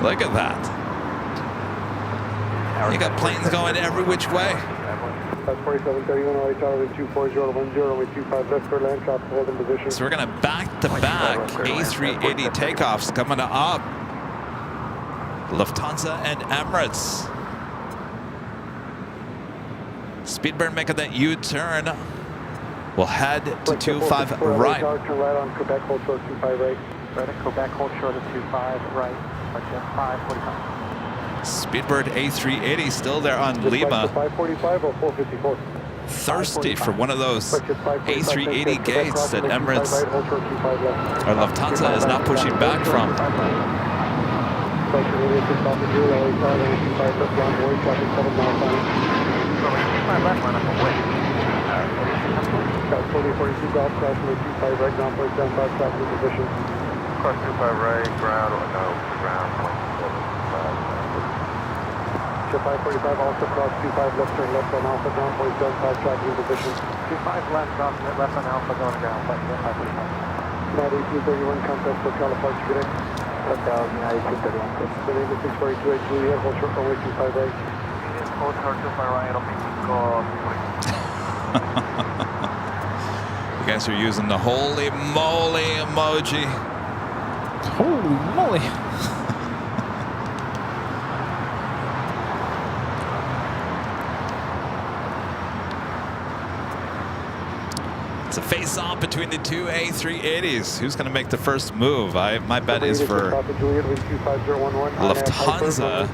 Look at that. You got planes going every which way. So we're going to back-to-back A380 takeoffs coming up. Lufthansa and Emirates. Speedbird making that U-turn. We'll head to 25 right. Turn right on Quebec, hold short 25 right. Ready, go back, hold short of 25, right, jet 545. Speedbird A380 still there on Lima. 545 or 454? Thirsty for one of those A380 gates that Emirates or Lufthansa is not pushing back from. Got 4042 golf, crossing 25 right, ground point 75, traffic in position. Cross 25 right, ground, or no, ground, 0.75. Jet 545 also cross 25 left, turn left on Alpha, ground point 75, traffic in position. 25 left, crossing it left on Alpha, going to ground, flight jet 545. Not 1831, contact for California, good day. Hotel, United 231. The name is 642 Juliet, hold short runway 25 right. Hold short 25 right, it'll be called. You guys are using the holy moly emoji. Holy moly. It's a face-off between the two A380s. Who's going to make the first move? My bet is for Lufthansa,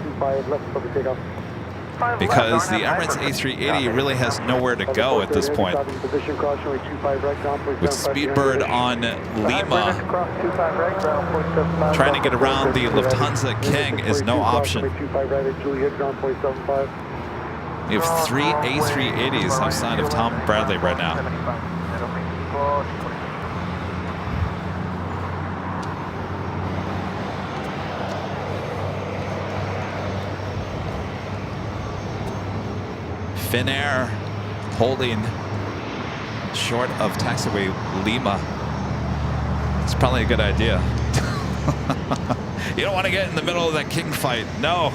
because the Emirates A380 really has nowhere to go at this point. With Speedbird on Lima, trying to get around the Lufthansa King is no option. We have 3 A380s outside of Tom Bradley right now. Finnair holding short of taxiway Lima. It's probably a good idea. You don't want to get in the middle of that king fight. No.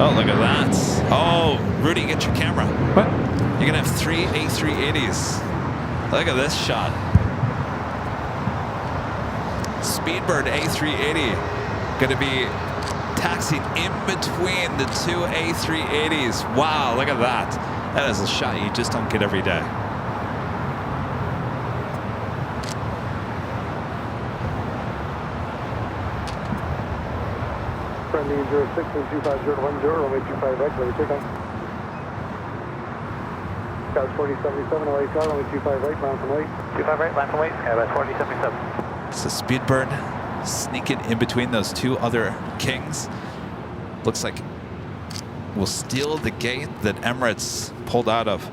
Oh, look at that. Oh, Rudy, get your camera. What? You're going to have 3 A380s. Look at this shot. Speedbird A380 going to be taxiing in between the 2 A380s. Wow, look at that. That is a shot you just don't get every day. Friendly 06-25010, runway 25 right, ready, take off. Scouts 4077, away car, runway 25 right, land from right. 25 right, land from right, Airbus 4077. So Speedbird sneaking in between those two other Kings. Looks like we'll steal the gate that Emirates pulled out of.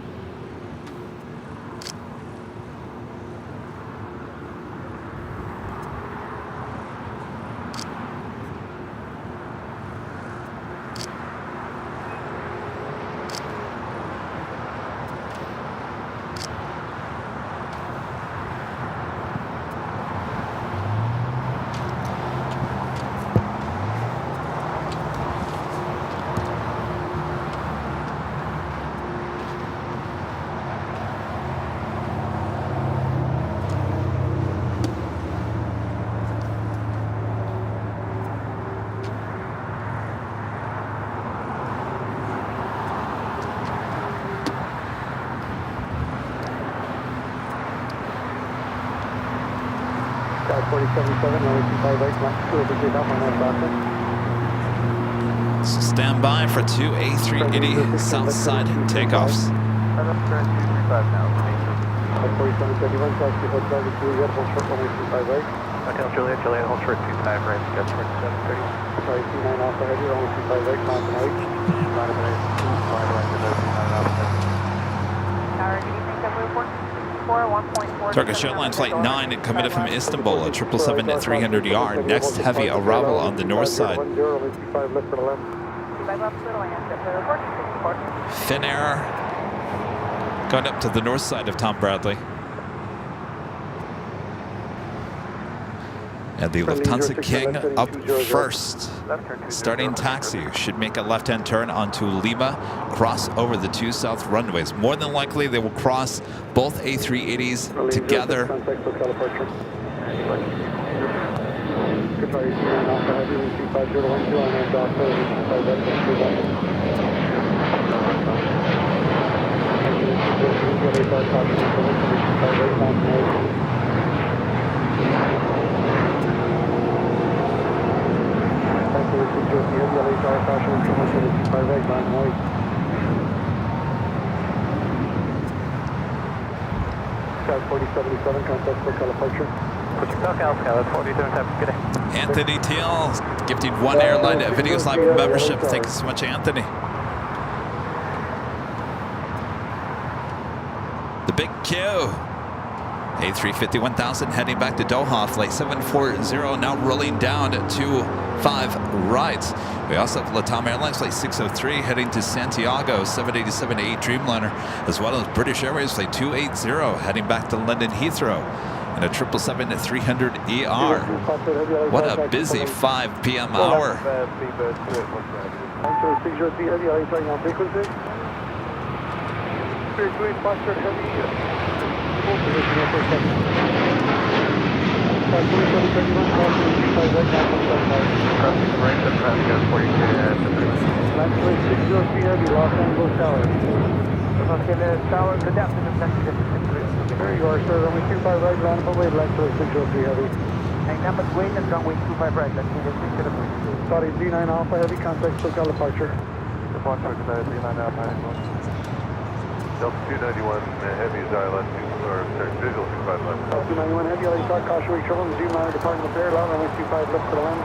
Scouts 4077, runway 25 right, land to take off on that process. So stand by for 2 A380 south side takeoffs. Airbus turn 235 now. 4771, South Sea Hotel, Juliet, hold short runway 25 right. Hotel Juliet, Juliet, hold short 25 right, Jet 730. Sorry, C9 Alpha heavy, runway 25 right, land from right. Line of right, 25 right, to the C9 Alpha. Tower, good evening, W4, 1.4. Turkish Airlines Flight 9 committed from Istanbul, a 777-300ER. Next heavy arrival on the north side. Finnair going up to the north side of Tom Bradley. And the Lufthansa King up first. Starting taxi, should make a left-hand turn onto Lima, cross over the 2 south runways. More than likely, they will cross both A380s together. Good fire, C9 Alpha Heavy, wind 25012 on that doctor, wind 25 right, that's good one. LAX caution, wind 25 right, down to right. Heavy, LAX caution, wind 25 right, down to right. Sky 4077, contact for departure. Anthony Teal gifting one Airline Videos Live membership. Thank you so much, Anthony. The big Q. A350 1000 heading back to Doha. Flight 740 now rolling down at 25 right. We also have LATAM Airlines Flight 603 heading to Santiago. 787-8 Dreamliner, as well as British Airways Flight 280 heading back to London Heathrow. And a 777-300ER. What a busy 5 p.m. hour. There you are, sir. Runway 25 right, land up away, left to 603 Heavy. Hang number wing and runway 25 right, let's see the 603. Sorry, D9 Alpha Heavy, contact SoCal departure. Departure to D9 Alpha Heavy. Delta 291 Heavy is ILS, or sorry, visual 25 left. Delta 291 Heavy, LA start, caution, wake trouble, the Dreamliner departing the fair, loud, runway 25 left to the land.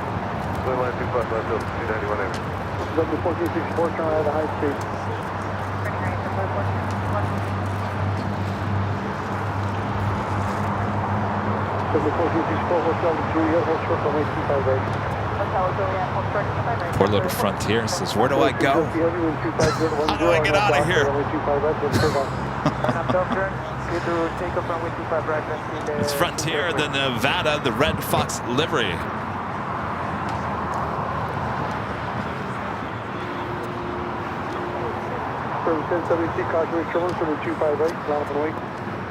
Line 25 left, Delta 291 Heavy. Delta 1464, turn right at high speed. Poor little Frontier says, where do I go? How do I get out of here? It's Frontier, the Nevada, the Red Fox livery. Service 1070, caution, wake trouble, service 25 right, line up and wait.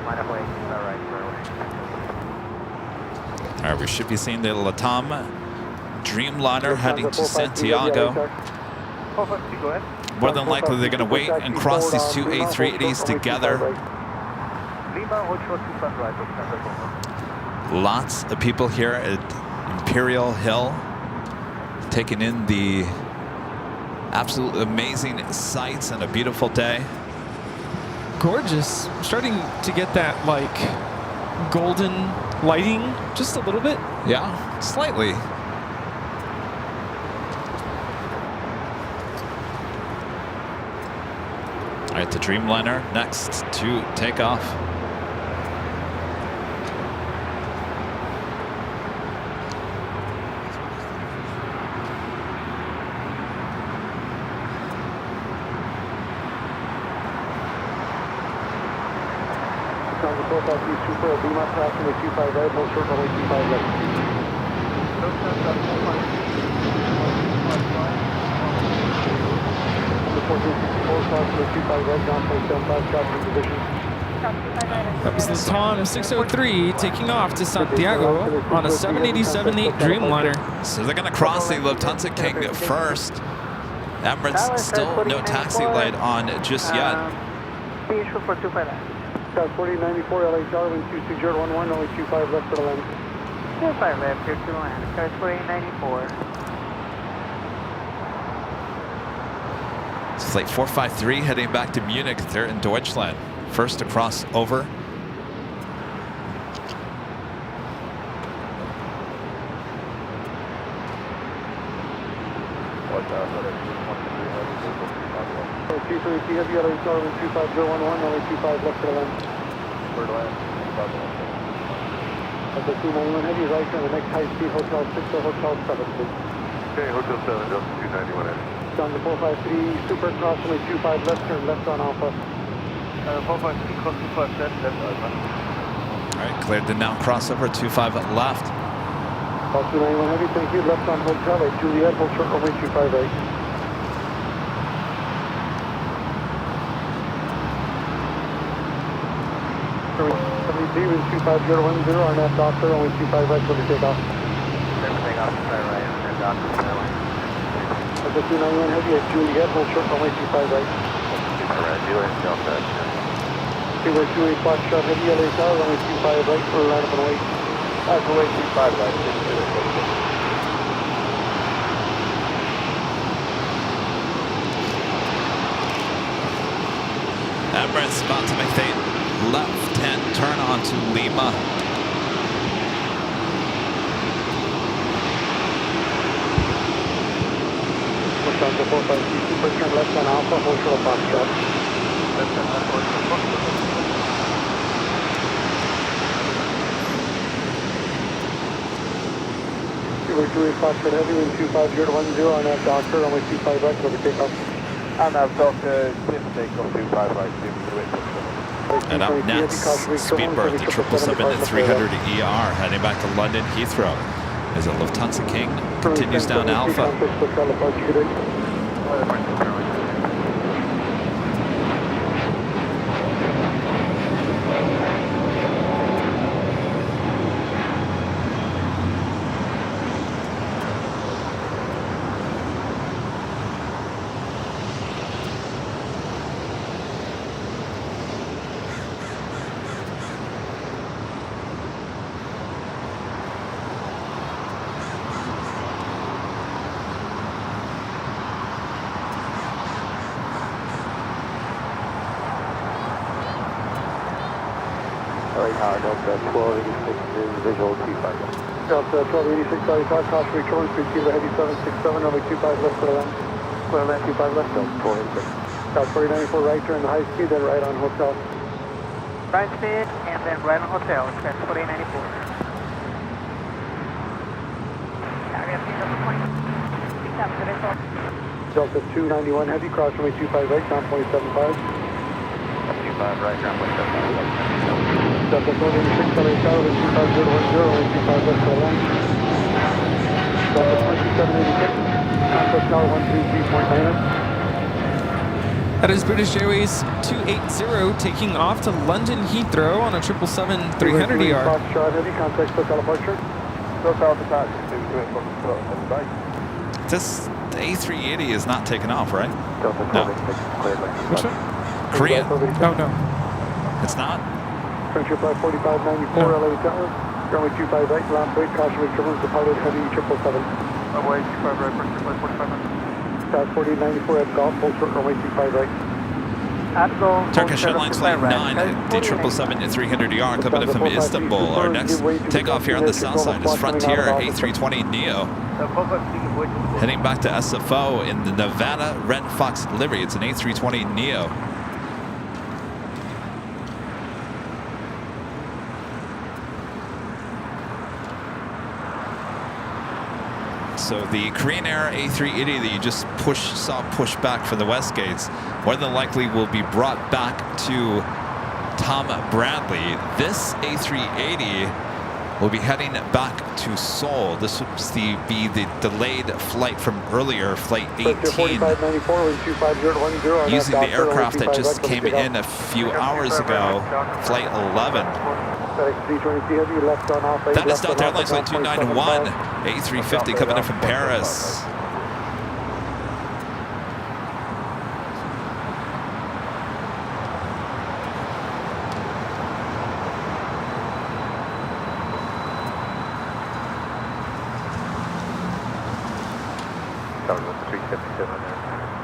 Line up, wait, all right, All right, we should be seeing the LATAM Dreamliner heading to Santiago. More than likely, they're going to wait and cross these two A380s together. Lots of people here at Imperial Hill taking in the absolutely amazing sights and a beautiful day. Gorgeous. I'm starting to get that like golden lighting just a little bit. Yeah, slightly. All right, the Dreamliner next to take off. Super, beam up, passing with 25 right, hold short, runway 25 left. The 1464, crossing with 25 right, down 0.75, capture position. That was LATAM 603 taking off to Santiago on a 787-8 Dreamliner. So they're going to cross the Lufthansa King first. Emirates still no taxi light on just yet. for 25 Sky 4094, LA Tower, wind 26011, only 25 left for the land. 25 left here to land. Sky 4094. It's flight 453 heading back to Munich. They're in Deutschland. First to cross over. T3 Heavy, LA Tower, wind 25011, only 25 left for the land. At the 291 Heavy, right turn, the next high speed, Hotel 6 or Hotel 7, please. Okay, Hotel 7, Delta 291 Heavy. Down to 453, super crossing with 25 left turn, left on Alpha. 453, cross 25 left, left Alpha. All right, cleared the now crossover, 25 left. Call 291 Heavy, thank you, left on Hotel 8, Juliet, hold short, runway 25 right. Service 73, wind 25010, RNAV doctor, only 25 right, for the takeoff. Delta 291 Heavy at Juliet, hold short runway 25 right. Juliet, Delta. Fever 28 Foxtrot Heavy, LA Tower, runway 25 right for line up and wait. Runway 25 right. Emirates about to make the left-hand turn onto Lima. Push on to 453, first turn left on Alpha, hold short Foxtrot. Fever 28 Foxtrot Heavy, wind 25010 on that Doctor, runway 25 right, over takeoff. And I've Delta, clear for takeoff 25 right, And up next, Speedbird, the 777-300ER, heading back to London Heathrow. As a Lufthansa King continues down Alpha. Delta 1286 is visual 25. Delta 1286, sorry, 5, caution return, speed to heavy 767, runway 25 left for land. Clear land 25 left, Delta 1286. South 4094 right, turn the high speed, then right on hotel. Right speed, and then right on hotel, trans 4894. Delta 291 heavy, cross runway 25 right, ground 275. 25 right, ground 275. Delta 1286, LA Tower, wind 25010, runway 25 left for land. Delta 2786, contact tower 133.9. That is British Airways 280 taking off to London Heathrow on a 777-300ER. Foxtrot heavy, contact hotel departure. Hotel departure to 28 right. This the A380 is not taking off, right? Delta 1286 cleared lane. Which one? Korean. Oh, no. It's not? French flight 4594, LA Tower, runway 25 right, land break, caution returns, departed heavy 777. Runway 25 right, French flight 4594. South 4894 at Golf, hold short runway 25 right. At Golf, Turkish Airlines Flight 9, the 777-300ER coming in from Istanbul. Our next takeoff here on the south side is Frontier A320neo. Heading back to SFO in the Nevada Red Fox livery. It's an A320neo. So the Korean Air A380 that you just saw push back from the west gates, more than likely will be brought back to Tom Bradley. This A380 will be heading back to Seoul. This will be the delayed flight from earlier, flight 18. Using the aircraft that just came in a few hours ago, flight 11. That is Delta Airlines Flight 291, A350 coming in from Paris.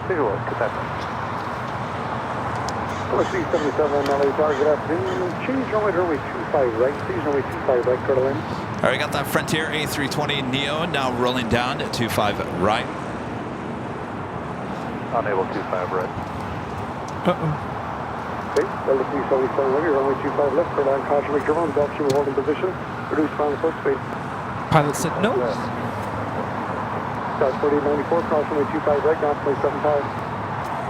Visual, Quebec. 377 LA Tower, good afternoon. Change runway to runway 25 right, please, runway 25 right, clear to land. All right, we got that Frontier A320neo now rolling down at 25 right. Unable 25 right. Okay, Delta 377 heavy, runway 25 left, clear land, caution, make your own, belt should hold in position, reduce ground foot space. Pilot said no. South 4894, cross runway 25 right, ground 275.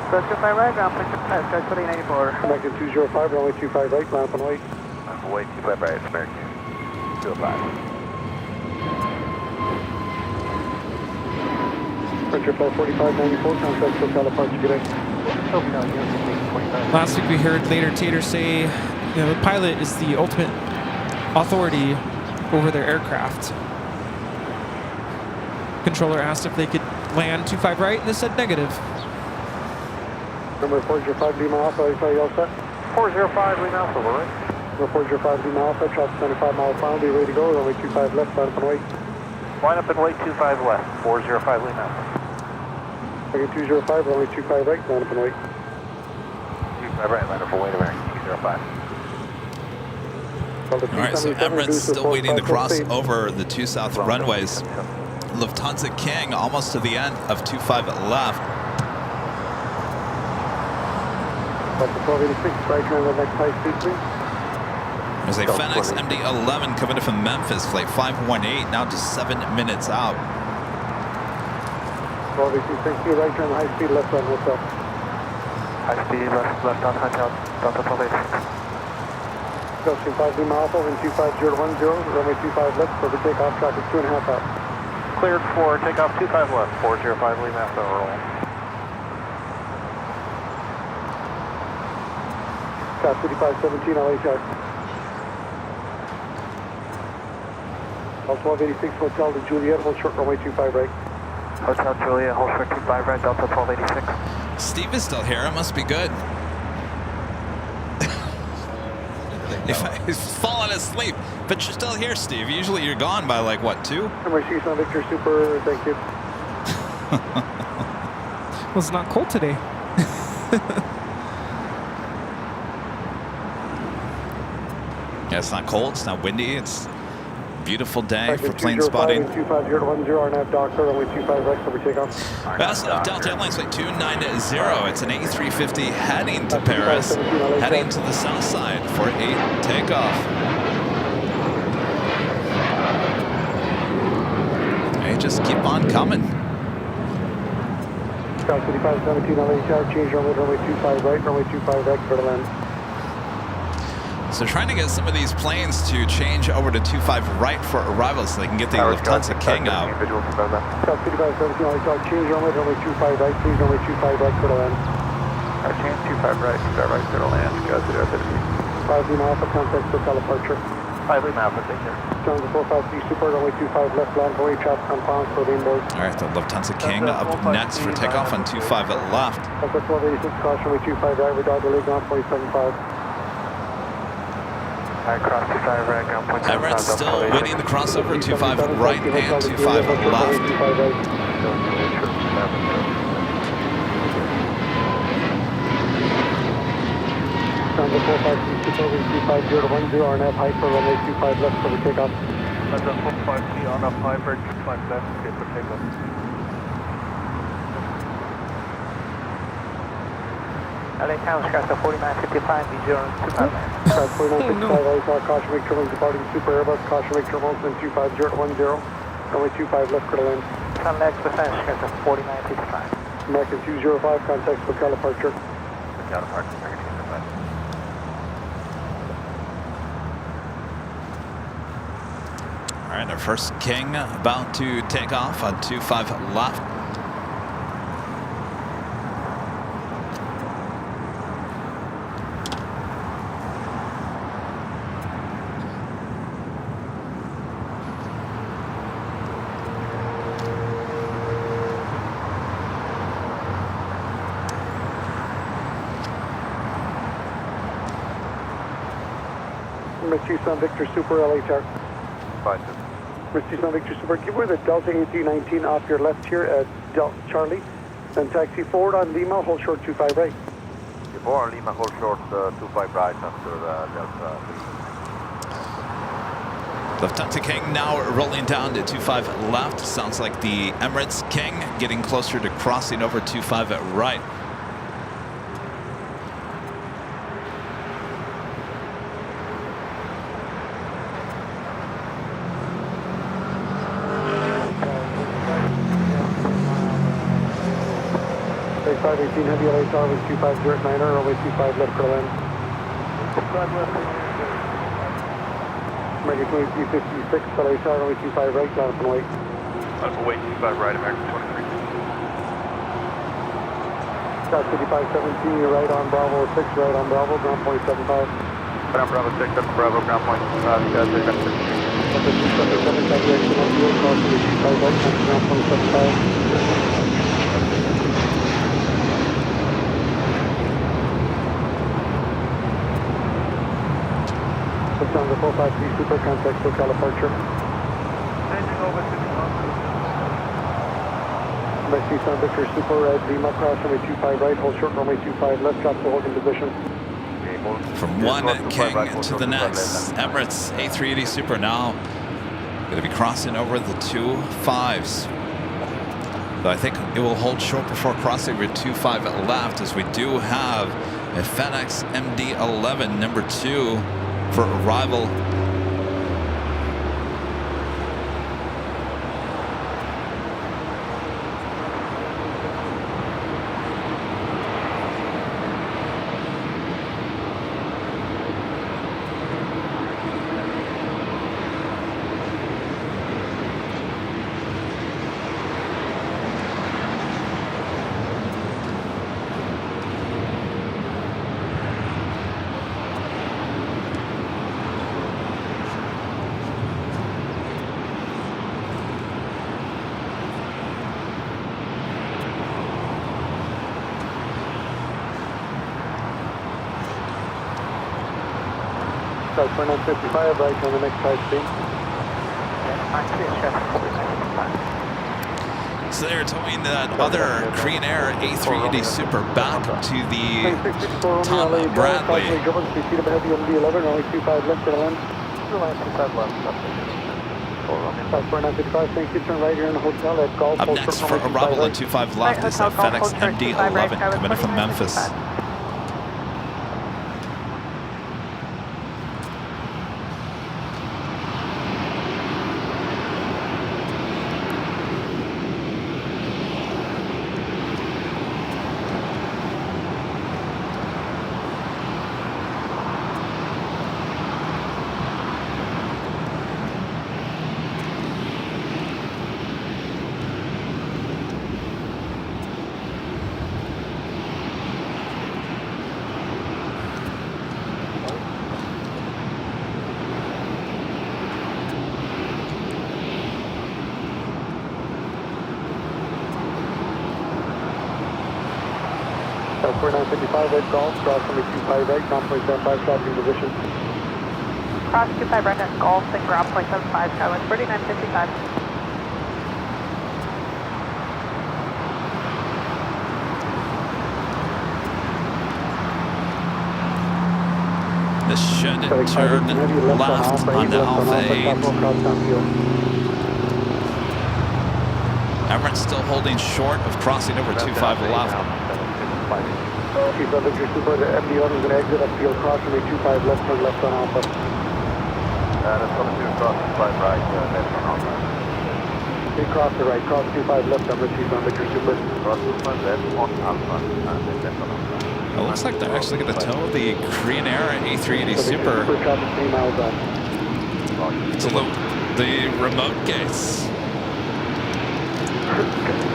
Cross 25 right, ground 275, South 4894. Connected 205, runway 25 right, line up and wait. Runway 25 right, American 205. Frontier flight 4594, contact hotel departure, good day. Last week we heard Later Tater say, you know, the pilot is the ultimate authority over their aircraft. controller asked if they could land 25 right, and they said negative. Number 405 Lima Alpha, are you all set? 405 Lima Alpha, all right. Number 405 Lima Alpha, traffic 75 miles per hour, be ready to go, runway 25 left, line up and wait. Line up and wait 25 left, 405 Lima Alpha. Again, 205, runway 25 right, line up and wait. 25 right, line up and wait, American 205. All right, so Emirates still waiting to cross over the 2 south runways. Lufthansa King almost to the end of 25 left. Delta 1286, right turn the next high speed, please. There's a FedEx MD-11 coming in from Memphis, flight 518, now just 7 minutes out. 1286, right turn the high speed, left on hotel. High speed, left on hotel, Delta 1286. Gulfstream 5 Lima Alpha, wind 25010, runway 25 left, for the takeoff, traffic 2.5 out. Cleared for takeoff 25 left, 405 Lima Alpha, roll. South City 517, LHR. Delta 1286, Hotel to Juliet, hold short, runway 25 right. Hotel Juliet, hold short 25 right, Delta 1286. Steve is still here, it must be good. If I've fallen asleep, but you're still here, Steve. Usually you're gone by like, what, 2? Number 6 on Victor Super, thank you. Well, it's not cold today. Yeah, it's not cold, it's not windy, it's a beautiful day for plane spotting. 25010, RNAV Doctor, runway 25 right, over takeoff. Vessel of Delta Airlines flight 290. It's an A350 heading to Paris, heading to the south side for a takeoff. They just keep on coming. South City 517, LHR, change runway 25 right, runway 25 right, for the land. So trying to get some of these planes to change over to 25 right for arrival so they can get the Lufthansa King out. South City 517, LHR, change runway 25 right, please, runway 25 right, for the land. Change 25 right, 25 right, for the land, go to there, 5 Lima Alpha, contact for departure. 5 Lima Alpha, take care. John 453 Super, runway 25 left, land, away, traffic on pounds for the inboard. All right, the Lufthansa King up next for takeoff on 25 left. Delta 1286, caution, runway 25 right, radar delay, ground 475. Cross 25 right, ground point 75. Emirates still waiting to cross over 25 right and 25 left. Number 453 Super, wind 25010, RNAV height for runway 25 left for the takeoff. That's a 453 on off high for 25 left, okay, for takeoff. LA Town, Skysta 4955, B025. Sky 4965, LHR, caution, make turbulence departing Super Airbus, caution, make turbulence, wind 25010, runway 25 left for the land. Sun LAX, Skysta 4955. American 205, contact for departure. Hotel departure, American 205. All right, our first King about to take off on 25 left. Tucson Victor Super, LHR. 5 Tucson Victor Super, give her the Delta A319 off your left here at Charlie, then taxi forward on Lima, hold short 25 right. Before Lima, hold short 25 right after Delta. Lufthansa King now rolling down to 25 left. Sounds like the Emirates King getting closer to crossing over 25 right. Take 518 heavy LHR with 2509er, runway 25 left for land. American 2356, LHR, runway 25 right, line up and wait. Alpha wait 25 right, American 23. South City 517, you're right on Bravo 6, right on Bravo, ground point 75. Right on Bravo 6, up to Bravo, ground point 75, you guys, Number 277, copy action on fuel, crossing the 25 right, country ground 275. On the 453 Super, contact SoCal departure. Changing over to Messi San Victor Super, red, Lima, cross runway 25 right, hold short runway 25 left, drop to hold in position. From one king to the next, Emirates A380 Super now going to be crossing over the 25s. But I think it will hold short before crossing over 25 left, as we do have a FedEx MD-11 number 2 for arrival. South 4955, right on the next high speed. So they're towing that other Korean Air A380 Super back to the Tom Bradley. Up next for arrival on 25 left is a FedEx MD-11 coming in from Memphis. South 4955, red golf, cross runway 25 right, ground point 75, dropping position. Cross 25 right at golf and ground point 75, Skyward 4955. This should turn left onto Alpha 8. Emirates still holding short of crossing over 25 left. Chief of Victor Super, the MD-11 is going to exit upfield, cross runway 25 left, turn left on Alpha. That's coming to cross 25 right, left on Alpha. They cross the right, cross 25 left, Emirates, Chief of Victor Super. Cross 25 left on Alpha, and then left on Alpha. It looks like they're actually going to tow the Korean Air A380 Super to the remote gates.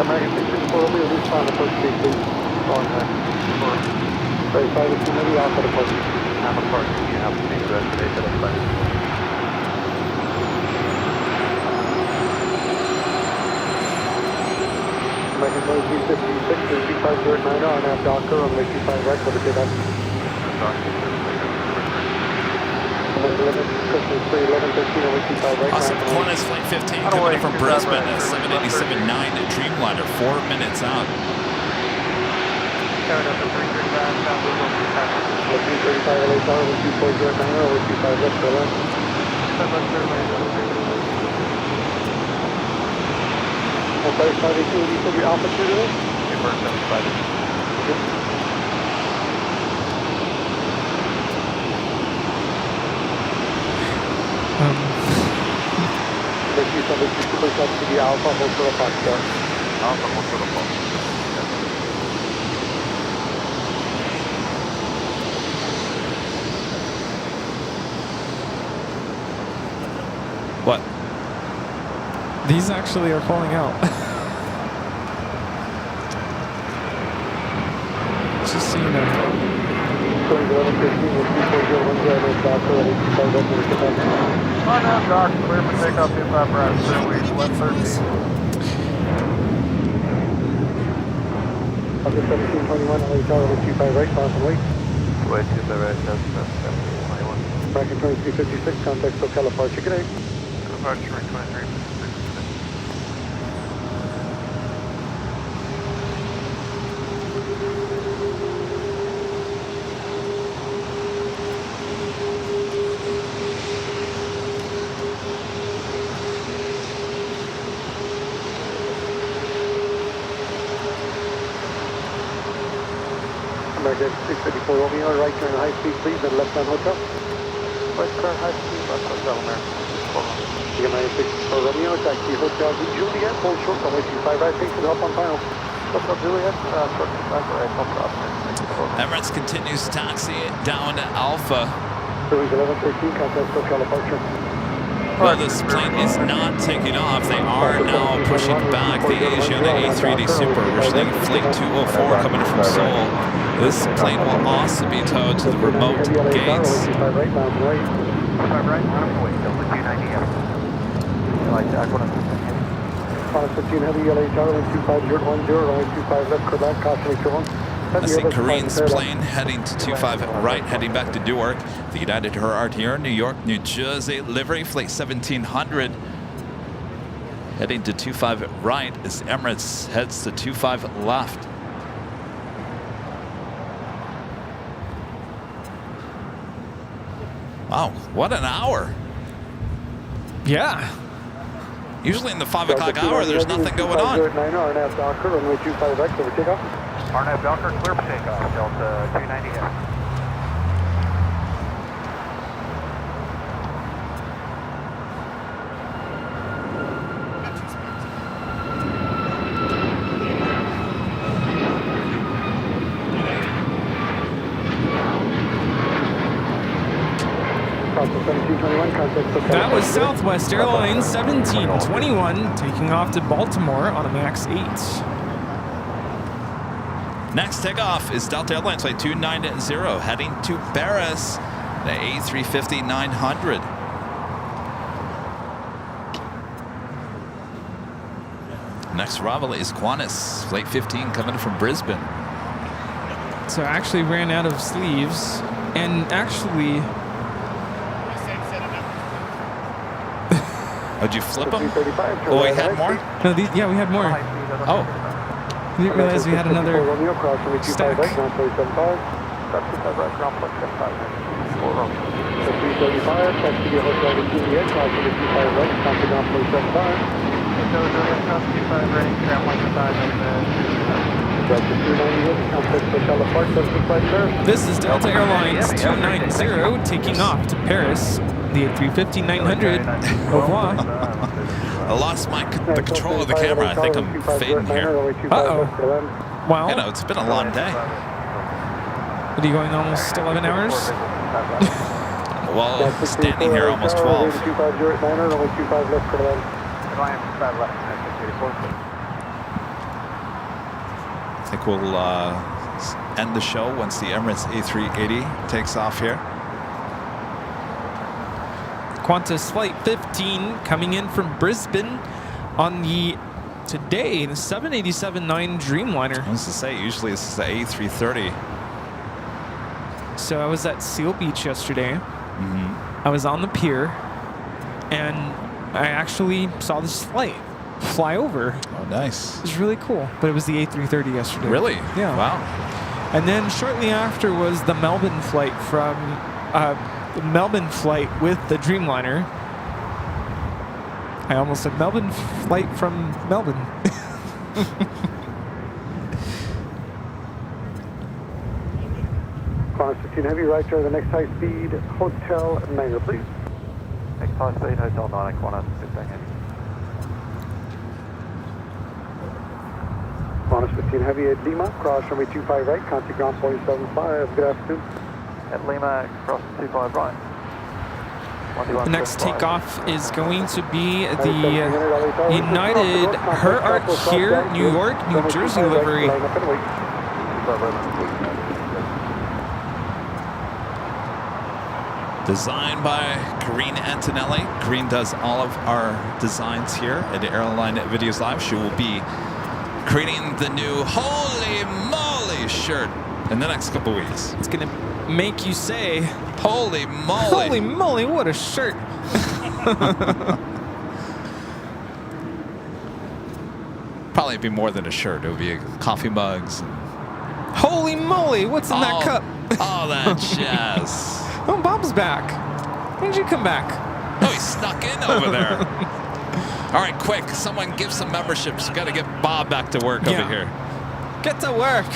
American 664, we will respond to first gate, please. Very sorry, it's maybe off at the post. I'm a parking, you have to be reservation at the American 2356, 2509 on that Docker on the 25 right, what is it up? Awesome. Cornice Flight 15 coming in from Brisbane at 787-9 Dreamliner, 4 minutes out. What? These actually are falling out. Just so you know. 1113 with 2401 Grand Air Docker at 85 right number kickoff. On that dock, clear for takeoff, 25 right, runway 1113. Up to 1721, LA Tower with 25 right, crossing wait. Wait, 25 right, that's 1721. Bracket 2356, contact SoCal departure, good day. Departure 2356. American 654 Romeo, right turn high speed please, and left hand hotel. Right turn high speed, left hotel, American. United 654 Romeo, taxi hotel to Juliet, hold short, runway 25 right, thanks for the help on final. Hotel Juliet, short 25 right, no problem. Emirates continues taxi down to Alpha. Cruise 1113, contact SoCal departure. Well, this plane is not taking off. They are now pushing back the Asiana A380 Super, originally Flight 204 coming from Seoul. This plane will also be towed to the remote gates. 25 right, mountain right. 25 right, mountain wait, Delta 290 F. Like that, going to 15 heavy, LA Tower, 25010, runway 25 left, Quebec, caution, turn. I see Korean's plane heading to 25 right, heading back to Newark. The United Herart here, New York, New Jersey, livery flight 1700. Heading to 25 right as Emirates heads to 25 left. Wow, what an hour. Yeah. Usually in the 5 o'clock hour, there's nothing going on. RNAV Docker, runway 25 right, over takeoff. RNAV Docker, clear for takeoff, Delta 290 F. That was Southwest Airlines 1721 taking off to Baltimore on a MAX 8. Next takeoff is Delta Airlines flight 290 heading to Paris, the A350-900. Next arrival is Qantas, flight 15 coming from Brisbane. So I actually ran out of sleeves, and actually... Oh, did you flip them? Oh, we had more? No, yeah, we had more. Oh. I didn't realize we had another stack. This is Delta Airlines 290 taking off to Paris. The A350-900. Au revoir. I lost the control of the camera. I think I'm fading here. Uh-oh. Wow. You know, it's been a long day. What are you going almost 11 hours? Well, standing here almost 12. I think we'll end the show once the Emirates A380 takes off here. Qantas Flight 15 coming in from Brisbane on the 787-9 Dreamliner. I was to say, usually this is the A330. So I was at Seal Beach yesterday. I was on the pier, and I actually saw this flight fly over. Oh, nice. It was really cool. But it was the A330 yesterday. Really? Yeah. Wow. And then shortly after was the Melbourne flight from... the Melbourne flight with the Dreamliner. I almost said Melbourne flight from Melbourne. Qantas 15 heavy, right to the next high speed hotel Niner, please. Next high speed hotel 9, Qantas 15 heavy. Qantas 15 heavy at Lima, cross runway 25 right, contact ground 475. Good afternoon. At Lima, cross 25 right. The next takeoff is going to be the United Herart here, New York, New Jersey livery. Designed by Karine Antonelli. Karine does all of our designs here at Airline Videos Live. She will be creating the new Holy Moly shirt in the next couple weeks. It's going to make you say, Holy moly. Holy moly, what a shirt. Probably be more than a shirt. It would be coffee mugs. Holy moly, what's in that cup? All that jazz. Oh, Bob's back. When did you come back? Oh, he snuck in over there. All right, quick. Someone give some memberships. Got to get Bob back to work over here. Get to work.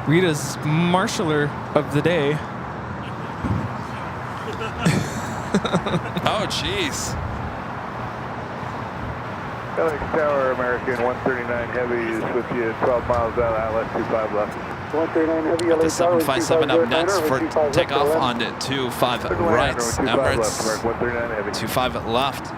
Rita's marshaller of the day. Oh, jeez. LAX Tower, American 139 Heavy is with you 12 miles out, ILS 25 left. 139 Heavy, Got the LAX Tower, 757 up 25 next for 25 takeoff left, on to 25 right. Emirates 139 Heavy. 25 left.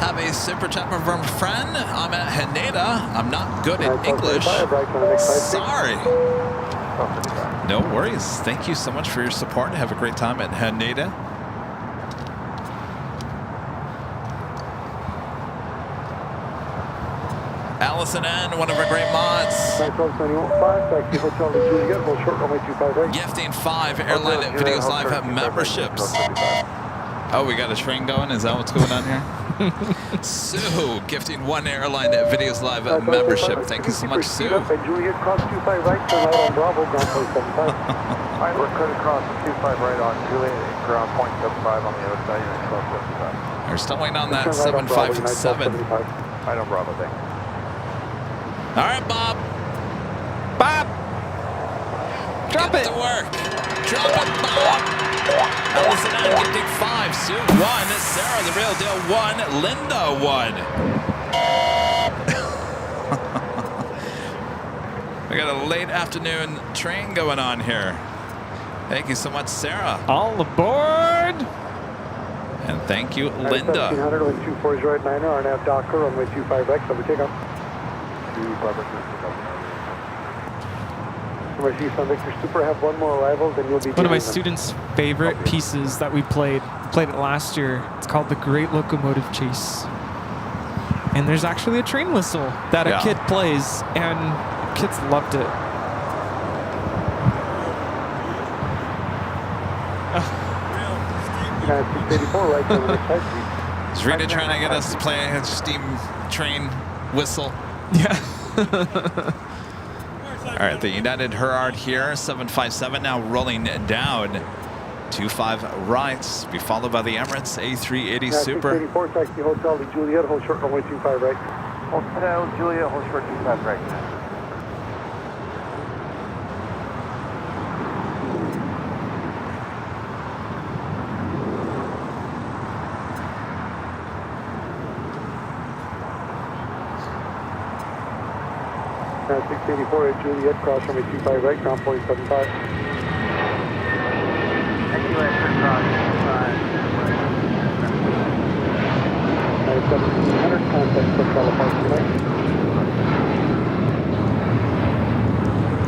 Have a super chat from a friend. I'm at Haneda. I'm not good at English. Sorry. No worries. Thank you so much for your support. Have a great time at Haneda. Allison N, one of our great mods. Gifting 5 Airline Videos Live memberships. Oh, we got a train going? Is that what's going on here? Sue, gifting 1 Airline Videos Live membership. Thank you so much, Sue. Juliet, cross 25 right, turn right on Bravo, ground point 75. All right, we're cutting across 25 right on Juliet, ground point 75 on the other side, unit 1275. We're still waiting on that 757. Right on Bravo, thank you. All right, Bob. Bob! Drop Get it! to work. Drop it, Bob. Allison Ann gifting 5. Sue 1. Sarah, the real deal 1. Linda 1. We got a late afternoon train going on here. Thank you so much, Sarah. All aboard! And thank you, Linda. 1700, wind 24 is right, 9er, RNAV Docker, runway 25 right, cover takeoff. 25 right, Number Sun Victor Super, have one more arrival, then you'll be One of my joining them. students' favorite pieces that we played it last year. It's called The Great Locomotive Chase. And there's actually a train whistle that a kid plays, and kids loved it. United 684, right, on the next side, please. Is Rita trying to get us to play a steam train whistle? Yeah. All right, the United Herard here, 757 now rolling down. 25 right, be followed by the Emirates A380 Super. 684, taxi Hotel to Juliet, hold short runway 25 right. Hotel Juliet, hold short 25 right. Now 684 at Juliet, cross runway 25 right, ground point 75. XUS, cross 1700, contact for California tonight.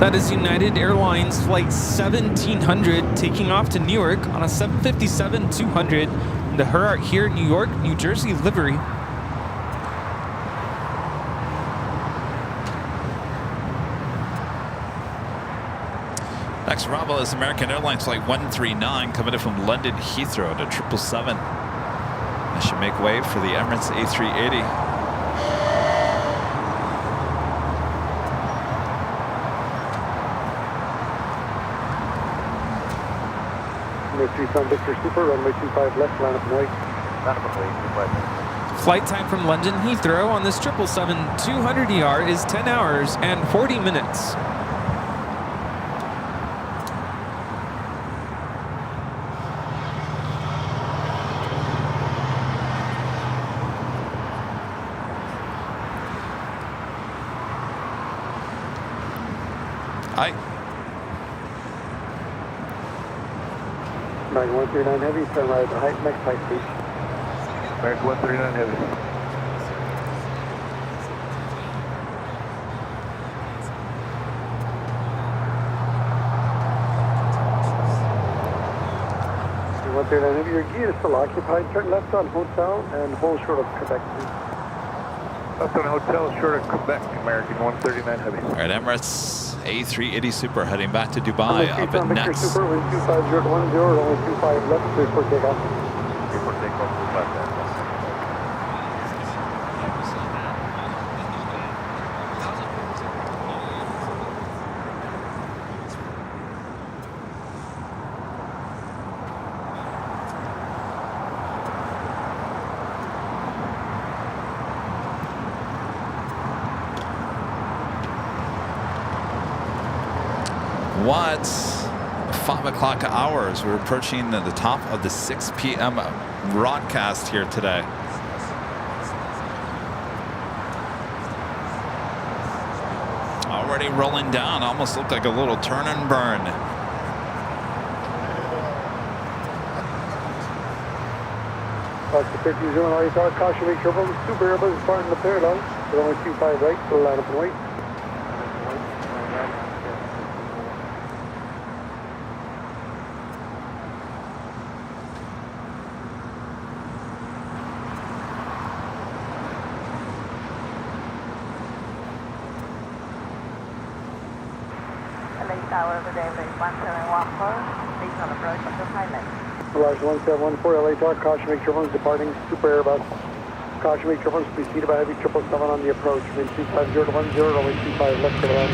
That is United Airlines Flight 1700 taking off to New York on a 757-200 in the Herart here, New York, New Jersey livery. Next arrival is American Airlines Flight 139 coming in from London Heathrow to 777. That should make way for the Emirates A380. Number 3 Sun Victor Super, runway 25 left, line up and wait. Line up and wait, 25. Flight time from London Heathrow on this 777-200ER is 10 hours and 40 minutes. Hi. American 139 Heavy, turn right at the height, next height, please. American 139 Heavy. Heavy, your gate is still occupied. Turn left on Hotel and hold short of Quebec, please. Left on Hotel, short of Quebec, American 139 Heavy. All right, Emirates A380 Super heading back to Dubai up at Victor next. Super, wind 250 to 10, only 25 left, clear for takeoff. Clear for takeoff, 25 left. What? 5 o'clock hours. We're approaching the top of the 6 p.m. broadcast here today. Already rolling down. Almost looked like a little turn and burn. Fox 50 on ISR, caution, make sure everyone's super Airbus is starting the parallel. We're only 25 right, so line up and wait. Tower over there, 1714, please on approach of the pilot. Large 1714, LA Tower, caution, make sure everyone's departing, super Airbus. Caution, make sure everyone's preceded by heavy 777 on the approach. Wind 250 to 10, runway 25 left for the land.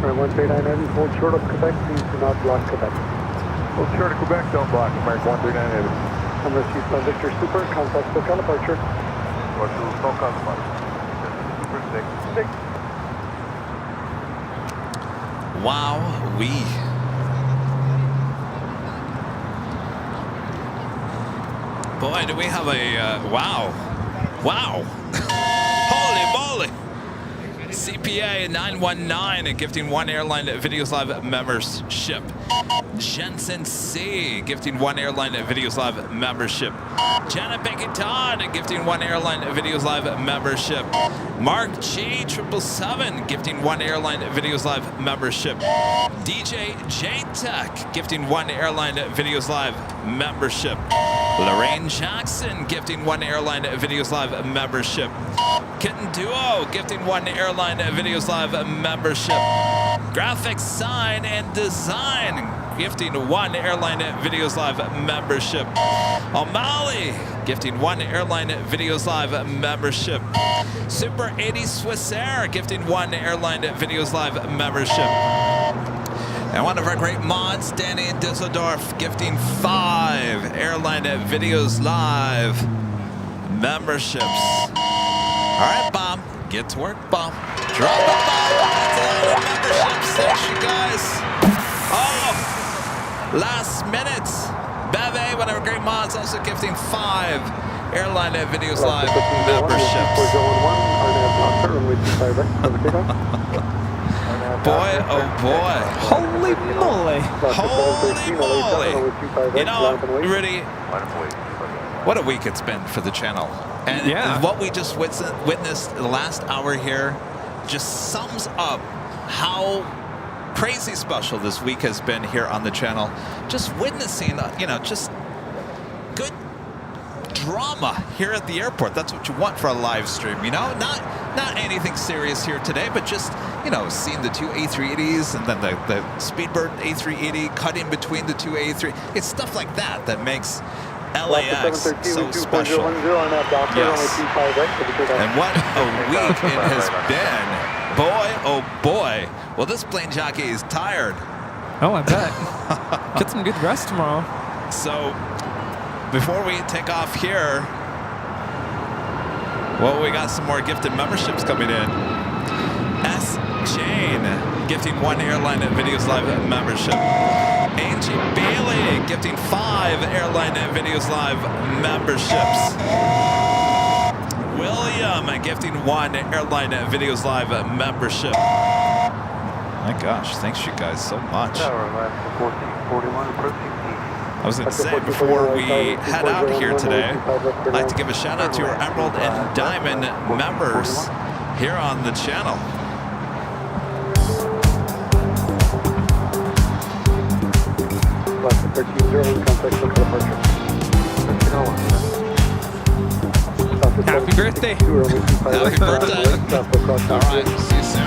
Alright, 139 Heavy, hold short of Quebec, please do not block Quebec. Hold short of Quebec, don't block, American 139 Heavy. Number 6 on Victor Super, contact SoCal departure. Or to SoCal departure. Super 6. Wow, boy, do we have a wow. Holy moly. CPA 919 gifting 1 Airline Videos Live membership. Jensen C gifting 1 Airline Videos Live membership. Janet Bacon gifting 1 Airline Videos Live membership. Mark G 777 gifting 1 Airline Videos Live membership. DJ J Tech gifting 1 Airline Videos Live membership. Lorraine Jackson gifting 1 Airline Videos Live membership. Kitten Duo gifting 1 Airline Videos Live membership. Graphics Sign and Design gifting 1 Airline Videos Live membership. O'Malley gifting 1 Airline Videos Live membership. Super 80 Swissair gifting 1 Airline Videos Live membership. And one of our great mods, Danny in Düsseldorf, gifting 5 Airline Videos Live memberships. All right, Bob, get to work, Bob. Drop the bomb. That's a lot of memberships. Thanks, you guys. Oh, last minute. Beve, one of our great mods, also gifting 5 Airline Videos Live memberships. Boy, oh boy. Holy moly. Holy moly. You know, Rudy, what a week it's been for the channel. And yeah, what we just witnessed the last hour here just sums up how crazy special this week has been here on the channel. Just witnessing, just good drama here at the airport. That's what you want for a live stream, Not anything serious here today, but just, seeing the 2 A380s and then the Speedbird A380 cut in between the 2 A3. It's stuff like that that makes LAX so special. Yes. And what a week it has been. Boy, oh boy. Well, this plane jockey is tired. Oh, I bet. Get some good rest tomorrow. So, before we take off here, well, we got some more gifted memberships coming in. S. Jane gifting 1 Airline Videos Live membership. Angie Bailey gifting 5 Airline Videos Live memberships. William gifting 1 Airline Videos Live membership. My gosh, thanks you guys so much. I was going to say, before we head out here today, I'd like to give a shout out to our Emerald and Diamond members here on the channel. Happy birthday. Happy birthday. All right, see you soon.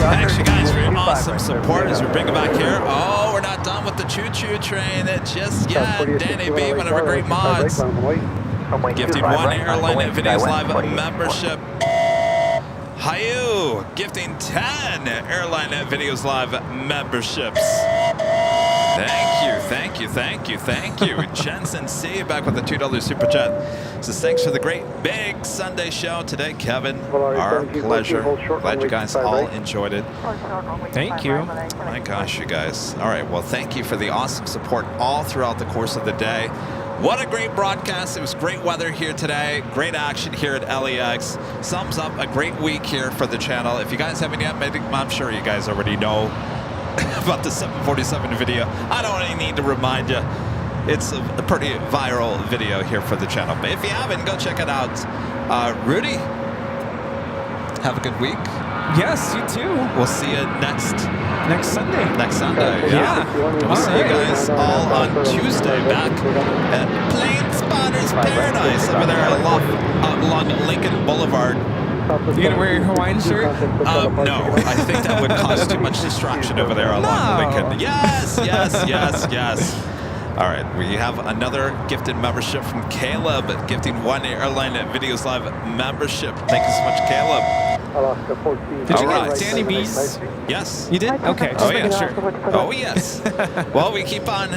Thanks, you guys, for your awesome support as we bring it back here. Oh, we're not done with the choo-choo train just yet. Danny B, one of our great mods, gifting 1 Airline Videos Live membership. Hayu, gifting 10 Airline Videos Live memberships. Thank you. Jensen C, back with the $2 super chat. Says thanks for the great big Sunday show today, Kevin. Our pleasure. Glad you guys all enjoyed it. Thank you. My gosh, you guys. All right, well, thank you for the awesome support all throughout the course of the day. What a great broadcast. It was great weather here today. Great action here at LAX. Sums up a great week here for the channel. If you guys haven't yet, I'm sure you guys already know about the 747 video. I don't really need to remind you. It's a pretty viral video here for the channel. But if you haven't, go check it out. Rudy, have a good week. Yes, you too. We'll see you next Sunday. Next Sunday, yeah. We'll see you guys all on Tuesday back at Plane Spotters Paradise over there along Lincoln Boulevard. You gonna wear your Hawaiian shirt? No, I think that would cause too much distraction over there along Lincoln. Yes. All right, we have another gifted membership from Caleb, gifting 1 Airline Videos Live membership. Thank you so much, Caleb. Did you get Danny B's? Yes. You did? Okay, just making sure. Oh, yes. Well, we keep on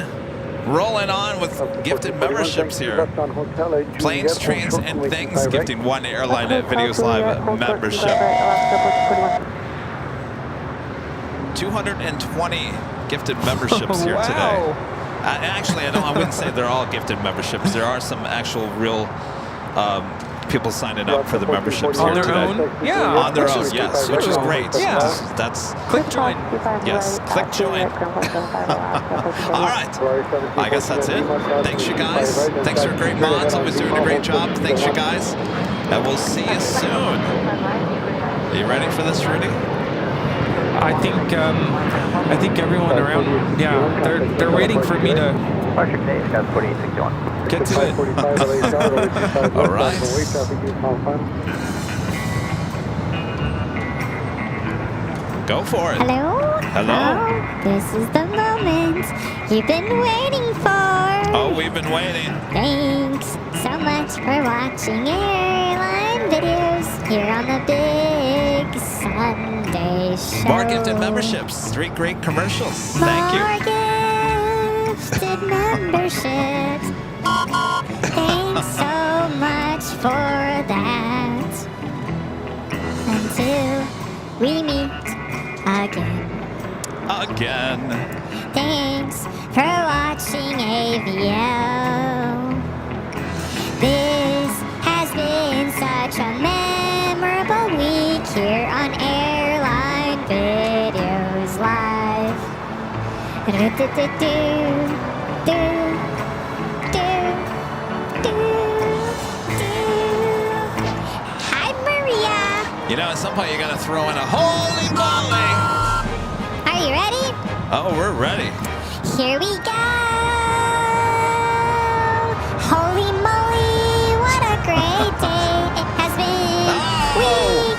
rolling on with gifted memberships here. Planes, Trains, and Things gifting 1 Airline Videos Live membership. 220 gifted memberships here today. Actually, I wouldn't say they're all gifted memberships. There are some actual real people signing up for the memberships here today. On their own? Yeah. On their own, yes, which is great. Yeah. That's Click join. Yes, click join. All right. I guess that's it. Thanks, you guys. Thanks for great mods. Always doing a great job. Thanks, you guys. And we'll see you soon. Are you ready for this, Rudy? I think everyone around, yeah, they're waiting for me to get to it. All right. Go for it. Hello? This is the moment you've been waiting for. Oh, we've been waiting. Thanks so much for watching Airline videos here on the big big Sunday show. More gifted memberships. 3 great commercials. Thank you. More gifted memberships. Thanks so much for that. Until we meet again. Thanks for watching AVL. This has been such a memorable week here on Airline Videos Live. Hi, Maria. You know, at some point you gotta throw in a holy moly. Are you ready? Oh, we're ready. Here we go. Holy moly, what a great day it has been. We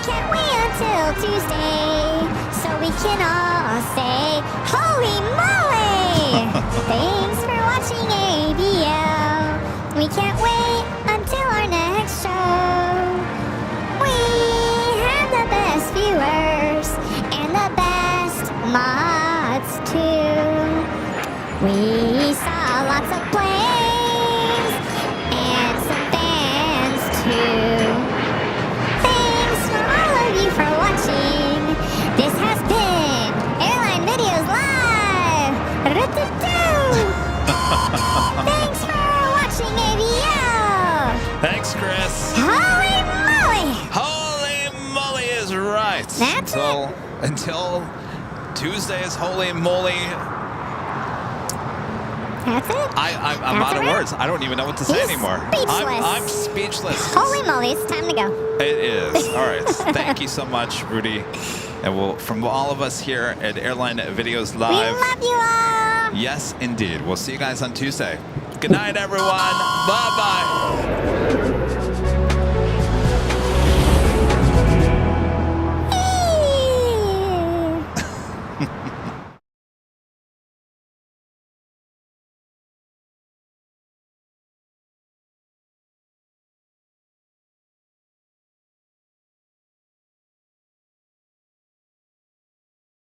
can't wait until Tuesday so we can all say, holy moly. Thanks for watching AVL. We can't wait until our next show. We have the best viewers and the best mods too. We saw lots of planes and some fans too. Thanks for all of you for watching. This has been Airline Videos Live. Thanks for watching AVL. Thanks, Chris. Holy moly! Holy moly is right. That's Until Tuesday's holy moly. That's it. I'm out of words. I don't even know what to say anymore. Speechless. I'm speechless. Holy moly, it's time to go. It is. All right. Thank you so much, Rudy. And from all of us here at Airline Videos Live. We love you all. Yes, indeed. We'll see you guys on Tuesday. Good night, everyone. Bye-bye.